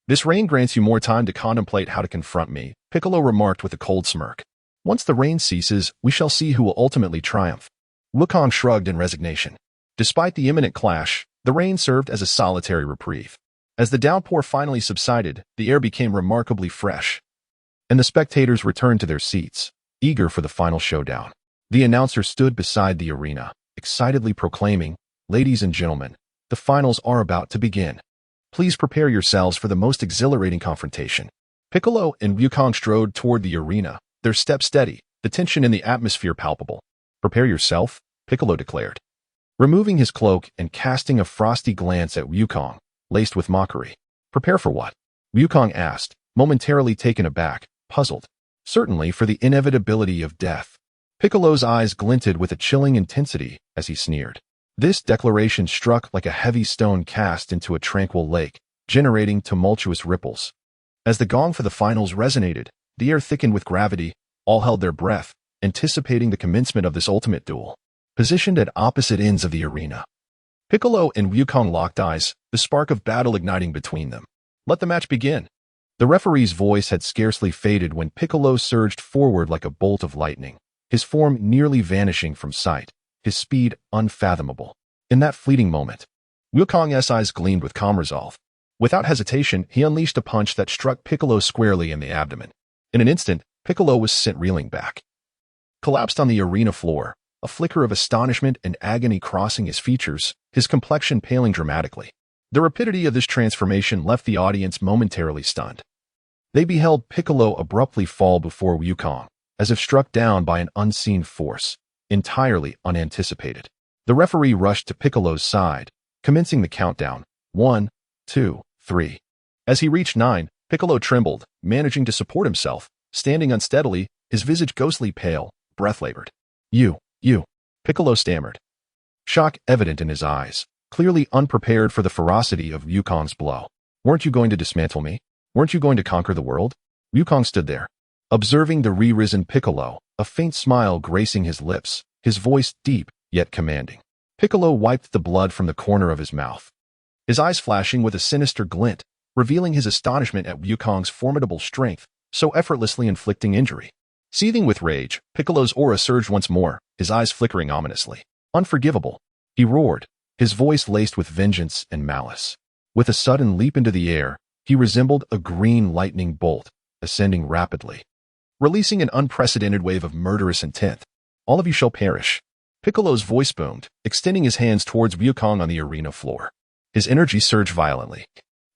This rain grants you more time to contemplate how to confront me, Piccolo remarked with a cold smirk. Once the rain ceases, we shall see who will ultimately triumph. Wukong shrugged in resignation. Despite the imminent clash, the rain served as a solitary reprieve. As the downpour finally subsided, the air became remarkably fresh, and the spectators returned to their seats, eager for the final showdown. The announcer stood beside the arena, excitedly proclaiming, "Ladies and gentlemen, the finals are about to begin. Please prepare yourselves for the most exhilarating confrontation." Piccolo and Wukong strode toward the arena, their steps steady, the tension in the atmosphere palpable. Prepare yourself, Piccolo declared, removing his cloak and casting a frosty glance at Wukong, laced with mockery. Prepare for what? Wukong asked, momentarily taken aback, puzzled. Certainly for the inevitability of death. Piccolo's eyes glinted with a chilling intensity as he sneered. This declaration struck like a heavy stone cast into a tranquil lake, generating tumultuous ripples. As the gong for the finals resonated, the air thickened with gravity, all held their breath, anticipating the commencement of this ultimate duel. Positioned at opposite ends of the arena, Piccolo and Wukong locked eyes, the spark of battle igniting between them. Let the match begin. The referee's voice had scarcely faded when Piccolo surged forward like a bolt of lightning, his form nearly vanishing from sight, his speed unfathomable. In that fleeting moment, Wukong's eyes gleamed with calm resolve. Without hesitation, he unleashed a punch that struck Piccolo squarely in the abdomen. In an instant, Piccolo was sent reeling back. Collapsed on the arena floor, a flicker of astonishment and agony crossing his features, his complexion paling dramatically. The rapidity of this transformation left the audience momentarily stunned. They beheld Piccolo abruptly fall before Wukong, as if struck down by an unseen force, entirely unanticipated. The referee rushed to Piccolo's side, commencing the countdown. 1, 2, 3. As he reached 9, Piccolo trembled, managing to support himself, standing unsteadily, his visage ghostly pale, breath labored. You, Piccolo stammered. Shock evident in his eyes, clearly unprepared for the ferocity of Wukong's blow. Weren't you going to dismantle me? Weren't you going to conquer the world? Wukong stood there, observing the re-risen Piccolo, a faint smile gracing his lips, his voice deep yet commanding. Piccolo wiped the blood from the corner of his mouth, his eyes flashing with a sinister glint, revealing his astonishment at Wukong's formidable strength, so effortlessly inflicting injury. Seething with rage, Piccolo's aura surged once more, his eyes flickering ominously. Unforgivable, he roared, his voice laced with vengeance and malice. With a sudden leap into the air, he resembled a green lightning bolt, ascending rapidly, releasing an unprecedented wave of murderous intent. All of you shall perish. Piccolo's voice boomed, extending his hands towards Wukong on the arena floor. His energy surged violently,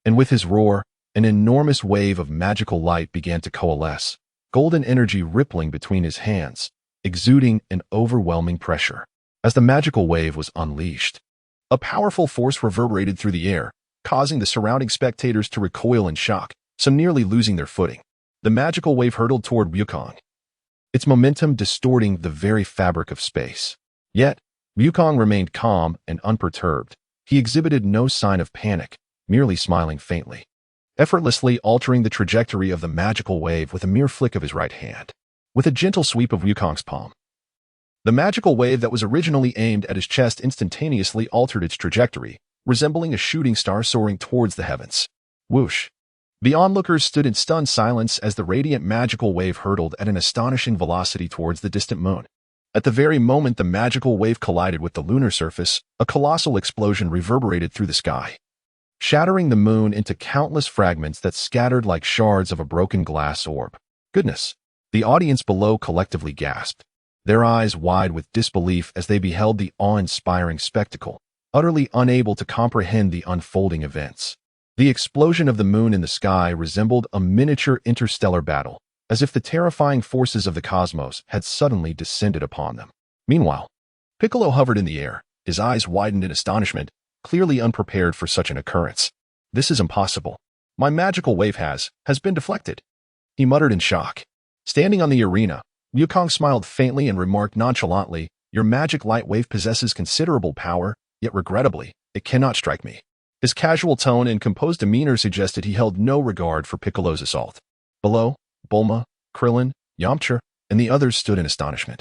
and with his roar, an enormous wave of magical light began to coalesce, golden energy rippling between his hands, exuding an overwhelming pressure. As the magical wave was unleashed, a powerful force reverberated through the air, causing the surrounding spectators to recoil in shock, some nearly losing their footing. The magical wave hurtled toward Wukong, its momentum distorting the very fabric of space. Yet, Wukong remained calm and unperturbed. He exhibited no sign of panic, merely smiling faintly, effortlessly altering the trajectory of the magical wave with a mere flick of his right hand. With a gentle sweep of Wukong's palm, the magical wave that was originally aimed at his chest instantaneously altered its trajectory, resembling a shooting star soaring towards the heavens. Whoosh! The onlookers stood in stunned silence as the radiant magical wave hurtled at an astonishing velocity towards the distant moon. At the very moment the magical wave collided with the lunar surface, a colossal explosion reverberated through the sky, shattering the moon into countless fragments that scattered like shards of a broken glass orb. Goodness! The audience below collectively gasped, their eyes wide with disbelief as they beheld the awe-inspiring spectacle, utterly unable to comprehend the unfolding events. The explosion of the moon in the sky resembled a miniature interstellar battle, as if the terrifying forces of the cosmos had suddenly descended upon them. Meanwhile, Piccolo hovered in the air, his eyes widened in astonishment, clearly unprepared for such an occurrence. This is impossible. My magical wave has been deflected, he muttered in shock. Standing on the arena, Wukong smiled faintly and remarked nonchalantly, Your magic light wave possesses considerable power, yet regrettably, it cannot strike me. His casual tone and composed demeanor suggested he held no regard for Piccolo's assault. Below, Bulma, Krillin, Yamcha, and the others stood in astonishment,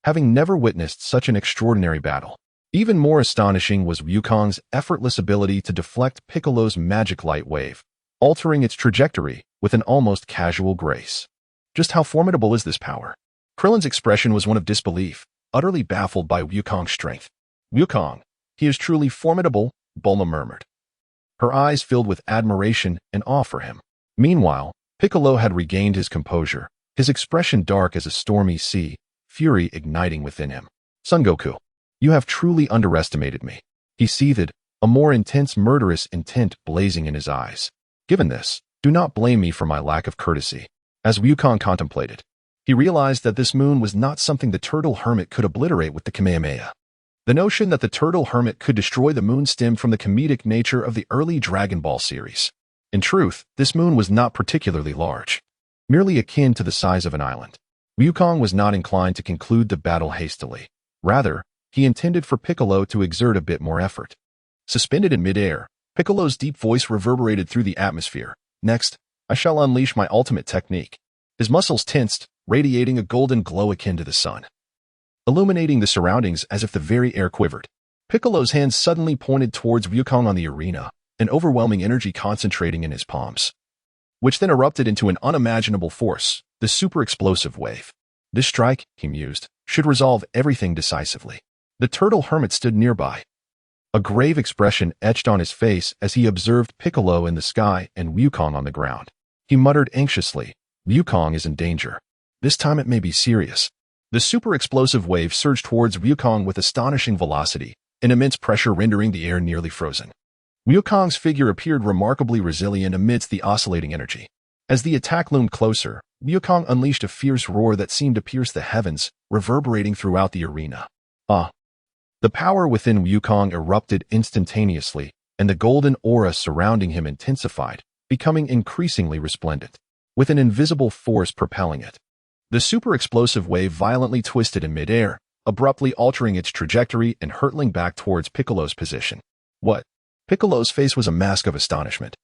having never witnessed such an extraordinary battle. Even more astonishing was Wukong's effortless ability to deflect Piccolo's magic light wave, altering its trajectory with an almost casual grace. Just how formidable is this power? Krillin's expression was one of disbelief, utterly baffled by Wukong's strength. Wukong, he is truly formidable, Bulma murmured, her eyes filled with admiration and awe for him. Meanwhile, Piccolo had regained his composure, his expression dark as a stormy sea, fury igniting within him. Son Goku, you have truly underestimated me. He seethed, a more intense murderous intent blazing in his eyes. Given this, do not blame me for my lack of courtesy. As Wukong contemplated, he realized that this moon was not something the Turtle Hermit could obliterate with the Kamehameha. The notion that the Turtle Hermit could destroy the moon stemmed from the comedic nature of the early Dragon Ball series. In truth, this moon was not particularly large, merely akin to the size of an island. Wukong was not inclined to conclude the battle hastily. Rather, he intended for Piccolo to exert a bit more effort. Suspended in midair, Piccolo's deep voice reverberated through the atmosphere. Next, I shall unleash my ultimate technique. His muscles tensed, radiating a golden glow akin to the sun, illuminating the surroundings as if the very air quivered. Piccolo's hands suddenly pointed towards Wukong on the arena, an overwhelming energy concentrating in his palms, which then erupted into an unimaginable force, the super explosive wave. This strike, he mused, should resolve everything decisively. The turtle hermit stood nearby. A grave expression etched on his face as he observed Piccolo in the sky and Wukong on the ground. He muttered anxiously, "Wukong is in danger. This time it may be serious." The super explosive wave surged towards Wukong with astonishing velocity, an immense pressure rendering the air nearly frozen. Wukong's figure appeared remarkably resilient amidst the oscillating energy. As the attack loomed closer, Wukong unleashed a fierce roar that seemed to pierce the heavens, reverberating throughout the arena. The power within Wukong erupted instantaneously, and the golden aura surrounding him intensified, becoming increasingly resplendent, with an invisible force propelling it. The super explosive wave violently twisted in midair, abruptly altering its trajectory and hurtling back towards Piccolo's position. What? Piccolo's face was a mask of astonishment.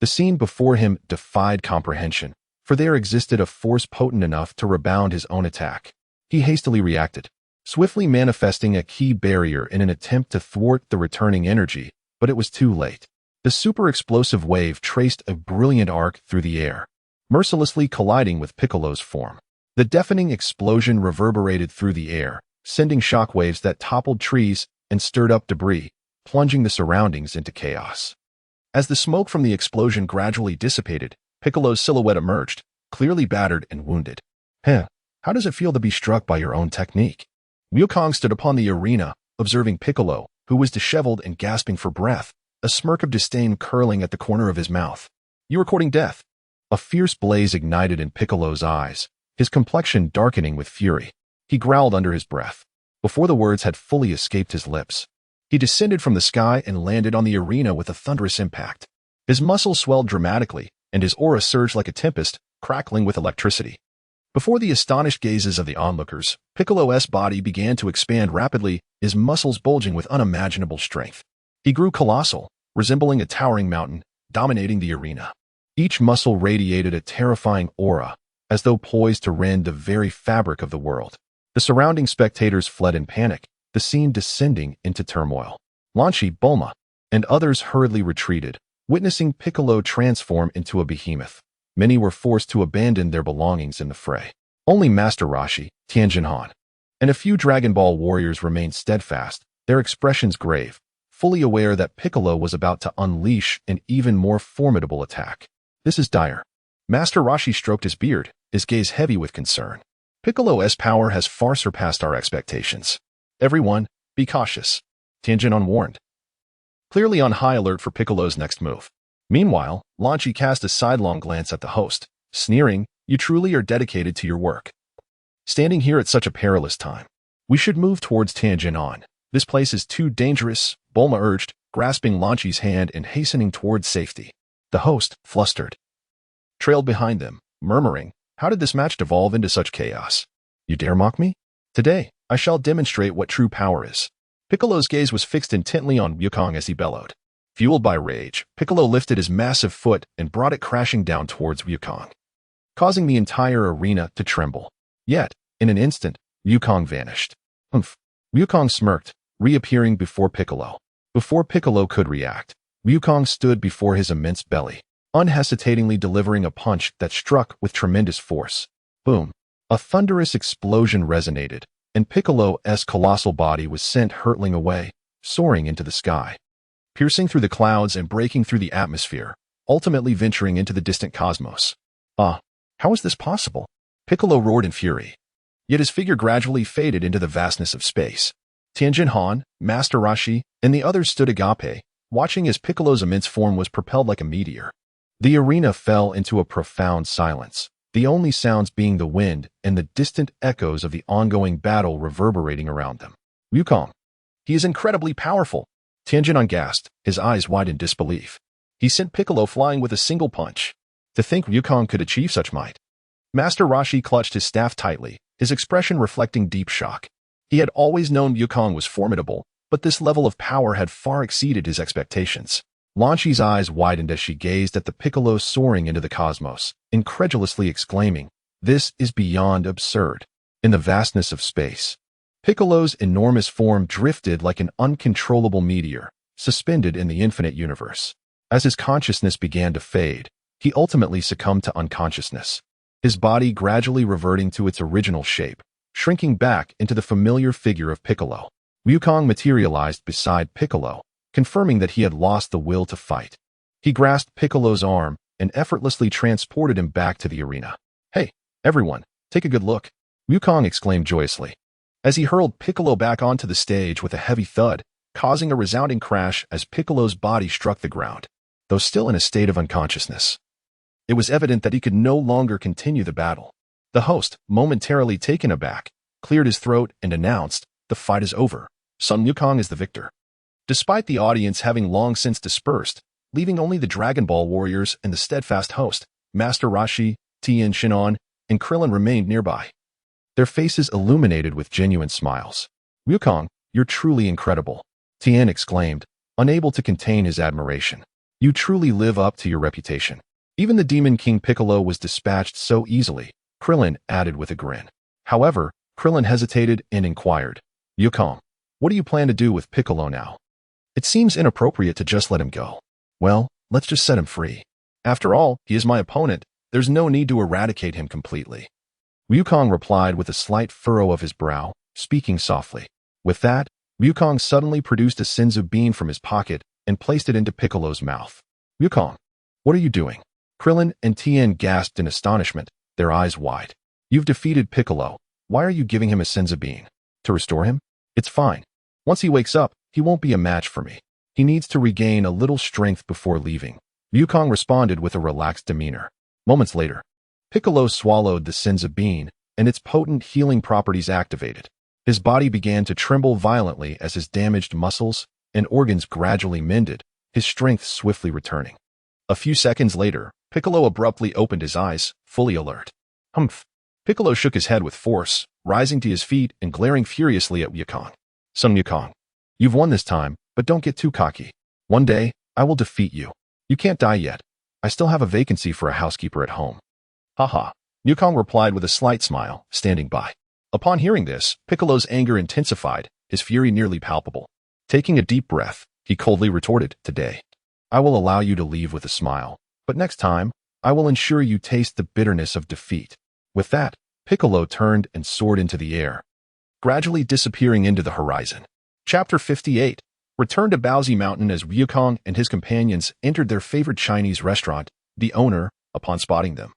The scene before him defied comprehension, for there existed a force potent enough to rebound his own attack. He hastily reacted, swiftly manifesting a key barrier in an attempt to thwart the returning energy, but it was too late. The super explosive wave traced a brilliant arc through the air, mercilessly colliding with Piccolo's form. The deafening explosion reverberated through the air, sending shockwaves that toppled trees and stirred up debris, plunging the surroundings into chaos. As the smoke from the explosion gradually dissipated, Piccolo's silhouette emerged, clearly battered and wounded. How does it feel to be struck by your own technique? Wukong stood upon the arena, observing Piccolo, who was disheveled and gasping for breath, a smirk of disdain curling at the corner of his mouth. "You are courting death." A fierce blaze ignited in Piccolo's eyes, his complexion darkening with fury. He growled under his breath. Before the words had fully escaped his lips, he descended from the sky and landed on the arena with a thunderous impact. His muscles swelled dramatically, and his aura surged like a tempest, crackling with electricity. Before the astonished gazes of the onlookers, Piccolo's body began to expand rapidly, his muscles bulging with unimaginable strength. He grew colossal, resembling a towering mountain, dominating the arena. Each muscle radiated a terrifying aura, as though poised to rend the very fabric of the world. The surrounding spectators fled in panic, the scene descending into turmoil. Lanchi, Bulma, and others hurriedly retreated, witnessing Piccolo transform into a behemoth. Many were forced to abandon their belongings in the fray. Only Master Roshi, Tianjin Han, and a few Dragon Ball warriors remained steadfast, their expressions grave, fully aware that Piccolo was about to unleash an even more formidable attack. "This is dire." Master Roshi stroked his beard, his gaze heavy with concern. "Piccolo's power has far surpassed our expectations. Everyone, be cautious," Tianjin Han warned, clearly on high alert for Piccolo's next move. Meanwhile, Lanchi cast a sidelong glance at the host, sneering, "You truly are dedicated to your work. Standing here at such a perilous time. We should move towards Tianjin Han. This place is too dangerous," Bulma urged, grasping Lanchi's hand and hastening towards safety. The host, flustered, trailed behind them, murmuring, "How did this match devolve into such chaos? You dare mock me? Today, I shall demonstrate what true power is." Piccolo's gaze was fixed intently on Wukong as he bellowed. Fueled by rage, Piccolo lifted his massive foot and brought it crashing down towards Wukong, causing the entire arena to tremble. Yet, in an instant, Wukong vanished. "Humph." Wukong smirked, reappearing before Piccolo. Before Piccolo could react, Wukong stood before his immense belly, unhesitatingly delivering a punch that struck with tremendous force. Boom! A thunderous explosion resonated, and Piccolo's colossal body was sent hurtling away, soaring into the sky, piercing through the clouds and breaking through the atmosphere, ultimately venturing into the distant cosmos. How is this possible?" Piccolo roared in fury. Yet his figure gradually faded into the vastness of space. Tianjin Han, Master Roshi, and the others stood agape, watching as Piccolo's immense form was propelled like a meteor. The arena fell into a profound silence, the only sounds being the wind and the distant echoes of the ongoing battle reverberating around them. "Wukong. He is incredibly powerful," Tianjin Han gasped, his eyes wide in disbelief. "He sent Piccolo flying with a single punch. To think Wukong could achieve such might." Master Roshi clutched his staff tightly, his expression reflecting deep shock. He had always known Wukong was formidable, but this level of power had far exceeded his expectations. Lanchi's eyes widened as she gazed at the Piccolo soaring into the cosmos, incredulously exclaiming, "This is beyond absurd." In the vastness of space, Piccolo's enormous form drifted like an uncontrollable meteor, suspended in the infinite universe. As his consciousness began to fade, he ultimately succumbed to unconsciousness, his body gradually reverting to its original shape, shrinking back into the familiar figure of Piccolo. Wukong materialized beside Piccolo, confirming that he had lost the will to fight. He grasped Piccolo's arm and effortlessly transported him back to the arena. "Hey, everyone, take a good look," Wukong exclaimed joyously, as he hurled Piccolo back onto the stage with a heavy thud, causing a resounding crash as Piccolo's body struck the ground, though still in a state of unconsciousness. It was evident that he could no longer continue the battle. The host, momentarily taken aback, cleared his throat and announced, "The fight is over. Sun Wukong is the victor." Despite the audience having long since dispersed, leaving only the Dragon Ball warriors and the steadfast host, Master Roshi, Tien Shin'an, and Krillin remained nearby, their faces illuminated with genuine smiles. "Wukong, you're truly incredible," Tien exclaimed, unable to contain his admiration. "You truly live up to your reputation." Even the Demon King Piccolo was dispatched so easily, Krillin added with a grin. However, Krillin hesitated and inquired, "Wukong, what do you plan to do with Piccolo now? It seems inappropriate to just let him go." "Well, let's just set him free. After all, he is my opponent. There's no need to eradicate him completely." Wukong replied with a slight furrow of his brow, speaking softly. With that, Wukong suddenly produced a senzu bean from his pocket and placed it into Piccolo's mouth. "Wukong, what are you doing?" Krillin and Tien gasped in astonishment, their eyes wide. "You've defeated Piccolo. Why are you giving him a senzu bean? To restore him? It's fine. Once he wakes up, he won't be a match for me. He needs to regain a little strength before leaving." Wukong responded with a relaxed demeanor. Moments later, Piccolo swallowed the senzu bean, and its potent healing properties activated. His body began to tremble violently as his damaged muscles and organs gradually mended, his strength swiftly returning. A few seconds later, Piccolo abruptly opened his eyes, fully alert. "Humph." Piccolo shook his head with force, rising to his feet and glaring furiously at Wukong. "Sun Wukong, you've won this time, but don't get too cocky. One day, I will defeat you. You can't die yet. I still have a vacancy for a housekeeper at home." "Haha," Wukong replied with a slight smile, standing by. Upon hearing this, Piccolo's anger intensified, his fury nearly palpable. Taking a deep breath, he coldly retorted, "Today, I will allow you to leave with a smile, but next time, I will ensure you taste the bitterness of defeat." With that, Piccolo turned and soared into the air, gradually disappearing into the horizon. Chapter 58. Return to Baozi Mountain. As Wukong and his companions entered their favorite Chinese restaurant, the owner, upon spotting them,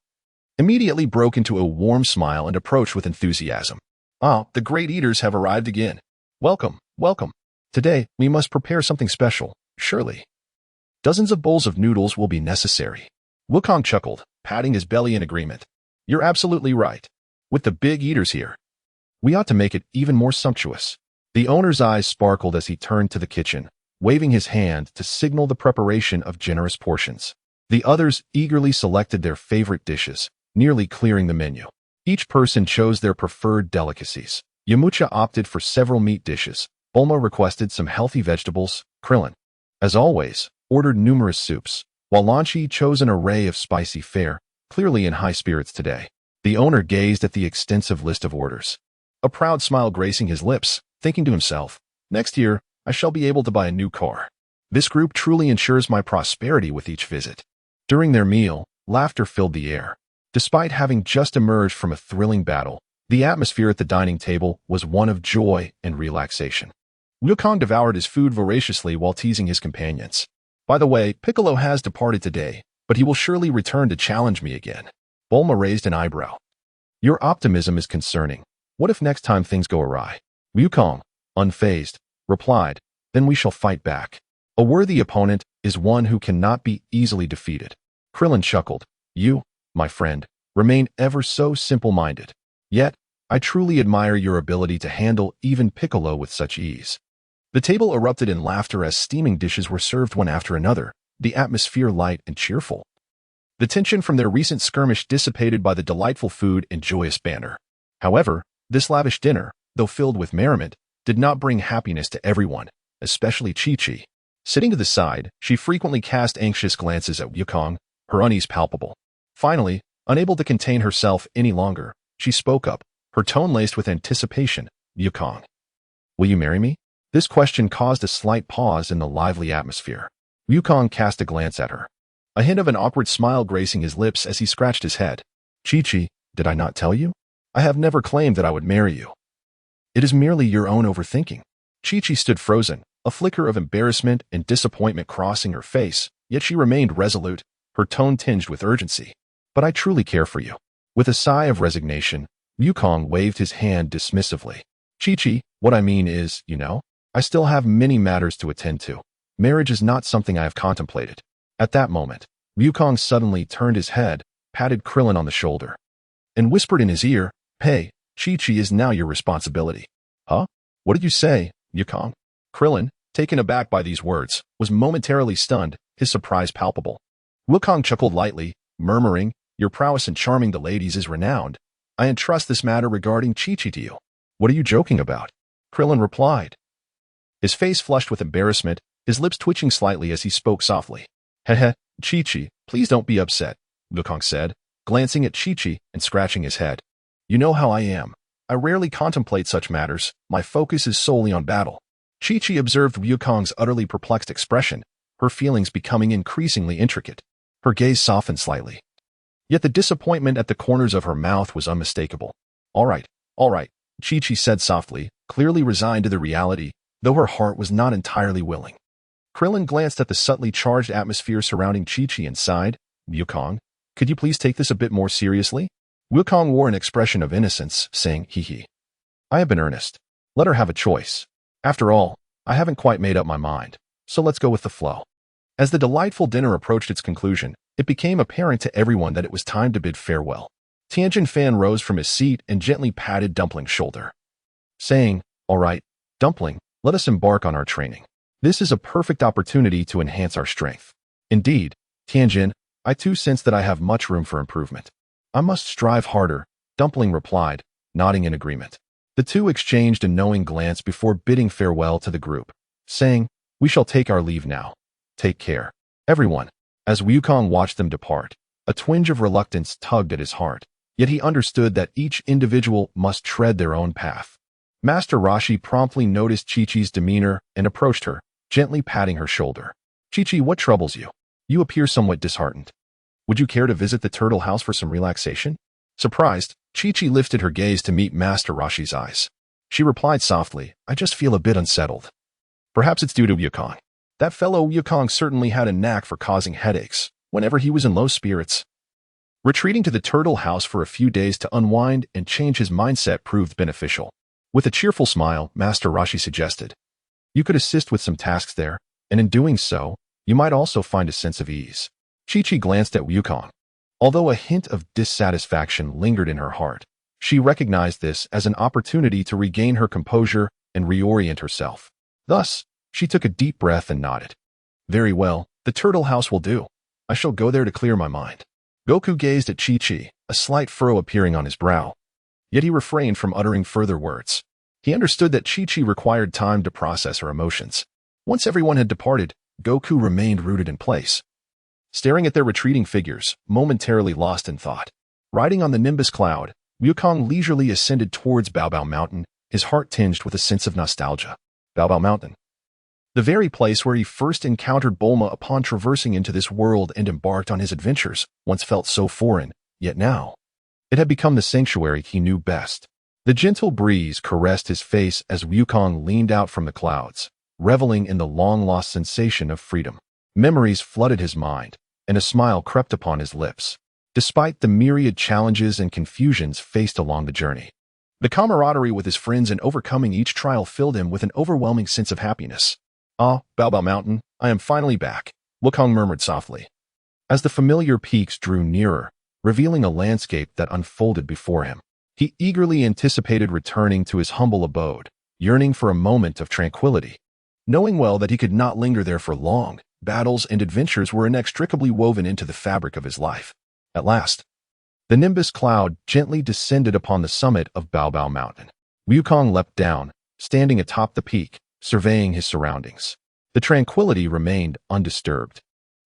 immediately broke into a warm smile and approached with enthusiasm. "Ah, the great eaters have arrived again. Welcome, welcome. Today, we must prepare something special, surely. Dozens of bowls of noodles will be necessary." Wukong chuckled, patting his belly in agreement. "You're absolutely right. With the big eaters here, we ought to make it even more sumptuous." The owner's eyes sparkled as he turned to the kitchen, waving his hand to signal the preparation of generous portions. The others eagerly selected their favorite dishes, nearly clearing the menu. Each person chose their preferred delicacies. Yamucha opted for several meat dishes. Bulma requested some healthy vegetables. Krillin, as always, ordered numerous soups, while Lanchi chose an array of spicy fare, clearly in high spirits today. The owner gazed at the extensive list of orders, a proud smile gracing his lips, thinking to himself, "Next year, I shall be able to buy a new car. This group truly ensures my prosperity with each visit." During their meal, laughter filled the air. Despite having just emerged from a thrilling battle, the atmosphere at the dining table was one of joy and relaxation. Wukong devoured his food voraciously while teasing his companions. "By the way, Piccolo has departed today, but he will surely return to challenge me again." Bulma raised an eyebrow. "Your optimism is concerning. What if next time things go awry?" Wukong, unfazed, replied, "Then we shall fight back. A worthy opponent is one who cannot be easily defeated." Krillin chuckled. "You, my friend, remain ever so simple-minded. Yet, I truly admire your ability to handle even Piccolo with such ease." The table erupted in laughter as steaming dishes were served one after another, the atmosphere light and cheerful. The tension from their recent skirmish dissipated by the delightful food and joyous banter. However, this lavish dinner, though filled with merriment, did not bring happiness to everyone, especially Chi-Chi. Sitting to the side, she frequently cast anxious glances at Wukong, her unease palpable. Finally, unable to contain herself any longer, she spoke up, her tone laced with anticipation. "Wukong, Will you marry me? This question caused a slight pause in the lively atmosphere. Wukong cast a glance at her, a hint of an awkward smile gracing his lips as he scratched his head. Chi-Chi, did I not tell you? I have never claimed that I would marry you. It is merely your own overthinking. Chi-Chi stood frozen, a flicker of embarrassment and disappointment crossing her face, yet she remained resolute, her tone tinged with urgency. But I truly care for you. With a sigh of resignation, Wukong waved his hand dismissively. Chi-Chi, what I mean is, I still have many matters to attend to. Marriage is not something I have contemplated. At that moment, Wukong suddenly turned his head, patted Krillin on the shoulder, and whispered in his ear, "Hey, Chi-Chi is now your responsibility." Huh? What did you say, Wukong? Krillin, taken aback by these words, was momentarily stunned, his surprise palpable. Wukong chuckled lightly, murmuring, "Your prowess in charming the ladies is renowned. I entrust this matter regarding Chi-Chi to you." What are you joking about? Krillin replied, his face flushed with embarrassment, his lips twitching slightly as he spoke softly. Heh, Chi-Chi, please don't be upset, Wukong said, glancing at Chi-Chi and scratching his head. You know how I am. I rarely contemplate such matters. My focus is solely on battle. Chi-Chi observed Wukong's utterly perplexed expression, her feelings becoming increasingly intricate. Her gaze softened slightly. Yet the disappointment at the corners of her mouth was unmistakable. All right, Chi-Chi said softly, clearly resigned to the reality, though her heart was not entirely willing. Krillin glanced at the subtly charged atmosphere surrounding Chi-Chi and sighed, Wukong, could you please take this a bit more seriously? Wukong wore an expression of innocence, saying, hee. I have been earnest. Let her have a choice. After all, I haven't quite made up my mind, so let's go with the flow. As the delightful dinner approached its conclusion, it became apparent to everyone that it was time to bid farewell. Tianjin Fan rose from his seat and gently patted Dumpling's shoulder, saying, all right, Dumpling, let us embark on our training. This is a perfect opportunity to enhance our strength. Indeed, Tianjin, I too sense that I have much room for improvement. I must strive harder, Dumpling replied, nodding in agreement. The two exchanged a knowing glance before bidding farewell to the group, saying, we shall take our leave now. Take care, everyone. As Wukong watched them depart, a twinge of reluctance tugged at his heart, yet he understood that each individual must tread their own path. Master Roshi promptly noticed Chi-Chi's demeanor and approached her, gently patting her shoulder. Chi-Chi, what troubles you? You appear somewhat disheartened. Would you care to visit the turtle house for some relaxation? Surprised, Chi-Chi lifted her gaze to meet Master Roshi's eyes. She replied softly, I just feel a bit unsettled. Perhaps it's due to Wukong. That fellow Wukong certainly had a knack for causing headaches whenever he was in low spirits. Retreating to the turtle house for a few days to unwind and change his mindset proved beneficial. With a cheerful smile, Master Roshi suggested, you could assist with some tasks there, and in doing so, you might also find a sense of ease. Chi-Chi glanced at Wukong. Although a hint of dissatisfaction lingered in her heart, she recognized this as an opportunity to regain her composure and reorient herself. Thus, she took a deep breath and nodded. Very well, the turtle house will do. I shall go there to clear my mind. Goku gazed at Chi-Chi, a slight furrow appearing on his brow. Yet he refrained from uttering further words. He understood that Chi-Chi required time to process her emotions. Once everyone had departed, Goku remained rooted in place, staring at their retreating figures, momentarily lost in thought. Riding on the Nimbus cloud, Wukong leisurely ascended towards Baobao Mountain, his heart tinged with a sense of nostalgia. Baobao Mountain, the very place where he first encountered Bulma upon traversing into this world and embarked on his adventures, once felt so foreign, yet now it had become the sanctuary he knew best. The gentle breeze caressed his face as Wukong leaned out from the clouds, reveling in the long-lost sensation of freedom. Memories flooded his mind, and a smile crept upon his lips, despite the myriad challenges and confusions faced along the journey. The camaraderie with his friends and overcoming each trial filled him with an overwhelming sense of happiness. Ah, Baobao Mountain, I am finally back, Wukong murmured softly, as the familiar peaks drew nearer, revealing a landscape that unfolded before him. He eagerly anticipated returning to his humble abode, yearning for a moment of tranquility. Knowing well that he could not linger there for long, battles and adventures were inextricably woven into the fabric of his life. At last, the Nimbus cloud gently descended upon the summit of Baobao Mountain. Wukong leapt down, standing atop the peak, surveying his surroundings. The tranquility remained undisturbed,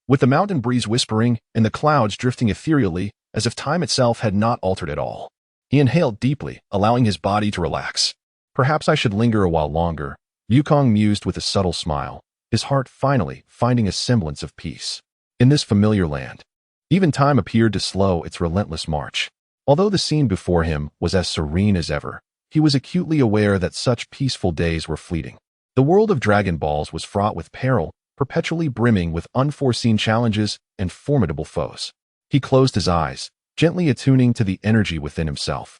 with the mountain breeze whispering and the clouds drifting ethereally as if time itself had not altered at all. He inhaled deeply, allowing his body to relax, Perhaps I should linger a while longer, Wukong mused with a subtle smile, his heart finally finding a semblance of peace. In this familiar land, even time appeared to slow its relentless march. Although the scene before him was as serene as ever, he was acutely aware that such peaceful days were fleeting. The world of Dragon Balls was fraught with peril, perpetually brimming with unforeseen challenges and formidable foes. He closed his eyes, gently attuning to the energy within himself.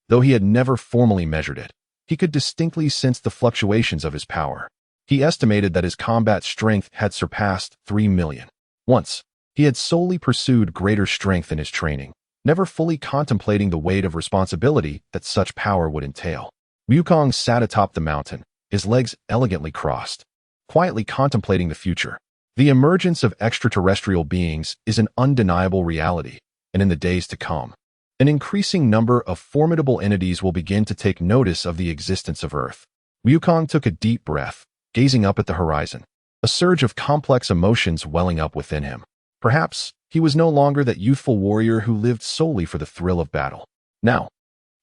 Though he had never formally measured it, he could distinctly sense the fluctuations of his power. He estimated that his combat strength had surpassed 3 million. Once, he had solely pursued greater strength in his training, never fully contemplating the weight of responsibility that such power would entail. Wukong sat atop the mountain, his legs elegantly crossed, quietly contemplating the future. The emergence of extraterrestrial beings is an undeniable reality, and in the days to come, an increasing number of formidable entities will begin to take notice of the existence of Earth. Wukong took a deep breath, gazing up at the horizon, a surge of complex emotions welling up within him. Perhaps he was no longer that youthful warrior who lived solely for the thrill of battle. Now,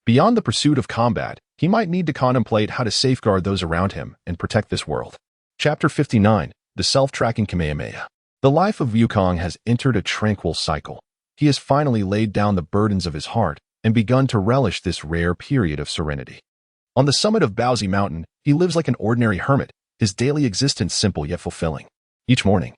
beyond the pursuit of combat, he might need to contemplate how to safeguard those around him and protect this world. Chapter 59, The Self-Tracking Kamehameha. The life of Wukong has entered a tranquil cycle. He has finally laid down the burdens of his heart and begun to relish this rare period of serenity. On the summit of Baozi Mountain, he lives like an ordinary hermit, his daily existence simple yet fulfilling. Each morning,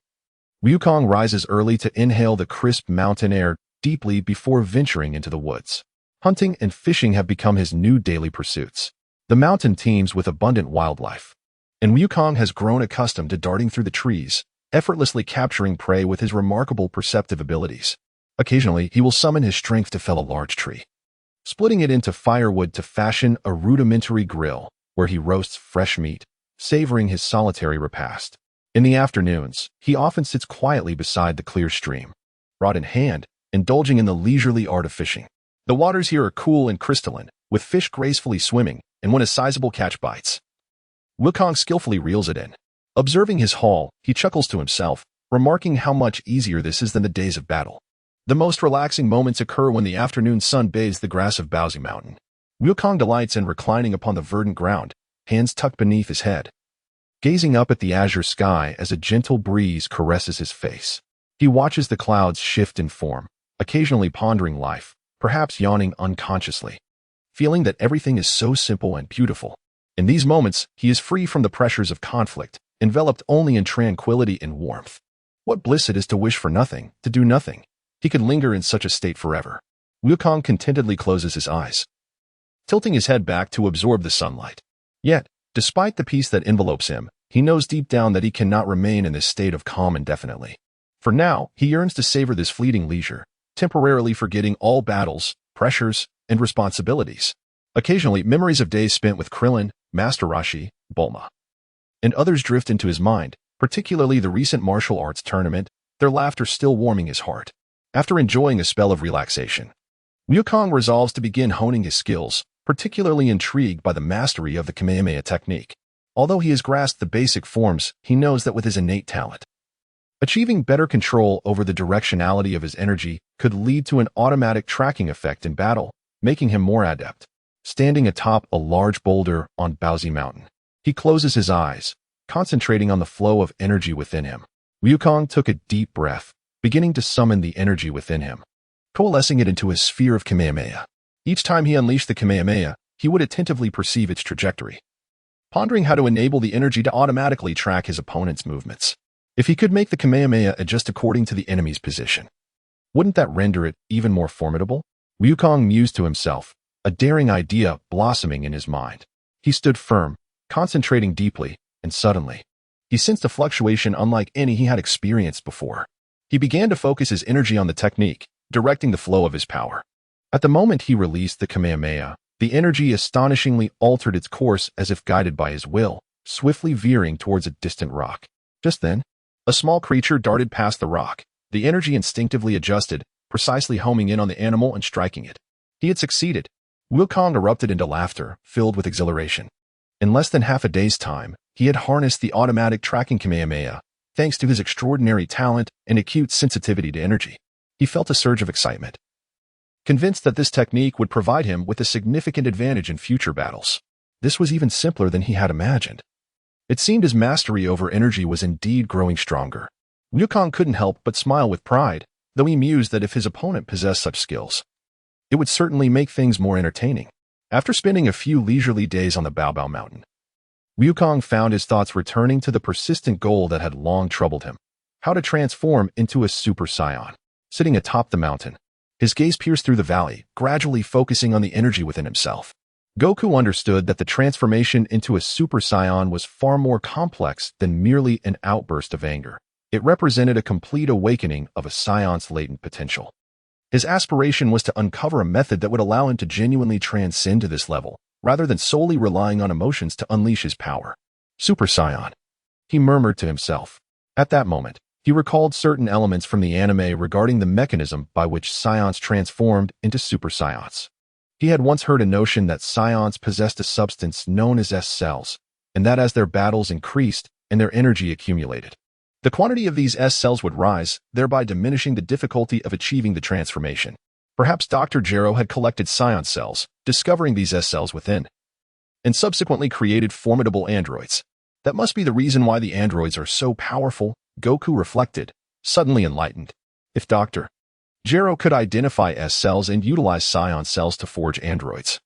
Wukong rises early to inhale the crisp mountain air deeply before venturing into the woods. Hunting and fishing have become his new daily pursuits. The mountain teems with abundant wildlife, and Wukong has grown accustomed to darting through the trees, effortlessly capturing prey with his remarkable perceptive abilities. Occasionally, he will summon his strength to fell a large tree, splitting it into firewood to fashion a rudimentary grill where he roasts fresh meat, savoring his solitary repast. In the afternoons, he often sits quietly beside the clear stream, rod in hand, indulging in the leisurely art of fishing. The waters here are cool and crystalline, with fish gracefully swimming, and when a sizable catch bites, Wukong skillfully reels it in. Observing his haul, he chuckles to himself, remarking how much easier this is than the days of battle. The most relaxing moments occur when the afternoon sun bathes the grass of Baozi Mountain. Wukong delights in reclining upon the verdant ground, hands tucked beneath his head, gazing up at the azure sky as a gentle breeze caresses his face. He watches the clouds shift in form, occasionally pondering life, perhaps yawning unconsciously, feeling that everything is so simple and beautiful. In these moments, he is free from the pressures of conflict, enveloped only in tranquility and warmth. What bliss it is to wish for nothing, to do nothing. He could linger in such a state forever. Wukong contentedly closes his eyes, tilting his head back to absorb the sunlight. Yet, despite the peace that envelopes him, he knows deep down that he cannot remain in this state of calm indefinitely. For now, he yearns to savor this fleeting leisure, temporarily forgetting all battles, pressures, and responsibilities. Occasionally, memories of days spent with Krillin, Master Roshi, Bulma, and others drift into his mind, particularly the recent martial arts tournament, their laughter still warming his heart. After enjoying a spell of relaxation, Wukong resolves to begin honing his skills, particularly intrigued by the mastery of the Kamehameha technique. Although he has grasped the basic forms, he knows that with his innate talent, achieving better control over the directionality of his energy could lead to an automatic tracking effect in battle, making him more adept. Standing atop a large boulder on Baozi Mountain, he closes his eyes, concentrating on the flow of energy within him. Wukong took a deep breath, beginning to summon the energy within him, coalescing it into a sphere of Kamehameha. Each time he unleashed the Kamehameha, he would attentively perceive its trajectory, pondering how to enable the energy to automatically track his opponent's movements. If he could make the Kamehameha adjust according to the enemy's position, wouldn't that render it even more formidable? Wukong mused to himself, a daring idea blossoming in his mind. He stood firm, concentrating deeply, and suddenly, he sensed a fluctuation unlike any he had experienced before. He began to focus his energy on the technique, directing the flow of his power. At the moment he released the Kamehameha, the energy astonishingly altered its course as if guided by his will, swiftly veering towards a distant rock. Just then, a small creature darted past the rock. The energy instinctively adjusted, precisely homing in on the animal and striking it. He had succeeded. Wukong erupted into laughter, filled with exhilaration. In less than half a day's time, he had harnessed the automatic tracking Kamehameha, thanks to his extraordinary talent and acute sensitivity to energy. He felt a surge of excitement, convinced that this technique would provide him with a significant advantage in future battles. this was even simpler than he had imagined. It seemed his mastery over energy was indeed growing stronger. Wukong couldn't help but smile with pride, though he mused that if his opponent possessed such skills, it would certainly make things more entertaining. After spending a few leisurely days on the Baobao Mountain, Wukong found his thoughts returning to the persistent goal that had long troubled him: how to transform into a Super Saiyan. Sitting atop the mountain, his gaze pierced through the valley, gradually focusing on the energy within himself. Goku understood that the transformation into a Super Saiyan was far more complex than merely an outburst of anger. It represented a complete awakening of a Saiyan's latent potential. His aspiration was to uncover a method that would allow him to genuinely transcend to this level, rather than solely relying on emotions to unleash his power. Super Saiyan, he murmured to himself. At that moment, he recalled certain elements from the anime regarding the mechanism by which Saiyans transformed into Super Saiyans. He had once heard a notion that Saiyans possessed a substance known as S cells, and that as their battles increased and their energy accumulated, the quantity of these S cells would rise, thereby diminishing the difficulty of achieving the transformation. Perhaps Dr. Gero had collected Saiyan cells, discovering these S cells within, and subsequently created formidable androids. That must be the reason why the androids are so powerful, Goku reflected, suddenly enlightened. If Dr. Gero could identify S cells and utilize Saiyan cells to forge androids,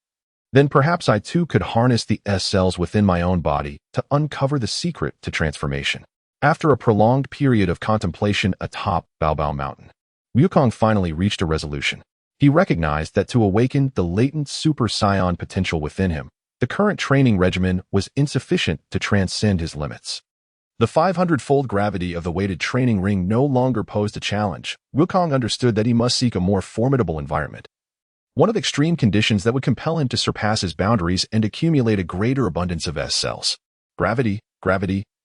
then perhaps I too could harness the S cells within my own body to uncover the secret to transformation. After a prolonged period of contemplation atop Baobao Mountain, Wukong finally reached a resolution. He recognized that to awaken the latent Super Saiyan potential within him, the current training regimen was insufficient to transcend his limits. The 500-fold gravity of the weighted training ring no longer posed a challenge. Wukong understood that he must seek a more formidable environment, one of extreme conditions that would compel him to surpass his boundaries and accumulate a greater abundance of S cells. Gravity,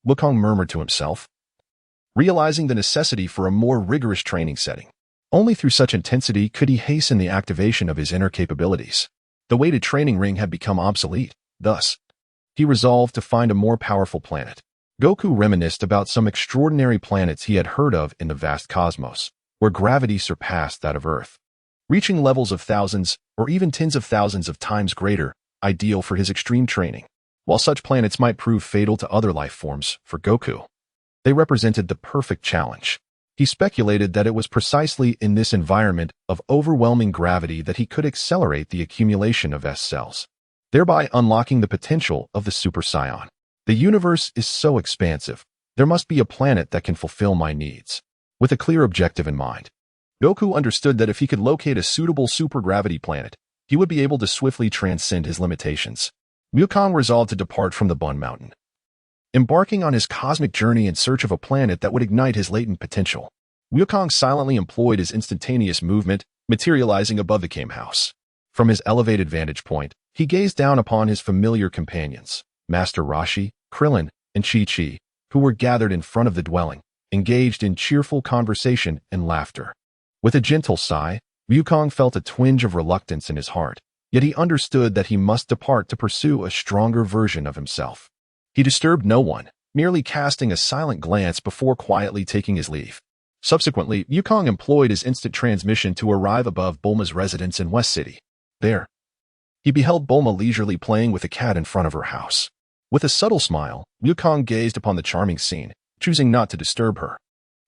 Wukong murmured to himself, realizing the necessity for a more rigorous training setting. Only through such intensity could he hasten the activation of his inner capabilities. The weighted training ring had become obsolete. Thus, he resolved to find a more powerful planet. Goku reminisced about some extraordinary planets he had heard of in the vast cosmos, where gravity surpassed that of Earth, reaching levels of thousands or even tens of thousands of times greater, ideal for his extreme training. While such planets might prove fatal to other life forms, for Goku, they represented the perfect challenge. He speculated that it was precisely in this environment of overwhelming gravity that he could accelerate the accumulation of S cells, thereby unlocking the potential of the Super Saiyan. The universe is so expansive, there must be a planet that can fulfill my needs. With a clear objective in mind, Goku understood that if he could locate a suitable supergravity planet, he would be able to swiftly transcend his limitations. Wukong resolved to depart from the Bun Mountain, embarking on his cosmic journey in search of a planet that would ignite his latent potential. Wukong silently employed his instantaneous movement, materializing above the Kame house. From his elevated vantage point, he gazed down upon his familiar companions, Master Roshi, Krillin, and Chi-Chi, who were gathered in front of the dwelling, engaged in cheerful conversation and laughter. With a gentle sigh, Wukong felt a twinge of reluctance in his heart, yet he understood that he must depart to pursue a stronger version of himself. He disturbed no one, merely casting a silent glance before quietly taking his leave. Subsequently, Wukong employed his instant transmission to arrive above Bulma's residence in West City. There, he beheld Bulma leisurely playing with a cat in front of her house. With a subtle smile, Wukong gazed upon the charming scene, choosing not to disturb her.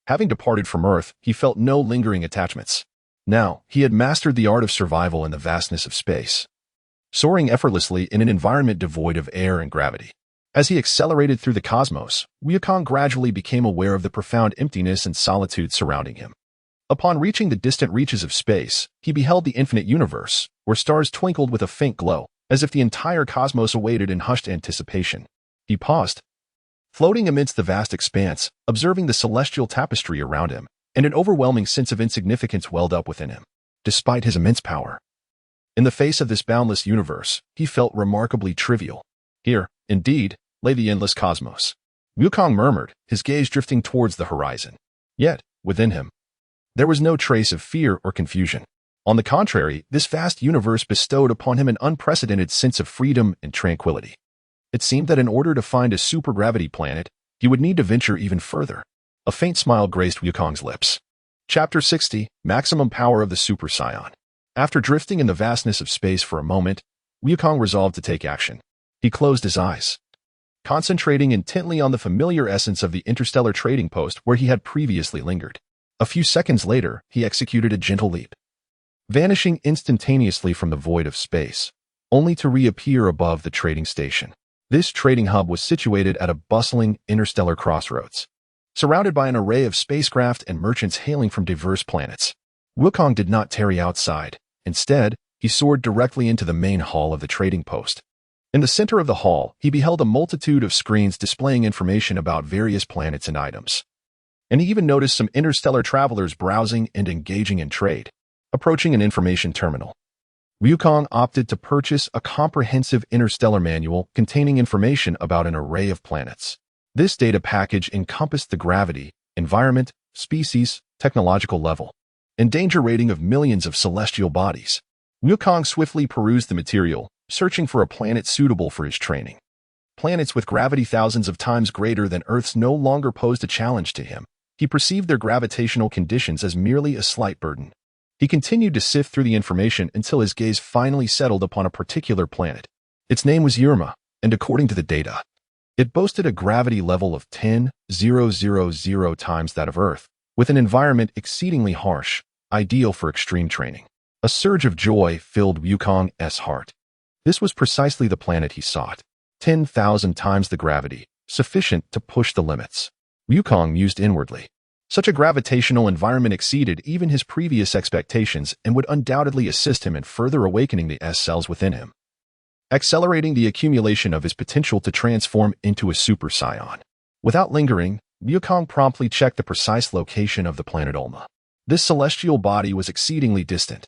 Having departed from Earth, he felt no lingering attachments. Now, he had mastered the art of survival in the vastness of space, soaring effortlessly in an environment devoid of air and gravity. As he accelerated through the cosmos, Wukong gradually became aware of the profound emptiness and solitude surrounding him. Upon reaching the distant reaches of space, he beheld the infinite universe, where stars twinkled with a faint glow, as if the entire cosmos awaited in hushed anticipation. He paused, floating amidst the vast expanse, observing the celestial tapestry around him, and an overwhelming sense of insignificance welled up within him. Despite his immense power, in the face of this boundless universe, he felt remarkably trivial. Here, indeed, lay the endless cosmos. Wukong murmured, his gaze drifting towards the horizon. Yet, within him, there was no trace of fear or confusion. On the contrary, this vast universe bestowed upon him an unprecedented sense of freedom and tranquility. It seemed that in order to find a supergravity planet, he would need to venture even further. A faint smile graced Wukong's lips. Chapter 60, Maximum Power of the Super Saiyan. After drifting in the vastness of space for a moment, Wukong resolved to take action. He closed his eyes, concentrating intently on the familiar essence of the interstellar trading post where he had previously lingered. A few seconds later, he executed a gentle leap, vanishing instantaneously from the void of space, only to reappear above the trading station. This trading hub was situated at a bustling interstellar crossroads, surrounded by an array of spacecraft and merchants hailing from diverse planets. Wukong did not tarry outside. Instead, he soared directly into the main hall of the trading post. In the center of the hall, he beheld a multitude of screens displaying information about various planets and items. And he even noticed some interstellar travelers browsing and engaging in trade. Approaching an information terminal, Wukong opted to purchase a comprehensive interstellar manual containing information about an array of planets. This data package encompassed the gravity, environment, species, technological level, and danger rating of millions of celestial bodies. Wukong swiftly perused the material, searching for a planet suitable for his training. Planets with gravity thousands of times greater than Earth's no longer posed a challenge to him. He perceived their gravitational conditions as merely a slight burden. He continued to sift through the information until his gaze finally settled upon a particular planet. Its name was Yerma, and according to the data, it boasted a gravity level of 10,000 times that of Earth, with an environment exceedingly harsh, ideal for extreme training. A surge of joy filled Wukong's heart. This was precisely the planet he sought. 10,000 times the gravity, sufficient to push the limits. Wukong mused inwardly. Such a gravitational environment exceeded even his previous expectations and would undoubtedly assist him in further awakening the S cells within him, accelerating the accumulation of his potential to transform into a Super Saiyan. Without lingering, Wukong promptly checked the precise location of the planet Ulma. This celestial body was exceedingly distant,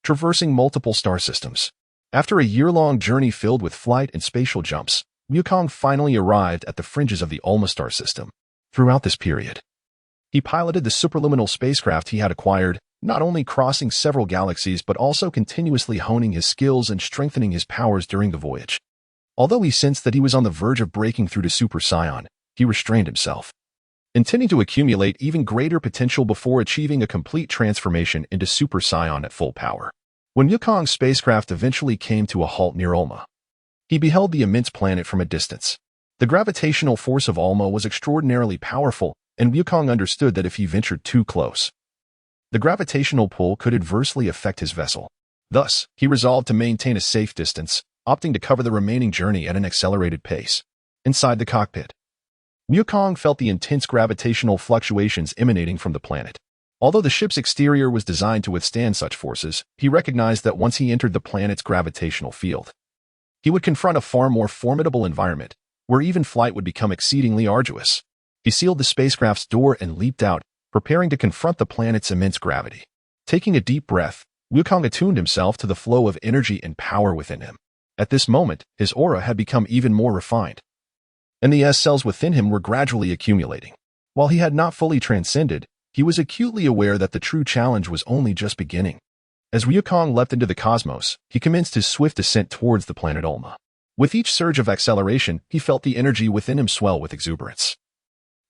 traversing multiple star systems. After a year-long journey filled with flight and spatial jumps, Wukong finally arrived at the fringes of the Ulma star system. Throughout this period, he piloted the superluminal spacecraft he had acquired, not only crossing several galaxies but also continuously honing his skills and strengthening his powers during the voyage. Although he sensed that he was on the verge of breaking through to Super Saiyan, he restrained himself, intending to accumulate even greater potential before achieving a complete transformation into Super Saiyan at full power. When Wukong's spacecraft eventually came to a halt near Ulma, he beheld the immense planet from a distance. The gravitational force of Ulma was extraordinarily powerful, and Wukong understood that if he ventured too close, the gravitational pull could adversely affect his vessel. Thus, he resolved to maintain a safe distance, opting to cover the remaining journey at an accelerated pace. Inside the cockpit, Wukong felt the intense gravitational fluctuations emanating from the planet. Although the ship's exterior was designed to withstand such forces, he recognized that once he entered the planet's gravitational field, he would confront a far more formidable environment, where even flight would become exceedingly arduous. He sealed the spacecraft's door and leaped out, preparing to confront the planet's immense gravity. Taking a deep breath, Wukong attuned himself to the flow of energy and power within him. At this moment, his aura had become even more refined, and the S cells within him were gradually accumulating. While he had not fully transcended, he was acutely aware that the true challenge was only just beginning. As Wukong leapt into the cosmos, he commenced his swift descent towards the planet Ulma. With each surge of acceleration, he felt the energy within him swell with exuberance,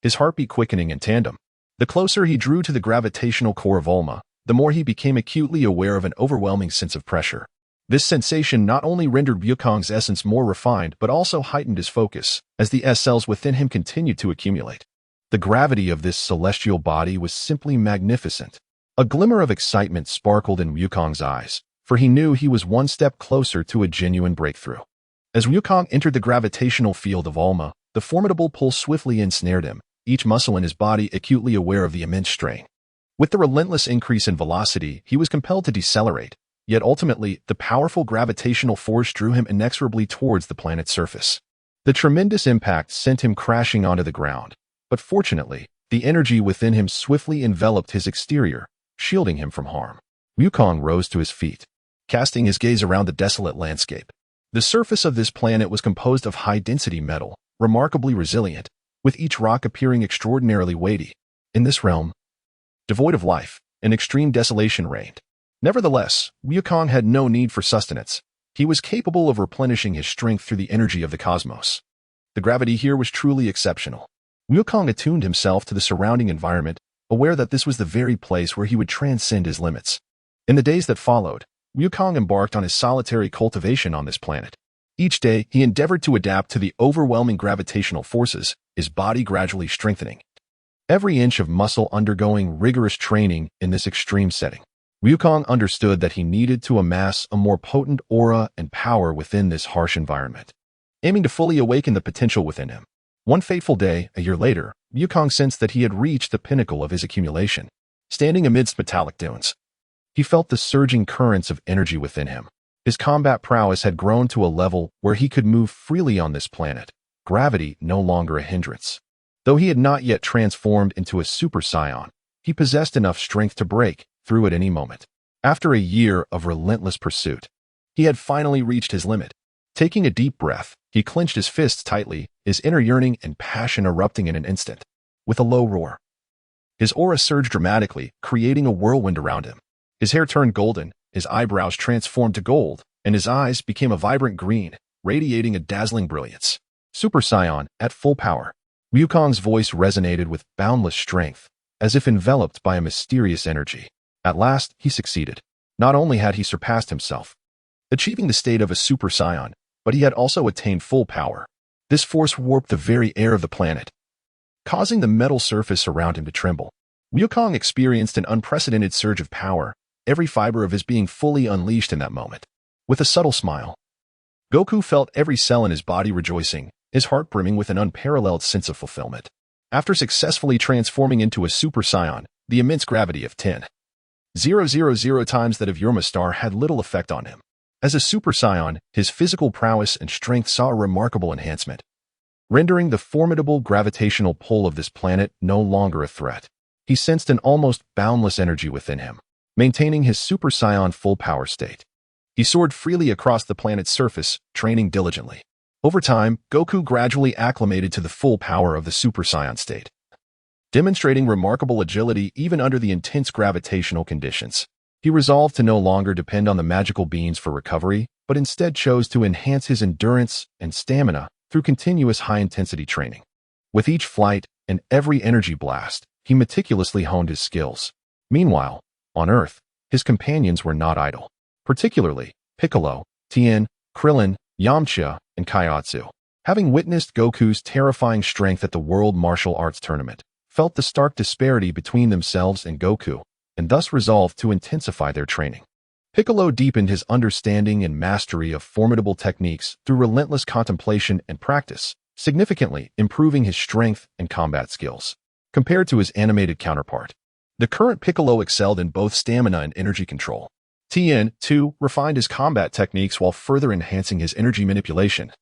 his heartbeat quickening in tandem. The closer he drew to the gravitational core of Ulma, the more he became acutely aware of an overwhelming sense of pressure. This sensation not only rendered Wukong's essence more refined but also heightened his focus, as the S cells within him continued to accumulate. The gravity of this celestial body was simply magnificent. A glimmer of excitement sparkled in Wukong's eyes, for he knew he was one step closer to a genuine breakthrough. As Wukong entered the gravitational field of Ulma, the formidable pull swiftly ensnared him, each muscle in his body acutely aware of the immense strain. With the relentless increase in velocity, he was compelled to decelerate, yet ultimately, the powerful gravitational force drew him inexorably towards the planet's surface. The tremendous impact sent him crashing onto the ground, but fortunately, the energy within him swiftly enveloped his exterior, shielding him from harm. Wukong rose to his feet, casting his gaze around the desolate landscape. The surface of this planet was composed of high-density metal, remarkably resilient, with each rock appearing extraordinarily weighty. In this realm, devoid of life, an extreme desolation reigned. Nevertheless, Wukong had no need for sustenance. He was capable of replenishing his strength through the energy of the cosmos. The gravity here was truly exceptional. Wukong attuned himself to the surrounding environment, aware that this was the very place where he would transcend his limits. In the days that followed, Wukong embarked on his solitary cultivation on this planet. Each day, he endeavored to adapt to the overwhelming gravitational forces, his body gradually strengthening, every inch of muscle undergoing rigorous training in this extreme setting. Wukong understood that he needed to amass a more potent aura and power within this harsh environment, aiming to fully awaken the potential within him. One fateful day, a year later, Wukong sensed that he had reached the pinnacle of his accumulation. Standing amidst metallic dunes, he felt the surging currents of energy within him. His combat prowess had grown to a level where he could move freely on this planet, gravity no longer a hindrance. Though he had not yet transformed into a Super Saiyan, he possessed enough strength to break through at any moment. After a year of relentless pursuit, he had finally reached his limit. Taking a deep breath, he clenched his fists tightly, his inner yearning and passion erupting in an instant. With a low roar, his aura surged dramatically, creating a whirlwind around him. His hair turned golden, his eyebrows transformed to gold, and his eyes became a vibrant green, radiating a dazzling brilliance. Super Saiyan, at full power. Wukong's voice resonated with boundless strength, as if enveloped by a mysterious energy. At last, he succeeded. Not only had he surpassed himself, achieving the state of a Super Saiyan, but he had also attained full power. This force warped the very air of the planet, causing the metal surface around him to tremble. Wukong experienced an unprecedented surge of power, every fiber of his being fully unleashed in that moment. With a subtle smile, Goku felt every cell in his body rejoicing, his heart brimming with an unparalleled sense of fulfillment. After successfully transforming into a Super Saiyan, the immense gravity of 10,000 times that of Yorma Star had little effect on him. As a Super Saiyan, his physical prowess and strength saw a remarkable enhancement, rendering the formidable gravitational pull of this planet no longer a threat. He sensed an almost boundless energy within him, maintaining his Super Saiyan full power state. He soared freely across the planet's surface, training diligently. Over time, Goku gradually acclimated to the full power of the Super Saiyan state, demonstrating remarkable agility even under the intense gravitational conditions. He resolved to no longer depend on the magical beans for recovery, but instead chose to enhance his endurance and stamina through continuous high-intensity training. With each flight and every energy blast, he meticulously honed his skills. Meanwhile, on Earth, his companions were not idle, particularly Piccolo, Tien, Krillin, Yamcha, and Kaiatsu. Having witnessed Goku's terrifying strength at the World Martial Arts Tournament, felt the stark disparity between themselves and Goku, and thus resolved to intensify their training. Piccolo deepened his understanding and mastery of formidable techniques through relentless contemplation and practice, significantly improving his strength and combat skills. Compared to his animated counterpart, the current Piccolo excelled in both stamina and energy control. Tien, too, refined his combat techniques while further enhancing his energy manipulation,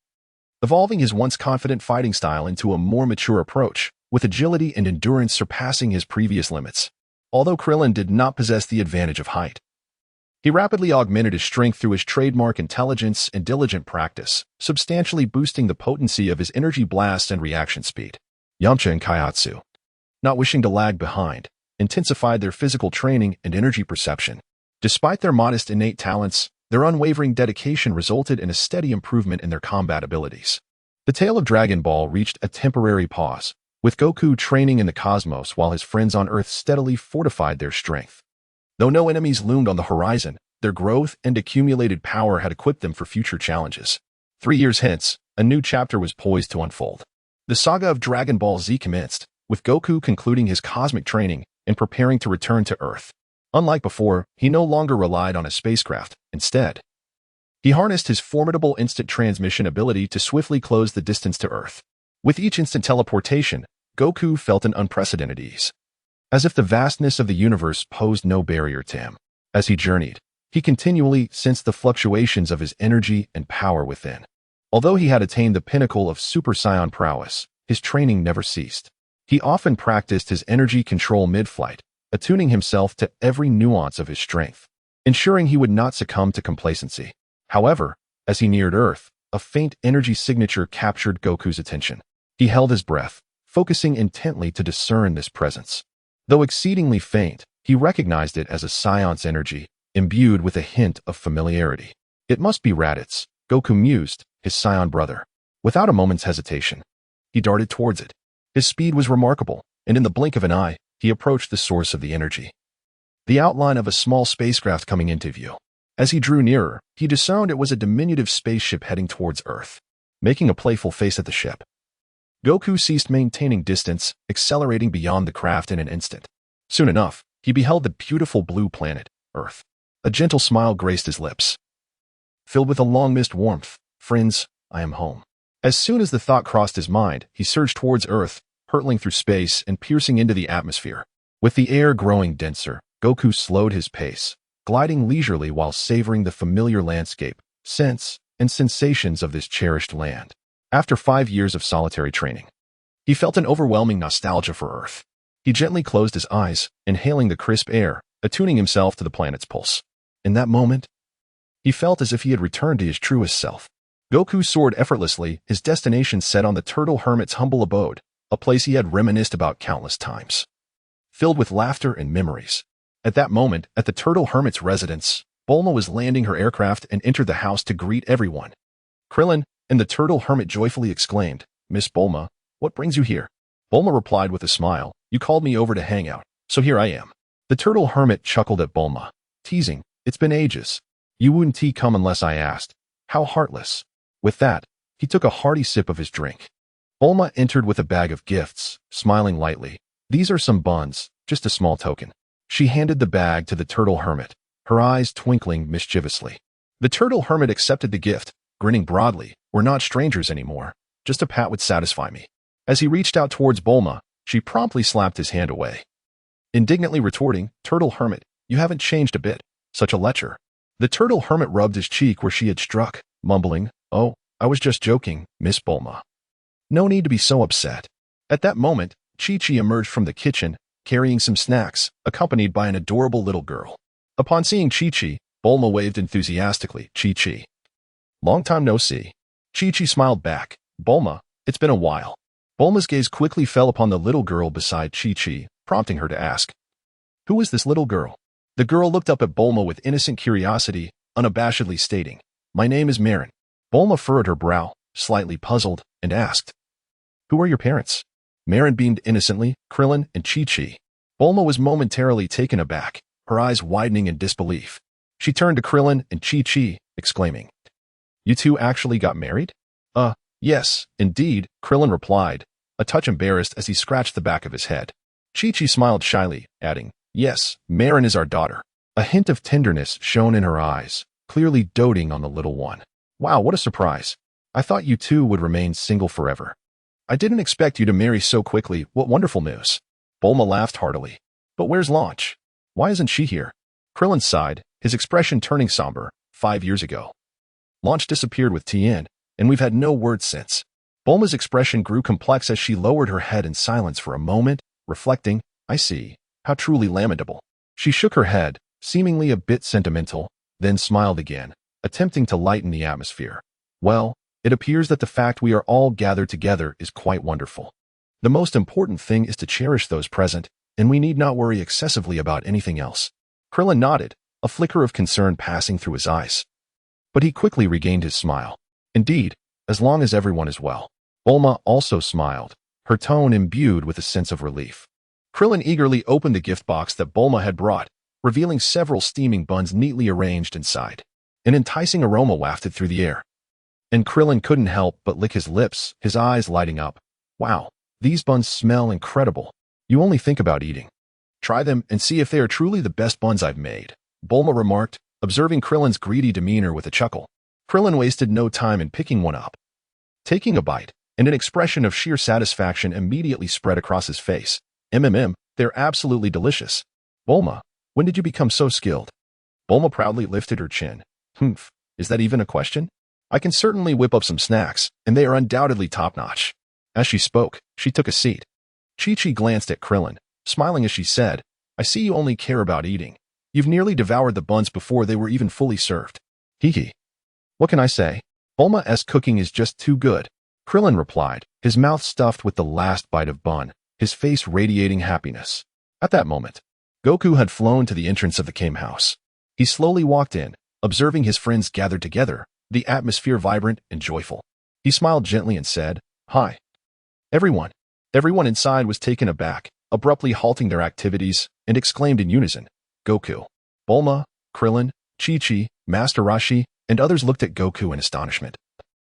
evolving his once confident fighting style into a more mature approach, with agility and endurance surpassing his previous limits. Although Krillin did not possess the advantage of height, he rapidly augmented his strength through his trademark intelligence and diligent practice, substantially boosting the potency of his energy blasts and reaction speed. Yamcha and Kaiatsu, not wishing to lag behind, intensified their physical training and energy perception. Despite their modest innate talents, their unwavering dedication resulted in a steady improvement in their combat abilities. The tale of Dragon Ball reached a temporary pause, with Goku training in the cosmos while his friends on Earth steadily fortified their strength. Though no enemies loomed on the horizon, their growth and accumulated power had equipped them for future challenges. 3 years hence, a new chapter was poised to unfold. The saga of Dragon Ball Z commenced, with Goku concluding his cosmic training and preparing to return to Earth. Unlike before, he no longer relied on a spacecraft. Instead, he harnessed his formidable instant transmission ability to swiftly close the distance to Earth. With each instant teleportation, Goku felt an unprecedented ease, as if the vastness of the universe posed no barrier to him. As he journeyed, he continually sensed the fluctuations of his energy and power within. Although he had attained the pinnacle of Super Saiyan prowess, his training never ceased. He often practiced his energy control mid-flight, attuning himself to every nuance of his strength, ensuring he would not succumb to complacency. However, as he neared Earth, a faint energy signature captured Goku's attention. He held his breath, focusing intently to discern this presence. Though exceedingly faint, he recognized it as a Scion's energy, imbued with a hint of familiarity. It must be Raditz, Goku mused, his Scion brother. Without a moment's hesitation, he darted towards it. His speed was remarkable, and in the blink of an eye, he approached the source of the energy. The outline of a small spacecraft coming into view. As he drew nearer, he discerned it was a diminutive spaceship heading towards Earth. Making a playful face at the ship, Goku ceased maintaining distance, accelerating beyond the craft in an instant. Soon enough, he beheld the beautiful blue planet, Earth. A gentle smile graced his lips. Filled with a long-missed warmth, "Friends, I am home." As soon as the thought crossed his mind, he surged towards Earth, hurtling through space and piercing into the atmosphere. With the air growing denser, Goku slowed his pace, gliding leisurely while savoring the familiar landscape, scents, and sensations of this cherished land. After 5 years of solitary training, he felt an overwhelming nostalgia for Earth. He gently closed his eyes, inhaling the crisp air, attuning himself to the planet's pulse. In that moment, he felt as if he had returned to his truest self. Goku soared effortlessly, his destination set on the Turtle Hermit's humble abode, a place he had reminisced about countless times. Filled with laughter and memories. At that moment, at the Turtle Hermit's residence, Bulma was landing her aircraft and entered the house to greet everyone. Krillin and the Turtle Hermit joyfully exclaimed, "Miss Bulma, what brings you here?" Bulma replied with a smile, "You called me over to hang out, so here I am." The Turtle Hermit chuckled at Bulma, teasing, "It's been ages. You wouldn't come unless I asked. How heartless." With that, he took a hearty sip of his drink. Bulma entered with a bag of gifts, smiling lightly. "These are some buns, just a small token." She handed the bag to the Turtle Hermit, her eyes twinkling mischievously. The Turtle Hermit accepted the gift, grinning broadly. "We're not strangers anymore. Just a pat would satisfy me." As he reached out towards Bulma, she promptly slapped his hand away. Indignantly retorting, "Turtle Hermit, you haven't changed a bit. Such a lecher." The Turtle Hermit rubbed his cheek where she had struck, mumbling, "Oh, I was just joking, Miss Bulma. No need to be so upset." At that moment, Chi-Chi emerged from the kitchen, carrying some snacks, accompanied by an adorable little girl. Upon seeing Chi-Chi, Bulma waved enthusiastically, "Chi-Chi. Long time no see." Chi-Chi smiled back, "Bulma, it's been a while." Bulma's gaze quickly fell upon the little girl beside Chi-Chi, prompting her to ask, "Who is this little girl?" The girl looked up at Bulma with innocent curiosity, unabashedly stating, "My name is Marin." Bulma furrowed her brow, slightly puzzled, and asked, "Who are your parents?" Marin beamed innocently, "Krillin and Chi-Chi." Bulma was momentarily taken aback, her eyes widening in disbelief. She turned to Krillin and Chi-Chi, exclaiming, "You two actually got married?" Yes, indeed," Krillin replied, a touch embarrassed as he scratched the back of his head. Chi-Chi smiled shyly, adding, "Yes, Marin is our daughter." A hint of tenderness shone in her eyes, clearly doting on the little one. "Wow, what a surprise. I thought you two would remain single forever. I didn't expect you to marry so quickly. What wonderful news." Bulma laughed heartily. "But where's Launch? Why isn't she here?" Krillin sighed, his expression turning somber. 5 years ago, Launch disappeared with Tien, and we've had no word since." Bulma's expression grew complex as she lowered her head in silence for a moment, reflecting, "I see. How truly lamentable." She shook her head, seemingly a bit sentimental, then smiled again, attempting to lighten the atmosphere. "Well, it appears that the fact we are all gathered together is quite wonderful. The most important thing is to cherish those present, and we need not worry excessively about anything else." Krillin nodded, a flicker of concern passing through his eyes. But he quickly regained his smile. "Indeed, as long as everyone is well." Bulma also smiled, her tone imbued with a sense of relief. Krillin eagerly opened the gift box that Bulma had brought, revealing several steaming buns neatly arranged inside. An enticing aroma wafted through the air. And Krillin couldn't help but lick his lips, his eyes lighting up. "Wow, these buns smell incredible. You only think about eating. Try them and see if they are truly the best buns I've made," Bulma remarked, observing Krillin's greedy demeanor with a chuckle. Krillin wasted no time in picking one up. Taking a bite, and an expression of sheer satisfaction immediately spread across his face. They're absolutely delicious." "Bulma, when did you become so skilled?" Bulma proudly lifted her chin. "Humph, is that even a question? I can certainly whip up some snacks, and they are undoubtedly top-notch." As she spoke, she took a seat. Chi-Chi glanced at Krillin, smiling as she said, "I see you only care about eating. You've nearly devoured the buns before they were even fully served." "Hee. What can I say? Bulma's cooking is just too good," Krillin replied, his mouth stuffed with the last bite of bun, his face radiating happiness. At that moment, Goku had flown to the entrance of the Kame house. He slowly walked in, observing his friends gathered together, the atmosphere vibrant and joyful. He smiled gently and said, "Hi, everyone." Everyone inside was taken aback, abruptly halting their activities, and exclaimed in unison, "Goku, Bulma, Krillin, Chi-Chi, Master Rashi, and others looked at Goku in astonishment,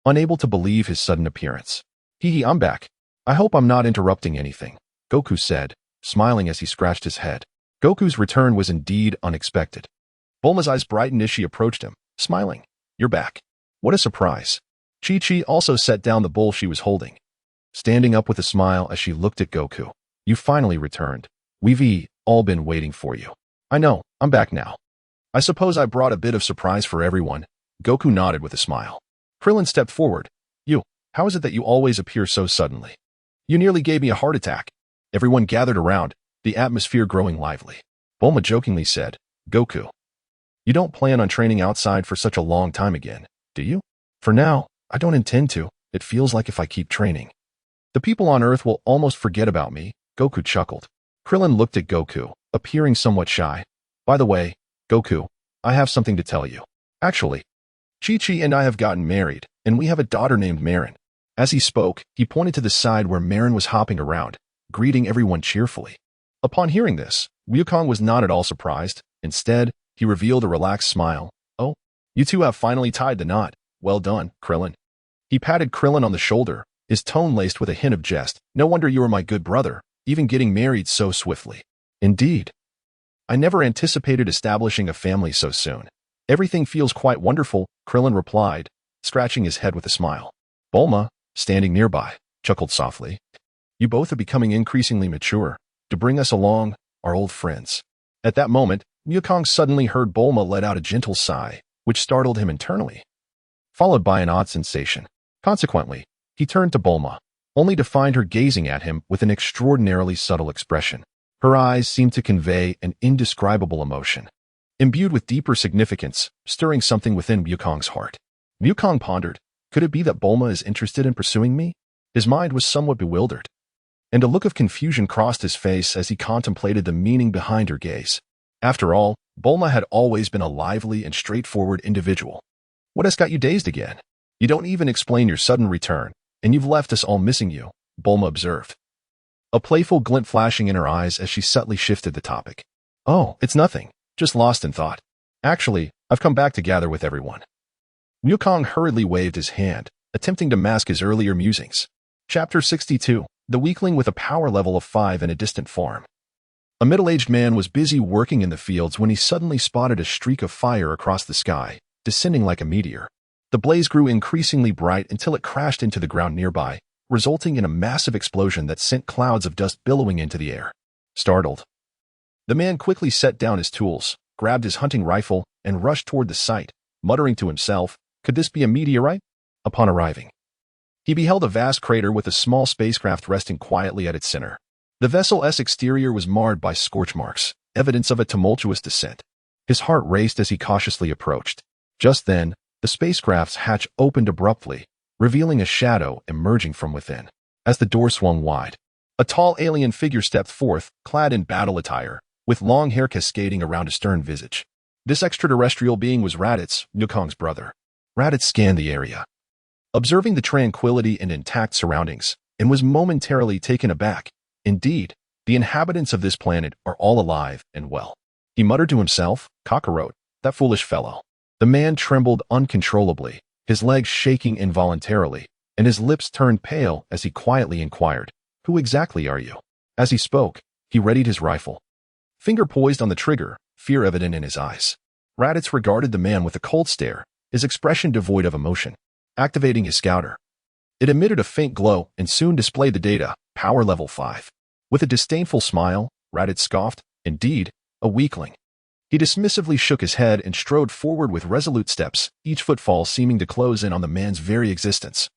unable to believe his sudden appearance. Hee, I'm back. I hope I'm not interrupting anything, Goku said, smiling as he scratched his head. Goku's return was indeed unexpected. Bulma's eyes brightened as she approached him, smiling. You're back. What a surprise. Chi-Chi also set down the bowl she was holding, standing up with a smile as she looked at Goku. You finally returned. We've all been waiting for you. I know, I'm back now. I suppose I brought a bit of surprise for everyone. Goku nodded with a smile. Krillin stepped forward. How is it that you always appear so suddenly? You nearly gave me a heart attack. Everyone gathered around, the atmosphere growing lively. Bulma jokingly said, Goku, you don't plan on training outside for such a long time again, do you? For now, I don't intend to. It feels like if I keep training, the people on Earth will almost forget about me, Goku chuckled. Krillin looked at Goku, appearing somewhat shy. By the way, Goku, I have something to tell you. Actually, Chi-Chi and I have gotten married, and we have a daughter named Marin. As he spoke, he pointed to the side where Marin was hopping around, greeting everyone cheerfully. Upon hearing this, Wukong was not at all surprised. Instead, he revealed a relaxed smile. Oh, you two have finally tied the knot. Well done, Krillin. He patted Krillin on the shoulder, his tone laced with a hint of jest. No wonder you are my good brother, even getting married so swiftly. Indeed. I never anticipated establishing a family so soon. Everything feels quite wonderful, Krillin replied, scratching his head with a smile. Bulma, standing nearby, chuckled softly. You both are becoming increasingly mature. To bring us along, our old friends. At that moment, Wukong suddenly heard Bulma let out a gentle sigh, which startled him internally, followed by an odd sensation. Consequently, he turned to Bulma, only to find her gazing at him with an extraordinarily subtle expression. Her eyes seemed to convey an indescribable emotion, imbued with deeper significance, stirring something within Wukong's heart. Wukong pondered, could it be that Bulma is interested in pursuing me? His mind was somewhat bewildered, and a look of confusion crossed his face as he contemplated the meaning behind her gaze. After all, Bulma had always been a lively and straightforward individual. What has got you dazed again? You don't even explain your sudden return, and you've left us all missing you, Bulma observed, a playful glint flashing in her eyes as she subtly shifted the topic. Oh, it's nothing, just lost in thought. Actually, I've come back to gather with everyone. Wukong hurriedly waved his hand, attempting to mask his earlier musings. Chapter 62, The Weakling with a Power Level of 5 in a Distant Farm. A middle-aged man was busy working in the fields when he suddenly spotted a streak of fire across the sky, descending like a meteor. The blaze grew increasingly bright until it crashed into the ground nearby, resulting in a massive explosion that sent clouds of dust billowing into the air. Startled, the man quickly set down his tools, grabbed his hunting rifle, and rushed toward the site, muttering to himself, could this be a meteorite? Upon arriving, he beheld a vast crater with a small spacecraft resting quietly at its center. The vessel's exterior was marred by scorch marks, evidence of a tumultuous descent. His heart raced as he cautiously approached. Just then, the spacecraft's hatch opened abruptly, revealing a shadow emerging from within. As the door swung wide, a tall alien figure stepped forth, clad in battle attire, with long hair cascading around a stern visage. This extraterrestrial being was Raditz, Wukong's brother. Raditz scanned the area, observing the tranquility and intact surroundings, and was momentarily taken aback. Indeed, the inhabitants of this planet are all alive and well. He muttered to himself, cockroach, that foolish fellow. The man trembled uncontrollably, his legs shaking involuntarily, and his lips turned pale as he quietly inquired, who exactly are you? As he spoke, he readied his rifle, finger poised on the trigger, fear evident in his eyes. Raditz regarded the man with a cold stare, his expression devoid of emotion. Activating his scouter, it emitted a faint glow and soon displayed the data, power level 5. With a disdainful smile, Raditz scoffed, indeed, a weakling. He dismissively shook his head and strode forward with resolute steps, each footfall seeming to close in on the man's very existence,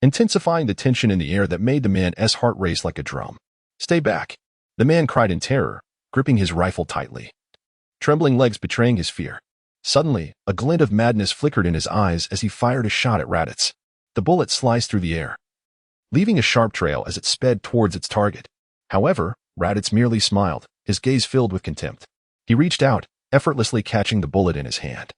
intensifying the tension in the air that made the man's heart race like a drum. Stay back, the man cried in terror, gripping his rifle tightly, trembling legs betraying his fear. Suddenly, a glint of madness flickered in his eyes as he fired a shot at Raditz. The bullet sliced through the air, leaving a sharp trail as it sped towards its target. However, Raditz merely smiled, his gaze filled with contempt. He reached out, effortlessly catching the bullet in his hand.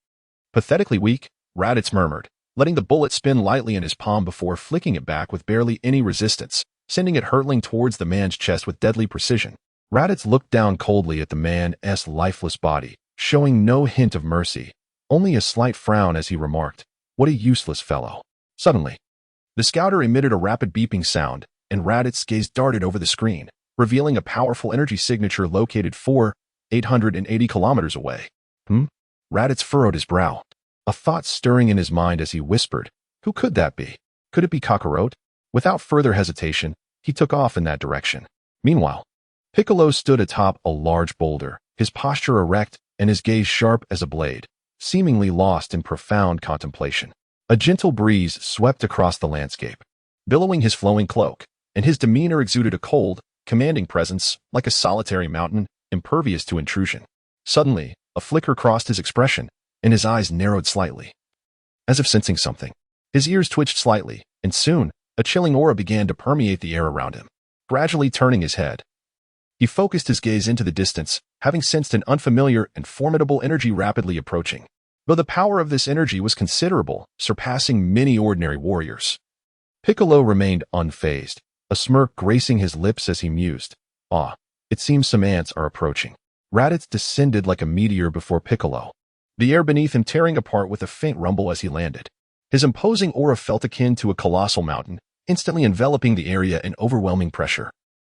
Pathetically weak, Raditz murmured, letting the bullet spin lightly in his palm before flicking it back with barely any resistance, sending it hurtling towards the man's chest with deadly precision. Raditz looked down coldly at the man's lifeless body, showing no hint of mercy. only a slight frown as he remarked, "What a useless fellow." Suddenly, the scouter emitted a rapid beeping sound, and Raditz gaze darted over the screen, revealing a powerful energy signature located 880 kilometers away. Raditz furrowed his brow, a thought stirring in his mind as he whispered, "Who could that be? Could it be Kakarot?" Without further hesitation, he took off in that direction. Meanwhile, Piccolo stood atop a large boulder, his posture erect and his gaze sharp as a blade, seemingly lost in profound contemplation. A gentle breeze swept across the landscape, billowing his flowing cloak, and his demeanor exuded a cold, commanding presence like a solitary mountain, impervious to intrusion. Suddenly, a flicker crossed his expression, and his eyes narrowed slightly. As if sensing something, his ears twitched slightly, and soon, a chilling aura began to permeate the air around him. Gradually turning his head, he focused his gaze into the distance, having sensed an unfamiliar and formidable energy rapidly approaching. Though the power of this energy was considerable, surpassing many ordinary warriors, Piccolo remained unfazed, a smirk gracing his lips as he mused, "Ah, it seems some ants are approaching." Raditz descended like a meteor before Piccolo, the air beneath him tearing apart with a faint rumble as he landed. His imposing aura felt akin to a colossal mountain, instantly enveloping the area in overwhelming pressure.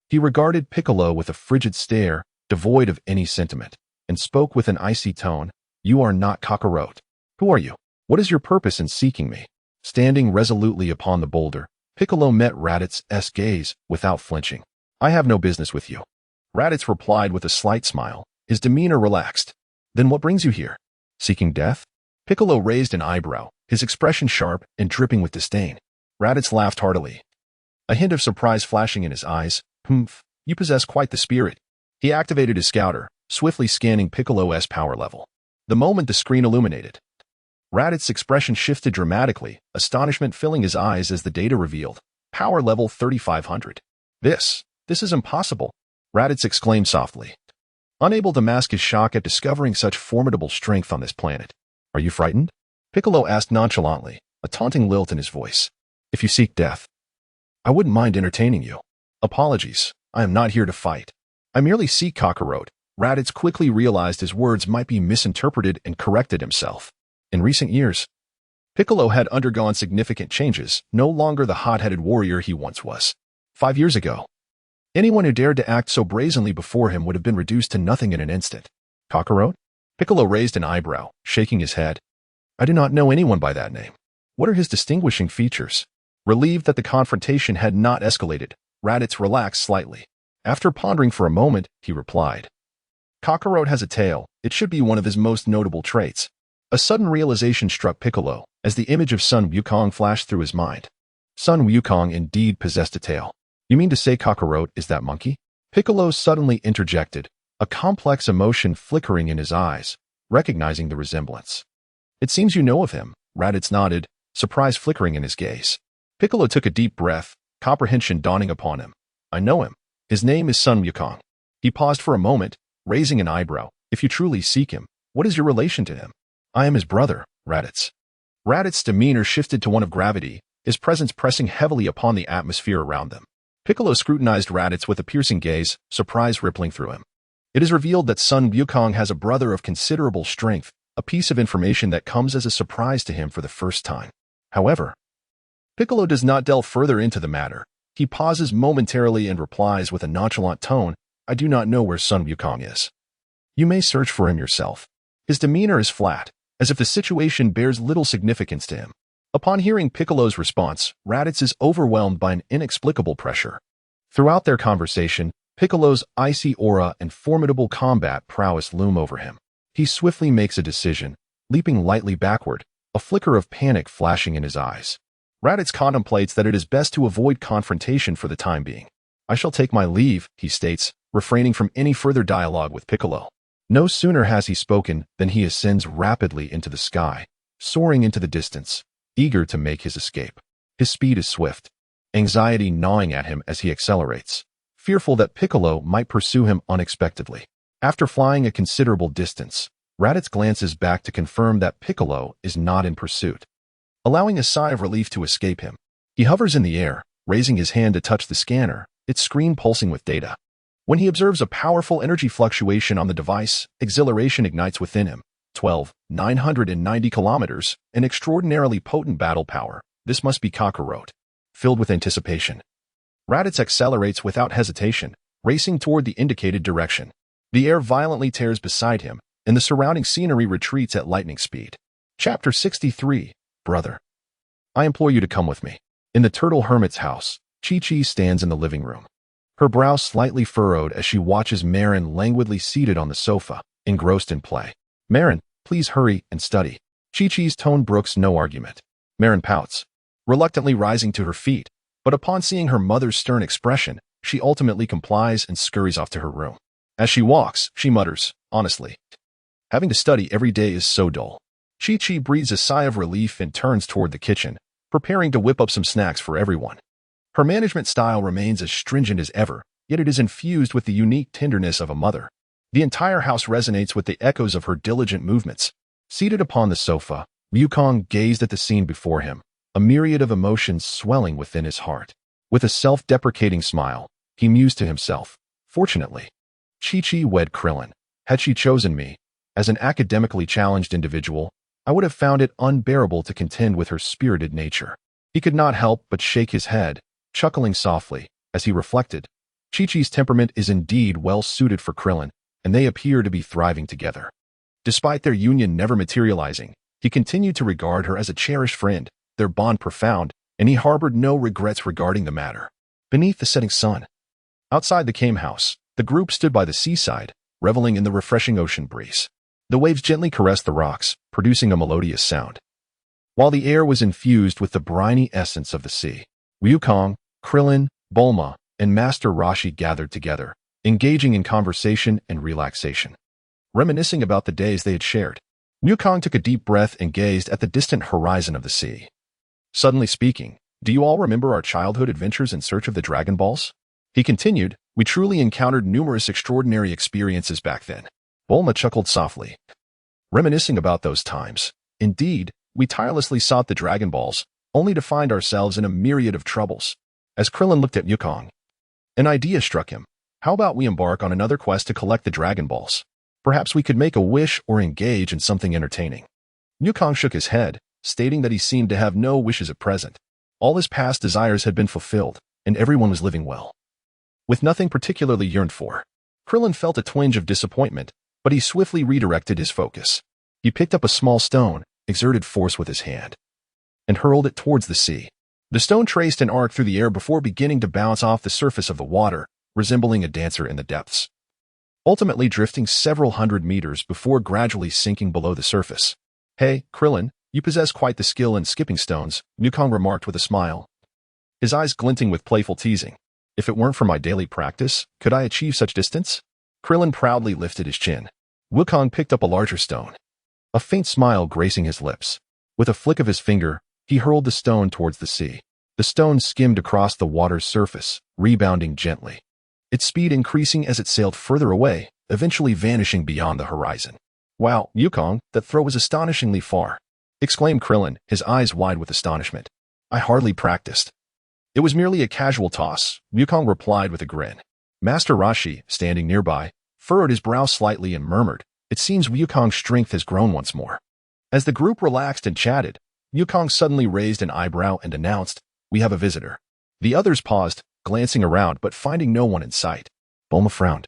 He regarded Piccolo with a frigid stare, devoid of any sentiment, and spoke with an icy tone, "You are not Kakarot. Who are you? What is your purpose in seeking me?" Standing resolutely upon the boulder, Piccolo met Raditz's gaze without flinching. "I have no business with you." Raditz replied with a slight smile, his demeanor relaxed. "Then what brings you here? Seeking death?" Piccolo raised an eyebrow, his expression sharp and dripping with disdain. Raditz laughed heartily, a hint of surprise flashing in his eyes. You possess quite the spirit." He activated his scouter, swiftly scanning Piccolo's power level. The moment the screen illuminated, Raditz's expression shifted dramatically, astonishment filling his eyes as the data revealed, "Power level 3500. This is impossible," Raditz exclaimed softly, unable to mask his shock at discovering such formidable strength on this planet. "Are you frightened?" Piccolo asked nonchalantly, a taunting lilt in his voice. "If you seek death, I wouldn't mind entertaining you." "Apologies, I am not here to fight. I merely seek Kakarot." Raditz quickly realized his words might be misinterpreted and corrected himself. In recent years, Piccolo had undergone significant changes, no longer the hot-headed warrior he once was. 5 years ago, anyone who dared to act so brazenly before him would have been reduced to nothing in an instant. "Kakarot?" Piccolo raised an eyebrow, shaking his head. "I do not know anyone by that name. What are his distinguishing features?" Relieved that the confrontation had not escalated, Raditz relaxed slightly. After pondering for a moment, he replied, "Kakarot has a tail. It should be one of his most notable traits." A sudden realization struck Piccolo, as the image of Sun Wukong flashed through his mind. Sun Wukong indeed possessed a tail. "You mean to say Kakarot is that monkey?" Piccolo suddenly interjected, a complex emotion flickering in his eyes, recognizing the resemblance. "It seems you know of him," Raditz nodded, surprise flickering in his gaze. Piccolo took a deep breath, comprehension dawning upon him. "I know him. His name is Sun Wukong." He paused for a moment, raising an eyebrow. "If you truly seek him, what is your relation to him?" "I am his brother, Raditz." Raditz's demeanor shifted to one of gravity, his presence pressing heavily upon the atmosphere around them. Piccolo scrutinized Raditz with a piercing gaze, surprise rippling through him. It is revealed that Sun Wukong has a brother of considerable strength, a piece of information that comes as a surprise to him for the first time. However, Piccolo does not delve further into the matter. He pauses momentarily and replies with a nonchalant tone, "I do not know where Sun Wukong is. You may search for him yourself." His demeanor is flat, as if the situation bears little significance to him. Upon hearing Piccolo's response, Raditz is overwhelmed by an inexplicable pressure. Throughout their conversation, Piccolo's icy aura and formidable combat prowess loom over him. He swiftly makes a decision, leaping lightly backward, a flicker of panic flashing in his eyes. Raditz contemplates that it is best to avoid confrontation for the time being. "I shall take my leave," he states, refraining from any further dialogue with Piccolo. No sooner has he spoken than he ascends rapidly into the sky, soaring into the distance, eager to make his escape. His speed is swift, anxiety gnawing at him as he accelerates, fearful that Piccolo might pursue him unexpectedly. After flying a considerable distance, Raditz glances back to confirm that Piccolo is not in pursuit. Allowing a sigh of relief to escape him, he hovers in the air, raising his hand to touch the scanner, its screen pulsing with data. When he observes a powerful energy fluctuation on the device, exhilaration ignites within him, 12, 990 kilometers, an extraordinarily potent battle power. This must be Kakarot. Filled with anticipation, Raditz accelerates without hesitation, racing toward the indicated direction. The air violently tears beside him, and the surrounding scenery retreats at lightning speed. Chapter 63, Brother. I implore you to come with me. In the Turtle Hermit's house, Chi-Chi stands in the living room. Her brow slightly furrowed as she watches Marin languidly seated on the sofa, engrossed in play. Marin, please hurry and study. Chi-Chi's tone brooks no argument. Marin pouts, reluctantly rising to her feet, but upon seeing her mother's stern expression, she ultimately complies and scurries off to her room. As she walks, she mutters, honestly, having to study every day is so dull. Chi-Chi breathes a sigh of relief and turns toward the kitchen, preparing to whip up some snacks for everyone. Her management style remains as stringent as ever, yet it is infused with the unique tenderness of a mother. The entire house resonates with the echoes of her diligent movements. Seated upon the sofa, Wukong gazed at the scene before him, a myriad of emotions swelling within his heart. With a self-deprecating smile, he mused to himself, fortunately, Chi-Chi wed Krillin. Had she chosen me, as an academically challenged individual, I would have found it unbearable to contend with her spirited nature. He could not help but shake his head, chuckling softly, as he reflected, Chi-Chi's temperament is indeed well suited for Krillin, and they appear to be thriving together. Despite their union never materializing, he continued to regard her as a cherished friend, their bond profound, and he harbored no regrets regarding the matter. Beneath the setting sun, outside the Kame house, the group stood by the seaside, reveling in the refreshing ocean breeze. The waves gently caressed the rocks, producing a melodious sound, while the air was infused with the briny essence of the sea. Wukong, Krillin, Bulma, and Master Roshi gathered together, engaging in conversation and relaxation, reminiscing about the days they had shared. Wukong took a deep breath and gazed at the distant horizon of the sea. Suddenly speaking, do you all remember our childhood adventures in search of the Dragon Balls? He continued, we truly encountered numerous extraordinary experiences back then. Bulma chuckled softly, reminiscing about those times. Indeed, we tirelessly sought the Dragon Balls, only to find ourselves in a myriad of troubles. As Krillin looked at Wukong, an idea struck him. How about we embark on another quest to collect the Dragon Balls? Perhaps we could make a wish or engage in something entertaining. Wukong shook his head, stating that he seemed to have no wishes at present. All his past desires had been fulfilled, and everyone was living well, with nothing particularly yearned for. Krillin felt a twinge of disappointment, but he swiftly redirected his focus. He picked up a small stone, exerted force with his hand, and hurled it towards the sea. The stone traced an arc through the air before beginning to bounce off the surface of the water, resembling a dancer in the depths, ultimately drifting several hundred meters before gradually sinking below the surface. Hey, Krillin, you possess quite the skill in skipping stones, Wukong remarked with a smile, his eyes glinting with playful teasing. If it weren't for my daily practice, could I achieve such distance? Krillin proudly lifted his chin. Wukong picked up a larger stone, a faint smile gracing his lips. With a flick of his finger, he hurled the stone towards the sea. The stone skimmed across the water's surface, rebounding gently, its speed increasing as it sailed further away, eventually vanishing beyond the horizon. Wow, Wukong, that throw was astonishingly far, exclaimed Krillin, his eyes wide with astonishment. I hardly practiced. It was merely a casual toss, Wukong replied with a grin. Master Roshi, standing nearby, furrowed his brow slightly and murmured, it seems Wukong's strength has grown once more. As the group relaxed and chatted, Wukong suddenly raised an eyebrow and announced, we have a visitor. The others paused, glancing around but finding no one in sight. Bulma frowned.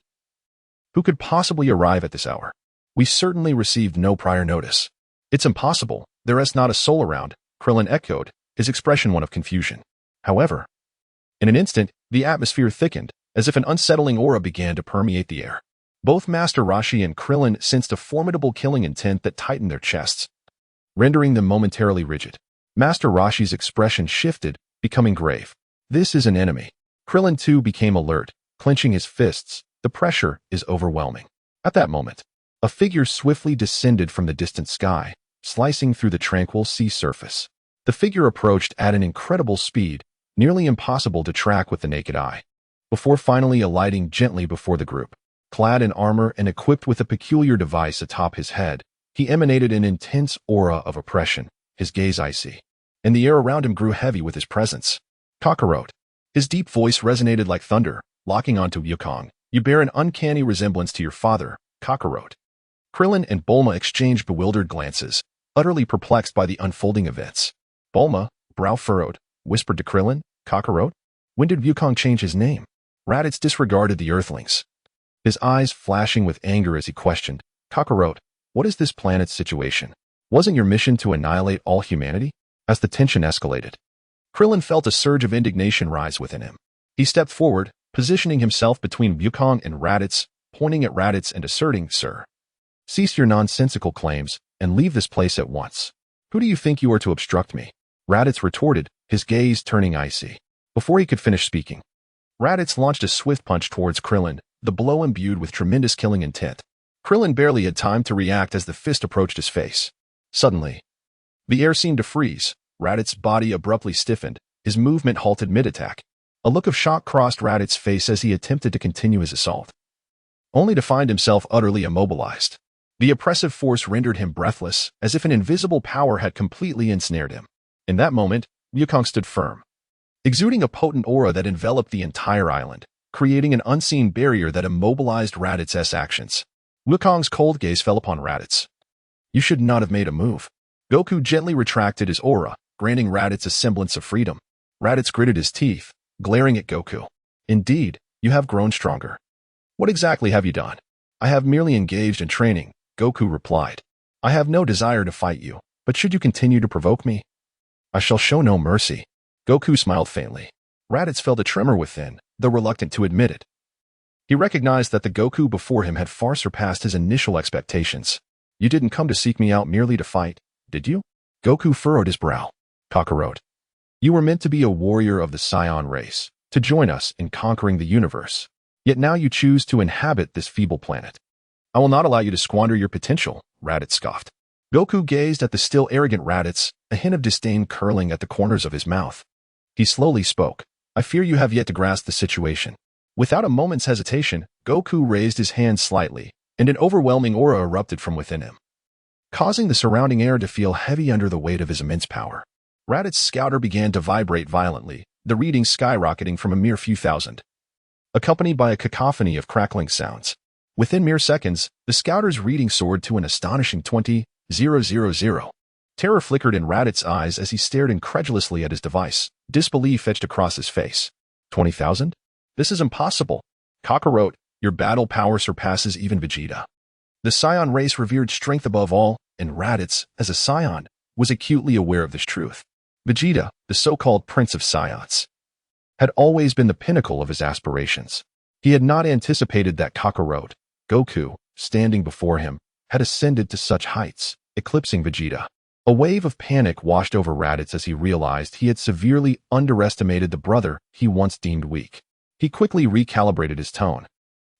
Who could possibly arrive at this hour? We certainly received no prior notice. It's impossible, there is not a soul around, Krillin echoed, his expression one of confusion. However, in an instant, the atmosphere thickened, as if an unsettling aura began to permeate the air. Both Master Roshi and Krillin sensed a formidable killing intent that tightened their chests, rendering them momentarily rigid. Master Roshi's expression shifted, becoming grave. This is an enemy. Krillin too became alert, clenching his fists. The pressure is overwhelming. At that moment, a figure swiftly descended from the distant sky, slicing through the tranquil sea surface. The figure approached at an incredible speed, nearly impossible to track with the naked eye, before finally alighting gently before the group. Clad in armor and equipped with a peculiar device atop his head, he emanated an intense aura of oppression, his gaze icy, and the air around him grew heavy with his presence. Kakarot. His deep voice resonated like thunder, locking onto Wukong. You bear an uncanny resemblance to your father, Kakarot. Krillin and Bulma exchanged bewildered glances, utterly perplexed by the unfolding events. Bulma, brow furrowed, whispered to Krillin, "Kakarot? When did Wukong change his name?" Raditz disregarded the Earthlings, his eyes flashing with anger as he questioned, "Kakarot, what is this planet's situation? Wasn't your mission to annihilate all humanity?" As the tension escalated, Krillin felt a surge of indignation rise within him. He stepped forward, positioning himself between Wukong and Raditz, pointing at Raditz and asserting, "Sir, cease your nonsensical claims and leave this place at once. Who do you think you are to obstruct me?" Raditz retorted, his gaze turning icy. Before he could finish speaking, Raditz launched a swift punch towards Krillin, the blow imbued with tremendous killing intent. Krillin barely had time to react as the fist approached his face. Suddenly, the air seemed to freeze. Raditz's body abruptly stiffened, his movement halted mid-attack. A look of shock crossed Raditz's face as he attempted to continue his assault, only to find himself utterly immobilized. The oppressive force rendered him breathless, as if an invisible power had completely ensnared him. In that moment, Wukong stood firm, exuding a potent aura that enveloped the entire island, creating an unseen barrier that immobilized Raditz's actions. Wukong's cold gaze fell upon Raditz. "You should not have made a move." Goku gently retracted his aura, granting Raditz a semblance of freedom. Raditz gritted his teeth, glaring at Goku. "Indeed, you have grown stronger. What exactly have you done?" "I have merely engaged in training," Goku replied. "I have no desire to fight you, but should you continue to provoke me, I shall show no mercy." Goku smiled faintly. Raditz felt a tremor within, though reluctant to admit it. He recognized that the Goku before him had far surpassed his initial expectations. "You didn't come to seek me out merely to fight, did you?" Goku furrowed his brow. "Kakarot, you were meant to be a warrior of the Saiyan race, to join us in conquering the universe. Yet now you choose to inhabit this feeble planet. I will not allow you to squander your potential," Raditz scoffed. Goku gazed at the still arrogant Raditz, a hint of disdain curling at the corners of his mouth. He slowly spoke. "I fear you have yet to grasp the situation." Without a moment's hesitation, Goku raised his hand slightly, and an overwhelming aura erupted from within him, causing the surrounding air to feel heavy under the weight of his immense power. Raditz's scouter began to vibrate violently, the reading skyrocketing from a mere few thousand, accompanied by a cacophony of crackling sounds. Within mere seconds, the scouter's reading soared to an astonishing 20,000. Terror flickered in Raditz's eyes as he stared incredulously at his device. Disbelief etched across his face. 20,000? This is impossible. Kakarot, your battle power surpasses even Vegeta. The Saiyan race revered strength above all, and Raditz, as a Saiyan, was acutely aware of this truth. Vegeta, the so-called Prince of Saiyans, had always been the pinnacle of his aspirations. He had not anticipated that Kakarot, Goku, standing before him, had ascended to such heights, eclipsing Vegeta. A wave of panic washed over Raditz as he realized he had severely underestimated the brother he once deemed weak. He quickly recalibrated his tone,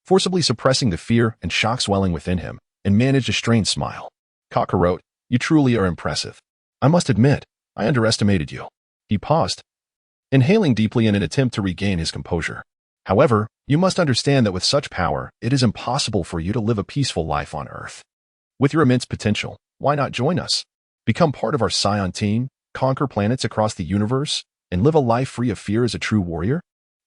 forcibly suppressing the fear and shock swelling within him, and managed a strained smile. "Kakarot, you truly are impressive. I must admit, I underestimated you." He paused, inhaling deeply in an attempt to regain his composure. "However, you must understand that with such power, it is impossible for you to live a peaceful life on Earth. With your immense potential, why not join us? Become part of our Saiyan team, conquer planets across the universe, and live a life free of fear as a true warrior?"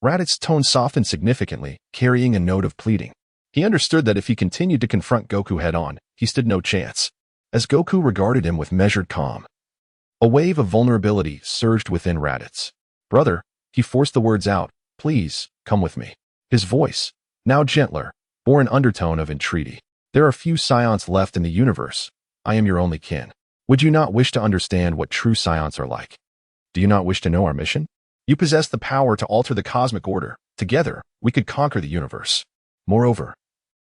Raditz's tone softened significantly, carrying a note of pleading. He understood that if he continued to confront Goku head-on, he stood no chance. As Goku regarded him with measured calm, a wave of vulnerability surged within Raditz. "Brother," he forced the words out, "please, come with me." His voice, now gentler, bore an undertone of entreaty. "There are few Saiyans left in the universe. I am your only kin. Would you not wish to understand what true Saiyans are like? Do you not wish to know our mission? You possess the power to alter the cosmic order. Together, we could conquer the universe. Moreover,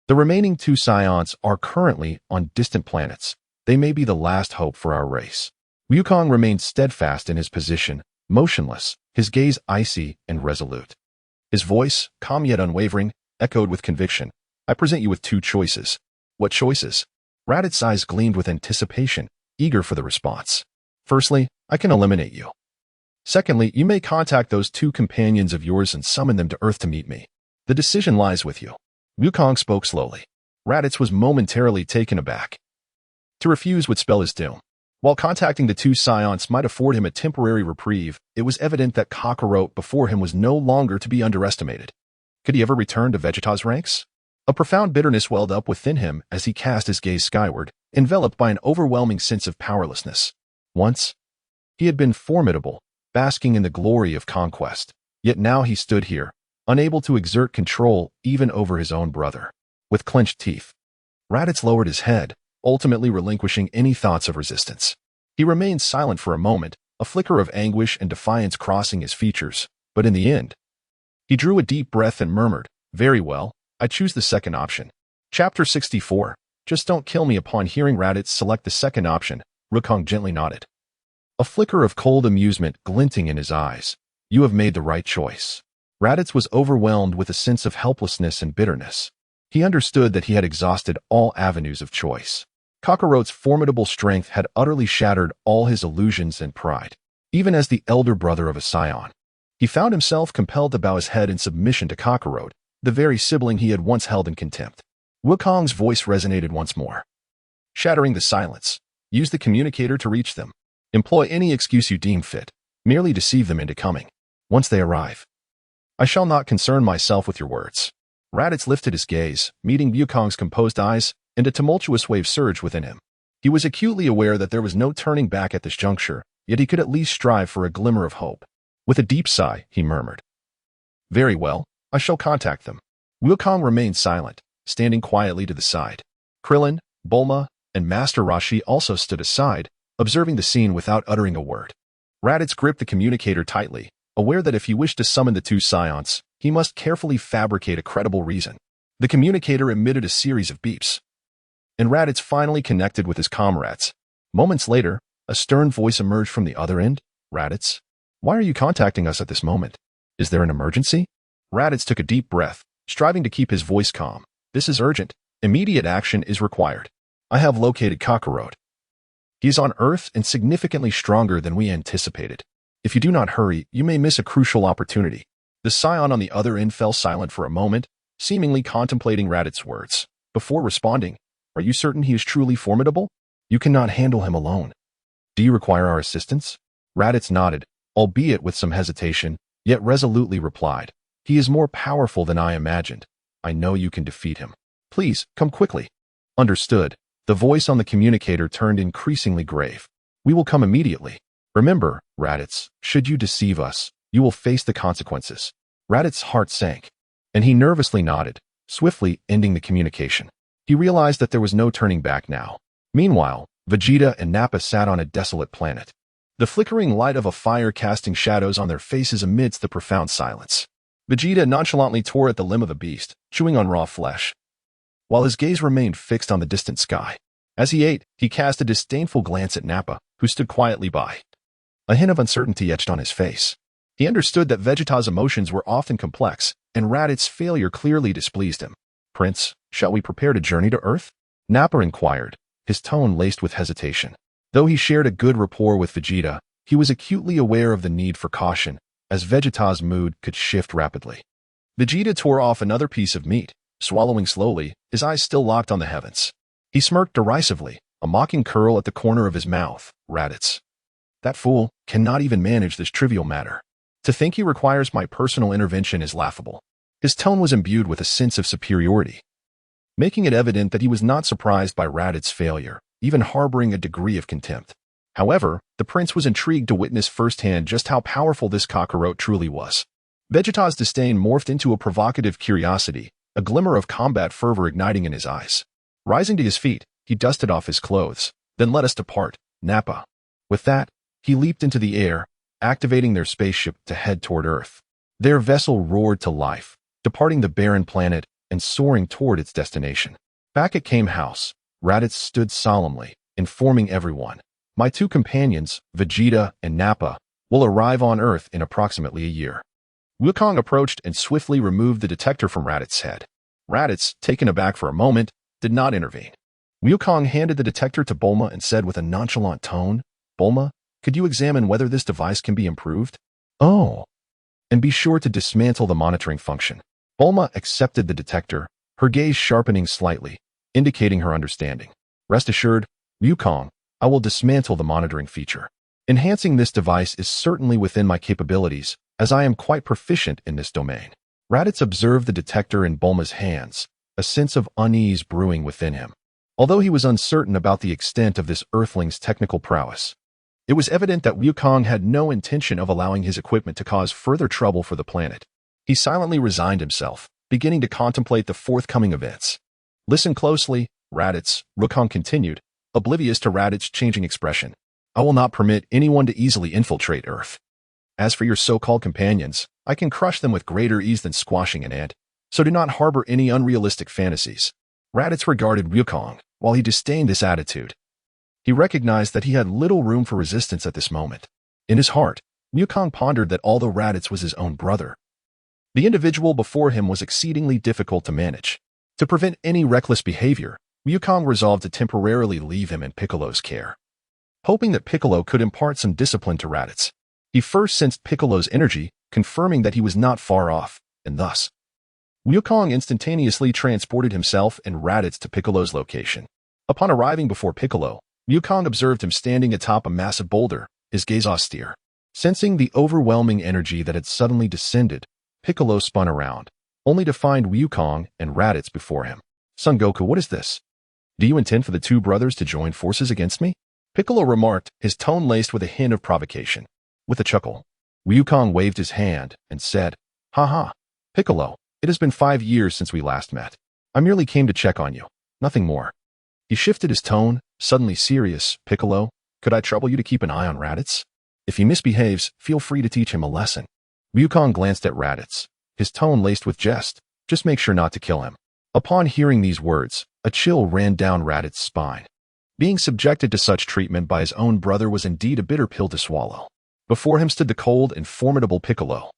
the remaining two Saiyans are currently on distant planets. They may be the last hope for our race." Wukong remained steadfast in his position, motionless, his gaze icy and resolute. His voice, calm yet unwavering, echoed with conviction. "I present you with two choices." "What choices?" Raditz's eyes gleamed with anticipation, eager for the response. "Firstly, I can eliminate you. Secondly, you may contact those two companions of yours and summon them to Earth to meet me. The decision lies with you." Wukong spoke slowly. Raditz was momentarily taken aback. To refuse would spell his doom. While contacting the two Saiyans might afford him a temporary reprieve, it was evident that Kakarot before him was no longer to be underestimated. Could he ever return to Vegeta's ranks? A profound bitterness welled up within him as he cast his gaze skyward, enveloped by an overwhelming sense of powerlessness. Once, he had been formidable, basking in the glory of conquest. Yet now he stood here, unable to exert control even over his own brother. With clenched teeth, Raditz lowered his head, ultimately relinquishing any thoughts of resistance. He remained silent for a moment, a flicker of anguish and defiance crossing his features, but in the end, he drew a deep breath and murmured, "Very well, I choose the second option." Chapter 64. Just don't kill me. Upon hearing Raditz select the second option, Wukong gently nodded, a flicker of cold amusement glinting in his eyes. "You have made the right choice." Raditz was overwhelmed with a sense of helplessness and bitterness. He understood that he had exhausted all avenues of choice. Kakarot's formidable strength had utterly shattered all his illusions and pride. Even as the elder brother of a scion, he found himself compelled to bow his head in submission to Kakarot, the very sibling he had once held in contempt. Wukong's voice resonated once more, shattering the silence. "Use the communicator to reach them. Employ any excuse you deem fit. Merely deceive them into coming. Once they arrive, I shall not concern myself with your words." Raditz lifted his gaze, meeting Wukong's composed eyes, and a tumultuous wave surged within him. He was acutely aware that there was no turning back at this juncture, yet he could at least strive for a glimmer of hope. With a deep sigh, he murmured, "Very well, I shall contact them." Wukong remained silent, standing quietly to the side. Krillin, Bulma, and Master Roshi also stood aside, observing the scene without uttering a word. Raditz gripped the communicator tightly, aware that if he wished to summon the two scions, he must carefully fabricate a credible reason. The communicator emitted a series of beeps, and Raditz finally connected with his comrades. Moments later, a stern voice emerged from the other end. "Raditz, why are you contacting us at this moment? Is there an emergency?" Raditz took a deep breath, striving to keep his voice calm. "This is urgent. Immediate action is required. I have located Kakarot. He is on Earth and significantly stronger than we anticipated. If you do not hurry, you may miss a crucial opportunity." The scion on the other end fell silent for a moment, seemingly contemplating Raditz's words. Before responding, "Are you certain he is truly formidable? You cannot handle him alone. Do you require our assistance?" Raditz nodded, albeit with some hesitation, yet resolutely replied, "He is more powerful than I imagined. I know you can defeat him. Please, come quickly." "Understood." The voice on the communicator turned increasingly grave. "We will come immediately. Remember, Raditz, should you deceive us, you will face the consequences." Raditz's heart sank, and he nervously nodded, swiftly ending the communication. He realized that there was no turning back now. Meanwhile, Vegeta and Nappa sat on a desolate planet, the flickering light of a fire casting shadows on their faces amidst the profound silence. Vegeta nonchalantly tore at the limb of a beast, chewing on raw flesh, while his gaze remained fixed on the distant sky. As he ate, he cast a disdainful glance at Nappa, who stood quietly by. A hint of uncertainty etched on his face. He understood that Vegeta's emotions were often complex, and Raditz's failure clearly displeased him. "Prince, shall we prepare to journey to Earth?" Nappa inquired, his tone laced with hesitation. Though he shared a good rapport with Vegeta, he was acutely aware of the need for caution, as Vegeta's mood could shift rapidly. Vegeta tore off another piece of meat, swallowing slowly, his eyes still locked on the heavens. He smirked derisively, a mocking curl at the corner of his mouth. "Raditz, that fool cannot even manage this trivial matter. To think he requires my personal intervention is laughable." His tone was imbued with a sense of superiority, making it evident that he was not surprised by Raditz's failure, even harboring a degree of contempt. However, the prince was intrigued to witness firsthand just how powerful this Kakarot truly was. Vegeta's disdain morphed into a provocative curiosity, a glimmer of combat fervor igniting in his eyes. Rising to his feet, he dusted off his clothes. "Then let us depart, Nappa." With that, he leaped into the air, activating their spaceship to head toward Earth. Their vessel roared to life, departing the barren planet and soaring toward its destination. Back at Kame House, Raditz stood solemnly, informing everyone, "My two companions, Vegeta and Nappa, will arrive on Earth in approximately a year." Wukong approached and swiftly removed the detector from Raditz's head. Raditz, taken aback for a moment, did not intervene. Wukong handed the detector to Bulma and said with a nonchalant tone, "Bulma, could you examine whether this device can be improved?" "Oh. And be sure to dismantle the monitoring function." Bulma accepted the detector, her gaze sharpening slightly, indicating her understanding. "Rest assured, Wukong, I will dismantle the monitoring feature. Enhancing this device is certainly within my capabilities, as I am quite proficient in this domain." Raditz observed the detector in Bulma's hands, a sense of unease brewing within him. Although he was uncertain about the extent of this Earthling's technical prowess, it was evident that Wukong had no intention of allowing his equipment to cause further trouble for the planet. He silently resigned himself, beginning to contemplate the forthcoming events. Listen closely, Raditz, Wukong continued, oblivious to Raditz's changing expression. I will not permit anyone to easily infiltrate Earth. As for your so-called companions, I can crush them with greater ease than squashing an ant, so do not harbor any unrealistic fantasies. Raditz regarded Wukong, while he disdained this attitude. He recognized that he had little room for resistance at this moment. In his heart, Wukong pondered that although Raditz was his own brother, the individual before him was exceedingly difficult to manage. To prevent any reckless behavior, Wukong resolved to temporarily leave him in Piccolo's care. Hoping that Piccolo could impart some discipline to Raditz, he first sensed Piccolo's energy, confirming that he was not far off, and thus, Wukong instantaneously transported himself and Raditz to Piccolo's location. Upon arriving before Piccolo, Wukong observed him standing atop a massive boulder, his gaze austere. Sensing the overwhelming energy that had suddenly descended, Piccolo spun around, only to find Wukong and Raditz before him. Son Goku, what is this? Do you intend for the two brothers to join forces against me? Piccolo remarked, his tone laced with a hint of provocation. With a chuckle, Wukong waved his hand and said, "Ha, Piccolo, it has been 5 years since we last met. I merely came to check on you, nothing more." He shifted his tone, suddenly serious. "Piccolo, could I trouble you to keep an eye on Raditz? If he misbehaves, feel free to teach him a lesson." Wukong glanced at Raditz, his tone laced with jest. "Just make sure not to kill him." Upon hearing these words, a chill ran down Raditz's spine. Being subjected to such treatment by his own brother was indeed a bitter pill to swallow. Before him stood the cold and formidable Piccolo,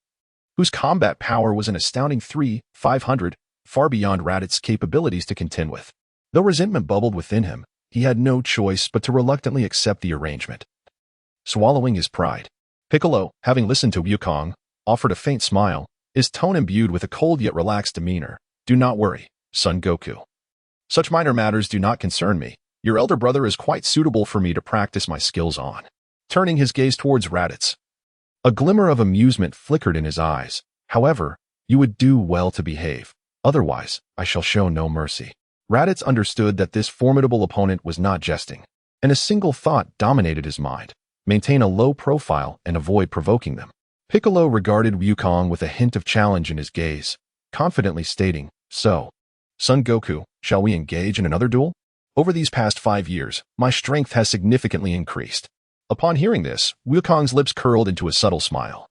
whose combat power was an astounding 500, far beyond Raditz's capabilities to contend with. Though resentment bubbled within him, he had no choice but to reluctantly accept the arrangement. Swallowing his pride, Piccolo, having listened to Wukong, offered a faint smile, his tone imbued with a cold yet relaxed demeanor. "Do not worry, son Goku. Such minor matters do not concern me. Your elder brother is quite suitable for me to practice my skills on." Turning his gaze towards Raditz, a glimmer of amusement flickered in his eyes. "However, you would do well to behave. Otherwise, I shall show no mercy." Raditz understood that this formidable opponent was not jesting, and a single thought dominated his mind: maintain a low profile and avoid provoking them. Piccolo regarded Wukong with a hint of challenge in his gaze, confidently stating, "So, son Goku, shall we engage in another duel? Over these past 5 years, my strength has significantly increased." Upon hearing this, Wukong's lips curled into a subtle smile,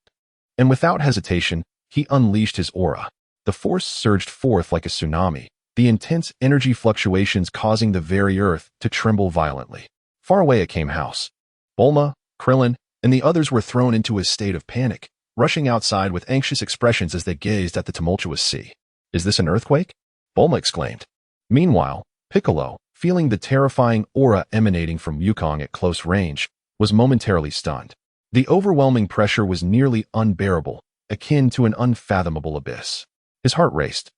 and without hesitation, he unleashed his aura. The force surged forth like a tsunami, the intense energy fluctuations causing the very earth to tremble violently. Far away at Kame House, Bulma, Krillin, and the others were thrown into a state of panic, rushing outside with anxious expressions as they gazed at the tumultuous sea. "Is this an earthquake?" Bulma exclaimed. Meanwhile, Piccolo, feeling the terrifying aura emanating from Wukong at close range, was momentarily stunned. The overwhelming pressure was nearly unbearable, akin to an unfathomable abyss. His heart raced.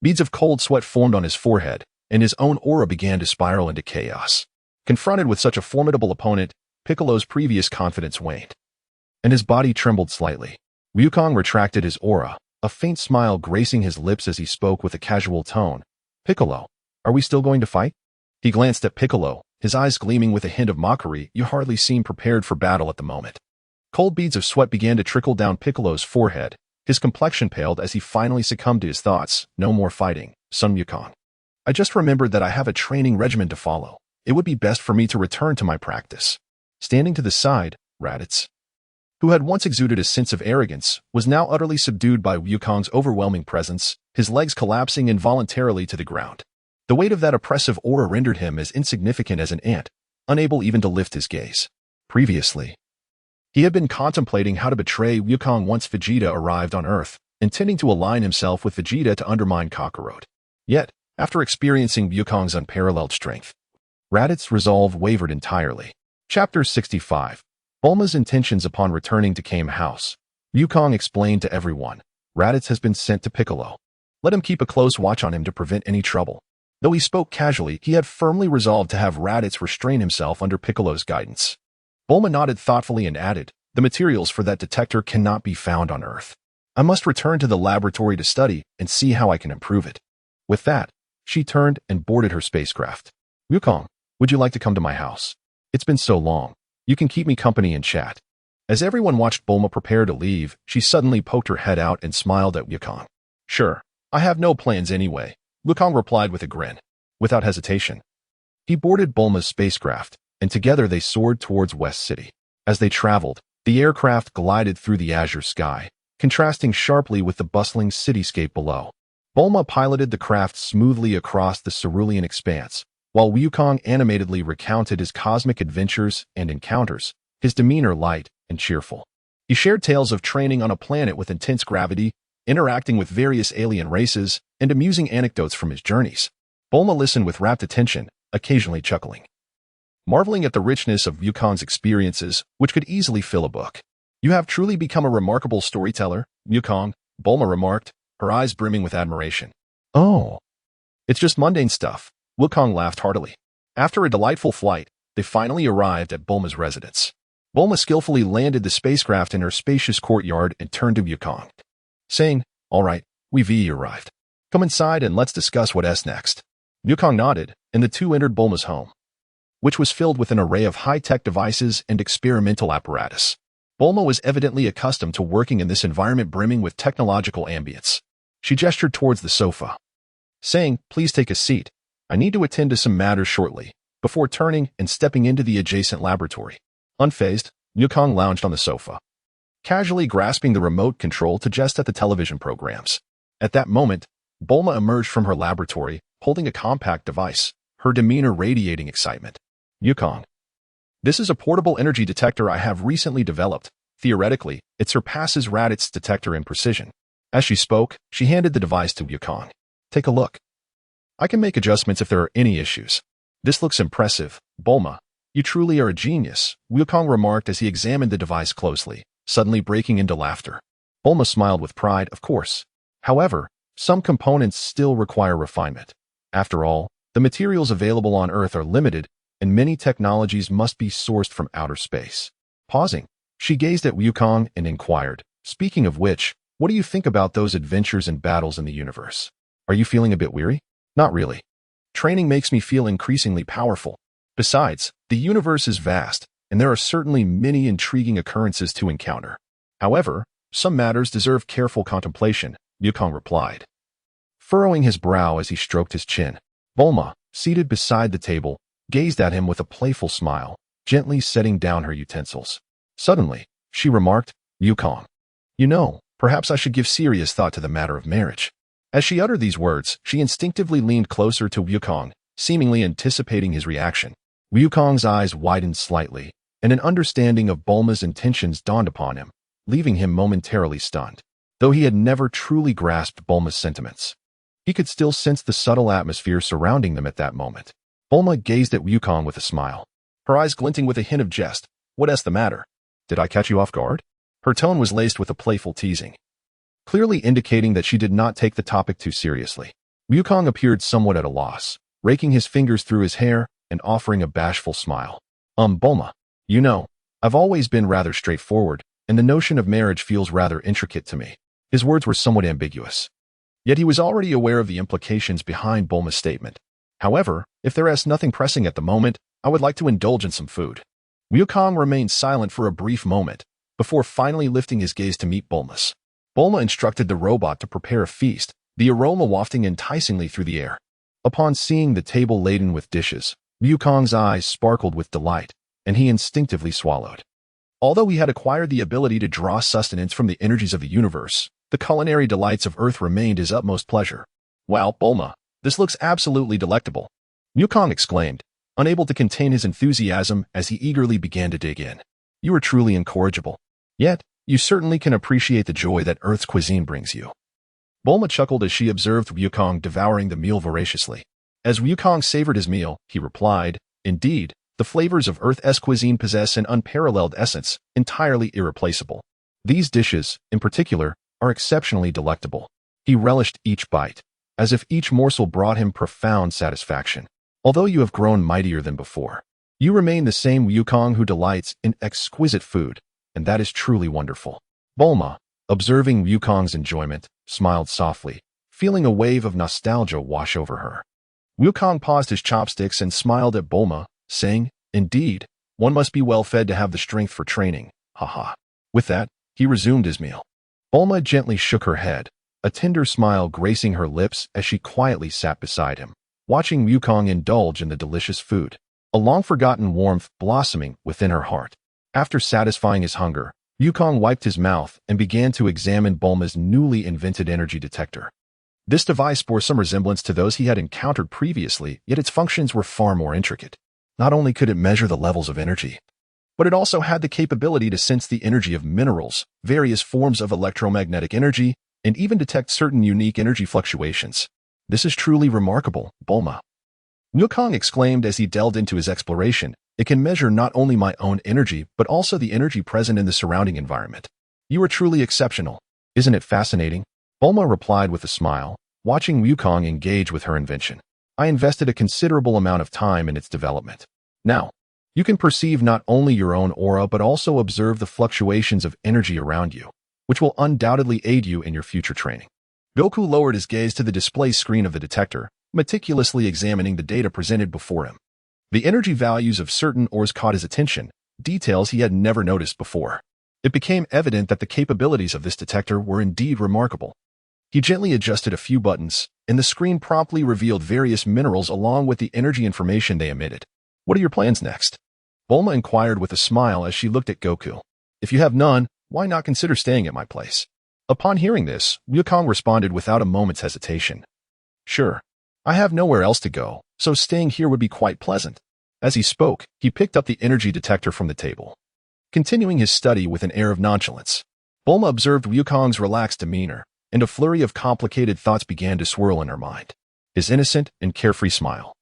Beads of cold sweat formed on his forehead, and his own aura began to spiral into chaos. Confronted with such a formidable opponent, Piccolo's previous confidence waned, and his body trembled slightly. Wukong retracted his aura, a faint smile gracing his lips as he spoke with a casual tone. "Piccolo, are we still going to fight?" He glanced at Piccolo, his eyes gleaming with a hint of mockery. "You hardly seem prepared for battle at the moment." Cold beads of sweat began to trickle down Piccolo's forehead. His complexion paled as he finally succumbed to his thoughts. "No more fighting, son Wukong. I just remembered that I have a training regimen to follow. It would be best for me to return to my practice." Standing to the side, Raditz, who had once exuded a sense of arrogance, was now utterly subdued by Wukong's overwhelming presence, his legs collapsing involuntarily to the ground. The weight of that oppressive aura rendered him as insignificant as an ant, unable even to lift his gaze. Previously, he had been contemplating how to betray Wukong once Vegeta arrived on Earth, intending to align himself with Vegeta to undermine Kakarot. Yet, after experiencing Wukong's unparalleled strength, Raditz's resolve wavered entirely. Chapter 65. Bulma's intentions upon returning to Kame House. Wukong explained to everyone, "Raditz has been sent to Piccolo. Let him keep a close watch on him to prevent any trouble." Though he spoke casually, he had firmly resolved to have Raditz restrain himself under Piccolo's guidance. Bulma nodded thoughtfully and added, "The materials for that detector cannot be found on Earth. I must return to the laboratory to study and see how I can improve it." With that, she turned and boarded her spacecraft. Wukong, would you like to come to my house? It's been so long. You can keep me company and chat. As everyone watched Bulma prepare to leave, she suddenly poked her head out and smiled at Wukong. Sure, I have no plans anyway, Wukong replied with a grin. Without hesitation, he boarded Bulma's spacecraft, and together they soared towards West City. As they traveled, the aircraft glided through the azure sky, contrasting sharply with the bustling cityscape below. Bulma piloted the craft smoothly across the cerulean expanse, while Wukong animatedly recounted his cosmic adventures and encounters, his demeanor light and cheerful. He shared tales of training on a planet with intense gravity, interacting with various alien races, and amusing anecdotes from his journeys. Bulma listened with rapt attention, occasionally chuckling, marveling at the richness of Wukong's experiences, which could easily fill a book. You have truly become a remarkable storyteller, Wukong, Bulma remarked, her eyes brimming with admiration. Oh, it's just mundane stuff, Wukong laughed heartily. After a delightful flight, they finally arrived at Bulma's residence. Bulma skillfully landed the spacecraft in her spacious courtyard and turned to Wukong, saying, "All right, we've arrived. Come inside and let's discuss what's next." Wukong nodded, and the two entered Bulma's home, which was filled with an array of high-tech devices and experimental apparatus. Bulma was evidently accustomed to working in this environment brimming with technological ambience. She gestured towards the sofa, saying, "Please take a seat. I need to attend to some matters shortly," before turning and stepping into the adjacent laboratory. Unfazed, Wukong lounged on the sofa, casually grasping the remote control to jest at the television programs. At that moment, Bulma emerged from her laboratory, holding a compact device, her demeanor radiating excitement. "Wukong, this is a portable energy detector I have recently developed. Theoretically, it surpasses Raditz detector in precision." As she spoke, she handed the device to Wukong. "Take a look. I can make adjustments if there are any issues." "This looks impressive, Bulma. You truly are a genius," Wukong remarked as he examined the device closely, suddenly breaking into laughter. Bulma smiled with pride, of course. However, some components still require refinement. After all, the materials available on Earth are limited, and many technologies must be sourced from outer space. Pausing, she gazed at Wukong and inquired, "Speaking of which, what do you think about those adventures and battles in the universe? Are you feeling a bit weary?" "Not really. Training makes me feel increasingly powerful. Besides, the universe is vast, and there are certainly many intriguing occurrences to encounter. However, some matters deserve careful contemplation," Wukong replied, furrowing his brow as he stroked his chin. Bulma, seated beside the table, gazed at him with a playful smile, gently setting down her utensils. Suddenly, she remarked, "Wukong, you know, perhaps I should give serious thought to the matter of marriage." As she uttered these words, she instinctively leaned closer to Wukong, seemingly anticipating his reaction. Wukong's eyes widened slightly, and an understanding of Bulma's intentions dawned upon him, leaving him momentarily stunned. Though he had never truly grasped Bulma's sentiments, he could still sense the subtle atmosphere surrounding them at that moment. Bulma gazed at Wukong with a smile, her eyes glinting with a hint of jest. "What's the matter? Did I catch you off guard?" Her tone was laced with a playful teasing, clearly indicating that she did not take the topic too seriously. Wukong appeared somewhat at a loss, raking his fingers through his hair and offering a bashful smile. Bulma, you know, I've always been rather straightforward, and the notion of marriage feels rather intricate to me." His words were somewhat ambiguous, yet he was already aware of the implications behind Bulma's statement. "However, if there is nothing pressing at the moment, I would like to indulge in some food." Wukong remained silent for a brief moment, before finally lifting his gaze to meet Bulma's. Bulma instructed the robot to prepare a feast, the aroma wafting enticingly through the air. Upon seeing the table laden with dishes, Wukong's eyes sparkled with delight, and he instinctively swallowed. Although he had acquired the ability to draw sustenance from the energies of the universe, the culinary delights of Earth remained his utmost pleasure. "Wow, Bulma, this looks absolutely delectable," Wukong exclaimed, unable to contain his enthusiasm as he eagerly began to dig in. "You are truly incorrigible. Yet, you certainly can appreciate the joy that Earth's cuisine brings you." Bulma chuckled as she observed Wukong devouring the meal voraciously. As Wukong savored his meal, he replied, "Indeed, the flavors of Earth's cuisine possess an unparalleled essence, entirely irreplaceable. These dishes, in particular, are exceptionally delectable." He relished each bite, as if each morsel brought him profound satisfaction. "Although you have grown mightier than before, you remain the same Wukong who delights in exquisite food, and that is truly wonderful." Bulma, observing Wukong's enjoyment, smiled softly, feeling a wave of nostalgia wash over her. Wukong paused his chopsticks and smiled at Bulma, saying, "Indeed, one must be well fed to have the strength for training, haha." With that, he resumed his meal. Bulma gently shook her head, a tender smile gracing her lips as she quietly sat beside him, watching Wukong indulge in the delicious food, a long-forgotten warmth blossoming within her heart. After satisfying his hunger, Wukong wiped his mouth and began to examine Bulma's newly invented energy detector. This device bore some resemblance to those he had encountered previously, yet its functions were far more intricate. Not only could it measure the levels of energy, but it also had the capability to sense the energy of minerals, various forms of electromagnetic energy, and even detect certain unique energy fluctuations. "This is truly remarkable, Bulma," Wukong exclaimed as he delved into his exploration. "It can measure not only my own energy, but also the energy present in the surrounding environment. You are truly exceptional. Isn't it fascinating?" Bulma replied with a smile, watching Wukong engage with her invention. "I invested a considerable amount of time in its development. Now, you can perceive not only your own aura but also observe the fluctuations of energy around you, which will undoubtedly aid you in your future training." Goku lowered his gaze to the display screen of the detector, meticulously examining the data presented before him. The energy values of certain ores caught his attention, details he had never noticed before. It became evident that the capabilities of this detector were indeed remarkable. He gently adjusted a few buttons, and the screen promptly revealed various minerals along with the energy information they emitted. "What are your plans next?" Bulma inquired with a smile as she looked at Goku. "If you have none, why not consider staying at my place?" Upon hearing this, Wukong responded without a moment's hesitation. "Sure. I have nowhere else to go, so staying here would be quite pleasant." As he spoke, he picked up the energy detector from the table, continuing his study with an air of nonchalance. Bulma observed Wukong's relaxed demeanor, and a flurry of complicated thoughts began to swirl in her mind. His innocent and carefree smile,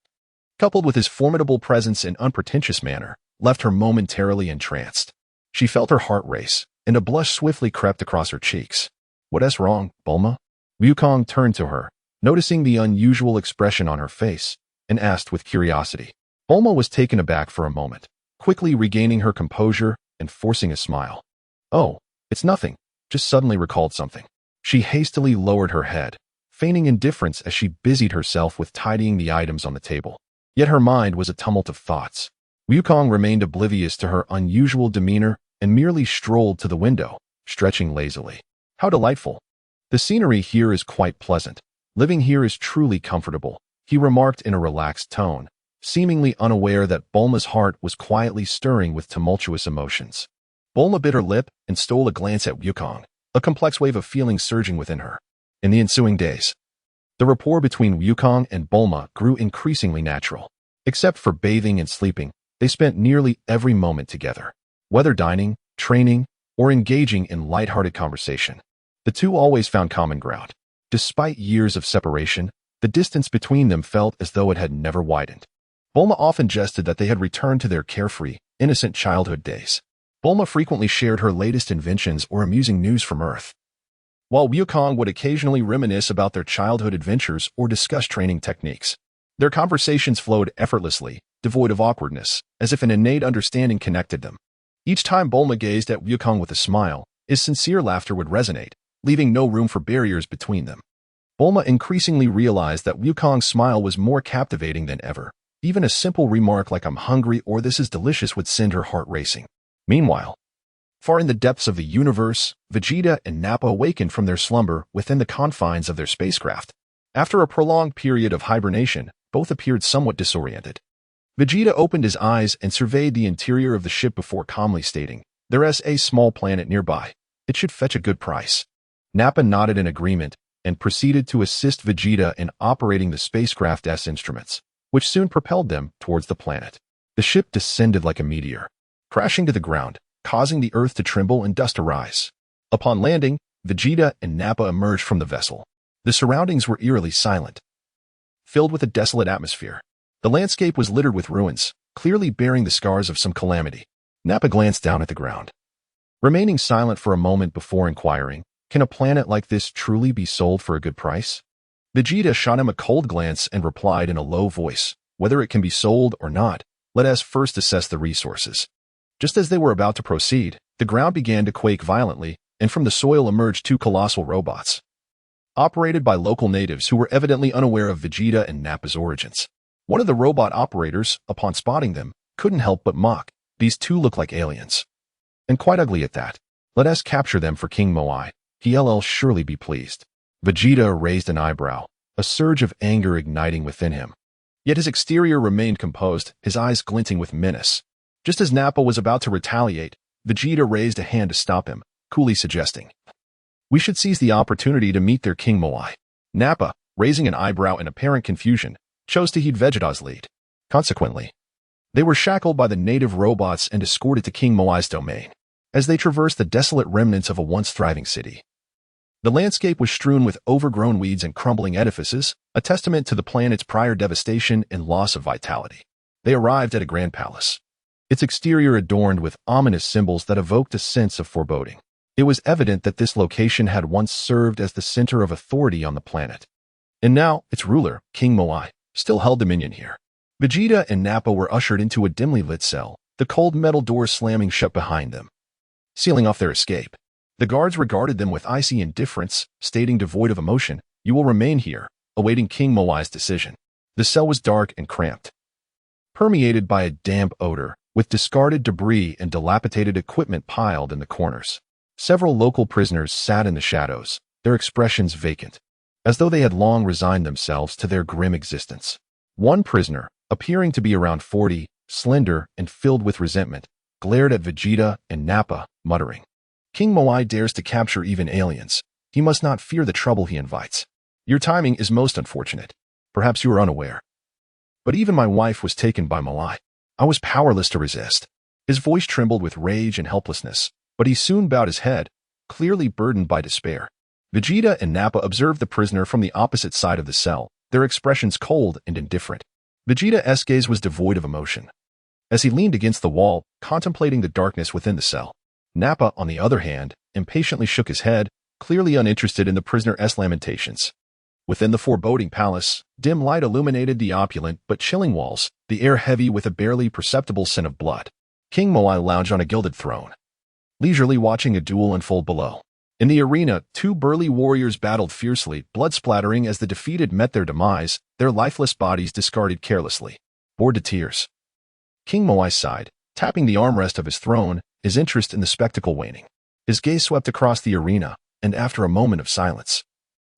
coupled with his formidable presence and unpretentious manner, left her momentarily entranced. She felt her heart race, and a blush swiftly crept across her cheeks. "What's wrong, Bulma?" Wukong turned to her, noticing the unusual expression on her face, and asked with curiosity. Bulma was taken aback for a moment, quickly regaining her composure and forcing a smile. "Oh, it's nothing, just suddenly recalled something." She hastily lowered her head, feigning indifference as she busied herself with tidying the items on the table. Yet her mind was a tumult of thoughts. Wukong remained oblivious to her unusual demeanor and merely strolled to the window, stretching lazily. "How delightful. The scenery here is quite pleasant. Living here is truly comfortable," he remarked in a relaxed tone, seemingly unaware that Bulma's heart was quietly stirring with tumultuous emotions. Bulma bit her lip and stole a glance at Wukong, a complex wave of feelings surging within her. In the ensuing days, the rapport between Wukong and Bulma grew increasingly natural. Except for bathing and sleeping, they spent nearly every moment together. Whether dining, training, or engaging in lighthearted conversation, the two always found common ground. Despite years of separation, the distance between them felt as though it had never widened. Bulma often jested that they had returned to their carefree, innocent childhood days. Bulma frequently shared her latest inventions or amusing news from Earth, while Wukong would occasionally reminisce about their childhood adventures or discuss training techniques. Their conversations flowed effortlessly, devoid of awkwardness, as if an innate understanding connected them. Each time Bulma gazed at Wukong with a smile, his sincere laughter would resonate, leaving no room for barriers between them. Bulma increasingly realized that Wukong's smile was more captivating than ever. Even a simple remark like "I'm hungry" or "this is delicious" would send her heart racing. Meanwhile, far in the depths of the universe, Vegeta and Nappa awakened from their slumber within the confines of their spacecraft. After a prolonged period of hibernation, both appeared somewhat disoriented. Vegeta opened his eyes and surveyed the interior of the ship before calmly stating, "There's a small planet nearby. It should fetch a good price." Nappa nodded in agreement and proceeded to assist Vegeta in operating the spacecraft's instruments, which soon propelled them towards the planet. The ship descended like a meteor, crashing to the ground, causing the earth to tremble and dust to rise. Upon landing, Vegeta and Nappa emerged from the vessel. The surroundings were eerily silent, filled with a desolate atmosphere. The landscape was littered with ruins, clearly bearing the scars of some calamity. Nappa glanced down at the ground, remaining silent for a moment before inquiring, "Can a planet like this truly be sold for a good price?" Vegeta shot him a cold glance and replied in a low voice, "Whether it can be sold or not, let us first assess the resources." Just as they were about to proceed, the ground began to quake violently, and from the soil emerged two colossal robots. operated by local natives who were evidently unaware of Vegeta and Nappa's origins. One of the robot operators, upon spotting them, couldn't help but mock. These two look like aliens. And quite ugly at that. Let us capture them for King Moai. He'll surely be pleased. Vegeta raised an eyebrow, a surge of anger igniting within him. Yet his exterior remained composed, his eyes glinting with menace. Just as Nappa was about to retaliate, Vegeta raised a hand to stop him, coolly suggesting, "We should seize the opportunity to meet their King Moai." Nappa, raising an eyebrow in apparent confusion, chose to heed Vegeta's lead. Consequently, they were shackled by the native robots and escorted to King Moai's domain. As they traversed the desolate remnants of a once thriving city, the landscape was strewn with overgrown weeds and crumbling edifices, a testament to the planet's prior devastation and loss of vitality. They arrived at a grand palace, its exterior adorned with ominous symbols that evoked a sense of foreboding. It was evident that this location had once served as the center of authority on the planet. And now, its ruler, King Moai, still held dominion here. Vegeta and Nappa were ushered into a dimly lit cell, the cold metal doors slamming shut behind them, sealing off their escape. The guards regarded them with icy indifference, stating devoid of emotion, "You will remain here, awaiting King Moai's decision." The cell was dark and cramped, permeated by a damp odor, with discarded debris and dilapidated equipment piled in the corners. Several local prisoners sat in the shadows, their expressions vacant, as though they had long resigned themselves to their grim existence. One prisoner, appearing to be around 40, slender and filled with resentment, glared at Vegeta and Nappa, muttering, "King Moai dares to capture even aliens. He must not fear the trouble he invites. Your timing is most unfortunate. Perhaps you are unaware, but even my wife was taken by Moai. I was powerless to resist." His voice trembled with rage and helplessness, but he soon bowed his head, clearly burdened by despair. Vegeta and Nappa observed the prisoner from the opposite side of the cell, their expressions cold and indifferent. Vegeta's gaze was devoid of emotion, as he leaned against the wall, contemplating the darkness within the cell. Nappa, on the other hand, impatiently shook his head, clearly uninterested in the prisoner's lamentations. Within the foreboding palace, dim light illuminated the opulent but chilling walls, the air heavy with a barely perceptible scent of blood. King Moai lounged on a gilded throne, leisurely watching a duel unfold below. In the arena, two burly warriors battled fiercely, blood splattering as the defeated met their demise, their lifeless bodies discarded carelessly. Bored to tears, King Moai sighed, tapping the armrest of his throne, his interest in the spectacle waning. His gaze swept across the arena, and after a moment of silence,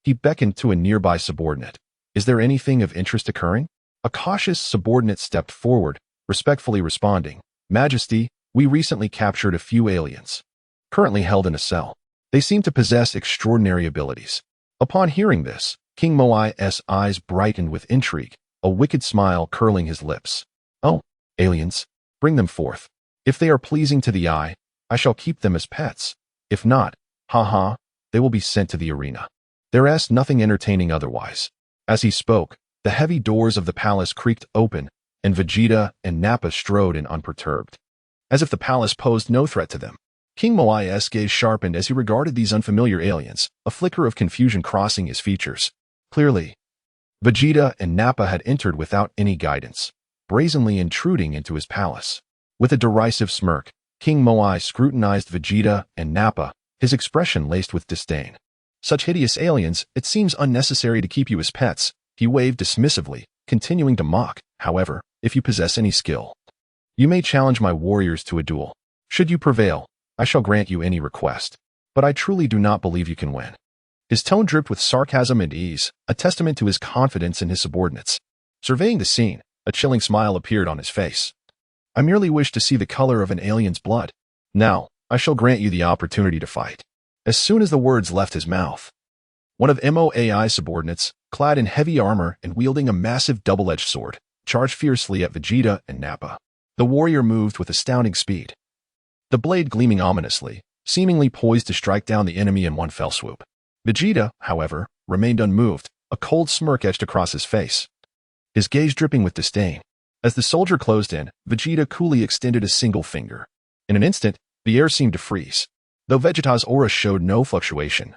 he beckoned to a nearby subordinate. "Is there anything of interest occurring?" A cautious subordinate stepped forward, respectfully responding, "Majesty, we recently captured a few aliens, currently held in a cell. They seem to possess extraordinary abilities." Upon hearing this, King Moai's eyes brightened with intrigue, a wicked smile curling his lips. "Oh, aliens, bring them forth. If they are pleasing to the eye, I shall keep them as pets. If not, they will be sent to the arena." There is nothing entertaining otherwise. As he spoke, the heavy doors of the palace creaked open, and Vegeta and Nappa strode in unperturbed, as if the palace posed no threat to them. King Moai's gaze sharpened as he regarded these unfamiliar aliens, a flicker of confusion crossing his features. Clearly, Vegeta and Nappa had entered without any guidance, brazenly intruding into his palace. With a derisive smirk, King Moai scrutinized Vegeta and Nappa, his expression laced with disdain. "Such hideous aliens, it seems unnecessary to keep you as pets," he waved dismissively, continuing to mock. "However, if you possess any skill, you may challenge my warriors to a duel. Should you prevail, I shall grant you any request. But I truly do not believe you can win." His tone dripped with sarcasm and ease, a testament to his confidence in his subordinates. Surveying the scene, a chilling smile appeared on his face. "I merely wish to see the color of an alien's blood. Now, I shall grant you the opportunity to fight." As soon as the words left his mouth, one of Moai's subordinates, clad in heavy armor and wielding a massive double-edged sword, charged fiercely at Vegeta and Nappa. The warrior moved with astounding speed, the blade gleaming ominously, seemingly poised to strike down the enemy in one fell swoop. Vegeta, however, remained unmoved, a cold smirk etched across his face, his gaze dripping with disdain. As the soldier closed in, Vegeta coolly extended a single finger. In an instant, the air seemed to freeze, though Vegeta's aura showed no fluctuation.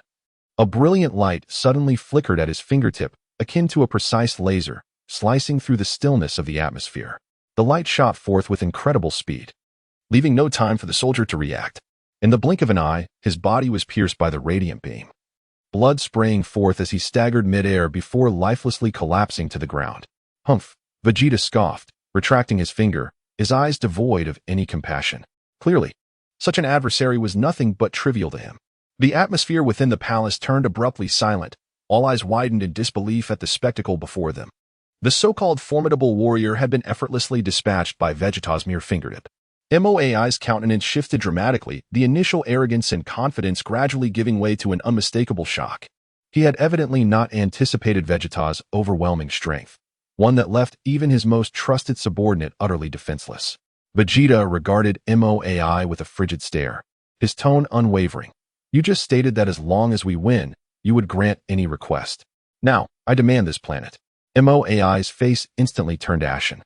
A brilliant light suddenly flickered at his fingertip, akin to a precise laser, slicing through the stillness of the atmosphere. The light shot forth with incredible speed, leaving no time for the soldier to react. In the blink of an eye, his body was pierced by the radiant beam. blood spraying forth as he staggered midair before lifelessly collapsing to the ground. Humph! Vegeta scoffed, retracting his finger, his eyes devoid of any compassion. Clearly, such an adversary was nothing but trivial to him. The atmosphere within the palace turned abruptly silent, all eyes widened in disbelief at the spectacle before them. The so-called formidable warrior had been effortlessly dispatched by Vegeta's mere fingertip. MOAI's countenance shifted dramatically, the initial arrogance and confidence gradually giving way to an unmistakable shock. He had evidently not anticipated Vegeta's overwhelming strength, one that left even his most trusted subordinate utterly defenseless. Vegeta regarded MOAI with a frigid stare, his tone unwavering. You just stated that as long as we win, you would grant any request. Now, I demand this planet. MOAI's face instantly turned ashen,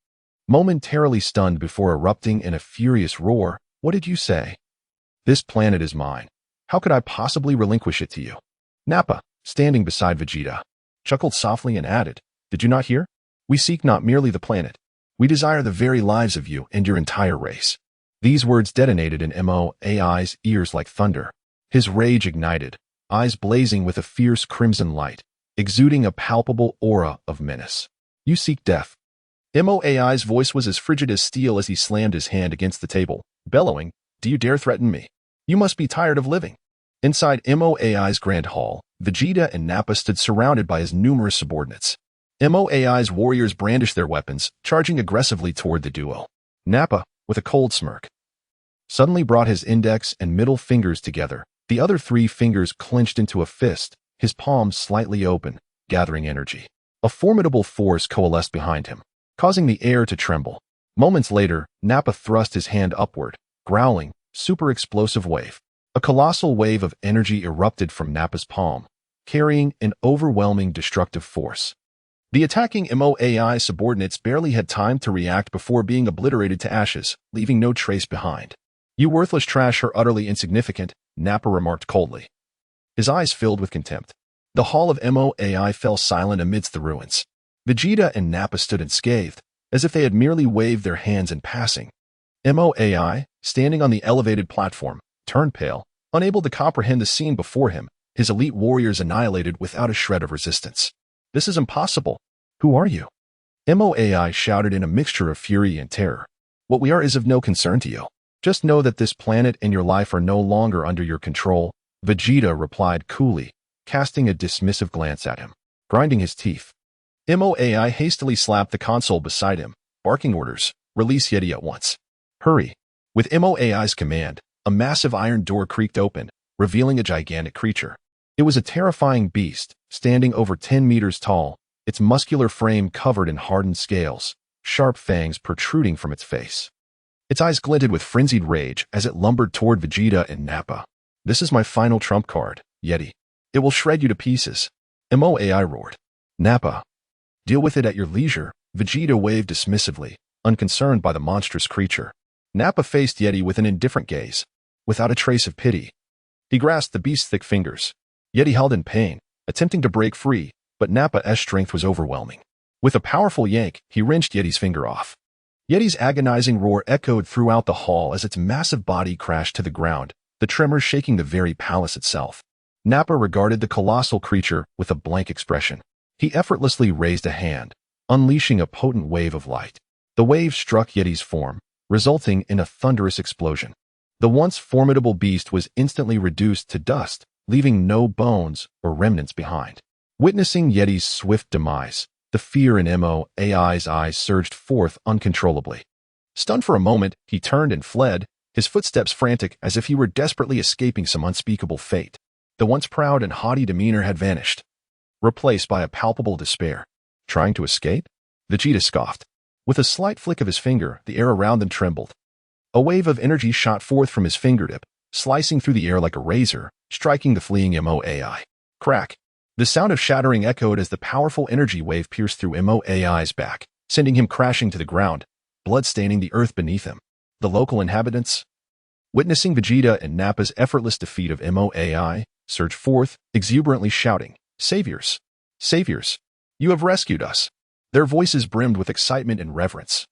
momentarily stunned before erupting in a furious roar. What did you say? This planet is mine. How could I possibly relinquish it to you? Nappa, standing beside Vegeta, chuckled softly and added, Did you not hear? We seek not merely the planet. We desire the very lives of you and your entire race. These words detonated in MOAI's ears like thunder. His rage ignited, eyes blazing with a fierce crimson light, exuding a palpable aura of menace. You seek death. MOAI's voice was as frigid as steel as he slammed his hand against the table, bellowing, Do you dare threaten me? You must be tired of living. Inside MOAI's grand hall, Vegeta and Nappa stood surrounded by his numerous subordinates. MOAI's warriors brandished their weapons, charging aggressively toward the duo. Nappa, with a cold smirk, suddenly brought his index and middle fingers together, the other three fingers clenched into a fist, his palms slightly open, gathering energy. A formidable force coalesced behind him, causing the air to tremble. Moments later, Nappa thrust his hand upward, growling, super explosive wave. A colossal wave of energy erupted from Nappa's palm, carrying an overwhelming destructive force. The attacking MOAI subordinates barely had time to react before being obliterated to ashes, leaving no trace behind. You worthless trash are utterly insignificant, Nappa remarked coldly. His eyes filled with contempt. The hall of MOAI fell silent amidst the ruins. Vegeta and Nappa stood unscathed, as if they had merely waved their hands in passing. MOAI, standing on the elevated platform, turned pale, unable to comprehend the scene before him, his elite warriors annihilated without a shred of resistance. This is impossible. Who are you? MOAI shouted in a mixture of fury and terror. What we are is of no concern to you. Just know that this planet and your life are no longer under your control, Vegeta replied coolly, casting a dismissive glance at him. Grinding his teeth, MOAI hastily slapped the console beside him, barking orders, Release Yeti at once. Hurry. With MOAI's command, a massive iron door creaked open, revealing a gigantic creature. It was a terrifying beast, standing over 10 meters tall, its muscular frame covered in hardened scales, sharp fangs protruding from its face. Its eyes glinted with frenzied rage as it lumbered toward Vegeta and Nappa. This is my final trump card, Yeti. It will shred you to pieces. MOAI roared. Nappa. Deal with it at your leisure, Vegeta waved dismissively, unconcerned by the monstrous creature. Nappa faced Yeti with an indifferent gaze, without a trace of pity. He grasped the beast's thick fingers. Yeti held in pain, attempting to break free, but Nappa's strength was overwhelming. With a powerful yank, he wrenched Yeti's finger off. Yeti's agonizing roar echoed throughout the hall as its massive body crashed to the ground, the tremors shaking the very palace itself. Nappa regarded the colossal creature with a blank expression. He effortlessly raised a hand, unleashing a potent wave of light. The wave struck Yeti's form, resulting in a thunderous explosion. The once formidable beast was instantly reduced to dust, leaving no bones or remnants behind. Witnessing Yeti's swift demise, the fear in MOAI's eyes surged forth uncontrollably. Stunned for a moment, he turned and fled, his footsteps frantic as if he were desperately escaping some unspeakable fate. The once proud and haughty demeanor had vanished, replaced by a palpable despair. Trying to escape? Vegeta scoffed. With a slight flick of his finger, the air around them trembled. A wave of energy shot forth from his fingertip, slicing through the air like a razor, striking the fleeing MOAI. Crack! The sound of shattering echoed as the powerful energy wave pierced through MOAI's back, sending him crashing to the ground, blood staining the earth beneath him. The local inhabitants, witnessing Vegeta and Nappa's effortless defeat of MOAI, surged forth, exuberantly shouting, Saviors! Saviors! You have rescued us! Their voices brimmed with excitement and reverence.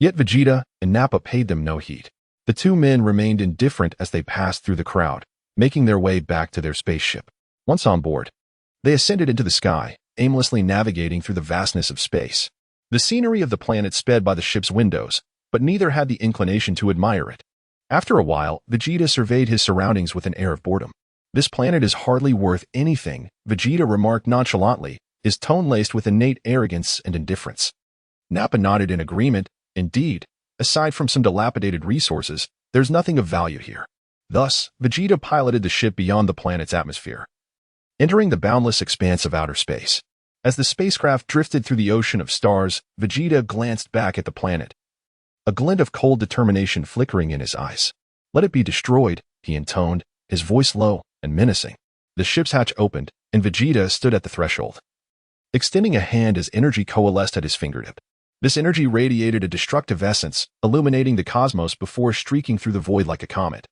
Yet Vegeta and Nappa paid them no heed. The two men remained indifferent as they passed through the crowd, making their way back to their spaceship. Once on board, they ascended into the sky, aimlessly navigating through the vastness of space. The scenery of the planet sped by the ship's windows, but neither had the inclination to admire it. After a while, Vegeta surveyed his surroundings with an air of boredom. "This planet is hardly worth anything," Vegeta remarked nonchalantly, his tone laced with innate arrogance and indifference. Nappa nodded in agreement. Indeed, aside from some dilapidated resources, there's nothing of value here. Thus, Vegeta piloted the ship beyond the planet's atmosphere, entering the boundless expanse of outer space. As the spacecraft drifted through the ocean of stars, Vegeta glanced back at the planet, a glint of cold determination flickering in his eyes. "Let it be destroyed," he intoned, his voice low and menacing. The ship's hatch opened, and Vegeta stood at the threshold, extending a hand as energy coalesced at his fingertip. This energy radiated a destructive essence, illuminating the cosmos before streaking through the void like a comet,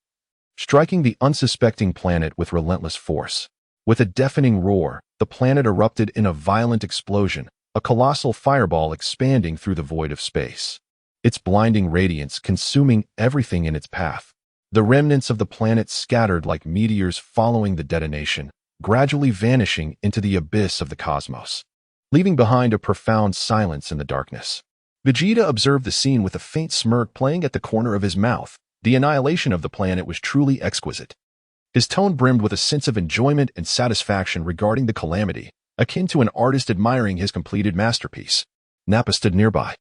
striking the unsuspecting planet with relentless force. With a deafening roar, the planet erupted in a violent explosion, a colossal fireball expanding through the void of space, its blinding radiance consuming everything in its path. The remnants of the planet scattered like meteors following the detonation, gradually vanishing into the abyss of the cosmos, leaving behind a profound silence in the darkness. Vegeta observed the scene with a faint smirk playing at the corner of his mouth. The annihilation of the planet was truly exquisite. His tone brimmed with a sense of enjoyment and satisfaction regarding the calamity, akin to an artist admiring his completed masterpiece. Nappa stood nearby,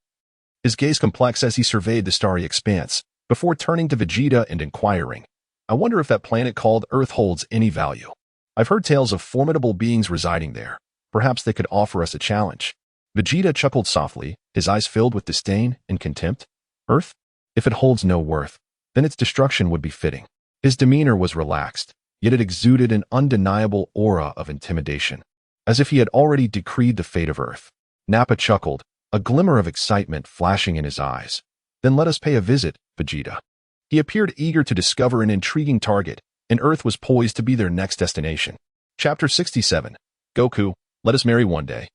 his gaze complex as he surveyed the starry expanse, before turning to Vegeta and inquiring, "I wonder if that planet called Earth holds any value. I've heard tales of formidable beings residing there. Perhaps they could offer us a challenge." Vegeta chuckled softly, his eyes filled with disdain and contempt. "Earth? If it holds no worth, then its destruction would be fitting." His demeanor was relaxed, yet it exuded an undeniable aura of intimidation, as if he had already decreed the fate of Earth. Nappa chuckled, a glimmer of excitement flashing in his eyes. "Then let us pay a visit, Vegeta." He appeared eager to discover an intriguing target, and Earth was poised to be their next destination. Chapter 67. Goku, let us marry one day.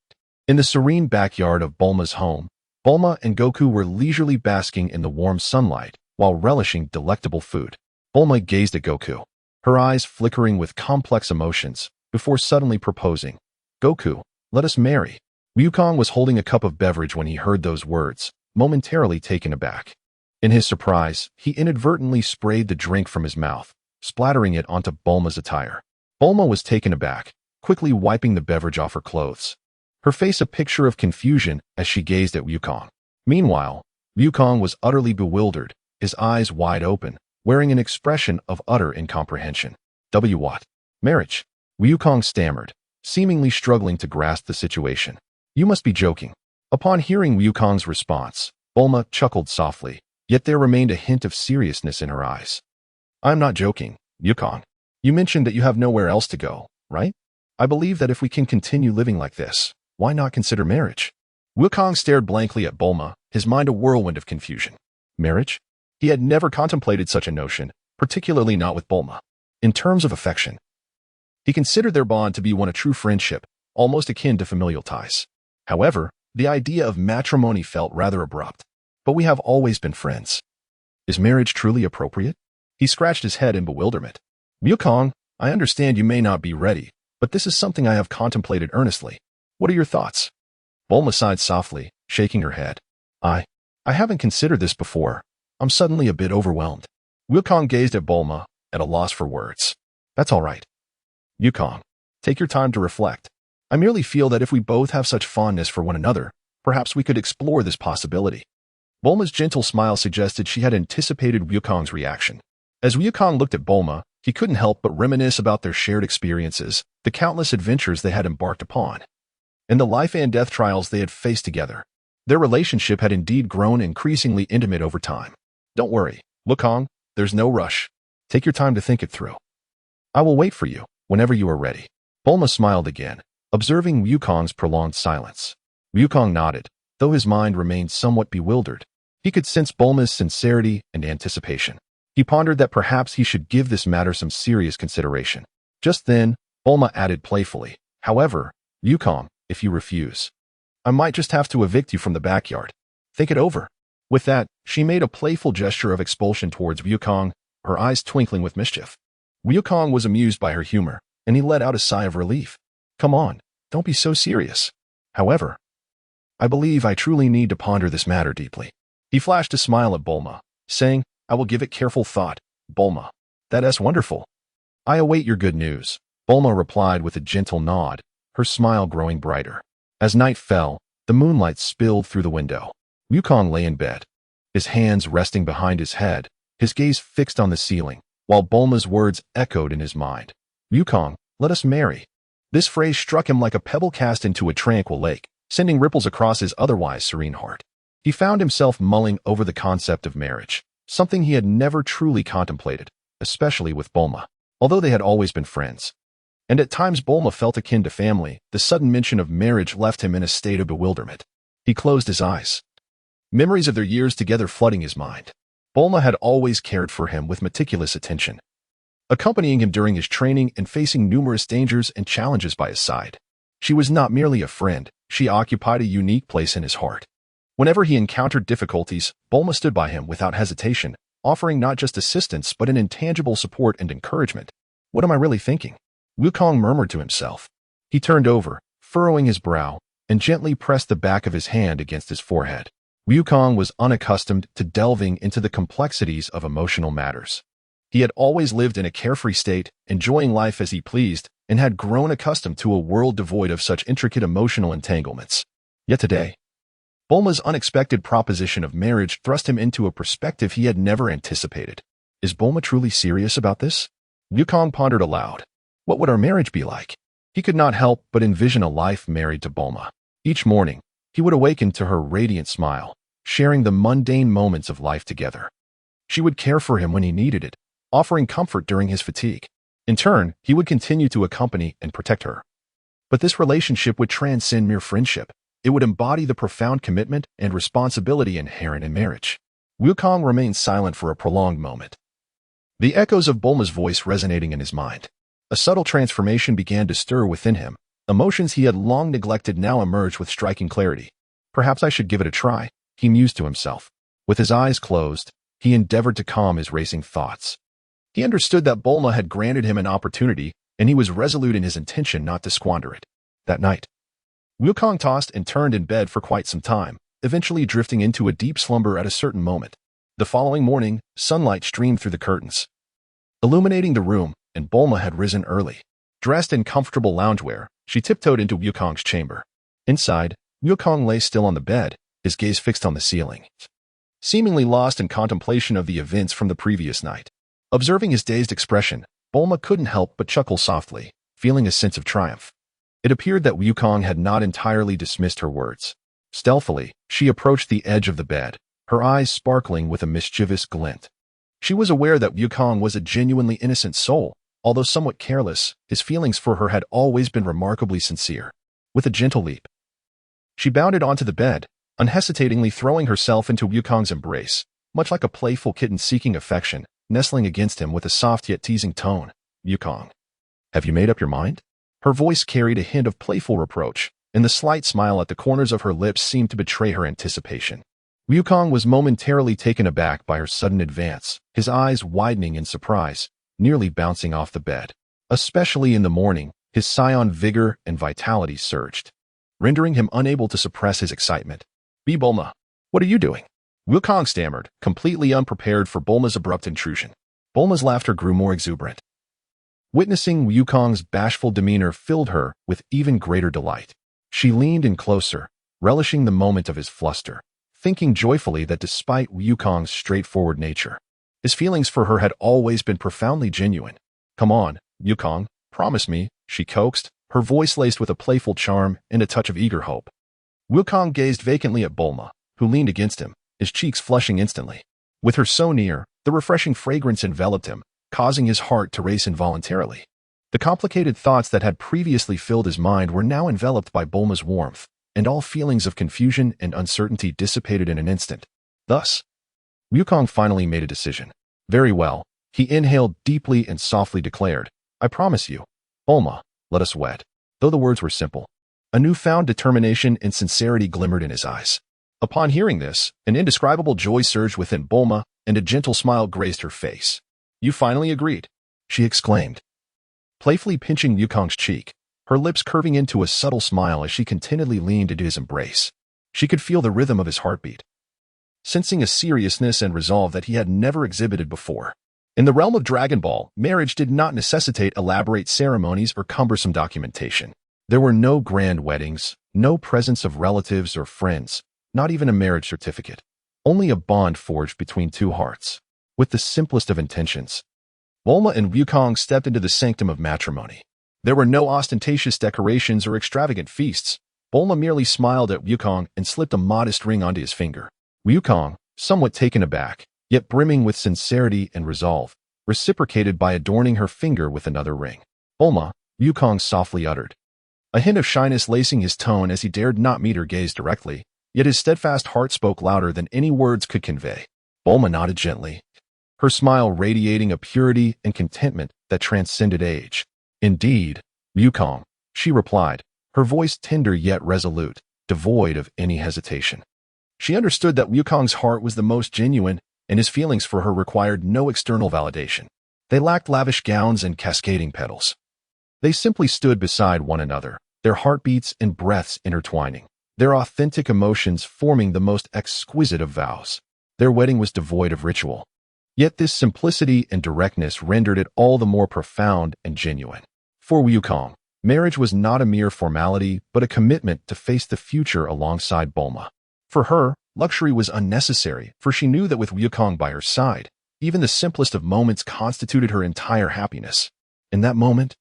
In the serene backyard of Bulma's home, Bulma and Goku were leisurely basking in the warm sunlight while relishing delectable food. Bulma gazed at Goku, her eyes flickering with complex emotions, before suddenly proposing, "Goku, let us marry." Wukong was holding a cup of beverage when he heard those words, momentarily taken aback. In his surprise, he inadvertently sprayed the drink from his mouth, splattering it onto Bulma's attire. Bulma was taken aback, quickly wiping the beverage off her clothes, her face a picture of confusion as she gazed at Wukong. Meanwhile, Wukong was utterly bewildered, his eyes wide open, wearing an expression of utter incomprehension. What? Marriage? Wukong stammered, seemingly struggling to grasp the situation. "You must be joking." Upon hearing Wukong's response, Bulma chuckled softly, yet there remained a hint of seriousness in her eyes. "I'm not joking, Wukong. You mentioned that you have nowhere else to go, right? I believe that if we can continue living like this, why not consider marriage?" Wukong stared blankly at Bulma, his mind a whirlwind of confusion. Marriage? He had never contemplated such a notion, particularly not with Bulma. In terms of affection, he considered their bond to be one of true friendship, almost akin to familial ties. However, the idea of matrimony felt rather abrupt. "But we have always been friends. Is marriage truly appropriate?" He scratched his head in bewilderment. "Wukong, I understand you may not be ready, but this is something I have contemplated earnestly. What are your thoughts?" Bulma sighed softly, shaking her head. I haven't considered this before. I'm suddenly a bit overwhelmed." Wukong gazed at Bulma, at a loss for words. "That's all right. Wukong, take your time to reflect. I merely feel that if we both have such fondness for one another, perhaps we could explore this possibility." Bulma's gentle smile suggested she had anticipated Wukong's reaction. As Wukong looked at Bulma, he couldn't help but reminisce about their shared experiences, the countless adventures they had embarked upon, and the life and death trials they had faced together. Their relationship had indeed grown increasingly intimate over time. "Don't worry, Wukong, there's no rush. Take your time to think it through. I will wait for you, whenever you are ready." Bulma smiled again, observing Wukong's prolonged silence. Wukong nodded, though his mind remained somewhat bewildered. He could sense Bulma's sincerity and anticipation. He pondered that perhaps he should give this matter some serious consideration. Just then, Bulma added playfully, "However, Wukong, if you refuse, I might just have to evict you from the backyard. Think it over." With that, she made a playful gesture of expulsion towards Wukong, her eyes twinkling with mischief. Wukong was amused by her humor, and he let out a sigh of relief. Come on, don't be so serious. However, I believe I truly need to ponder this matter deeply. He flashed a smile at Bulma, saying, I will give it careful thought, Bulma. That's wonderful. I await your good news. Bulma replied with a gentle nod, her smile growing brighter. As night fell, the moonlight spilled through the window. Wukong lay in bed, his hands resting behind his head, his gaze fixed on the ceiling, while Bulma's words echoed in his mind. Wukong, let us marry. This phrase struck him like a pebble cast into a tranquil lake, sending ripples across his otherwise serene heart. He found himself mulling over the concept of marriage, something he had never truly contemplated, especially with Bulma, although they had always been friends. And at times Bulma felt akin to family, the sudden mention of marriage left him in a state of bewilderment. He closed his eyes, memories of their years together flooding his mind. Bulma had always cared for him with meticulous attention, accompanying him during his training and facing numerous dangers and challenges by his side. She was not merely a friend, she occupied a unique place in his heart. Whenever he encountered difficulties, Bulma stood by him without hesitation, offering not just assistance but an intangible support and encouragement. What am I really thinking? Wukong murmured to himself. He turned over, furrowing his brow, and gently pressed the back of his hand against his forehead. Wukong was unaccustomed to delving into the complexities of emotional matters. He had always lived in a carefree state, enjoying life as he pleased, and had grown accustomed to a world devoid of such intricate emotional entanglements. Yet today, Bulma's unexpected proposition of marriage thrust him into a perspective he had never anticipated. Is Bulma truly serious about this? Wukong pondered aloud. What would our marriage be like? He could not help but envision a life married to Bulma. Each morning, he would awaken to her radiant smile, sharing the mundane moments of life together. She would care for him when he needed it, offering comfort during his fatigue. In turn, he would continue to accompany and protect her. But this relationship would transcend mere friendship. It would embody the profound commitment and responsibility inherent in marriage. Wukong remained silent for a prolonged moment, the echoes of Bulma's voice resonating in his mind. A subtle transformation began to stir within him. Emotions he had long neglected now emerged with striking clarity. Perhaps I should give it a try, he mused to himself. With his eyes closed, he endeavored to calm his racing thoughts. He understood that Bulma had granted him an opportunity, and he was resolute in his intention not to squander it. That night, Wukong tossed and turned in bed for quite some time, eventually drifting into a deep slumber at a certain moment. The following morning, sunlight streamed through the curtains, illuminating the room, and Bulma had risen early. Dressed in comfortable loungewear, she tiptoed into Wukong's chamber. Inside, Wukong lay still on the bed, his gaze fixed on the ceiling, seemingly lost in contemplation of the events from the previous night. Observing his dazed expression, Bulma couldn't help but chuckle softly, feeling a sense of triumph. It appeared that Wukong had not entirely dismissed her words. Stealthily, she approached the edge of the bed, her eyes sparkling with a mischievous glint. She was aware that Wukong was a genuinely innocent soul. Although somewhat careless, his feelings for her had always been remarkably sincere. With a gentle leap, she bounded onto the bed, unhesitatingly throwing herself into Wukong's embrace, much like a playful kitten seeking affection, nestling against him with a soft yet teasing tone. Wukong, have you made up your mind? Her voice carried a hint of playful reproach, and the slight smile at the corners of her lips seemed to betray her anticipation. Wukong was momentarily taken aback by her sudden advance, his eyes widening in surprise, nearly bouncing off the bed. Especially in the morning, his scion vigor and vitality surged, rendering him unable to suppress his excitement. Bulma, what are you doing? Wukong stammered, completely unprepared for Bulma's abrupt intrusion. Bulma's laughter grew more exuberant. Witnessing Wukong's bashful demeanor filled her with even greater delight. She leaned in closer, relishing the moment of his fluster, thinking joyfully that despite Wukong's straightforward nature, his feelings for her had always been profoundly genuine. Come on, Wukong, promise me, she coaxed, her voice laced with a playful charm and a touch of eager hope. Wukong gazed vacantly at Bulma, who leaned against him, his cheeks flushing instantly. With her so near, the refreshing fragrance enveloped him, causing his heart to race involuntarily. The complicated thoughts that had previously filled his mind were now enveloped by Bulma's warmth, and all feelings of confusion and uncertainty dissipated in an instant. Thus, Wukong finally made a decision. Very well, he inhaled deeply and softly declared, I promise you, Bulma, let us wed. Though the words were simple, a newfound determination and sincerity glimmered in his eyes. Upon hearing this, an indescribable joy surged within Bulma, and a gentle smile graced her face. You finally agreed, she exclaimed, playfully pinching Yukong's cheek, her lips curving into a subtle smile as she contentedly leaned into his embrace. She could feel the rhythm of his heartbeat, sensing a seriousness and resolve that he had never exhibited before. In the realm of Dragon Ball, marriage did not necessitate elaborate ceremonies or cumbersome documentation. There were no grand weddings, no presence of relatives or friends, not even a marriage certificate. Only a bond forged between two hearts. With the simplest of intentions, Bulma and Wukong stepped into the sanctum of matrimony. There were no ostentatious decorations or extravagant feasts. Bulma merely smiled at Wukong and slipped a modest ring onto his finger. Wukong, somewhat taken aback, yet brimming with sincerity and resolve, reciprocated by adorning her finger with another ring. Bulma, Wukong softly uttered, a hint of shyness lacing his tone as he dared not meet her gaze directly, yet his steadfast heart spoke louder than any words could convey. Bulma nodded gently, her smile radiating a purity and contentment that transcended age. Indeed, Wukong, she replied, her voice tender yet resolute, devoid of any hesitation. She understood that Wukong's heart was the most genuine, and his feelings for her required no external validation. They lacked lavish gowns and cascading petals. They simply stood beside one another, their heartbeats and breaths intertwining, their authentic emotions forming the most exquisite of vows. Their wedding was devoid of ritual. Yet this simplicity and directness rendered it all the more profound and genuine. For Wukong, marriage was not a mere formality, but a commitment to face the future alongside Bulma. For her, luxury was unnecessary, for she knew that with Wukong by her side, even the simplest of moments constituted her entire happiness. In that moment,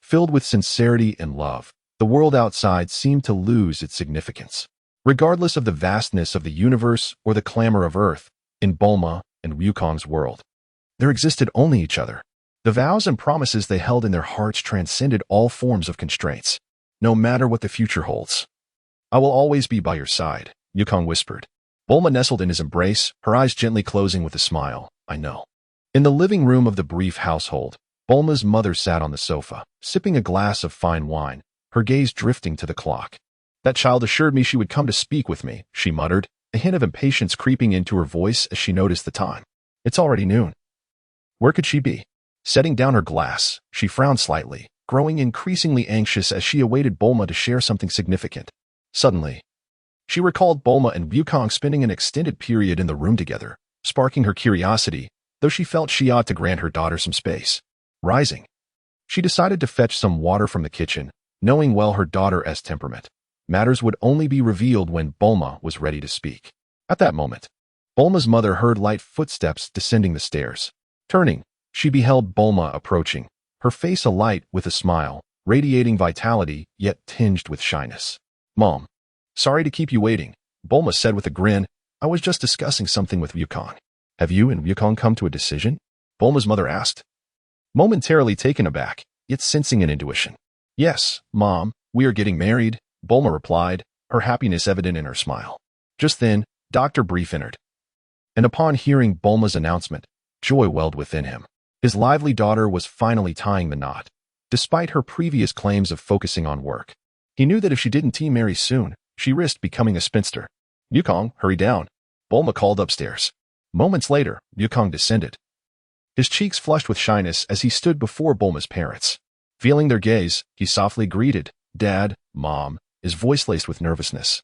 filled with sincerity and love, the world outside seemed to lose its significance. Regardless of the vastness of the universe or the clamor of Earth, in Bulma and Wukong's world, there existed only each other. The vows and promises they held in their hearts transcended all forms of constraints. No matter what the future holds, I will always be by your side, Wukong whispered. Bulma nestled in his embrace, her eyes gently closing with a smile. I know. In the living room of the brief household, Bulma's mother sat on the sofa, sipping a glass of fine wine, her gaze drifting to the clock. That child assured me she would come to speak with me, she muttered, a hint of impatience creeping into her voice as she noticed the time. It's already noon. Where could she be? Setting down her glass, she frowned slightly, growing increasingly anxious as she awaited Bulma to share something significant. Suddenly, she recalled Bulma and Wukong spending an extended period in the room together, sparking her curiosity, though she felt she ought to grant her daughter some space. Rising, she decided to fetch some water from the kitchen, knowing well her daughter's temperament. Matters would only be revealed when Bulma was ready to speak. At that moment, Bulma's mother heard light footsteps descending the stairs. Turning, she beheld Bulma approaching, her face alight with a smile, radiating vitality yet tinged with shyness. Mom, sorry to keep you waiting, Bulma said with a grin. I was just discussing something with Wukong. Have you and Wukong come to a decision? Bulma's mother asked, momentarily taken aback, yet sensing an intuition. Yes, Mom, we are getting married, Bulma replied, her happiness evident in her smile. Just then, Dr. Brief entered, and upon hearing Bulma's announcement, joy welled within him. His lively daughter was finally tying the knot, despite her previous claims of focusing on work. He knew that if she didn't marry soon, she risked becoming a spinster. Wukong, hurry down, Bulma called upstairs. Moments later, Wukong descended, his cheeks flushed with shyness as he stood before Bulma's parents. Feeling their gaze, he softly greeted, Dad, Mom, his voice laced with nervousness.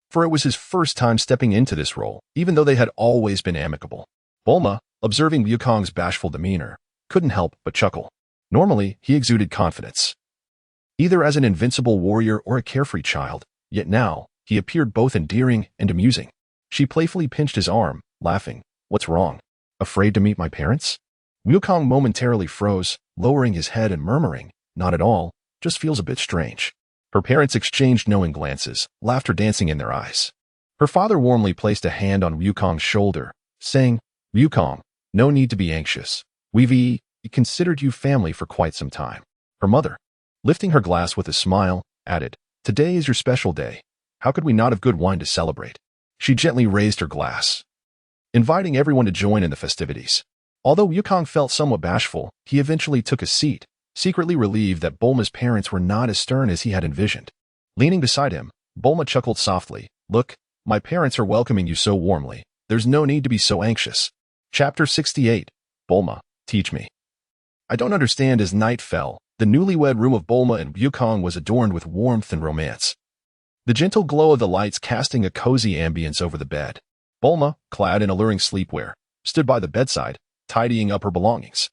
For it was his first time stepping into this role, even though they had always been amicable. Bulma, observing Wukong's bashful demeanor, couldn't help but chuckle. Normally, he exuded confidence, either as an invincible warrior or a carefree child, yet now, he appeared both endearing and amusing. She playfully pinched his arm, laughing. What's wrong? Afraid to meet my parents? Wukong momentarily froze, lowering his head and murmuring, not at all, just feels a bit strange. Her parents exchanged knowing glances, laughter dancing in their eyes. Her father warmly placed a hand on Wukong's shoulder, saying, Wukong, no need to be anxious. We've considered you family for quite some time. Her mother, lifting her glass with a smile, added, Today is your special day. How could we not have good wine to celebrate? She gently raised her glass, inviting everyone to join in the festivities. Although Wukong felt somewhat bashful, he eventually took a seat, secretly relieved that Bulma's parents were not as stern as he had envisioned. Leaning beside him, Bulma chuckled softly. Look, my parents are welcoming you so warmly. There's no need to be so anxious. Chapter 68. Bulma, teach me. I don't understand. As night fell, The newlywed room of Bulma and Wukong was adorned with warmth and romance. The gentle glow of the lights casting a cozy ambience over the bed. Bulma, clad in alluring sleepwear, stood by the bedside, tidying up her belongings.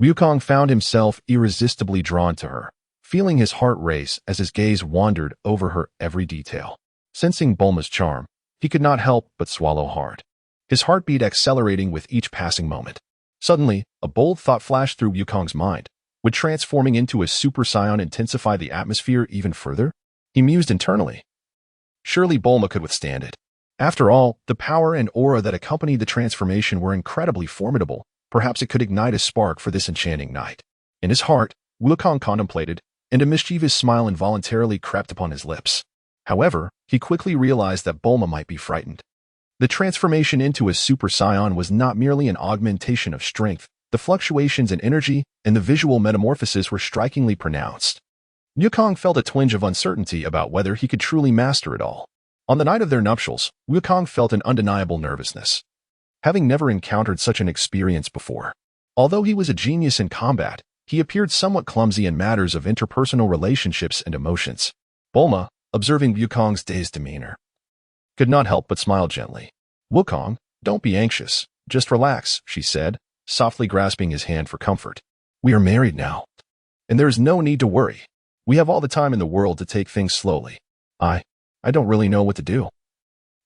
Wukong found himself irresistibly drawn to her, feeling his heart race as his gaze wandered over her every detail. Sensing Bulma's charm, he could not help but swallow hard, his heartbeat accelerating with each passing moment. Suddenly, a bold thought flashed through Wukong's mind. Would transforming into a Super Saiyan intensify the atmosphere even further? He mused internally. Surely Bulma could withstand it. After all, the power and aura that accompanied the transformation were incredibly formidable. Perhaps it could ignite a spark for this enchanting night. In his heart, Wukong contemplated, and a mischievous smile involuntarily crept upon his lips. However, he quickly realized that Bulma might be frightened. The transformation into a Super Saiyan was not merely an augmentation of strength. The fluctuations in energy and the visual metamorphosis were strikingly pronounced. Wukong felt a twinge of uncertainty about whether he could truly master it all. On the night of their nuptials, Wukong felt an undeniable nervousness, having never encountered such an experience before. Although he was a genius in combat, he appeared somewhat clumsy in matters of interpersonal relationships and emotions. Bulma, observing Wukong's dazed demeanor, could not help but smile gently. "Wukong, don't be anxious. Just relax," she said, softly grasping his hand for comfort. "We are married now, and there is no need to worry. We have all the time in the world to take things slowly. I don't really know what to do,"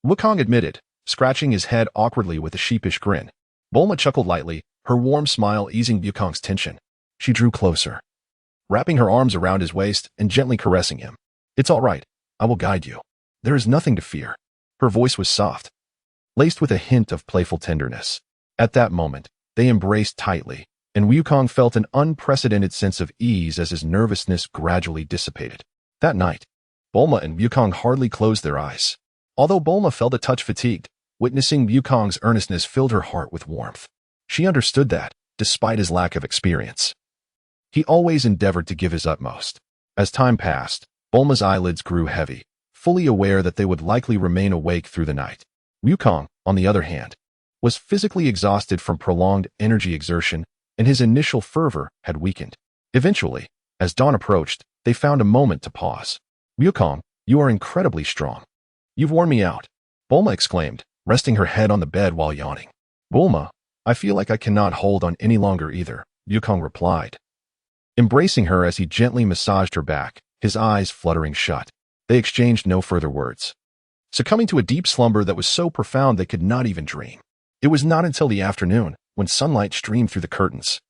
Wukong admitted, scratching his head awkwardly with a sheepish grin. Bulma chuckled lightly, her warm smile easing Wukong's tension. She drew closer, wrapping her arms around his waist and gently caressing him. "It's all right. I will guide you. There is nothing to fear." Her voice was soft, laced with a hint of playful tenderness. At that moment, they embraced tightly, and Wukong felt an unprecedented sense of ease as his nervousness gradually dissipated. That night, Bulma and Wukong hardly closed their eyes. Although Bulma felt a touch fatigued, witnessing Wukong's earnestness filled her heart with warmth. She understood that, despite his lack of experience, he always endeavored to give his utmost. As time passed, Bulma's eyelids grew heavy, fully aware that they would likely remain awake through the night. Wukong, on the other hand, was physically exhausted from prolonged energy exertion, and his initial fervor had weakened. Eventually, as dawn approached, they found a moment to pause. "Wukong, you are incredibly strong. You've worn me out," Bulma exclaimed, resting her head on the bed while yawning. "Bulma, I feel like I cannot hold on any longer either," Wukong replied, embracing her as he gently massaged her back, his eyes fluttering shut. They exchanged no further words, succumbing to a deep slumber that was so profound they could not even dream. It was not until the afternoon, when sunlight streamed through the curtains,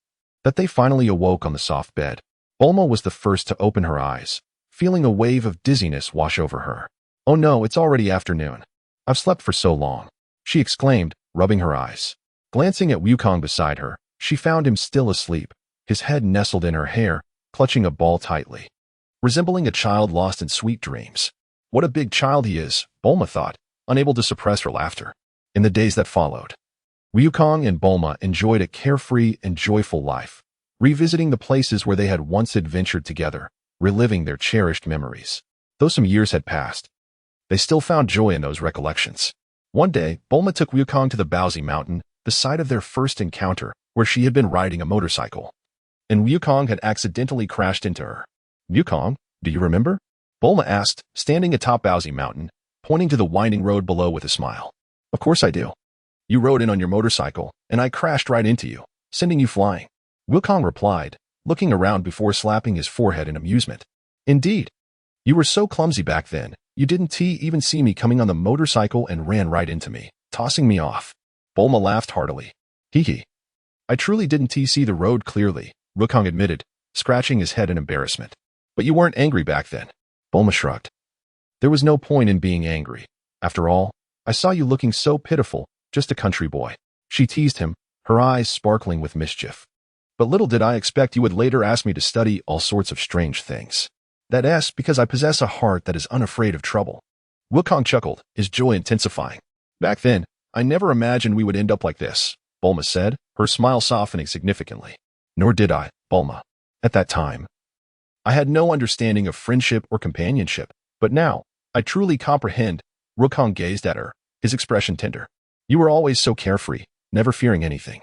that they finally awoke on the soft bed. Bulma was the first to open her eyes, feeling a wave of dizziness wash over her. "Oh no, it's already afternoon. I've slept for so long," she exclaimed, rubbing her eyes. Glancing at Wukong beside her, she found him still asleep, his head nestled in her hair, clutching a ball tightly, resembling a child lost in sweet dreams. What a big child he is, Bulma thought, unable to suppress her laughter. In the days that followed, Wukong and Bulma enjoyed a carefree and joyful life, revisiting the places where they had once adventured together, reliving their cherished memories. Though some years had passed, they still found joy in those recollections. One day, Bulma took Wukong to the Baozi Mountain, the site of their first encounter, where she had been riding a motorcycle, and Wukong had accidentally crashed into her. "Wukong, do you remember?" Bulma asked, standing atop Baozi Mountain, pointing to the winding road below with a smile. "Of course I do. You rode in on your motorcycle, and I crashed right into you, sending you flying," Wukong replied, looking around before slapping his forehead in amusement. "Indeed. You were so clumsy back then, you didn't even see me coming on the motorcycle and ran right into me, tossing me off." Bulma laughed heartily. "Hee. I truly didn't see the road clearly," Wukong admitted, scratching his head in embarrassment. "But you weren't angry back then." Bulma shrugged. "There was no point in being angry. After all, I saw you looking so pitiful, just a country boy." She teased him, her eyes sparkling with mischief. "But little did I expect you would later ask me to study all sorts of strange things. That's because I possess a heart that is unafraid of trouble." Wukong chuckled, his joy intensifying. "Back then, I never imagined we would end up like this," Bulma said, her smile softening significantly. "Nor did I, Bulma. At that time, I had no understanding of friendship or companionship, but now, I truly comprehend." Wukong gazed at her, his expression tender. "You were always so carefree, never fearing anything.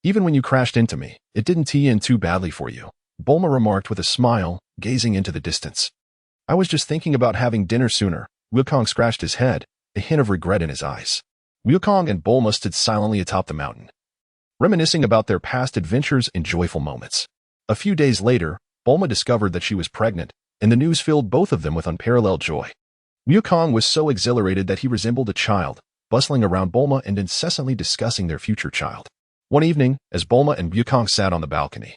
Even when you crashed into me, it didn't tee in too badly for you." Bulma remarked with a smile, gazing into the distance. I was just thinking about having dinner sooner. Wukong scratched his head, a hint of regret in his eyes. Wukong and Bulma stood silently atop the mountain, reminiscing about their past adventures and joyful moments. A few days later, Bulma discovered that she was pregnant, and the news filled both of them with unparalleled joy. Wukong was so exhilarated that he resembled a child, bustling around Bulma and incessantly discussing their future child. One evening, as Bulma and Wukong sat on the balcony,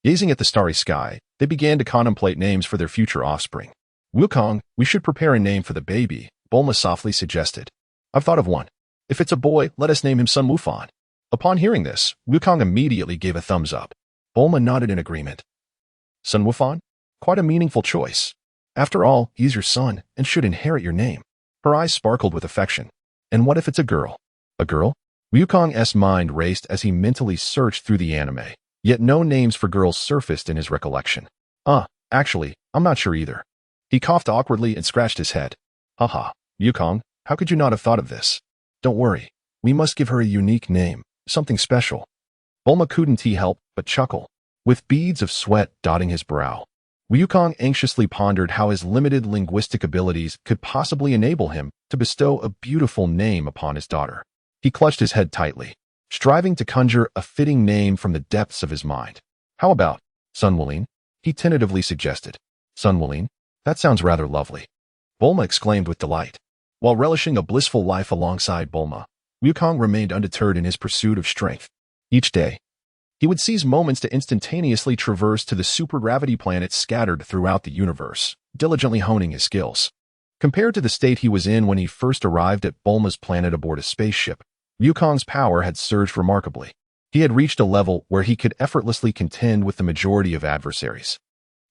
gazing at the starry sky, they began to contemplate names for their future offspring. Wukong, we should prepare a name for the baby, Bulma softly suggested. I've thought of one. If it's a boy, let us name him Sun Wufan. Upon hearing this, Wukong immediately gave a thumbs up. Bulma nodded in agreement. Sun Wufan? Quite a meaningful choice. After all, he's your son and should inherit your name. Her eyes sparkled with affection. And what if it's a girl? A girl? Wukong's mind raced as he mentally searched through the anime, yet no names for girls surfaced in his recollection. Actually, I'm not sure either. He coughed awkwardly and scratched his head. Haha, Wukong, how could you not have thought of this? Don't worry, we must give her a unique name, something special. Bulma couldn't help but chuckle, with beads of sweat dotting his brow. Wukong anxiously pondered how his limited linguistic abilities could possibly enable him to bestow a beautiful name upon his daughter. He clutched his head tightly, striving to conjure a fitting name from the depths of his mind. How about Sun Wulin? He tentatively suggested. Sun Wulin? That sounds rather lovely. Bulma exclaimed with delight. While relishing a blissful life alongside Bulma, Wukong remained undeterred in his pursuit of strength. Each day, he would seize moments to instantaneously traverse to the supergravity planets scattered throughout the universe, diligently honing his skills. Compared to the state he was in when he first arrived at Bulma's planet aboard a spaceship, Wukong's power had surged remarkably. He had reached a level where he could effortlessly contend with the majority of adversaries,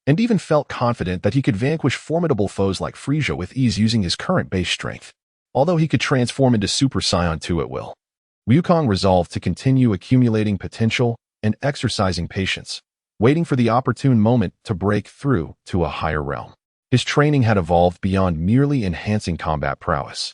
and even felt confident that he could vanquish formidable foes like Frieza with ease using his current base strength. Although he could transform into Super Saiyan 2 at will, Wukong resolved to continue accumulating potential and exercising patience, waiting for the opportune moment to break through to a higher realm. His training had evolved beyond merely enhancing combat prowess.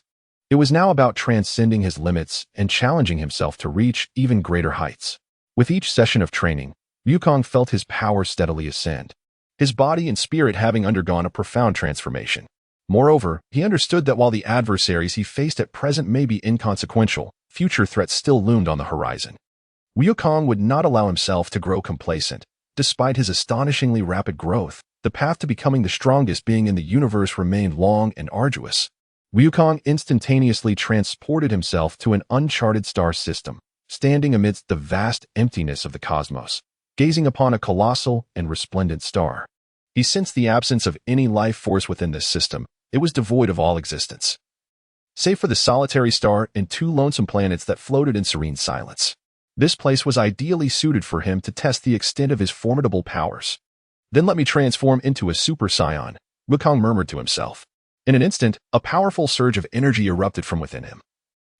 It was now about transcending his limits and challenging himself to reach even greater heights. With each session of training, Wukong felt his power steadily ascend, his body and spirit having undergone a profound transformation. Moreover, he understood that while the adversaries he faced at present may be inconsequential, future threats still loomed on the horizon. Wukong would not allow himself to grow complacent. Despite his astonishingly rapid growth, the path to becoming the strongest being in the universe remained long and arduous. Wukong instantaneously transported himself to an uncharted star system, standing amidst the vast emptiness of the cosmos, gazing upon a colossal and resplendent star. He sensed the absence of any life force within this system. It was devoid of all existence, save for the solitary star and two lonesome planets that floated in serene silence. This place was ideally suited for him to test the extent of his formidable powers. Then let me transform into a Super Saiyan, Wukong murmured to himself. In an instant, a powerful surge of energy erupted from within him,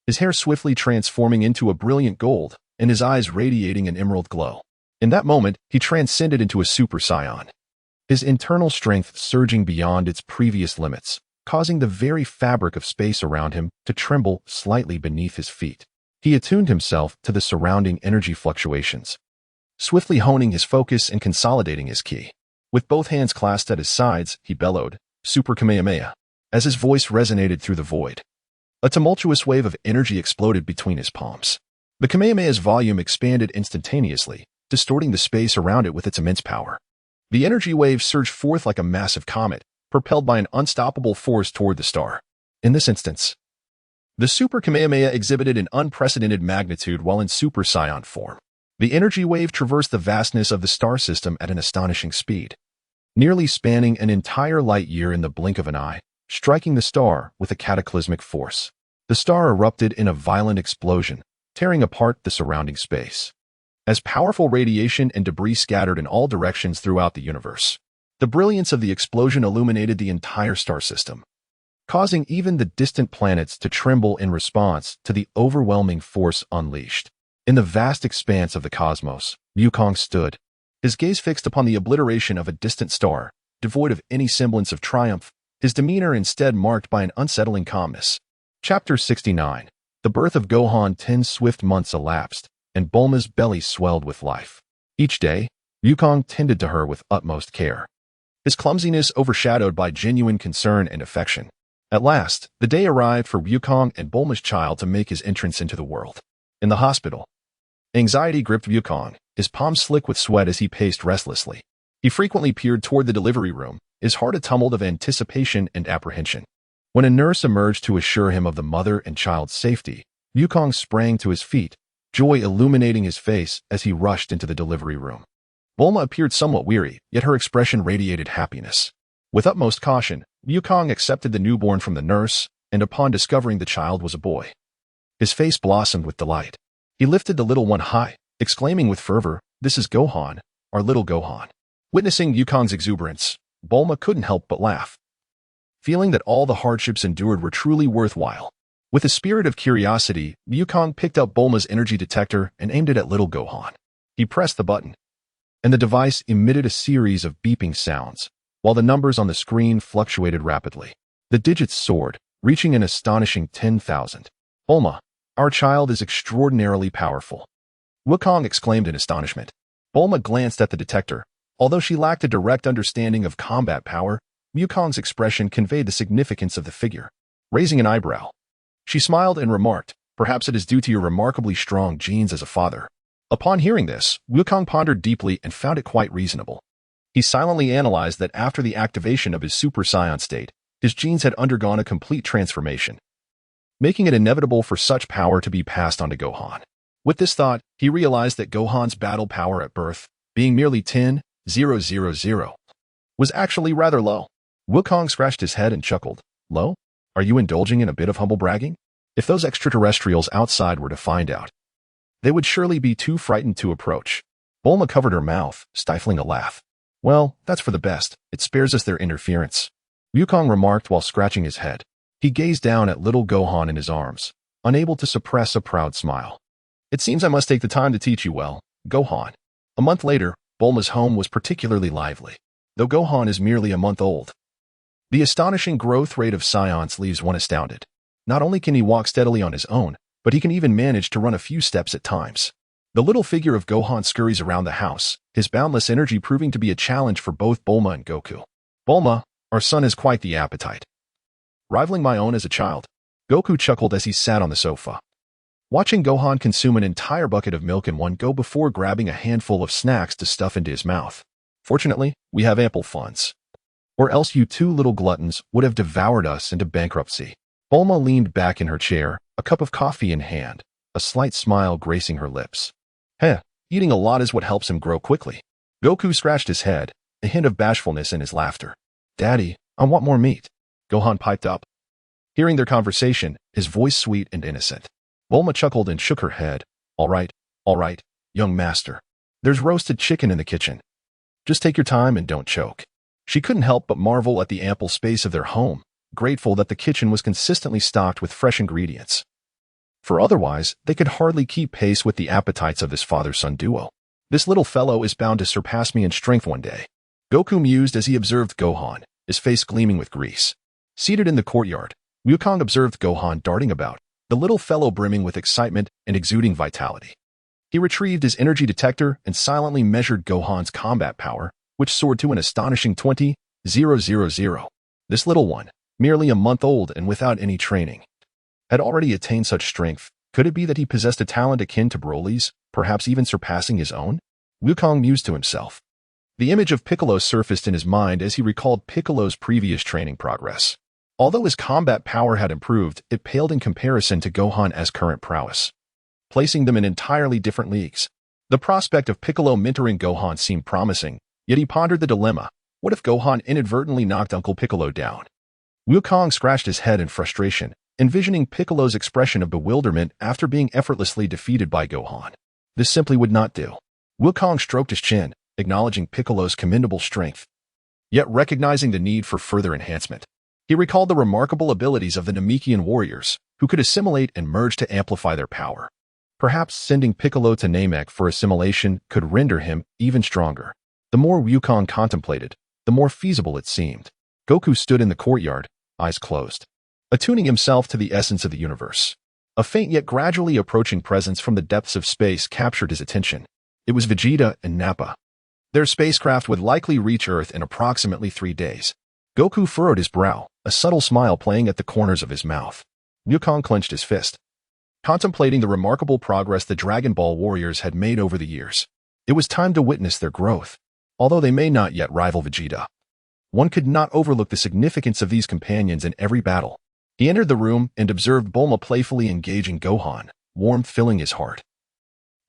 his hair swiftly transforming into a brilliant gold, and his eyes radiating an emerald glow. In that moment, he transcended into a Super Saiyan, his internal strength surging beyond its previous limits, causing the very fabric of space around him to tremble slightly beneath his feet. He attuned himself to the surrounding energy fluctuations, swiftly honing his focus and consolidating his ki. With both hands clasped at his sides, he bellowed, Super Kamehameha, as his voice resonated through the void. A tumultuous wave of energy exploded between his palms. The Kamehameha's volume expanded instantaneously, distorting the space around it with its immense power. The energy wave surged forth like a massive comet, propelled by an unstoppable force toward the star. In this instance, the Super Kamehameha exhibited an unprecedented magnitude while in Super Saiyan form. The energy wave traversed the vastness of the star system at an astonishing speed, nearly spanning an entire light year in the blink of an eye, striking the star with a cataclysmic force. The star erupted in a violent explosion, tearing apart the surrounding space, as powerful radiation and debris scattered in all directions throughout the universe. The brilliance of the explosion illuminated the entire star system, causing even the distant planets to tremble in response to the overwhelming force unleashed. In the vast expanse of the cosmos, Wukong stood, his gaze fixed upon the obliteration of a distant star, devoid of any semblance of triumph, his demeanor instead marked by an unsettling calmness. Chapter 69. The birth of Gohan. 10 swift months elapsed, and Bulma's belly swelled with life. Each day, Wukong tended to her with utmost care, his clumsiness overshadowed by genuine concern and affection. At last, the day arrived for Wukong and Bulma's child to make his entrance into the world. In the hospital, anxiety gripped Wukong, his palms slick with sweat as he paced restlessly. He frequently peered toward the delivery room, his heart a tumult of anticipation and apprehension. When a nurse emerged to assure him of the mother and child's safety, Wukong sprang to his feet, joy illuminating his face as he rushed into the delivery room. Bulma appeared somewhat weary, yet her expression radiated happiness. With utmost caution, Wukong accepted the newborn from the nurse, and upon discovering the child was a boy, his face blossomed with delight. He lifted the little one high, exclaiming with fervor, "This is Gohan, our little Gohan." Witnessing Wukong's exuberance, Bulma couldn't help but laugh, feeling that all the hardships endured were truly worthwhile. With a spirit of curiosity, Wukong picked up Bulma's energy detector and aimed it at little Gohan. He pressed the button, and the device emitted a series of beeping sounds, while the numbers on the screen fluctuated rapidly. The digits soared, reaching an astonishing 10,000. "Bulma, our child is extraordinarily powerful," Wukong exclaimed in astonishment. Bulma glanced at the detector. Although she lacked a direct understanding of combat power, Wukong's expression conveyed the significance of the figure. Raising an eyebrow, she smiled and remarked, "Perhaps it is due to your remarkably strong genes as a father." Upon hearing this, Wukong pondered deeply and found it quite reasonable. He silently analyzed that after the activation of his Super Saiyan state, his genes had undergone a complete transformation, making it inevitable for such power to be passed on to Gohan. With this thought, he realized that Gohan's battle power at birth, being merely 10,000, was actually rather low. Wukong scratched his head and chuckled. "Low? Are you indulging in a bit of humble bragging? If those extraterrestrials outside were to find out, they would surely be too frightened to approach." Bulma covered her mouth, stifling a laugh. "Well, that's for the best. It spares us their interference," Wukong remarked while scratching his head. He gazed down at little Gohan in his arms, unable to suppress a proud smile. "It seems I must take the time to teach you well, Gohan." A month later, Bulma's home was particularly lively, though Gohan is merely a month old. The astonishing growth rate of Science leaves one astounded. Not only can he walk steadily on his own, but he can even manage to run a few steps at times. The little figure of Gohan scurries around the house, his boundless energy proving to be a challenge for both Bulma and Goku. "Bulma, our son has quite the appetite, rivaling my own as a child," Goku chuckled as he sat on the sofa, watching Gohan consume an entire bucket of milk in one go before grabbing a handful of snacks to stuff into his mouth. "Fortunately, we have ample funds, or else you two little gluttons would have devoured us into bankruptcy." Bulma leaned back in her chair, a cup of coffee in hand, a slight smile gracing her lips. Eating a lot is what helps him grow quickly." Goku scratched his head, a hint of bashfulness in his laughter. "Daddy, I want more meat," Gohan piped up, hearing their conversation, his voice sweet and innocent. Bulma chuckled and shook her head. All right, young master. There's roasted chicken in the kitchen. Just take your time and don't choke." She couldn't help but marvel at the ample space of their home, grateful that the kitchen was consistently stocked with fresh ingredients. For otherwise, they could hardly keep pace with the appetites of this father-son duo. "This little fellow is bound to surpass me in strength one day," Goku mused as he observed Gohan, his face gleaming with grease. Seated in the courtyard, Wukong observed Gohan darting about, the little fellow brimming with excitement and exuding vitality. He retrieved his energy detector and silently measured Gohan's combat power, which soared to an astonishing 20,000. This little one, merely a month old and without any training, had already attained such strength. Could it be that he possessed a talent akin to Broly's, perhaps even surpassing his own? Wukong mused to himself. The image of Piccolo surfaced in his mind as he recalled Piccolo's previous training progress. Although his combat power had improved, it paled in comparison to Gohan's current prowess, placing them in entirely different leagues. The prospect of Piccolo mentoring Gohan seemed promising, yet he pondered the dilemma. What if Gohan inadvertently knocked Uncle Piccolo down? Wukong scratched his head in frustration, envisioning Piccolo's expression of bewilderment after being effortlessly defeated by Gohan. This simply would not do. Wukong stroked his chin, acknowledging Piccolo's commendable strength, yet recognizing the need for further enhancement. He recalled the remarkable abilities of the Namekian warriors, who could assimilate and merge to amplify their power. Perhaps sending Piccolo to Namek for assimilation could render him even stronger. The more Wukong contemplated, the more feasible it seemed. Goku stood in the courtyard, eyes closed, attuning himself to the essence of the universe. A faint yet gradually approaching presence from the depths of space captured his attention. It was Vegeta and Nappa, Their spacecraft would likely reach Earth in approximately 3 days. Goku furrowed his brow, a subtle smile playing at the corners of his mouth. Wukong clenched his fist, contemplating the remarkable progress the Dragon Ball warriors had made over the years. It was time to witness their growth. Although they may not yet rival Vegeta, one could not overlook the significance of these companions in every battle. He entered the room and observed Bulma playfully engaging Gohan, warmth filling his heart.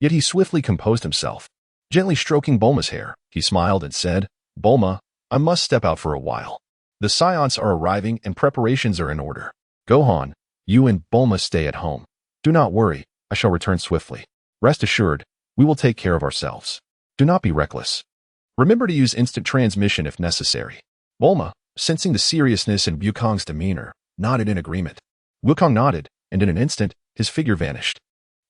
Yet he swiftly composed himself. Gently stroking Bulma's hair, he smiled and said, "Bulma, I must step out for a while. The Scions are arriving and preparations are in order. Gohan, you and Bulma stay at home. Do not worry, I shall return swiftly. Rest assured, we will take care of ourselves. Do not be reckless. Remember to use instant transmission if necessary." Bulma, sensing the seriousness in Wukong's demeanor, nodded in agreement. Wukong nodded, and in an instant, his figure vanished.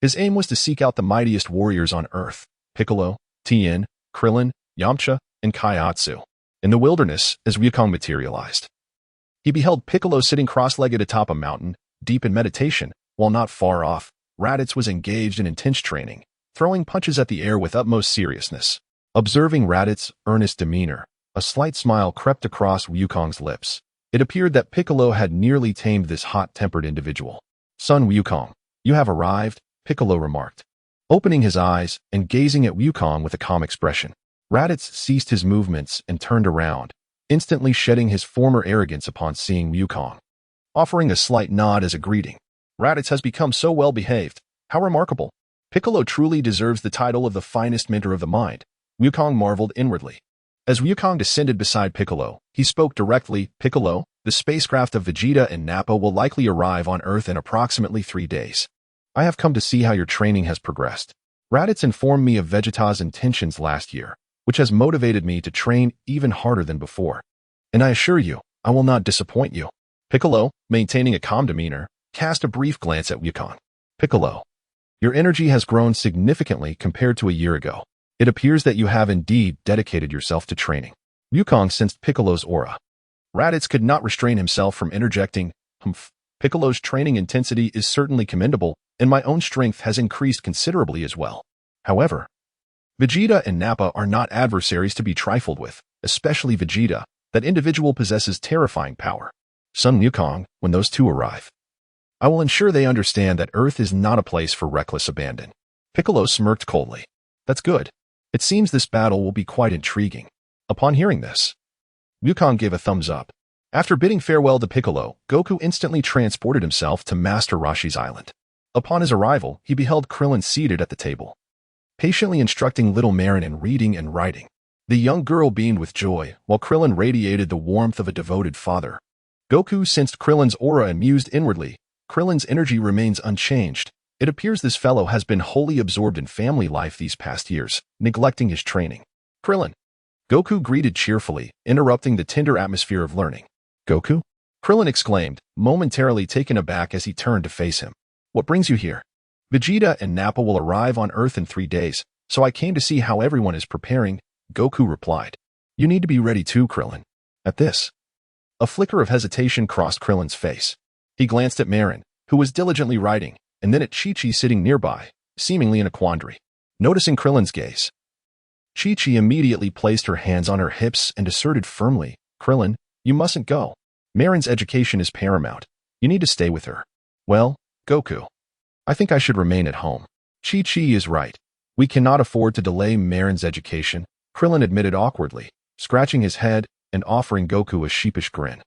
His aim was to seek out the mightiest warriors on Earth: Piccolo, Tien, Krillin, Yamcha, and Kaiatsu. In the wilderness, as Wukong materialized, he beheld Piccolo sitting cross-legged atop a mountain, deep in meditation, while not far off, Raditz was engaged in intense training, throwing punches at the air with utmost seriousness. Observing Raditz's earnest demeanor, a slight smile crept across Wukong's lips. It appeared that Piccolo had nearly tamed this hot-tempered individual. "Son Wukong, you have arrived," Piccolo remarked, opening his eyes and gazing at Wukong with a calm expression. Raditz ceased his movements and turned around, instantly shedding his former arrogance upon seeing Wukong. Offering a slight nod as a greeting, "Raditz has become so well-behaved. How remarkable. Piccolo truly deserves the title of the finest mentor of the mind," Wukong marveled inwardly. As Wukong descended beside Piccolo, he spoke directly. "Piccolo, the spacecraft of Vegeta and Nappa will likely arrive on Earth in approximately 3 days. I have come to see how your training has progressed. Raditz informed me of Vegeta's intentions last year, which has motivated me to train even harder than before. And I assure you, I will not disappoint you." Piccolo, maintaining a calm demeanor, cast a brief glance at Wukong. "Piccolo, your energy has grown significantly compared to a year ago. It appears that you have indeed dedicated yourself to training." Wukong sensed Piccolo's aura. Raditz could not restrain himself from interjecting, "Humph. Piccolo's training intensity is certainly commendable, and my own strength has increased considerably as well. However, Vegeta and Nappa are not adversaries to be trifled with, especially Vegeta. That individual possesses terrifying power. Son Wukong, when those two arrive, I will ensure they understand that Earth is not a place for reckless abandon." Piccolo smirked coldly. "That's good. It seems this battle will be quite intriguing." Upon hearing this, Wukong gave a thumbs up. After bidding farewell to Piccolo, Goku instantly transported himself to Master Roshi's island. Upon his arrival, he beheld Krillin seated at the table, patiently instructing little Marin in reading and writing. The young girl beamed with joy, while Krillin radiated the warmth of a devoted father. Goku sensed Krillin's aura and mused inwardly. Krillin's energy remains unchanged. It appears this fellow has been wholly absorbed in family life these past years, neglecting his training. "Krillin," Goku greeted cheerfully, interrupting the tender atmosphere of learning. "Goku?" Krillin exclaimed, momentarily taken aback as he turned to face him. "What brings you here?" "Vegeta and Nappa will arrive on Earth in 3 days, so I came to see how everyone is preparing," Goku replied. "You need to be ready too, Krillin." At this, a flicker of hesitation crossed Krillin's face. He glanced at Marin, who was diligently writing, and then at Chi-Chi sitting nearby, seemingly in a quandary. Noticing Krillin's gaze, Chi-Chi immediately placed her hands on her hips and asserted firmly, "Krillin, you mustn't go. Marin's education is paramount. You need to stay with her." "Well, Goku, I think I should remain at home." "Chi-Chi is right. We cannot afford to delay Marin's education," Krillin admitted awkwardly, scratching his head and offering Goku a sheepish grin.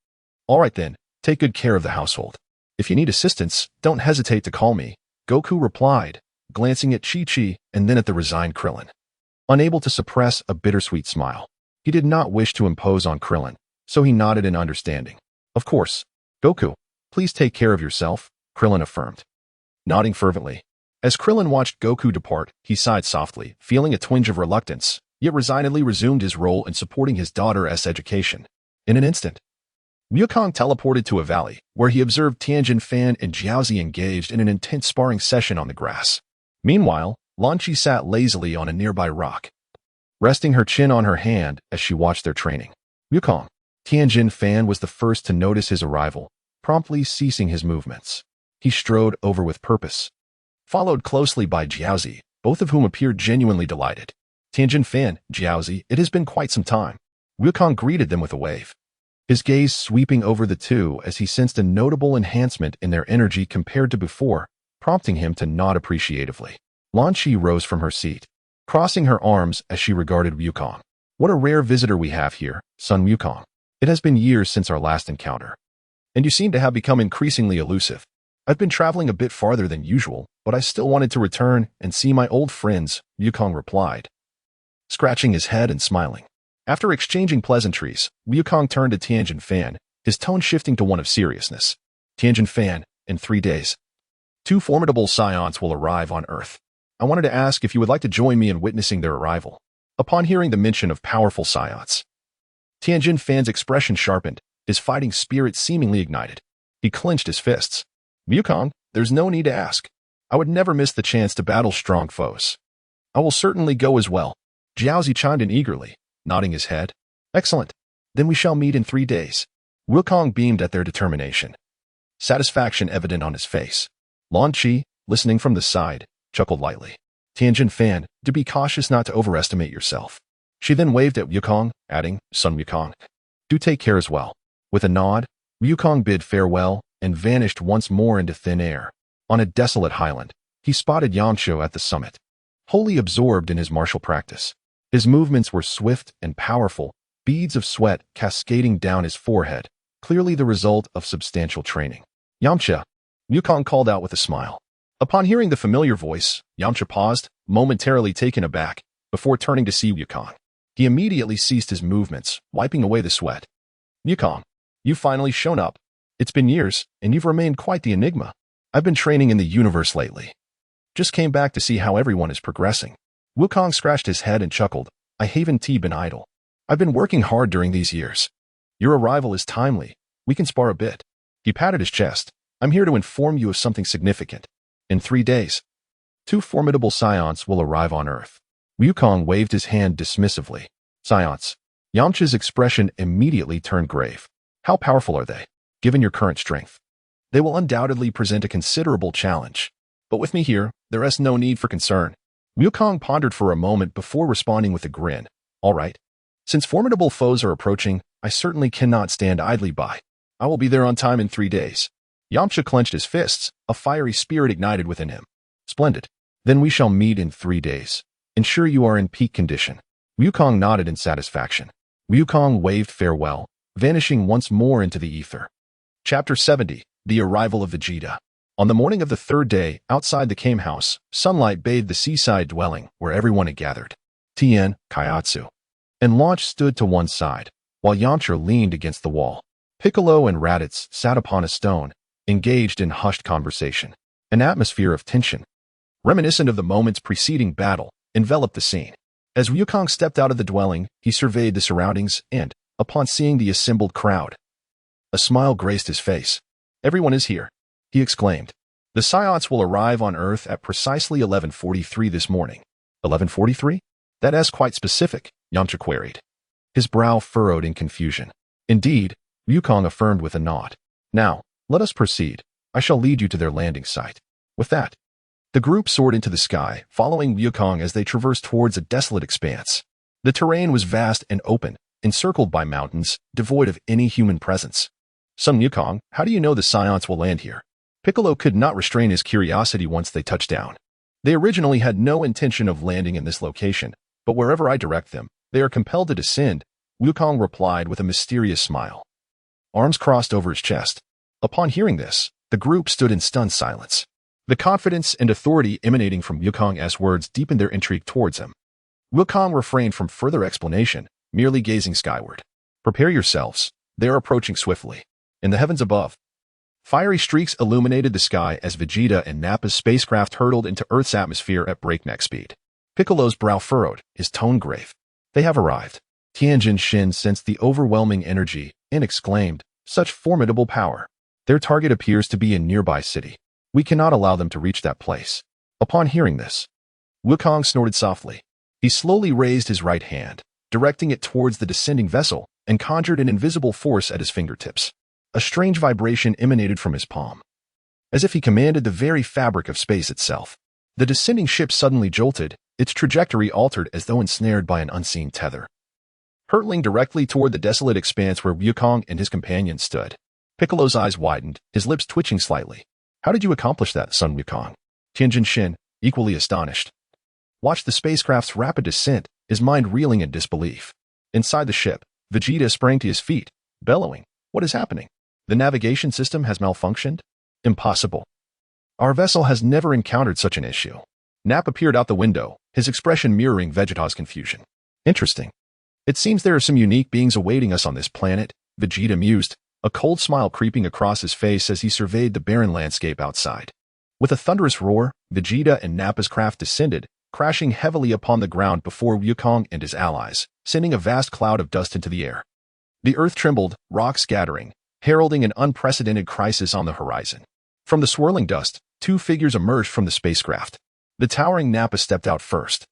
"All right then, take good care of the household. If you need assistance, don't hesitate to call me," Goku replied, glancing at Chi-Chi and then at the resigned Krillin. Unable to suppress a bittersweet smile, he did not wish to impose on Krillin, so he nodded in understanding. "Of course, Goku, please take care of yourself," Krillin affirmed, nodding fervently. As Krillin watched Goku depart, he sighed softly, feeling a twinge of reluctance, yet resignedly resumed his role in supporting his daughter's education. In an instant, Wukong teleported to a valley, where he observed Tianjin Fan and Jiaozi engaged in an intense sparring session on the grass. Meanwhile, Lan Qi sat lazily on a nearby rock, resting her chin on her hand as she watched their training. Wukong. Tianjin Fan was the first to notice his arrival, promptly ceasing his movements. He strode over with purpose, followed closely by Jiaozi, both of whom appeared genuinely delighted. Tianjin Fan, Jiaozi, it has been quite some time. Wukong greeted them with a wave, his gaze sweeping over the two as he sensed a notable enhancement in their energy compared to before, prompting him to nod appreciatively. Lan Qi rose from her seat, crossing her arms as she regarded Wukong. What a rare visitor we have here, son Wukong. It has been years since our last encounter, and you seem to have become increasingly elusive. I've been traveling a bit farther than usual, but I still wanted to return and see my old friends, Wukong replied, scratching his head and smiling. After exchanging pleasantries, Wukong turned to Tianjin Fan, his tone shifting to one of seriousness. Tianjin Fan, in 3 days, 2 formidable scions will arrive on Earth. I wanted to ask if you would like to join me in witnessing their arrival. Upon hearing the mention of powerful scions, Tianjin Fan's expression sharpened, his fighting spirit seemingly ignited. He clenched his fists. Wukong, there's no need to ask. I would never miss the chance to battle strong foes. I will certainly go as well. Jiaozi chimed in eagerly, nodding his head. Excellent. Then we shall meet in 3 days. Wukong beamed at their determination, satisfaction evident on his face. Lan Qi, listening from the side, chuckled lightly. Tianjin Fan, do be cautious not to overestimate yourself. She then waved at Wukong, adding, son Wukong, do take care as well. With a nod, Wukong bid farewell and vanished once more into thin air. On a desolate highland, he spotted Yamcha at the summit, wholly absorbed in his martial practice. His movements were swift and powerful, beads of sweat cascading down his forehead, clearly the result of substantial training. Yamcha, Wukong called out with a smile. Upon hearing the familiar voice, Yamcha paused, momentarily taken aback, before turning to see Wukong. He immediately ceased his movements, wiping away the sweat. Wukong, you've finally shown up. It's been years, and you've remained quite the enigma. I've been training in the universe lately. Just came back to see how everyone is progressing. Wukong scratched his head and chuckled. I haven't been idle. I've been working hard during these years. Your arrival is timely. We can spar a bit. He patted his chest. I'm here to inform you of something significant. In 3 days, 2 formidable scions will arrive on Earth. Wukong waved his hand dismissively. Scions. Yamcha's expression immediately turned grave. How powerful are they, given your current strength? They will undoubtedly present a considerable challenge. But with me here, there is no need for concern. Wukong pondered for a moment before responding with a grin. All right. Since formidable foes are approaching, I certainly cannot stand idly by. I will be there on time in 3 days. Yamcha clenched his fists, a fiery spirit ignited within him. Splendid. Then we shall meet in 3 days. Ensure you are in peak condition. Wukong nodded in satisfaction. Wukong waved farewell, vanishing once more into the ether. Chapter 70. The Arrival of Vegeta. On the morning of the 3rd day, outside the Kame house, sunlight bathed the seaside dwelling where everyone had gathered. Tien, Kaiatsu, and Launch stood to one side, while Yamcha leaned against the wall. Piccolo and Raditz sat upon a stone, engaged in hushed conversation. An atmosphere of tension, reminiscent of the moments preceding battle, enveloped the scene. As Wukong stepped out of the dwelling, he surveyed the surroundings and, upon seeing the assembled crowd, a smile graced his face. Everyone is here, he exclaimed. The scions will arrive on Earth at precisely 11:43 this morning. 11:43? That is quite specific, Yamcha queried, his brow furrowed in confusion. Indeed, Wukong affirmed with a nod. Now, let us proceed. I shall lead you to their landing site. With that, the group soared into the sky, following Wukong as they traversed towards a desolate expanse. The terrain was vast and open, encircled by mountains, devoid of any human presence. Son Wukong, how do you know the scions will land here? Piccolo could not restrain his curiosity once they touched down. They originally had no intention of landing in this location, but wherever I direct them, they are compelled to descend, Wukong replied with a mysterious smile. Arms crossed over his chest. Upon hearing this, the group stood in stunned silence. The confidence and authority emanating from Wukong's words deepened their intrigue towards him. Wukong refrained from further explanation, merely gazing skyward. Prepare yourselves. They are approaching swiftly. In the heavens above, fiery streaks illuminated the sky as Vegeta and Nappa's spacecraft hurtled into Earth's atmosphere at breakneck speed. Piccolo's brow furrowed, his tone grave. They have arrived. Tianjin Shin sensed the overwhelming energy and exclaimed, such formidable power. Their target appears to be a nearby city. We cannot allow them to reach that place. Upon hearing this, Wukong snorted softly. He slowly raised his right hand, directing it towards the descending vessel, and conjured an invisible force at his fingertips. A strange vibration emanated from his palm, as if he commanded the very fabric of space itself. The descending ship suddenly jolted, its trajectory altered as though ensnared by an unseen tether. Hurtling directly toward the desolate expanse where Wukong and his companions stood. Piccolo's eyes widened, his lips twitching slightly. How did you accomplish that, son Wukong? Tianjin Shin, equally astonished, watched the spacecraft's rapid descent, his mind reeling in disbelief. Inside the ship, Vegeta sprang to his feet, bellowing, "What is happening? The navigation system has malfunctioned? Impossible. Our vessel has never encountered such an issue." Nappa peered out the window, his expression mirroring Vegeta's confusion. Interesting. It seems there are some unique beings awaiting us on this planet, Vegeta mused, a cold smile creeping across his face as he surveyed the barren landscape outside. With a thunderous roar, Vegeta and Nappa's craft descended, crashing heavily upon the ground before Wukong and his allies, sending a vast cloud of dust into the air. The earth trembled, rocks scattering, heralding an unprecedented crisis on the horizon. From the swirling dust, two figures emerged from the spacecraft. The towering Nappa stepped out first,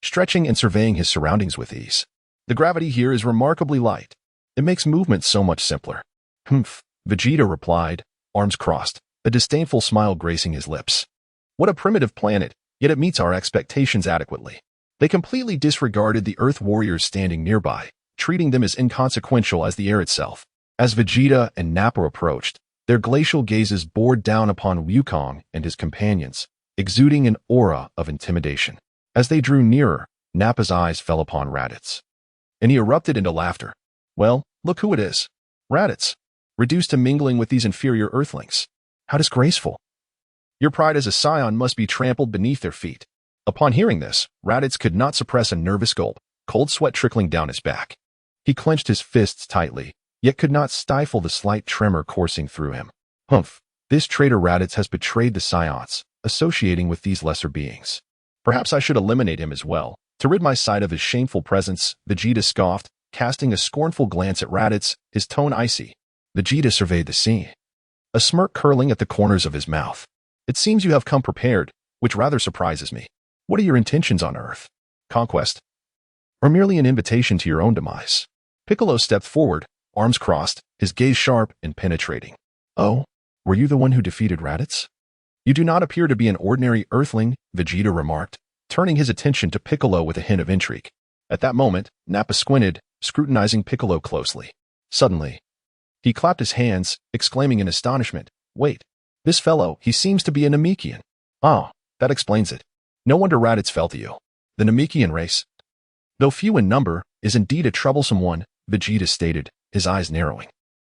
stretching and surveying his surroundings with ease. "The gravity here is remarkably light. It makes movement so much simpler." "Humph," Vegeta replied, arms crossed, a disdainful smile gracing his lips. "What a primitive planet, yet it meets our expectations adequately." They completely disregarded the Earth warriors standing nearby, treating them as inconsequential as the air itself. As Vegeta and Nappa approached, their glacial gazes bored down upon Wukong and his companions, exuding an aura of intimidation. As they drew nearer, Nappa's eyes fell upon Raditz, and he erupted into laughter. "Well, look who it is. Raditz, reduced to mingling with these inferior Earthlings. How disgraceful. Your pride as a scion must be trampled beneath their feet." Upon hearing this, Raditz could not suppress a nervous gulp, cold sweat trickling down his back. He clenched his fists tightly, yet could not stifle the slight tremor coursing through him. "Humph, this traitor Raditz has betrayed the Scions, associating with these lesser beings. Perhaps I should eliminate him as well, to rid my sight of his shameful presence," Vegeta scoffed, casting a scornful glance at Raditz, his tone icy. Vegeta surveyed the scene, a smirk curling at the corners of his mouth. "It seems you have come prepared, which rather surprises me. What are your intentions on Earth? Conquest? Or merely an invitation to your own demise?" Piccolo stepped forward, arms crossed, his gaze sharp and penetrating. "Oh, were you the one who defeated Raditz? You do not appear to be an ordinary Earthling," Vegeta remarked, turning his attention to Piccolo with a hint of intrigue. At that moment, Nappa squinted, scrutinizing Piccolo closely. Suddenly, he clapped his hands, exclaiming in astonishment, "Wait, this fellow, he seems to be a Namekian. Ah, that explains it. No wonder Raditz fell to you. The Namekian race, though few in number, is indeed a troublesome one," Vegeta stated, his eyes narrowing.